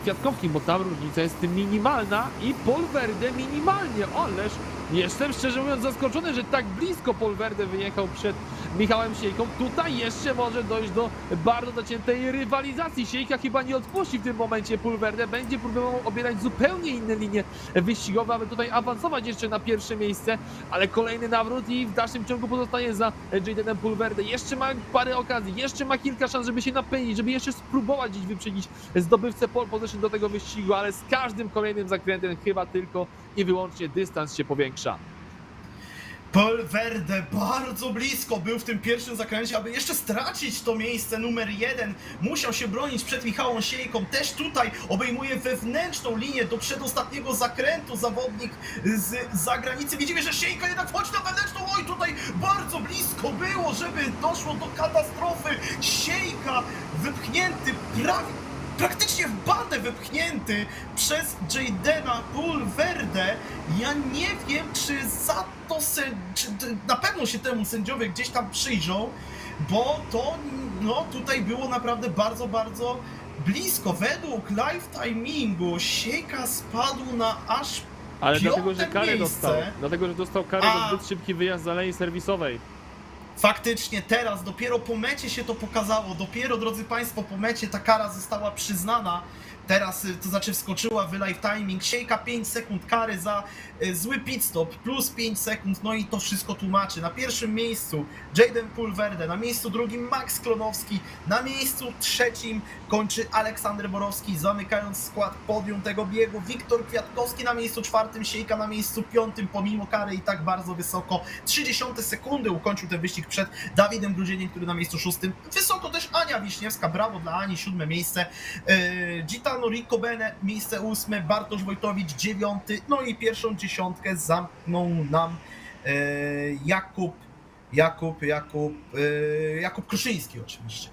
Speaker 2: Kwiatkowskim, bo tam różnica jest minimalna i Pulverde minimalnie, ależ jestem szczerze mówiąc zaskoczony, że tak blisko Pulverde wyjechał przed Michałem Siejką. Tutaj jeszcze może dojść do bardzo zaciętej rywalizacji. Siejka chyba nie odpuści w tym momencie Pulverde, będzie próbował obierać zupełnie inne linie wyścigowe, aby tutaj awansować jeszcze na pierwsze miejsce, ale kolejny nawrót i w dalszym ciągu pozostaje za Jadenem Pulverde. Jeszcze ma parę okazji, jeszcze ma kilka szans, żeby się napędzić, żeby jeszcze spróbować gdzieś wyprzedzić zdobywcę pole position do tego wyścigu, ale z każdym kolejnym zakrętem chyba tylko i wyłącznie dystans się powiększa.
Speaker 1: Pulverde bardzo blisko był w tym pierwszym zakręcie, aby jeszcze stracić to miejsce numer 1. Musiał się bronić przed Michałem Siejką. Też tutaj obejmuje wewnętrzną linię do przedostatniego zakrętu zawodnik z zagranicy. Widzimy, że Siejka jednak wchodzi na wewnętrzną. Oj, tutaj bardzo blisko było, żeby doszło do katastrofy. Siejka wypchnięty praktycznie w bandę wypchnięty przez Jadena Pulverde. Ja nie wiem, czy za to czy na pewno się temu sędziowie gdzieś tam przyjrzą, bo to tutaj było naprawdę bardzo, bardzo blisko. Według live timingu Siejka spadł na aż
Speaker 2: ale dlatego, że
Speaker 1: piąte
Speaker 2: karę
Speaker 1: miejsce.
Speaker 2: dlatego, że dostał karę za zbyt szybki wyjazd z alei serwisowej.
Speaker 1: Faktycznie teraz, dopiero po mecie się to pokazało, dopiero, drodzy Państwo, po mecie ta kara została przyznana. Teraz, to znaczy wskoczyła w live timing, Siejka 5 sekund kary za zły pit stop, plus 5 sekund, no i to wszystko tłumaczy. Na pierwszym miejscu Jaden Pulverde, na miejscu drugim Max Klonowski, na miejscu trzecim kończy Aleksander Borowski, zamykając skład podium tego biegu. Wiktor Kwiatkowski na miejscu czwartym, Siejka na miejscu piątym, pomimo kary i tak bardzo wysoko. 30 sekundy ukończył ten wyścig przed Dawidem Grudzieniem, który na miejscu szóstym. Wysoko też Ania Wiśniewska, brawo dla Ani, 7 miejsce. Gitano Riccobene, miejsce 8, Bartosz Wojtowicz 9, no i pierwszą dziesiątkę zamknął nam Jakub Kruszyński oczywiście.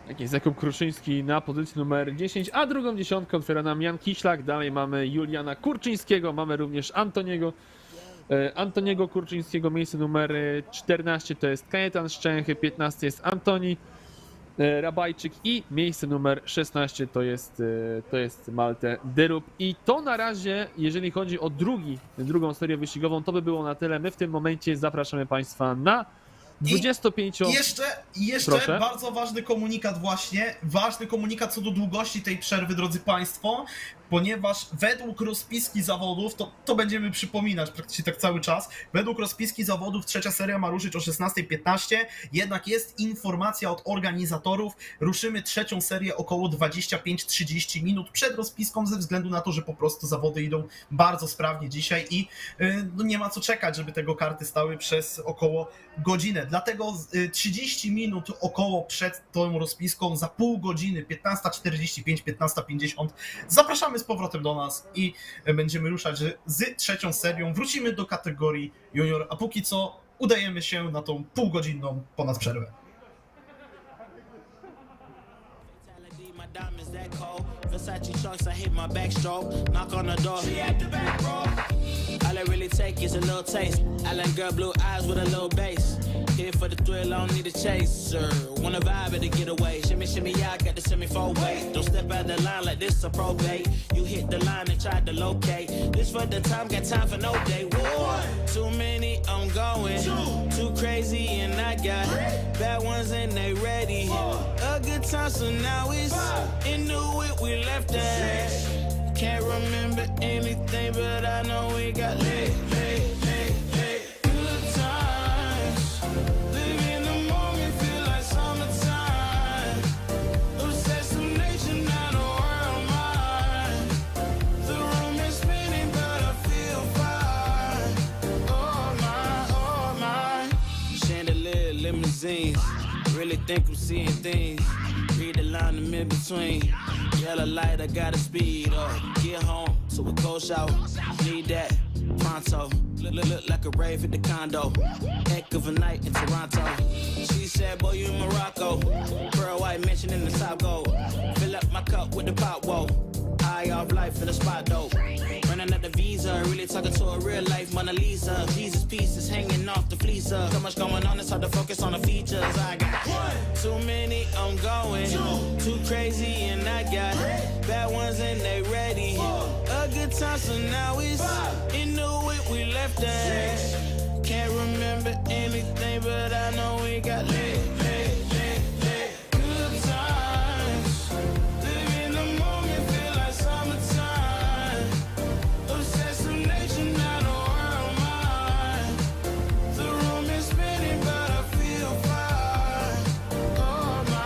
Speaker 2: Tak jest, Jakub Kruszyński na pozycji numer 10, a drugą dziesiątkę otwiera nam Jan Kiślak, dalej mamy Juliana Kurczyńskiego, mamy również Antoniego Kurczyńskiego, miejsce numer 14 to jest Kajetan Szczęchy, 15 jest Antoni Rabajczyk i miejsce numer 16 to jest Malte Dyrub. I to na razie, jeżeli chodzi o drugą serię wyścigową, to by było na tyle. My w tym momencie zapraszamy Państwa na 25...
Speaker 1: Jeszcze
Speaker 2: Proszę.
Speaker 1: bardzo ważny komunikat właśnie, ważny komunikat co do długości tej przerwy, drodzy Państwo. ponieważ według rozpiski zawodów, to będziemy przypominać praktycznie tak cały czas, według rozpiski zawodów trzecia seria ma ruszyć o 16:15, jednak jest informacja od organizatorów, ruszymy trzecią serię około 25-30 minut przed rozpiską, ze względu na to, że po prostu zawody idą bardzo sprawnie dzisiaj i no nie ma co czekać, żeby tego karty stały przez około godzinę. Dlatego 30 minut około przed tą rozpiską, za pół godziny, 15:45, 15:50, zapraszamy z powrotem do nas i będziemy ruszać z trzecią serią. Wrócimy do kategorii junior, a póki co udajemy się na tą półgodzinną ponad przerwę.
Speaker 9: My diamonds that cold. Versace shorts, I hit my backstroke. Knock on the door. She at the back, bro. All I really take is a little taste. Island girl, blue eyes with a little bass. Here for the thrill, I don't need a chaser. Wanna vibe at a getaway. Shimmy, shimmy, yeah, I got the semi-four weight. Don't step out the line like this a probate. You hit the line and try to locate. This for the time, got time for no day. One, too many, I'm going. Too crazy and I got bad ones and they ready. A good time, so now it's into it, we left that. Can't remember anything, but I know we got lit. Good times, live in the moment, feel like summertime. Assassination, not a world mine. The room is spinning, but I feel fine. Oh my. Chandelier, limousines. Really think I'm seeing things. Read the line in mid-between. Yellow light, I gotta speed up. Get home to a cold shower. Need that pronto. Look like a rave at the condo. Heck of a night in Toronto. She said, boy, you in Morocco. Pearl white mention in the top gold. Fill up my cup with the pop, whoa. High off life in the spot, dope. Running up the visa, really talking to a real life Mona Lisa. Jesus pieces hanging off the fleecer. So much going on, it's hard to focus on the features. I got too many, I'm going. Too crazy and I got bad ones and they ready. A good time, so now it's into it, we left that. Can't remember anything, but I know we got lit. Good times, live in the moment, feel like summertime. Assassination, not a world mine. The room is spinning, but I feel fine. Oh my.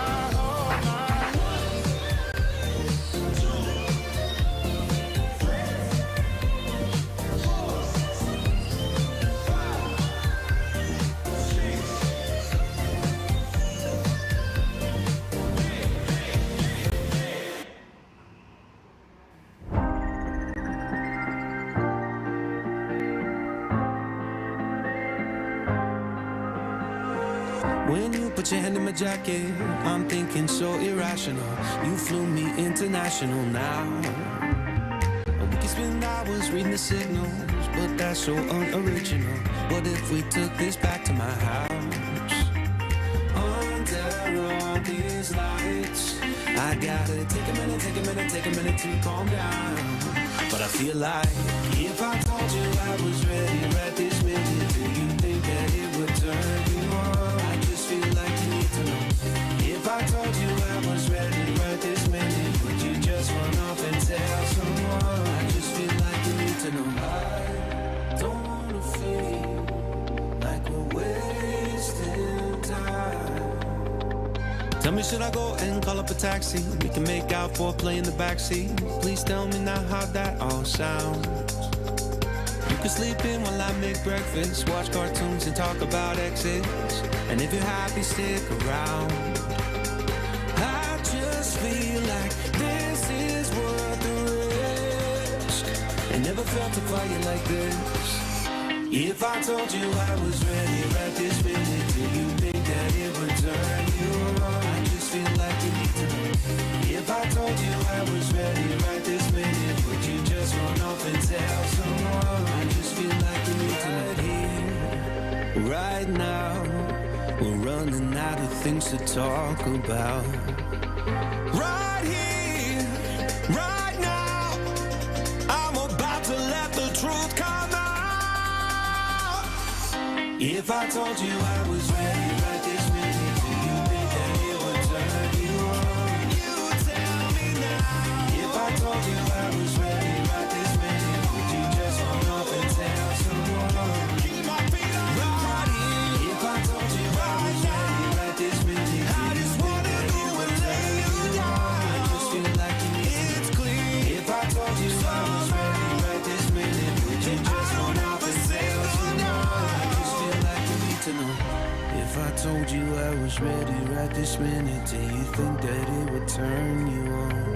Speaker 4: When you put your hand in my jacket, I'm thinking so irrational. You flew me international now. We can spend hours reading the signals, but that's so unoriginal. What if we took this back to my house? Under all these lights, I gotta take a minute to calm down. But I feel like if I told you I was ready right this minute, do you think that it would turn you on? I just feel like you need to know. If I told you I was ready right this minute, would you just run off and tell someone? I just feel like you need to know. I don't wanna feel like we're wasting time. Tell me, should I go and call up a taxi? We can make out foreplay in the backseat. Please tell me now how that all sounds. You can sleep in while I make breakfast, watch cartoons and talk about exes. And if you're happy, stick around. I just feel like this is worth the risk. I never felt a fire like this. If I told you I was ready right this minute, do you think that it would turn you on? I just feel like you need to know. If I told you I was ready right this minute, would you just run off and tell someone? I just feel like you need to know. Right here, right now, we're running out of things to talk about. Right here, right now, I'm about to let the truth come out. If I told you I was ready right this minute, do you think that it would turn you on? You tell me now. If I told you I was ready told you I was ready right this minute, would you just hold out and say what you know? I just feel like you need to know. If I told you I was ready right this minute, do you think that it would turn you on?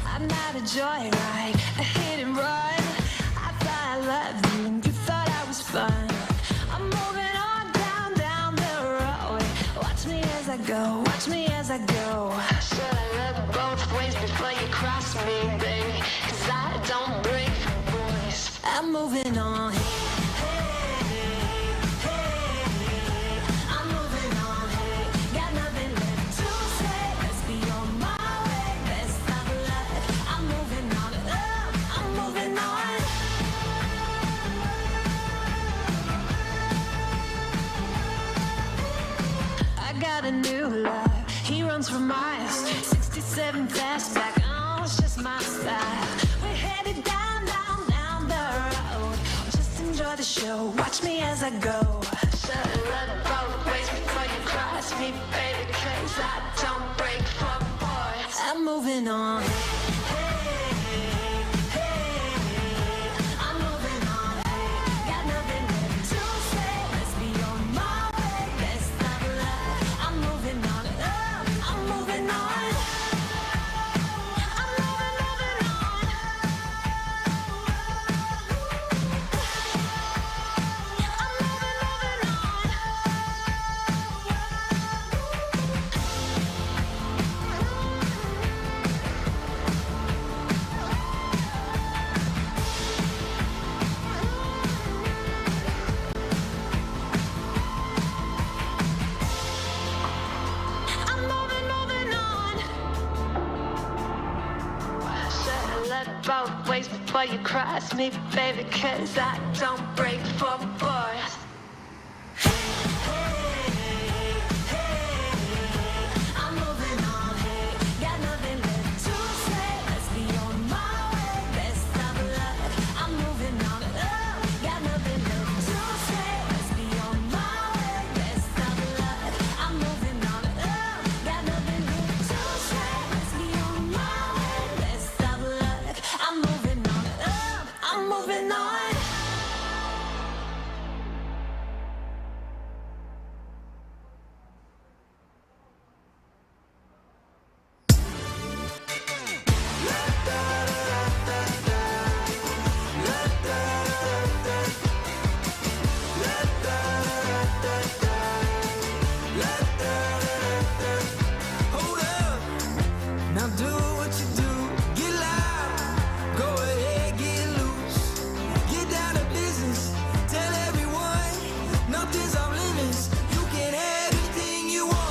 Speaker 5: I'm not a joyride, a hit and run. I thought I loved you and you thought I was fun. I'm moving on down the road. Watch me as I go, watch me as I go. Should I look both ways before you cross me, baby? 'Cause I don't break for boys. I'm moving on. I'm moving on, hey. Got nothing left to say. Let's be on my way. Best of luck. I'm moving on, I'm moving on. I got a new love. He runs for miles. 67 fastback. Oh, it's just my style. We're headed down the road. Just enjoy the show. Watch me as I go. Should I look both ways before you cross me, baby? 'Cause I don't break for boys. I'm moving on. I'm moving on. Got nothing left to say. Let's be on my way. Best of luck. I'm moving on. I'm moving on. I'm moving on. I'm moving on. Should I look both ways before you cross me, baby? 'Cause I don't break for boys. I'm moving on, hey. Got nothing left to say. Let's be on my way. Best of luck. I'm moving on. Got nothing left to say. Let's be on my way. Best of luck. I'm moving on. Got nothing left to say. Let's be on my way. Best of luck. I'm moving on. I'm moving on.
Speaker 4: Hold up, now do what you do. Get loud, go ahead, get loose. Get down to business, tell everyone nothing's off limits. You can have anything you want.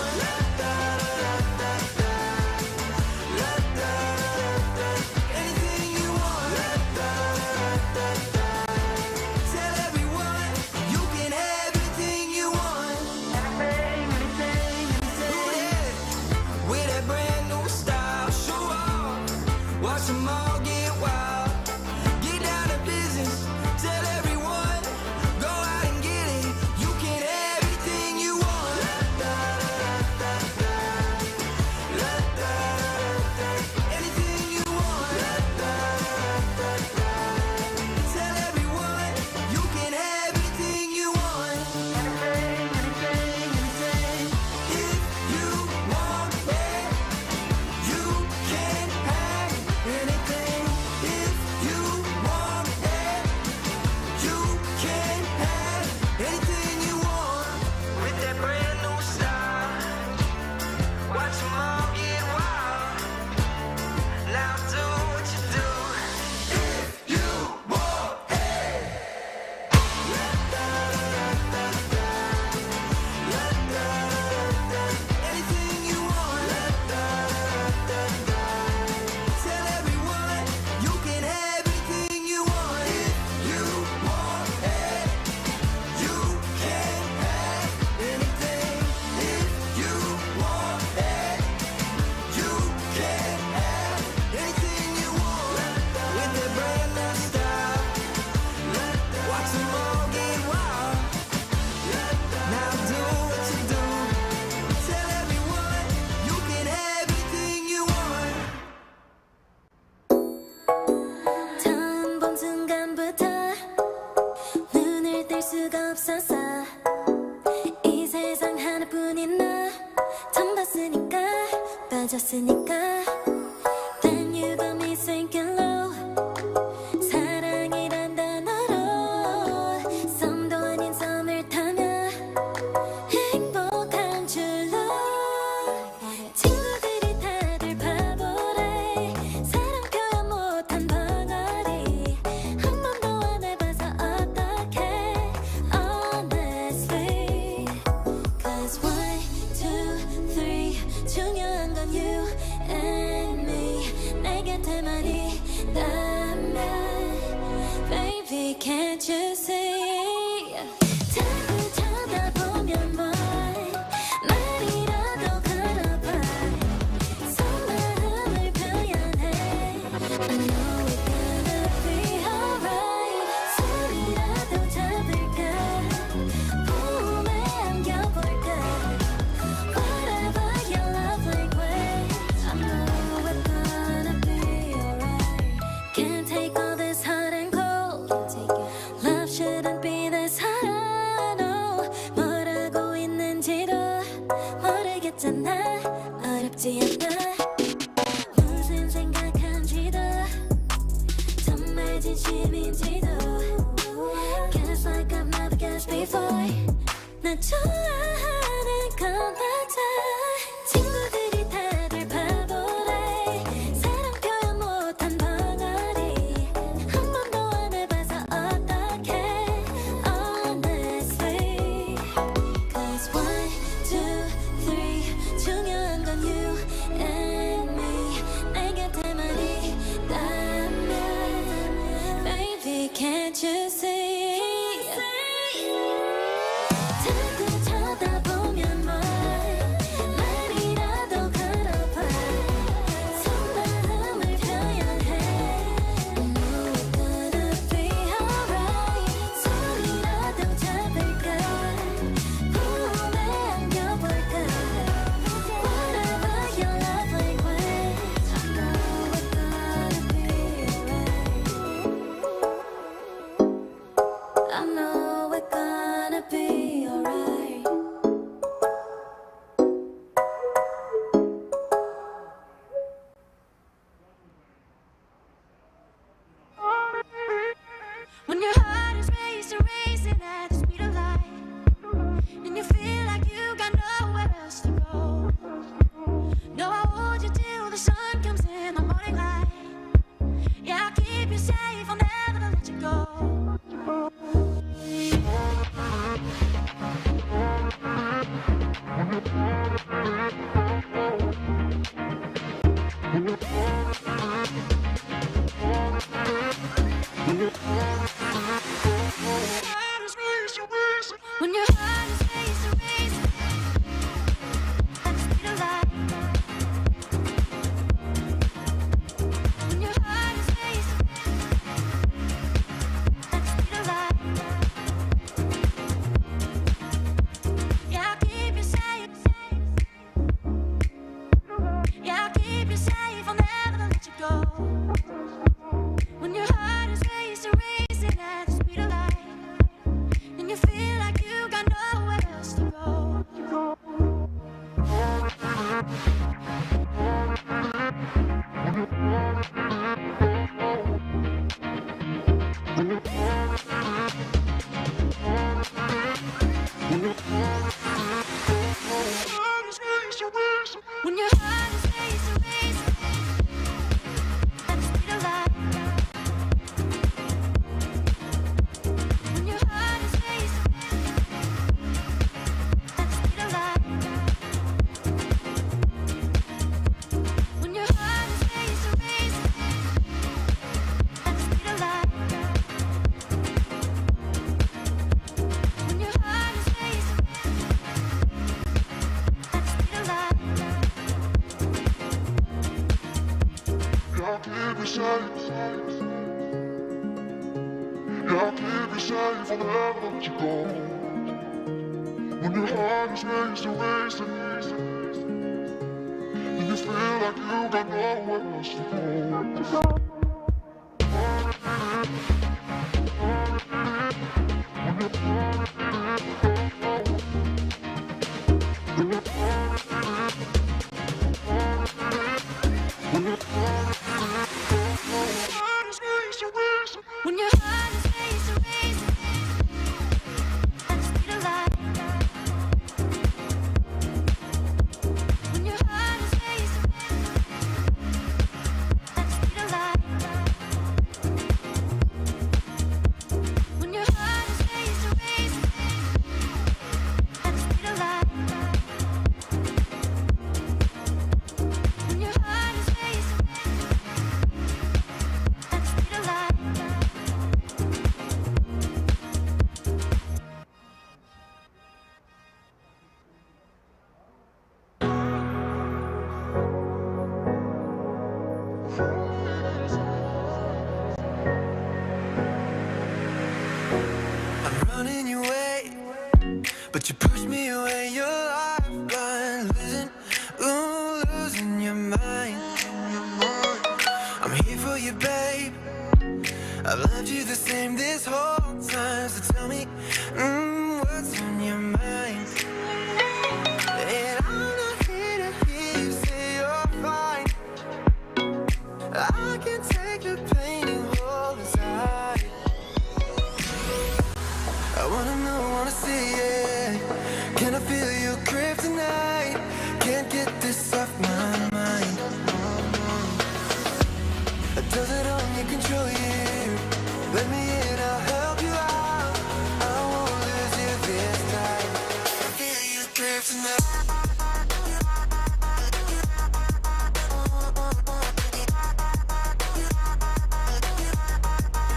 Speaker 4: Anything you want. Tell everyone you can have anything you want. Anything. With that brand new style, show off, watch them all get wild. Get down to business, tell everyone, go out and get it. You can have anything you want. Anything you want. Tell everyone, you can have anything you want. Anything. If you want it, you can have anything. If you want it, you can have anything you want. With that brand new style, watch them all get wild. Now do what you do. If you want it. Anything you want.
Speaker 5: 빠졌으니까 Then you got me sinking low 사랑이란 단어로 썸도 아닌 썸을 타면 행복한 줄로 친구들이 다들 바보래 사랑 표현 못한 벙어리 한 번도 안 해봐서 어떡해 Honestly Cause 1, 2, 3 중요한 건 you and me 내 곁에만 있다면 Baby can't you see 자꾸 쳐다보면 뭘 말이라도 걸어봐 속마음을 표현해 I know we're gonna be alright 소리라도 잡을까 꿈에 안겨볼까 Whatever your love language I know we're gonna be alright Can't take all this hot and cold Love shouldn't be this hard no 뭐라고 있는지도 모르겠잖아 어렵지 않아 무슨 생각한지도 정말 진심인지도 Guess like I've never guessed before 나 좋아하는 건 맞아 친구들이 다들 바보래 사랑 표현 못한 벙어리 한 번도 안 해봐서 어떡해 Honestly Cause 1, 2, 3 중요한 건 you and me 내 곁에만 있다면 Baby can't you see 자꾸 쳐다보면 뭘 말이라도 걸어봐 속마음을 표현해 I know we're gonna be alright 소리라도 잡을까 꿈에 안겨볼까 Whatever your love language I know we're gonna be alright I know we're gonna be alright When your heart is racing at the speed of light And you feel like you got nowhere else to go No, I'll hold you till the sun comes in the morning light Yeah, I'll keep you safe, I'll never let you go When your heart is racing at the speed of light When your heart is racing at the speed of light Yeah, I'll keep you safe Yeah, I'll keep you safe, I'll never let you go When your heart is racing at the speed of light And you feel like you got nowhere else to go When your heart is racing at the speed of light When your heart is racing at the speed of light When your heart is racing at the speed of light When your heart is racing at the speed of light
Speaker 6: I'll keep you safe. I'll keep you safe, I'll never let you go. When your heart is racing, and you feel like you got nowhere else to go. When your
Speaker 7: I'm running your way, but you push me away. Your lifeline, losing your mind. I'm here for you, babe. I've loved you the same this whole time. So tell me, what's on your mind? And I'm not here to hear you say you're fine. I can take the pain you hold inside. I wanna know, wanna see it. Can I feel your grip tonight? Can't get this off my mind. Does it only control you? Let me in, I'll help you out. I won't lose you this time. I feel your grip tonight.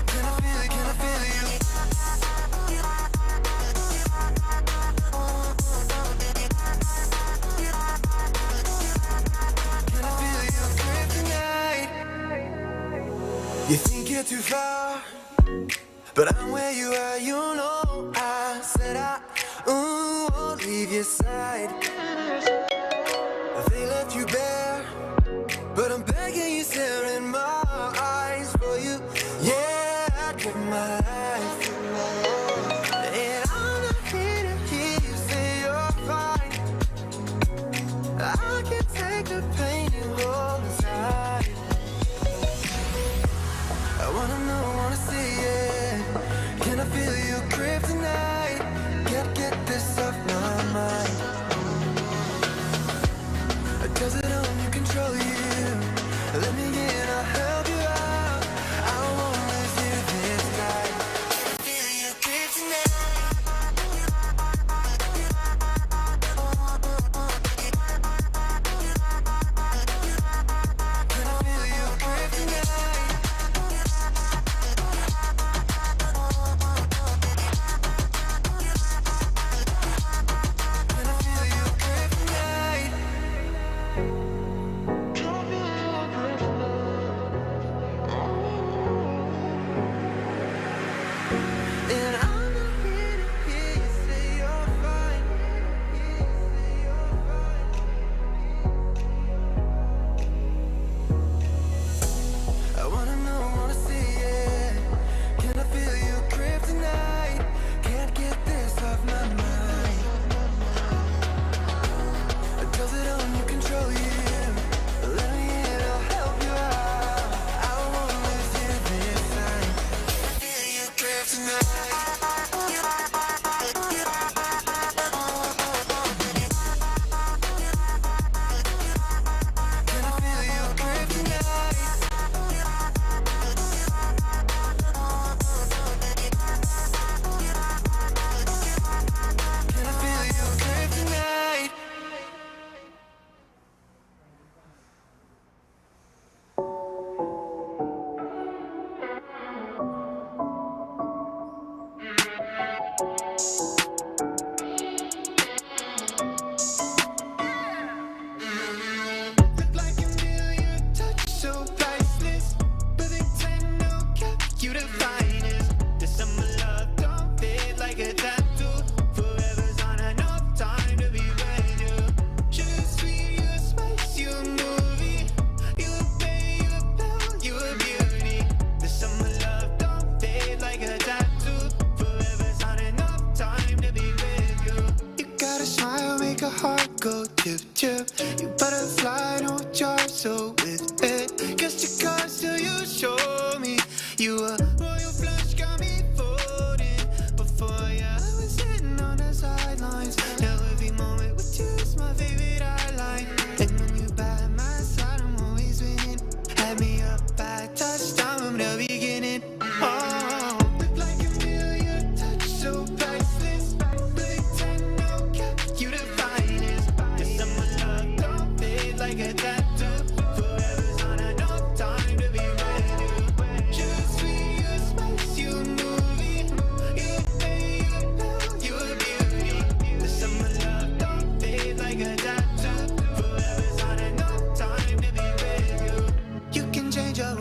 Speaker 7: Can I feel it? Can I feel you? Can I feel your grip tonight? You think you're too far, but I'm where you are, you know. I said I won't leave your side. They left you bare, but I'm begging you, stare in my eyes for you. Yeah, I'd give my life. And I'm not here to hear you say you're fine. I can take the pain you hold inside. I wanna know, wanna see it. Can I feel your grip tonight? Can't get this off my mind.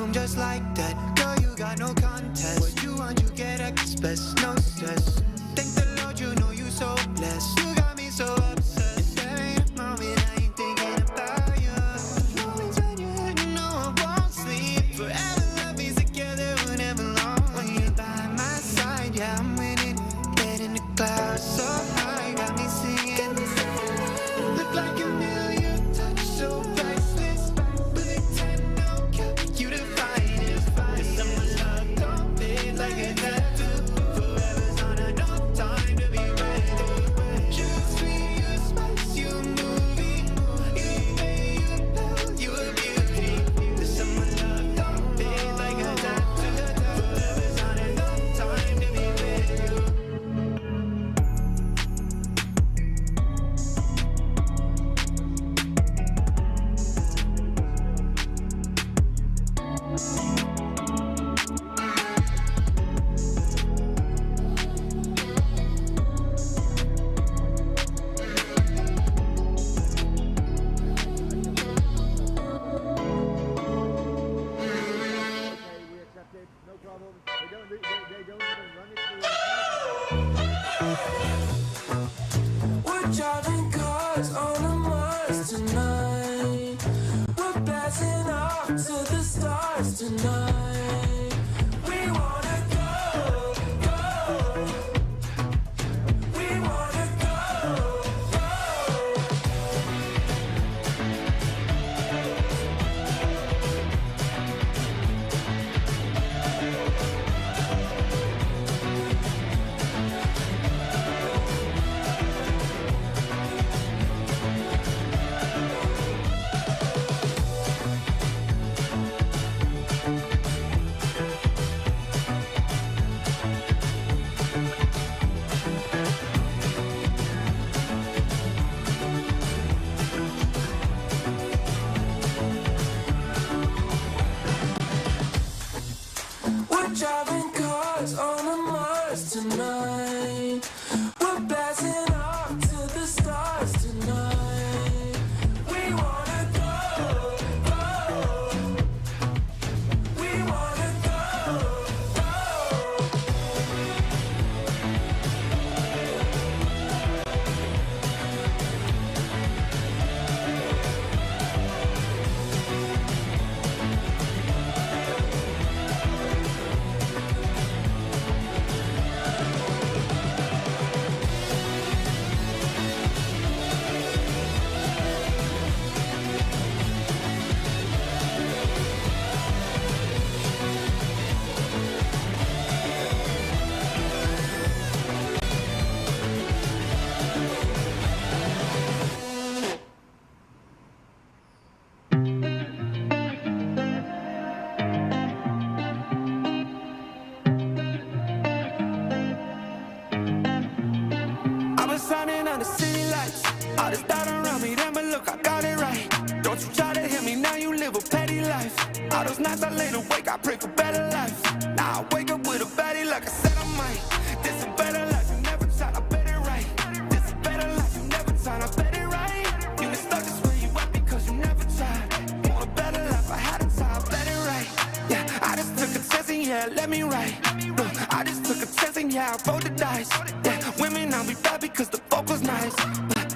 Speaker 7: home just like that. Girl, you got no contest. What you want, you get express, no stress. Thank the Lord, you know you so blessed. You got me so obsessed. There ain't a moment I ain't thinking about you. No inside your head, you know I won't sleep. Forever love me together, whenever long. When you're by my side, yeah, I'm winning. Head in the clouds, so high, got me singing. Look like a million, touch so priceless. Bullet 10, no cap, you the finest. This summer love don't fade like a tattoo. Forever's on a no time to be ready. Choose me, you spice, you a movie. You pay, you a pill, you a beauty. This summer love don't fade like a tattoo. Forever's on a no time to be ready.
Speaker 4: We're driving cars on a Mars tonight. We're blasting off to the stars tonight. We wanna go, go. We wanna go, go. We're driving cars on a Mars tonight. We're blasting off to the stars tonight. We wanna go, go. We wanna go, go. I've been signing on the city lights. All this doubt around me, then but look, I got it right. Don't you try to hit me, now you live a petty life. All those nights I laid awake, I pray for better life. Now I wake up with a baddie like I said I might. This a better life, you never tried, I bet it right. This a better life, you never tried, I bet it right. You been stuck just where you at because you never tried. Want a better life, I had a time, I bet it right. Yeah, I just took a chance and yeah, let me write. Look, I just took a chance and yeah, I rolled the dice. Yeah, women, I'll be bad because the fuck was nice.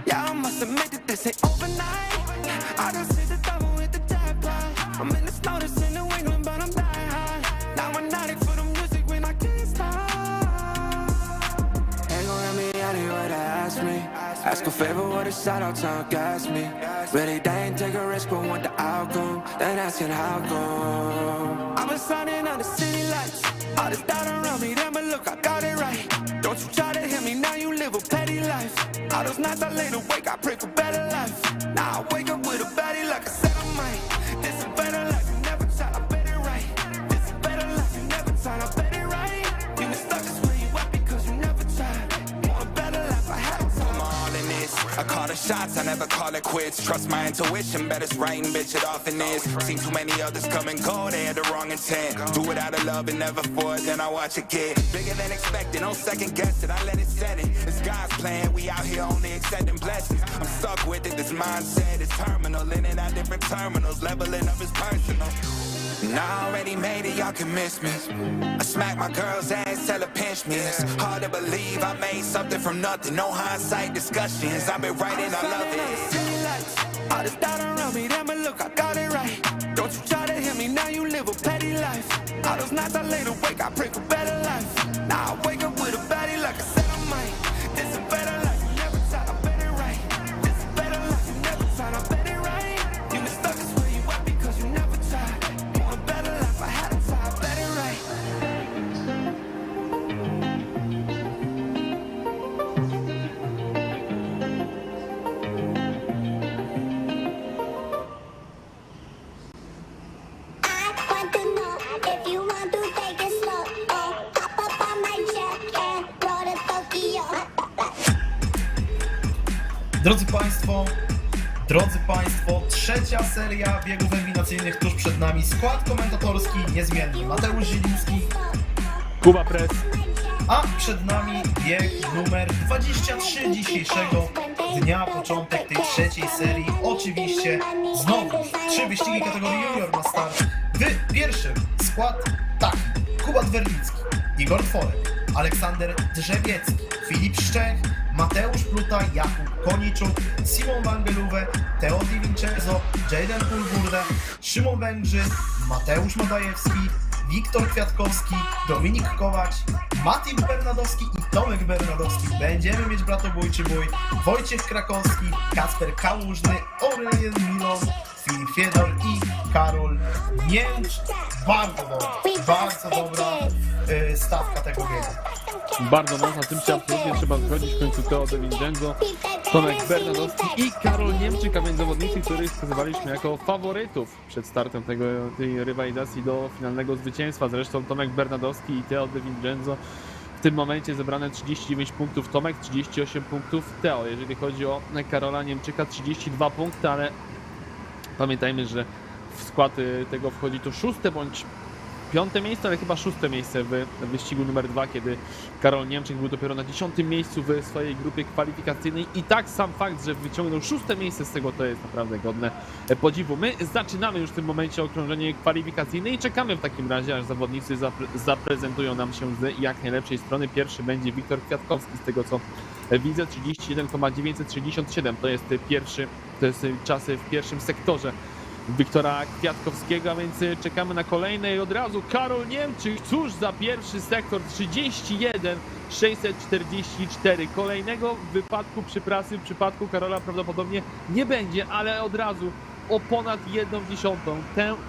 Speaker 4: Yeah, I must admit that this ain't overnight. I just hit the double with the jackpot. I'm in the snow, this in New England, but I'm dying high. Now I'm not for the music when I can't stop. Ain't gon' let me out here what they ask me. Ask a favor, what a shout out to gas me. Really, they ain't take a risk, but want the outcome. Then asking how come. I've been signing on the city lights. All this doubt around me, then but look, I got it right. Don't you try to hit me, now you live a petty life. All those nights I laid awake, I pray for better life. Now I wake up with a baddie like I said I might. This a better life, you never tried, I bet it right. This a better life, you never tried, I bet it right. You been stuck just where you at because you never tried. Want a better life, I had to. I'm all in this. I call the shots, I never call it quits. Trust my intuition, bet it's right and bitch, it often is. Seen too many others come and go, they had the wrong intent. Do it out of love and never for it, then I watch it get bigger than expected. No second guess it, I let it set it. It's God's plan, we out here only accepting blessings. I'm stuck with it, this mindset is terminal. In and out different terminals, leveling up is personal.
Speaker 8: And I already made it, y'all can miss me. I smack my girl's ass, tell her pinch me. It's hard to believe I made something from nothing. No hindsight discussions, I've been writing, I love it.
Speaker 4: All this doubt around me, damn it, look, I got it right. Don't you try to hit me, now you live a petty life. All those nights I laid awake, I pray for better life. Now I wake up with a baddie like I said I might. This is better life, you never tried, I bet it right. This is better life, you never tried, I bet it right. You been stuck is where you at because you never tried. You want a better life, I had to try, I bet it right.
Speaker 1: Drodzy Państwo, trzecia seria biegów eliminacyjnych tuż przed nami. Skład komentatorski niezmienny: Mateusz Zieliński,
Speaker 2: Kuba Press.
Speaker 1: a przed nami bieg numer 23 dzisiejszego dnia, początek tej trzeciej serii. Oczywiście znowu 3 wyścigi kategorii junior na start. W pierwszym skład taki: Kuba Dwernicki, Igor Tworek, Aleksander Drzewiecki, Filip Szczech, Mateusz Pluta, Jakub Koniczuk, Simon Wangeluwe, Teo Di Vincenzo, Jaden Pulburde, Szymon Węgrzyn, Mateusz Madajewski, Wiktor Kwiatkowski, Dominik Kołacz, Mati Bernadowski i Tomek Bernadowski. Będziemy mieć bratobójczy bój: Wojciech Krakowski, Kasper Kałużny, Aurelien Milon, Filip Fiedor i Karol Niemcz. Bardzo dobra stawka tego biegu.
Speaker 2: Bardzo mocno, tym się absolutnie trzeba zgodzić. W końcu Teo De Vincenzo, Tomek Bernadowski i Karol Niemczyk, a więc zawodnicy, których wskazywaliśmy jako faworytów przed startem tej rywalizacji do finalnego zwycięstwa. Zresztą Tomek Bernadowski i Teo De Vincenzo w tym momencie zebrane 39 punktów Tomek, 38 punktów Teo. Jeżeli chodzi o Karola Niemczyka, 32 punkty, ale pamiętajmy, że w skład tego wchodzi to 6. bądź 5. miejsce, ale chyba 6. miejsce w wyścigu numer 2, kiedy Karol Niemczyk był dopiero na 10. miejscu w swojej grupie kwalifikacyjnej i tak sam fakt, że wyciągnął 6. miejsce z tego, to jest naprawdę godne podziwu. My zaczynamy już w tym momencie okrążenie kwalifikacyjne i czekamy w takim razie, aż zawodnicy zaprezentują nam się z jak najlepszej strony. Pierwszy będzie Wiktor Kwiatkowski, z tego co widzę, 31,967 to jest czasy w pierwszym sektorze Wiktora Kwiatkowskiego, a więc czekamy na kolejne i od razu Karol Niemczyk, cóż za pierwszy sektor, 31,644. Kolejnego wypadku przy pracy w przypadku Karola prawdopodobnie nie będzie, ale od razu o ponad 1/10.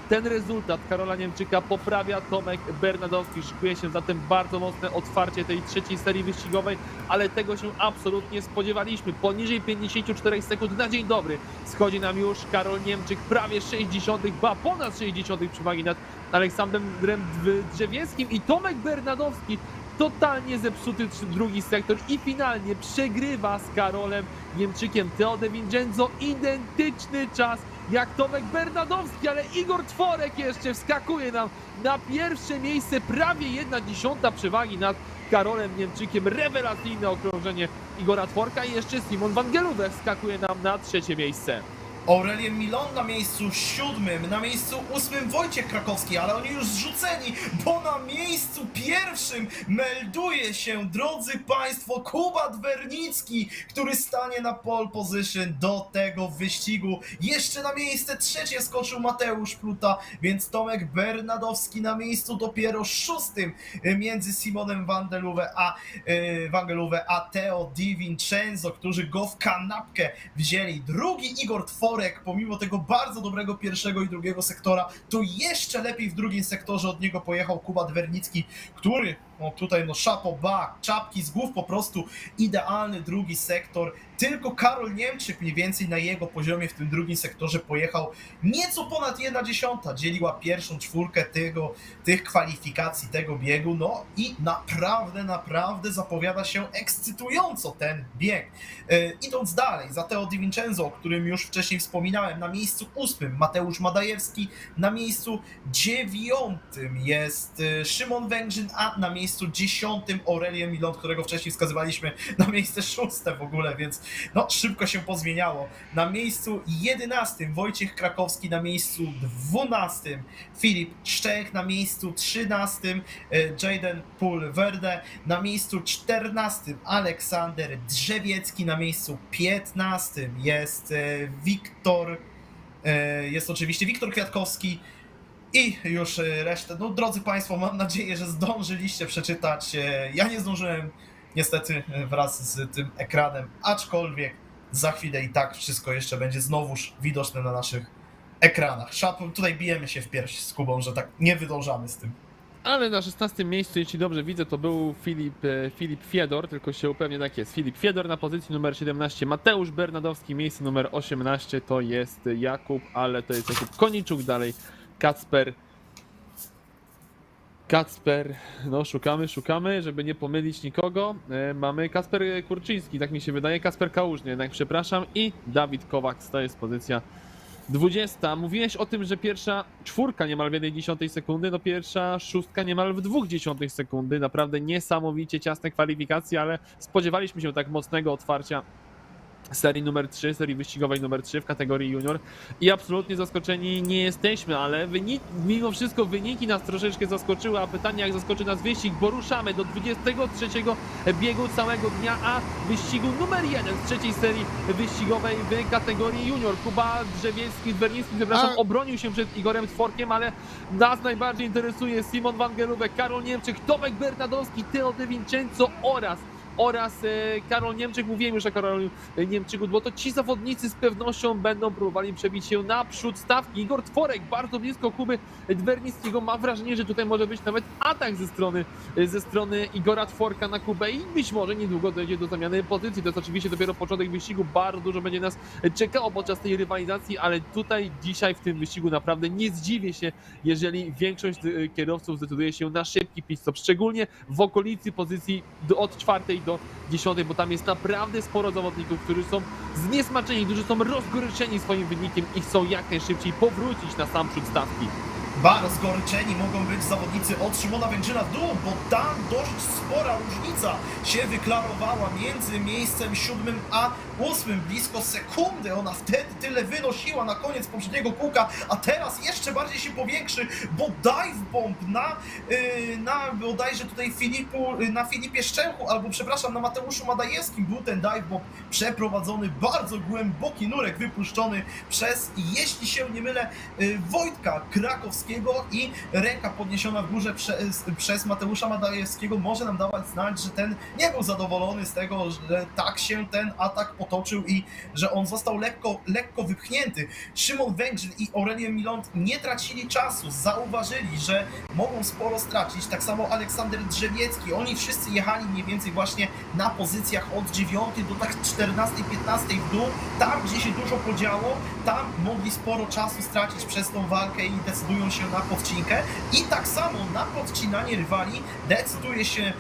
Speaker 2: Ten rezultat Karola Niemczyka poprawia Tomek Bernadowski. Szykuje się zatem bardzo mocne otwarcie tej trzeciej serii wyścigowej, ale tego się absolutnie spodziewaliśmy. Poniżej 54 sekund na dzień dobry schodzi nam już Karol Niemczyk, prawie 60, ba ponad 60 przewagi nad Aleksandrem Drzewieckim i Tomek Bernadowski totalnie zepsuty drugi sektor i finalnie przegrywa z Karolem Niemczykiem. Teo De Vincenzo identyczny czas jak Tomek Bernadowski, ale Igor Tworek jeszcze wskakuje nam na pierwsze miejsce, prawie 1/10 przewagi nad Karolem Niemczykiem. Rewelacyjne okrążenie Igora Tworka i jeszcze Simon Wangeluwe wskakuje nam na 3. miejsce.
Speaker 1: Aurelien Milon na miejscu 7, na miejscu 8 Wojciech Krakowski, ale oni już zrzuceni, bo na miejscu 1 melduje się, drodzy Państwo, Kuba Dwernicki, który stanie na pole position do tego wyścigu. Jeszcze na miejsce 3 skoczył Mateusz Pluta, więc Tomek Bernadowski na miejscu dopiero 6 między Simonem Wangeluwe a Teo Di Vincenzo, którzy go w kanapkę wzięli. Drugi Igor Tworek, pomimo tego bardzo dobrego pierwszego i drugiego sektora, to jeszcze lepiej w drugim sektorze od niego pojechał Kuba Dwernicki, który, tutaj chapeau bas, czapki z głów, po prostu idealny drugi sektor. Tylko Karol Niemczyk mniej więcej na jego poziomie w tym drugim sektorze pojechał nieco ponad 1/10, dzieliła pierwszą czwórkę tych kwalifikacji, tego biegu, no i naprawdę zapowiada się ekscytująco ten bieg. Idąc dalej, za Teo Di Vincenzo, o którym już wcześniej wspominałem, na miejscu 8 Mateusz Madajewski, na miejscu 9 jest Szymon Węgrzyn, a na miejscu 10 Aurelien Milon, którego wcześniej wskazywaliśmy na miejsce 6 w ogóle, więc no szybko się pozmieniało. Na miejscu 11 Wojciech Krakowski, na miejscu 12 Filip Szczech, na miejscu 13 Jaden Pulverde, na miejscu 14 Aleksander Drzewiecki, na miejscu 15 jest jest oczywiście Wiktor Kwiatkowski i już resztę. No drodzy Państwo, mam nadzieję, że zdążyliście przeczytać. Ja nie zdążyłem niestety wraz z tym ekranem, aczkolwiek za chwilę i tak wszystko jeszcze będzie znowuż widoczne na naszych ekranach. Tutaj bijemy się w pierś z Kubą, że tak nie wydążamy z tym.
Speaker 2: Ale na 16 miejscu, jeśli dobrze widzę, to był Filip Fiedor, tylko się upewnię, tak jest. Filip Fiedor na pozycji numer 17, Mateusz Bernadowski, miejsce numer 18 to jest Jakub, ale to jest Jakub Koniczuk, dalej Kacper, no szukamy, żeby nie pomylić nikogo. Mamy Kacper Kurczyński, tak mi się wydaje, Kacper Kałużny, jednak przepraszam, i Dawid Kowaks, to jest pozycja 20. Mówiłeś o tym, że pierwsza czwórka niemal w 1/10 sekundy, no pierwsza szóstka niemal w 0,2 sekundy. Naprawdę niesamowicie ciasne kwalifikacje, ale spodziewaliśmy się tak mocnego otwarcia serii numer 3, serii wyścigowej numer 3 w kategorii junior i absolutnie zaskoczeni nie jesteśmy, ale mimo wszystko wyniki nas troszeczkę zaskoczyły, a pytanie, jak zaskoczy nas wyścig, bo ruszamy do 23 biegu całego dnia, a wyścigu numer 1 z trzeciej serii wyścigowej w kategorii junior. Kuba Drzewiecki, obronił się przed Igorem Tworkiem, ale nas najbardziej interesuje Simon Wangelówek, Karol Niemczyk, Tomek Bernadowski, Teo De Vincenzo oraz Karol Niemczyk. Mówiłem już o Karolu Niemczyku, bo to ci zawodnicy z pewnością będą próbowali przebić się naprzód stawki. Igor Tworek bardzo blisko Kuby Dwernickiego. Mam wrażenie, że tutaj może być nawet atak ze strony Igora Tworka na Kubę i być może niedługo dojdzie do zamiany pozycji. To jest oczywiście dopiero początek wyścigu, bardzo dużo będzie nas czekało podczas tej rywalizacji, ale tutaj dzisiaj w tym wyścigu naprawdę nie zdziwię się, jeżeli większość kierowców zdecyduje się na szybki pit stop, szczególnie w okolicy pozycji od 4 do 10, bo tam jest naprawdę sporo zawodników, którzy są zniesmaczeni, którzy są rozgoryczeni swoim wynikiem i chcą jak najszybciej powrócić na sam przód stawki.
Speaker 1: Rozgoryczeni mogą być zawodnicy od Szymona Węgrzyna w dół, bo tam dość spora różnica się wyklarowała między miejscem 7 a 8, blisko sekundy. Ona wtedy tyle wynosiła na koniec poprzedniego kółka, a teraz jeszcze bardziej się powiększy, bo dive bomb na bodajże tutaj na Filipie Szczęchu, albo przepraszam, na Mateuszu Madajewskim był ten dive bomb przeprowadzony, bardzo głęboki nurek wypuszczony przez, jeśli się nie mylę, Wojtka Krakowskiego, i ręka podniesiona w górze przez Mateusza Madajewskiego może nam dawać znać, że ten nie był zadowolony z tego, że tak się ten atak potoczył i że on został lekko wypchnięty. Szymon Węgrzyn i Aurelien Milont nie tracili czasu, zauważyli, że mogą sporo stracić, tak samo Aleksander Drzewiecki, oni wszyscy jechali mniej więcej właśnie na pozycjach od 9 do tak 14-15 w dół, tam gdzie się dużo podziało, tam mogli sporo czasu stracić przez tą walkę i decydują się na podcinkę i tak samo na podcinanie rywali decyduje się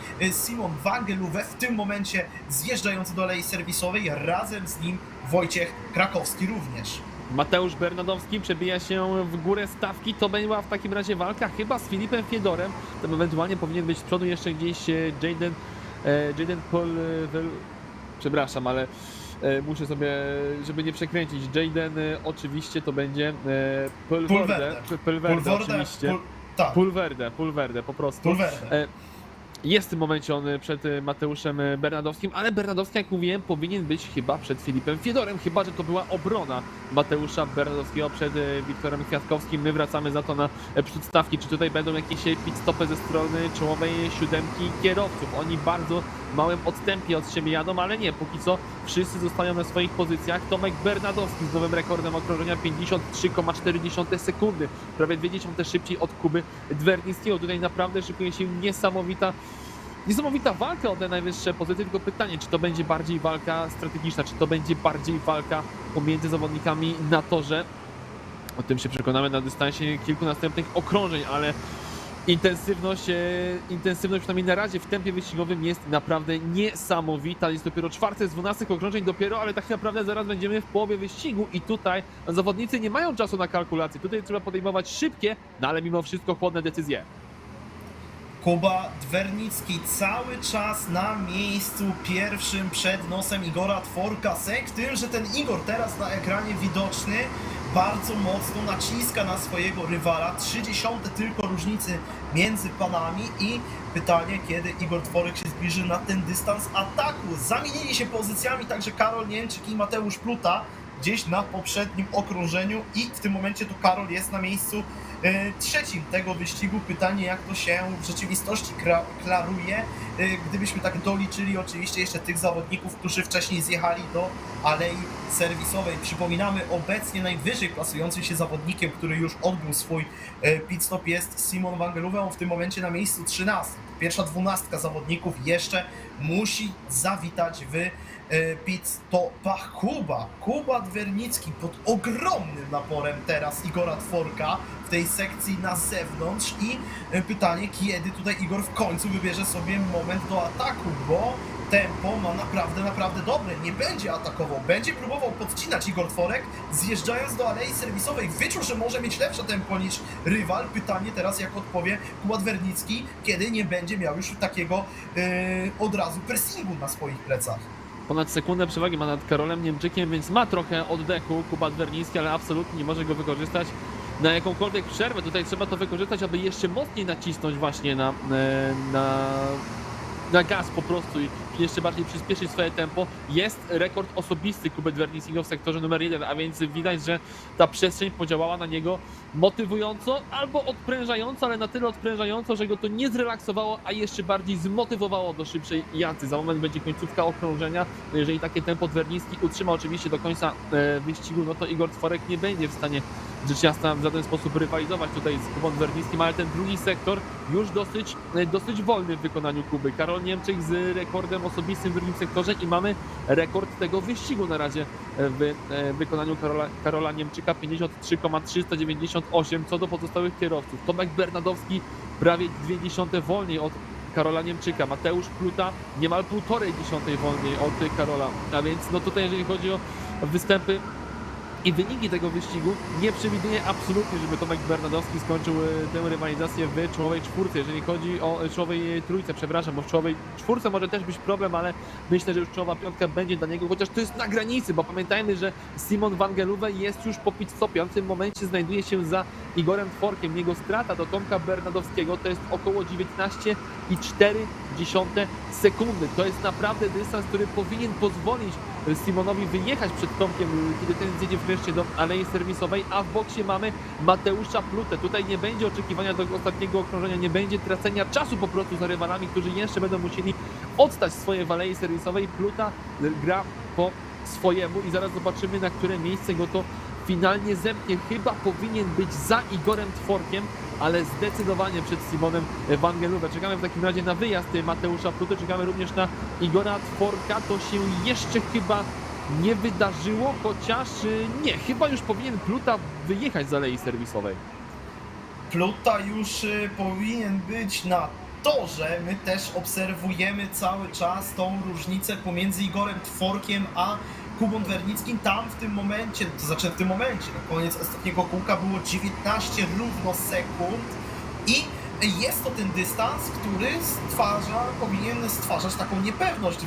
Speaker 1: Simon Wangelówek, w tym momencie zjeżdżający do alei serwisowej, razem z nim Wojciech Krakowski również.
Speaker 2: Mateusz Bernadowski przebija się w górę stawki, to była w takim razie walka chyba z Filipem Fiedorem, tam ewentualnie powinien być z przodu jeszcze gdzieś Jaden Paul, przepraszam, ale muszę sobie, żeby nie przekręcić, Jaden oczywiście to będzie Pulverde oczywiście, Pulverde po prostu. Jest w tym momencie on przed Mateuszem Bernadowskim, ale Bernadowski, jak mówiłem, powinien być chyba przed Filipem Fiedorem, chyba że to była obrona Mateusza Bernadowskiego przed Wiktorem Kwiatkowskim. My wracamy za to na przód stawki. Czy tutaj będą jakieś pit stopy ze strony czołowej 7 kierowców? Oni bardzo małym odstępie od siebie jadą, ale nie, póki co wszyscy zostają na swoich pozycjach. Tomek Bernadowski z nowym rekordem okrążenia 53,4 sekundy, prawie 0,2 szybciej od Kuby Dwernickiego. Tutaj naprawdę szykuje się niesamowita walka o te najwyższe pozycje, tylko pytanie, czy to będzie bardziej walka strategiczna, czy to będzie bardziej walka pomiędzy zawodnikami na torze. O tym się przekonamy na dystansie kilku następnych okrążeń, ale intensywność przynajmniej na razie w tempie wyścigowym jest naprawdę niesamowita. Jest dopiero 4 z 12 okrążeń dopiero, ale tak naprawdę zaraz będziemy w połowie wyścigu i tutaj zawodnicy nie mają czasu na kalkulację. Tutaj trzeba podejmować szybkie, no ale mimo wszystko chłodne decyzje.
Speaker 1: Kuba Dwernicki cały czas na miejscu pierwszym przed nosem Igora Tworka. Sęk w tym, że ten Igor teraz na ekranie widoczny bardzo mocno naciska na swojego rywala. 0,3 tylko różnicy między panami i pytanie, kiedy Igor Tworek się zbliży na ten dystans ataku. Zamienili się pozycjami także Karol Niemczyk i Mateusz Pluta gdzieś na poprzednim okrążeniu i w tym momencie to Karol jest na miejscu trzecim tego wyścigu. Pytanie, jak to się w rzeczywistości klaruje, gdybyśmy tak doliczyli oczywiście jeszcze tych zawodników, którzy wcześniej zjechali do alei serwisowej. Przypominamy, obecnie najwyżej plasującym się zawodnikiem, który już odbył swój pit stop, jest Simon van Gelooven, on w tym momencie na miejscu 13. Pierwsza 12 zawodników jeszcze musi zawitać w pit stopach. Kuba Dwernicki pod ogromnym naporem teraz Igora Tworka w tej sekcji na zewnątrz i pytanie, kiedy tutaj Igor w końcu wybierze sobie moment do ataku, bo tempo ma naprawdę dobre, nie będzie atakował, będzie próbował podcinać Igor Tworek, zjeżdżając do alei serwisowej, wyczuł, że może mieć lepsze tempo niż rywal. Pytanie teraz, jak odpowie Kuba Dwernicki, kiedy nie będzie miał już takiego od razu pressingu na swoich plecach.
Speaker 2: Ponad sekundę przewagi ma nad Karolem Niemczykiem, więc ma trochę oddechu Kuba Dwernicki, ale absolutnie nie może go wykorzystać na jakąkolwiek przerwę. Tutaj trzeba to wykorzystać, aby jeszcze mocniej nacisnąć właśnie na gaz po prostu i jeszcze bardziej przyspieszyć swoje tempo. Jest rekord osobisty Kuby Dwernickiego w sektorze numer 1, a więc widać, że ta przestrzeń podziałała na niego motywująco albo odprężająco, ale na tyle odprężająco, że go to nie zrelaksowało, a jeszcze bardziej zmotywowało do szybszej jazdy. Za moment będzie końcówka okrążenia. No jeżeli takie tempo Dwernicki utrzyma oczywiście do końca wyścigu, no to Igor Tworek nie będzie w stanie rzecz jasna w żaden sposób rywalizować tutaj z Kubą Dwernickim, ale ten drugi sektor już dosyć wolny w wykonaniu Kuby. Karol Niemczyk z rekordem osobistym w drugim sektorze i mamy rekord tego wyścigu na razie w wykonaniu Karola Niemczyka 53,398 co do pozostałych kierowców. Tomek Bernadowski prawie 0,2 wolniej od Karola Niemczyka. Mateusz Pluta niemal 1,5 wolniej od Karola. A więc no tutaj jeżeli chodzi o występy i wyniki tego wyścigu, nie przewiduję absolutnie, żeby Tomek Bernadowski skończył tę rywalizację w czołowej czwórce. Jeżeli chodzi o czołowej trójce, przepraszam, bo w czołowej czwórce może też być problem, ale myślę, że już czołowa piątka będzie dla niego, chociaż to jest na granicy, bo pamiętajmy, że Simon van Gelooven jest już po pit stopie. On w tym momencie znajduje się za Igorem Tworkiem. Jego strata do Tomka Bernadowskiego to jest około 19,4 sekundy. To jest naprawdę dystans, który powinien pozwolić Simonowi wyjechać przed Tomkiem, kiedy ten zjedzie wreszcie do alei serwisowej, a w boksie mamy Mateusza Plutę. Tutaj nie będzie oczekiwania do ostatniego okrążenia, nie będzie tracenia czasu po prostu za rywalami, którzy jeszcze będą musieli odstać swoje w alei serwisowej. Pluta gra po swojemu i zaraz zobaczymy, na które miejsce go to finalnie zepnie. Chyba powinien być za Igorem Tworkiem, ale zdecydowanie przed Simonem van Gelooven. Czekamy w takim razie na wyjazd Mateusza Pluty, czekamy również na Igora Tworka. To się jeszcze chyba nie wydarzyło, chociaż nie, chyba już powinien Pluta wyjechać z alei serwisowej.
Speaker 1: Pluta już powinien być na torze. My też obserwujemy cały czas tą różnicę pomiędzy Igorem Tworkiem a Kubą Dwernickim. Tam w tym momencie, to znaczy w tym momencie, na koniec ostatniego kółka było 19 równo sekund i jest to ten dystans, który powinien stwarzać taką niepewność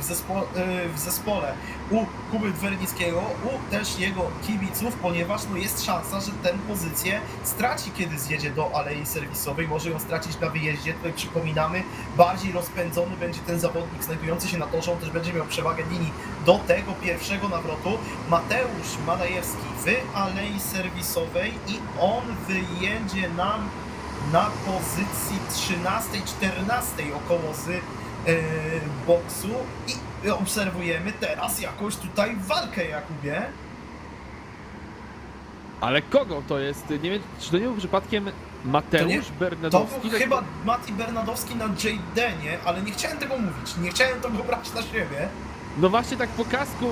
Speaker 1: w zespole u Kuby Dwernickiego, u też jego kibiców, ponieważ no jest szansa, że tę pozycję straci, kiedy zjedzie do alei serwisowej, może ją stracić na wyjeździe. Tutaj przypominamy, bardziej rozpędzony będzie ten zawodnik znajdujący się na torze, on też będzie miał przewagę linii do tego pierwszego nawrotu. Mateusz Madajewski w alei serwisowej i on wyjedzie nam na pozycji 13-14 około z boksu i obserwujemy teraz jakąś tutaj walkę, Jakubie.
Speaker 2: Ale kogo to jest? Nie wiem, czy to nie był przypadkiem Mateusz Bernadowski?
Speaker 1: To był chyba Mati Bernadowski na Jaydenie, ale nie chciałem tego mówić, nie chciałem tego brać na siebie.
Speaker 2: No właśnie tak po kasku,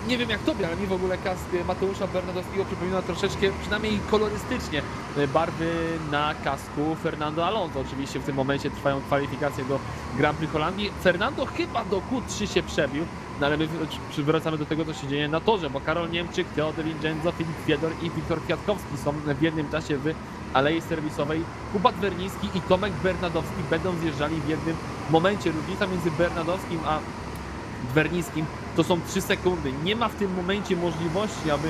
Speaker 2: nie wiem jak tobie, ale mi w ogóle kask Mateusza Bernadowskiego przypomina troszeczkę, przynajmniej kolorystycznie, barwy na kasku Fernando Alonso. Oczywiście w tym momencie trwają kwalifikacje do Grand Prix Holandii. Fernando chyba do Q3 się przebił, no ale my wracamy do tego, co się dzieje na torze, bo Karol Niemczyk, Teo De Vincenzo, Filip Fiedor i Wiktor Kwiatkowski są w jednym czasie w alei serwisowej Kuba Dwernicki i Tomek Bernadowski będą zjeżdżali w jednym momencie. Różnica między Bernadowskim a Dwernickim to są 3 sekundy. Nie ma w tym momencie możliwości, aby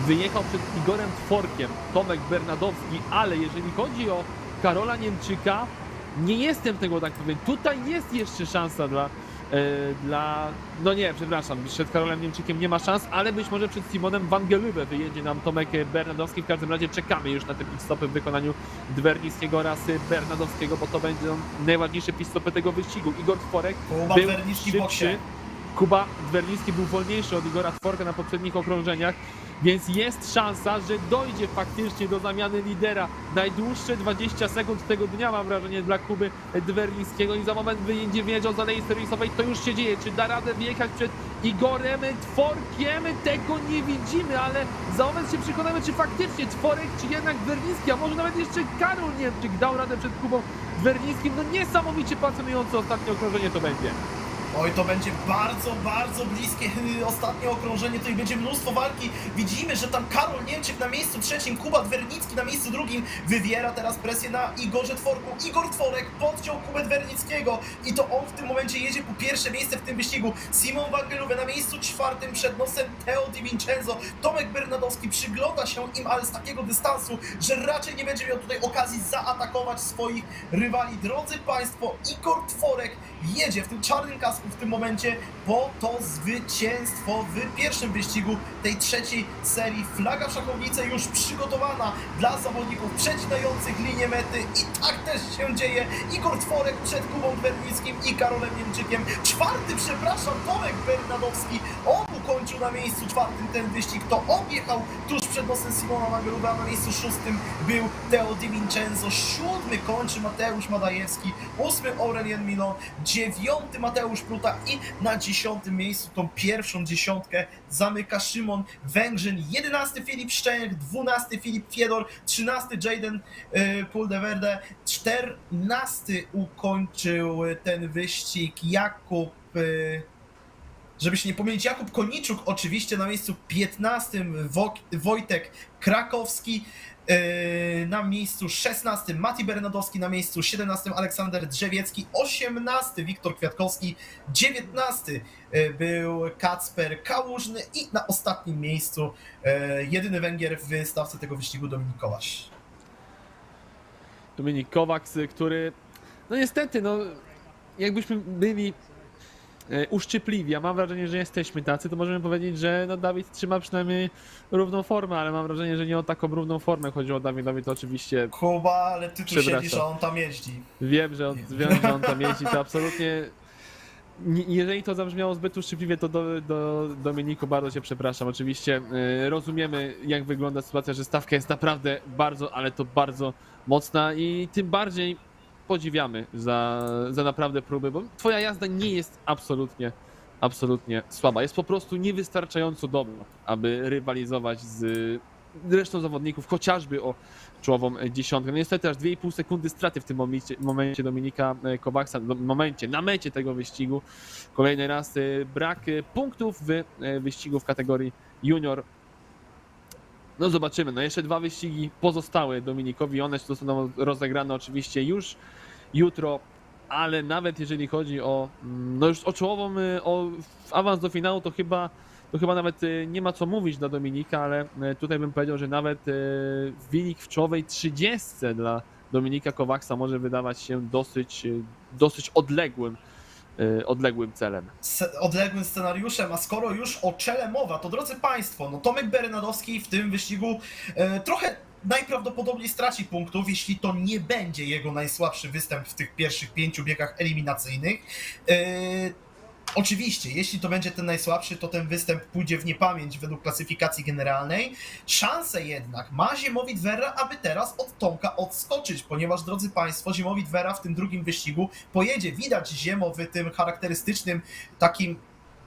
Speaker 2: wyjechał przed Igorem Tworkiem Tomek Bernadowski, ale jeżeli chodzi o Karola Niemczyka, nie jestem tego tak pewien. Tutaj jest jeszcze szansa no nie, przepraszam, przed Karolem Niemczykiem nie ma szans, ale być może przed Simonem Van Gelube wyjedzie nam Tomek Bernadowski. W każdym razie czekamy już na te pit-stopy w wykonaniu Dwernickiego oraz Bernadowskiego, bo to będą najważniejsze pit-stopy tego wyścigu. Igor Tworek był szybszy, Kuba Dwernicki był wolniejszy od Igora Tworka na poprzednich okrążeniach, więc jest szansa, że dojdzie faktycznie do zamiany lidera. Najdłuższe 20 sekund tego dnia, mam wrażenie, dla Kuby Dwernickiego i za moment wyjedzie wjeżdżał z alei serwisowej. To już się dzieje. Czy da radę wjechać przed Igorem Tworkiem? Tego nie widzimy, ale za moment się przekonamy, czy faktycznie Tworek, czy jednak Dwernicki, a może nawet jeszcze Karol Niemczyk dał radę przed Kubą Dwernickim. No niesamowicie pasjonujące ostatnie okrążenie to będzie.
Speaker 1: Oj, to będzie bardzo, bardzo bliskie ostatnie okrążenie, tutaj będzie mnóstwo walki. Widzimy, że tam Karol Niemczyk na miejscu trzecim, Kuba Dwernicki na miejscu drugim wywiera teraz presję na Igorze Tworku. Igor Tworek podciął Kubę Dwernickiego i to on w tym momencie jedzie po pierwsze miejsce w tym wyścigu. Simon Van Gelube na miejscu czwartym przed nosem Teo Di Vincenzo. Tomek Bernadowski przygląda się im, ale z takiego dystansu, że raczej nie będzie miał tutaj okazji zaatakować swoich rywali. Drodzy Państwo, Igor Tworek jedzie w tym czarnym kasku w tym momencie po to zwycięstwo w pierwszym wyścigu tej trzeciej serii. Flaga w szachownicy już przygotowana dla zawodników przecinających linię mety i tak też się dzieje. Igor Tworek przed Kubą Dwernickim i Karolem Niemczykiem. Czwarty, przepraszam, Tomek Bernadowski. On ukończył na miejscu czwartym ten wyścig. To objechał tuż przed nosem Simona Van Gelube, a na miejscu szóstym był Teo Di Vincenzo. Siódmy kończy Mateusz Madajewski. 8 Aurelien Milon. 9 Mateusz Pluta i na 10 miejscu tą pierwszą dziesiątkę zamyka Szymon Węgrzyn. 11 Filip Szczęk, 12 Filip Fiedor, 13 Jaden Puldewerde, 14 ukończył ten wyścig Jakub, żeby się nie pomylić, Jakub Koniczuk oczywiście na miejscu 15, Wojtek Krakowski, na miejscu 16 Mati Bernadowski, na miejscu 17 Aleksander Drzewiecki, 18 Wiktor Kwiatkowski, 19 był Kacper Kałużny i na ostatnim miejscu jedyny Węgier w stawce tego wyścigu Dominik Kołaś.
Speaker 2: Dominik Kowaks, który no niestety, no jakbyśmy byli uszczypliwi, a mam wrażenie, że jesteśmy tacy, to możemy powiedzieć, że no Dawid trzyma przynajmniej równą formę, ale mam wrażenie, że nie o taką równą formę chodziło Dawidowi, to oczywiście...
Speaker 1: Kuba, ale ty tu siedzisz, a on tam jeździ.
Speaker 2: Wiem, że on tam jeździ, to absolutnie... Jeżeli to zabrzmiało zbyt uszczypliwie, to do Dominiku bardzo cię przepraszam. Oczywiście rozumiemy, jak wygląda sytuacja, że stawka jest naprawdę bardzo, ale to bardzo mocna i tym bardziej podziwiamy za naprawdę próby, bo twoja jazda nie jest absolutnie słaba. Jest po prostu niewystarczająco dobra, aby rywalizować z resztą zawodników, chociażby o czołową dziesiątkę. No niestety aż 2,5 sekundy straty w tym momencie Dominika Kowaksa, na mecie tego wyścigu. Kolejny raz brak punktów w wyścigu w kategorii junior. No zobaczymy, no jeszcze 2 wyścigi pozostałe Dominikowi, one zostaną rozegrane oczywiście już jutro, ale nawet jeżeli chodzi o, no już o czołową, o awans do finału, to chyba nawet nie ma co mówić dla Dominika, ale tutaj bym powiedział, że nawet wynik w czołowej 30 dla Dominika Kowaksa może wydawać się dosyć odległym celem.
Speaker 1: Odległym scenariuszem, a skoro już o czele mowa, to drodzy Państwo, no Tomek Bernadowski w tym wyścigu trochę najprawdopodobniej straci punktów, jeśli to nie będzie jego najsłabszy występ w tych pierwszych 5 biegach eliminacyjnych. Oczywiście, jeśli to będzie ten najsłabszy, to ten występ pójdzie w niepamięć według klasyfikacji generalnej. Szansę jednak ma Ziemowit Werra, aby teraz od Tomka odskoczyć, ponieważ, drodzy Państwo, Ziemowit Werra w tym drugim wyścigu pojedzie. Widać Ziemo w tym charakterystycznym takim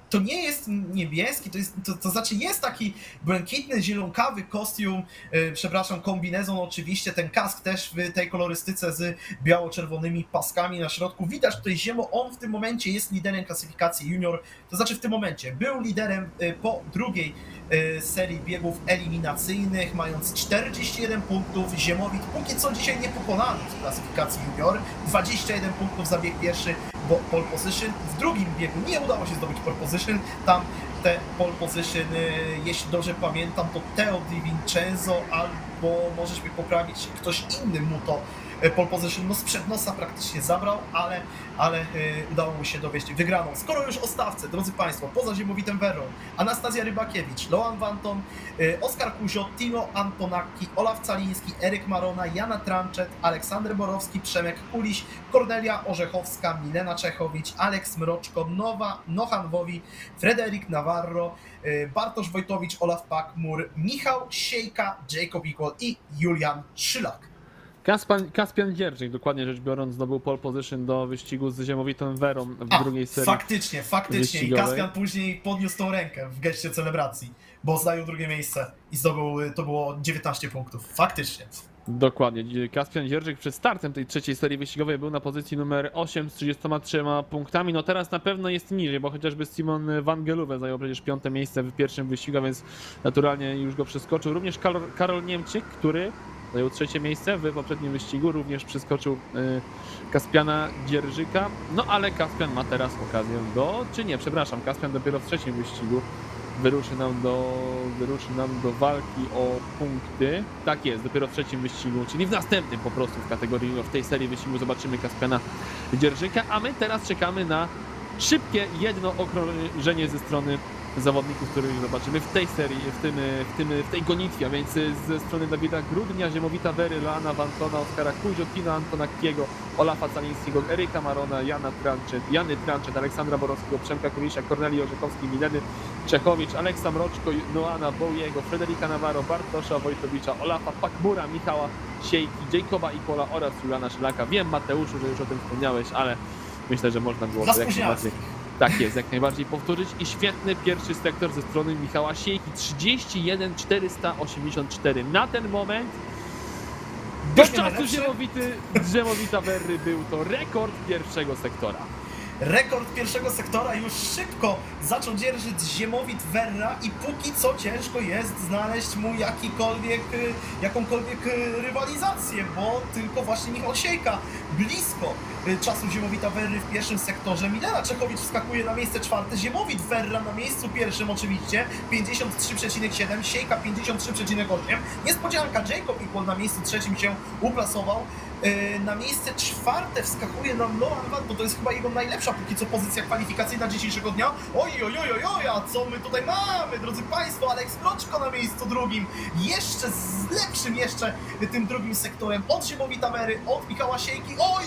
Speaker 1: to nie jest niebieski, to znaczy jest taki błękitny, zielonkawy kostium, przepraszam, kombinezon oczywiście, ten kask też w tej kolorystyce z biało-czerwonymi paskami na środku. Widać tutaj Ziemo, on w tym momencie jest liderem klasyfikacji junior, to znaczy w tym momencie był liderem po drugiej serii biegów eliminacyjnych, mając 41 punktów. Ziemowit póki co dzisiaj niepokonany w klasyfikacji junior, 21 punktów za bieg pierwszy, bo pole position. W drugim biegu nie udało się zdobyć pole position, tam te pole position, jeśli dobrze pamiętam, to Teo Di Vincenzo, albo możesz mi poprawić, ktoś inny mu to pole position no sprzed nosa praktycznie zabrał, ale udało mu się dowieść wygraną. Skoro już o stawce, drodzy Państwo, poza Ziemowitem Verrą, Anastazja Rybakiewicz, Loan Wanton, Oskar Kuzio, Timo Antonaki, Olaf Caliński, Eryk Marona, Jana Tranczet, Aleksander Borowski, Przemek Kuliś, Kornelia Orzechowska, Milena Czechowicz, Aleks Mroczko, Nohan Wowi, Frederik Navarro, Bartosz Wojtowicz, Olaf Pakmur, Michał Siejka, Jacob Equal i Julian Szylak.
Speaker 2: Kaspian Dzierżyk, dokładnie rzecz biorąc, zdobył pole position do wyścigu z Ziemowitą Verą w drugiej serii.
Speaker 1: Faktycznie. I
Speaker 2: wyścigowej.
Speaker 1: Kaspian później podniósł tą rękę w geście celebracji, bo zajął drugie miejsce i zdobył, to było 19 punktów. Faktycznie.
Speaker 2: Dokładnie. Kaspian Dzierżyk przed startem tej trzeciej serii wyścigowej był na pozycji numer 8 z 33 punktami. No teraz na pewno jest niżej, bo chociażby Simon van Geluwe zajął przecież 5. miejsce w pierwszym wyścigu, więc naturalnie już go przeskoczył. Również Karol Niemczyk, który zajął 3. miejsce w poprzednim wyścigu, również przeskoczył Kaspiana Dzierżyka. No ale Kaspian ma teraz okazję Kaspian dopiero w 3. wyścigu wyruszy nam do walki o punkty. Tak jest, dopiero w 3. wyścigu, czyli w następnym po prostu w kategorii w tej serii wyścigu zobaczymy Kaspiana Dzierżyka, a my teraz czekamy na szybkie jedno okrążenie ze strony zawodników, których zobaczymy w tej serii, w tej gonitwie, a więc ze strony Dawida Grudnia, Ziemowita Wery, Loana Wantona, Oskara Kuzio, Tina Antonakiego, Olafa Calińskiego, Eryka Marona, Jany Tranczet, Aleksandra Borowskiego, Przemka Kulisia, Kornelii Orzechowskiej, Mileny Czechowicz, Aleksa Mroczko, Noana Bowiego, Frederika Navarro, Bartosza Wojtowicza, Olafa Pakmura, Michała Siejki, Jacoba Ikola oraz Juliana Szylaka. Wiem, Mateuszu, że już o tym wspomniałeś, ale myślę, że można było to jak najbardziej. Tak jest, jak najbardziej powtórzyć i świetny pierwszy sektor ze strony Michała Siejki, 31 484. Na ten moment do czasu Ziemowita Verry był to rekord pierwszego sektora.
Speaker 1: Rekord pierwszego sektora już szybko zaczął dzierżyć Ziemowit Verra i póki co ciężko jest znaleźć mu jakąkolwiek rywalizację, bo tylko właśnie Michał Siejka blisko czasu Ziemowita Verry w pierwszym sektorze. Milena Czechowicz wskakuje na miejsce 4, Ziemowit Verra na miejscu pierwszym oczywiście, 53,7, Siejka 53,8. Niespodzianka, Jacob Equal na miejscu 3 się uplasował. Na miejsce 4 wskakuje nam Loan Wanton, to jest chyba jego najlepsza póki co pozycja kwalifikacyjna dzisiejszego dnia. Oj, a co my tutaj mamy, drodzy Państwo? Aleks Mroczko na miejscu 2, jeszcze z lepszym tym drugim sektorem od Ziemowita Wery, od Michała Siejki. Oj,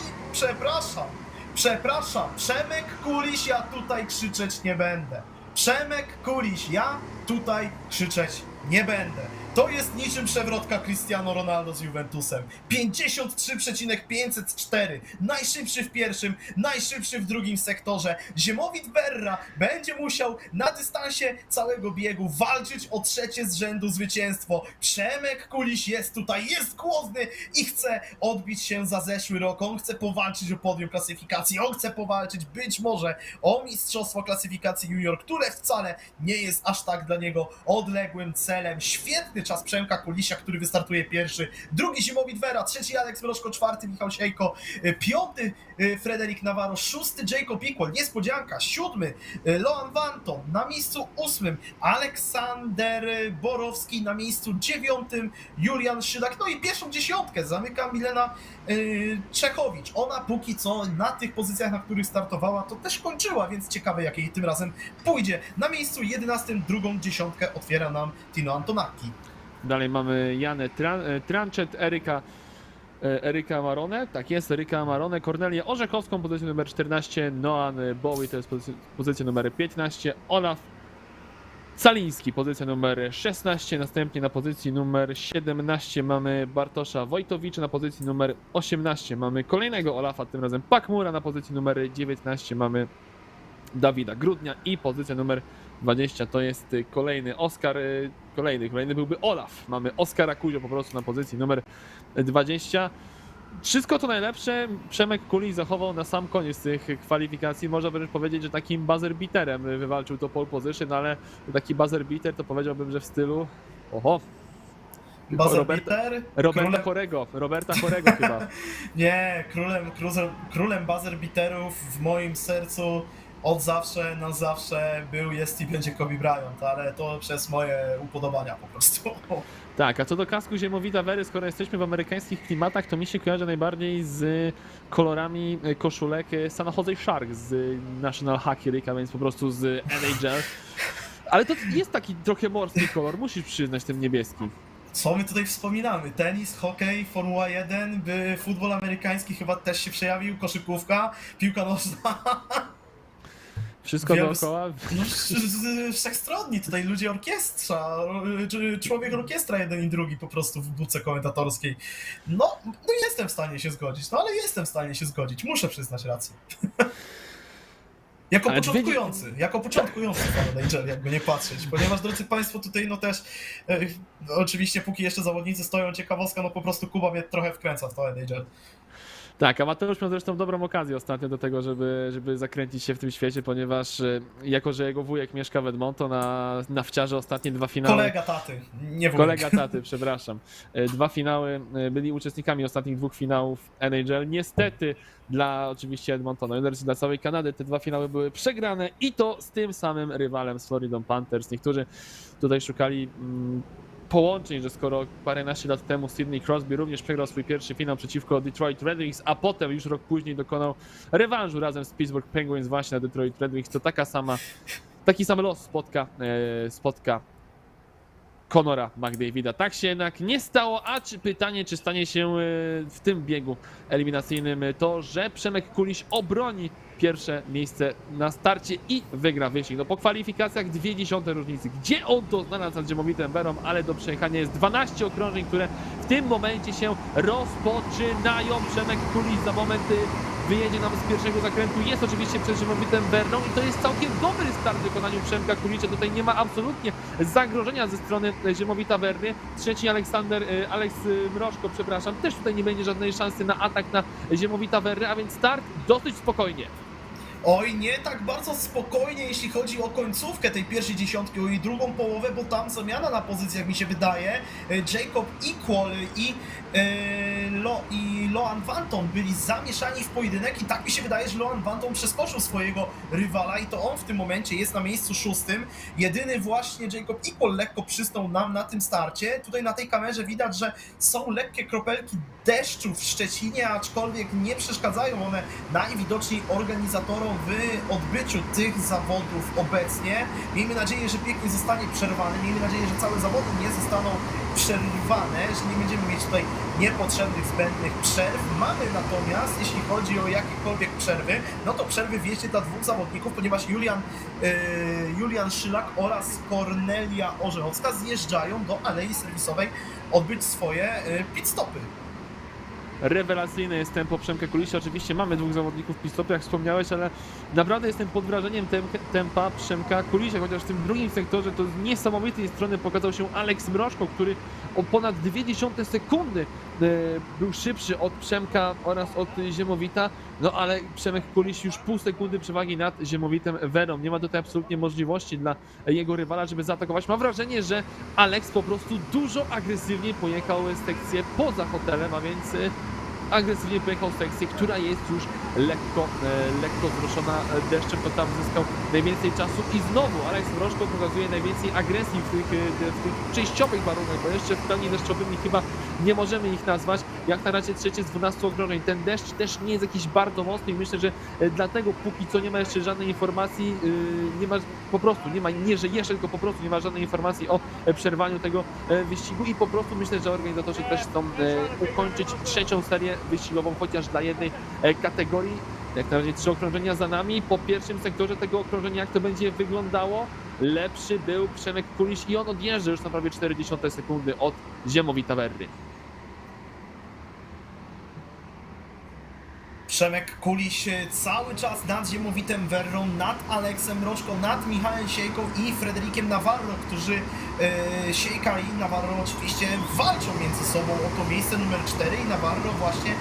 Speaker 1: przepraszam, Przemek Kuliś, ja tutaj krzyczeć nie będę. Przemek Kuliś, ja tutaj krzyczeć nie będę. To jest niczym przewrotka Cristiano Ronaldo z Juventusem. 53,504. Najszybszy w pierwszym, najszybszy w drugim sektorze. Ziemowit Verra będzie musiał na dystansie całego biegu walczyć o 3. z rzędu zwycięstwo. Przemek Kuliś jest tutaj, jest głodny i chce odbić się za zeszły rok. On chce powalczyć o podium klasyfikacji. On chce powalczyć być może o mistrzostwo klasyfikacji junior, które wcale nie jest aż tak dla niego odległym celem. Świetny czas Przemka Kulisia, który wystartuje pierwszy, 2. Ziemowit Verra, 3. Aleks Mroczko, 4. Michał Siejko, 5. Frederik Navarro, 6. Jacob Equal, niespodzianka, 7. Loan Wanton, na miejscu 8. Aleksander Borowski, na miejscu 9. Julian Szylak, no i pierwszą dziesiątkę zamyka Milena Czechowicz. Ona póki co na tych pozycjach, na których startowała, to też kończyła, więc ciekawe, jak jej tym razem pójdzie. Na miejscu 11. drugą dziesiątkę otwiera nam Tino Antonaki.
Speaker 2: Dalej mamy Janę Tranczet, Eryka Marone, tak jest, Eryka Marone, Kornelię Orzechowską, pozycję numer 14, Noan Bowie, to jest pozycja numer 15, Olaf Caliński, pozycja numer 16, następnie na pozycji numer 17 mamy Bartosza Wojtowicza, na pozycji numer 18 mamy kolejnego Olafa, tym razem Pakmura, na pozycji numer 19 mamy Dawida Grudnia i pozycja numer 20 to jest kolejny Oskar, kolejny byłby Olaf. Mamy Oskara Kuzio po prostu na pozycji numer 20. Wszystko to najlepsze Przemek Kuliś zachował na sam koniec tych kwalifikacji. Można wręcz powiedzieć, że takim buzzer beaterem wywalczył to pole position, ale taki buzzer beater to powiedziałbym, że w stylu
Speaker 1: Buzzer
Speaker 2: Roberta
Speaker 1: beater?
Speaker 2: Roberta Chorego chyba.
Speaker 1: Nie, królem buzzer beaterów w moim sercu od zawsze, na zawsze był, jest i będzie Kobe Bryant, ale to przez moje upodobania po prostu.
Speaker 2: Tak, a co do kasku ziemowita Wery, skoro jesteśmy w amerykańskich klimatach, to mi się kojarzy najbardziej z kolorami koszulek San Jose Sharks z National Hockey League, a więc po prostu z NHL. Ale to jest taki trochę morski kolor, musisz przyznać, ten niebieski.
Speaker 1: Co my tutaj wspominamy? Tenis, hokej, Formuła 1, futbol amerykański chyba też się przejawił, koszykówka, piłka nożna.
Speaker 2: Wszystko dookoła.
Speaker 1: No, wszechstronni tutaj ludzie orkiestra, człowiek orkiestra jeden i drugi po prostu w budce komentatorskiej. No jestem w stanie się zgodzić, ale jestem w stanie się zgodzić, muszę przyznać rację. Jako początkujący fan NHL, jakby nie patrzeć, ponieważ drodzy Państwo, tutaj też oczywiście póki jeszcze zawodnicy stoją, ciekawostka, po prostu Kuba mnie trochę wkręca w to NHL.
Speaker 2: Tak, a Mateusz miał zresztą dobrą okazję ostatnio do tego, żeby zakręcić się w tym świecie, ponieważ jako, że jego wujek mieszka w Edmonton, na wciarze ostatnie 2 finały...
Speaker 1: Kolega taty, nie wujek.
Speaker 2: Kolega taty, przepraszam. 2 finały, byli uczestnikami ostatnich 2 finałów NHL. Niestety dla oczywiście Edmontonu, dla całej Kanady te 2 finały były przegrane i to z tym samym rywalem, z Floridą Panthers. Niektórzy tutaj szukali połączeń, że skoro paręnaście lat temu Sidney Crosby również przegrał swój pierwszy finał przeciwko Detroit Red Wings, a potem już rok później dokonał rewanżu razem z Pittsburgh Penguins właśnie na Detroit Red Wings, to taki sam los spotka Conora McDavida. Tak się jednak nie stało, a pytanie, czy stanie się w tym biegu eliminacyjnym to, że Przemek Kuliś obroni pierwsze miejsce na starcie i wygra wyścig. Po kwalifikacjach 0,2 różnicy. Gdzie on to znalazł nad Ziemowitym Werą, ale do przejechania jest 12 okrążeń, które w tym momencie się rozpoczynają. Przemek Kuliś za moment wyjedzie nam z pierwszego zakrętu. Jest oczywiście przed Ziemowitym Werną i to jest całkiem dobry start w wykonaniu Przemka Kulicza. Tutaj nie ma absolutnie zagrożenia ze strony Ziemowita Werny. Trzeci Alex Mrożko, przepraszam, też tutaj nie będzie żadnej szansy na atak na Ziemowita Werny, a więc start dosyć spokojnie.
Speaker 1: Oj, nie tak bardzo spokojnie, jeśli chodzi o końcówkę tej pierwszej dziesiątki, o jej drugą połowę, bo tam zamiana na pozycjach, mi się wydaje. Jacob Equal i Loan Vanton byli zamieszani w pojedynek i tak mi się wydaje, że Loan Vanton przeskoczył swojego rywala i to on w tym momencie jest na miejscu 6. Jedyny właśnie Jacob Equal lekko przysnął nam na tym starcie. Tutaj na tej kamerze widać, że są lekkie kropelki deszczu w Szczecinie, aczkolwiek nie przeszkadzają one najwidoczniej organizatorom w odbyciu tych zawodów obecnie. Miejmy nadzieję, że bieg nie zostanie przerwany, miejmy nadzieję, że całe zawody nie zostaną przerwane, że nie będziemy mieć tutaj niepotrzebnych, zbędnych przerw. Mamy natomiast, jeśli chodzi o jakiekolwiek przerwy, no to przerwy w jeździe dla 2 zawodników, ponieważ Julian Szylak oraz Kornelia Orzechowska zjeżdżają do alei serwisowej odbyć swoje pit stopy.
Speaker 2: Rewelacyjne jest tempo Przemka Kulisia. Oczywiście mamy 2 zawodników w pit-stopie, jak wspomniałeś, ale naprawdę jestem pod wrażeniem tempa Przemka Kulisia, chociaż w tym drugim sektorze to z niesamowitej strony pokazał się Alex Mrożko, który o ponad 0,2 sekundy był szybszy od Przemka oraz od Ziemowita, no ale Przemek Kuliś już pół sekundy przewagi nad Ziemowitem Werą. Nie ma tutaj absolutnie możliwości dla jego rywala, żeby zaatakować. Mam wrażenie, że Alex po prostu dużo agresywniej pojechał sekcję poza hotelem, a więc agresywnie pojechał sekcję, która jest już lekko zruszona deszczem, to tam zyskał najwięcej czasu i znowu Alex Mrożko pokazuje najwięcej agresji w tych przejściowych warunkach, bo jeszcze w pełni deszczowymi chyba nie możemy ich nazwać. Jak na razie trzecie z 12 okrążeń. Ten deszcz też nie jest jakiś bardzo mocny i myślę, że dlatego póki co nie ma jeszcze żadnej informacji, tylko po prostu nie ma żadnej informacji o przerwaniu tego wyścigu i po prostu myślę, że organizatorzy też chcą ukończyć 3. serię wyścigową chociaż dla jednej kategorii. Jak na razie 3 okrążenia za nami. Po pierwszym sektorze tego okrążenia, jak to będzie wyglądało, lepszy był Przemek Kuliś i on odjeżdża już na prawie 0,4 sekundy od Ziemowita Werry.
Speaker 1: Przemek Kuliś cały czas nad Ziemowitem Verrą, nad Aleksem Mroczką, nad Michałem Siejką i Frederikiem Navarro, którzy Siejka i Navarro oczywiście walczą między sobą o to miejsce numer 4 i Navarro właśnie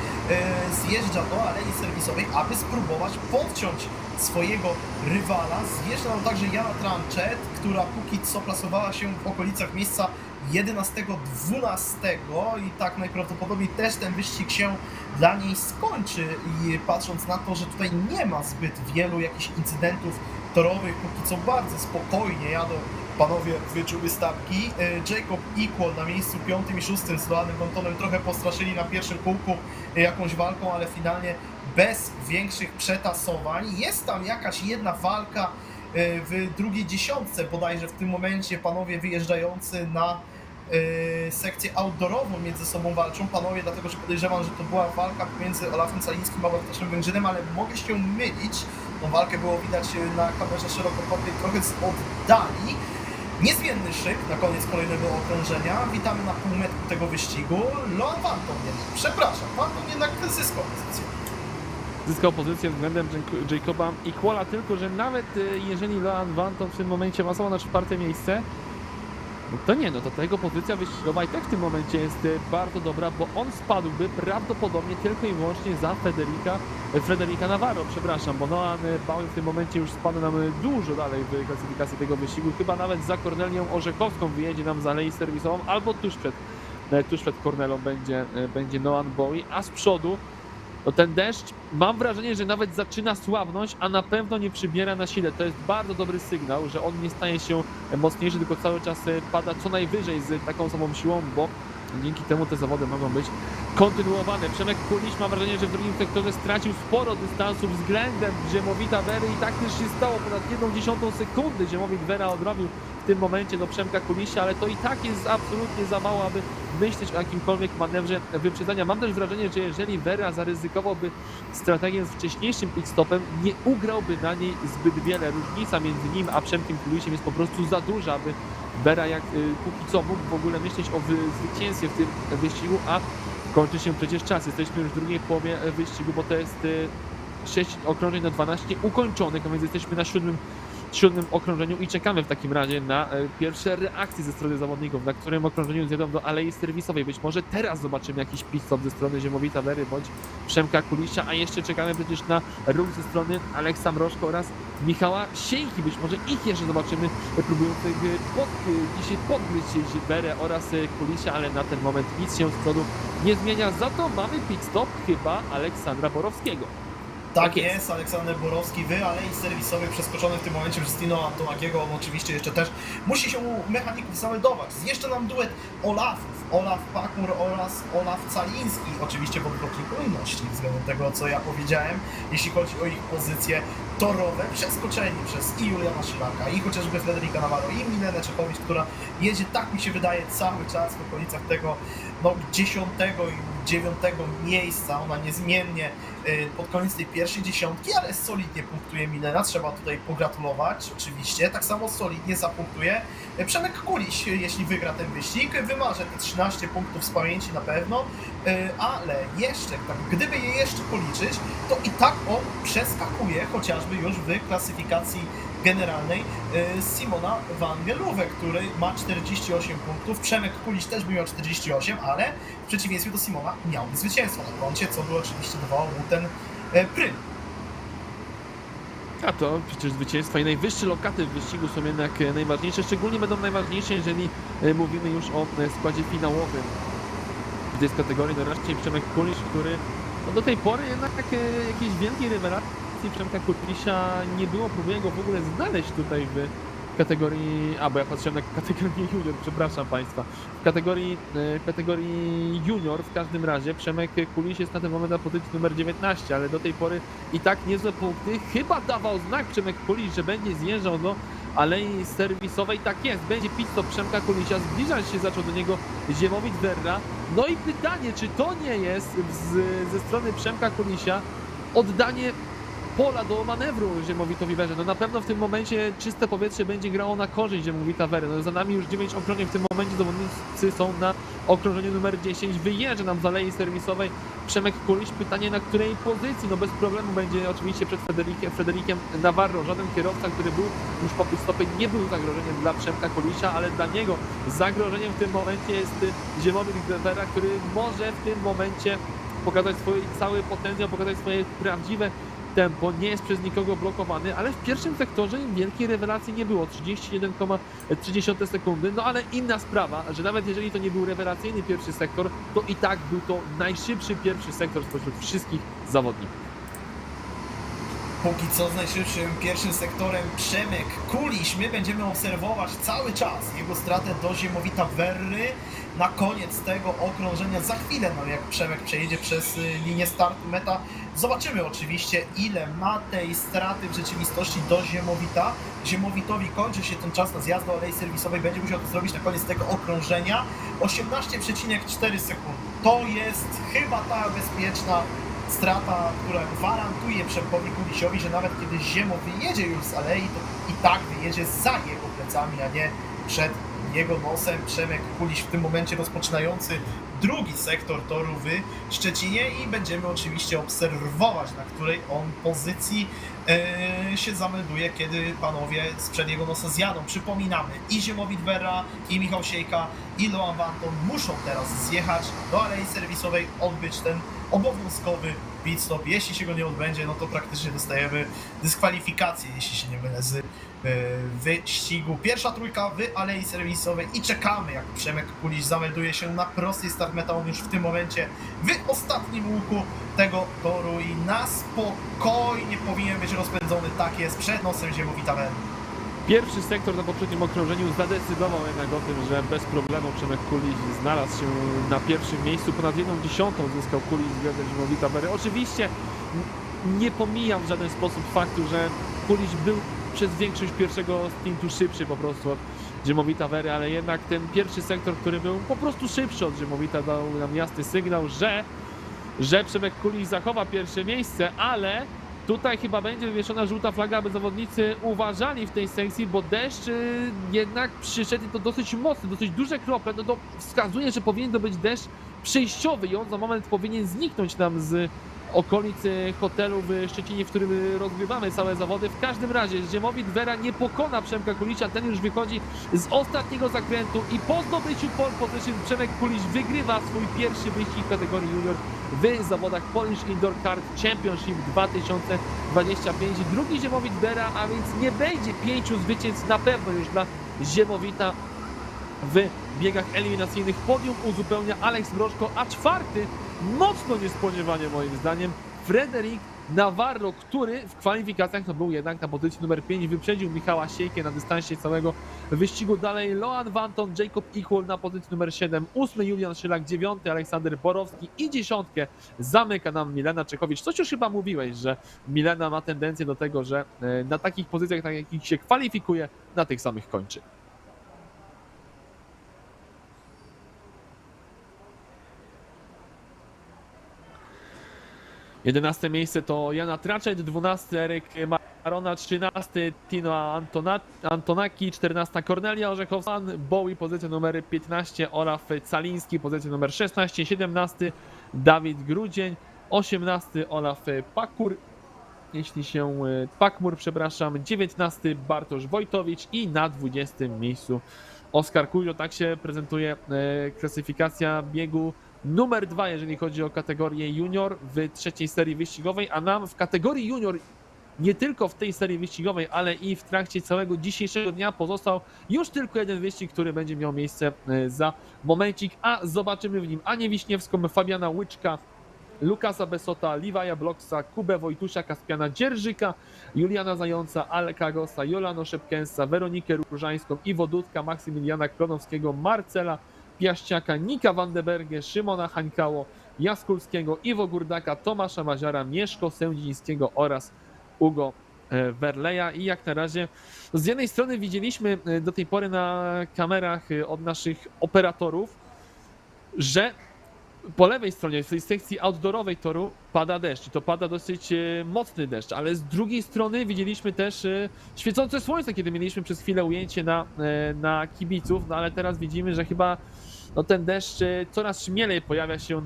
Speaker 1: zjeżdża do alei serwisowej, aby spróbować podciąć swojego rywala. Zjeżdża nam także Jana Tranchet, która póki co plasowała się w okolicach miejsca 11-12 i tak najprawdopodobniej też ten wyścig się dla niej skończy i patrząc na to, że tutaj nie ma zbyt wielu jakichś incydentów torowych, póki co bardzo spokojnie jadą panowie wyczuły stawki. Jacob Equal na miejscu 5. i 6. z Loanem Bontonem trochę postraszyli na pierwszym kółku jakąś walką, ale finalnie bez większych przetasowań. Jest tam jakaś jedna walka w drugiej dziesiątce bodajże w tym momencie panowie wyjeżdżający na sekcję outdoorową między sobą walczą panowie, dlatego że podejrzewam, że to była walka pomiędzy Olafem Calińskim a Bartoszem Węgrzynem, ale mogę się mylić. Tą walkę było widać na kamerze szerokokątnej trochę z oddali. Niezmienny szyk na koniec kolejnego okrążenia. Witamy na półmetku tego wyścigu. Loan Vanton jednak, przepraszam, Vanton jednak zyskał pozycję.
Speaker 2: Zyskał pozycję względem Jacoba Equala, tylko że nawet jeżeli Loan Vanton w tym momencie masował na 4. miejsce, to nie, no to ta jego pozycja wyścigowa i tak w tym momencie jest bardzo dobra, bo on spadłby prawdopodobnie tylko i wyłącznie za Frederica Navarro, przepraszam, bo Noan Bauer w tym momencie już spadł nam dużo dalej w klasyfikacji tego wyścigu, chyba nawet za Kornelią Orzechowską wyjedzie nam za alei serwisową, albo tuż przed Kornelą będzie Noan Bowie, a z przodu no ten deszcz, mam wrażenie, że nawet zaczyna słabnąć, a na pewno nie przybiera na sile. To jest bardzo dobry sygnał, że on nie staje się mocniejszy, tylko cały czas pada co najwyżej z taką samą siłą, bo dzięki temu te zawody mogą być kontynuowane. Przemek Kuliś, mam wrażenie, że w drugim sektorze stracił sporo dystansu względem Ziemowita Wery i tak też się stało. Ponad 1/10 sekundy Ziemowit Wera odrobił w tym momencie do Przemka Kulisia, ale to i tak jest absolutnie za mało, aby myśleć o jakimkolwiek manewrze wyprzedzania. Mam też wrażenie, że jeżeli Wera zaryzykowałby strategię z wcześniejszym pitstopem, nie ugrałby na niej zbyt wiele. Różnica między nim a Przemkiem Kulisiem jest po prostu za duża, aby Wera jak póki co mógł w ogóle myśleć o zwycięstwie w tym wyścigu, a kończy się przecież czas. Jesteśmy już w drugiej połowie wyścigu, bo to jest 6 okrążeń na 12 ukończonych, a więc jesteśmy na siódmym okrążeniu i czekamy w takim razie na pierwsze reakcje ze strony zawodników, na którym okrążeniu zjadą do alei serwisowej. Być może teraz zobaczymy jakiś pit-stop ze strony Ziemowita Wery bądź Przemka Kulisia, a jeszcze czekamy przecież na ruch ze strony Aleksa Mroczka oraz Michała Siejki. Być może ich jeszcze zobaczymy próbujących dzisiaj podgryźć Werę oraz Kulisia, ale na ten moment nic się z przodu nie zmienia. Za to mamy pit-stop chyba Aleksandra Borowskiego.
Speaker 1: Tak jest, Aleksander Borowski w alei serwisowej przeskoczony w tym momencie przez Tino Antonakiego. On oczywiście jeszcze też musi się u mechaników zameldować. Zjeżdża nam duet Olafów. Olaf Pakur oraz Olaf Caliński. Oczywiście w odwrotnej kolejności względem tego, co ja powiedziałem, jeśli chodzi o ich pozycje torowe. Przeskoczeni przez i Juliana Szylaka, i chociażby Frederica Navarro, i Milenę Czechowicz, która jedzie, tak mi się wydaje, cały czas w okolicach tego 10. i 9. miejsca. Ona niezmiennie pod koniec tej pierwszej dziesiątki, ale solidnie punktuje Milena, trzeba tutaj pogratulować oczywiście. Tak samo solidnie zapunktuje Przemek Kuliś, jeśli wygra ten wyścig, wymarzy te 13 punktów z pamięci na pewno, ale jeszcze, tak, gdyby je jeszcze policzyć, to i tak on przeskakuje chociażby już w klasyfikacji generalnej Simona Van Geluwe, który ma 48 punktów. Przemek Kuliś też by miał 48, ale w przeciwieństwie do Simona miałby zwycięstwo na koncie, co by oczywiście dawało mu ten prym.
Speaker 2: A to przecież zwycięstwa i najwyższe lokaty w wyścigu są jednak najważniejsze. Szczególnie będą najważniejsze, jeżeli mówimy już o składzie finałowym w tej kategorii. Nareszcie Przemek Kuliś, który no do tej pory jednak jakiejś wielkiej rewelacji Przemka Kulisia nie było. Próbuję go w ogóle znaleźć tutaj w kategorii, bo ja patrzyłem na kategorię junior, przepraszam Państwa. W kategorii junior w każdym razie Przemek Kuliś jest na ten moment na pozycji numer 19, ale do tej pory i tak niezłe punkty. Chyba dawał znak Przemek Kuliś, że będzie zjeżdżał do alei serwisowej. Tak jest, będzie pit-stop Przemka Kulisia, zbliżać się zaczął do niego Ziemowit Werra. No i pytanie, czy to nie jest ze strony Przemka Kulisia oddanie pola do manewru Ziemowitowi Werze. No na pewno w tym momencie czyste powietrze będzie grało na korzyść Ziemowita Wery. No za nami już 9 okrążeń, w tym momencie zawodnicy są na okrążeniu numer 10. Wyjeżdża nam z alei serwisowej Przemek Kuliś. Pytanie, na której pozycji? No bez problemu będzie oczywiście przed Frederikiem Navarro. Żaden kierowca, który był już po pitstopie, nie był zagrożeniem dla Przemka Kulisia, ale dla niego zagrożeniem w tym momencie jest Ziemowit Wera, który może w tym momencie pokazać swój cały potencjał, pokazać swoje prawdziwe tempo, nie jest przez nikogo blokowany, ale w pierwszym sektorze wielkiej rewelacji nie było, 31,3 sekundy, no ale inna sprawa, że nawet jeżeli to nie był rewelacyjny pierwszy sektor, to i tak był to najszybszy pierwszy sektor spośród wszystkich zawodników.
Speaker 1: Póki co z najszybszym pierwszym sektorem Przemek Kuliś. My będziemy obserwować cały czas jego stratę do Ziemowita Werry. Na koniec tego okrążenia za chwilę, no jak Przemek przejedzie przez linię startu meta, zobaczymy oczywiście, ile ma tej straty w rzeczywistości do Ziemowita. Ziemowitowi kończy się ten czas na zjazd do alei serwisowej, będzie musiał to zrobić na koniec tego okrążenia. 18,4 sekundy. To jest chyba ta bezpieczna strata, która gwarantuje Przemkowi Kulisiowi, że nawet kiedy Ziemo wyjedzie już z alei, to i tak wyjedzie za jego plecami, a nie przed jego nosem. Przemek Kuliś w tym momencie rozpoczynający drugi sektor toru w Szczecinie i będziemy oczywiście obserwować, na której on pozycji się zamelduje, kiedy panowie sprzed jego nosa zjadą. Przypominamy, i Ziemowit Wera, i Michał Siejka, i Loan Banton muszą teraz zjechać do alei serwisowej, odbyć ten obowiązkowy pit stop. Jeśli się go nie odbędzie, no to praktycznie dostajemy dyskwalifikację, jeśli się nie mylę, z wyścigu. Pierwsza trójka w alei serwisowej i czekamy, jak Przemek Kuliś zamelduje się na prostej start meta. On już w tym momencie w ostatnim łuku tego toru i na spokojnie powinien być rozpędzony. Tak jest, przed nosem Ziemowita Wery.
Speaker 2: Pierwszy sektor na poprzednim okrążeniu zadecydował jednak o tym, że bez problemu Przemek Kuliś znalazł się na pierwszym miejscu. Ponad 1/10 zyskał Kuliś względem Ziemowita Wery. Oczywiście nie pomijam w żaden sposób faktu, że Kuliś był przez większość pierwszego stintu szybszy po prostu od Ziemowita Wery, ale jednak ten pierwszy sektor, który był po prostu szybszy od Ziemowita, dał nam jasny sygnał, że Przemek Kuliś zachowa pierwsze miejsce, ale tutaj chyba będzie wywieszona żółta flaga, aby zawodnicy uważali w tej sekcji, bo deszcz jednak przyszedł i to dosyć mocny, dosyć duże krople, no to wskazuje, że powinien to być deszcz przejściowy i on za moment powinien zniknąć nam z okolicy hotelu w Szczecinie, w którym rozgrywamy całe zawody. W każdym razie Ziemowit Wera nie pokona Przemka Kulisia, ten już wychodzi z ostatniego zakrętu i po zdobyciu pole position Przemek Kuliś wygrywa swój pierwszy wyścig w kategorii junior w zawodach Polish Indoor Kart Championship 2025. Drugi Ziemowit Wera, a więc nie będzie 5 zwycięstw na pewno już dla Ziemowita w biegach eliminacyjnych. Podium uzupełnia Alex Brożko, a czwarty, mocno niespodziewanie moim zdaniem, Frederic Navarro, który w kwalifikacjach no, był jednak na pozycji numer 5, wyprzedził Michała Siejkę na dystansie całego wyścigu. Dalej Loan Banton, Jacob Equal na pozycji numer 7, 8 Julian Szylak, 9 Aleksander Borowski i 10 zamyka nam Milena Czechowicz. Coś już chyba mówiłeś, że Milena ma tendencję do tego, że na takich pozycjach, na jakich się kwalifikuje, na tych samych kończy. 11 miejsce to Jana Traczet, 12 Eryk Marona, 13 Tino Antonaki, 14 Kornelia Orzechowska, Bowie pozycja numer 15, Olaf Caliński pozycja numer 16, 17 Dawid Grudzień, 18 Olaf Pakmur, 19 Bartosz Wojtowicz i na 20 miejscu Oskar Kujro. Tak się prezentuje klasyfikacja biegu numer 2, jeżeli chodzi o kategorię junior w trzeciej serii wyścigowej, a nam w kategorii junior nie tylko w tej serii wyścigowej, ale i w trakcie całego dzisiejszego dnia pozostał już tylko jeden wyścig, który będzie miał miejsce za momencik, a zobaczymy w nim Anię Wiśniewską, Fabiana Łyczka, Lukasa Besota, Liwaja Bloksa, Kubę Wojtusia, Kaspiana Dzierżyka, Juliana Zająca, Aleka Gossa, Jolano Szepkensa, Weronikę Różańską, Iwo Dudka, Maksymiliana Klonowskiego, Marcela Piaściaka, Nika Vandenbergę, Szymona Hańkało, Jaskulskiego, Iwo Gurdaka, Tomasza Maziara, Mieszko Sędzińskiego oraz Ugo Werleja. I jak na razie z jednej strony widzieliśmy do tej pory na kamerach od naszych operatorów, że po lewej stronie, w tej sekcji outdoorowej toru pada deszcz i to pada dosyć mocny deszcz, ale z drugiej strony widzieliśmy też świecące słońce, kiedy mieliśmy przez chwilę ujęcie na kibiców, no ale teraz widzimy, że chyba no, ten deszcz coraz śmielej pojawia się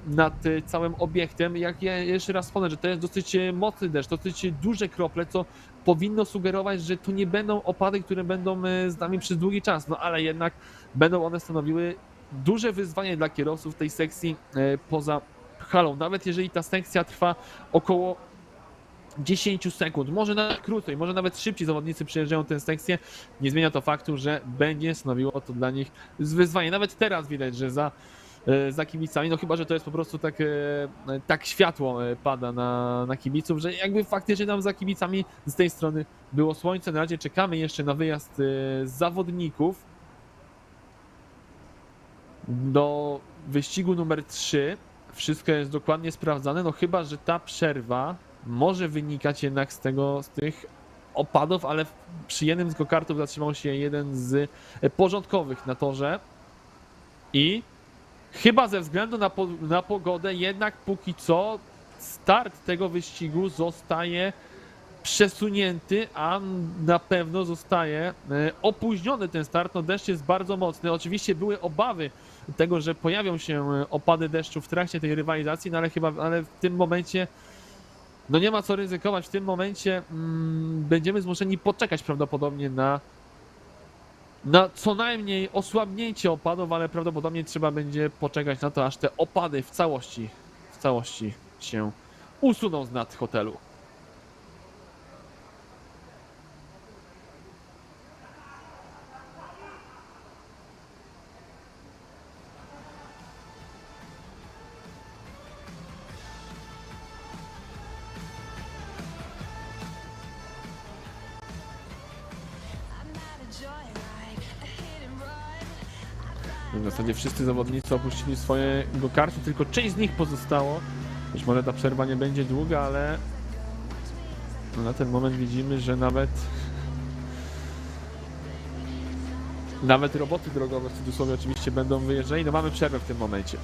Speaker 2: nad całym obiektem. Jak ja jeszcze raz wspomnę, że to jest dosyć mocny deszcz, dosyć duże krople, co powinno sugerować, że to nie będą opady, które będą z nami przez długi czas, no ale jednak będą one stanowiły duże wyzwanie dla kierowców tej sekcji poza halą. Nawet jeżeli ta sekcja trwa około 10 sekund, może nawet krócej, może nawet szybciej zawodnicy przejeżdżają tę sekcję, nie zmienia to faktu, że będzie stanowiło to dla nich wyzwanie. Nawet teraz widać, że za kibicami, no chyba, że to jest po prostu tak światło pada na kibiców, że jakby faktycznie tam za kibicami z tej strony było słońce. Na razie czekamy jeszcze na wyjazd zawodników do wyścigu numer 3. Wszystko jest dokładnie sprawdzane, no chyba, że ta przerwa może wynikać jednak z tych opadów, ale przy jednym z go-kartów zatrzymał się jeden z porządkowych na torze i chyba ze względu na pogodę jednak póki co start tego wyścigu zostaje przesunięty, a na pewno zostaje opóźniony ten start. No deszcz jest bardzo mocny. Oczywiście były obawy tego, że pojawią się opady deszczu w trakcie tej rywalizacji, no ale w tym momencie no nie ma co ryzykować. W tym momencie będziemy zmuszeni poczekać prawdopodobnie na co najmniej osłabnięcie opadów, ale prawdopodobnie trzeba będzie poczekać na to, aż te opady w całości się usuną z nad hotelu. W zasadzie wszyscy zawodnicy opuścili swoje go-karty, tylko część z nich pozostało. Być może ta przerwa nie będzie długa, ale na ten moment widzimy, że nawet roboty drogowe w cudzysłowie oczywiście będą wyjeżdżali. No mamy przerwę w tym momencie.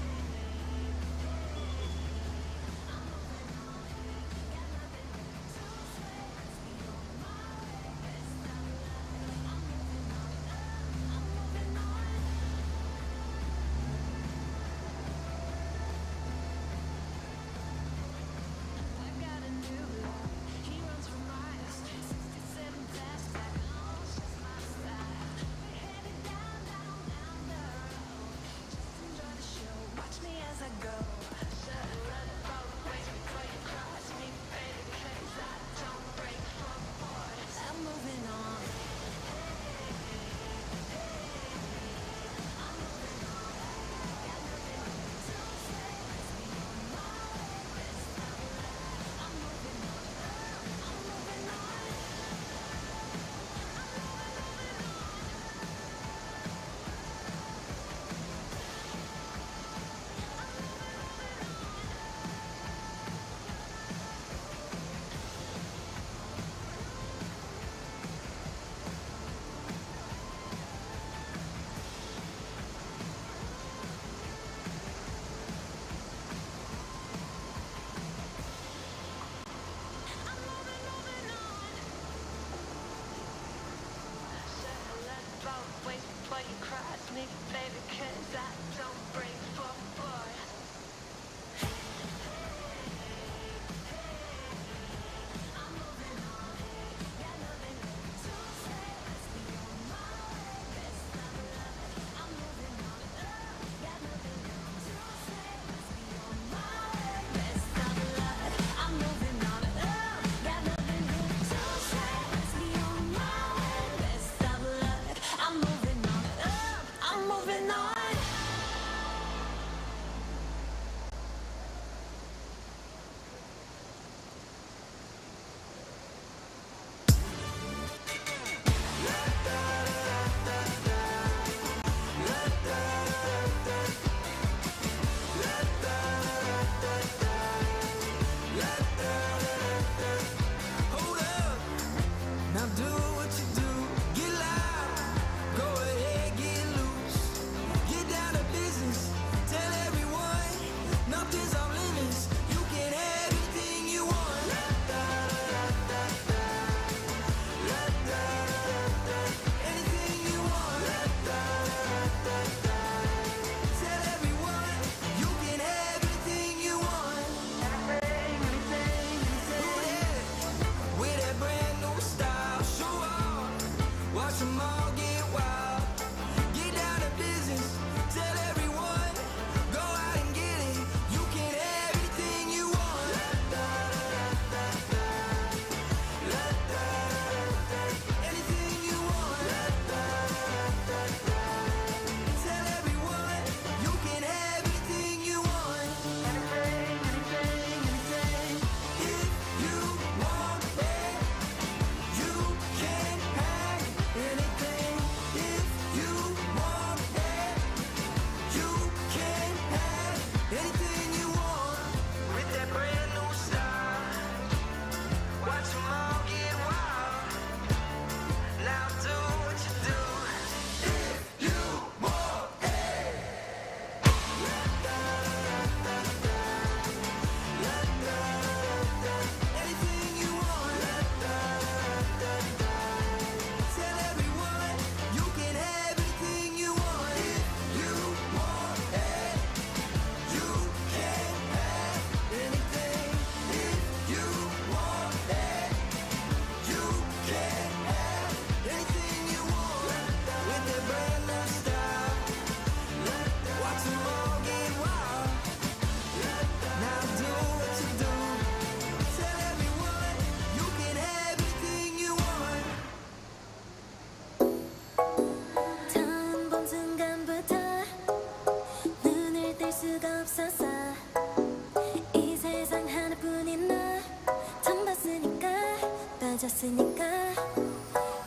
Speaker 5: 낮았으니까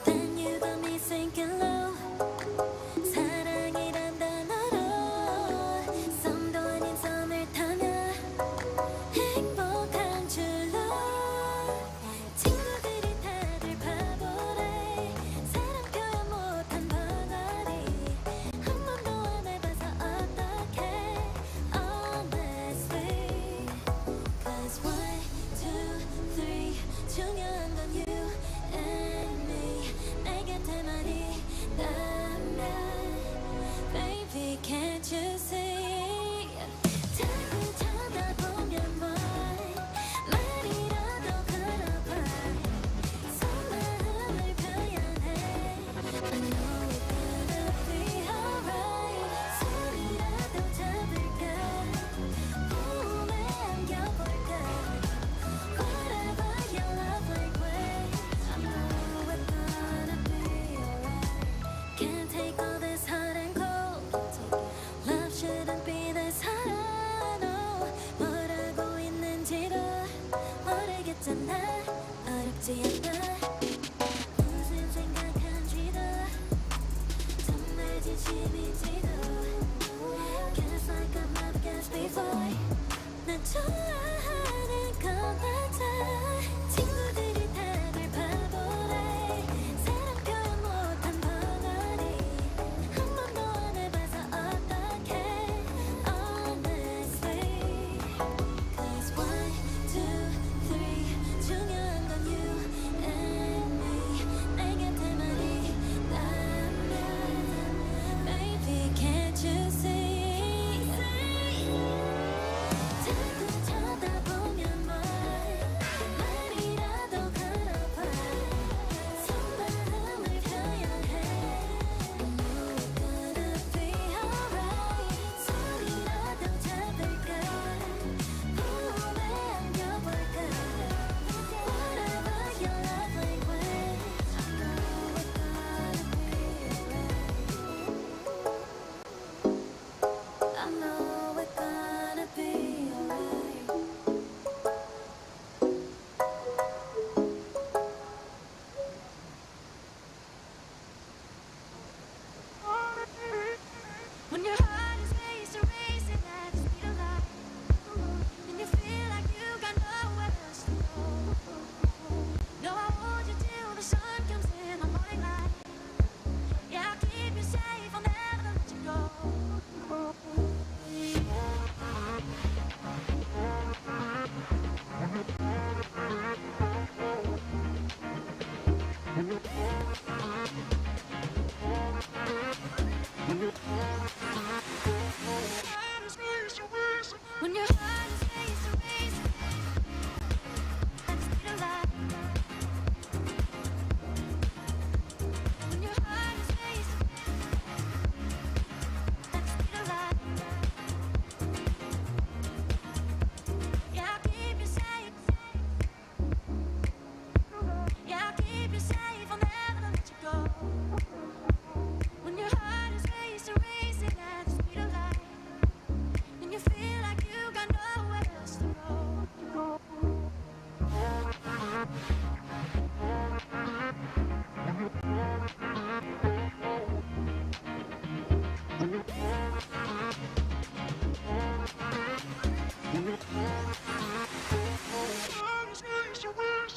Speaker 5: Then you got me sinking low 사랑이란 단어로 썸도 아닌 썸을 타며 행복한 줄로 친구들이 다들 바보래 사람 표현 못한 벙어리 한 번도 안 해봐서 어떡해 honestly Cause 1, 2, 3 중요한 건 you and me 내 곁에만이 있다면 Baby can't you see 자꾸 쳐다보면 뭘 말이라도 걸어봐 속마음을 표현해 I know it's gonna be alright 손이라도 잡을까 몸에 안겨볼까 Whatever your love like way I know it's gonna be alright Can't take all this hot and cold Love shouldn't be this hard no 뭐라고 있는지도 모르겠잖아 어렵지 않아 무슨 생각한지도 정말 진심인지도 Guess like I've never guessed before 난 좋아하는 건 맞아 친구들이 다들 바보래 사람 표현 못한 벙어리 한 번도 안 해봐서 어떡해 honestly Cause 1, 2, 3 중요한 건 you and me 내 곁에만 있다면 Baby can't you see 자꾸 쳐다보면 뭘 말이라도 걸어봐 속마음을 표현해 I know it's gonna be alright 손이라도 잡을까 몸에 안겨볼까 Whatever your love like way I know it's gonna be alright When your heart is racing at the speed of light And you feel like you got nowhere else to go No, I hold you till the sun comes in the morning light Yeah, I'll keep you safe, I'll never let you go When your heart is racing at the speed of light When your heart is racing at the speed of light Yeah, I'll keep you safe Yeah, I'll keep you safe, I'll never let you go When your heart is racing at the speed of light And you feel like you got nowhere else to go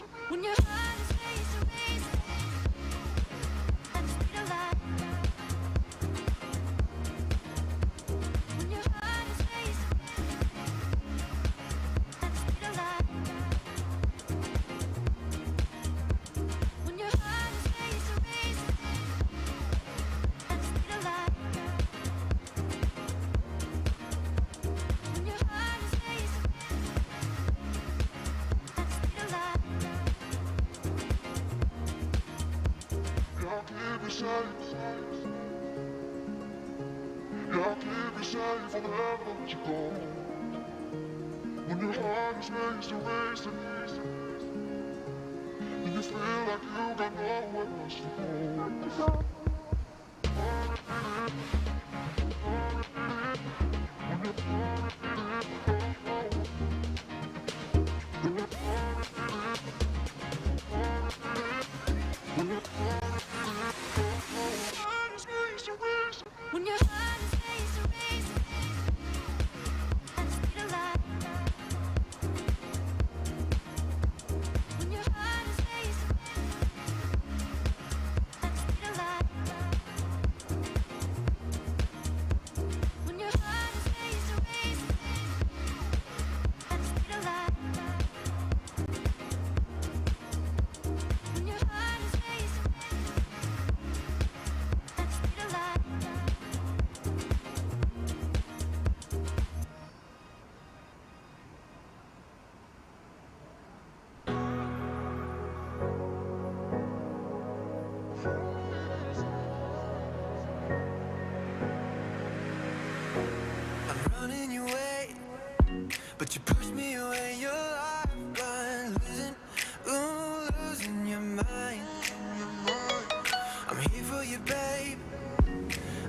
Speaker 5: When your heart is racing at the speed of light When your heart is racing at the speed of light When your heart is racing at the speed of light When your heart is racing at the speed of light
Speaker 6: I'll keep you safe. I'll keep you safe, I'll never let you go. When your heart is racing, and you feel like you got nowhere else to go. When your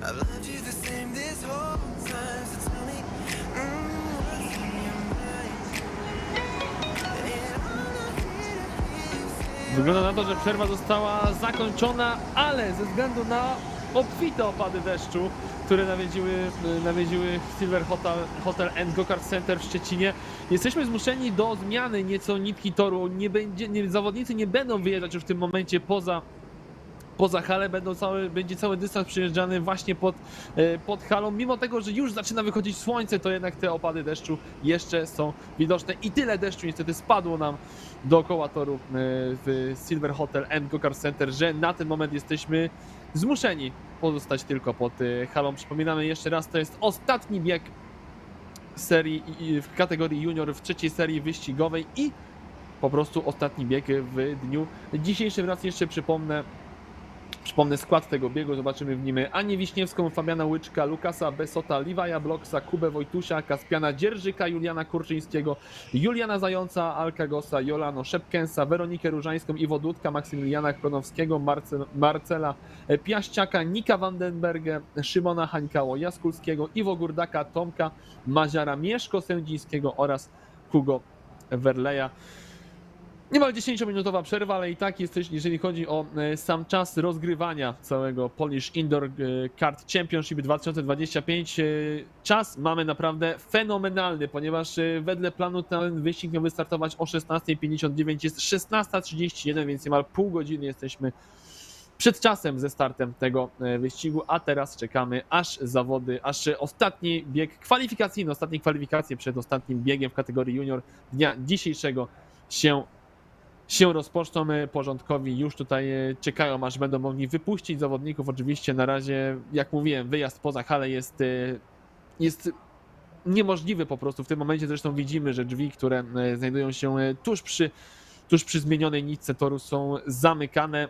Speaker 7: I've loved you the same this whole time. So tell me, what's in your mind? And I'm not here to hear you say
Speaker 2: Wygląda na to, że przerwa została zakończona, ale ze względu na obfite opady deszczu, które nawiedziły Silver Hotel and Go-Kart Center w Szczecinie, jesteśmy zmuszeni do zmiany nieco nitki toru. Zawodnicy nie będą wyjeżdżać już w tym momencie poza halę, będzie cały dystans przejeżdżany właśnie pod halą. Mimo tego, że już zaczyna wychodzić słońce, to jednak te opady deszczu jeszcze są widoczne i tyle deszczu niestety spadło nam dookoła toru w Silver Hotel and Go-Kart Center, że na ten moment jesteśmy zmuszeni pozostać tylko pod halą. Przypominamy jeszcze raz, to jest ostatni bieg serii w kategorii junior w trzeciej serii wyścigowej i po prostu ostatni bieg w dniu dzisiejszym. Raz jeszcze przypomnę skład tego biegu. Zobaczymy w nim Anię Wiśniewską, Fabiana Łyczka, Lukasa Besota, Liwaja Bloksa, Kubę Wojtusia, Kaspiana Dzierżyka, Juliana Kurczyńskiego, Juliana Zająca, Alka Gossa, Jolano Szepkensa, Weronikę Różańską, Iwo Dudka, Maksymiliana Klonowskiego, Marcela Piaściaka, Nika Vandenbergę, Szymona Hańkało Jaskulskiego, Iwo Gurdaka, Tomka Maziara, Mieszko Sędzińskiego oraz Hugo Werleja. Niemal 10-minutowa przerwa, ale i tak jeżeli chodzi o sam czas rozgrywania całego Polish Indoor Kart Championship 2025, czas mamy naprawdę fenomenalny, ponieważ wedle planu ten wyścig miał wystartować o 16:59, jest 16:31, więc niemal pół godziny jesteśmy przed czasem ze startem tego wyścigu, a teraz czekamy aż ostatni bieg kwalifikacyjny, ostatnie kwalifikacje przed ostatnim biegiem w kategorii junior dnia dzisiejszego się rozpoczną. Porządkowi już tutaj czekają, aż będą mogli wypuścić zawodników. Oczywiście na razie, jak mówiłem, wyjazd poza halę jest niemożliwy po prostu. W tym momencie zresztą widzimy, że drzwi, które znajdują się tuż przy zmienionej nitce toru, są zamykane.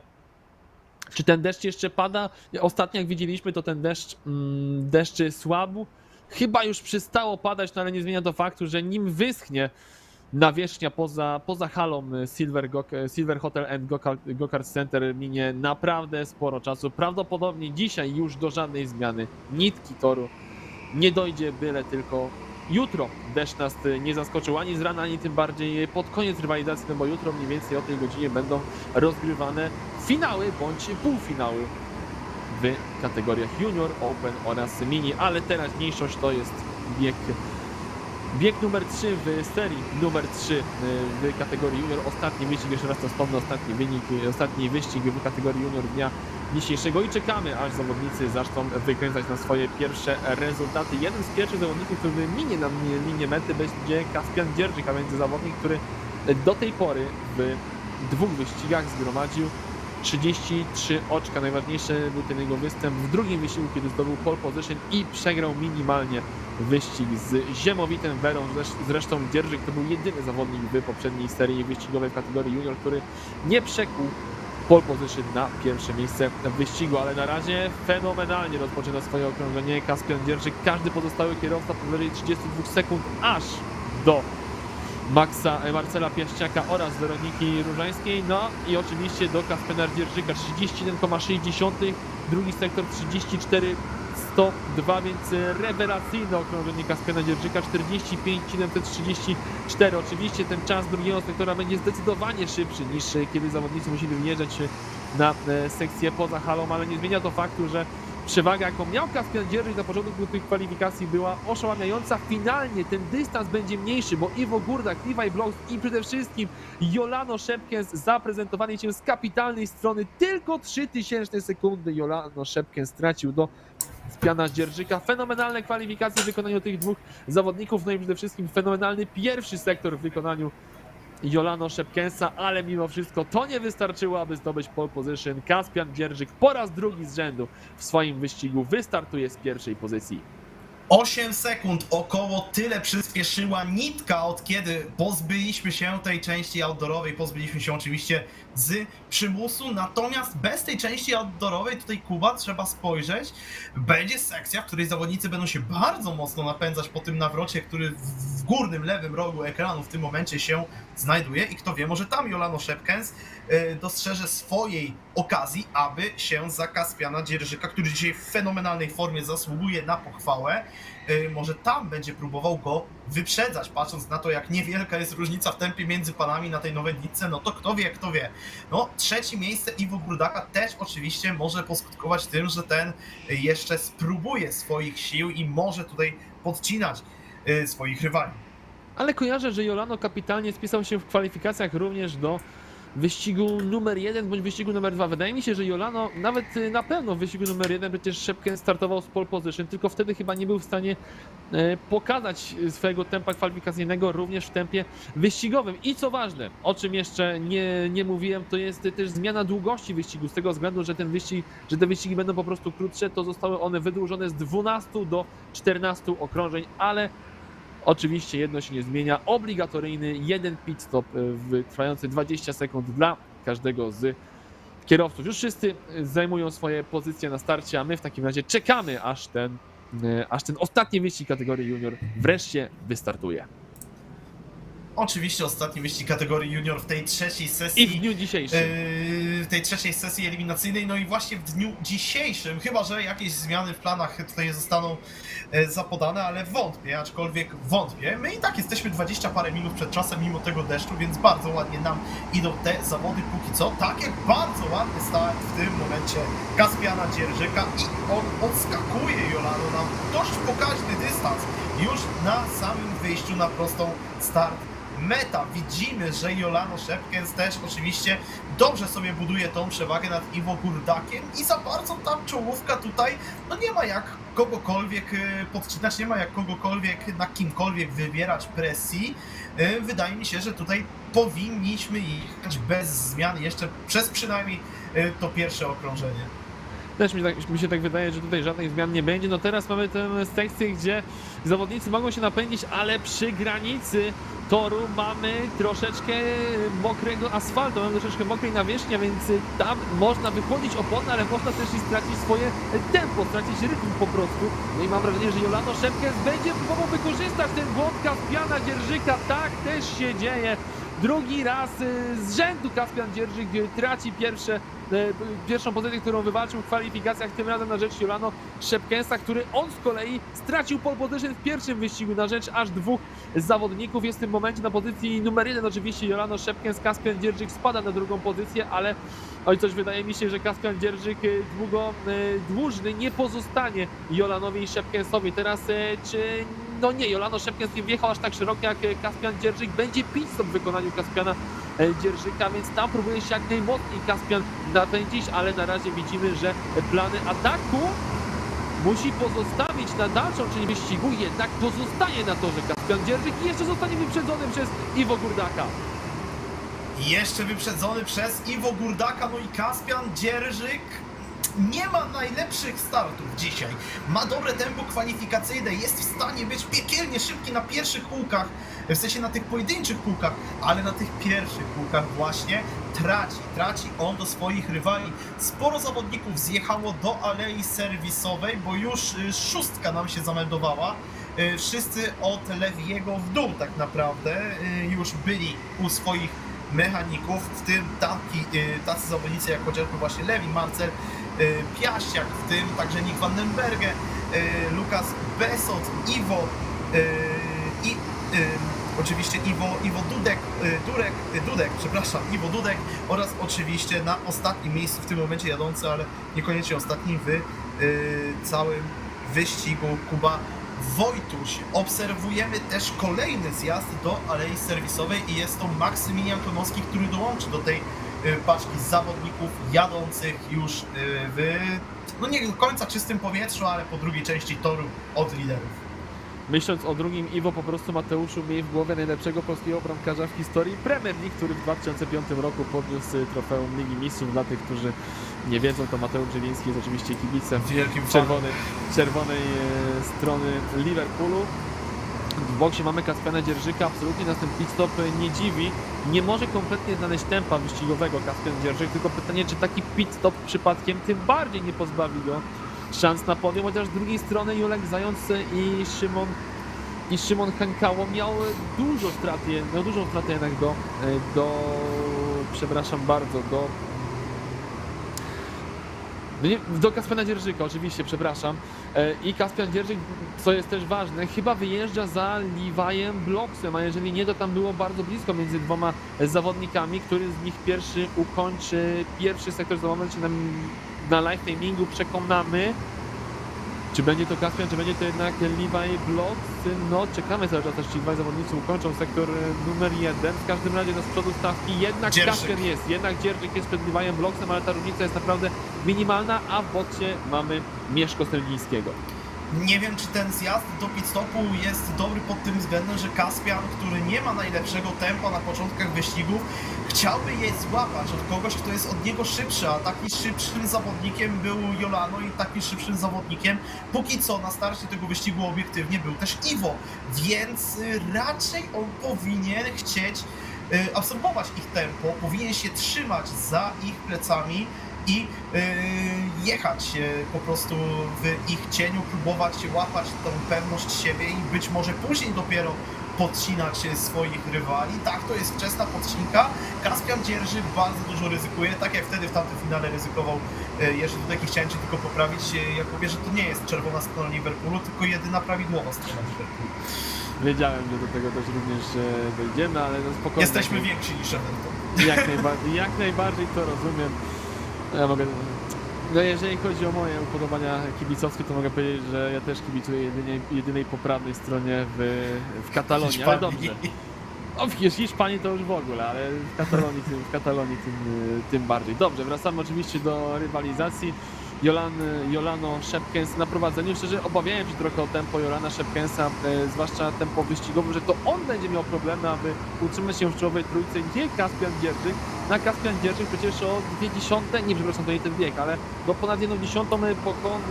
Speaker 2: Czy ten deszcz jeszcze pada? Ostatnio jak widzieliśmy, to ten deszcz słabł. Chyba już przestało padać, no ale nie zmienia to faktu, że nim wyschnie nawierzchnia poza halą Silver Hotel and Go-Kart Center, minie naprawdę sporo czasu. Prawdopodobnie dzisiaj już do żadnej zmiany nitki toru nie dojdzie, byle tylko jutro deszcz nas nie zaskoczył ani z rana, ani tym bardziej pod koniec rywalizacji, no bo jutro mniej więcej o tej godzinie będą rozgrywane finały bądź półfinały w kategoriach junior, open oraz mini, ale teraźniejszość to jest bieg numer 3 w serii numer 3 w kategorii junior. Ostatni wyścig, jeszcze raz to wspomnę, ostatni wyścig w kategorii junior dnia dzisiejszego i czekamy, aż zawodnicy zaczną wykręcać na swoje pierwsze rezultaty. Jeden z pierwszych zawodników, który minie nam linię mety, będzie Kaspian Dzierżyk, a więc zawodnik, który do tej pory w dwóch wyścigach zgromadził 33 oczka. Najważniejszy był ten jego występ w drugim wyścigu, kiedy zdobył pole position i przegrał minimalnie wyścig z Ziemowitem Werą. Zresztą Dzierżyk to był jedyny zawodnik w poprzedniej serii wyścigowej w kategorii junior, który nie przekuł pole position na pierwsze miejsce w wyścigu, ale na razie fenomenalnie rozpoczyna swoje okrążenie Kaspian Dzierżyk. Każdy pozostały kierowca powyżej 32 sekund aż do Marcela Piaściaka oraz Weroniki Różańskiej, no i oczywiście do Kaspiana Dzierżyka 31,6, drugi sektor 34,102, więc rewelacyjne okrążenie Kaspiana Dzierżyka 45,734. Oczywiście ten czas drugiego sektora będzie zdecydowanie szybszy niż kiedy zawodnicy musieli wyjeżdżać na sekcję poza halą, ale nie zmienia to faktu, że przewaga, jaką miał Kaspian Dzierżyk na początku tych kwalifikacji, była oszałamiająca. Finalnie ten dystans będzie mniejszy, bo Iwo Gurdak, Liwaj Bloks i przede wszystkim Jolano Szepkens zaprezentowali się z kapitalnej strony. Tylko 3000 sekundy Jolano Szepkens stracił do Kaspiana Dzierżyka. Fenomenalne kwalifikacje w wykonaniu tych dwóch zawodników, no i przede wszystkim fenomenalny pierwszy sektor w wykonaniu Jolano Szepkensa, ale mimo wszystko to nie wystarczyło, aby zdobyć pole position. Kaspian Dzierżyk po raz drugi z rzędu w swoim wyścigu wystartuje z pierwszej pozycji.
Speaker 1: 8 sekund około, tyle przyspieszyła nitka, od kiedy pozbyliśmy się tej części outdoorowej, pozbyliśmy się oczywiście z przymusu, natomiast bez tej części outdoorowej, tutaj Kuba, trzeba spojrzeć, będzie sekcja, w której zawodnicy będą się bardzo mocno napędzać po tym nawrocie, który w górnym lewym rogu ekranu w tym momencie się znajduje i kto wie, może tam Jolano Szepkens dostrzeże swojej okazji, aby się za Kaspiana Dzierżyka, który dzisiaj w fenomenalnej formie zasługuje na pochwałę, może tam będzie próbował go wyprzedzać, patrząc na to, jak niewielka jest różnica w tempie między panami na tej nowej nitce, no to kto wie, kto wie. No, trzecie miejsce Iwo Gurdaka też oczywiście może poskutkować tym, że ten jeszcze spróbuje swoich sił i może tutaj podcinać swoich rywali.
Speaker 2: Ale kojarzę, że Jolano kapitalnie spisał się w kwalifikacjach również do wyścigu numer 1 bądź wyścigu numer 2. Wydaje mi się, że Jolano nawet na pewno w wyścigu numer 1 przecież Szepkens startował z pole position, tylko wtedy chyba nie był w stanie pokazać swojego tempa kwalifikacyjnego również w tempie wyścigowym. I co ważne, o czym jeszcze nie mówiłem, to jest też zmiana długości wyścigu, z tego względu, że te wyścigi będą po prostu krótsze, to zostały one wydłużone z 12 do 14 okrążeń, ale oczywiście jedno się nie zmienia, obligatoryjny jeden pit stop trwający 20 sekund dla każdego z kierowców. Już wszyscy zajmują swoje pozycje na starcie, a my w takim razie czekamy, aż ten ostatni wyścig kategorii junior wreszcie wystartuje.
Speaker 1: Oczywiście ostatni wyścig kategorii junior w tej trzeciej sesji.
Speaker 2: I w dniu dzisiejszym.
Speaker 1: W tej trzeciej sesji eliminacyjnej, no i właśnie w dniu dzisiejszym, chyba że jakieś zmiany w planach tutaj zostaną zapodane, ale wątpię, aczkolwiek wątpię. My i tak jesteśmy 20 parę minut przed czasem mimo tego deszczu, więc bardzo ładnie nam idą te zawody póki co. Tak jak bardzo ładny start w tym momencie Kaspiana Dzierżyka i on odskakuje Jolano na dość pokaźny dystans już na samym wyjściu na prostą start meta. Widzimy, że Jolano Szepkens też oczywiście dobrze sobie buduje tą przewagę nad Iwo Gurdakiem i za bardzo ta czołówka tutaj, no nie ma jak kogokolwiek podcinać, nie ma jak kogokolwiek na kimkolwiek wywierać presji. Wydaje mi się, że tutaj powinniśmy jechać bez zmian jeszcze przez przynajmniej to pierwsze okrążenie.
Speaker 2: Też mi się tak wydaje, że tutaj żadnych zmian nie będzie. No teraz mamy tę sekcję, gdzie zawodnicy mogą się napędzić, ale przy granicy toru mamy troszeczkę mokrego asfaltu, mamy troszeczkę mokrej nawierzchni, więc tam można wychłodzić opony, ale można też i stracić swoje tempo, stracić rytm po prostu. No i mam wrażenie, że Jolano Szepkens będzie próbował wykorzystać ten błąd Kaspiana Dzierżyka. Tak też się dzieje. Drugi raz z rzędu Kaspian Dzierżyk traci pierwszą pozycję, którą wywalczył w kwalifikacjach, tym razem na rzecz Jolano Szepkensa, który on z kolei stracił pole position w pierwszym wyścigu na rzecz aż dwóch zawodników. Jest w tym momencie na pozycji numer 1 oczywiście Jolano Szepkens, Kaspian Dzierżyk spada na drugą pozycję, ale oj, coś wydaje mi się, że Kaspian Dzierżyk dłużny nie pozostanie Jolanowi Szepkensowi. Teraz czy no nie, Jolano Szepkens nie wjechał aż tak szeroko jak Kaspian Dzierżyk. Będzie pit stop w wykonaniu Kaspiana Dzierżyka, więc tam próbuje się jak najmocniej Kaspian napędzić, ale na razie widzimy, że plany ataku musi pozostawić na dalszą część wyścigu, jednak pozostaje na torze Kaspian Dzierżyk i jeszcze zostanie wyprzedzony przez Iwo Gurdaka.
Speaker 1: Jeszcze wyprzedzony przez Iwo Gurdaka, no i Kaspian Dzierżyk nie ma najlepszych startów dzisiaj. Ma dobre tempo kwalifikacyjne, jest w stanie być piekielnie szybki na pierwszych kółkach, w sensie na tych pojedynczych kółkach, ale na tych pierwszych kółkach właśnie traci on do swoich rywali. Sporo zawodników zjechało do alei serwisowej, bo już szóstka nam się zameldowała. Wszyscy od Lewiego w dół tak naprawdę już byli u swoich mechaników, w tym tacy zawodnicy jak chociażby właśnie Lewi, Marcel Piaściak, w tym także Nick Vandenberge, Lukas Besot, Iwo i oczywiście Iwo Dudek oraz oczywiście na ostatnim miejscu w tym momencie jadący, ale niekoniecznie ostatni w całym wyścigu Kuba Wojtuś. Obserwujemy też kolejny zjazd do alei serwisowej i jest to Maksymilian Konowski, który dołączy do tej paczki zawodników jadących już w, no nie do końca czystym powietrzu, ale po drugiej części toru od liderów.
Speaker 2: myśląc o drugim Iwo, po prostu Mateuszu miej w głowie najlepszego polskiego bramkarza w historii Premier League, który w 2005 roku podniósł trofeum Ligi Mistrzów. Dla tych, którzy nie wiedzą, to Mateusz Zieliński jest oczywiście kibicem czerwonej strony Liverpoolu. W boksie mamy Kaspiana Dzierżyka, absolutnie nas ten pit stop nie dziwi. Nie może kompletnie znaleźć tempa wyścigowego Kaspian Dzierżyk, tylko pytanie, czy taki pit stop przypadkiem tym bardziej nie pozbawi go szans na podium, chociaż z drugiej strony Julek Zając i Szymon Hankało miał dużą stratę jednak do Kaspiana Dzierżyka, oczywiście, przepraszam. I Kaspian Dzierżyk, co jest też ważne, chyba wyjeżdża za Levi'em Blocksem, a jeżeli nie, to tam było bardzo blisko między dwoma zawodnikami, który z nich pierwszy ukończy pierwszy sektor. Za moment się na live timingu przekonamy, czy będzie to Kaspian, czy będzie to jednak Levi Blocks. No, czekamy cały czas, aż ci dwaj zawodnicy ukończą sektor numer 1. W każdym razie z przodu stawki jednak
Speaker 1: Dzierżyk.
Speaker 2: Kaspian jest, jednak Dzierżyk jest przed Levi'em Blocksem, ale ta różnica jest naprawdę minimalna, a w boksie mamy Mieszko Stęglińskiego.
Speaker 1: Nie wiem, czy ten zjazd do pit stopu jest dobry pod tym względem, że Kaspian, który nie ma najlepszego tempa na początkach wyścigów, chciałby je złapać od kogoś, kto jest od niego szybszy, a taki szybszym zawodnikiem był Jolano i takim szybszym zawodnikiem póki co na starcie tego wyścigu obiektywnie był też Iwo, więc raczej on powinien chcieć absorbować ich tempo, powinien się trzymać za ich plecami i jechać po prostu w ich cieniu, próbować łapać tą pewność siebie i być może później dopiero podcinać swoich rywali. Tak, to jest wczesna podcinka. Kaspian Dzierżyk bardzo dużo ryzykuje, tak jak wtedy w tamtym finale ryzykował Jerzy Dudek i chciałem Cię tylko poprawić, Jakubie, że to nie jest czerwona strona Liverpoolu, tylko jedyna prawidłowa strona Liverpoolu.
Speaker 2: Wiedziałem, że do tego też również dojdziemy, ale no spokojnie.
Speaker 1: Jesteśmy więksi niż Everton.
Speaker 2: Jak najbardziej to rozumiem. No jeżeli chodzi o moje upodobania kibicowskie, to mogę powiedzieć, że ja też kibicuję jedynej poprawnej stronie w Katalonii, ale dobrze. O, w Hiszpanii to już w ogóle, ale w Katalonii tym bardziej. Dobrze, wracamy oczywiście do rywalizacji. Jolano Szepkens na prowadzeniu. Szczerze obawiałem się trochę o tempo Jolana Szepkensa, zwłaszcza tempo wyścigowe, że to on będzie miał problemy, aby utrzymać się w czołowej trójce, nie Kaspian Dzierżyk. Na Kaspian Dzierżyk przecież o 0,2, nie przepraszam, to nie ten bieg, ale do ponad 1,1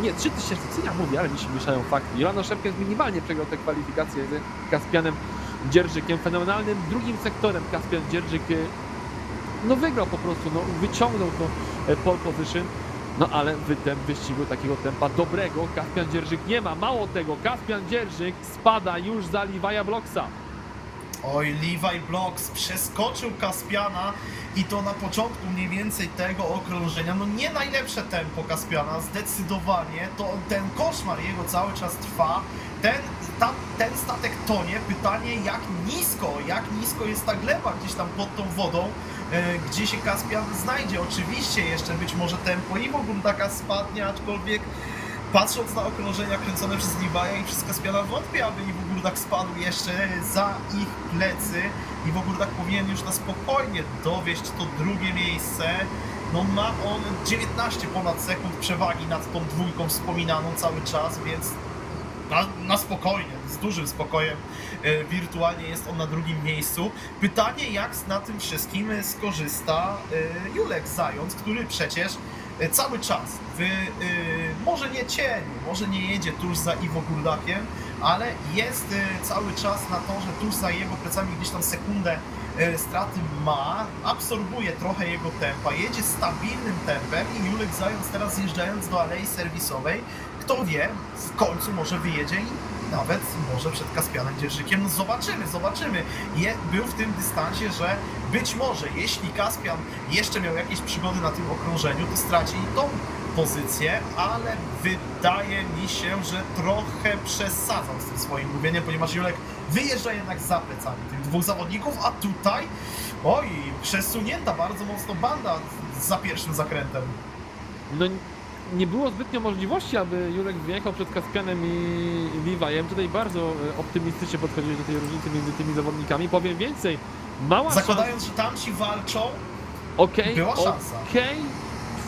Speaker 2: nie, 3000, co ja mówię, ale mi się mieszają fakty. Jolano Szepkens minimalnie przegrał te kwalifikacje z Kaspianem Dzierżykiem, fenomenalnym drugim sektorem. Kaspian Dzierżyk no wygrał po prostu, no wyciągnął to pole position. No ale w tym wyścigu takiego tempa dobrego Kaspian Dzierżyk nie ma. Mało tego, Kaspian Dzierżyk spada już za Levi'a Blocksa.
Speaker 1: Oj, Levi Blocks przeskoczył Kaspiana i to na początku mniej więcej tego okrążenia. No nie najlepsze tempo Kaspiana, zdecydowanie. To ten koszmar jego cały czas trwa. Ten statek tonie. Pytanie, jak nisko jest ta gleba gdzieś tam pod tą wodą, gdzie się Kaspian znajdzie. Oczywiście jeszcze być może tempo Iwo Gundaka spadnie, aczkolwiek patrząc na okrążenia kręcone przez Levi'a i przez Kaspiana, wątpię, aby Iwo Gurdak spadł jeszcze za ich plecy. Iwo Gurdak powinien już na spokojnie dowieść to drugie miejsce. No ma on 19 ponad sekund przewagi nad tą dwójką wspominaną cały czas, więc na spokojnie, z dużym spokojem wirtualnie jest on na drugim miejscu. Pytanie, jak na tym wszystkim skorzysta Julek Zając, który przecież cały czas może nie cieniu, może nie jedzie tuż za Iwo Gurdakiem, ale jest cały czas na to, że tuż za jego plecami gdzieś tam sekundę straty ma, absorbuje trochę jego tempa, jedzie stabilnym tempem i Julek Zając teraz zjeżdżając do alei serwisowej, kto wie, w końcu może wyjedzie i nawet może przed Kaspianem Dzierżykiem. No zobaczymy. Był w tym dystansie, że być może jeśli Kaspian jeszcze miał jakieś przygody na tym okrążeniu, to straci tą pozycję, ale wydaje mi się, że trochę przesadzał z tym swoim mówieniem, ponieważ Julek wyjeżdża jednak za plecami tych dwóch zawodników, a tutaj przesunięta bardzo mocno banda za pierwszym zakrętem.
Speaker 2: No nie było zbytnio możliwości, aby Julek wyjechał przed Kaspianem i Levi'em. Tutaj bardzo optymistycznie podchodzili do tej różnicy między tymi zawodnikami. Powiem więcej, mała
Speaker 1: zakładając, że tamci walczą,
Speaker 2: Okej,
Speaker 1: była szansa.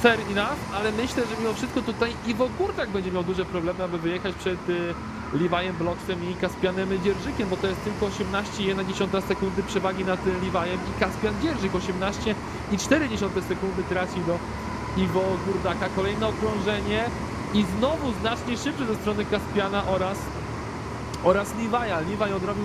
Speaker 2: fair enough, ale myślę, że mimo wszystko tutaj Iwo Górdak będzie miał duże problemy, aby wyjechać przed Levi'em Blocksem i Kaspianem Dzierżykiem, bo to jest tylko 18,1 sekundy przewagi nad Levi'em i Kaspian Dzierżyk 18,4 sekundy traci do Iwo Górdaka. Kolejne okrążenie i znowu znacznie szybsze ze strony Kaspiana oraz Levi'a. Levi odrobił,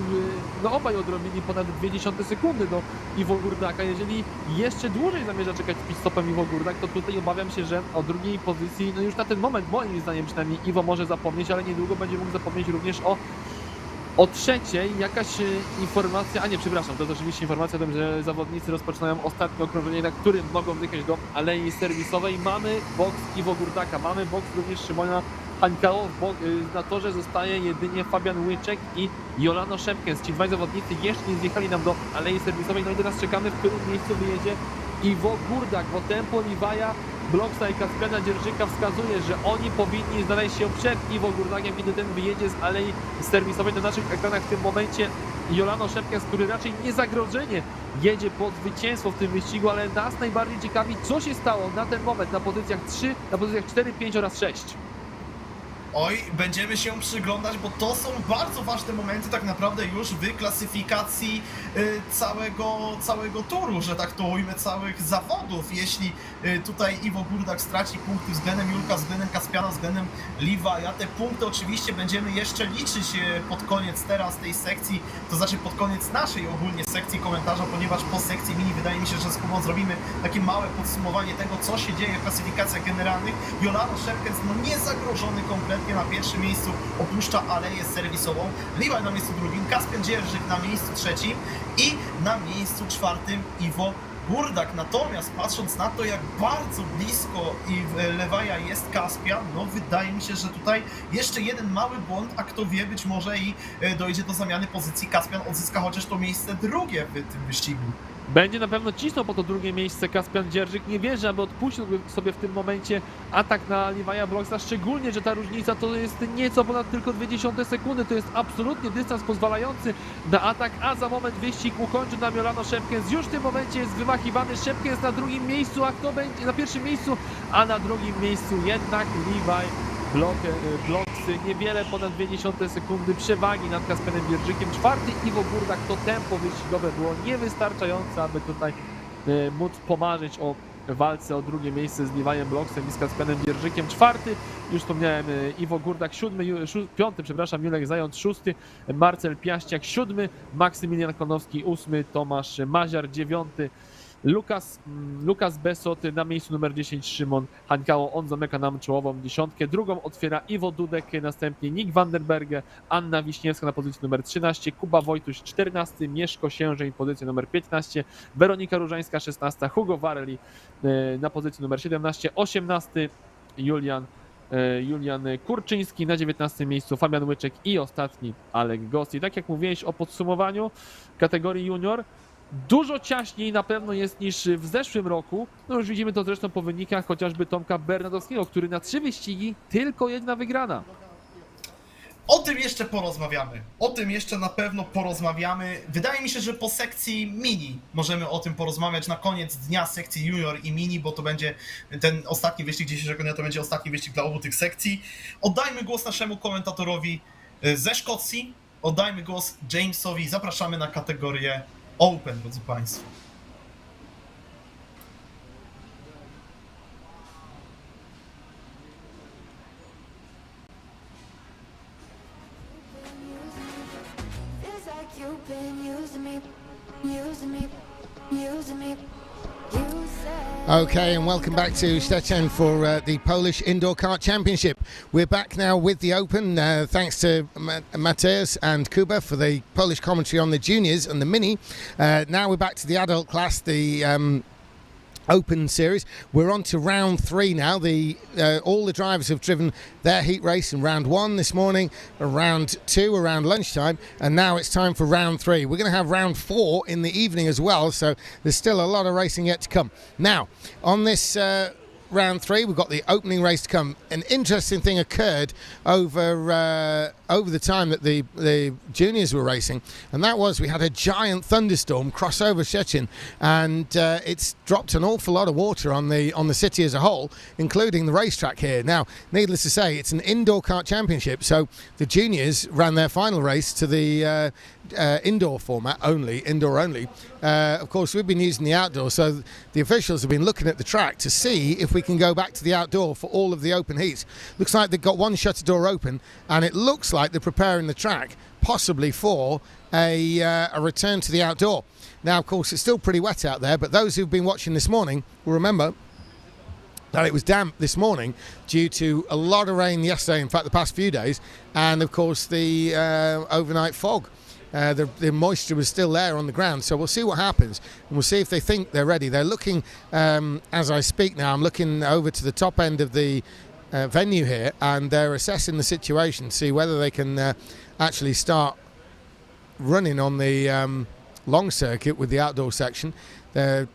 Speaker 2: no obaj odrobili ponad 0,2 sekundy do Iwo Górdaka. Jeżeli jeszcze dłużej zamierza czekać z pit-stopem Iwo Górdak, to tutaj obawiam się, że o drugiej pozycji, no już na ten moment moim zdaniem przynajmniej Iwo może zapomnieć, ale niedługo będzie mógł zapomnieć również o trzeciej. Jakaś informacja, a nie, przepraszam, to jest oczywiście informacja o tym, że zawodnicy rozpoczynają ostatnie okrążenie, na którym mogą wyjechać do alei serwisowej. Mamy boks Iwo Górdaka, mamy boks również Szymona Hańkało. Na torze zostaje jedynie Fabian Łyczek i Jolano Szepkens. Ci dwaj zawodnicy jeszcze nie zjechali nam do alei serwisowej. No i teraz czekamy, w którym miejscu wyjedzie Iwo Górdak, bo tempo Levi'a Blocksa i Kaspiana Dzierżyka wskazuje, że oni powinni znaleźć się przed Iwo Górdakiem, kiedy ten wyjedzie z alei serwisowej. Na naszych ekranach w tym momencie Jolano Szepkens, który raczej niezagrożenie jedzie po zwycięstwo w tym wyścigu, ale nas najbardziej ciekawi, co się stało na ten moment na pozycjach 3, na pozycjach 4, 5 oraz 6.
Speaker 1: Oj, będziemy się przyglądać, bo to są bardzo ważne momenty tak naprawdę już w klasyfikacji całego turu, że tak to ujmę, całych zawodów. Jeśli tutaj Iwo Górdak straci punkty względem Julka, względem Kaspiana, względem Levi'a, te punkty oczywiście będziemy jeszcze liczyć pod koniec teraz tej sekcji, to znaczy pod koniec naszej ogólnie sekcji komentarza, ponieważ po sekcji mini wydaje mi się, że z Kubą zrobimy takie małe podsumowanie tego, co się dzieje w klasyfikacjach generalnych. Jolano Szepkens, no niezagrożony kompletnie na pierwszym miejscu, opuszcza aleję serwisową. Levi na miejscu drugim, Kaspian Dzierżyk na miejscu trzecim i na miejscu czwartym Iwo Górdak. Natomiast patrząc na to, jak bardzo blisko Levi'a jest Kaspian, no wydaje mi się, że tutaj jeszcze jeden mały błąd, a kto wie, być może i dojdzie do zamiany pozycji. Kaspian odzyska chociaż to miejsce drugie w tym wyścigu.
Speaker 2: Będzie na pewno cisnął po to drugie miejsce Kaspian Dzierżyk. Nie wierzę, aby odpuścił sobie w tym momencie atak na Levi'a Blocksa, szczególnie, że ta różnica to jest nieco ponad tylko 0,2 sekundy. To jest absolutnie dystans pozwalający na atak, a za moment wyścig ukończy nam Jolano Szepkens. Już w tym momencie jest wymachiwany Szepkens na drugim miejscu, a kto będzie na pierwszym miejscu? A na drugim miejscu jednak Levi Blocksy, niewiele ponad 0,2 sekundy przewagi nad Kaspianem Dzierżykiem. Czwarty Iwo Górdak, to tempo wyścigowe było niewystarczające, aby tutaj móc pomarzyć o walce o drugie miejsce z Levi'em Blocksem i z Kaspianem Dzierżykiem. Czwarty, już wspomniałem, Iwo Górdak, piąty, Julek Zając, szósty, Marcel Piaściak, siódmy, Maksymilian Konowski, ósmy, Tomasz Maziar, dziewiąty, Lukas Besot, na miejscu numer 10 Szymon Hańkało, on zamyka nam czołową dziesiątkę. Drugą otwiera Iwo Dudek, następnie Nick Vandenberge, Anna Wiśniewska na pozycji numer 13, Kuba Wojtuś 14, Mieszko Siężeń pozycja numer 15, Weronika Różańska 16, Hugo Wareli na pozycji numer 17, 18 Julian Kurczyński, na 19 miejscu Fabian Łyczek i ostatni Alek Goss. I tak jak mówiłeś o podsumowaniu kategorii junior, dużo ciaśniej na pewno jest niż w zeszłym roku. No już widzimy to zresztą po wynikach chociażby Tomka Bernadowskiego, który na 3 wyścigi tylko jedna wygrana.
Speaker 1: O tym jeszcze porozmawiamy. O tym jeszcze na pewno porozmawiamy. Wydaje mi się, że po sekcji mini możemy o tym porozmawiać na koniec dnia sekcji junior i mini, bo to będzie ten ostatni wyścig dzisiejszego dnia, to będzie ostatni wyścig dla obu tych sekcji. Oddajmy głos naszemu komentatorowi ze Szkocji. Oddajmy głos Jamesowi. Zapraszamy na kategorię Open, drodzy Państwo.
Speaker 5: Feels like you've been using me.
Speaker 3: Okay, and welcome back to Szczecin for the Polish Indoor Kart Championship. We're back now with the Open, thanks to Mateusz and Kuba for the Polish commentary on the juniors and the mini. Now we're back to the adult class, the Open series. We're on to round 3 now. All the drivers have driven their heat race in round 1 this morning, round 2 around lunchtime, and now it's time for round 3. We're going to have round 4 in the evening as well, so there's still a lot of racing yet to come. Now, on this round 3. We've got the opening race to come. An interesting thing occurred over the time that the juniors were racing, and that was we had a giant thunderstorm cross over Szczecin, and it's dropped an awful lot of water on the city as a whole, including the racetrack here. Now, needless to say, it's an indoor kart championship, so the juniors ran their final race to the indoor format only, indoor only. Of course, we've been using the outdoor, so the officials have been looking at the track to see if we can go back to the outdoor for all of the open heats. Looks like they've got one shutter door open, and it looks like they're preparing the track possibly for a return to the outdoor. Now, of course, it's still pretty wet out there, but those who've been watching this morning will remember that it was damp this morning due to a lot of rain yesterday, in fact the past few days, and of course the overnight fog. The moisture was still there on the ground, so we'll see what happens, and we'll see if they think they're ready. They're looking, as I speak now, I'm looking over to the top end of the venue here, and they're assessing the situation, see whether they can actually start running on the long circuit with the outdoor section. They're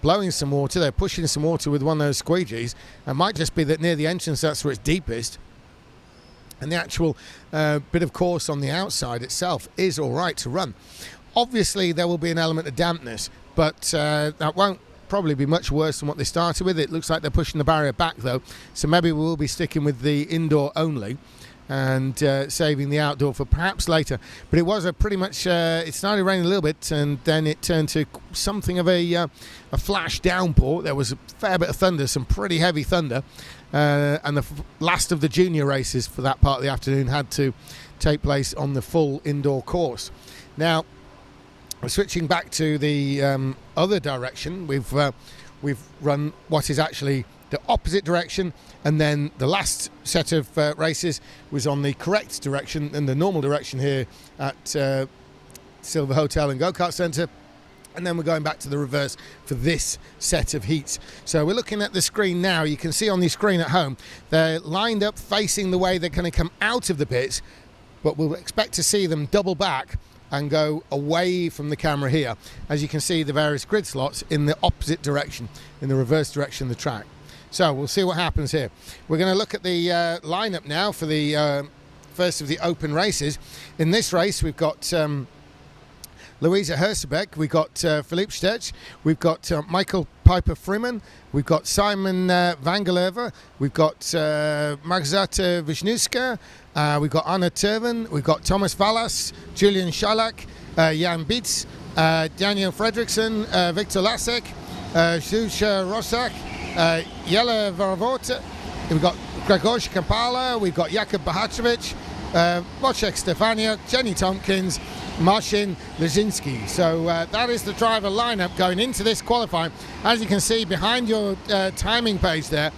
Speaker 3: blowing some water, they're pushing some water with one of those squeegees. It might just be that near the entrance that's where it's deepest, and the actual bit of course on the outside itself is all right to run. Obviously there will be an element of dampness, but that won't probably be much worse than what they started with. It looks like they're pushing the barrier back though, so maybe we'll be sticking with the indoor only and saving the outdoor for perhaps later. But it was a pretty much it started raining a little bit, and then it turned to something of a flash downpour. There was a fair bit of thunder, some pretty heavy thunder, and the last of the junior races for that part of the afternoon had to take place on the full indoor course. Now we're switching back to the other direction. We've run what is actually the opposite direction, and then the last set of races was on the correct direction and the normal direction here at Silver Hotel and Go-Kart Centre, and then we're going back to the reverse for this set of heats. So we're looking at the screen now. You can see on the screen at home they're lined up facing the way they're going to come out of the pits, but we'll expect to see them double back and go away from the camera here, as you can see the various grid slots in the opposite direction, in the reverse direction of the track. So we'll see what happens here. We're going to look at the lineup now for the first of the open races. In this race we've got Louisa Hersebeck, we've got Philippe Stetch, we've got Michael Piper Freeman, we've got Simon Vangelerver, we've got Magzata Wisniewska, we've got Anna Turven, we've got Thomas Vallas, Julian Schalak, Jan Bietz, Daniel Fredriksson, Victor Lasek, Zusha Rosak, Jelle Varavota, we've got Grzegorz Kampala, we've got Jakub Bahacevic, Wojciech Stefaniak, Jenny Tompkins, Marcin Lezinski. So that is the driver lineup going into this qualifying. As you can see behind your timing page there,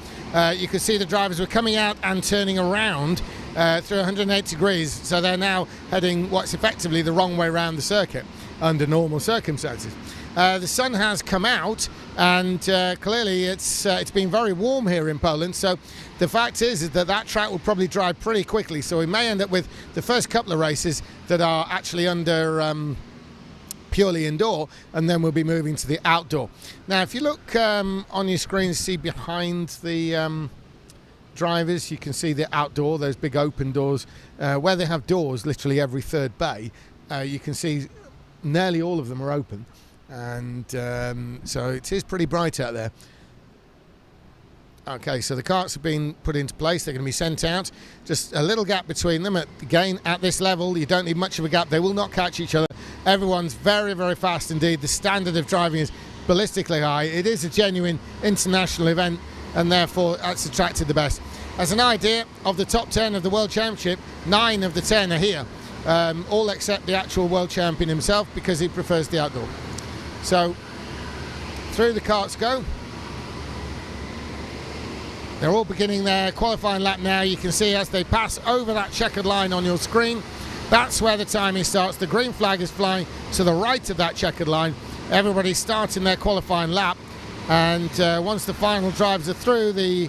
Speaker 3: you can see the drivers were coming out and turning around through 180 degrees, so they're now heading what's effectively the wrong way around the circuit under normal circumstances. The sun has come out, and clearly it's been very warm here in Poland, so the fact is that track will probably dry pretty quickly, so we may end up with the first couple of races that are actually under purely indoor, and then we'll be moving to the outdoor. Now if you look on your screen, see behind the drivers, you can see the outdoor, those big open doors, where they have doors literally every third bay. You can see nearly all of them are open, and so it is pretty bright out there. Okay, so the carts have been put into place. They're going to be sent out. Just a little gap between them. Again, at this level, you don't need much of a gap. They will not catch each other. Everyone's very, very fast indeed. The standard of driving is ballistically high. It is a genuine international event, and therefore that's attracted the best. As an idea, of the top 10 of the World Championship, 9 of the 10 are here. All except the actual world champion himself, because he prefers the outdoor. So, through the carts go. They're all beginning their qualifying lap now. You can see as they pass over that checkered line on your screen, that's where the timing starts. The green flag is flying to the right of that checkered line. Everybody's starting their qualifying lap, and once the final drivers are through, the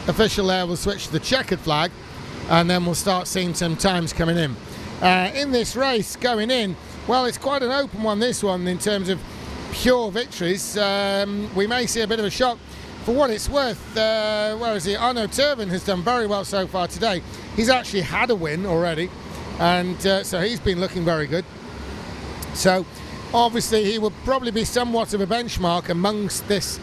Speaker 3: official there will switch to the checkered flag, and then we'll start seeing some times coming in. In this race going in, well, it's quite an open one, this one, in terms of pure victories. We may see a bit of a shock for what it's worth, where is he? Arno Turvin has done very well so far today. He's actually had a win already, and so he's been looking very good. So obviously he will probably be somewhat of a benchmark amongst this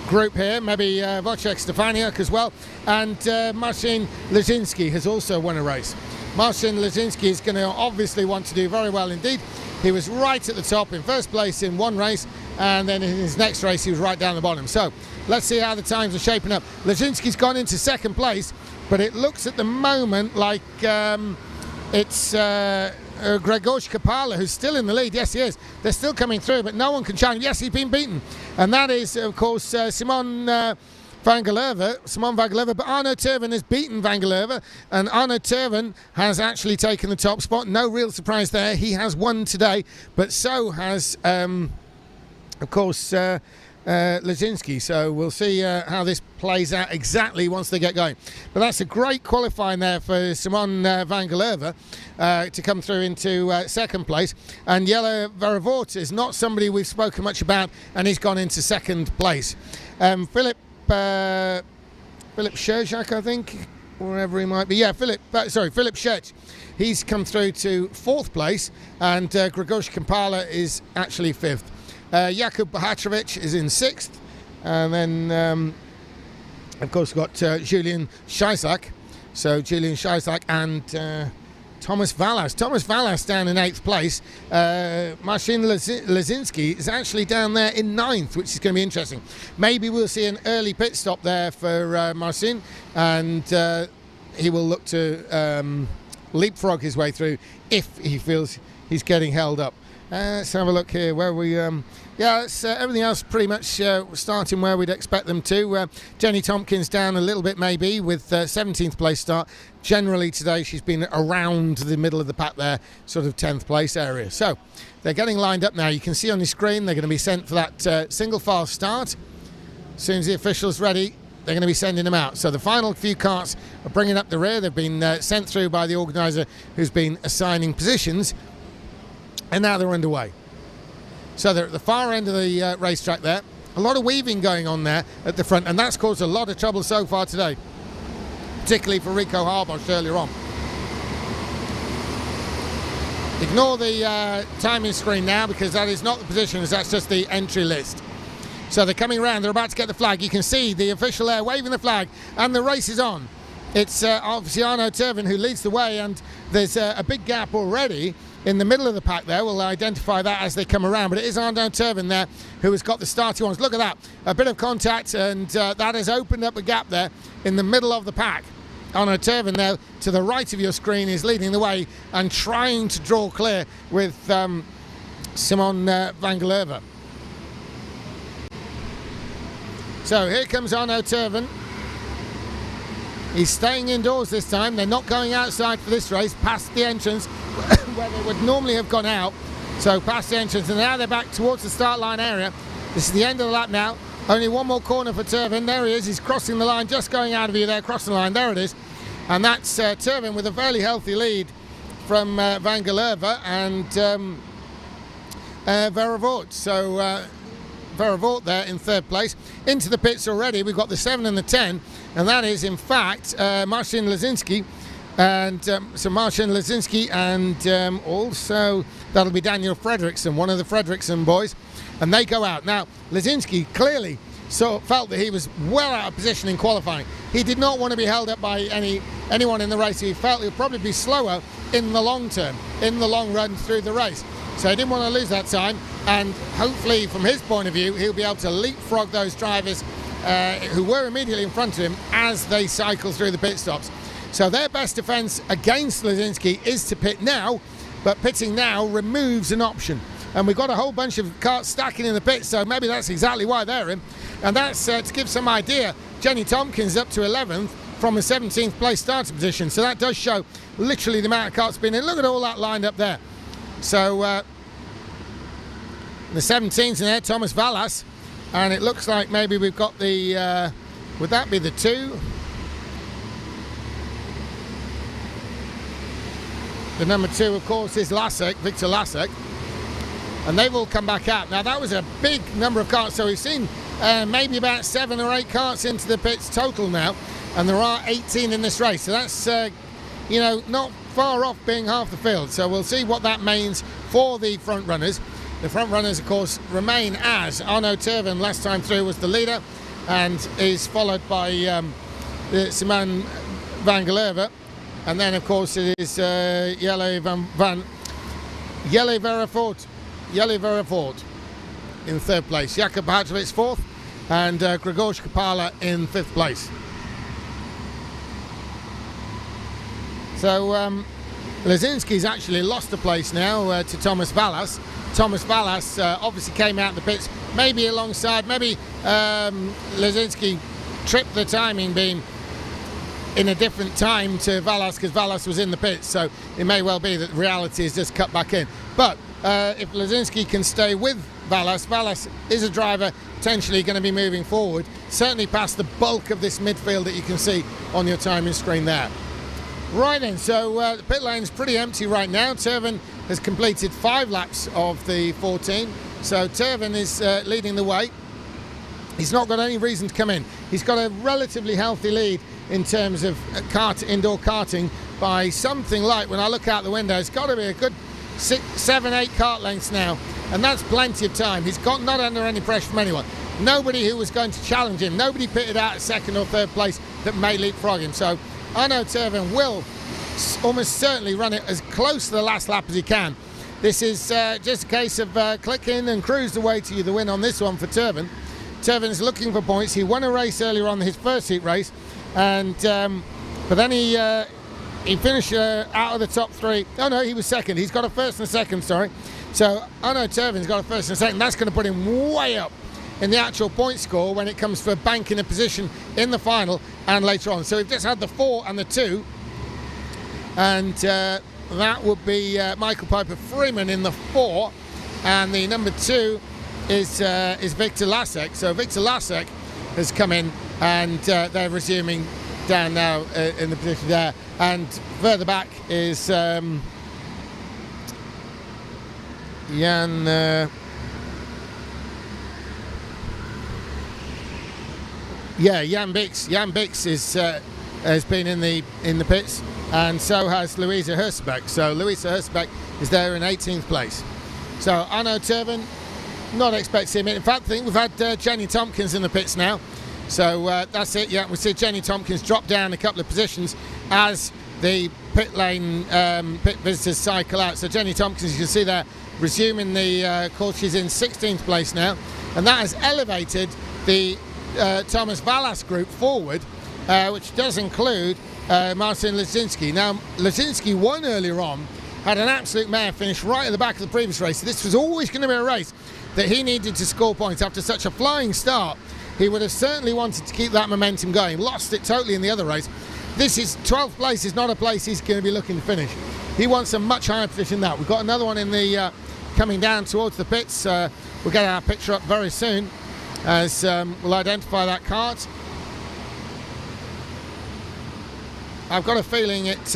Speaker 3: group here. Maybe Wojciech Stefaniak as well, and Marcin Lesinski has also won a race. Marcin Lesinski is going to obviously want to do very well indeed. He was right at the top in first place in one race, and then in his next race he was right down the bottom. So let's see how the times are shaping up. Lesinski's gone into second place, but it looks at the moment like it's Grzegorz Kapala who's still in the lead. Yes, he is. They're still coming through, but no one can challenge. Yes, he's been beaten, and that is of course Simon Van Gerleuve, but Arno Turvin has beaten Van Gerleuve, and Arno Turvin has actually taken the top spot. No real surprise there. He has won today, but so has, of course, Lesinski. So we'll see how this plays out exactly once they get going. But that's a great qualifying there for Simon Van Gerleuve to come through into second place. And Jelle Vervoort is not somebody we've spoken much about, and he's gone into second place. Philip Scherzak, I think, wherever he might be. Yeah, Philip Scherzak. He's come through to fourth place, and Grzegorz Kapala is actually fifth. Jakub Bohatrovic is in sixth, and then of course we've got Julian Scheizak. So Julian Scheizak and Thomas Vallas. Thomas Vallas down in 8th place. Marcin Lesinski is actually down there in 9th, which is going to be interesting. Maybe we'll see an early pit stop there for Marcin, and he will look to leapfrog his way through if he feels he's getting held up. Let's have a look here where we... it's everything else pretty much starting where we'd expect them to. Jenny Tompkins down a little bit maybe with 17th place start. Generally today she's been around the middle of the pack there, sort of 10th place area. So they're getting lined up now. You can see on the screen they're going to be sent for that single file start. As soon as the official's ready, they're going to be sending them out. So the final few carts are bringing up the rear. They've been sent through by the organiser who's been assigning positions, and now they're underway. So they're at the far end of the racetrack there. A lot of weaving going on there at the front, and that's caused a lot of trouble so far today, particularly for Rico Harbosch earlier on. Ignore the timing screen now, because that is not the positions, that's just the entry list. So they're coming around, they're about to get the flag. You can see the official there waving the flag, and the race is on. It's obviously Arno Turvin who leads the way, and there's a big gap already in the middle of the pack there. We'll identify that as they come around, but it is Arno Turvin there who has got the start he wants. Look at that, a bit of contact, and that has opened up a gap there in the middle of the pack. Arno Turvin there to the right of your screen is leading the way and trying to draw clear with Simon Van Gerleuve. So here comes Arno Turvin. He's staying indoors this time. They're not going outside for this race, past the entrance where they would normally have gone out. So past the entrance, and now they're back towards the start line area. This is the end of the lap now. Only one more corner for Turvin. There he is. He's crossing the line, just going out of view there, crossing the line. There it is. And that's Turvin with a fairly healthy lead from Van Gerleuve and Vervoort. So Vervoort there in third place. Into the pits already, we've got the 7 and the 10, and that is in fact Marcin Lesinski. And so Marcin Lesinski, and also that'll be Daniel Fredriksson, one of the Fredriksson boys, and they go out. Now Lesinski clearly felt that he was well out of position in qualifying. He did not want to be held up by anyone in the race. He felt he would probably be slower in the long term, in the long run through the race. So he didn't want to lose that time, and hopefully from his point of view he'll be able to leapfrog those drivers who were immediately in front of him as they cycle through the pit stops. So their best defence against Lesinski is to pit now, but pitting now removes an option. And we've got a whole bunch of carts stacking in the pits, so maybe that's exactly why they're in. And that's to give some idea. Jenny Tompkins up to 11th from a 17th place starting position. So that does show literally the amount of carts being in. Look at all that lined up there. So the 17's in there, Thomas Vallas. And it looks like maybe we've got the, would that be the 2? The number 2, of course, is Lasek, Victor Lasek. And they've all come back out. Now, that was a big number of carts, so we've seen maybe about 7 or 8 karts into the pits total now, and there are 18 in this race, so that's not far off being half the field. So we'll see what that means for the front runners. The front runners, of course, remain as Arno Terven last time through was the leader, and is followed by Simon van Gelerve, and then of course it is Jelle Vervoort in 3rd place, Jakob Hatvits 4th, and Grzegorz Kapala in 5th place. So Lesinski's actually lost a place now to Thomas Vallas. Thomas Vallas obviously came out of the pits, maybe alongside, maybe Lesinski tripped the timing beam in a different time to Vallas, because Vallas was in the pits, so it may well be that reality is just cut back in. But if Lesinski can stay with Vallas, Vallas is a driver potentially going to be moving forward, certainly past the bulk of this midfield that you can see on your timing screen there. Right then, so the pit lane's pretty empty right now. Terven has completed 5 laps of the 14, so Terven is leading the way. He's not got any reason to come in. He's got a relatively healthy lead in terms of indoor karting by something like, when I look out the window, it's got to be a good 6, 7, 8 kart lengths now, and that's plenty of time. He's got not under any pressure from anyone. Nobody who was going to challenge him, nobody pitted out at 2nd or 3rd place that may leapfrog him. So Arno Terven will almost certainly run it as close to the last lap as he can. This is just a case of click in and cruise the way to the win on this one for Terven. Terven's looking for points. He won a race earlier on, his first heat race, and but then he finished out of the top 3. Oh no, he was 2nd. He's got a 1st and a 2nd, sorry. So Arno Terven's got a 1st and a 2nd. That's going to put him way up in the actual point score when it comes for banking a position in the final and later on. So we've just had the 4 and the 2, and that would be Michael Piper Freeman in the 4, and the number 2 is Victor Lasek. So Victor Lasek has come in, and they're resuming down now in the position there, and further back is Jan Bix. Jan Bix has been in the pits, and so has Louisa Hersbeck. So Louisa Hersbeck is there in 18th place. So Arno Terven, not expecting him in. In fact, I think we've had Jenny Tompkins in the pits now. So that's it. Yeah, we see Jenny Tompkins drop down a couple of positions as the pit lane pit visitors cycle out. So Jenny Tompkins, you can see there, resuming the course. She's in 16th place now, and that has elevated the Thomas Vallas group forward, which does include Marcin Lesinski. Now, Lesinski won earlier on, had an absolute mare finish right at the back of the previous race. This was always going to be a race that he needed to score points. After such a flying start, he would have certainly wanted to keep that momentum going. Lost it totally in the other race. This is 12th place, is not a place he's going to be looking to finish. He wants a much higher position than that. We've got another one in the coming down towards the pits. We'll get our picture up very soon, as we'll identify that kart. I've got a feeling it let's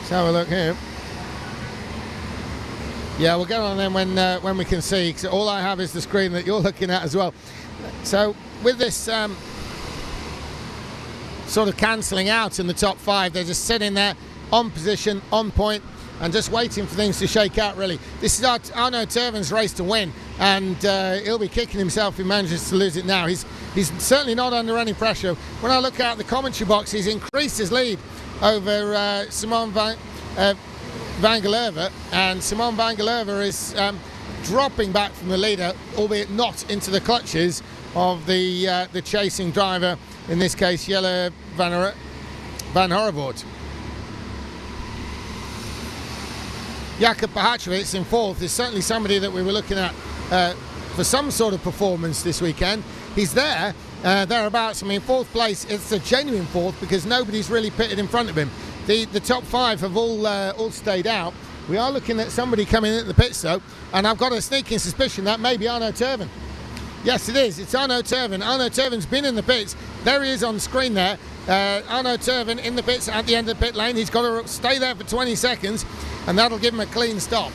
Speaker 3: have a look here. Yeah, we'll get on then when we can see, because all I have is the screen that you're looking at as well. So with this sort of cancelling out in the top 5, they're just sitting there on position, on point, and just waiting for things to shake out, really. This is Arno Terven's race to win, and he'll be kicking himself if he manages to lose it now. He's certainly not under any pressure. When I look out the commentary box, he's increased his lead over Simon van Gelerve, and Simon van Gelerve is dropping back from the leader, albeit not into the clutches of the chasing driver, in this case Jelle van Horrevoort. Jakob Pahaczewicz in 4th is certainly somebody that we were looking at for some sort of performance this weekend. He's there, thereabouts. I mean, 4th place, it's a genuine 4th because nobody's really pitted in front of him. The top 5 have all stayed out. We are looking at somebody coming into the pits though, and I've got a sneaking suspicion that may be Arno Terven. Yes, it is. It's Arno Terven. Arno Terven's been in the pits. There he is on screen there. Arno Terven in the pits at the end of the pit lane. He's got to stay there for 20 seconds, and that'll give him a clean stop.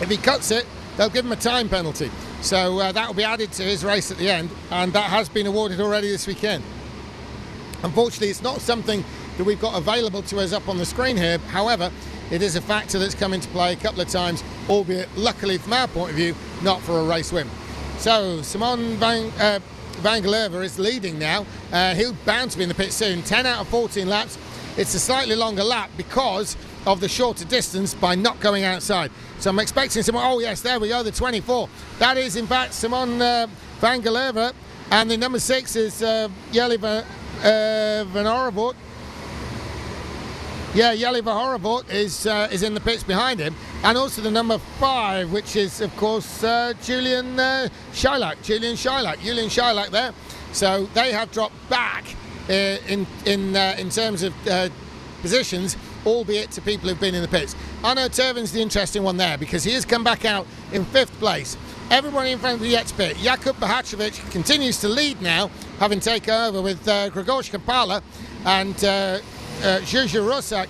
Speaker 3: If he cuts it, they'll give him a time penalty. So that will be added to his race at the end, and that has been awarded already this weekend. Unfortunately, it's not something that we've got available to us up on the screen here. However, it is a factor that's come into play a couple of times, albeit luckily from our point of view, not for a race win. So Simon van Gelderve is leading now. He'll bound to be in the pit soon. 10 out of 14 laps. It's a slightly longer lap because of the shorter distance by not going outside. So I'm expecting Simon. Oh yes, there we go, the 24. That is in fact Simon van Gelderve, and the number 6 is Jelle van Horevoort. Yeah, Jelle van Horevoort is in the pits behind him, and also the number 5, which is of course Julian Scheilach. Julian Scheilach there. So they have dropped back in terms of positions, albeit to people who've been in the pits. Arno Terven's the interesting one there because he has come back out in 5th place. Everybody in front of the Yates pit. Jakub Bahatrovic continues to lead now, having taken over with Grzegorz Kapala, and Juju Rosak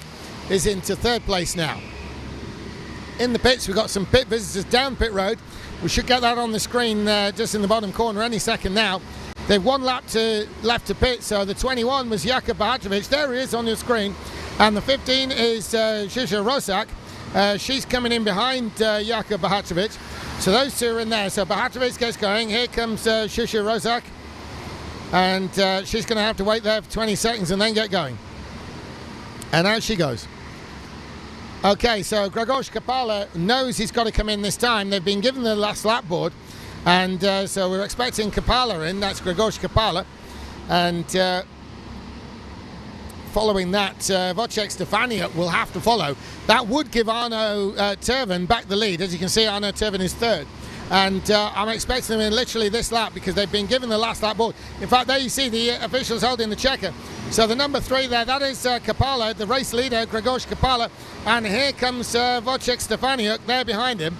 Speaker 3: is into 3rd place now. In the pits, we've got some pit visitors down pit road. We should get that on the screen just in the bottom corner any second now. They've 1 lap left to pit, so the 21 was Jakub Bahatrovic. There he is on your screen. And the 15 is Juju Rosak. She's coming in behind Jakub Bahatrovic. So those two are in there. So Bahatrovic gets going. Here comes Juju Rosak. And she's going to have to wait there for 20 seconds and then get going. And out she goes. Okay, so Grzegorz Kapala knows he's got to come in this time. They've been given the last lap board. And so we're expecting Kapala in. That's Grzegorz Kapala. And following that, Wojciech Stefaniuk will have to follow. That would give Arno Terven back the lead. As you can see, Arno Terven is 3rd. And I'm expecting them in literally this lap because they've been given the last lap board. In fact, there you see the officials holding the checker. So the number 3 there, that is Kapala, the race leader, Grzegorz Kapala. And here comes Wojciech Stefaniuk there behind him.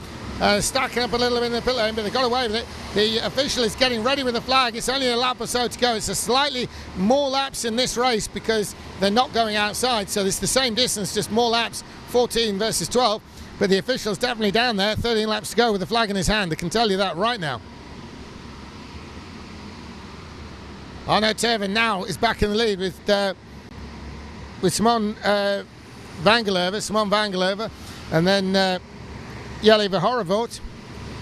Speaker 3: Stacking up a little bit in the pit lane, but they got away with it. The official is getting ready with the flag. It's only a lap or so to go. It's a slightly more laps in this race because they're not going outside. So it's the same distance, just more laps, 14 versus 12. But the official's definitely down there, 13 laps to go with the flag in his hand. I can tell you that right now. Arno Terven now is back in the lead with Simon van Gelderve, and then Jelle van Horevoort.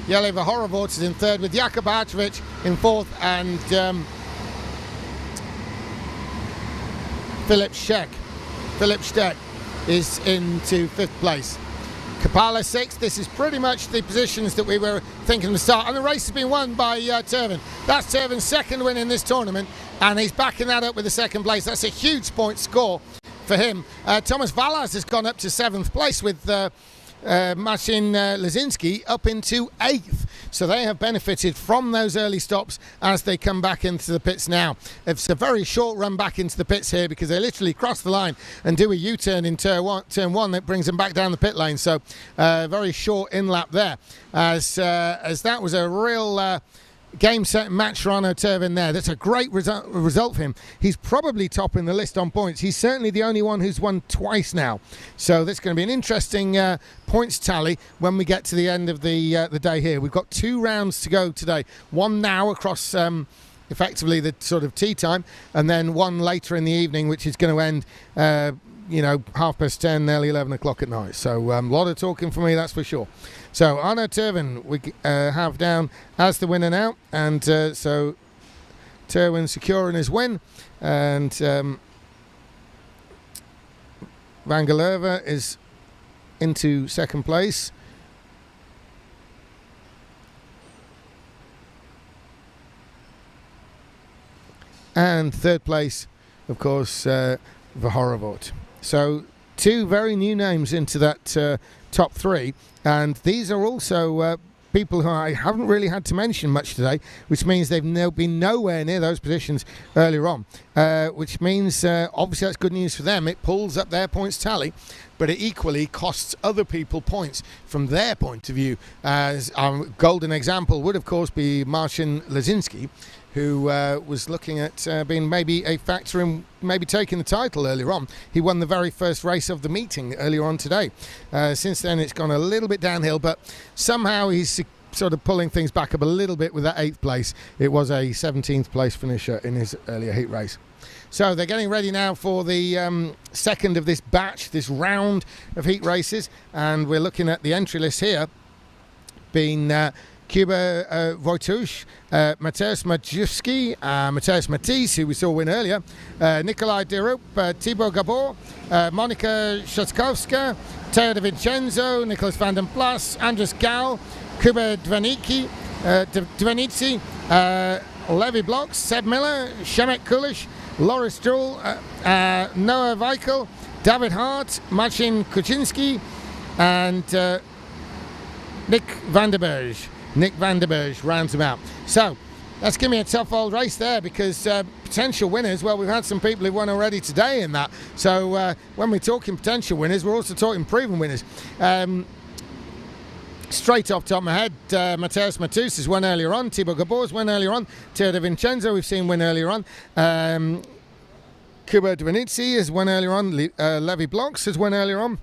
Speaker 3: Jelle van Horevoort is in 3rd with Jakub Bahatrovic in 4th, and Philip Steck is into 5th place. Kapala 6th. This is pretty much the positions that we were thinking to start, and the race has been won by Terven. That's Terven's 2nd win in this tournament, and he's backing that up with the 2nd place. That's a huge point score for him. Thomas Vallas has gone up to 7th place with Marcin Lesinski up into 8th. So they have benefited from those early stops as they come back into the pits now. It's a very short run back into the pits here because they literally cross the line and do a U-turn in turn one that brings them back down the pit lane. So very short in-lap there as that was a real game, set, match for Arno Terven there. That's a great result for him. He's probably top in the list on points. He's certainly the only one who's won twice now. So that's going to be an interesting points tally when we get to the end of the day here. We've got 2 rounds to go today. One now across effectively the sort of tea time, and then one later in the evening, which is going to end 10:30, nearly 11 o'clock at night. So a lot of talking for me, that's for sure. So Arno Terven we have down as the winner now, and so Terven securing his win, and van Gelderve is into 2nd place. And 3rd place, of course, van Horevoort. So 2 very new names into that top 3, and these are also people who I haven't really had to mention much today, which means they've been nowhere near those positions earlier on, which means obviously that's good news for them. It pulls up their points tally, but it equally costs other people points from their point of view. As our golden example would, of course, be Marcin Lazinski, who was looking at being maybe a factor in maybe taking the title earlier on. He won the very first race of the meeting earlier on today. Since then, it's gone a little bit downhill, but somehow he's sort of pulling things back up a little bit with that 8th place. It was a 17th place finisher in his earlier heat race. So they're getting ready now for the second of this batch, this round of heat races, and we're looking at the entry list here being Kuba Wojtusz, Mateusz Majewski, Mateusz Matisse, who we saw win earlier, Nikolai Derup, Thibaut Gabor, Monika Szotkowska, Teo de Vincenzo, Nicholas van den Plas, Andras Gal, Kuba Dwanitsky, Levi Bloks, Seb Miller, Shemek Kulish, Loris Drull, Noah Weichel, David Hart, Marcin Kuczynski, and Nick van der Berg rounds them out. So that's going to be a tough old race there, because potential winners, well, we've had some people who've won already today in that. So when we're talking potential winners, we're also talking proven winners. Straight off the top of my head, Mateusz Matisse has won earlier on, Thibaut Gabor's won earlier on, Teo de Vincenzo we've seen win earlier on, Kuba Dwanitsky has won earlier on, Levi Bloks has won earlier on.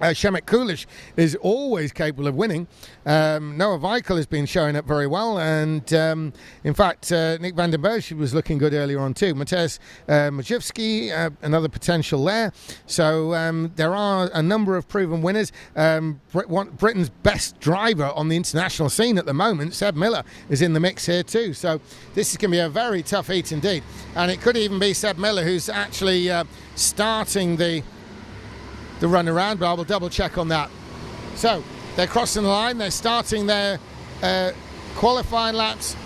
Speaker 3: Shemek Kulish is always capable of winning. Noah Weichel has been showing up very well, and in fact Nick van den Berg was looking good earlier on too. Mateusz Majewski, another potential there. So there are a number of proven winners. Britain's best driver on the international scene at the moment, Seb Miller, is in the mix here too. So this is going to be a very tough heat indeed, and it could even be Seb Miller who's actually starting the run around, but I will double check on that. So they're crossing the line, they're starting their qualifying laps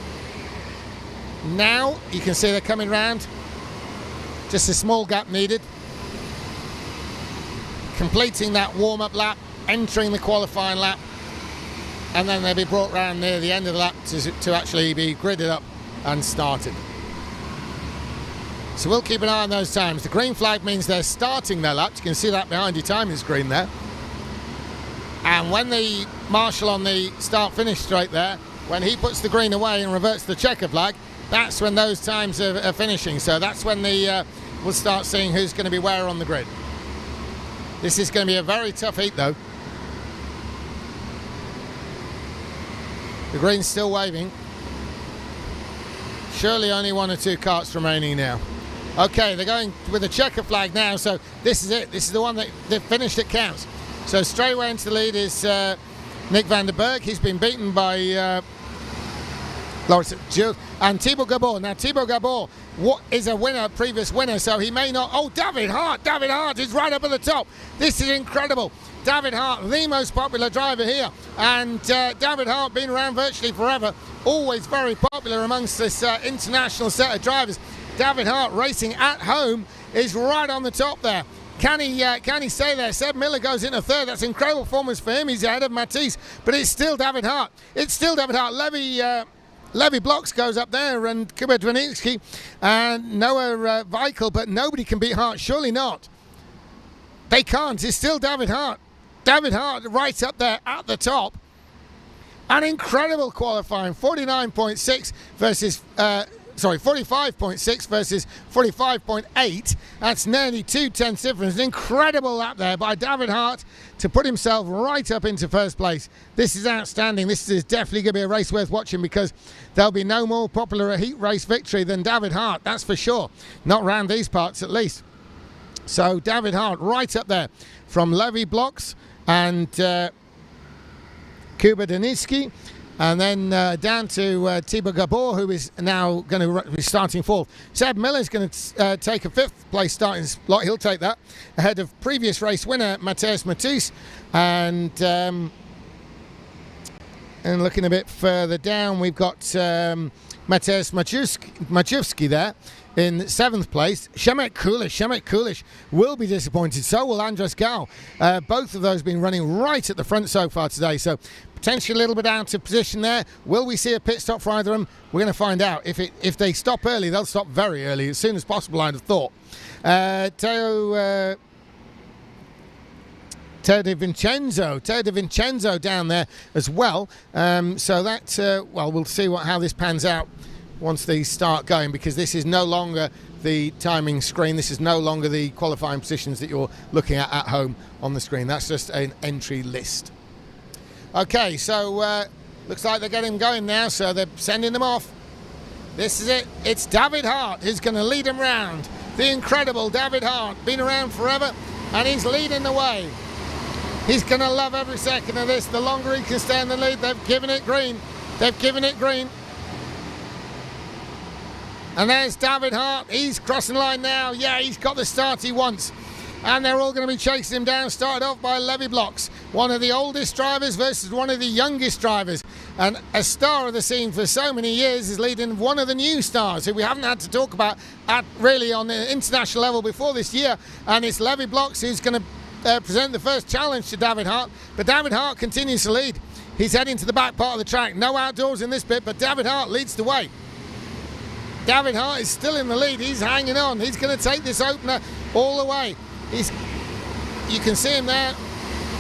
Speaker 3: now. You can see they're coming round, just a small gap needed, completing that warm-up lap, entering the qualifying lap, and then they'll be brought round near the end of the lap to actually be gridded up and started. So we'll keep an eye on those times. The green flag means they're starting their laps. You can see that behind your timing screen there. And when the marshal on the start-finish straight there, when he puts the green away and reverts the checker flag, that's when those times are finishing. So that's when we'll start seeing who's going to be where on the grid. This is going to be a very tough heat though. The green's still waving. Surely only 1 or 2 karts remaining now. Okay, they're going with a checker flag now, so this is it. This is the one that finished that counts. So straight away into the lead is Nick van der Berg. He's been beaten by Loris Jules and Thibaut Gabor. Now Thibaut Gabor is a winner, previous winner, so he may not. Oh, David Hart is right up at the top. This is incredible. David Hart, the most popular driver here, and David Hart been around virtually forever, always very popular amongst this international set of drivers. David Hart racing at home is right on the top there. Can he stay there? Seb Miller goes into third. That's incredible performance for him. He's ahead of Matisse, but it's still David Hart. Levi Bloks goes up there, and Kuba Dwanitsky and Noah Weichel, but nobody can beat Hart. Surely not. They can't. It's still David Hart. David Hart right up there at the top. An incredible qualifying. 49.6 versus 45.6 versus 45.8. That's nearly 2/10 difference. An incredible lap there by David Hart to put himself right up into first place. This is outstanding. This is definitely going to be a race worth watching, because there'll be no more popular a heat race victory than David Hart, that's for sure. Not round these parts at least. So David Hart right up there from Levi Bloks and Kuba Dwanitsky. And then down to Thibaut Gabor, who is now going to be starting fourth. Seb Miller is going to take a 5th place starting slot. He'll take that ahead of previous race winner Mateusz Matisse. And looking a bit further down, we've got Mateusz Majewski there in 7th place. Shemek Kulish will be disappointed. So will Andras Gal. Both of those been running right at the front so far today. So potentially a little bit out of position there. Will we see a pit stop for either of them? We're going to find out. If they stop early, they'll stop very early, as soon as possible, I'd have thought. Teo Teo De Vincenzo down there as well. So that, well, we'll see how this pans out once these start going, because this is no longer the timing screen. This is no longer the qualifying positions that you're looking at home on the screen. That's just an entry list. Okay, so looks like they're getting going now, so they're sending them off. This is it. It's David Hart who's going to lead them round. The incredible David Hart, been around forever, and he's leading the way. He's going to love every second of this. The longer he can stay in the lead, they've given it green. They've given it green. And there's David Hart. He's crossing the line now. Yeah, he's got the start he wants. And they're all going to be chasing him down. Started off by Levy Blocks, one of the oldest drivers versus one of the youngest drivers. And a star of the scene for so many years is leading one of the new stars who we haven't had to talk about really on the international level before this year. And it's Levy Blocks who's going to present the first challenge to David Hart. But David Hart continues to lead. He's heading to the back part of the track. No outdoors in this bit, but David Hart leads the way. David Hart is still in the lead. He's hanging on. He's going to take this opener all the way. You can see him there,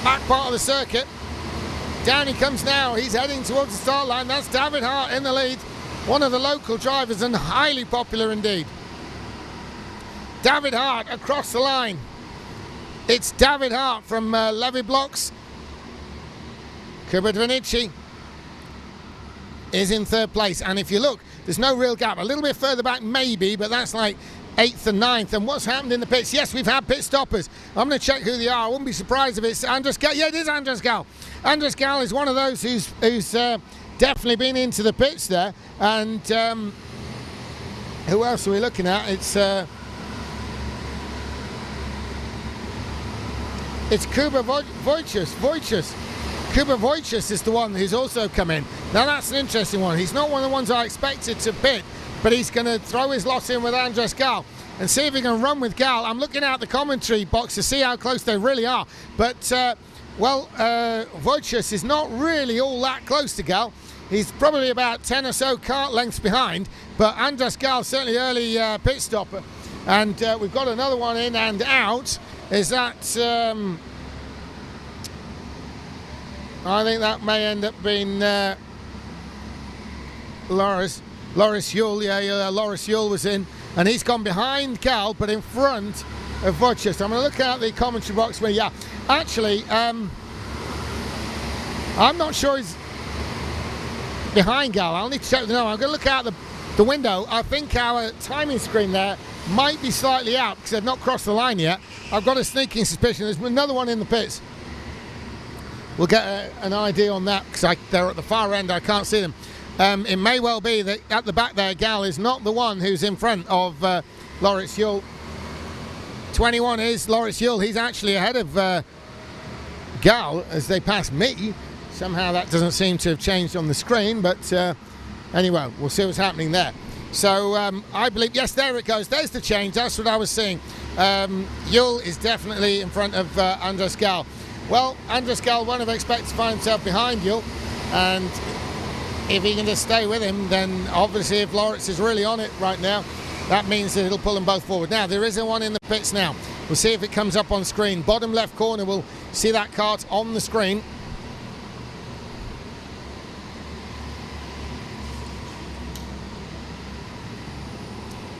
Speaker 3: back part of the circuit. Down he comes now. He's heading towards the start line. That's David Hart in the lead. One of the local drivers and highly popular indeed. David Hart across the line. It's David Hart from Levy Blocks. Kuba Dvanici is in third place. And if you look, there's no real gap. A little bit further back maybe, but that's like 8th and 9th. And what's happened in the pits? Yes, we've had pit stoppers. I'm going to check who they are. I wouldn't be surprised if it's Andres Gal. Yeah, it is Andres Gal. Andres Gal is one of those who's definitely been into the pits there. And who else are we looking at? It's Kuba Wojciech. Kuba Wojciech is the one who's also come in. Now that's an interesting one. He's not one of the ones I expected to pit, but he's going to throw his lot in with Andres Gal and see if he can run with Gal. I'm looking out the commentary box to see how close they really are. But, Wojciech is not really all that close to Gal. He's probably about 10 or so kart lengths behind, but Andres Gal certainly early pit stopper. And we've got another one in and out. Is that... I think that may end up being Loris Yule. Yeah, Loris Yule was in, and he's gone behind Gal, but in front of Wojciech. I'm going to look at the commentary box where, yeah, actually, I'm not sure he's behind Gal. I'll need to check. No, I'm going to look out the window. I think our timing screen there might be slightly out because they've not crossed the line yet. I've got a sneaking suspicion there's another one in the pits. We'll get an idea on that because they're at the far end. I can't see them. It may well be that at the back there, Gal is not the one who's in front of Loris Yule. 21 is Loris Yule. He's actually ahead of Gal as they pass me. Somehow that doesn't seem to have changed on the screen, but anyway, we'll see what's happening there. So I believe, yes, there it goes. There's the change. That's what I was seeing. Yule is definitely in front of Andres Gal. Well, Andres Gal won't have expected to find himself behind Yule, and if he can just stay with him, then obviously if Loris is really on it right now, that means that it'll pull them both forward. Now, there is one in the pits now. We'll see if it comes up on screen. Bottom left corner, we'll see that kart on the screen.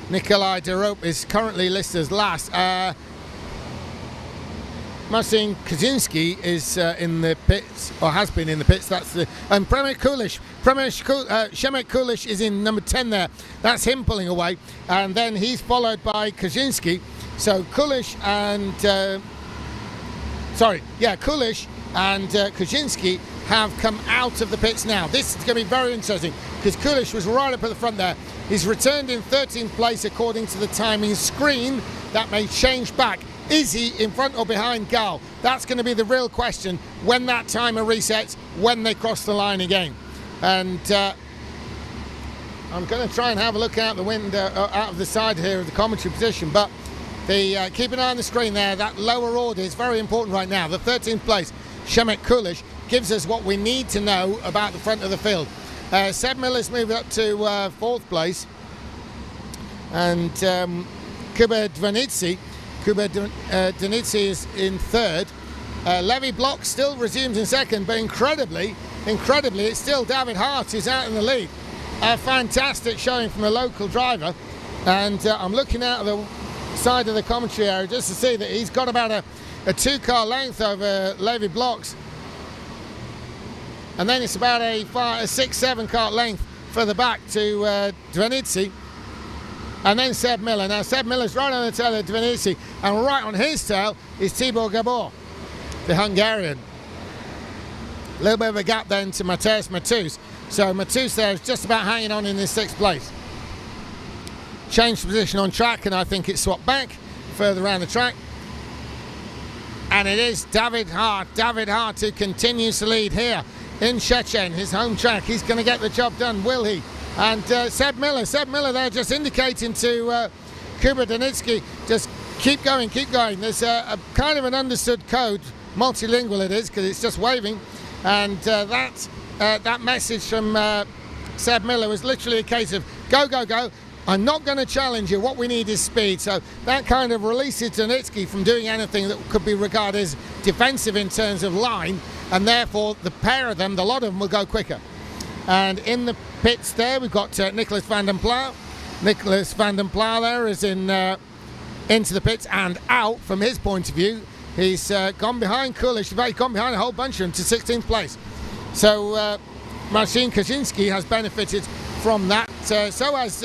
Speaker 3: Nikolai De Rope is currently listed as last. Marcin Kaczynski is in the pits, or has been in the pits. That's the Przemek Kulish is in number 10 there. That's him pulling away, and then he's followed by Kaczynski. So Kulish and Kulish and Kaczynski have come out of the pits now. This is going to be very interesting because Kulish was right up at the front there. He's returned in 13th place according to the timing screen. That may change back. Is he in front or behind Gal? That's going to be the real question when that timer resets, when they cross the line again. And I'm going to try and have a look out the window, out of the side here of the commentary position, but keep an eye on the screen there. That lower order is very important right now. The 13th place, Przemek Kulish, gives us what we need to know about the front of the field. Seb Miller's moved up to 4th place, and Kuba Dvanici is in 3rd. Levy Block still resumes in second, but incredibly, it's still David Hart who's out in the lead. A fantastic showing from the local driver, and I'm looking out of the side of the commentary area just to see that he's got about a 2-car length over Levy Blocks, and then it's about a 6-7 car length further back to Dvenitsi, and then Seb Miller. Now Seb Miller's right on the tail of Dvenitsi, and right on his tail is Tibor Gabor, the Hungarian. A little bit of a gap then to Mateusz Matus. So Matus there is just about hanging on in this 6th place. Changed position on track, and I think it's swapped back further around the track. And it is David Hart who continues to lead here in Szczecin, his home track. He's going to get the job done, will he? And Seb Miller there just indicating to Kuba Danitsky, just keep going. There's a kind of an understood code, multilingual it is, because it's just waving. And that message from Seb Miller was literally a case of go. I'm not going to challenge you. What we need is speed. So that kind of releases Danitsky from doing anything that could be regarded as defensive in terms of line, and therefore the pair of them, the lot of them, will go quicker. And in the pits there, we've got Nicholas van den Plough. Nicholas van den Plough there is into the pits and out from his point of view. He's gone behind Kulish. He's gone behind a whole bunch of them to 16th place. So Marcin Kaczynski has benefited from that. So has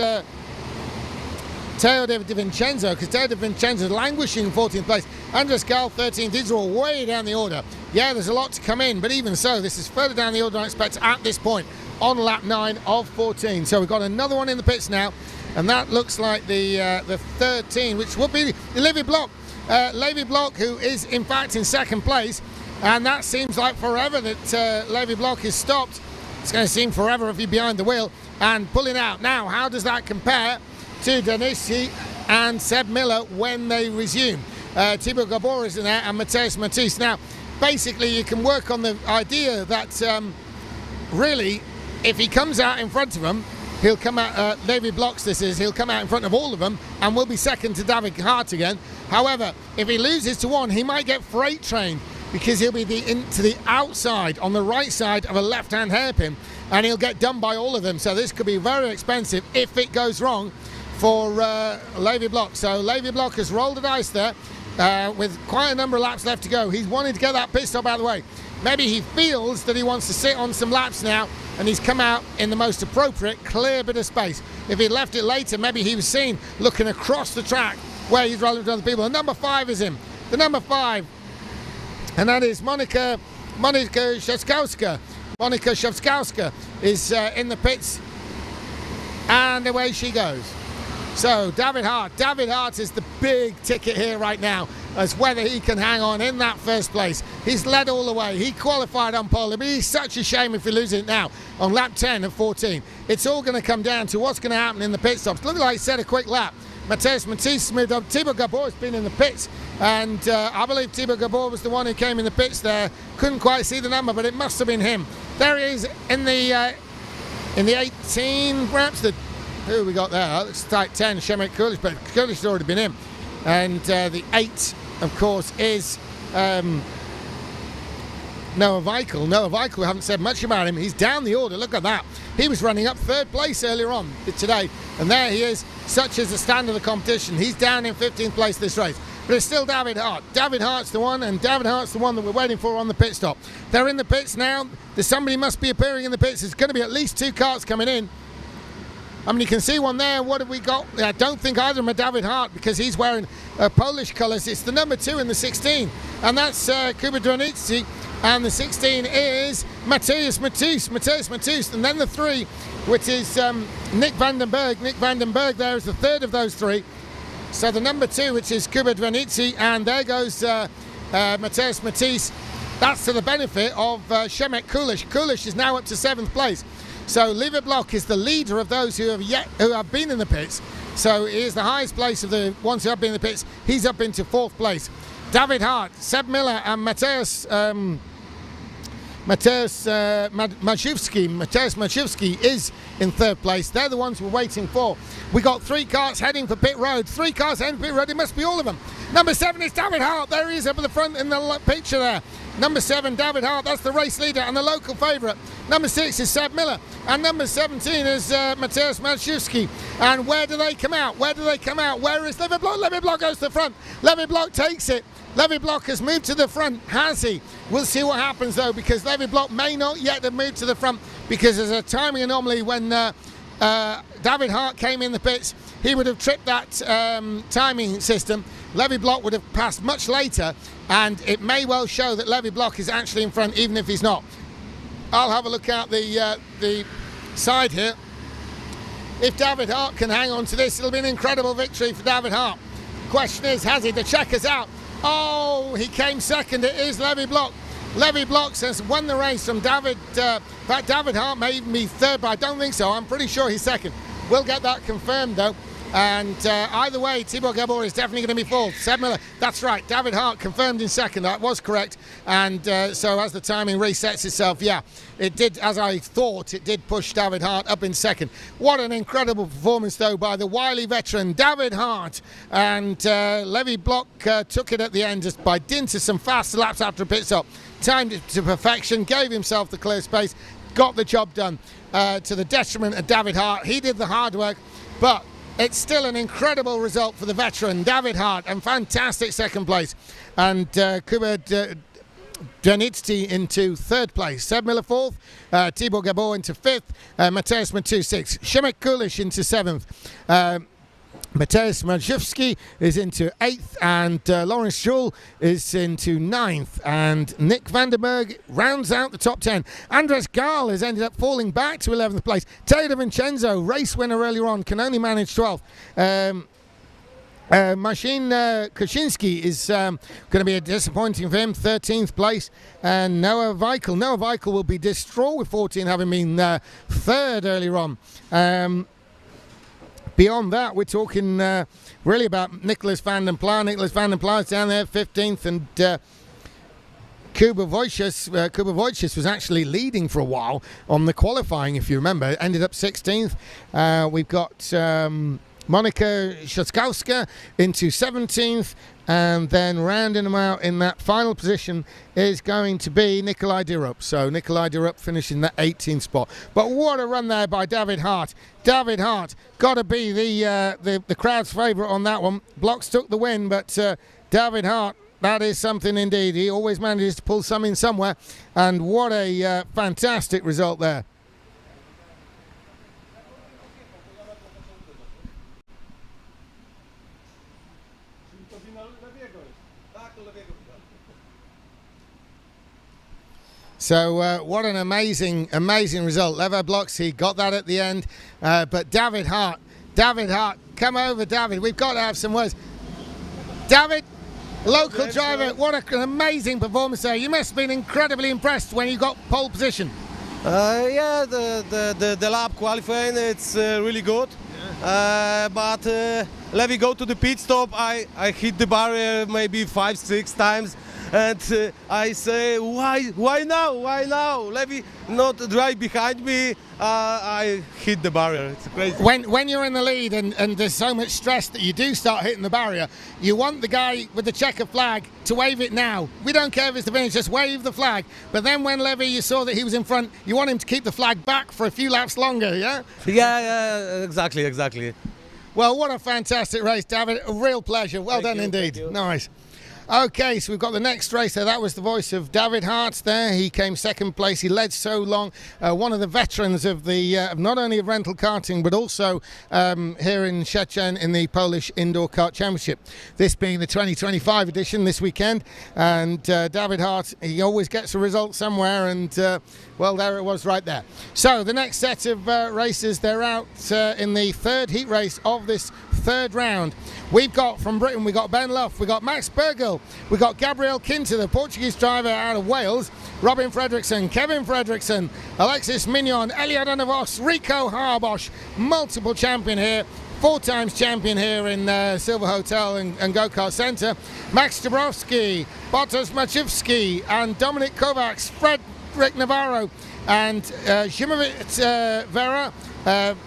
Speaker 3: Teo De Vincenzo, because Teo De Vincenzo is languishing in 14th place. Andres Gal 13th. These are all way down the order. Yeah, there's a lot to come in, but even so, this is further down the order than I expect at this point on lap 9 of 14. So we've got another one in the pits now, and that looks like the 13, which would be Levy Block. Levy Block, who is in fact in 2nd place, and that seems like forever that Levy Block is stopped. It's going to seem forever if he's behind the wheel and pulling out. Now, how does that compare to Danitsky and Seb Miller when they resume? Tibor Gabor is in there and Mateusz Matus. Now, basically, you can work on the idea that really, if he comes out in front of them, he'll come out, Levy Blocks he'll come out in front of all of them and will be second to David Hart again. However, if he loses to one, he might get freight trained, because he'll be to the outside, on the right side of a left-hand hairpin, and he'll get done by all of them. So this could be very expensive if it goes wrong for Levy Block. So Levy Block has rolled the dice there with quite a number of laps left to go. He's wanting to get that pit stop out of the way. Maybe he feels that he wants to sit on some laps now, and he's come out in the most appropriate, clear bit of space. If he left it later, maybe he was seen looking across the track where he's rolling with other people. And number 5 is him. The number 5, and that is Monika Szewskowska. Monika Szewskowska is in the pits, and away she goes. So David Hart is the big ticket here right now, as whether he can hang on in that 1st place. He's led all the way. He qualified on pole. It'd be such a shame if he loses it now on lap 10 of 14. It's all going to come down to what's going to happen in the pit stops. Look like he set a quick lap. Mateusz Matus moved up. Tibor Gabor has been in the pits, and I believe Tibor Gabor was the one who came in the pits there. Couldn't quite see the number, but it must have been him. There he is in the 18, perhaps. Who we got there? Looks like 10, Shemek Kulish, but Kulish has already been in. And the 8, of course, is Noah Weichel. Noah Weichel, we haven't said much about him. He's down the order. Look at that. He was running up 3rd place earlier on today, and there he is. Such is the standard of the competition. He's down in 15th place this race. But it's still David Hart. David Hart's the one, and David Hart's the one that we're waiting for on the pit stop. They're in the pits now. Somebody must be appearing in the pits. There's going to be at least 2 karts coming in. I mean, you can see one there. What have we got? I don't think either of them are David Hart, because he's wearing Polish colours. It's the number 2 in the 16, and that's Kuba Dranitsky, and the 16 is Mateusz Matus, and then the 3, which is Nick Vandenberg. Nick Vandenberg there is the 3rd of those 3. So the number 2, which is Kuba Dranitsky, and there goes Mateusz Matus. That's to the benefit of Shemek Kulish. Kulish is now up to 7th place. So Levy Block is the leader of those who have been in the pits. So he is the highest place of the ones who have been in the pits. He's up into 4th place. David Hart, Seb Miller, and Mateusz Majewski is in 3rd place. They're the ones we're waiting for. We got 3 karts heading for pit road. 3 cars heading for pit road. It must be all of them. Number 7 is David Hart. There he is up at the front in the picture there. Number 7, David Hart, that's the race leader and the local favourite. Number 6 is Seb Miller. And number 17 is Mateusz Malczewski. And where do they come out? Where do they come out? Where is Levi Block? Levi Block goes to the front. Levi Block takes it. Levi Block has moved to the front. Has he? We'll see what happens though, because Levi Block may not yet have moved to the front, because there's a timing anomaly. When David Hart came in the pits, he would have tripped that timing system. Levi Block would have passed much later, and it may well show that Levi Block is actually in front, even if he's not. I'll have a look out the side here. If David Hart can hang on to this, it'll be an incredible victory for David Hart. Question is, has he? The checker's out. Oh, he came second. It is Levi Block. Levi Block has won the race from David. In fact, David Hart may even be third, but I don't think so. I'm pretty sure he's second. We'll get that confirmed though. And either way, Thibaut Gabor is definitely going to be fourth. Seb Miller, that's right. David Hart confirmed in second. That was correct. And so as the timing resets itself, yeah, it did, as I thought, it did push David Hart up in second. What an incredible performance, though, by the wily veteran, David Hart. And Levi Block took it at the end just by dint of some fast laps after a pit stop. Timed it to perfection, gave himself the clear space, got the job done to the detriment of David Hart. He did the hard work, but it's still an incredible result for the veteran, David Hart, and fantastic second place. And Kuba Janitsky into third place. Seb Miller fourth, Thibaut Gabor into fifth, Mateusz Matu sixth, Szymek Kulish into seventh, Mateusz Malczewski is into 8th, and Lawrence Joule is into 9th, and Nick Vandenberg rounds out the top 10. Andres Gall has ended up falling back to 11th place. Taylor Vincenzo, race winner earlier on, can only manage 12th. Marcin Kuczynski is going to be disappointing for him, 13th place. And Noah Weichel will be distraught with 14, having been third earlier on. Beyond that, we're talking really about Nicholas van den Pla. Nicholas van den Pla is down there, 15th, and Kuba Wojciech was actually leading for a while on the qualifying, if you remember. Ended up 16th. We've got Monika Szotkowska into 17th, and then rounding them out in that final position is going to be Nikolai Dirup. So Nikolai Dirup finishing that 18th spot. But what a run there by David Hart. David Hart got to be the crowd's favourite on that one. Blocks took the win, but David Hart, that is something indeed. He always manages to pull some in somewhere, and what a fantastic result there. So what an amazing result. Levi Blocks, he got that at the end. But David Hart, come over, David. We've got to have some words. David, local driver, what an amazing performance there. You must have been incredibly impressed when you got pole position.
Speaker 10: Yeah, the lap qualifying, it's really good. But Levi go to the pit stop, I hit the barrier maybe 5-6 times. And I say, why now? Levi not drive behind me. I hit the barrier. It's crazy.
Speaker 3: When you're in the lead and there's so much stress that you do start hitting the barrier, you want the guy with the checker flag to wave it now. We don't care if it's the finish, just wave the flag. But then when Levi, you saw that he was in front, you want him to keep the flag back for a few laps longer, yeah?
Speaker 10: Yeah, exactly.
Speaker 3: Well, what a fantastic race, David. A real pleasure. Well done indeed. Nice. Okay, so we've got the next racer. That was the voice of David Hart there. He came second place. He led so long. One of the veterans of the not only of rental karting, but also here in Szczecin in the Polish Indoor Kart Championship. This being the 2025 edition this weekend. And David Hart, he always gets a result somewhere. And, well, there it was right there. So the next set of racers, they're out in the third heat race of this third round. We've got from Britain, we've got Ben Luff, we've got Max Burgill, we've got Gabriel Kinter, the Portuguese driver out of Wales, Robin Fredrickson, Kevin Fredrickson, Alexis Mignon, Eliot Vos, Rico Harbosch, multiple champion here, 4 times champion here in Silver Hotel and Go-Kart Centre, Max Dabrowski, Bartosz Maciewski, and Dominic Kovacs, Frederick Navarro, and Zimowicz Vera,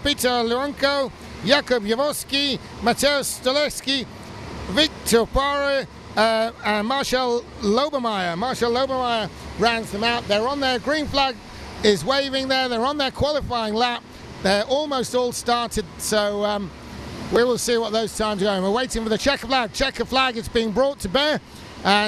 Speaker 3: Peter Luanko, Jakub Jaworski, Mateusz Stolecki, Victor Poirot and Marcel Lobermeyer. Marcel Lobermeyer rounds them out. They're on their green flag is waving there. They're on their qualifying lap. They're almost all started, so we will see what those times are going. We're waiting for the checker flag. Checker flag is being brought to bear.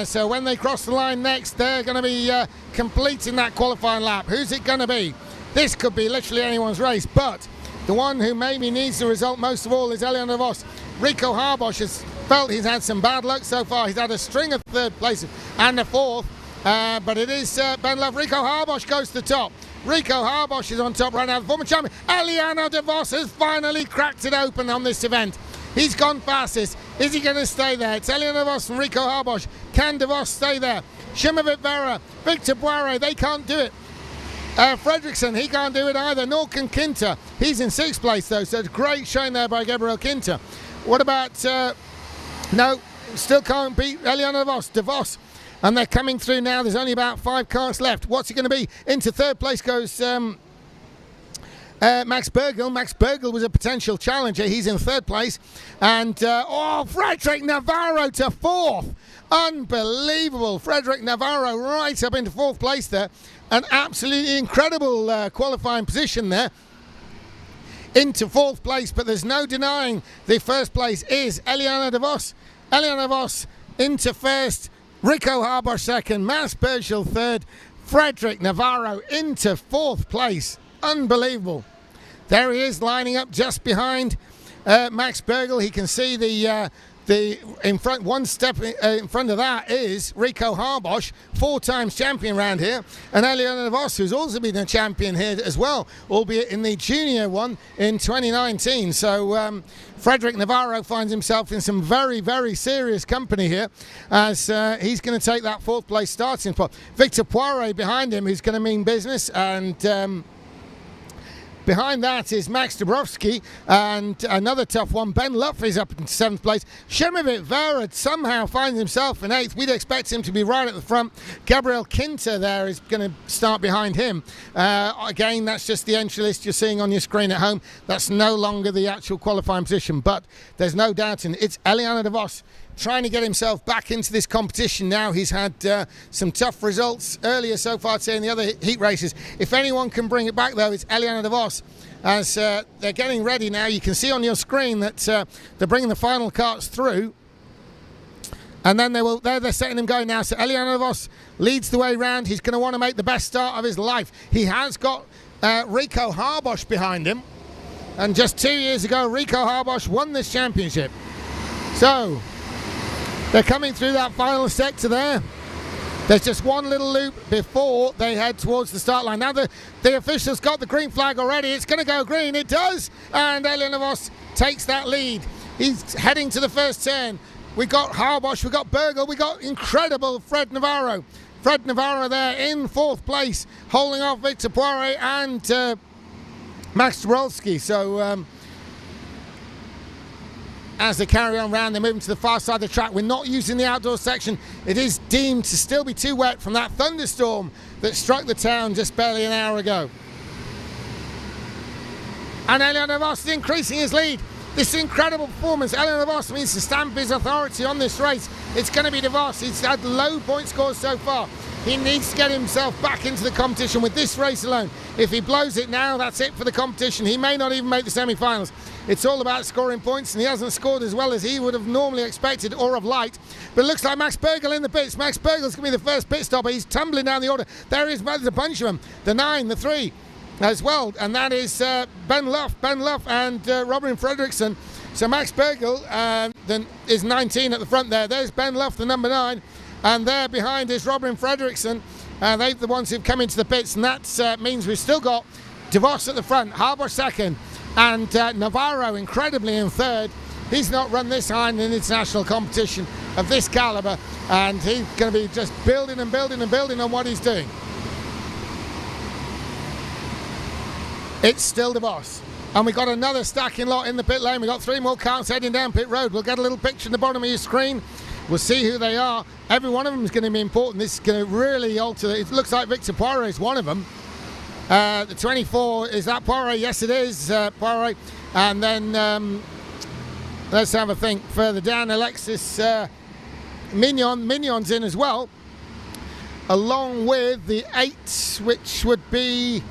Speaker 3: So when they cross the line next, they're going to be completing that qualifying lap. Who's it going to be? This could be literally anyone's race, but the one who maybe needs the result most of all is Elian de Vos. Rico Harbosch has felt he's had some bad luck so far. He's had a string of third places and a fourth, but it is Ben Love. Rico Harbosch goes to the top. Rico Harbosch is on top right now. The former champion Elian de Vos has finally cracked it open on this event. He's gone fastest. Is he going to stay there? It's Elian de Vos and Rico Harbosch. Can de Vos stay there? Shimavit Vera, Victor Poirot, they can't do it. Fredriksson, he can't do it either. Nor can Kinter. He's in 6th place though, so it's great showing there by Gabriel Kinter. What about, no, still can't beat Elian de Vos. And they're coming through now. There's only about 5 cars left. What's it going to be? Into 3rd place goes Max Bergel. Max Bergel was a potential challenger. He's in 3rd place. And, Frederick Navarro to 4th. Unbelievable. Frederick Navarro right up into 4th place there. An absolutely incredible qualifying position there. Into 4th place, but there's no denying the 1st place is Elian de Vos. Elian de Vos into 1st. Rico Harbosch 2nd. Max Bergel 3rd. Frederick Navarro into 4th place. Unbelievable. There he is lining up just behind Max Bergel. He can see the in front, one step in front of that is Rico Harbosch, 4 times champion around here, and Elian de Vos, who's also been a champion here as well, albeit in the junior one in 2019. So Frederick Navarro finds himself in some very, very serious company here as he's going to take that 4th place starting spot. Victor Poirot behind him, who's going to mean business, and behind that is Max Dabrowski, and another tough one. Ben Luff is up in 7th place. Shemivit Vera somehow finds himself in 8th. We'd expect him to be right at the front. Gabriel Kinter there is going to start behind him. Again, that's just the entry list you're seeing on your screen at home. That's no longer the actual qualifying position, but there's no doubt in it. It's Elian de Vos trying to get himself back into this competition now. He's had some tough results earlier so far today in the other heat races. If anyone can bring it back though, it's Elian de Vos. As they're getting ready now, you can see on your screen that they're bringing the final carts through, and then they're setting him going now. So Elian de Vos leads the way round. He's going to want to make the best start of his life. He has got Rico Harbosch behind him, and just 2 years ago Rico Harbosch won this championship. So they're coming through that final sector there. There's just one little loop before they head towards the start line. Now the officials got the green flag already. It's going to go green. It does. And Elian de Vos takes that lead. He's heading to the first turn. We got Harbosch, we got Bergel, we got incredible Fred Navarro. Fred Navarro there in 4th place, holding off Victor Poirot and Max Dabrowski. So as they carry on round, they're moving to the far side of the track. We're not using the outdoor section. It is deemed to still be too wet from that thunderstorm that struck the town just barely an hour ago. And Elian de Vos is increasing his lead. This incredible performance. Elian de Vos means to stamp his authority on this race. It's going to be de Vos. He's had low point scores so far. He needs to get himself back into the competition with this race alone. If he blows it now, that's it for the competition. He may not even make the semi-finals. It's all about scoring points, and he hasn't scored as well as he would have normally expected or have liked. But it looks like Max Bergel in the pits. Max Bergel's going to be the first pit stopper. He's tumbling down the order. There is a bunch of them. The 9, the 3 as well. And that is Ben Luff and Robin Fredriksson. So Max Bergel then is 19 at the front there. There's Ben Luff, the number 9. And there behind is Robin Fredriksson. They're the ones who've come into the pits. And that means we've still got de Vos at the front, Harbour 2nd. And Navarro incredibly in 3rd. He's not run this high in an international competition of this caliber, and he's going to be just building and building and building on what he's doing. It's still de Vos. And we got another stacking lot in the pit lane. We got 3 more cars heading down pit road. We'll get a little picture in the bottom of your screen. We'll see who they are. Every one of them is going to be important. This is going to really alter. It looks like Victor Poirot is one of them. The 24, is that Poirot? Yes, it is Poirot. And then let's have a think further down. Alexis Mignon's in as well, along with the 8, which would be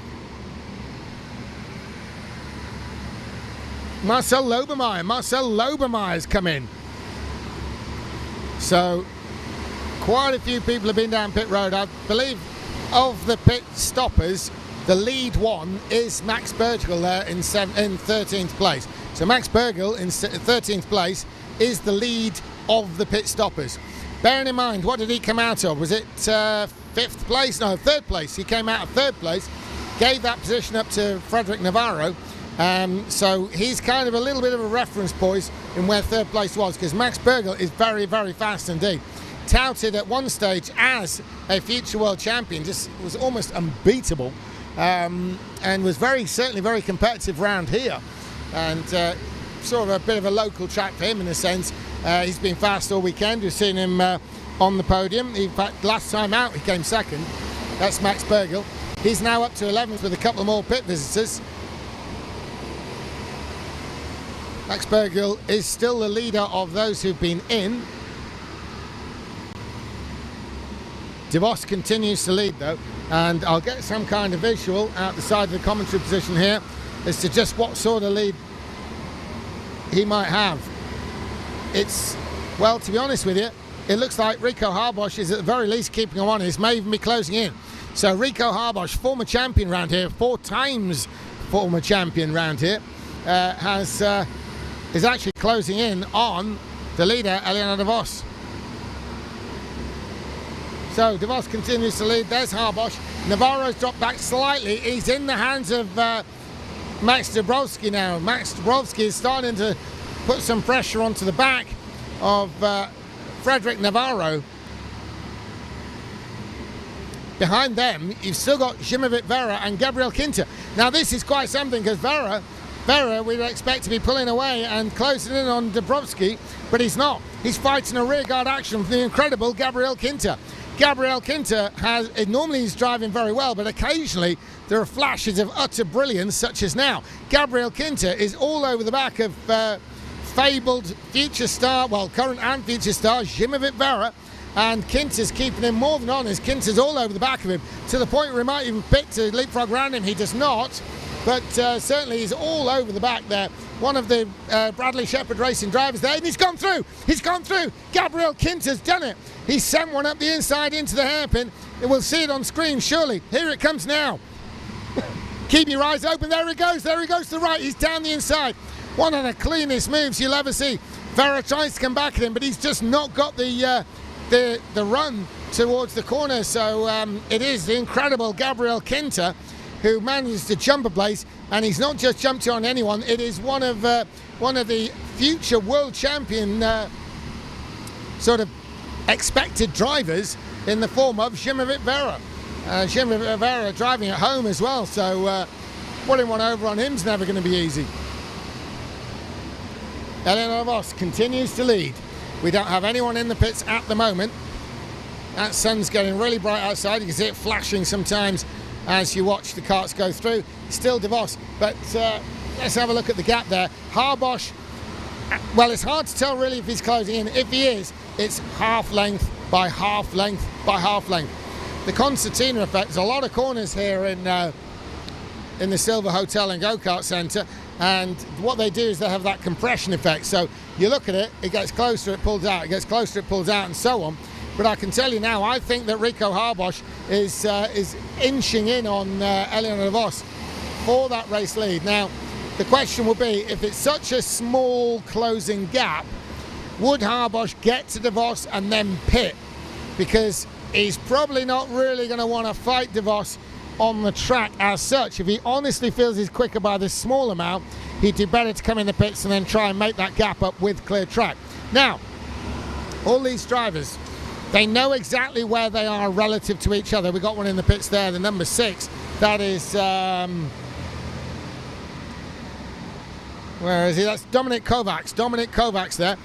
Speaker 3: Marcel Lobermeyer. Marcel Lobermeyer's come in. So quite a few people have been down pit road. I believe of the pit stoppers, the lead one is Max Burgel there in 13th place. So Max Burgel in 13th place is the lead of the pit stoppers. Bearing in mind, what did he come out of? Was it 5th place? No, 3rd place. He came out of 3rd place, gave that position up to Frederic Navarro. So he's kind of a little bit of a reference point in where 3rd place was, because Max Burgel is very, very fast indeed. Touted at one stage as a future world champion, just was almost unbeatable, and was certainly very competitive round here, and sort of a bit of a local track for him in a sense. He's been fast all weekend. We've seen him on the podium. In fact, last time out he came 2nd. That's Max Burgel. He's now up to 11th with a couple more pit visitors. Max Burgel is still the leader of those who've been in. De Vos continues to lead though, and I'll get some kind of visual out the side of the commentary position here as to just what sort of lead he might have. It's, well, to be honest with you, it looks like Rico Harbosch is at the very least keeping on. He may even be closing in. So Rico Harbosch, former champion round here, 4 times former champion round here, is actually closing in on the leader, Eliana De Vos. So De Vos continues to lead. There's Harbosch. Navarro's dropped back slightly. He's in the hands of Max Dabrowski now. Max Dabrowski is starting to put some pressure onto the back of Frederic Navarro. Behind them, you've still got Zimovit Vera and Gabriel Kinter. Now this is quite something, because Vera we'd expect to be pulling away and closing in on Dabrowski, but he's not. He's fighting a rearguard action from the incredible Gabriel Kinter. Gabriel Kinter normally he's driving very well, but occasionally there are flashes of utter brilliance, such as now. Gabriel Kinter is all over the back of fabled future star, well, current and future star, Zimovit Vera, and Kinter's keeping him more than honest. Kinter's all over the back of him, to the point where he might even pick to leapfrog around him. He does not, but certainly he's all over the back there. One of the Bradley Shepherd Racing drivers there, and he's gone through. He's gone through. Gabriel Kinter's done it. He sent one up the inside into the hairpin. We'll see it on screen, surely. Here it comes now. Keep your eyes open. There he goes. There he goes to the right. He's down the inside. One of the cleanest moves you'll ever see. Vera tries to come back at him, but he's just not got the run towards the corner. So it is the incredible Gabriel Kinter who manages to jump a place, and he's not just jumped on anyone. It is one of the future world champion sort of expected drivers in the form of Zimovit Vera. Zimovit Vera driving at home as well, so putting one over on him's never going to be easy. Eliana De Vos continues to lead. We don't have anyone in the pits at the moment. That sun's getting really bright outside. You can see it flashing sometimes as you watch the karts go through. Still De Vos, but let's have a look at the gap there. Harbosch, well, it's hard to tell really if he's closing in. If he is, it's half length by half length by half length. The concertina effect, there's a lot of corners here in the Silver Hotel and Go-Kart Centre, and what they do is they have that compression effect. So you look at it, it gets closer, it pulls out, it gets closer, it pulls out, and so on. But I can tell you now, I think that Rico Harbosch is inching in on Eliana De Vos for that race lead. Now, the question will be, if it's such a small closing gap, would Harbosch get to De Vos and then pit? Because he's probably not really going to want to fight De Vos on the track as such. If he honestly feels he's quicker by this small amount, he'd do better to come in the pits and then try and make that gap up with clear track. Now, all these drivers, they know exactly where they are relative to each other. We got one in the pits there, the number 6. That is, where is he? That's Dominic Kovacs. Dominic Kovacs there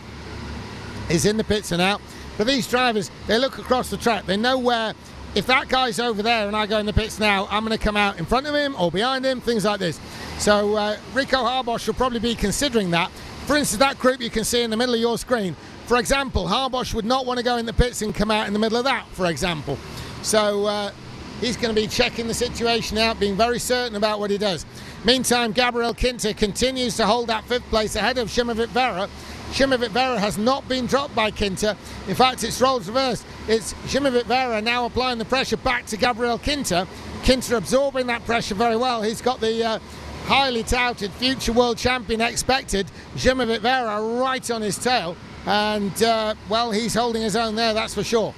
Speaker 3: is in the pits and out. But these drivers, they look across the track. They know where, if that guy's over there and I go in the pits now, I'm going to come out in front of him or behind him, things like this. So Rico Harbosch will probably be considering that. For instance, that group you can see in the middle of your screen, for example, Harbosh would not want to go in the pits and come out in the middle of that, for example. So he's going to be checking the situation out, being very certain about what he does. Meantime, Gabriel Kinter continues to hold that 5th place ahead of Šimavit Vera. Šimavit Vera has not been dropped by Kinter. In fact, it's roles reversed. It's Šimavit Vera now applying the pressure back to Gabriel Kinter. Kinter absorbing that pressure very well. He's got the highly touted future world champion expected, Šimavit Vera, right on his tail. And, well, he's holding his own there, that's for sure.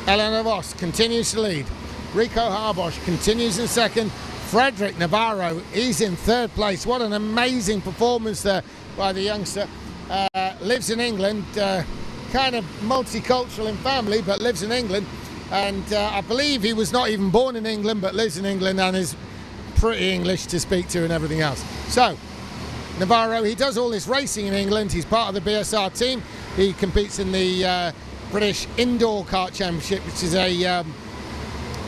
Speaker 3: Elena Vos continues to lead. Rico Harbosh continues in second. Frederick Navarro, he's in 3rd place. What an amazing performance there by the youngster. Lives in England, kind of multicultural in family, but lives in England. And I believe he was not even born in England, but lives in England and is pretty English to speak to and everything else. So, Navarro, he does all his racing in England. He's part of the BSR team. He competes in the British Indoor Kart Championship, which is a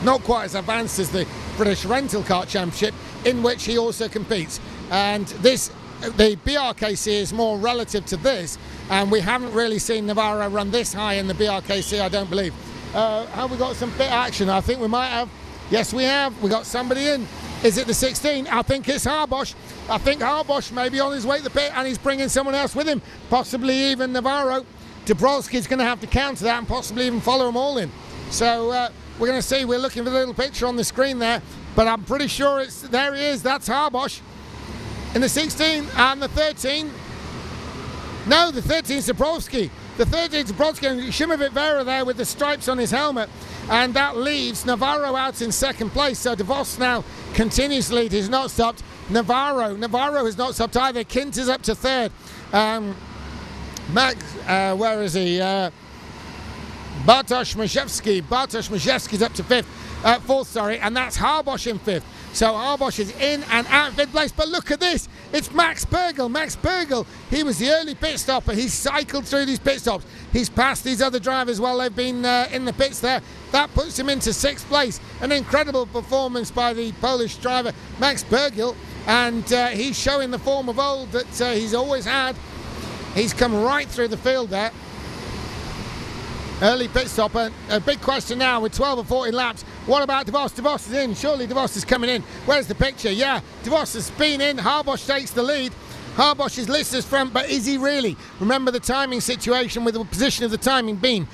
Speaker 3: not quite as advanced as the British Rental Kart Championship, in which he also competes. And this, the BRKC is more relative to this, and we haven't really seen Navarro run this high in the BRKC, I don't believe. Have we got some pit action? I think we might have. Yes, we have. We got somebody in. Is it the 16? I think it's Harbosh. I think Harbosh may be on his way to the pit, and he's bringing someone else with him, possibly even Navarro. Dabrowski's going to have to counter that and possibly even follow them all in. So we're going to see. We're looking for the little picture on the screen there, but I'm pretty sure it's there. He is. That's Harbosh in the 16 and the 13. No, the 13 is Dabrowski. The 13 is Dabrowski and Šimavit Vera there with the stripes on his helmet, and that leaves Navarro out in 2nd place. So DeVos now continues to lead. He's not stopped. Navarro has not stopped either. Kinter's up to 3rd. Max, where is he? Bartosz Majewski's up to 4th, sorry, and that's Harbosh in 5th. So Harbosh is in and out in 5th place, but look at this, it's Max Bergel. Max Bergel, he was the early pit stopper. He's cycled through these pit stops. He's passed these other drivers while they've been in the pits there. That puts him into 6th place. An incredible performance by the Polish driver, Max Bergel, and he's showing the form of old that he's always had. He's come right through the field there. Early pit stop. A big question now with 12 or 14 laps. What about DeVos? DeVos is in. Surely DeVos is coming in. Where's the picture? Yeah, DeVos has been in. Harbosh takes the lead. Harbosh is listed as front, but is he really? Remember the timing situation with the position of the timing beam.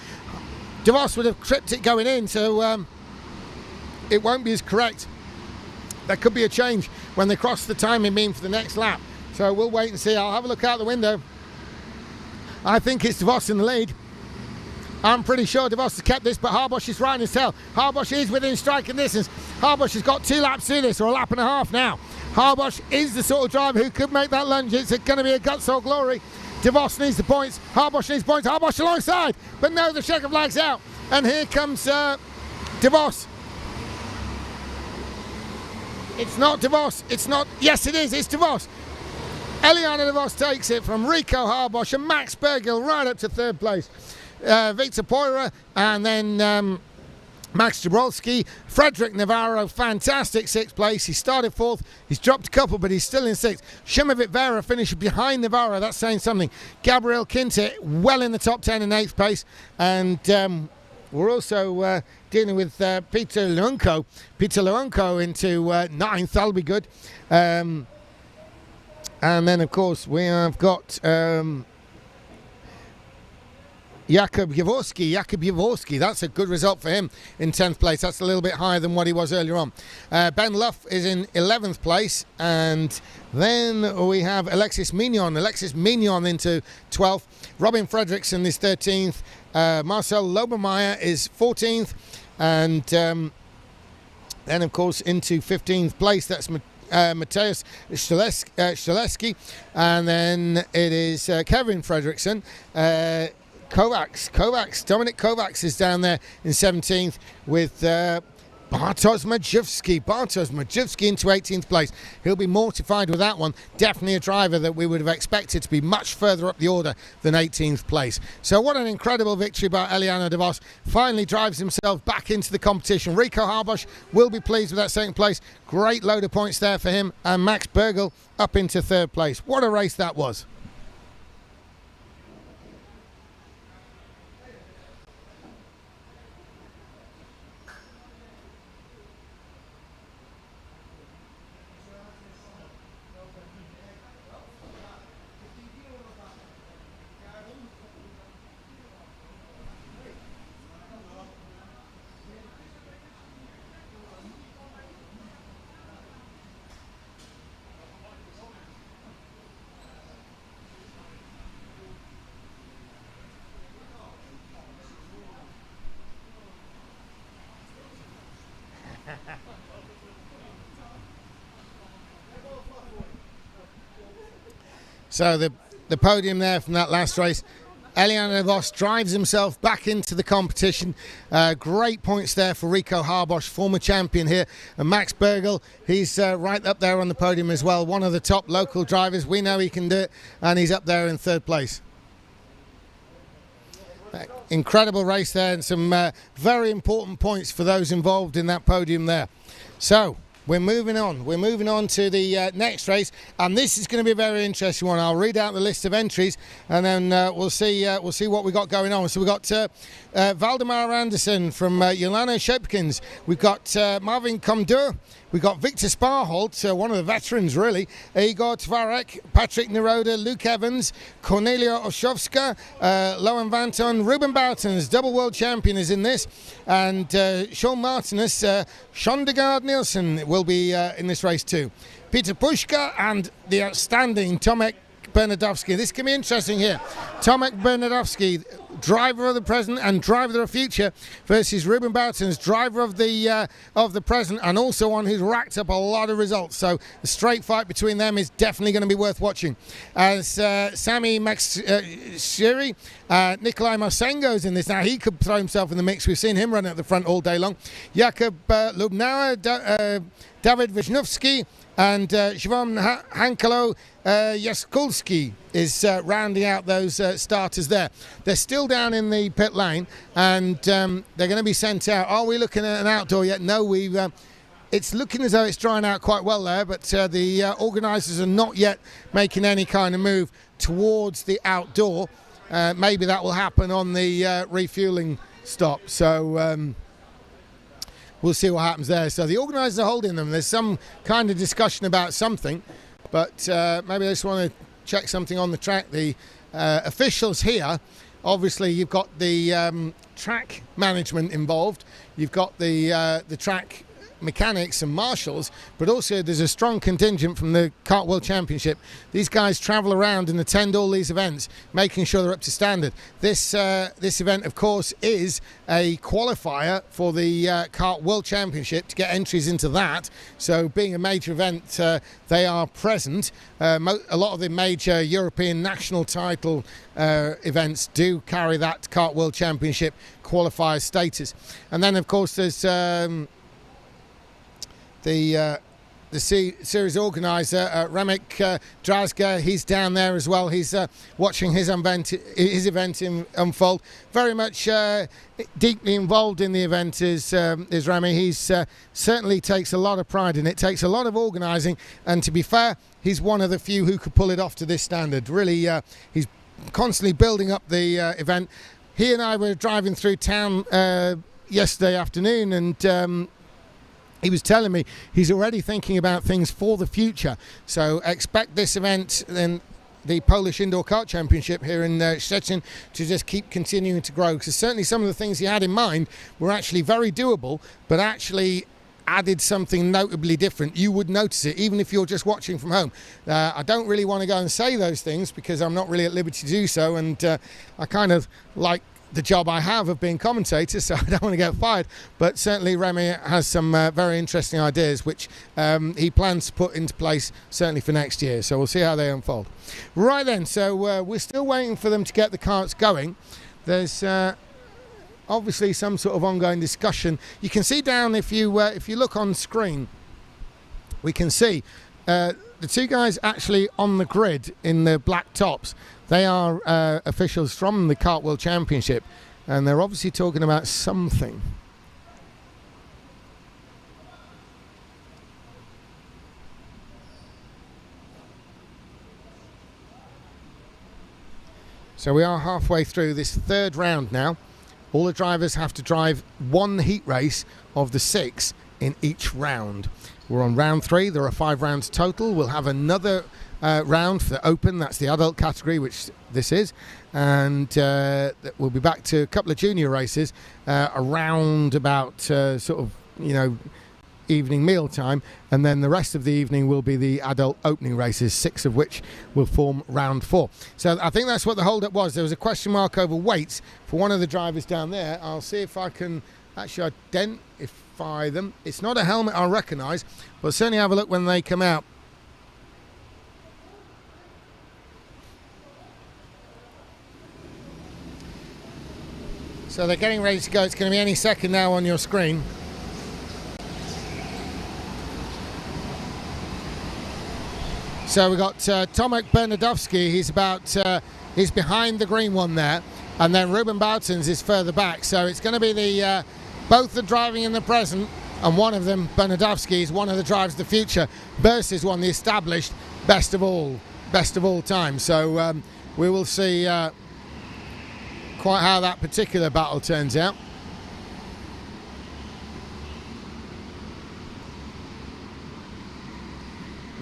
Speaker 3: DeVos would have tripped it going in, so it won't be as correct. There could be a change when they cross the timing beam for the next lap. So we'll wait and see. I'll have a look out the window. I think it's DeVos in the lead. I'm pretty sure DeVos has kept this, but Harbosh is right in his tail. Harbosh is within striking distance. Harbosh has got 2 laps to do this, or a lap and a half now. Harbosh is the sort of driver who could make that lunge. It's going to be a guts or glory. DeVos needs the points. Harbosh needs points. Harbosh alongside, but no, the checker flag's out. And here comes DeVos. It's not DeVos. It's not. Yes, it is. It's DeVos. Eliana DeVos takes it from Rico Harbosh and Max Bergel right up to 3rd place. Victor Poira and then Max Dabrowski. Frederick Navarro, fantastic 6th place. He started 4th. He's dropped a couple, but he's still in 6th. Šimavit Vera finished behind Navarro. That's saying something. Gabriel Kinter well in the top 10 in 8th place. And we're also dealing with Peter Leunko. Peter Leunko into 9th. That'll be good. And then, of course, we have got Jakub Jaworski, that's a good result for him in 10th place. That's a little bit higher than what he was earlier on. Ben Luff is in 11th place, and then we have Alexis Mignon into 12th. Robin Fredrickson is 13th. Marcel Lobermeyer is 14th, and then of course into 15th place, that's Mateusz Szczelewski, and then it is Kevin Fredrickson. Dominic Kovacs is down there in 17th with Bartosz Majewski into 18th place. He'll be mortified with that one. Definitely a driver that we would have expected to be much further up the order than 18th place. So what an incredible victory by Eliana de Vos. Finally drives himself back into the competition. Rico Harbosch will be pleased with that second place. Great load of points there for him. And Max Bergel up into third place. What a race that was. So the podium there from that last race. Eliana de Vos drives himself back into the competition. Great points there for Rico Harbosch, former champion here. And Max Bergel, he's right up there on the podium as well. One of the top local drivers. We know he can do it. And he's up there in third place. Incredible race there, and some very important points for those involved in that podium there. So we're moving on. We're moving on to the next race, and this is going to be a very interesting one. I'll read out the list of entries, and then we'll see what we got going on. So we've got Valdemar Anderson from Jolano Shepkins. We've got Marvin Comdur. We've got Victor Sparholt, one of the veterans really. Igor Tvarek, Patrick Neroda, Luke Evans, Cornelia Oshowska, Lohan Vanton, Ruben Boutons, double world champion is in this, and Sean Martinez, Shondegard Nielsen will be in this race too. Peter Pushka and the outstanding Tomek Bernadowski. This can be interesting here. Tomek Bernadowski, driver of the present and driver of the future, versus Ruben Boutons, driver of the present and also one who's racked up a lot of results. So the straight fight between them is definitely going to be worth watching. As Sami Shiri, Nikolai Marsengo's in this now. He could throw himself in the mix. We've seen him run at the front all day long. Jakub Lubnauer, David Wisniewski, and Siobhan Hankalo Jaskulski is rounding out those starters there. They're still down in the pit lane, and they're going to be sent out. Are we looking at an outdoor yet? No, it's looking as though it's drying out quite well there, but the organisers are not yet making any kind of move towards the outdoor. Maybe that will happen on the refuelling stop. So we'll see what happens there. So the organisers are holding them. There's some kind of discussion about something, but maybe they just want to check something on the track. The officials here, obviously you've got the track management involved, you've got the track mechanics and marshals, but also there's a strong contingent from the Kart World Championship. These guys travel around and attend all these events, making sure they're up to standard. This event, of course, is a qualifier for the Kart World Championship to get entries into that. So being a major event, they are present. A lot of the major European national title events do carry that Kart World Championship qualifier status. And then, of course, there's the series organizer, Remek Drazga. He's down there as well. He's watching his event unfold. Very much deeply involved in the event is Remy. He's certainly takes a lot of pride in it, takes a lot of organising, and to be fair, he's one of the few who could pull it off to this standard. Really, he's constantly building up the event. He and I were driving through town yesterday afternoon, and he was telling me he's already thinking about things for the future. So expect this event, then the Polish Indoor Kart Championship here in Szczecin, to just keep continuing to grow. Because certainly some of the things he had in mind were actually very doable, but actually added something notably different. You would notice it even if you're just watching from home. I don't really want to go and say those things because I'm not really at liberty to do so, and I kind of like the job I have of being commentator, so I don't want to get fired. But certainly Remy has some very interesting ideas which he plans to put into place certainly for next year, so we'll see how they unfold. Right then, so we're still waiting for them to get the carts going. There's obviously some sort of ongoing discussion. You can see down, if you look on screen, we can see the two guys actually on the grid in the black tops. They are officials from the Kart World Championship, and they're obviously talking about something. So we are halfway through this third round now. All the drivers have to drive one heat race of the 6 in each round. We're on round 3. There are 5 rounds total. We'll have another round for the Open. That's the adult category, which this is. And we'll be back to a couple of junior races around about sort of, you know, evening meal time, and then the rest of the evening will be the adult opening races, 6 of which will form round 4. So I think that's what the hold-up was. There was a question mark over weights for one of the drivers down there. I'll see if I can actually identify them. It's not a helmet I'll recognise, but certainly have a look when they come out. So they're getting ready to go. It's going to be any second now on your screen. So we've got Tomek Bernadowski. He's behind the green one there, and then Ruben Boutens is further back. So it's going to be the both the driving in the present, and one of them, Bernadowski, is one of the drivers of the future versus one, the established best of all time. So we will see quite how that particular battle turns out.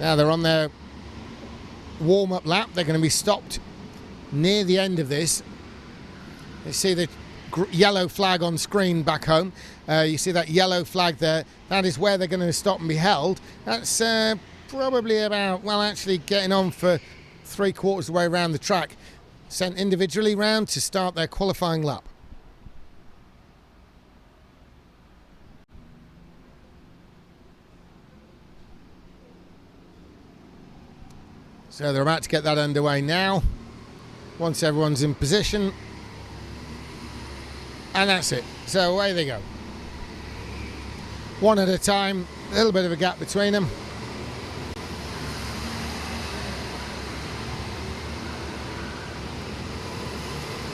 Speaker 3: Now they're on their warm-up lap. They're going to be stopped near the end of this. You see the yellow flag on screen back home. You see that yellow flag there. That is where they're going to stop and be held. That's probably about, well, actually getting on for 3/4 of the way around the track. Sent individually round to start their qualifying lap. So they're about to get that underway now, once everyone's in position. And that's it. So away they go. One at a time, a little bit of a gap between them.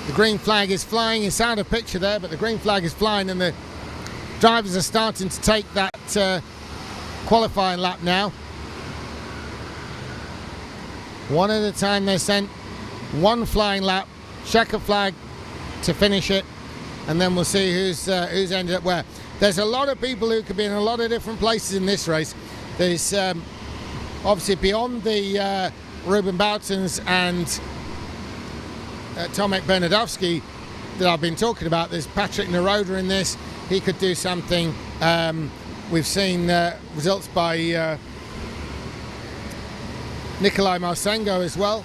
Speaker 3: The green flag is flying. It's out of picture there, but the green flag is flying, and the drivers are starting to take that qualifying lap now. One at a time they're sent, one flying lap, checker flag to finish it, and then we'll see who's ended up where. There's a lot of people who could be in a lot of different places in this race. There's obviously beyond the Ruben Boutens and Tomek Bernadowski that I've been talking about. There's Patrick Naroda in this. He could do something. We've seen results by Nikolai Marsengo as well.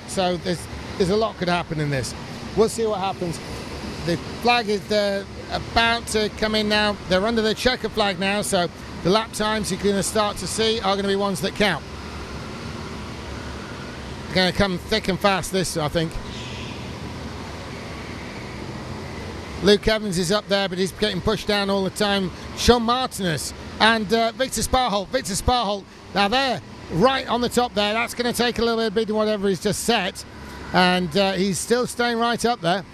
Speaker 3: So there's a lot could happen in this. We'll see what happens. The flag is about to come in now. They're under the checker flag now, so the lap times you're going to start to see are going to be ones that count. They're going to come thick and fast, this, I think. Luke Evans is up there, but he's getting pushed down all the time. Sean Martinez and Victor Sparholt. Victor Sparholt, now there, right on the top there. That's going to take a little bit of whatever he's just set. And he's still staying right up there.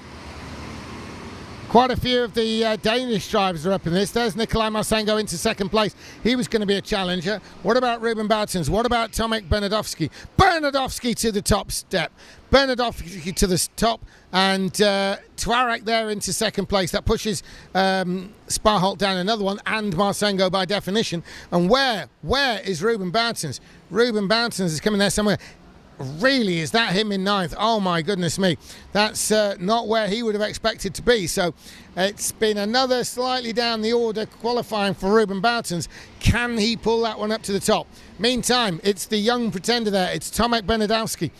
Speaker 3: Quite a few of the Danish drivers are up in this. There's Nikolai Marsengo into second place. He was going to be a challenger. What about Ruben Boutens? What about Tomek Bernadowski? Bernadowski to the top step. Bernadowski to the top. And Twarek there into second place. That pushes Sparholt down another one, and Marsengo by definition. And where is Ruben Boutens? Ruben Boutens is coming there somewhere. Really, is that him in ninth? Oh my goodness me, that's not where he would have expected to be. So it's been another slightly down the order qualifying for Ruben Boutens. Can he pull that one up to the top? Meantime, it's the young pretender there. It's Tomek Bernadowski.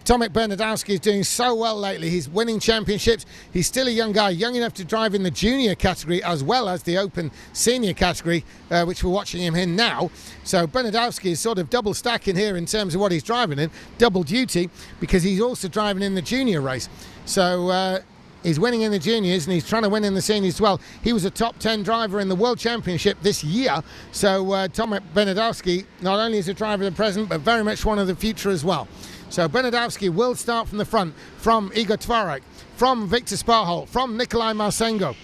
Speaker 3: Tomek Bernadowski is doing so well lately. He's winning championships. He's still a young guy, young enough to drive in the junior category as well as the open senior category, which we're watching him in now. So Bernadowski is sort of double stacking here in terms of what he's driving in, double duty, because he's also driving in the junior race. So He's winning in the juniors and he's trying to win in the seniors as well. He was a top 10 driver in the World Championship this year. So Tomek Bernadowski not only is a driver of the present, but very much one of the future as well. So Bernadowski will start from the front, from Igor Tvarek, from Victor Sparholt, from Nikolai Marsengo,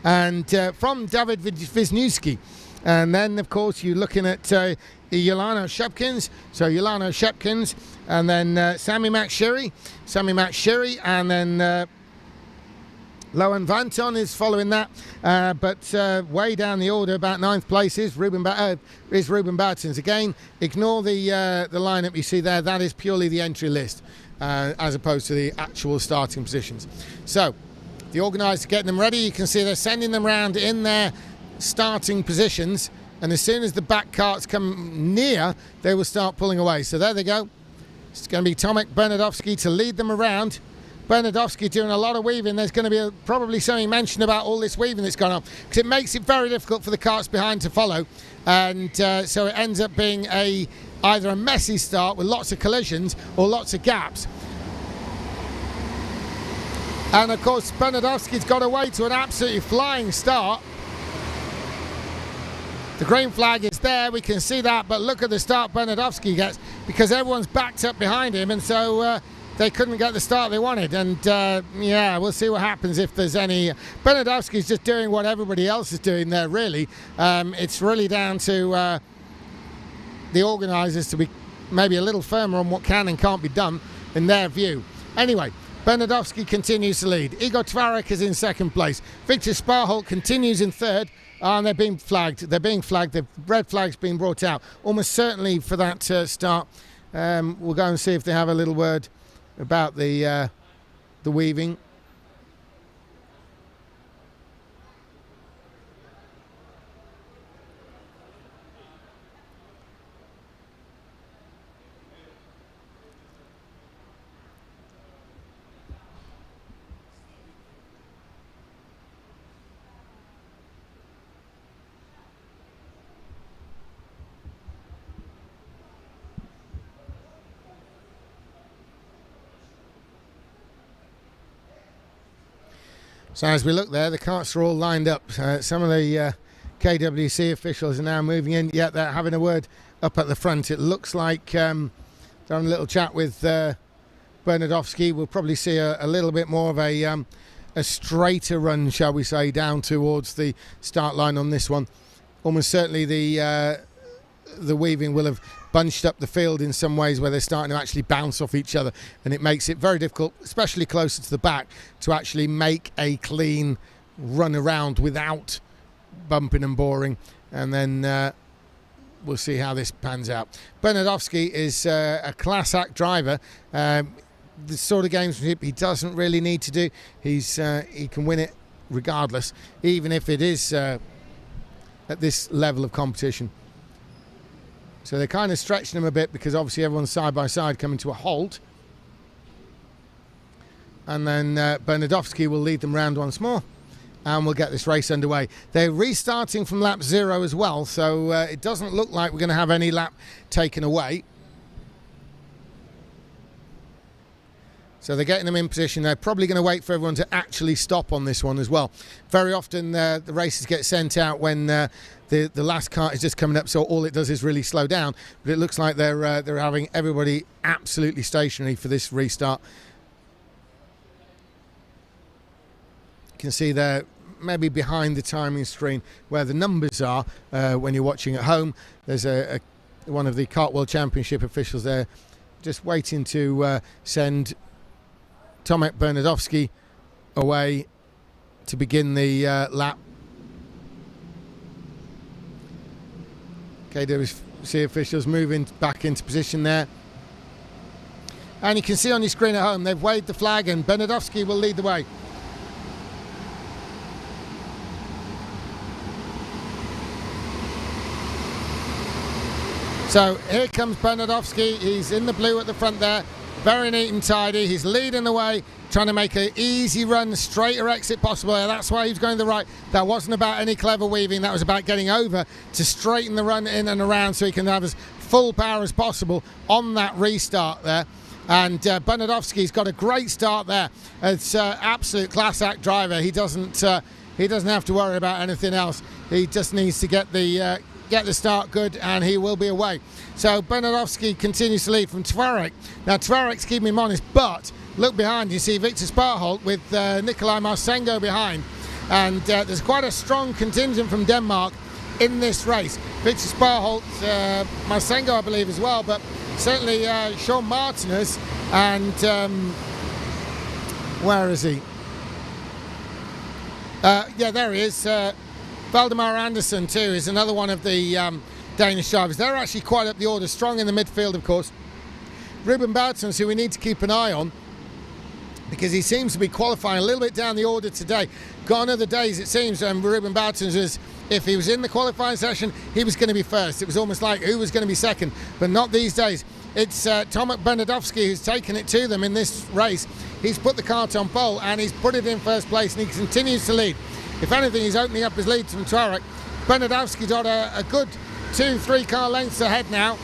Speaker 3: and from David Wisniewski. And then, of course, you're looking at Yolano Shepkins. So Yolano Shepkins, and then Sami Makshiri, and then Lohan Vanton is following that. But way down the order, about 9th place, is Ruben Bartens. Again, ignore the lineup you see there. That is purely the entry list, as opposed to the actual starting positions. So the organisers are getting them ready. You can see they're sending them round in their starting positions, and as soon as the back carts come near, they will start pulling away. So there they go. It's going to be Tomek Bernadowski to lead them around. Bernadowski doing a lot of weaving. There's going to be probably something mentioned about all this weaving that's gone on, because it makes it very difficult for the carts behind to follow, and so it ends up being either a messy start with lots of collisions or lots of gaps. And of course Bernadowski's got away to an absolutely flying start. The green flag is there, we can see that, but look at the start Bernadowski gets, because everyone's backed up behind him, and so they couldn't get the start they wanted. And yeah, we'll see what happens if there's any. Bernadowski's just doing what everybody else is doing there, really. It's really down to the organisers to be maybe a little firmer on what can and can't be done in their view. Anyway, Bernadowski continues to lead. Igor Tvarek is in 2nd place. Victor Sparholt continues in 3rd. And they're being flagged. The red flag's been brought out, almost certainly for that start. We'll go and see if they have a little word about the weaving. So as we look there, the carts are all lined up. Some of the KWC officials are now moving in. Yeah, they're having a word up at the front. It looks like they're on a little chat with Bernadowski. We'll probably see a little bit more of a straighter run, shall we say, down towards the start line on this one. Almost certainly the weaving will have bunched up the field in some ways where they're starting to actually bounce off each other, and it makes it very difficult, especially closer to the back, to actually make a clean run around without bumping and boring. And then we'll see how this pans out. Bernadowski is a class act driver. The sort of gamesmanship he doesn't really need to do. He can win it regardless, even if it is at this level of competition. So they're kind of stretching him a bit, because obviously everyone's side by side coming to a halt. And then Bernadowski will lead them round once more, and we'll get this race underway. They're restarting from lap 0 as well, so it doesn't look like we're going to have any lap taken away. So they're getting them in position. They're probably going to wait for everyone to actually stop on this one as well. Very often the races get sent out when the last cart is just coming up, so all it does is really slow down. But it looks like they're having everybody absolutely stationary for this restart. You can see there, maybe behind the timing screen where the numbers are when you're watching at home. There's one of the Kart World Championship officials there just waiting to send Tomek Bernadowski away to begin the lap. KWC officials moving back into position there. And you can see on your screen at home, they've waved the flag, and Bernadowski will lead the way. So here comes Bernadowski. He's in the blue at the front there. Very neat and tidy. He's leading the way, trying to make an easy run, straighter exit possible. That's why he was going to the right. That wasn't about any clever weaving. That was about getting over to straighten the run in and around so he can have as full power as possible on that restart there. And Bernadowski's got a great start there. It's absolute class act driver. He doesn't have to worry about anything else. He just needs to get the start good, and he will be away. So Bernadowski continues to lead from Tvarek. Now Tvarek's keeping him honest, but look behind, you see Victor Sparholt with Nikolai Marsengo behind, and there's quite a strong contingent from Denmark in this race. Victor Sparholt, Marsengo I believe as well, but certainly Sean Martinez and where is he? Yeah, there he is. Valdemar Andersen too is another one of the Danish drivers. They're actually quite up the order, strong in the midfield of course. Ruben Boutens, who we need to keep an eye on, because he seems to be qualifying a little bit down the order today. Gone are the days, it seems, when Ruben Boutens was, if he was in the qualifying session, he was going to be first. It was almost like who was going to be second, but not these days. It's Tomek Bernadowski who's taken it to them in this race. He's put the kart on pole and he's put it in first place, and he continues to lead. If anything, he's opening up his lead from Tvarek. Bernadowski's got a good 2-3 car lengths ahead now.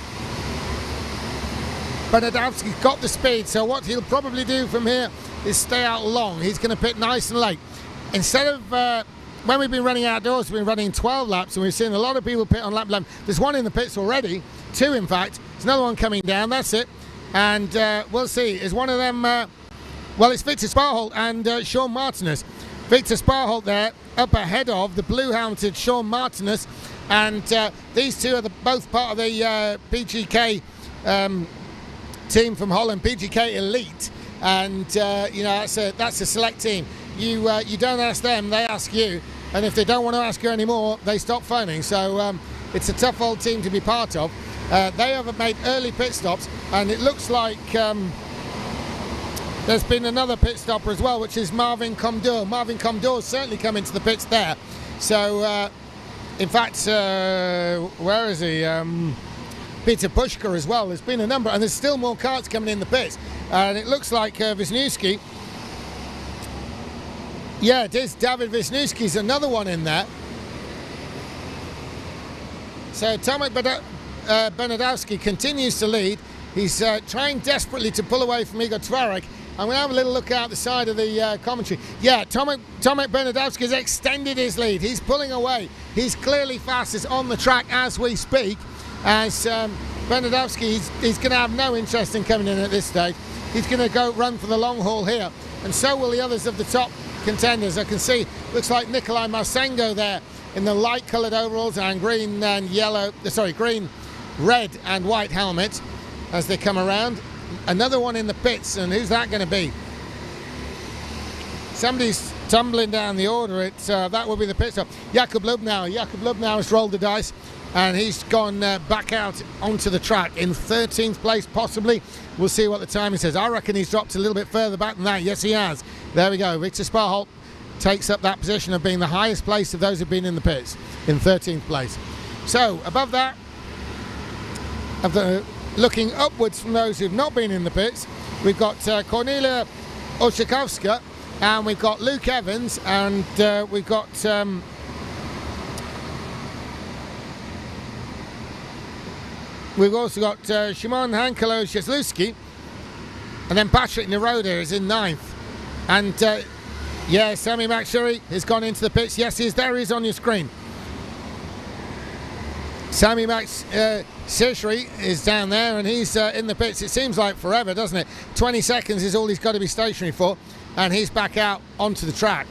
Speaker 3: Bernadowski's got the speed, so what he'll probably do from here is stay out long. He's going to pit nice and late. Instead of, when we've been running outdoors, we've been running 12 laps, and we've seen a lot of people pit on lap 11. There's one in the pits already, 2 in fact. There's another one coming down, that's it. And we'll see. Is one of them, well, it's Victor Sparholt and Sean Martinez. Victor Sparholt there, up ahead of the blue-helmeted Sean Martinez. And these two are both part of the PGK team from Holland, PGK Elite. And, you know, that's a select team. You don't ask them, they ask you. And if they don't want to ask you anymore, they stop phoning. So it's a tough old team to be part of. They have made early pit stops, and it looks like there's been another pit stopper as well, which is Marvin Comdur. Marvin Comdur's certainly come into the pits there. So, in fact, where is he? Peter Pushka as well. There's been a number, and there's still more karts coming in the pits. And it looks like Wisniewski. Yeah, it is. David Wisniewski's another one in there. So Tomek Bernadowski continues to lead. He's trying desperately to pull away from Igor Tvarek. I'm going to have a little look out the side of the commentary. Yeah, Tomek Bernadowski has extended his lead. He's pulling away. He's clearly fastest on the track as we speak. As Bernadowski, he's going to have no interest in coming in at this stage. He's going to go run for the long haul here. And so will the others of the top contenders. I can see, looks like Nikolai Marsengo there in the light coloured overalls and green and yellow, sorry, green, red and white helmet as they come around. Another one in the pits, and who's that going to be? Somebody's tumbling down the order. That will be the pit stop. Jakub Lubnauer. Jakub Lubnauer has rolled the dice, and he's gone back out onto the track in 13th place, possibly. We'll see what the time he says. I reckon he's dropped a little bit further back than that. Yes, he has. There we go. Victor Sparholt takes up that position of being the highest place of those who've been in the pits, in 13th place. So, above that, looking upwards from those who've not been in the pits, we've got Kornelia Olszakowska, and we've got Luke Evans, and we've got we've also got Szymon Hankalo-Ciesluski, and then Patrick Naroda is in 9th. And yeah, Sami Makshuri has gone into the pits. Yes, he is. There he is on your screen. Sami Makshuri is down there, and he's in the pits. It seems like forever, doesn't it? 20 seconds is all he's got to be stationary for, and he's back out onto the track.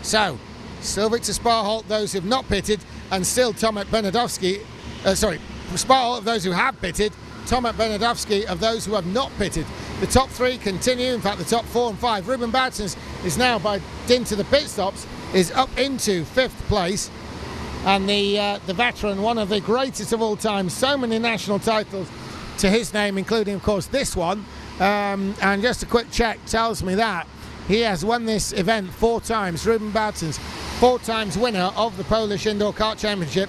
Speaker 3: So, still Victor Sparholt, those who've not pitted, and still Tomek Bernadowski, Sparholt of those who have pitted, Tomek Bernadowski of those who have not pitted. The top 3 continue, in fact the top 4 and 5. Ruben Boutens is now, by dint of the pit stops, is up into 5th place. And the veteran, one of the greatest of all time, so many national titles to his name, including of course this one. And just a quick check tells me that he has won this event 4 times. Ruben Boutens, 4 times winner of the Polish Indoor Kart Championship.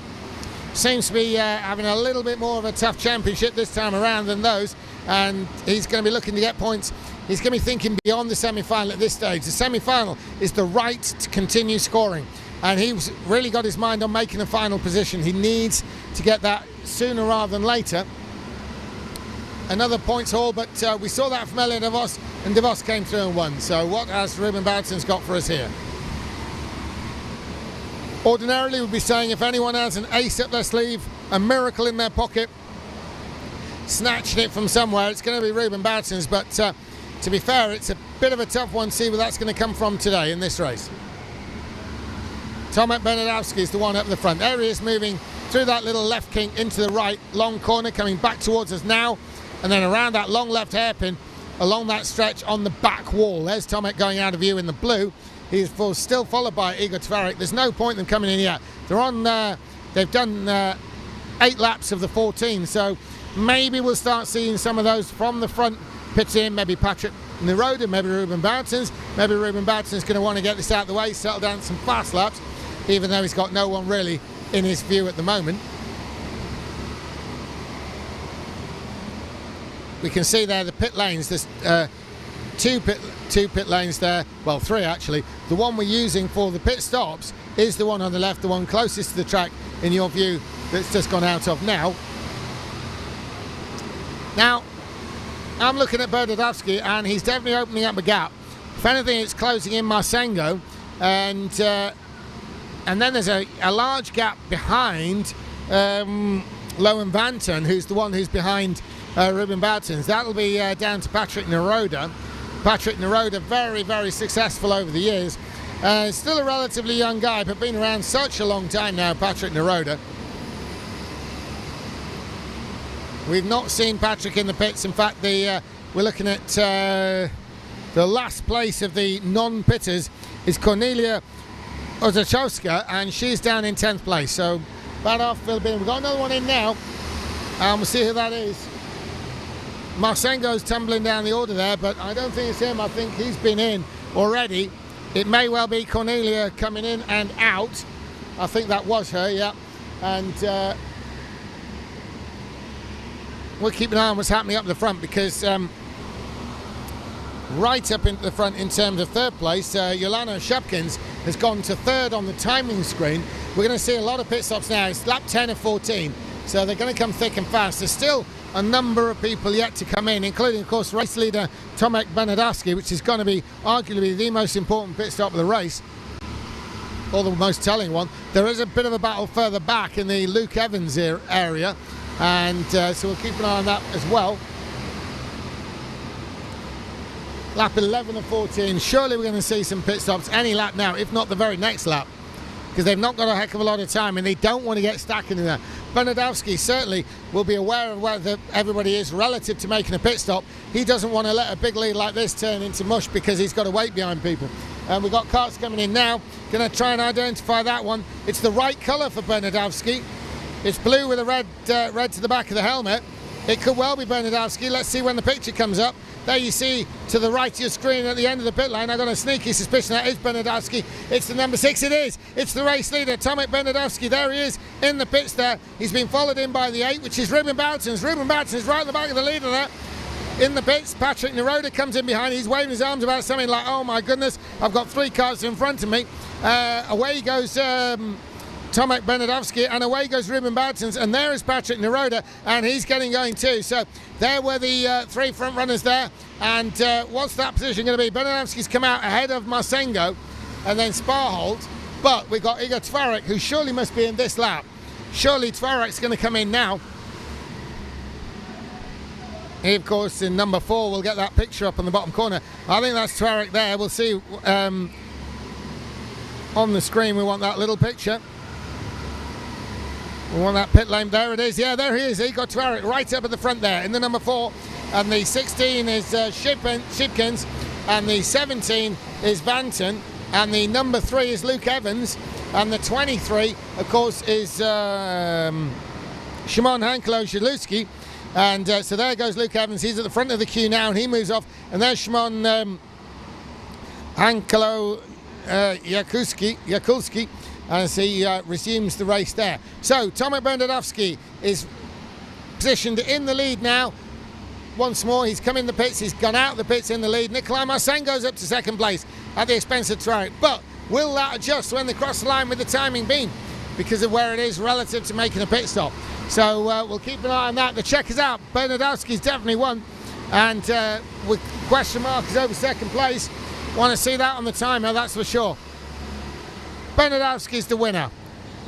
Speaker 3: Seems to be having a little bit more of a tough championship this time around than those, and he's going to be looking to get points. He's going to be thinking beyond the semi-final at this stage. The semi-final is the right to continue scoring, and he's really got his mind on making a final position. He needs to get that sooner rather than later. another points haul, but we saw that from Elliot DeVos, and DeVos came through and won. So what has Ruben Bouton's got for us here? Ordinarily, we'd be saying if anyone has an ace up their sleeve, a miracle in their pocket, snatching it from somewhere, it's going to be Ruben Bouton's, but to be fair, it's a bit of a tough one to see where that's going to come from today in this race. Tomek Bernadowski is the one up the front. There he is, moving through that little left kink into the right long corner, coming back towards us now, and then around that long left hairpin along that stretch on the back wall. There's Tomek going out of view in the blue. He's still followed by Igor Tvarek. There's no point in them coming in yet. They're on. They've done 8 laps of the 14, so maybe we'll start seeing some of those from the front pit in. Maybe Patrick Neroda, maybe Ruben Bouton's. Maybe Ruben Bouton's going to want to get this out of the way, settle down some fast laps, even though he's got no one really in his view at the moment. We can see there the pit lanes. There's two pit lanes there, well 3 actually. The one we're using for the pit stops is the one on the left, the one closest to the track in your view that's just gone out of now. Now I'm looking at Bernadowski and he's definitely opening up a gap. If anything, it's closing in Marsengo, and then there's a large gap behind Lohan Vanton, who's the one who's behind Ruben Bouton's. That'll be down to Patrick Neroda. Patrick Neroda, very, very successful over the years. Still a relatively young guy, but been around such a long time now, Patrick Neroda. We've not seen Patrick in the pits. In fact, we're looking at the last place of the non-pitters is Cornelia Ozachowska, and she's down in 10th place. So bad off Philippine. We've got another one in now, and we'll see who that is. Marsengo's tumbling down the order there, but I don't think it's him. I think he's been in already. It may well be Cornelia coming in and out. I think that was her, yeah. And we'll keep an eye on what's happening up the front, because right up into the front in terms of 3rd place, Yolano Shupkins has gone to 3rd on the timing screen. We're going to see a lot of pit stops now. It's lap 10 of 14, so they're going to come thick and fast. There's still a number of people yet to come in, including, of course, race leader Tomek Bernadowski, which is going to be arguably the most important pit stop of the race, or the most telling one. There is a bit of a battle further back in the Luke Evans area, and so we'll keep an eye on that as well. Lap 11 of 14, surely we're going to see some pit stops any lap now, if not the very next lap, because they've not got a heck of a lot of time and they don't want to get stuck in there. Bernadowski certainly will be aware of where everybody is relative to making a pit stop. He doesn't want to let a big lead like this turn into mush, because he's got to wait behind people. And we've got Karts coming in now. Going to try and identify that one. It's the right colour for Bernadowski. It's blue with a red to the back of the helmet. It could well be Bernadowski. Let's see when the picture comes up. There you see to the right of your screen at the end of the pit lane. I've got a sneaky suspicion that is Bernadowski. It's the number 6, it is. It's the race leader, Tomek Bernadowski. There he is in the pits there. He's been followed in by the 8, which is Ruben Bouton's. Ruben Bouton's right at the back of the leader there. In the pits, Patrick Neroda comes in behind. He's waving his arms about something like, oh my goodness, I've got 3 cars in front of me. Away goes Tomek Bernadowski, and away goes Ruben Bouton's, and there is Patrick Neroda, and he's getting going too. So there were the 3 front runners there, and what's that position going to be? Bernadowski's come out ahead of Marsengo and then Sparholt, but we've got Igor Tvarek, who surely must be in this lap. Surely Tvarek's going to come in now. He, of course, in number 4, we'll get that picture up on the bottom corner. I think that's Tvarek there. We'll see on the screen. We want that little picture. We want that pit lane. There it is. Yeah, there he is. Igor Tvarek right up at the front there in the number 4. And the 16 is Shipkins. And the 17 is Vanton. And the number 3 is Luke Evans. And the 23, of course, is Shimon Hankelo-Shaluski. And so there goes Luke Evans. He's at the front of the queue now, and he moves off. And there's Shimon Hankelo-Yakulski. As he resumes the race there. So Tomek Bernadowski is positioned in the lead now. Once more, he's come in the pits, he's gone out the pits in the lead. Nikolai Marsen goes up to 2nd place at the expense of Tvarek. But will that adjust when they cross the line with the timing beam, because of where it is relative to making a pit stop? So we'll keep an eye on that. The check is out. Bernadowski's definitely won. And with question marks over second place. Want to see that on the timer, that's for sure. Bernadowski's the winner.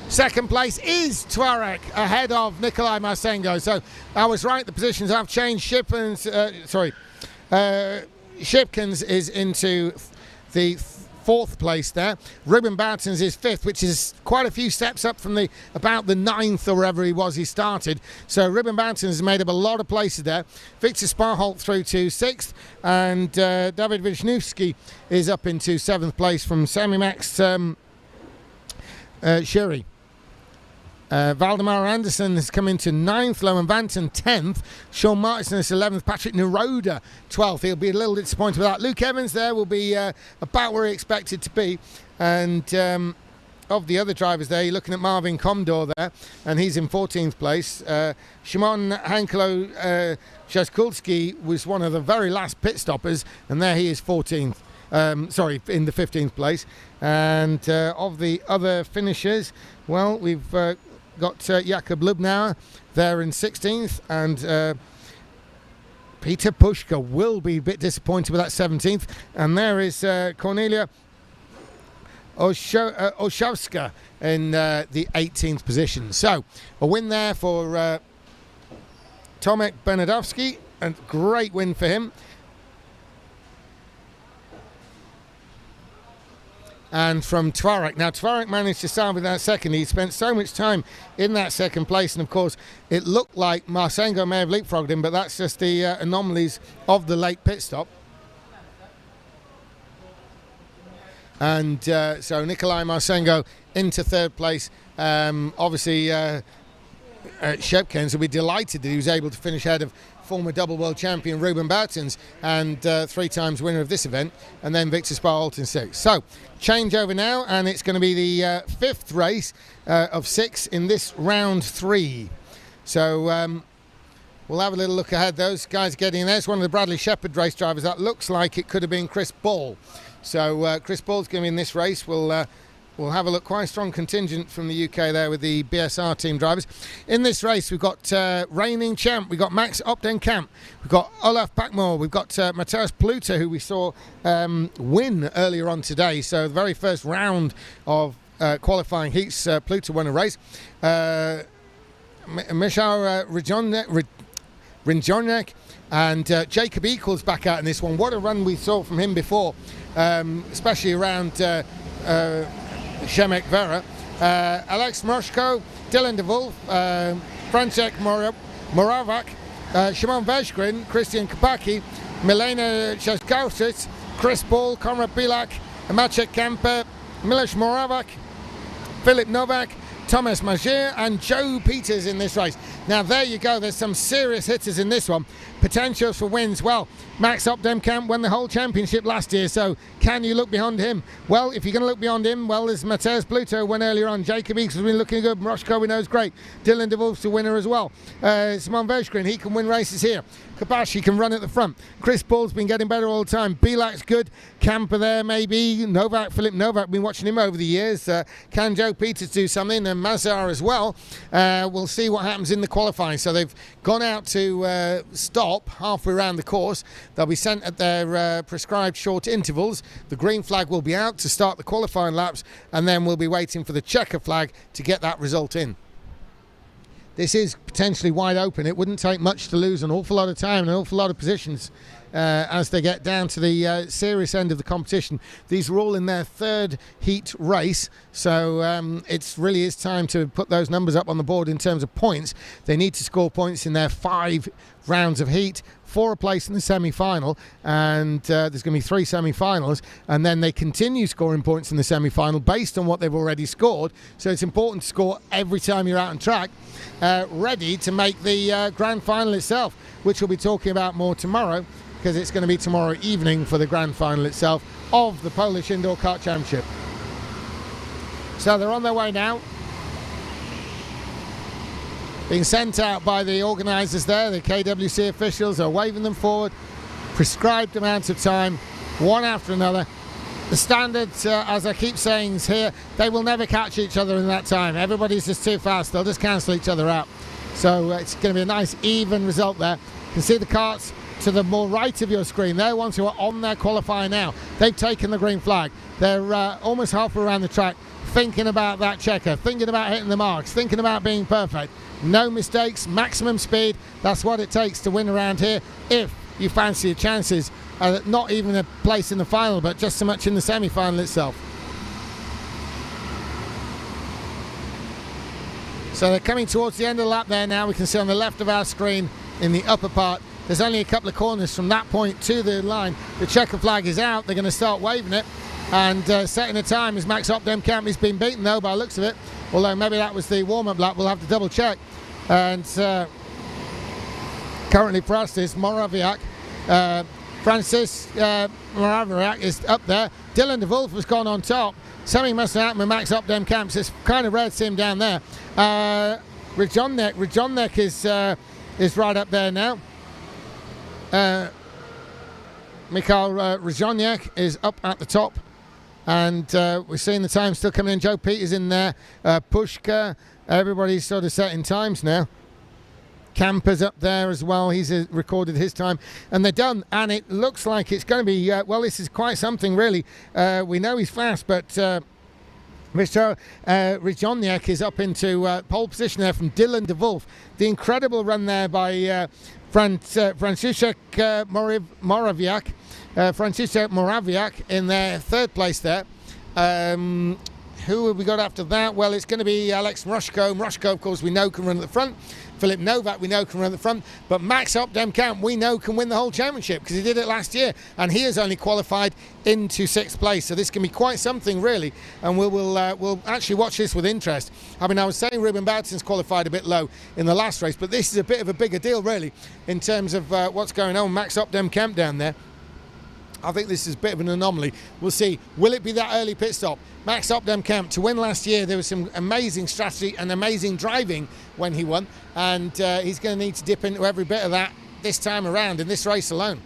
Speaker 3: Second place is Tuareg ahead of Nikolai Marsengo. So I was right, the positions have changed. Shipkins is into the fourth place there. Ruben Boutens is fifth, which is quite a few steps up from about the ninth or wherever he started. So Ruben Boutens has made up a lot of places there. Victor Sparholt through to sixth, and David Wisniewski is up into seventh place from Sami-Max Shuri. Valdemar Anderson has come into 9th, Lohan Vanton 10th, Sean Martinson is 11th, Patrick Neroda 12th. He'll be a little disappointed with that. Luke Evans there will be about where he expected to be. And of the other drivers there, you're looking at Marvin Komdor there, and he's in 14th place. Shimon Hankelo Jaskulski was one of the very last pit stoppers, and there he is 14th. In the 15th place. And of the other finishers, well, we've got Jakub Lubnauer there in 16th, and Peter Pushka will be a bit disappointed with that 17th. And there is Cornelia Oshowska in the 18th position. So a win there for Tomek Bernadowski, and great win for him. And from Tuareg. Now, Tuareg managed to start with that second. He spent so much time in that second place, and of course, it looked like Marsengo may have leapfrogged him, but that's just the anomalies of the late pit stop. And so Nikolai Marsengo into third place. Obviously, Shepkins will be delighted that he was able to finish ahead of former double world champion Ruben Boutens and 3 times winner of this event, and then Victor Sparholt in 6th. So change over now, and it's going to be the 5th race of 6 in this round 3. So we'll have a little look ahead. Those guys getting in there. It's one of the Bradley Shepherd race drivers. That looks like it could have been Chris Ball. So Chris Ball's going to be in this race. We'll have a look. Quite a strong contingent from the UK there with the BSR team drivers. In this race, we've got reigning champ. We've got Max Opdenkamp. We've got Olaf Backmore. We've got Matthias Pluter, who we saw win earlier on today. So the very first round of qualifying heats, Pluter won a race. Michał Rinjonek and Jacob Equals back out in this one. What a run we saw from him before, especially around Shemek Vera. Alex Moshko, Dylan DeWolf, Francek Moravak, Szymon Veszgrin, Christian Kapaki, Milena Czeszkowicz, Chris Ball, Konrad Bilak, Maciek Kemper, Miloš Moravak, Philip Novak, Thomas Magier and Joe Peters in this race. Now there you go, there's some serious hitters in this one. Potentials for wins. Well, Max Opdenkamp won the whole championship last year, so can you look beyond him? Well, if you're going to look beyond him, well, there's Matthias Pluto won earlier on. Jacob Eakes has been looking good. Roshko we know is great. Dylan DeWolf's the winner as well. Simon Veszgrin, he can win races here. Kabashi can run at the front. Chris Ball's been getting better all the time. Bilak's good. Camper there maybe. Novak, Philip Novak, been watching him over the years. Can Joe Peters do something? And Mazar as well. We'll see what happens in the qualifying. So they've gone out to stop halfway around the course. They'll be sent at their prescribed short intervals. The green flag will be out to start the qualifying laps, and then we'll be waiting for the checker flag to get that result in. This is potentially wide open. It wouldn't take much to lose an awful lot of time and an awful lot of positions as they get down to the serious end of the competition. These are all in their 3rd heat race, so it really is time to put those numbers up on the board in terms of points. They need to score points in their 5 rounds of heat for a place in the semi-final, and there's going to be 3 semi-finals, and then they continue scoring points in the semi-final based on what they've already scored. So it's important to score every time you're out on track, ready to make the grand final itself, which we'll be talking about more tomorrow, because it's going to be tomorrow evening for the grand final itself of the Polish Indoor Kart Championship. So they're on their way now, being sent out by the organisers there. The KWC officials are waving them forward, prescribed amount of time, one after another. The standard, as I keep saying, is here. They will never catch each other in that time. Everybody's just too fast. They'll just cancel each other out. So it's going to be a nice even result there. You can see the karts to the more right of your screen. They're ones who are on their qualifier now. They've taken the green flag. They're almost halfway around the track, thinking about that checker, thinking about hitting the marks, thinking about being perfect. No mistakes, maximum speed. That's what it takes to win around here if you fancy your chances. Not even a place in the final, but just so much in the semi-final itself. So they're coming towards the end of the lap there now. We can see on the left of our screen in the upper part, there's only a couple of corners from that point to the line. The checker flag is out. They're going to start waving it. And setting a time is Max Opdemkamp. He's been beaten though by the looks of it. Although maybe that was the warm-up lap. We'll have to double check. And currently for us is Moraviak. Francis Moraviak is up there. Dylan de Wolf has gone on top. Something must have happened with Max Opdemkamp. So it's kind of rare to see him down there. Rijonek is right up there now. Mikhail Rijonek is up at the top. And we're seeing the time still coming in. Joe Peters in there. Pushka. Everybody's sort of setting times now. Camper's up there as well. He's recorded his time. And they're done. And it looks like it's going to be, well, this is quite something, really. We know he's fast, but Mr. Rijonek is up into pole position there from Dylan de Wolf. The incredible run there by Franciszek Moraviak. Franciszek Moraviak in their third place there. Who have we got after that? Well, it's going to be Alex Mroshko. Mroshko, of course, we know can run at the front. Philip Novak, we know can run at the front. But Max Opdemkamp, we know can win the whole championship because he did it last year. And he has only qualified into 6th place. So this can be quite something, really. And we'll actually watch this with interest. I mean, I was saying Ruben Boutson's qualified a bit low in the last race. But this is a bit of a bigger deal, really, in terms of what's going on. Max Opdemkamp down there. I think this is a bit of an anomaly. We'll see. Will it be that early pit stop? Max Opdemkamp, to win last year, there was some amazing strategy and amazing driving when he won. And he's going to need to dip into every bit of that this time around in this race alone.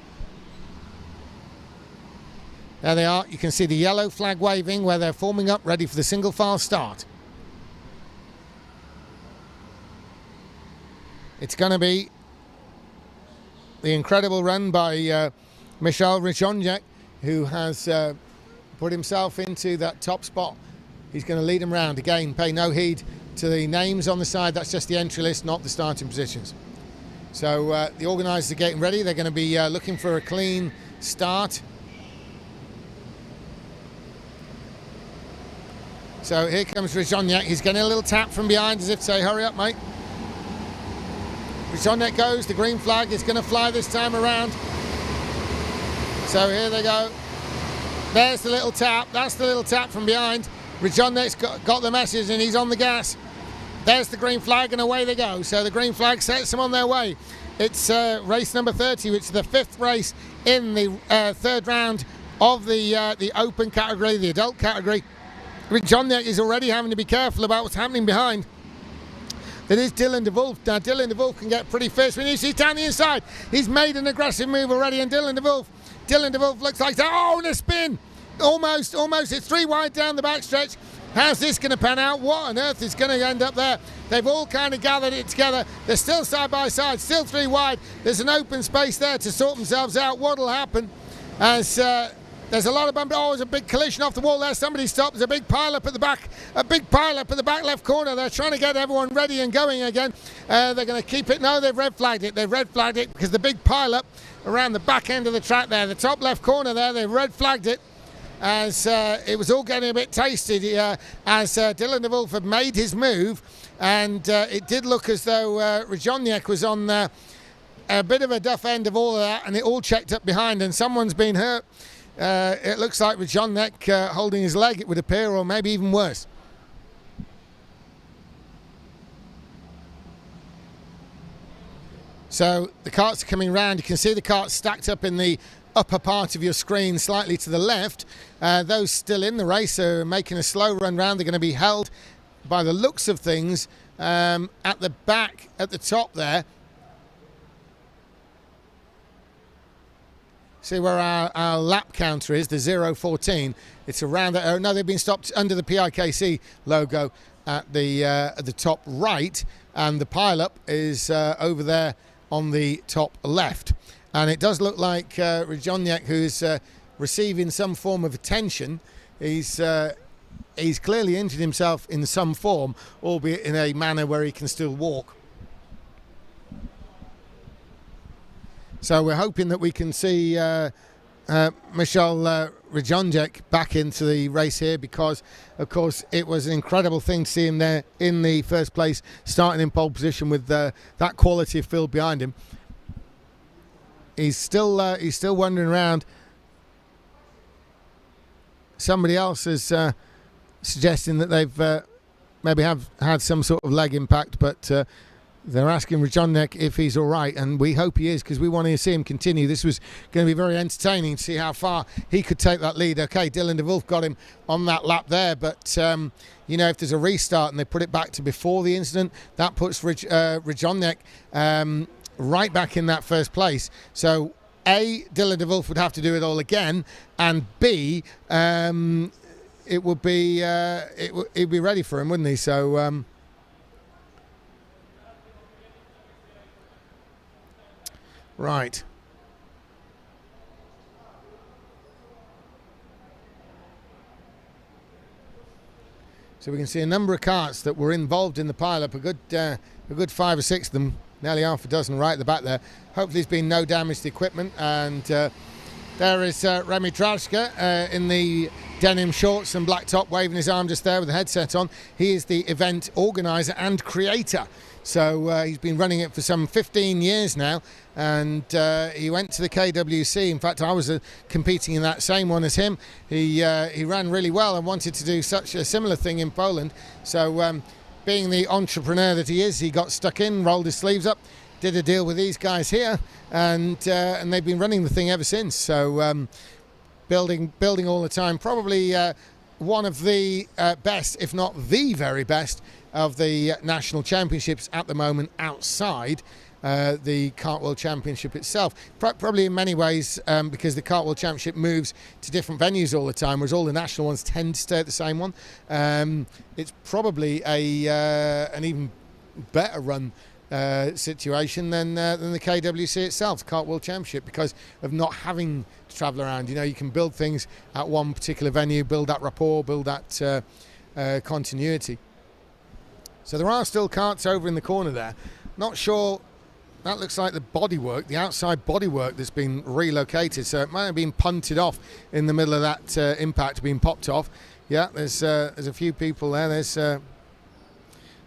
Speaker 3: There they are. You can see the yellow flag waving where they're forming up, ready for the single file start. It's going to be the incredible run by Michal Rijonek, who has put himself into that top spot. He's going to lead them round. Again, pay no heed to the names on the side. That's just the entry list, not the starting positions. So the organisers are getting ready. They're going to be looking for a clean start. So here comes Rijonek. He's getting a little tap from behind as if to say, hurry up, mate. Rijonek goes. The green flag is going to fly this time around. So here they go. There's the little tap. That's the little tap from behind. Rijonek's got the message and he's on the gas. There's the green flag and away they go. So the green flag sets them on their way. It's race number 30, which is the 5th race in the 3rd round of the open category, the adult category. Rijonek is already having to be careful about what's happening behind. It is Dylan de Wolf. Now Dylan de Wolf can get pretty fierce when you see down the inside. He's made an aggressive move already, and Dylan de Wolf looks like, oh, and a spin. Almost. It's 3 wide down the backstretch. How's this going to pan out? What on earth is going to end up there? They've all kind of gathered it together. They're still side by side, still 3 wide. There's an open space there to sort themselves out. What'll happen as there's a lot of bump. Oh, there's a big collision off the wall there. Somebody stopped. There's a big pile up at the back. A big pile up at the back left corner. They're trying to get everyone ready and going again. They're going to keep it. No, they've red flagged it. They've red flagged it because the big pile up around the back end of the track there, the top left corner there, they've red flagged it as it was all getting a bit tasty as Dylan de Wolf had made his move, and it did look as though Rijonek was on a bit of a duff end of all of that, and it all checked up behind, and someone's been hurt. It looks like Rijonek holding his leg, it would appear, or maybe even worse. So the karts are coming round. You can see the karts stacked up in the upper part of your screen, slightly to the left. Those still in the race are making a slow run round. They're going to be held by the looks of things at the back, at the top there. See where our lap counter is, the 0:14. It's around that. Oh, no, they've been stopped under the PIKC logo. at the top right, and the pile-up is over there on the top left. And it does look like Ryjoniak, who's receiving some form of attention. He's clearly injured himself in some form, albeit in a manner where he can still walk. So we're hoping that we can see Michal Ryjoniak back into the race here, because of course it was an incredible thing to see him there in the first place, starting in pole position with that quality of field behind him. He's still wandering around. Somebody else is suggesting that they've maybe have had some sort of leg impact, but they're asking Ryjoniak if he's all right, and we hope he is, because we want to see him continue. This was going to be very entertaining to see how far he could take that lead. Okay, Dylan de Wolf got him on that lap there, but you know, if there's a restart and they put it back to before the incident, that puts Ryjoniak right back in that first place. So A, Dylan de Wolf would have to do it all again, and B, it would be it'd be ready for him, wouldn't he? So right. So we can see a number of karts that were involved in the pile-up, a good 5 or 6 of them, nearly half a dozen right at the back there. Hopefully there's been no damage to the equipment. And there is Remy Drajka in the denim shorts and black top, waving his arm just there with the headset on. He is the event organiser and creator. So he's been running it for some 15 years now, and he went to the KWC. In fact, I was competing in that same one as him. He ran really well and wanted to do such a similar thing in Poland. So being the entrepreneur that he is, he got stuck in, rolled his sleeves up, did a deal with these guys here, and they've been running the thing ever since. So building all the time. Probably one of the best, if not the very best, of the national championships at the moment outside the Kart World Championship itself. Probably in many ways because the Kart World Championship moves to different venues all the time, whereas all the national ones tend to stay at the same one. It's probably an even better run situation than the KWC itself, the Kart World Championship, because of not having to travel around. You know, you can build things at one particular venue, build that rapport, build that continuity. So there are still karts over in the corner there. Not sure, that looks like the bodywork, the outside bodywork that's been relocated, so it might have been punted off in the middle of that impact, being popped off. Yeah, there's a few people there. There's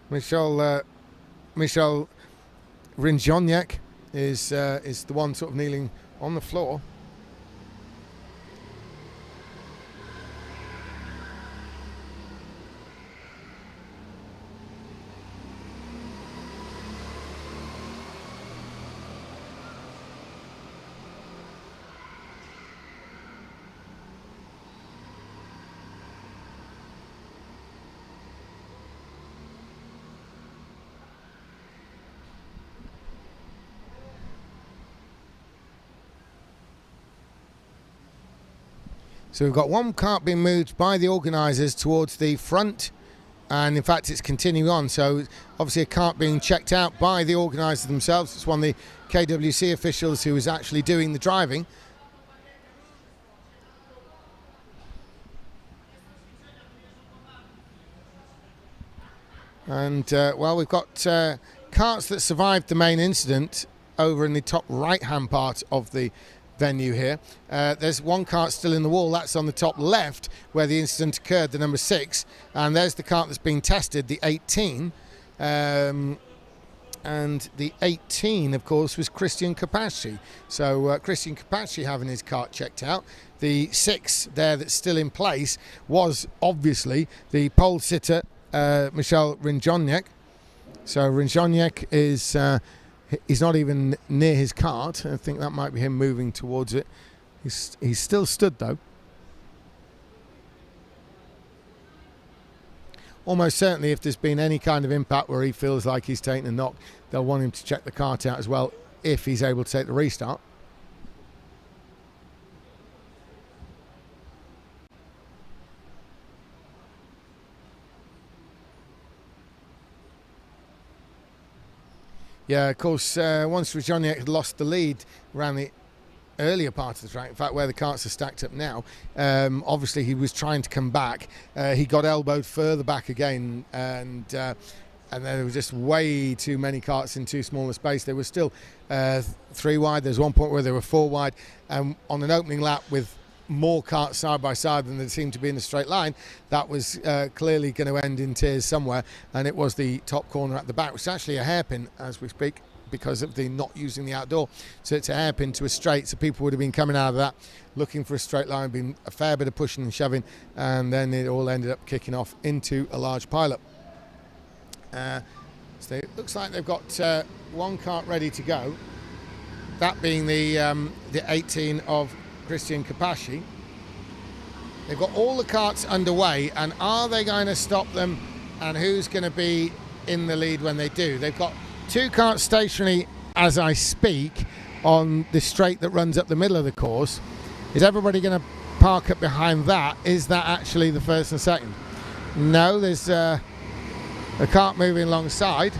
Speaker 3: Michal Ryjoniak is the one sort of kneeling on the floor. So we've got one kart being moved by the organisers towards the front, and in fact it's continuing on. So obviously a kart being checked out by the organisers themselves. It's one of the KWC officials who is actually doing the driving. And well, we've got karts that survived the main incident over in the top right hand part of the venue here. There's one kart still in the wall, that's on the top left where the incident occurred, the number 6, and there's the kart that's being tested, the 18, and the 18 of course was Christian Capacci. So Christian Capacci having his kart checked out. The 6 there that's still in place was obviously the pole sitter Michal Ryjoniak. So Ryjoniak is he's not even near his kart. I think that might be him moving towards it. He's still stood though. Almost certainly if there's been any kind of impact where he feels like he's taken a knock, they'll want him to check the kart out as well if he's able to take the restart. Yeah, of course, once Rajoniak had lost the lead around the earlier part of the track, in fact where the karts are stacked up now, obviously he was trying to come back. He got elbowed further back again, and there were just way too many karts in too small a space. They were still 3 wide. There's one point where they were 4 wide, and on an opening lap with more karts side by side than they seemed to be in a straight line, that was clearly going to end in tears somewhere, and it was the top corner at the back, which is actually a hairpin as we speak because of the not using the outdoor. So it's a hairpin to a straight, so people would have been coming out of that looking for a straight line, been a fair bit of pushing and shoving, and then it all ended up kicking off into a large pileup. So it looks like they've got one kart ready to go, that being the 18 of Christian Kapashi. They've got all the karts underway, and are they going to stop them, and who's going to be in the lead when they do? They've got 2 karts stationary as I speak on the straight that runs up the middle of the course. Is everybody going to park up behind that? Is that actually the first and second? No, there's a kart moving alongside,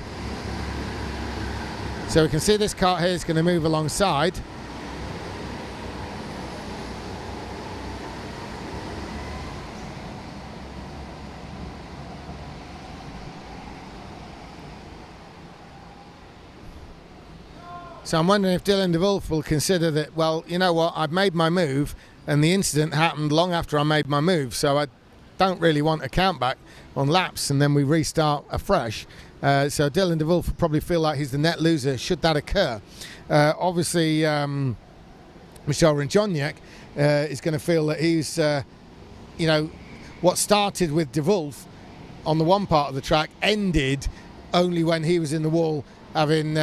Speaker 3: so we can see this kart here is going to move alongside. So I'm wondering if Dylan de Wolf will consider that, well, you know what, I've made my move and the incident happened long after I made my move, so I don't really want a count back on laps and then we restart afresh. So Dylan de Wolf will probably feel like he's the net loser should that occur. Obviously, Michel Rajoniak is going to feel that he's, you know, what started with de Wolf on the one part of the track ended only when he was in the wall having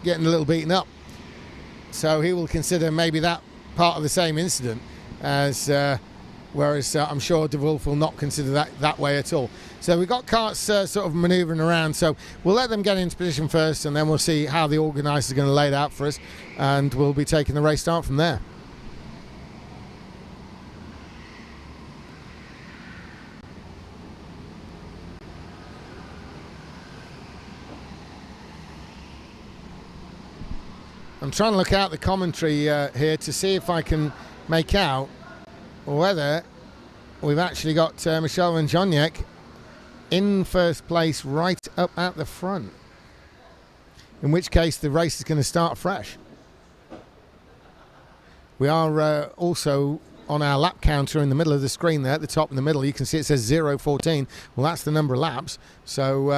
Speaker 3: getting a little beaten up. So he will consider maybe that part of the same incident as whereas I'm sure de Wolf will not consider that way at all. So we've got karts sort of manoeuvring around, so we'll let them get into position first and then we'll see how the organisers are going to lay it out for us, and we'll be taking the race start from there. I'm trying to look out the commentary here to see if I can make out whether we've actually got Michel Rajoniak in first place right up at the front, in which case the race is going to start fresh. We are also on our lap counter in the middle of the screen there at the top in the middle. You can see it says 0:14. Well, that's the number of laps, so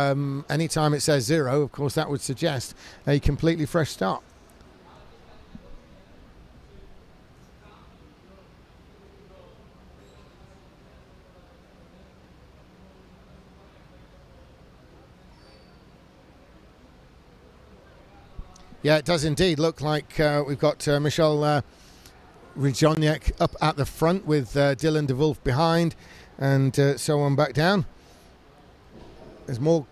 Speaker 3: anytime it says 0, of course that would suggest a completely fresh start. Yeah, it does indeed look like we've got Michel Rajoniak up at the front with Dylan de Wolf behind, and so on back down. There's more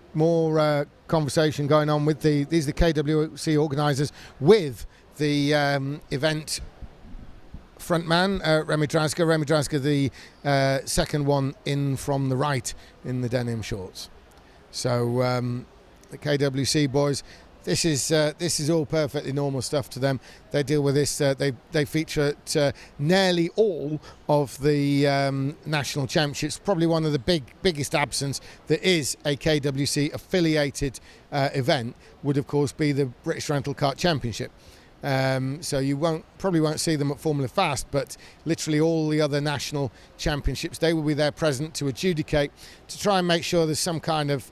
Speaker 3: conversation going on with these are the KWC organisers with the event frontman Remy Draska. Remy Draska, the second one in from the right in the denim shorts. So the KWC boys. This is all perfectly normal stuff to them. They deal with this. They feature at nearly all of the national championships. Probably one of the biggest absence that is a KWC affiliated event would of course be the British Rental Kart Championship. So you probably won't see them at Formula Fast, but literally all the other national championships, they will be there present to adjudicate, to try and make sure there's some kind of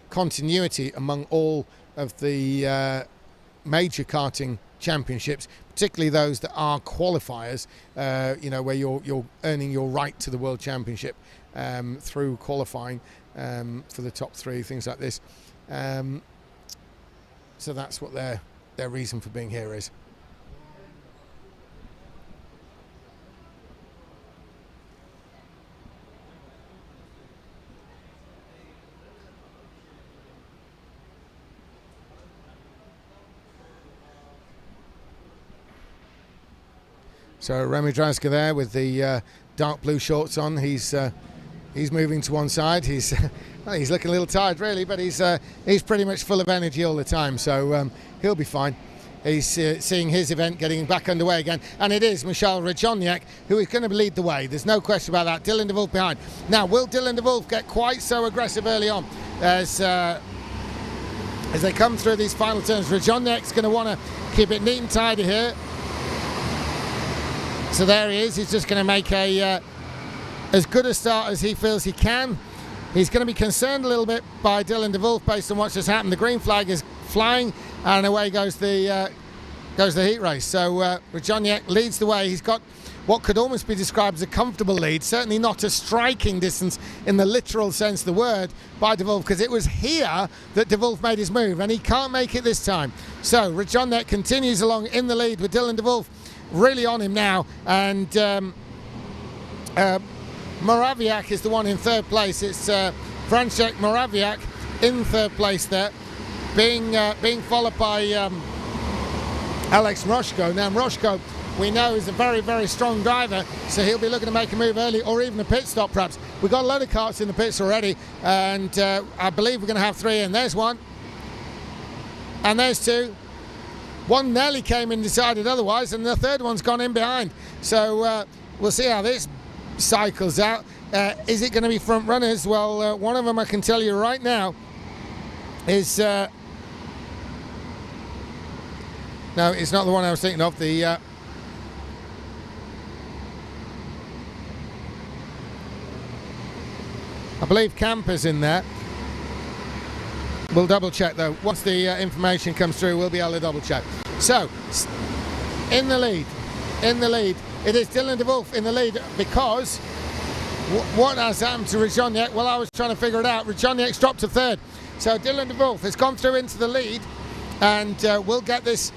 Speaker 3: continuity among all of the major karting championships, particularly those that are qualifiers, you know, where you're earning your right to the World Championship through qualifying for the top 3, things like this. So that's what their reason for being here is. So Remy Draska there with the dark blue shorts on. He's He's moving to one side. He's well, he's looking a little tired, really, but he's pretty much full of energy all the time, so he'll be fine. He's seeing his event getting back underway again, and it is Michal Rajoniak who is going to lead the way. There's no question about that. Dylan de Wolf behind. Now, will Dylan de Wolf get quite so aggressive early on as they come through these final turns? Rajoniak's going to want to keep it neat and tidy here. So there he is. He's just going to make as good a start as he feels he can. He's going to be concerned a little bit by Dylan de Wolf based on what's just happened. The green flag is flying, and away goes the heat race. So Rajoniak leads the way. He's got what could almost be described as a comfortable lead, certainly not a striking distance in the literal sense of the word by de Wolf, because it was here that de Wolf made his move, and he can't make it this time. So Rajoniak continues along in the lead with Dylan de Wolf really on him now, and Moraviak is the one in third place. It's František Moraviak in third place there, being followed by Alex Mroško. Now Mroško, we know, is a very, very strong driver, so he'll be looking to make a move early, or even a pit stop perhaps. We've got a load of karts in the pits already, and I believe we're going to have 3 in. There's one, and there's 2. One nearly came in, decided otherwise, and the third one's gone in behind. So we'll see how this cycles out. Is it going to be front runners? Well, one of them I can tell you right now is no, it's not the one I was thinking of. The I believe Camper's in there. We'll double check though. Once the information comes through, we'll be able to double check. So, in the lead, it is Dylan de Wolf in the lead, because what has happened to Rajoniak? Well, I was trying to figure it out. Rajoniak's dropped to third. So Dylan de Wolf has gone through into the lead, and we'll get this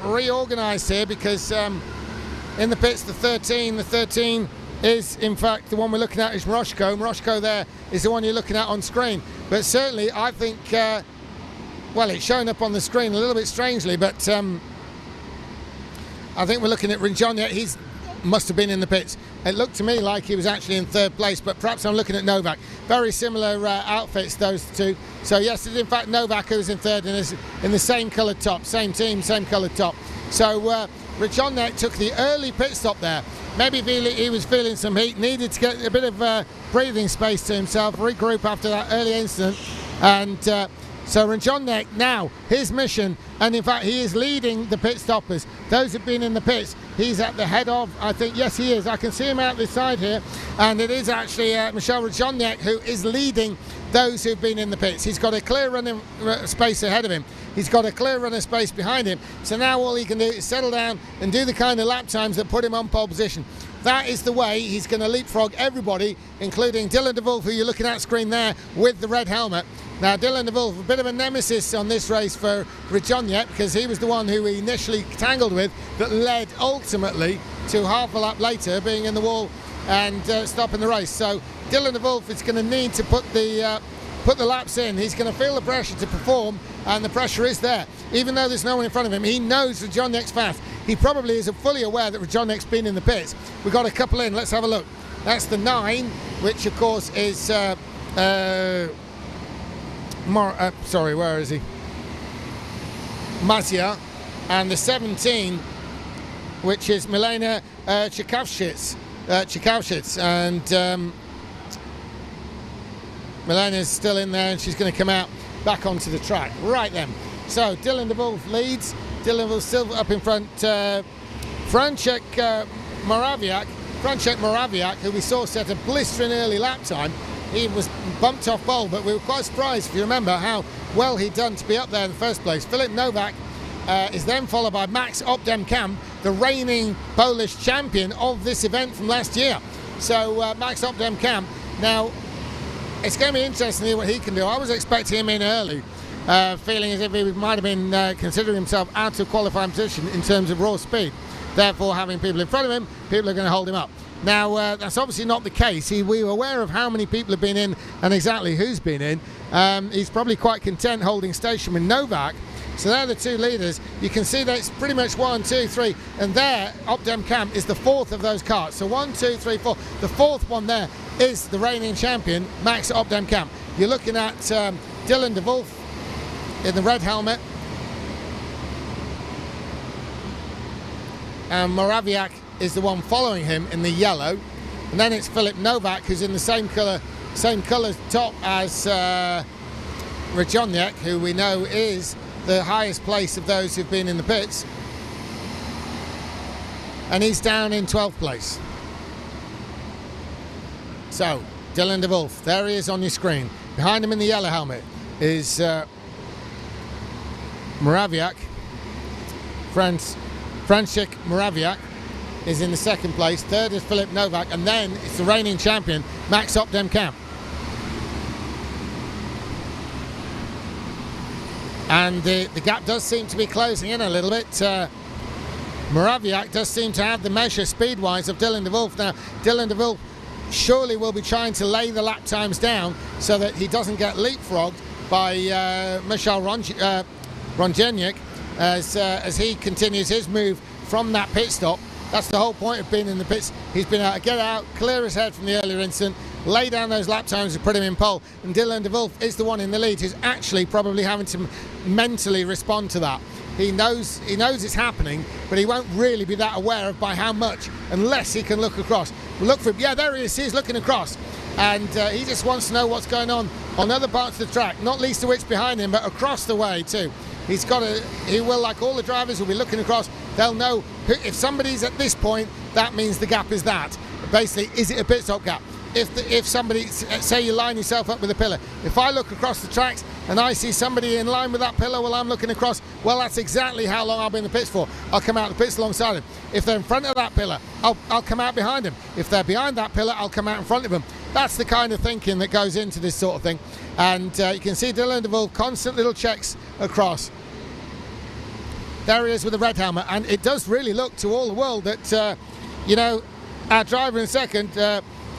Speaker 3: reorganised here, because in the pits, the 13 is in fact the one we're looking at is Mroško. Mroško there is the one you're looking at on screen. But certainly I think, well, it's showing up on the screen a little bit strangely, but I think we're looking at Rajoniak. He must have been in the pits. It looked to me like he was actually in third place, but perhaps I'm looking at Novak. Very similar outfits, those two. So yes, it's in fact Novak who's in third, and is in the same coloured top, same team, same coloured top. So Rajoniak took the early pit stop there. Maybe he was feeling some heat, needed to get a bit of breathing space to himself, regroup after that early incident, and so Rajoniak now, his mission, and in fact he is leading the pit stoppers. Those who've been in the pits, he's at the head of, I think, yes he is, I can see him out this side here, and it is actually Michal Rajoniak who is leading those who've been in the pits. He's got a clear running space ahead of him. He's got a clear runner space behind him. So now all he can do is settle down and do the kind of lap times that put him on pole position. That is the way he's going to leapfrog everybody, including Dylan de Wolf, who you're looking at screen there with the red helmet. Now Dylan de Wolf, a bit of a nemesis on this race for Rajoniak, because he was the one who he initially tangled with, that led ultimately to half a lap later being in the wall and stopping the race. So Dylan de Wolf is going to need to put the laps in. He's going to feel the pressure to perform, and the pressure is there. Even though there's no one in front of him, he knows Rajoniak's fast. He probably is fully aware that Rajoniak's been in the pits. We've got a couple in. Let's have a look. That's the 9, which of course is sorry, where is he? Mazia, and the 17, which is Milena Čekavšić, and Milena's still in there, and she's going to come out back onto the track. Right then, so Dylan de Wolf leads. Dylan de Wolf still up in front. František Moraviak, who we saw set a blistering early lap time. He was bumped off pole, but we were quite surprised, if you remember, how well he'd done to be up there in the first place. Filip Novak is then followed by Max Opdem-Kamp, the reigning Polish champion of this event from last year. So Max Opdem-Kamp, now it's going to be interesting to see what he can do. I was expecting him in early, feeling as if he might have been considering himself out of qualifying position in terms of raw speed. Therefore, having people in front of him, people are going to hold him up. Now, that's obviously not the case. We were aware of how many people have been in and exactly who's been in. He's probably quite content holding station with Novak. So they're the two leaders. You can see that it's pretty much 1, 2, 3, and there, Opdam Camp is the fourth of those karts. So 1, 2, 3, 4. The fourth one there is the reigning champion, Max Opdam Camp. You're looking at Dylan de Wolf in the red helmet, and Moraviak is the one following him in the yellow, and then it's Filip Novak, who's in the same colour top as Rajoniak, who we know is the highest place of those who've been in the pits, and he's down in 12th place. So Dylan de Wolf, there he is on your screen. Behind him in the yellow helmet is Moraviak. Franciszek Moraviak is in the second place. Third is Filip Novak, and then it's the reigning champion, Max Opdam Camp. And the gap does seem to be closing in a little bit. Moraviak does seem to have the measure speed-wise of Dylan de Wolf. Now, Dylan de Wolf surely will be trying to lay the lap times down so that he doesn't get leapfrogged by Michal Ronjeniak as he continues his move from that pit stop. That's the whole point of being in the pits. He's been able to get out, clear his head from the earlier incident, lay down those lap times and put him in pole. And Dylan de Wolf is the one in the lead who's actually probably having to mentally respond to that. He knows it's happening, but he won't really be that aware of by how much unless he can look across. We'll look for him. Yeah, there he is. He's looking across. And he just wants to know what's going on other parts of the track, not least of which behind him, but across the way too. He will, like all the drivers, will be looking across. They'll know if somebody's at this point, that means the gap is that. Basically, is it a pit stop gap? If somebody, say you line yourself up with a pillar, if I look across the tracks and I see somebody in line with that pillar while I'm looking across, well, that's exactly how long I'll be in the pits for. I'll come out the pits alongside him. If they're in front of that pillar, I'll come out behind them. If they're behind that pillar, I'll come out in front of them. That's the kind of thinking that goes into this sort of thing. And you can see Dylan de Wolf, constant little checks across. There he is with the red helmet, and it does really look to all the world that, our driver in second,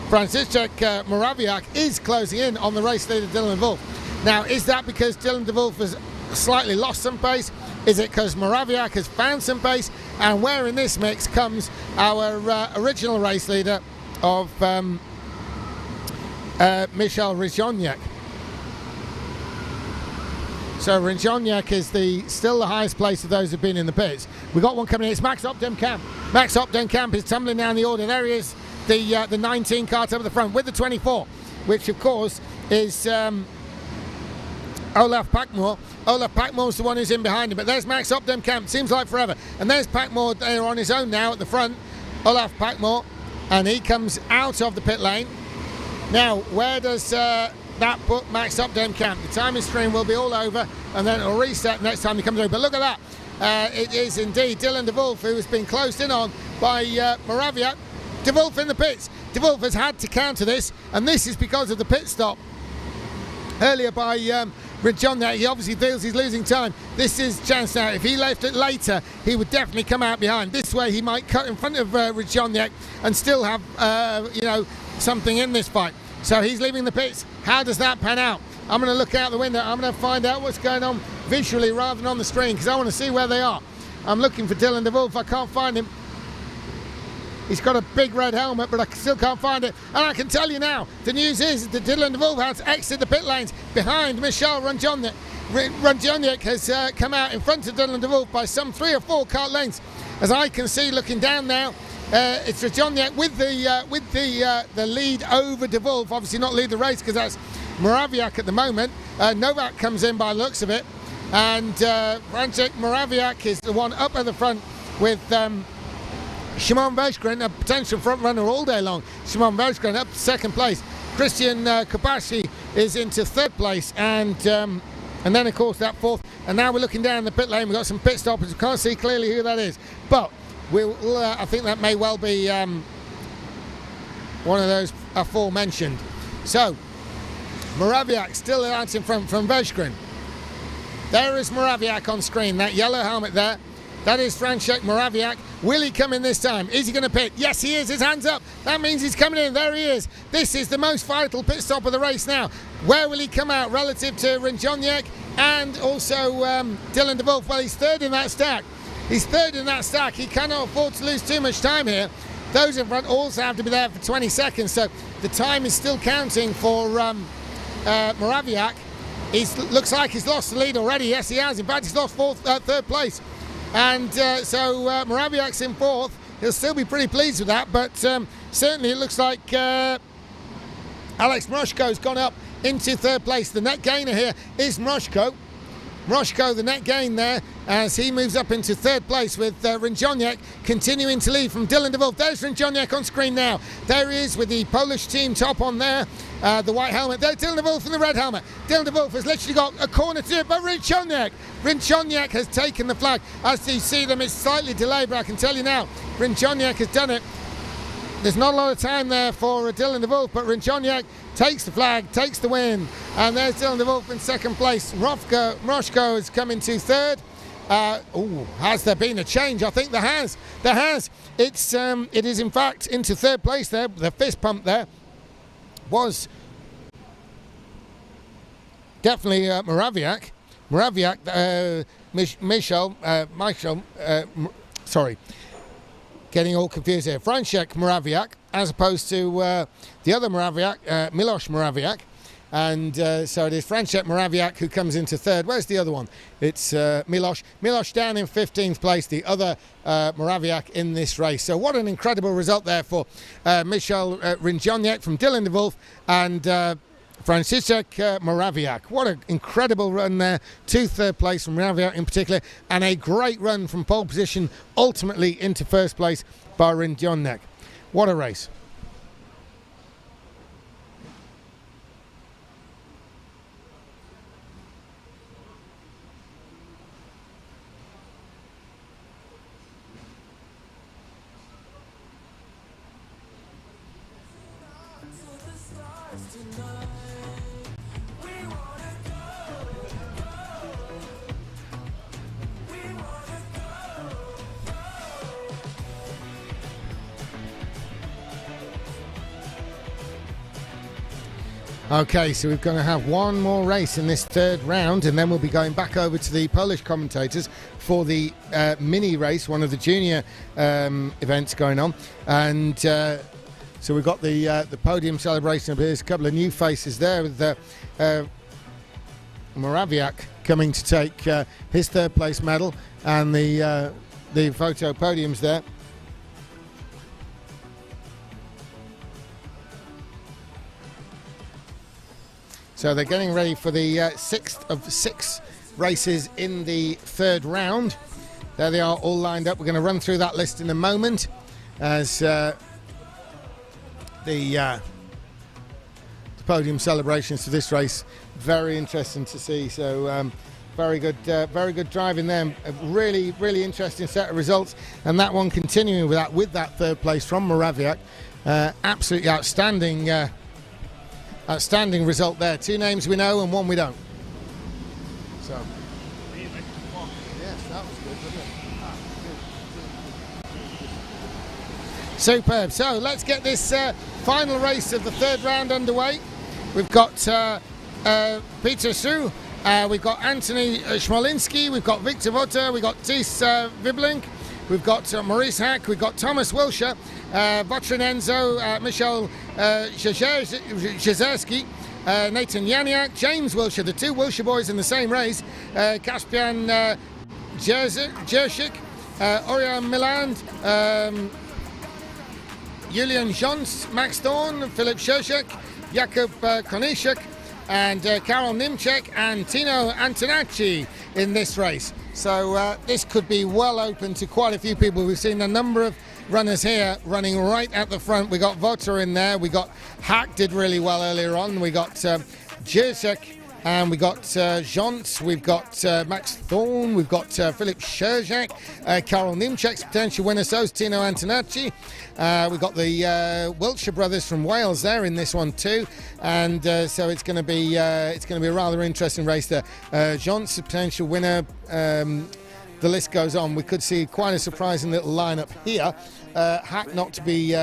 Speaker 3: Franciszek Moraviak, is closing in on the race leader Dylan de Wolf. Now, is that because Dylan de Wolf has slightly lost some pace? Is it because Moraviak has found some pace? And where in this mix comes our original race leader of Michal Ronjeniak? So Ronjeniak is still the highest place of those who've been in the pits. We've got one coming in. It's Max Opdam Camp. Max Opdam Camp is tumbling down the order. There he is, the 19 kart over the front with the 24, which of course is Olaf Packmore. Olaf Packmore's the one who's in behind him. But there's Max Opdam Camp. Seems like forever. And there's Packmore there on his own now at the front. Olaf Packmore, and he comes out of the pit lane. Now, where does that put Max Opdam Camp? The timing screen will be all over, and then it'll reset next time he comes over. But look at that. It is indeed Dylan de Wolf who has been closed in on by Moraviak. De Wolf in the pits. De Wolf has had to counter this, and this is because of the pit stop earlier by Ronjeniak. He obviously feels he's losing time. This is chance now. If he left it later, he would definitely come out behind. This way, he might cut in front of Ronjeniak and still have, something in this fight. So he's leaving the pits. How does that pan out? I'm going to look out the window. I'm going to find out what's going on visually rather than on the screen, because I want to see where they are. I'm looking for Dylan de Wolf. I can't find him. He's got a big red helmet, but I still can't find it. And I can tell you now, the news is that Dylan de Wolf has exited the pit lanes behind Michal Ronjeniak. Ronjeniak has come out in front of Dylan de Wolf by some 3 or 4 kart lengths. As I can see, looking down now, it's Ronjeniak with the lead over de Wolf. Obviously not lead the race because that's Moraviak at the moment. Novak comes in by the looks of it, and Franciszek Moraviak is the one up at the front with Szymon Veszgren, a potential front runner all day long. Szymon Veszgren up to second place. Christian Kobashi is into third place, and then of course that fourth. And now we're looking down the pit lane. We've got some pit stoppers. We can't see clearly who that is, but I think that may well be one of those aforementioned. So Moraviak still out in front from Veszgren. There is Moraviak on screen, that yellow helmet there. That is Franciszek Moraviak. Will he come in this time? Is he going to pit? Yes, he is. His hands up. That means he's coming in. There he is. This is the most vital pit stop of the race now. Where will he come out relative to Ronjeniak? and also Dylan de Wolf. Well, he's third in that stack. He's third in that stack. He cannot afford to lose too much time here. Those in front also have to be there for 20 seconds, so the time is still counting for Morawiak. Looks like he's lost the lead already. Yes, he has. In fact, he's lost third place. And so Morawiak's in fourth. He'll still be pretty pleased with that, but certainly it looks like Alex Mroshko's gone up into third place. The net gainer here is Mroshko. Mroshko, the net gain there, as he moves up into third place with Rinjoniak continuing to lead from Dylan de Wolf. There's Rinjoniak on screen now. There he is with the Polish team top on there, the white helmet. There's Dylan de Wolf in the red helmet. Dylan de Wolf has literally got a corner to do it, but Rinjoniak has taken the flag. As you see them, it's slightly delayed, but I can tell you now, Rinjoniak has done it. There's not a lot of time there for Dylan de Wolf, but Rinjoniak takes the flag, takes the win, and there's Dylan de Wolf in second place. Mroshko has come into third. Has there been a change? I think there has. There has. It is in fact into third place there. The fist pump there was definitely Morawiak. Getting all confused here. Franciszek Morawiak, as opposed to the other Morawiak, Miloš Morawiak. And so it is Franciszek Morawiak who comes into third. Where's the other one? It's Miloš. Miloš down in 15th place, the other Morawiak in this race. So what an incredible result there for Michal Rinjoniak from Dylan de Wolf and Franciszek Morawiak. What an incredible run there to third place from Morawiak in particular, and a great run from pole position ultimately into first place by Rinjoniak. What a race. Okay, so we're going to have one more race in this third round, and then we'll be going back over to the Polish commentators for the mini race, one of the junior events going on. And so we've got the podium celebration. There's a couple of new faces there with Morawiak coming to take his third place medal, and the photo podiums there. So they're getting ready for the sixth of 6 races in the third round. There they are, all lined up. We're going to run through that list in a moment as the podium celebrations for this race. Very interesting to see. So very good driving there. A really, really interesting set of results. And that one continuing with that third place from Morawiak. Absolutely outstanding. Outstanding result there. 2 names we know and 1 we don't. So, yes, that was good, wasn't it? Superb. So let's get this final race of the third round underway. We've got Peter Su, we've got Anthony Smolinski, we've got Victor Votter, we've got Tis Vibling, we've got Maurice Hack, we've got Thomas Wilshire, Votrin Enzo, Michal Jezerski, Nathan Janiak, James Wilshire, the 2 Wilshire boys in the same race, Kaspian Jershik, Orion Miland, Julian Jons, Max Thorn, Philip Shershek, Jakub Konishek, and Karol Nimczek and Tino Antonacci in this race. So this could be well open to quite a few people. We've seen a number of runners here running right at the front. We got Votter in there. We got Hack did really well earlier on. We got Jerzek, and we got Jons. We've got Max Thorn. We've got Philip Sherjak, Karol Nimczek's potential winner. So's Tino Antonacci. We've got the Wiltshire brothers from Wales there in this one too, and so it's going to be a rather interesting race there. Jons, potential winner. The list goes on. We could see quite a surprising little lineup here. Hack not to be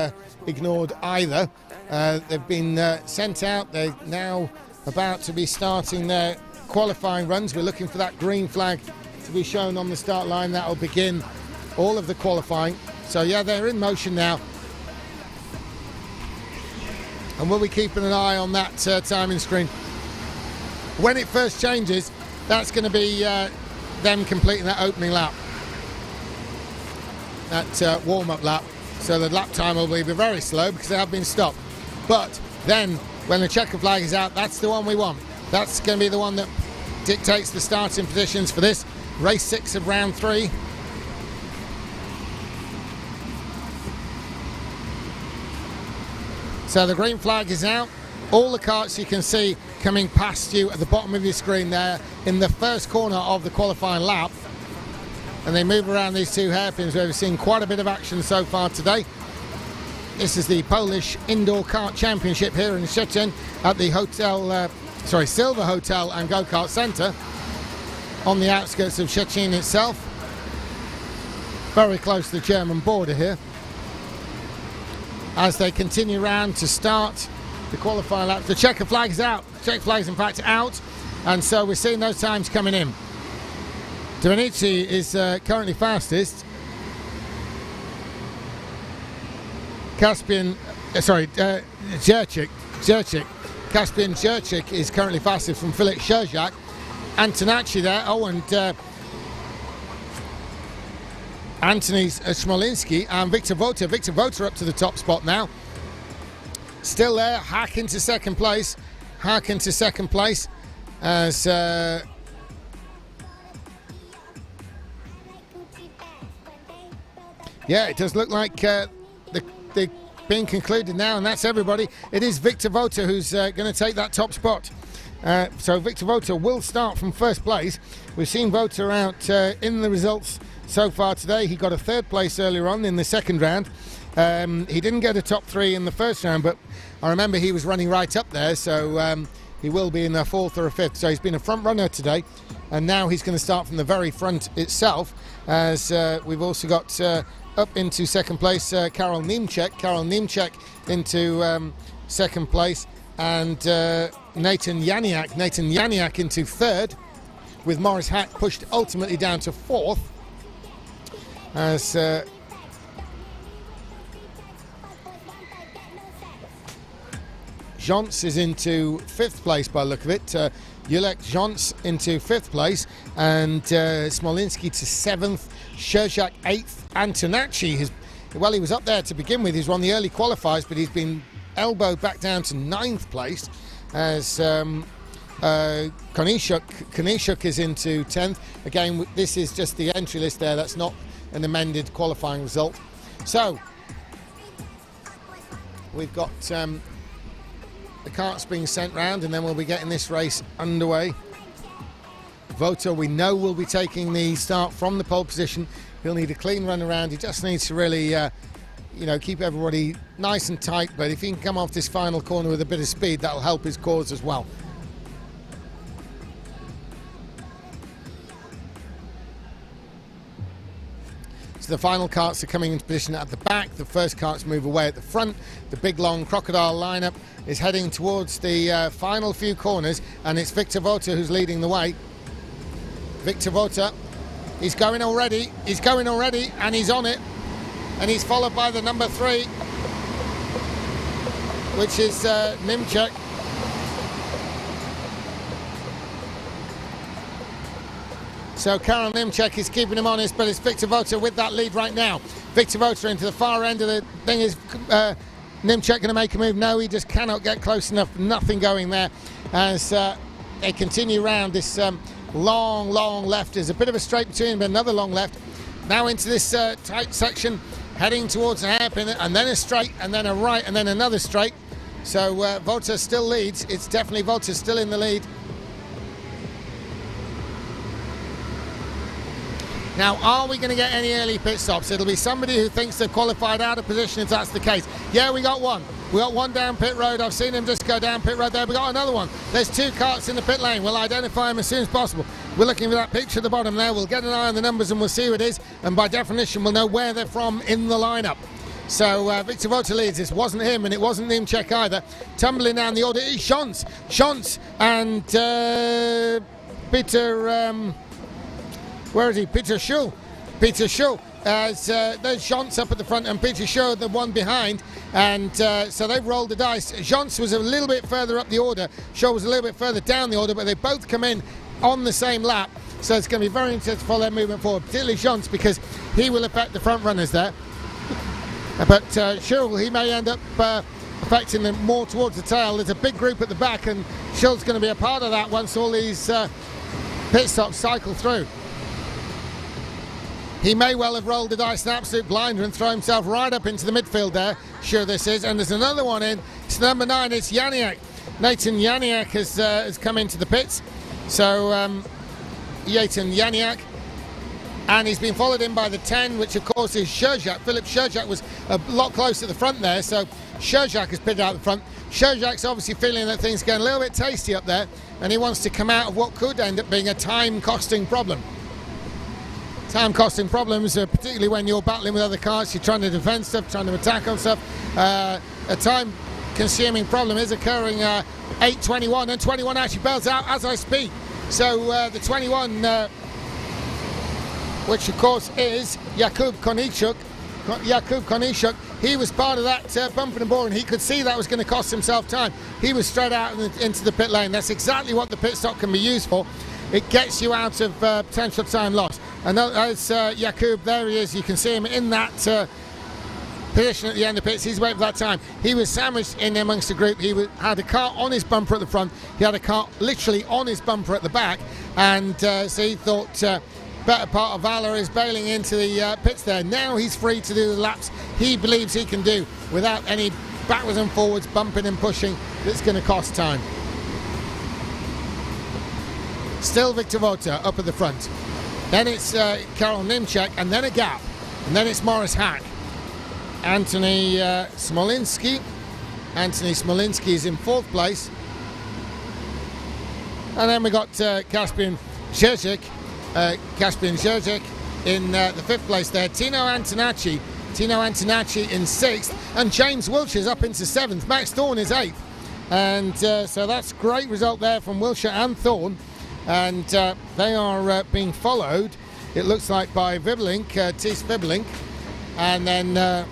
Speaker 3: ignored either. They've been sent out. They're now about to be starting their qualifying runs. We're looking for that green flag to be shown on the start line. That will begin all of the qualifying. So yeah, they're in motion now. And we'll be keeping an eye on that timing screen. When it first changes, that's going to be them completing that opening lap, that warm-up lap. So the lap time will be very slow because they have been stopped. But then when the checker flag is out, that's the one we want. That's going to be the one that dictates the starting positions for this race 6 of round 3. So the green flag is out. All the karts you can see coming past you at the bottom of your screen there in the first corner of the qualifying lap. And they move around these 2 hairpins where we've seen quite a bit of action so far today. This is the Polish Indoor Kart Championship here in Szczecin at the Silver Hotel and Go-Kart Centre on the outskirts of Szczecin itself. Very close to the German border here. As they continue round to start the qualifying laps. The checker flag is out. The checker flag is in fact out, and so we're seeing those times coming in. Domenici is currently fastest. Caspian Jurczyk is currently fastest from Filip Szczerjak. Antonacci there. Oh, and Antoni Smolinski and Victor Vota. Victor Vota up to the top spot now. Still there, Hack into second place. As yeah, it does look like they're being concluded now, and that's everybody. It is Victor Vota who's going to take that top spot. So Victor Vota will start from first place. We've seen Vota out in the results so far today. He got a 3rd place earlier on in the second round. He didn't get a top 3 in the first round, but I remember he was running right up there, so he will be in a 4th or a 5th. So he's been a front runner today, and now he's going to start from the very front itself, as we've also got up into second place Karol Niemczek. Karol Niemczek into second place, and Nathan Janiak into 3rd, with Morris Hack pushed ultimately down to 4th, as Jons is into 5th place by the look of it. Julek Jons into 5th place, and Smolinski to 7th, Szczerjak 8th. Antonacci, he was up there to begin with. He's won the early qualifiers, but he's been elbowed back down to 9th place, as Konishuk is into 10th. Again, this is just the entry list there. That's not an amended qualifying result. So we've got the karts being sent round, and then we'll be getting this race underway. Vota, we know, will be taking the start from the pole position. He'll need a clean run around. He just needs to really keep everybody nice and tight, but if he can come off this final corner with a bit of speed, that'll help his cause as well. So the final karts are coming into position at the back. The first karts move away at the front. The big long crocodile lineup is heading towards the final few corners, and it's Victor Vota who's leading the way. Victor Vota, he's going already, and he's on it, and he's followed by the number 3, which is Niemczek. So Karol Niemczek is keeping him honest, but it's Victor Vota with that lead right now. Victor Vota into the far end of the thing. Is Niemczek going to make a move? No, he just cannot get close enough. Nothing going there as they continue round this long left. There's a bit of a straight between them, but another long left. Now into this tight section, heading towards a hairpin, and then a straight, and then a right, and then another straight. So Vota still leads. It's definitely Vota still in the lead. Now, are we going to get any early pit stops? It'll be somebody who thinks they've qualified out of position, if that's the case. Yeah, we got one. We got one down pit road. I've seen him just go down pit road there. We got another one. There's 2 karts in the pit lane. We'll identify them as soon as possible. We're looking for that picture at the bottom there. We'll get an eye on the numbers and we'll see who it is. And by definition, we'll know where they're from in the lineup. So Victor Vota leads. This wasn't him, and it wasn't Niemczek either. Tumbling down the order is Jons and Peter, where is he? Peter Schul. Peter Schul. There's Jans up at the front and Peter Schul, the one behind. And so they've rolled the dice. Jans was a little bit further up the order. Schul was a little bit further down the order, but they both come in on the same lap. So it's going to be very interesting to follow their movement forward, particularly Jans, because he will affect the front runners there. But Schul, he may end up affecting them more towards the tail. There's a big group at the back, and Schul's going to be a part of that once all these pit stops cycle through. He may well have rolled the dice an absolute blinder and throw himself right up into the midfield there. Sure this is. And there's another one in. It's number 9. It's Janiak. Nathan Janiak has come into the pits. So Nathan Janiak. And he's been followed in by the 10, which of course is Sherjak. Philip Sherjak was a lot closer at the front there. So Sherjak has pitted out the front. Sherjak's obviously feeling that things are getting a little bit tasty up there. And he wants to come out of what could end up being a time-costing problem. Time-costing problems, particularly when you're battling with other cars, you're trying to defend stuff, trying to attack on stuff. A time-consuming problem is occurring 8:21, and 21 actually bails out as I speak. So the 21, which of course is Jakub Konishuk, he was part of that bump and bore, and he could see that was going to cost himself time. He was straight out into the pit lane. That's exactly what the pit stop can be used for. It gets you out of potential time loss. And as Jakub, there he is, you can see him in that position at the end of pits. He's waiting for that time. He was sandwiched in amongst the group. He had a car on his bumper at the front. He had a car literally on his bumper at the back. And so he thought, better part of Valor is bailing into the pits there. Now he's free to do the laps he believes he can do without any backwards and forwards, bumping and pushing that's going to cost time. Still Victor Vota up at the front. Then it's Karol Nimczek, and then a gap. And then it's Morris Hack. Anthony Smolinski. Anthony Smolinski is in 4th place. And then we got Kaspian Zerzik. Kaspian Zerzik in the 5th place there. Tino Antonacci in 6th. And James Wilshire's up into 7th. Max Thorne is 8th. And so that's a great result there from Wilshire and Thorne. And they are being followed, it looks like, by Vibelink, Thies Vibelink. And then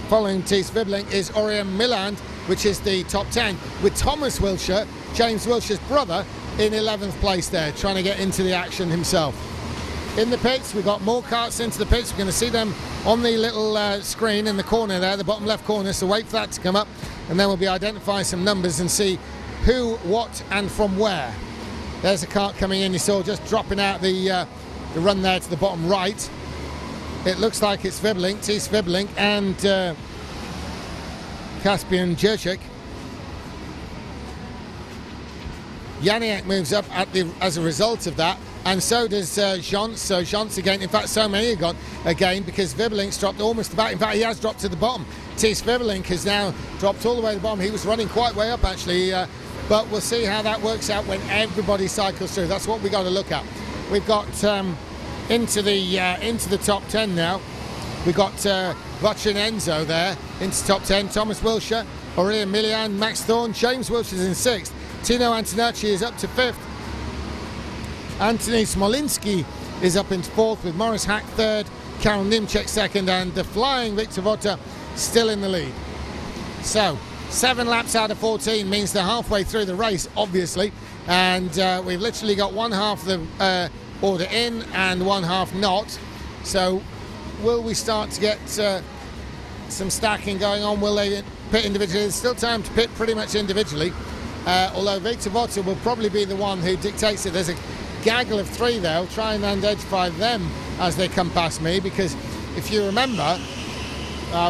Speaker 3: following Thies Vibelink is Orion Milland, which is the top 10, with Thomas Wilshire, James Wilshire's brother, in 11th place there, trying to get into the action himself. In the pits, we've got more karts into the pits. We're going to see them on the little screen in the corner there, the bottom left corner, so wait for that to come up, and then we'll be identifying some numbers and see who, what, and from where. There's a kart coming in, you saw just dropping out the run there to the bottom right. It looks like it's Vibelink, Thies Vibelink, and Kaspian Zerzik. Janiak moves up as a result of that, and so does Jans. So Jans again, in fact so many have gone again, because Vibelink's dropped almost about, in fact he has dropped to the bottom. Thies Vibelink has now dropped all the way to the bottom. He was running quite way up actually, but we'll see how that works out when everybody cycles through. That's what we got to look at. We've got into the top 10 now. We've got Vachin Enzo there into top 10. Thomas Wilshire, Orion Milland, Max Thorne, James Wilshire's in 6th. Tino Antonacci is up to 5th. Anthony Smolinski is up into 4th, with Morris Hack 3rd, Karol Nimczek 2nd, and the flying Victor Vota still in the lead. So 7 laps out of 14 means they're halfway through the race, obviously, and we've literally got one half of the order in and one half not. So will we start to get some stacking going on? Will they pit individually? There's still time to pit pretty much individually, although Victor Vota will probably be the one who dictates it. There's a gaggle of 3 there. I'll try and identify them as they come past me, because if you remember,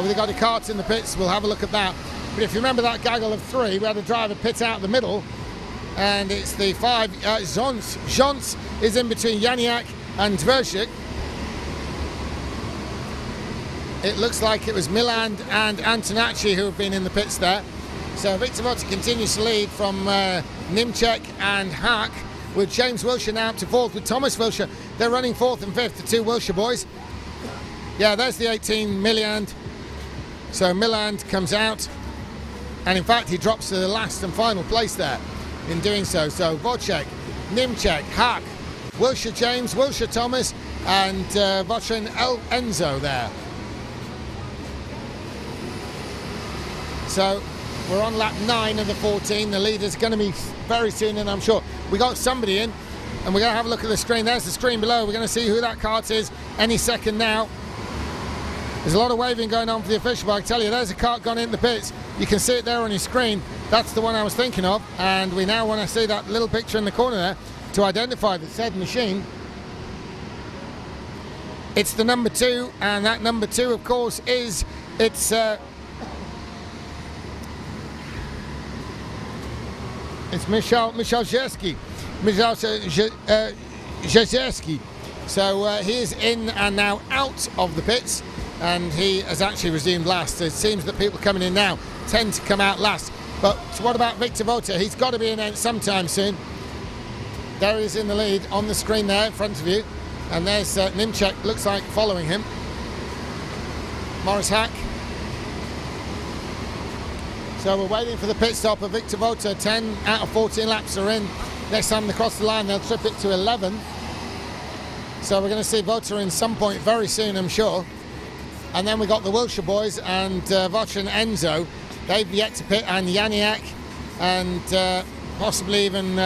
Speaker 3: we've got the karts in the pits, we'll have a look at that. But if you remember that gaggle of 3, we had a driver pit out the middle, and it's the 5, Jans is in between Janiak and Zerzik. It looks like it was Milland and Antonacci who have been in the pits there. So Victor Vota continues to lead from Nimczek and Hack, with James Wilshire now up to 4th, with Thomas Wilshire. They're running 4th and 5th, the 2 Wilshire boys. Yeah, there's the 18 Milland. So Milland comes out, and in fact he drops to the last and final place there in doing so. So Wojciech Nimchek, Hack, Wilshire James, Wilshire Thomas, and Votrin Enzo there. So we're on lap 9 of the 14. The leader's going to be very soon, and I'm sure we got somebody in, and we're going to have a look at the screen. There's the screen below. We're going to see who that kart is any second now. There's a lot of waving going on for the official, but I tell you, there's a kart gone in the pits. You can see it there on your screen. That's the one I was thinking of, and we now want to see that little picture in the corner there to identify the said machine. It's the number 2, and that number 2, of course, is it's Michal Jersky. Michal Jerzewski. So he is in and now out of the pits, and he has actually resumed last. So it seems that people coming in now tend to come out last. But what about Victor Vota? He's got to be announced sometime soon. There he is in the lead on the screen there in front of you. And there's Nimchek, looks like following him. Morris Hack. So we're waiting for the pit stop of Victor Vota. 10 out of 14 laps are in. Next time they cross the line, they'll trip it to 11. So we're going to see Vota in some point very soon, I'm sure. And then we got the Wilshire boys and Votrin Enzo. They've yet to pit, and Janiak and possibly even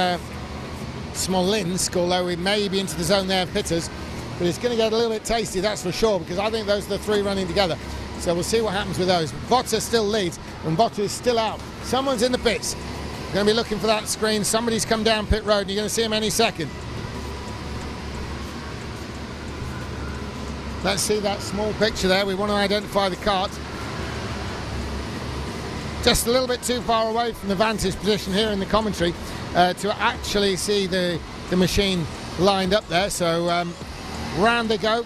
Speaker 3: Smolinsk, although we may be into the zone there of pitters. But it's going to get a little bit tasty, that's for sure, because I think those are the 3 running together. So we'll see what happens with those. Vota still leads, and Vota is still out. Someone's in the pits. Going to be looking for that screen. Somebody's come down pit road, and you're going to see him any second. Let's see that small picture there. We want to identify the kart. Just a little bit too far away from the vantage position here in the commentary to actually see the machine lined up there. So round they go.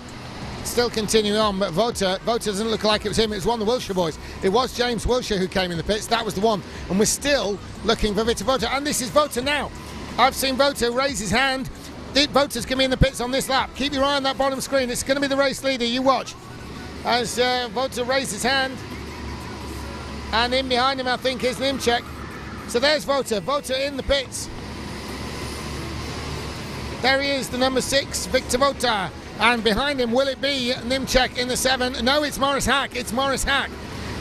Speaker 3: Still continuing on, but Vota doesn't look like it was him. It was one of the Wilshire boys. It was James Wilshire who came in the pits. That was the one. And we're still looking for Victor Vota. And this is Vota now. I've seen Vota raise his hand. Vota's going to be in the pits on this lap. Keep your eye on that bottom screen. It's going to be the race leader. You watch. As Vota raised his hand. And in behind him, I think, is Nimchek. So there's Vota. Vota in the pits. There he is, the number 6, Victor Vota. And behind him, will it be Nimchek in the 7? No, it's Morris Hack. It's Morris Hack.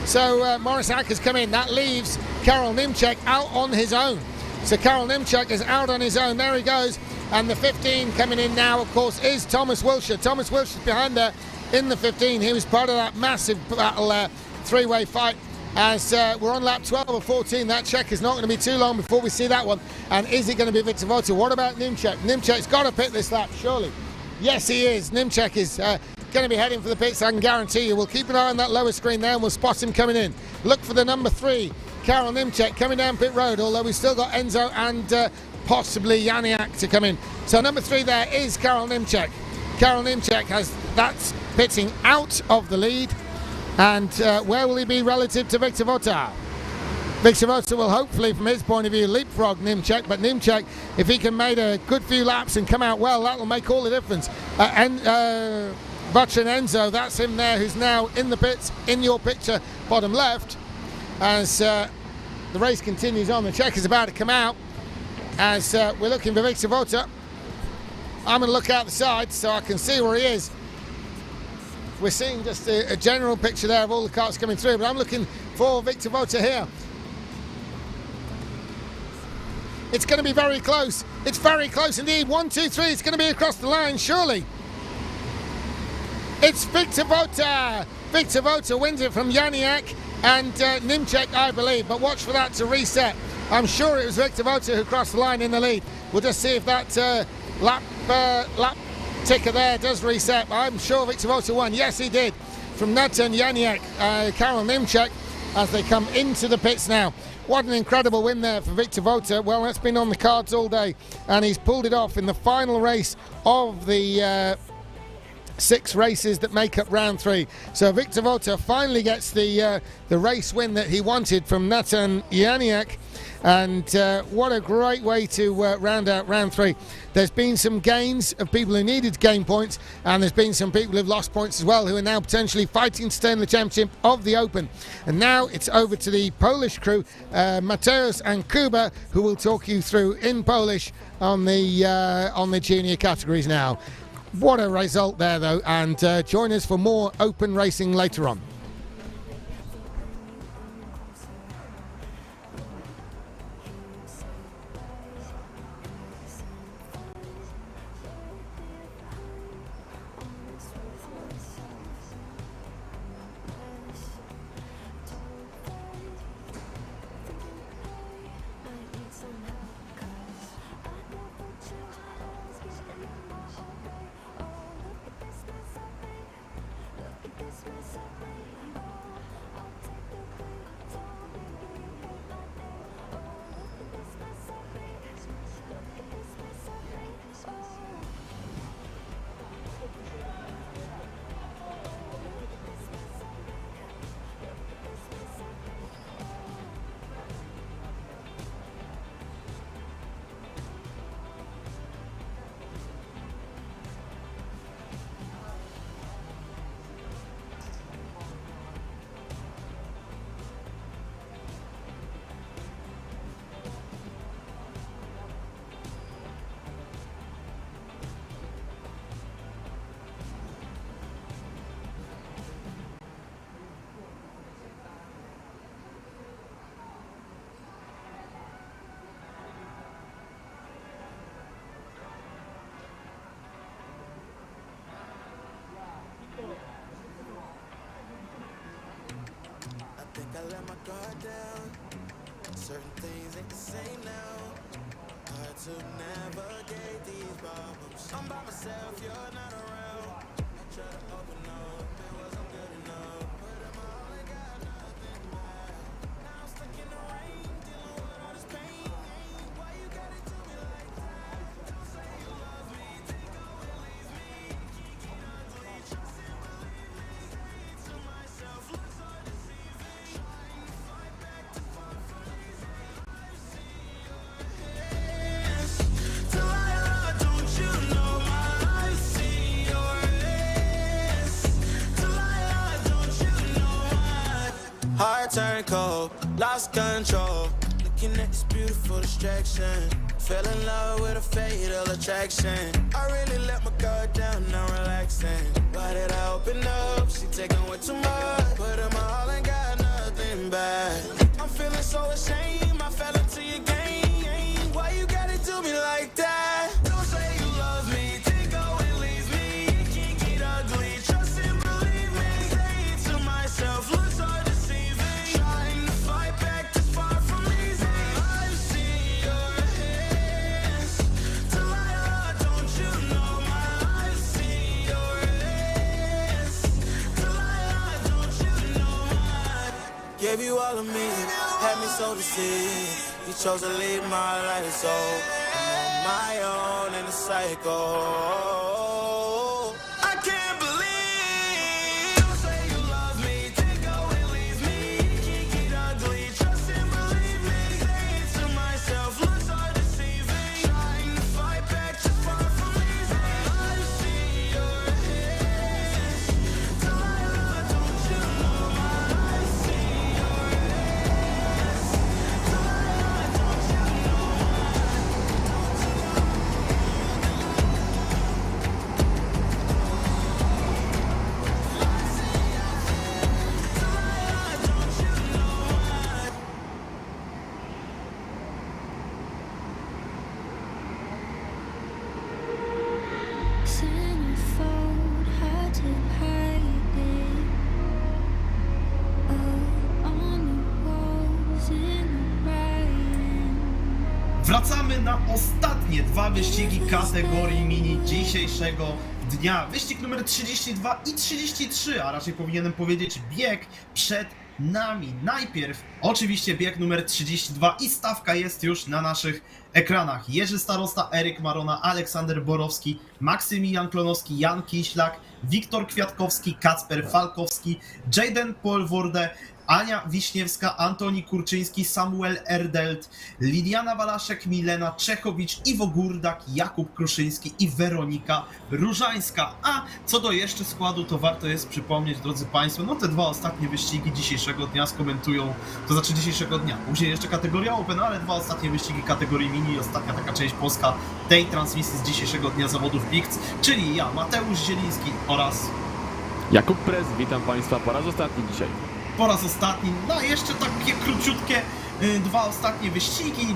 Speaker 3: So Morris Hack has come in. That leaves Karol Nimchek out on his own. So Karol Nimchek is out on his own. There he goes. And the 15 coming in now, of course, is Thomas Wilshire. Thomas Wilshire's behind there in the 15. He was part of that massive battle, 3-way fight. As we're on lap 12 or 14, that check is not going to be too long before we see that one. And is it going to be Victor Vota? What about Nimchek? Nimchek's got to pit this lap, surely. Yes, he is. Nimchek is going to be heading for the pits, I can guarantee you. We'll keep an eye on that lower screen there, and we'll spot him coming in. Look for the number 3, Karol Nimchek, coming down pit road, although we've still got Enzo and possibly Janiak to come in. So number 3 there is Karol Nimchek. Karol Nimchek has that's pitting out of the lead. And where will he be relative to Victor Vota? Victor Vota will hopefully, from his point of view, leapfrog Nimchek. But Nimchek, if he can make a good few laps and come out well, that will make all the difference. And Votrin Enzo, that's him there, who's now in the pits, in your picture, bottom left. As the race continues on, the check is about to come out. As we're looking for Victor Vota. I'm going to look out the side so I can see where he is. We're seeing just a general picture there of all the karts coming through, but I'm looking for Victor Vota here. It's going to be very close. It's very close indeed. 1, 2, 3. It's going to be across the line, surely. It's Victor Vota. Victor Vota wins it from Janiak and Nimchek, I believe. But watch for that to reset. I'm sure it was Victor Vota who crossed the line in the lead. We'll just see if that lap ticker there does reset. I'm sure Victor Vota won. Yes, he did. From Nathan Janiak, Karol Nimchek, as they come into the pits now. What an incredible win there for Victor Vota. Well, that's been on the cards all day, and he's pulled it off in the final race of the 6 races that make up round 3. So Victor Vota finally gets the race win that he wanted from Natan Janiak. And what a great way to round out round 3. There's been some gains of people who needed to gain points, and there's been some people who've lost points as well, who are now potentially fighting to stay in the championship of the Open. And now it's over to the Polish crew, Mateusz and Kuba, who will talk you through in Polish on the junior categories now. What a result there, though, and join us for more Open racing later on.
Speaker 9: I let my guard down. Certain things ain't the same now. Hard to navigate these problems. I'm by myself, you're not around. I try to open up, it wasn't good enough. Put in my all, I got nothing back. Now I'm stuck in the rain, dealing with all this pain. Why you gotta do me like that? Don't say you love me, take away, leave me. Kiki ugly, trust and believe me. Say to myself, looks so deceiving. Heart turned cold, lost control. Looking at this beautiful distraction. Fell in love with a fatal attraction. I really let my guard down, now relaxing. Why did I open up? She taking way too much. Put in my all and got nothing back. I'm feeling so ashamed, I fell into your game. Why you gotta do me like that? Don't say you love me, take away, leave me. It can get ugly, trust and believe me. Say it to myself, look so deceiving. Trying to fight back, this far from easy. I've seen your hands. Delilah, don't you know my I've seen your hands. Delilah, don't you know my gave you all of me, had me so deceived. You chose to leave my life, so I'm on my own in a cycle. I can't believe. Don't say you love me, take away, leave me. It can get ugly, trust and believe me. Say it to myself, look so deceiving. Trying to fight back, just far from easy. I've seen your hands. Delilah, don't you know my I've seen your hands. Delilah, don't you know my
Speaker 5: Centerfold, hard to hide it. On the walls in the writing.
Speaker 1: Wracamy na ostatnie 2 wyścigi kategorii mini dzisiejszego dnia. Wyścig numer 32 i 33, a raczej powinienem powiedzieć bieg przed nami. Najpierw oczywiście bieg numer 32 i stawka jest już na naszych ekranach. Jerzy Starosta, Eryk Marona, Aleksander Borowski, Maksymilian Klonowski, Jan Kiślak, Wiktor Kwiatkowski, Kacper Falkowski, Jaden Polworde, Ania Wiśniewska, Antoni Kurczyński, Samuel Erdelt, Lidiana Walaszek, Milena Czechowicz, Iwo Górdak, Jakub Kruszyński i Weronika Różańska. A co do jeszcze składu, to warto jest przypomnieć, drodzy Państwo, no te dwa ostatnie wyścigi dzisiejszego dnia skomentują, to znaczy dzisiejszego dnia. Później jeszcze kategoria Open, ale dwa ostatnie wyścigi kategorii mini i ostatnia taka część polska tej transmisji z dzisiejszego dnia zawodów PIKC, czyli ja, Mateusz Zieliński oraz
Speaker 2: Jakub Prez, witam Państwa po raz ostatni dzisiaj.
Speaker 1: Po raz ostatni, no jeszcze takie króciutkie dwa ostatnie wyścigi,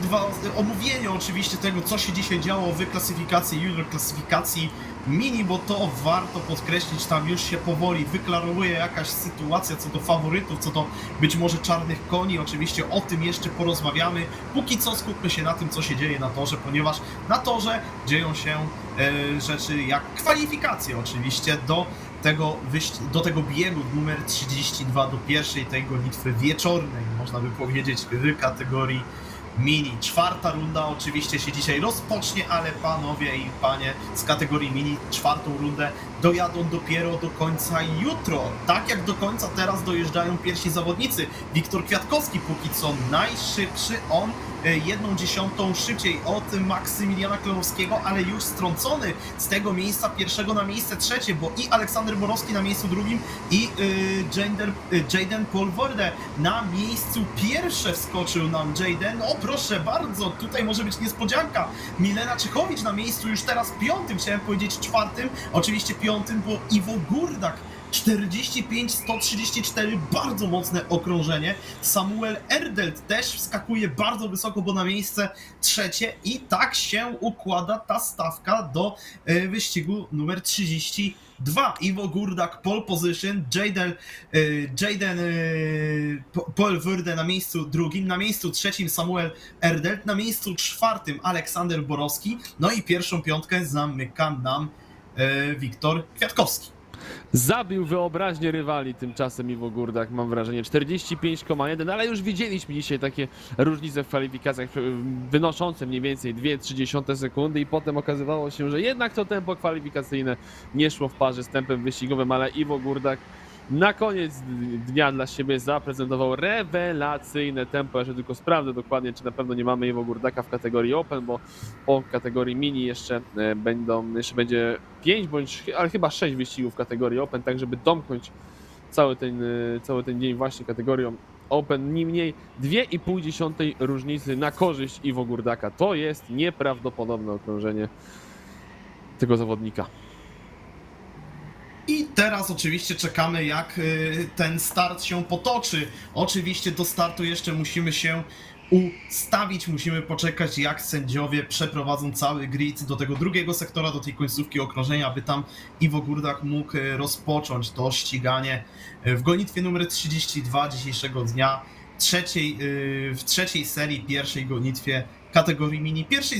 Speaker 1: omówienie oczywiście tego, co się dzisiaj działo w klasyfikacji junior, klasyfikacji mini, bo to warto podkreślić, tam już się powoli wyklarowuje jakaś sytuacja co do faworytów, co do być może czarnych koni, oczywiście o tym jeszcze porozmawiamy. Póki co skupmy się na tym, co się dzieje na torze, ponieważ na torze dzieją się rzeczy jak kwalifikacje oczywiście do tego biegu numer 32, do pierwszej tej gonitwy wieczornej, można by powiedzieć, w kategorii mini. Czwarta runda oczywiście się dzisiaj rozpocznie, ale panowie i panie z kategorii mini czwartą rundę dojadą dopiero do końca jutro. Tak jak do końca teraz dojeżdżają pierwsi zawodnicy. Wiktor Kwiatkowski póki co najszybszy, on 1/10 szybciej od Maksymiliana Klonowskiego, ale już strącony z tego miejsca pierwszego na miejsce trzecie, bo i Aleksander Borowski na miejscu drugim i Jaden Polworde na miejscu pierwsze wskoczył nam Jaden. No proszę bardzo, tutaj może być niespodzianka. Milena Czechowicz na miejscu już teraz piątym, chciałem powiedzieć czwartym, oczywiście piątym, bo Iwo Górdak 45-134, bardzo mocne okrążenie. Samuel Erdelt też wskakuje bardzo wysoko, bo na miejsce trzecie i tak się układa ta stawka do wyścigu numer 32. Iwo Górdak pole position, Jaden Polwurde na miejscu drugim, na miejscu trzecim Samuel Erdelt, na miejscu czwartym Aleksander Borowski, no i pierwszą piątkę zamyka nam Wiktor Kwiatkowski.
Speaker 2: Zabił wyobraźnię rywali tymczasem Iwo Górdak, mam wrażenie, 45,1, ale już widzieliśmy dzisiaj takie różnice w kwalifikacjach wynoszące mniej więcej 2,3 sekundy i potem okazywało się, że jednak to tempo kwalifikacyjne nie szło w parze z tempem wyścigowym, ale Iwo Górdak na koniec dnia dla siebie zaprezentował rewelacyjne tempo. Ja się tylko sprawdzę dokładnie, czy na pewno nie mamy Iwo Górdaka w kategorii Open, bo po kategorii Mini jeszcze będzie 5 bądź ale chyba 6 wyścigów w kategorii Open, tak żeby domknąć cały ten dzień właśnie kategorią Open. Nie mniej 2,5 różnicy na korzyść Iwo Górdaka. To jest nieprawdopodobne okrążenie tego zawodnika.
Speaker 1: I teraz oczywiście czekamy, jak ten start się potoczy. Oczywiście do startu jeszcze musimy się ustawić, musimy poczekać, jak sędziowie przeprowadzą cały grid do tego drugiego sektora, do tej końcówki okrążenia, aby tam Iwo Górdak mógł rozpocząć to ściganie w gonitwie numer 32 dzisiejszego dnia, w trzeciej serii, pierwszej gonitwie kategorii mini, pierwszej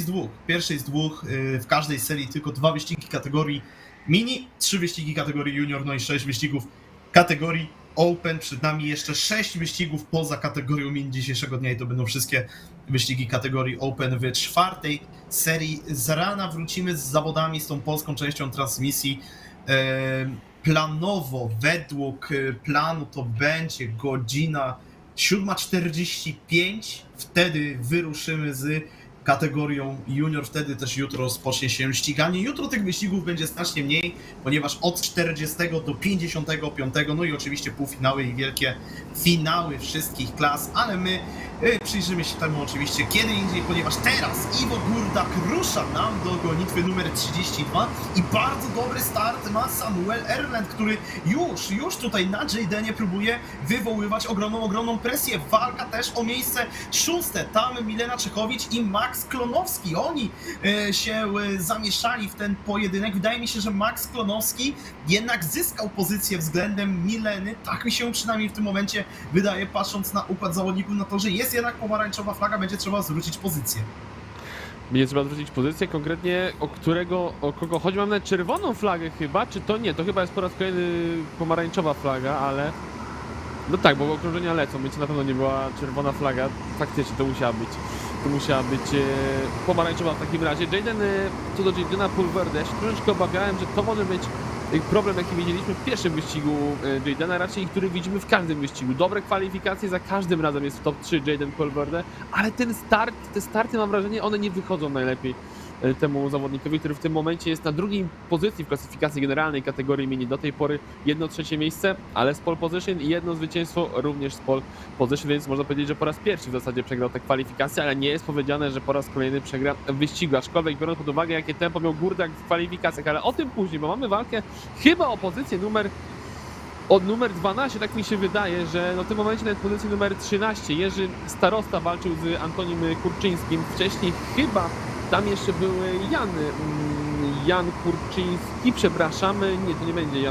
Speaker 1: z dwóch, w każdej serii tylko 2 wyścigi kategorii mini, 3 wyścigi kategorii junior, no i 6 wyścigów kategorii Open. Przed nami jeszcze 6 wyścigów poza kategorią mini dzisiejszego dnia i to będą wszystkie wyścigi kategorii Open w czwartej serii. Z rana wrócimy z zawodami, z tą polską częścią transmisji. Planowo, według planu to będzie godzina 7:45. Wtedy wyruszymy z kategorią junior, wtedy też jutro rozpocznie się ściganie. Jutro tych wyścigów będzie znacznie mniej, ponieważ od 40 do 55, no i oczywiście półfinały i wielkie finały wszystkich klas, ale my przyjrzymy się temu oczywiście kiedy indziej, ponieważ teraz Iwo Górdak rusza nam do gonitwy numer 32 i bardzo dobry start ma Samuel Erdelt, który już tutaj na Jadenie próbuje wywoływać ogromną presję. Walka też o miejsce 6. Tam Milena Czechowicz i Max Klonowski. Oni się zamieszali w ten pojedynek. Wydaje mi się, że Max Klonowski jednak zyskał pozycję względem Mileny. Tak mi się przynajmniej w tym momencie wydaje, patrząc na układ zawodników na to, że jest jednak pomarańczowa flaga, będzie trzeba zwrócić pozycję.
Speaker 2: Będzie trzeba zwrócić pozycję, konkretnie o kogo chodzi? Mam nawet czerwoną flagę chyba, czy to nie? To chyba jest po raz kolejny pomarańczowa flaga, ale No tak, bo okrążenia lecą, więc na pewno nie była czerwona flaga. Faktycznie to musiała być. To musiała być pomarańczowa w takim razie. Co do Jadena Pulverde, ja się troszeczkę obawiałem, że to może być problem, jaki widzieliśmy w pierwszym wyścigu Jadena, raczej który widzimy w każdym wyścigu. Dobre kwalifikacje, za każdym razem jest w top 3 Jaden Pulverde, ale te starty, mam wrażenie, one nie wychodzą najlepiej temu zawodnikowi, który w tym momencie jest na drugiej pozycji w klasyfikacji generalnej kategorii mini. Do tej pory 1-3 miejsce, ale z pole position i jedno zwycięstwo również z pole position, więc można powiedzieć, że po raz pierwszy w zasadzie przegrał te kwalifikacje, ale nie jest powiedziane, że po raz kolejny przegra w wyścigu, aczkolwiek biorąc pod uwagę, jakie tempo miał Górdak w kwalifikacjach, ale o tym później, bo mamy walkę chyba o pozycję numer 12, tak mi się wydaje, że w tym momencie nawet pozycji numer 13 Jerzy Starosta walczył z Antonim Kurczyńskim. Wcześniej chyba tam jeszcze był Jan Kurczyński, przepraszamy, nie, to nie będzie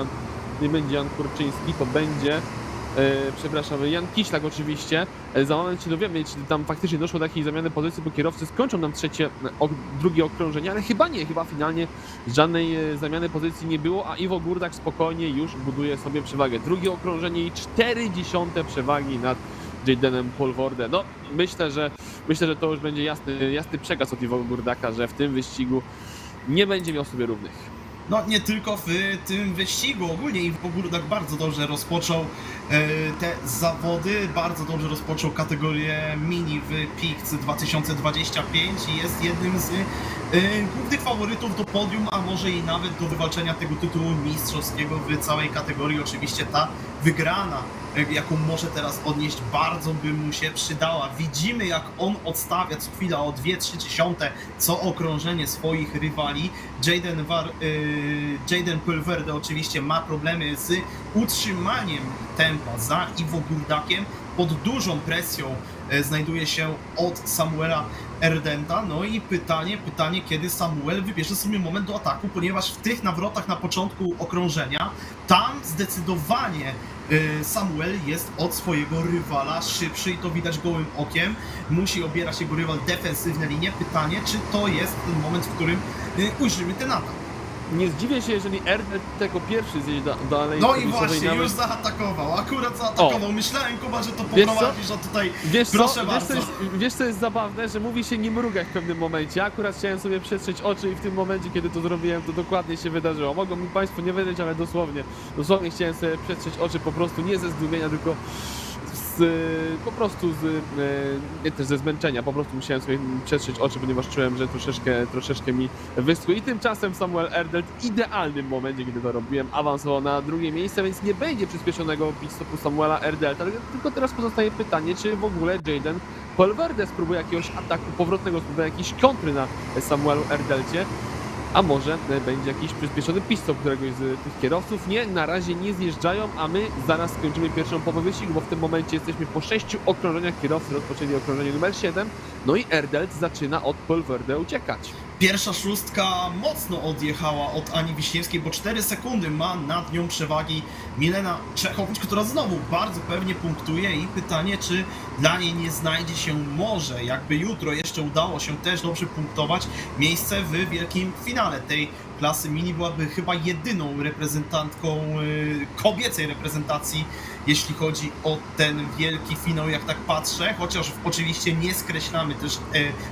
Speaker 2: Jan Kurczyński, to będzie, przepraszamy, Jan Kiślak oczywiście. Za moment się dowiemy, czy tam faktycznie doszło do jakiejś zamiany pozycji, bo kierowcy skończą nam drugie okrążenie, ale chyba finalnie żadnej zamiany pozycji nie było, a Iwo Górdak spokojnie już buduje sobie przewagę. Drugie okrążenie i 0,4 przewagi nad Jadenem Pulverde. No, myślę, że to już będzie jasny przekaz od Iwo Górdaka, że w tym wyścigu nie będzie miał sobie równych.
Speaker 1: No nie tylko w tym wyścigu, ogólnie Iwo Górdak bardzo dobrze rozpoczął te zawody, bardzo dobrze rozpoczął kategorię mini w PIKC 2025 i jest jednym z głównych faworytów do podium, a może i nawet do wywalczenia tego tytułu mistrzowskiego w całej kategorii. Oczywiście ta wygrana, jaką może teraz odnieść, bardzo by mu się przydała. Widzimy, jak on odstawia co chwila o 2/3 co okrążenie swoich rywali. Jaden Pulverde oczywiście ma problemy z utrzymaniem tempa za Iwo Górdakiem. Pod dużą presją znajduje się od Samuela Erdenta. No i pytanie, kiedy Samuel wybierze sobie moment do ataku, ponieważ w tych nawrotach na początku okrążenia, tam zdecydowanie Samuel jest od swojego rywala szybszy i to widać gołym okiem. Musi obierać jego rywal defensywne linie. Pytanie, czy to jest ten moment, w którym ujrzymy ten atak.
Speaker 2: Nie zdziwię się, jeżeli Erdent jako pierwszy zjedzie dalej.
Speaker 1: No i właśnie, już zaatakował, akurat zaatakował. Myślałem, Kuba, że to poprowadzisz, a tutaj proszę bardzo.
Speaker 2: Wiesz co jest zabawne, że mówi się nie mrugać w pewnym momencie. Akurat chciałem sobie przetrzeć oczy i w tym momencie, kiedy to zrobiłem, to dokładnie się wydarzyło. Mogą mi Państwo nie wiedzieć, ale dosłownie chciałem sobie przetrzeć oczy, po prostu nie ze zdumienia, tylko nie też ze zmęczenia, po prostu musiałem sobie przetrzeć oczy, ponieważ czułem, że troszeczkę mi wyschły. I tymczasem Samuel Erdelt w idealnym momencie, kiedy to robiłem, awansował na drugie miejsce, więc nie będzie przyspieszonego pit-stopu Samuela Erdelta, tylko teraz pozostaje pytanie, czy w ogóle Jaden Pulverde spróbuje jakiegoś ataku powrotnego, spróbuje jakiejś kontry na Samuelu Erdelcie. A może będzie jakiś przyspieszony pit-stop któregoś z tych kierowców. Nie, na razie nie zjeżdżają, a my zaraz skończymy pierwszą połowę wyścigu, bo w tym momencie jesteśmy po 6 okrążeniach. Kierowcy rozpoczęli okrążenie numer 7, no i Erdelt zaczyna od Pulverde uciekać.
Speaker 1: Pierwsza szóstka mocno odjechała od Ani Wiśniewskiej, bo 4 sekundy ma nad nią przewagi Milena Czechowicz, która znowu bardzo pewnie punktuje i pytanie, czy dla niej nie znajdzie się może, jakby jutro jeszcze udało się też dobrze punktować, miejsce w wielkim finale tej klasy mini. Byłaby chyba jedyną reprezentantką kobiecej reprezentacji, jeśli chodzi o ten wielki finał, jak tak patrzę, chociaż oczywiście nie skreślamy też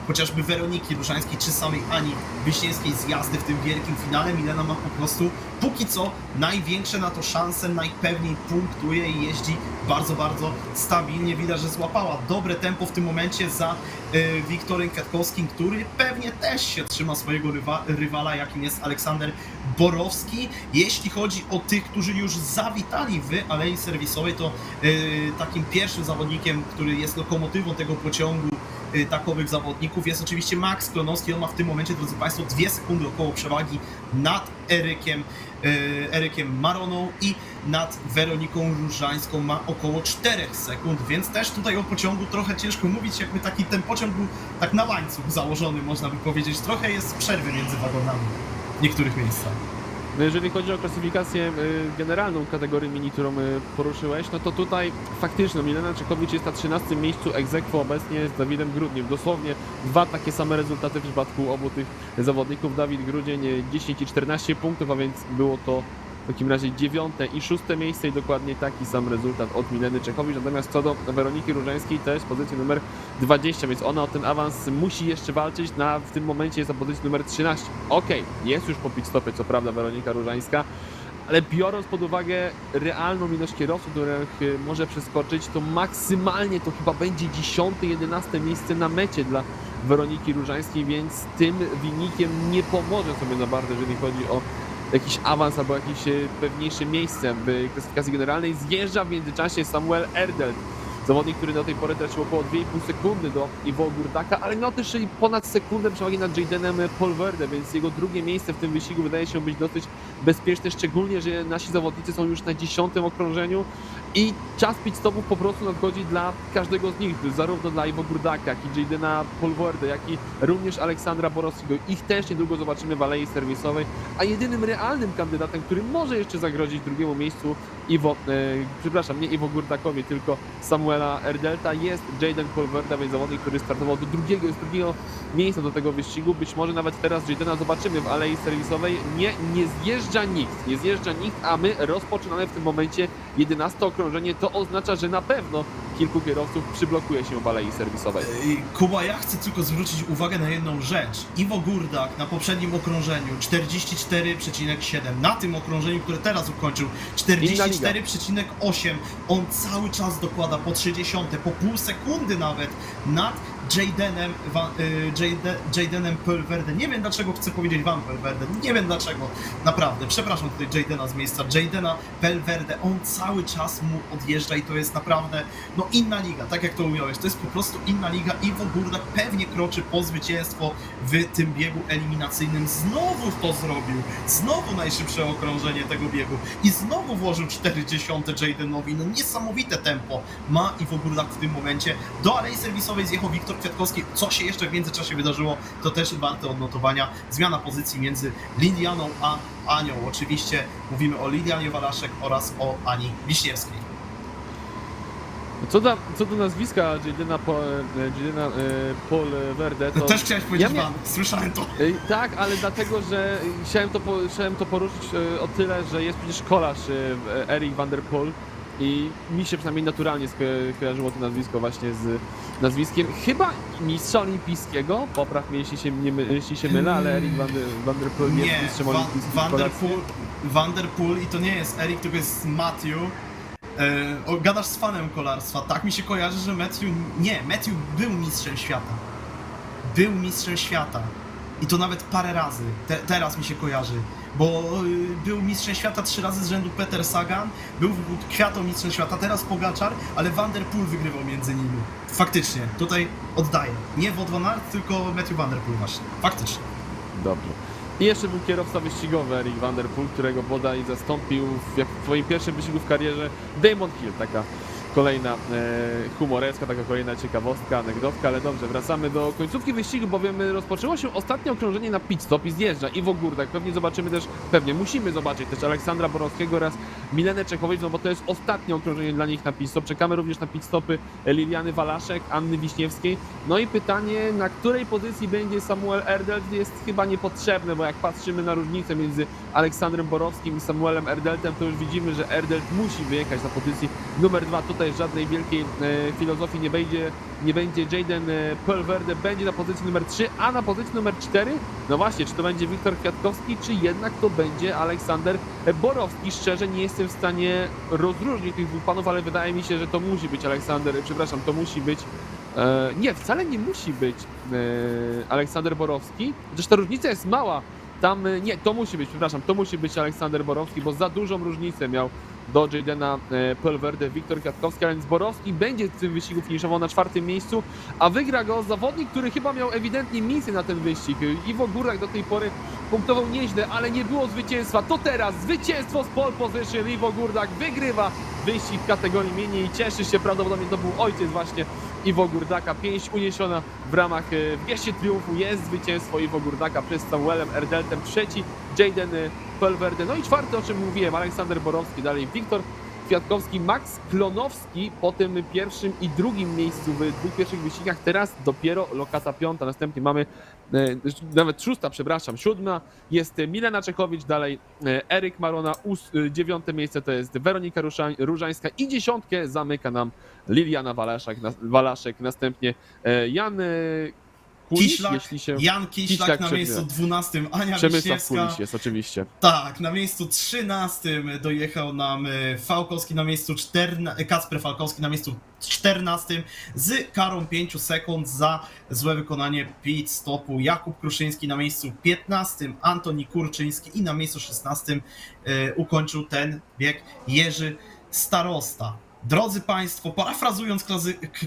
Speaker 1: chociażby Weroniki Różańskiej czy samej Ani Wiśniewskiej z jazdy w tym wielkim finale. Milena ma po prostu póki co największe na to szanse, najpewniej punktuje i jeździ bardzo, bardzo stabilnie. Widać, że złapała dobre tempo w tym momencie za Wiktorem Kwiatkowskim, który pewnie też się trzyma swojego rywala, jakim jest Aleksander Borowski. Jeśli chodzi o tych, którzy już zawitali w alei serwisowej, to takim pierwszym zawodnikiem, który jest lokomotywą tego pociągu takowych zawodników, jest oczywiście Max Klonowski. On ma w tym momencie, drodzy Państwo, 2 sekundy około przewagi nad Erykiem Maroną i nad Weroniką Różańską ma około 4 sekund, więc też tutaj o pociągu trochę ciężko mówić, jakby ten pociąg był tak na łańcuch założony, można by powiedzieć. Trochę jest przerwy między wagonami w niektórych miejscach.
Speaker 2: No jeżeli chodzi o klasyfikację generalną kategorii mini, którą poruszyłeś, no to tutaj faktycznie Milena Czechowicz jest na 13 miejscu ex aequo obecnie z Dawidem Grudniem. Dosłownie 2 takie same rezultaty w przypadku obu tych zawodników. Dawid Grudzień 10 i 14 punktów, a więc było to W takim razie 9. i 6. miejsce i dokładnie taki sam rezultat od Mileny Czechowicz. Natomiast co do Weroniki Różańskiej, to jest pozycja numer 20, więc ona o ten awans musi jeszcze walczyć. W tym momencie jest na pozycji numer 13. Okej, jest już po pit stopie, co prawda, Weronika Różańska, ale biorąc pod uwagę realną ilość kierowców, których może przeskoczyć, to maksymalnie to chyba będzie 10-11 miejsce na mecie dla Weroniki Różańskiej, więc tym wynikiem nie pomoże sobie za bardzo, jeżeli chodzi o jakiś awans albo jakieś pewniejsze miejsce w klasyfikacji generalnej. Zjeżdża w międzyczasie Samuel Erdelt, zawodnik, który do tej pory tracił około 2,5 sekundy do Iwo Gurdaka, ale miał też ponad sekundę przewagi nad Jaydenem Polverde, więc jego drugie miejsce w tym wyścigu wydaje się być dosyć bezpieczne, szczególnie, że nasi zawodnicy są już na 10. okrążeniu i czas pit stopów po prostu nadchodzi dla każdego z nich, zarówno dla Iwo Gurdaka, jak i Jaydena Polverde, jak i również Aleksandra Borowskiego. Ich też niedługo zobaczymy w alei serwisowej, a jedynym realnym kandydatem, który może jeszcze zagrozić drugiemu miejscu nie Iwo Gurdakowi, tylko Samuela Erdelta, jest Jayden Polverde, więc zawodnik, który startował z drugiego miejsca do tego wyścigu. Być może nawet teraz Jaydena zobaczymy w alei serwisowej. Nie zjeżdża nikt, a my rozpoczynamy w tym momencie 11. okrążenie. To oznacza, że na pewno kilku kierowców przyblokuje się w alei serwisowej.
Speaker 1: Kuba, ja chcę tylko zwrócić uwagę na jedną rzecz. Iwo Gurdak na poprzednim okrążeniu 44,7, na tym okrążeniu, które teraz ukończył 44,8. On cały czas dokłada po 30, po pół sekundy nawet nad Jaydenem Polverde. Nie wiem dlaczego chcę powiedzieć Van Polverde, nie wiem dlaczego, naprawdę, przepraszam tutaj Jaydena z miejsca, Jaydena Polverde, on cały czas mu odjeżdża i to jest naprawdę, no inna liga, tak jak to ująłeś, to jest po prostu inna liga. Iwo Gurdak pewnie kroczy po zwycięstwo w tym biegu eliminacyjnym, znowu to zrobił, znowu najszybsze okrążenie tego biegu i znowu włożył 40 Jaydenowi, no niesamowite tempo ma Iwo Gurdak w tym momencie. Do alei serwisowej zjechał Wiktor Kwiatkowski. Co się jeszcze w międzyczasie wydarzyło, to też warte odnotowania. Zmiana pozycji między Lilianą a Anią. Oczywiście mówimy o Lilianie Walaszek oraz o Ani Wiśniewskiej.
Speaker 2: Co do nazwiska Jaydena Polverde, to...
Speaker 1: Też chciałeś powiedzieć Van, słyszałem to.
Speaker 2: Tak, ale dlatego, że chciałem to poruszyć o tyle, że jest przecież kolarz Erik van der Poel i mi się przynajmniej naturalnie skojarzyło to nazwisko właśnie z nazwiskiem chyba mistrza olimpijskiego, popraw mnie jeśli się mylę, ale Erik van der Poel jest mistrzem olimpijskim.
Speaker 1: Van der Poel i to nie jest Erik, tylko jest Matthew. Gadasz z fanem kolarstwa, tak mi się kojarzy, że Matthew był mistrzem świata. Był mistrzem świata. I to nawet parę razy. Teraz mi się kojarzy. Bo był mistrzem świata 3 razy z rzędu Peter Sagan, był Kwiato mistrzem świata, teraz Pogaczar, ale Van der Poel wygrywał między nimi. Faktycznie, tutaj oddaję. Nie Wout van Aert, tylko Matthew Van der Poel właśnie. Faktycznie.
Speaker 2: Dobrze. I jeszcze był kierowca wyścigowy Erik van der Poel, którego bodaj zastąpił w swoim pierwszym wyścigu w karierze Damon Hill. Taka kolejna humoreska, taka kolejna ciekawostka, anegdotka, ale dobrze, wracamy do końcówki wyścigu, bowiem rozpoczęło się ostatnie okrążenie na pit stop i zjeżdża Iwo Gurdak. Musimy zobaczyć też Aleksandra Borowskiego oraz Milenę Czechowicz, no bo to jest ostatnie okrążenie dla nich na pit stop. Czekamy również na pit stopy Liliany Walaszek, Anny Wiśniewskiej. No i pytanie, na której pozycji będzie Samuel Erdelt, jest chyba niepotrzebne, bo jak patrzymy na różnicę między Aleksandrem Borowskim i Samuelem Erdeltem, to już widzimy, że Erdelt musi wyjechać na pozycji numer 2. Tutaj żadnej wielkiej filozofii nie będzie. Jayden Polverde będzie na pozycji numer 3, a na pozycji numer 4, no właśnie, czy to będzie Wiktor Kwiatkowski, czy jednak to będzie Aleksander Borowski. Szczerze nie jestem w stanie rozróżnić tych dwóch panów, ale wydaje mi się, że to musi być to musi być nie, wcale nie musi być Aleksander Borowski, chociaż ta różnica jest mała. To musi być Aleksander Borowski, bo za dużą różnicę miał do Jaydena Polverde Wiktor Kwiatkowski, a więc Borowski będzie w tym wyścigu finiszował na 4. miejscu, a wygra go zawodnik, który chyba miał ewidentnie misję na ten wyścig. Iwo Gurdak do tej pory punktował nieźle, ale nie było zwycięstwa. To teraz zwycięstwo z pole position. Iwo Gurdak wygrywa wyścig w kategorii mini i cieszy się, prawdopodobnie to był ojciec właśnie Iwo Gurdaka. Pięść uniesiona w ramach wieści triumfu, jest zwycięstwo Iwo Gurdaka przez Samuelem Erdeltem, 3. Jayden Polverde, no i 4., o czym mówiłem, Aleksander Borowski, dalej Wiktor Kwiatkowski, Max Klonowski po tym pierwszym i drugim miejscu w dwóch pierwszych wyścigach. Teraz dopiero lokata piąta, następnie mamy nawet szósta, przepraszam, siódma jest Milena Czechowicz, dalej Eryk Marona, dziewiąte miejsce to jest Weronika Różańska i dziesiątkę zamyka nam Liliana Walaszek, następnie Jan Kulisz, jeśli się...
Speaker 1: Jan Kiślak na miejscu 12, Ania
Speaker 2: Przemysław
Speaker 1: Wiśniewska.
Speaker 2: Kulisz jest oczywiście.
Speaker 1: Tak, na miejscu 13 dojechał nam Falkowski na miejscu Kacper Falkowski na miejscu 14 z karą 5 sekund za złe wykonanie pit stopu. Jakub Kruszyński na miejscu 15, Antoni Kurczyński i na miejscu 16 ukończył ten bieg Jerzy Starosta. Drodzy Państwo, parafrazując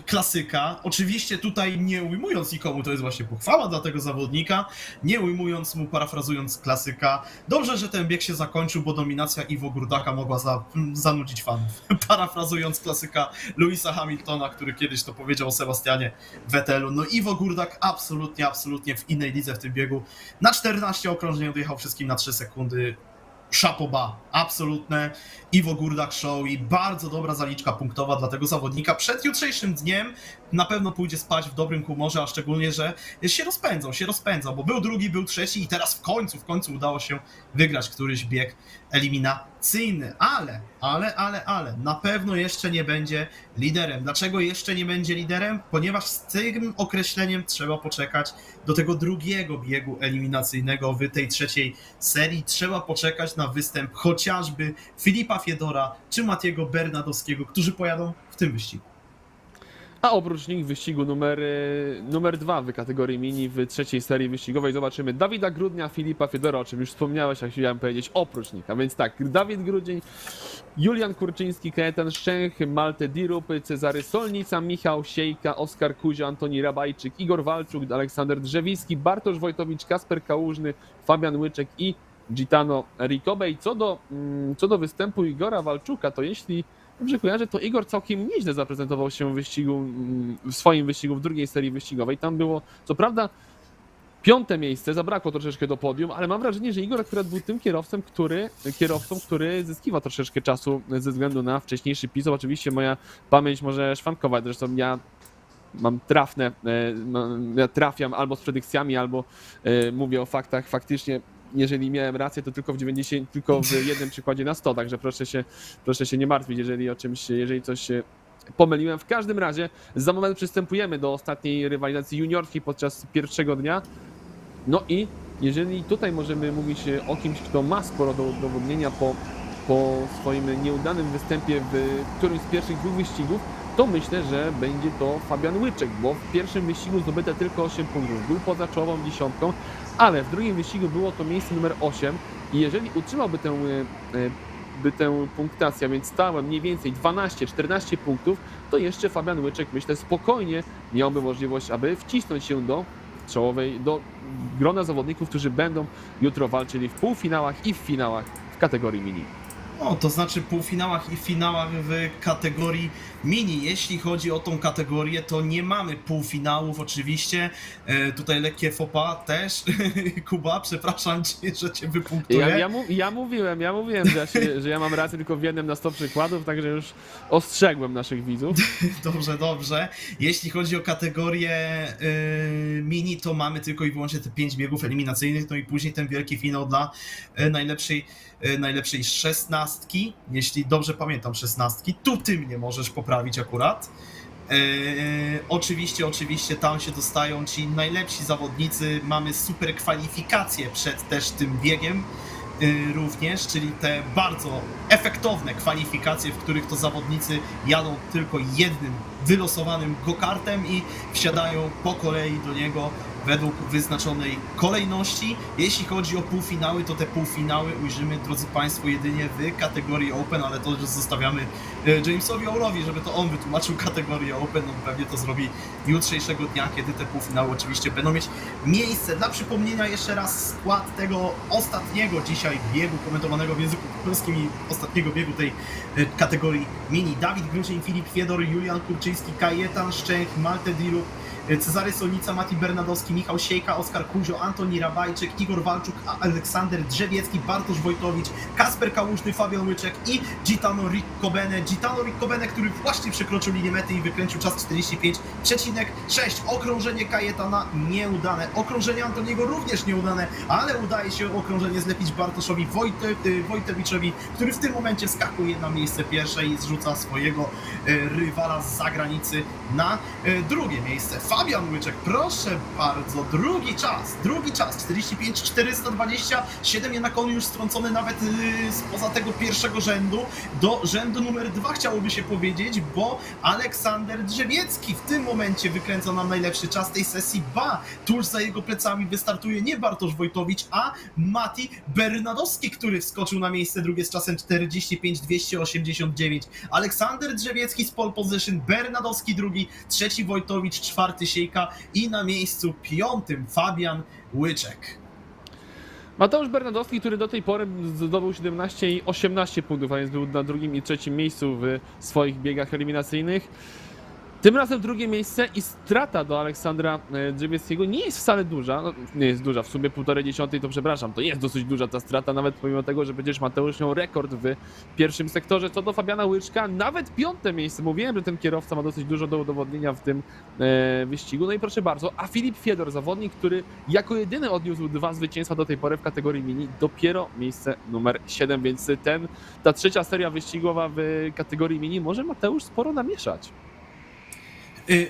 Speaker 1: klasyka, oczywiście tutaj nie ujmując nikomu, to jest właśnie pochwała dla tego zawodnika, nie ujmując mu, parafrazując klasyka, dobrze, że ten bieg się zakończył, bo dominacja Iwo Gurdaka mogła zanudzić fanów. Parafrazując klasyka Lewisa Hamiltona, który kiedyś to powiedział o Sebastianie Vettelu, no Iwo Gurdak absolutnie w innej lidze w tym biegu. Na 14 okrążeń odjechał wszystkim na 3 sekundy. Chapeau bas, absolutne Iwo Gurdak show i bardzo dobra zaliczka punktowa dla tego zawodnika. Przed jutrzejszym dniem na pewno pójdzie spać w dobrym humorze, a szczególnie, że się rozpędzał, bo był drugi, był trzeci i teraz w końcu udało się wygrać któryś bieg eliminacyjny, ale na pewno jeszcze nie będzie liderem. Dlaczego jeszcze nie będzie liderem? Ponieważ z tym określeniem trzeba poczekać do tego drugiego biegu eliminacyjnego w tej trzeciej serii. Trzeba poczekać na występ chociażby Filipa Fiedora czy Matiego Bernadowskiego, którzy pojadą w tym wyścigu.
Speaker 2: A oprócz nich w wyścigu numer 2 w kategorii mini w trzeciej serii wyścigowej zobaczymy Dawida Grudnia, Filipa Fiedora, o czym już wspomniałeś, jak chciałem powiedzieć, oprócz nich. A więc tak, Dawid Grudzień, Julian Kurczyński, Kajetan Szczęch, Malte Dirup, Cezary Solnica, Michał Siejka, Oskar Kuzio, Antoni Rabajczyk, Igor Walczuk, Aleksander Drzewiski, Bartosz Wojtowicz, Kasper Kałużny, Fabian Łyczek i Gitano Ricobej. Co do występu Igora Walczuka, to jeśli dobrze kojarzę, to Igor całkiem nieźle zaprezentował się w swoim wyścigu w drugiej serii wyścigowej. Tam było, co prawda, 5. miejsce, zabrakło troszeczkę do podium, ale mam wrażenie, że Igor akurat był tym kierowcą, który zyskiwał troszeczkę czasu ze względu na wcześniejszy pit. Oczywiście moja pamięć może szwankować, zresztą ja mam ja trafiam albo z predykcjami, albo mówię o faktach. Faktycznie, jeżeli miałem rację, to tylko w jednym przykładzie na 100, także proszę się nie martwić, jeżeli coś pomyliłem. W każdym razie za moment przystępujemy do ostatniej rywalizacji juniorskiej podczas pierwszego dnia. No i jeżeli tutaj możemy mówić o kimś, kto ma sporo do udowodnienia po swoim nieudanym występie w którymś z pierwszych 2 wyścigów, to myślę, że będzie to Fabian Łyczek, bo w pierwszym wyścigu zdobyte tylko 8 punktów, był poza czołową dziesiątką, ale w drugim wyścigu było to miejsce numer 8 i jeżeli utrzymałby tę punktację, więc stałem mniej więcej 12-14 punktów, to jeszcze Fabian Łyczek, myślę, spokojnie miałby możliwość, aby wcisnąć się do grona zawodników, którzy będą jutro walczyli w półfinałach i w finałach w kategorii mini.
Speaker 1: No, to znaczy półfinałach i finałach w kategorii mini. Jeśli chodzi o tą kategorię, to nie mamy półfinałów oczywiście. Tutaj lekkie faux pas też. Kuba, przepraszam cię, że cię wypunktuję.
Speaker 2: Ja mówiłem, że ja mam rację tylko w jednym na 100 przykładów, także już ostrzegłem naszych widzów.
Speaker 1: Dobrze. Jeśli chodzi o kategorię mini, to mamy tylko i wyłącznie te 5 biegów eliminacyjnych, no i później ten wielki finał dla najlepszej 16, jeśli dobrze pamiętam 16, tu ty mnie możesz poprawić akurat. Oczywiście tam się dostają ci najlepsi zawodnicy, mamy super kwalifikacje przed też tym biegiem również, czyli te bardzo efektowne kwalifikacje, w których to zawodnicy jadą tylko jednym wylosowanym go-kartem i wsiadają po kolei do niego według wyznaczonej kolejności. Jeśli chodzi o półfinały, to te półfinały ujrzymy, drodzy Państwo, jedynie w kategorii Open, ale to już zostawiamy Jamesowi Aurowi, żeby to on wytłumaczył kategorię Open. On pewnie to zrobi jutrzejszego dnia, kiedy te półfinały oczywiście będą mieć miejsce. Dla przypomnienia jeszcze raz skład tego ostatniego dzisiaj biegu komentowanego w języku polskim i ostatniego biegu tej kategorii mini. Dawid Grudzień, Filip Fiedor, Julian Kurczyński, Kajetan Szczęch, Malte Dirup, Cezary Solnica, Mati Bernadowski, Michał Siejka, Oskar Kuzio, Antoni Rabajczyk, Igor Walczuk, Aleksander Drzewiecki, Bartosz Wojtowicz, Kasper Kałużny, Fabian Łyczek i Gitano Riccobene, który właśnie przekroczył linię mety i wykręcił czas 45,6. Okrążenie Kajetana nieudane, okrążenie Antoniego również nieudane, ale udaje się okrążenie zlepić Bartoszowi Wojtewiczowi, który w tym momencie skakuje na miejsce pierwsze i zrzuca swojego rywala z zagranicy na drugie miejsce. Fabian Łyczek, proszę bardzo, drugi czas, 45,427, jednak on już strącony nawet spoza tego pierwszego rzędu, do rzędu numer 2 chciałoby się powiedzieć, bo Aleksander Drzewiecki w tym momencie wykręca nam najlepszy czas tej sesji, tuż za jego plecami wystartuje nie Bartosz Wojtowicz, a Mati Bernadowski, który wskoczył na miejsce drugie z czasem 45,289. Aleksander Drzewiecki z pole position, Bernadowski drugi, trzeci Wojtowicz, czwarty Siejka i na miejscu piątym Fabian Łyczek.
Speaker 2: Mateusz Bernadowski, który do tej pory zdobył 17 i 18 punktów, a więc był na drugim i trzecim miejscu w swoich biegach eliminacyjnych. Tym razem drugie miejsce i strata do Aleksandra Drzewieckiego nie jest wcale duża, no, nie jest duża, w sumie 1,5 to przepraszam, to jest dosyć duża ta strata, nawet pomimo tego, że przecież Mateusz miał rekord w pierwszym sektorze. Co do Fabiana Łyczka, nawet piąte miejsce, mówiłem, że ten kierowca ma dosyć dużo do udowodnienia w tym wyścigu, no i proszę bardzo, a Filip Fiedor, zawodnik, który jako jedyny odniósł 2 zwycięstwa do tej pory w kategorii mini, dopiero miejsce numer 7, więc ta trzecia seria wyścigowa w kategorii mini może Mateusz sporo namieszać.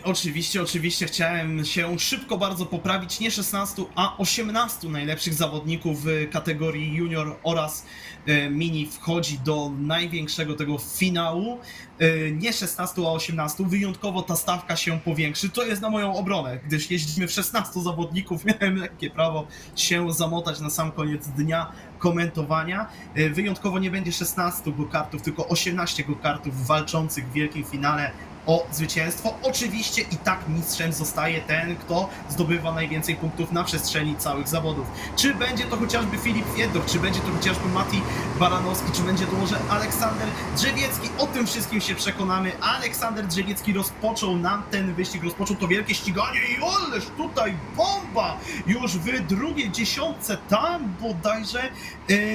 Speaker 1: Oczywiście chciałem się szybko bardzo poprawić, nie 16, a 18 najlepszych zawodników w kategorii junior oraz mini wchodzi do największego tego finału, nie 16, a 18, wyjątkowo ta stawka się powiększy, to jest na moją obronę, gdyż jeździmy w 16 zawodników, miałem lekkie prawo się zamotać na sam koniec dnia komentowania, wyjątkowo nie będzie 16 go-kartów, tylko 18 go-kartów walczących w wielkim finale o zwycięstwo. Oczywiście i tak mistrzem zostaje ten, kto zdobywa najwięcej punktów na przestrzeni całych zawodów. Czy będzie to chociażby Filip Fiedor, czy będzie to chociażby Mati Baranowski, czy będzie to może Aleksander Drzewiecki, o tym wszystkim się przekonamy. Aleksander Drzewiecki rozpoczął nam ten wyścig, rozpoczął to wielkie ściganie i ależ tutaj bomba! Już w drugiej dziesiątce tam bodajże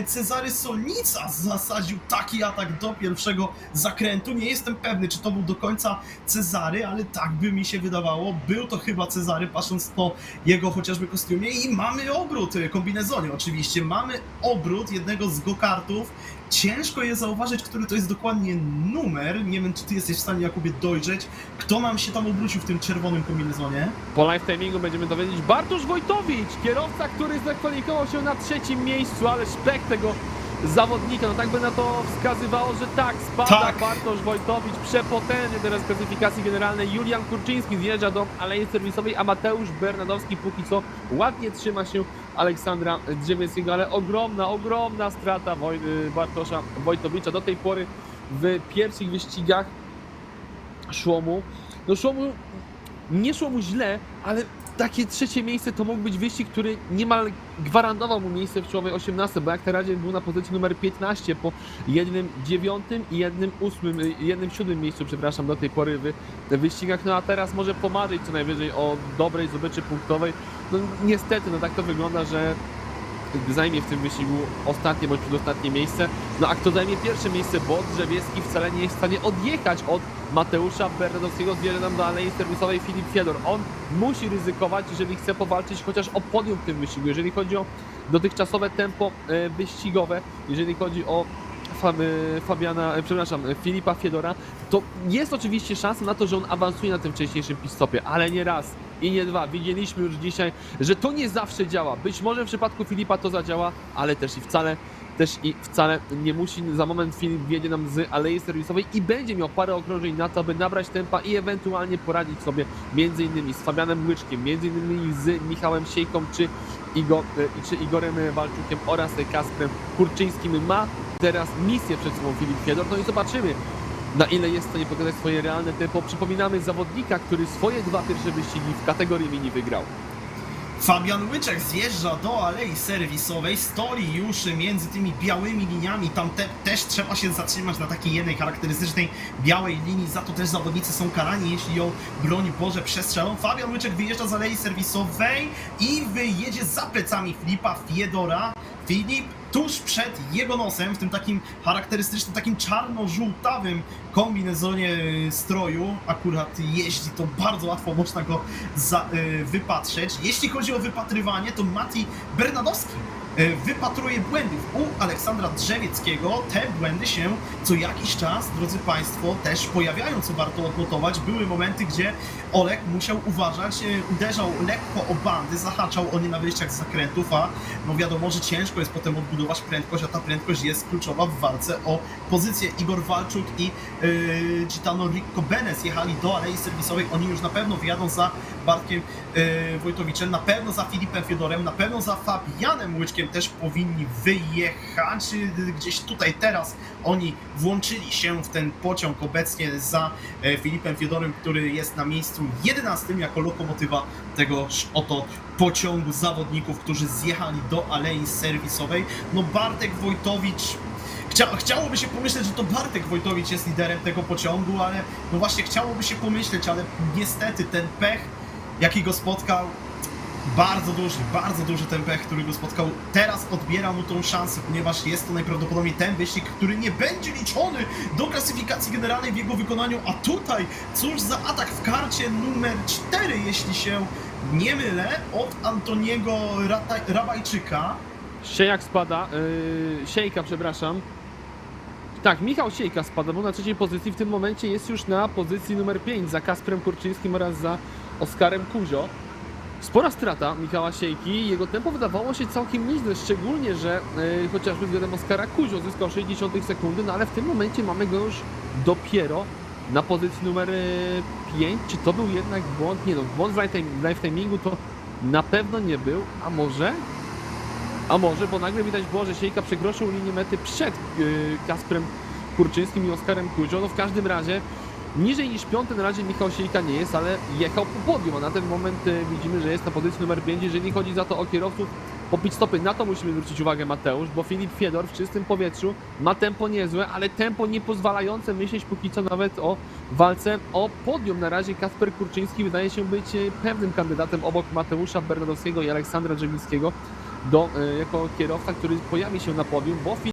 Speaker 1: Cezary Solnica zasadził taki atak do pierwszego zakrętu. Nie jestem pewny, czy to był do końca Cezary, ale tak by mi się wydawało. Był to chyba Cezary, patrząc po jego chociażby kostiumie, i mamy obrót, kombinezonie oczywiście, mamy obrót jednego z go-kartów. Ciężko je zauważyć, który to jest dokładnie numer. Nie wiem, czy ty jesteś w stanie, Jakubie, dojrzeć, kto nam się tam obrócił w tym czerwonym kombinezonie.
Speaker 2: Po live timingu będziemy dowiedzieć Bartosz Wojtowicz, kierowca, który zakwalifikował się na trzecim miejscu, ale szpek tego zawodnika, no tak by na to wskazywało, że tak, spada
Speaker 1: tak.
Speaker 2: Bartosz Wojtowicz, przepotężnie teraz w klasyfikacji generalnej. Julian Kurczyński zjeżdża do alei serwisowej, a Mateusz Bernadowski póki co ładnie trzyma się Aleksandra Drzewieckiego, ale ogromna strata Bartosza Wojtowicza. Do tej pory w pierwszych wyścigach nie szło mu źle, ale takie trzecie miejsce to mógł być wyścig, który niemal gwarantował mu miejsce w czołowej 18, bo jak na razie był na pozycji numer 15 po 1,9 i 1,7 miejscu, przepraszam, do tej pory w wyścigach, no a teraz może pomarzyć co najwyżej o dobrej zdobyczy punktowej. No niestety, no tak to wygląda, że zajmie w tym wyścigu ostatnie bądź przedostatnie miejsce. No a kto zajmie pierwsze miejsce, bo Drzewiecki wcale nie jest w stanie odjechać od Mateusza Bernadowskiego, zjeżdża nam do alei serwisowej Filip Fiedor. On musi ryzykować, jeżeli chce powalczyć chociaż o podium w tym wyścigu. Jeżeli chodzi o dotychczasowe tempo wyścigowe, jeżeli chodzi o Filipa Fiedora, to jest oczywiście szansa na to, że on awansuje na tym wcześniejszym pit-stopie, ale nie raz i nie dwa. Widzieliśmy już dzisiaj, że to nie zawsze działa. Być może w przypadku Filipa to zadziała, ale też i wcale nie musi. Za moment Filip wjedzie nam z alei serwisowej i będzie miał parę okrążeń na to, by nabrać tempa i ewentualnie poradzić sobie m.in. z Fabianem Łyczkiem, m.in. z Michałem Siejką czy Igorem Walczukiem oraz Kasprem Kurczyńskim. Ma teraz misję przed sobą Filip Fiedor, no i zobaczymy, na ile jest w stanie pokazać swoje realne tempo. Przypominamy zawodnika, który swoje 2 pierwsze wyścigi w kategorii mini wygrał.
Speaker 1: Fabian Łyczek zjeżdża do alei serwisowej, stoi już między tymi białymi liniami, tam też trzeba się zatrzymać na takiej jednej charakterystycznej białej linii, za to też zawodnicy są karani, jeśli ją, broń Boże, przestrzelą. Fabian Łyczek wyjeżdża z alei serwisowej i wyjedzie za plecami Filipa Fiedora. Filip tuż przed jego nosem, w tym takim charakterystycznym, takim czarno-żółtawym kombinezonie stroju, akurat jeździ, to bardzo łatwo można go wypatrzeć. Jeśli chodzi o wypatrywanie, to Mati Bernadowski wypatruje błędów u Aleksandra Drzewieckiego. Te błędy się co jakiś czas, drodzy Państwo, też pojawiają, co warto odnotować. Były momenty, gdzie Olek musiał uważać, uderzał lekko o bandy, zahaczał o nie na wyjściach z zakrętów, a no wiadomo, że ciężko jest potem odbudować prędkość, a ta prędkość jest kluczowa w walce o pozycję. Igor Walczuk i Gitano Ricobenes jechali do alei serwisowej. Oni już na pewno wyjadą za Bartkiem Wojtowiczem, na pewno za Filipem Fiedorem, na pewno za Fabianem Łyczkiem też powinni wyjechać. Gdzieś tutaj teraz oni włączyli się w ten pociąg obecnie za Filipem Fiedorem, który jest na miejscu 11 jako lokomotywa tegoż oto pociągu zawodników, którzy zjechali do alei serwisowej. No Bartek Wojtowicz, chciałoby się pomyśleć, że to Bartek Wojtowicz jest liderem tego pociągu, ale no właśnie chciałoby się pomyśleć, ale niestety ten pech, jaki go spotkał, bardzo duży ten pech, który go spotkał, teraz odbiera mu tą szansę, ponieważ jest to najprawdopodobniej ten wyścig, który nie będzie liczony do klasyfikacji generalnej w jego wykonaniu, a tutaj cóż za atak w karcie numer 4, jeśli się nie mylę, od Antoniego Rabajczyka.
Speaker 2: Siejka, przepraszam. Tak, Michał Siejka spada, bo na trzeciej pozycji w tym momencie jest już na pozycji numer 5 za Kasprem Kurczyńskim oraz za Oskarem Kuzio. Spora strata Michała Siejki, jego tempo wydawało się całkiem nieźle, szczególnie, że chociażby względem Oskara Kuzio zyskał 60 sekundy, no ale w tym momencie mamy go już dopiero na pozycji numer 5. Czy to był jednak błąd? Nie no, błąd w live timingu to na pewno nie był, a może? Bo nagle widać było, że Siejka przekroczył linię mety przed Kasprem Kurczyńskim i Oskarem Kuzio. No w każdym razie niżej niż 5 na razie Michał Siejka nie jest, ale jechał po podium, a na ten moment widzimy, że jest na pozycji numer 5. Jeżeli chodzi za to o kierowców po pit stopy, na to musimy zwrócić uwagę, Mateusz, bo Filip Fiedor w czystym powietrzu ma tempo niezłe, ale tempo nie pozwalające myśleć póki co nawet o walce o podium. Na razie Kasper Kurczyński wydaje się być pewnym kandydatem obok Mateusza Bernadowskiego i Aleksandra Drzewickiego jako kierowca, który pojawi się na podium, bo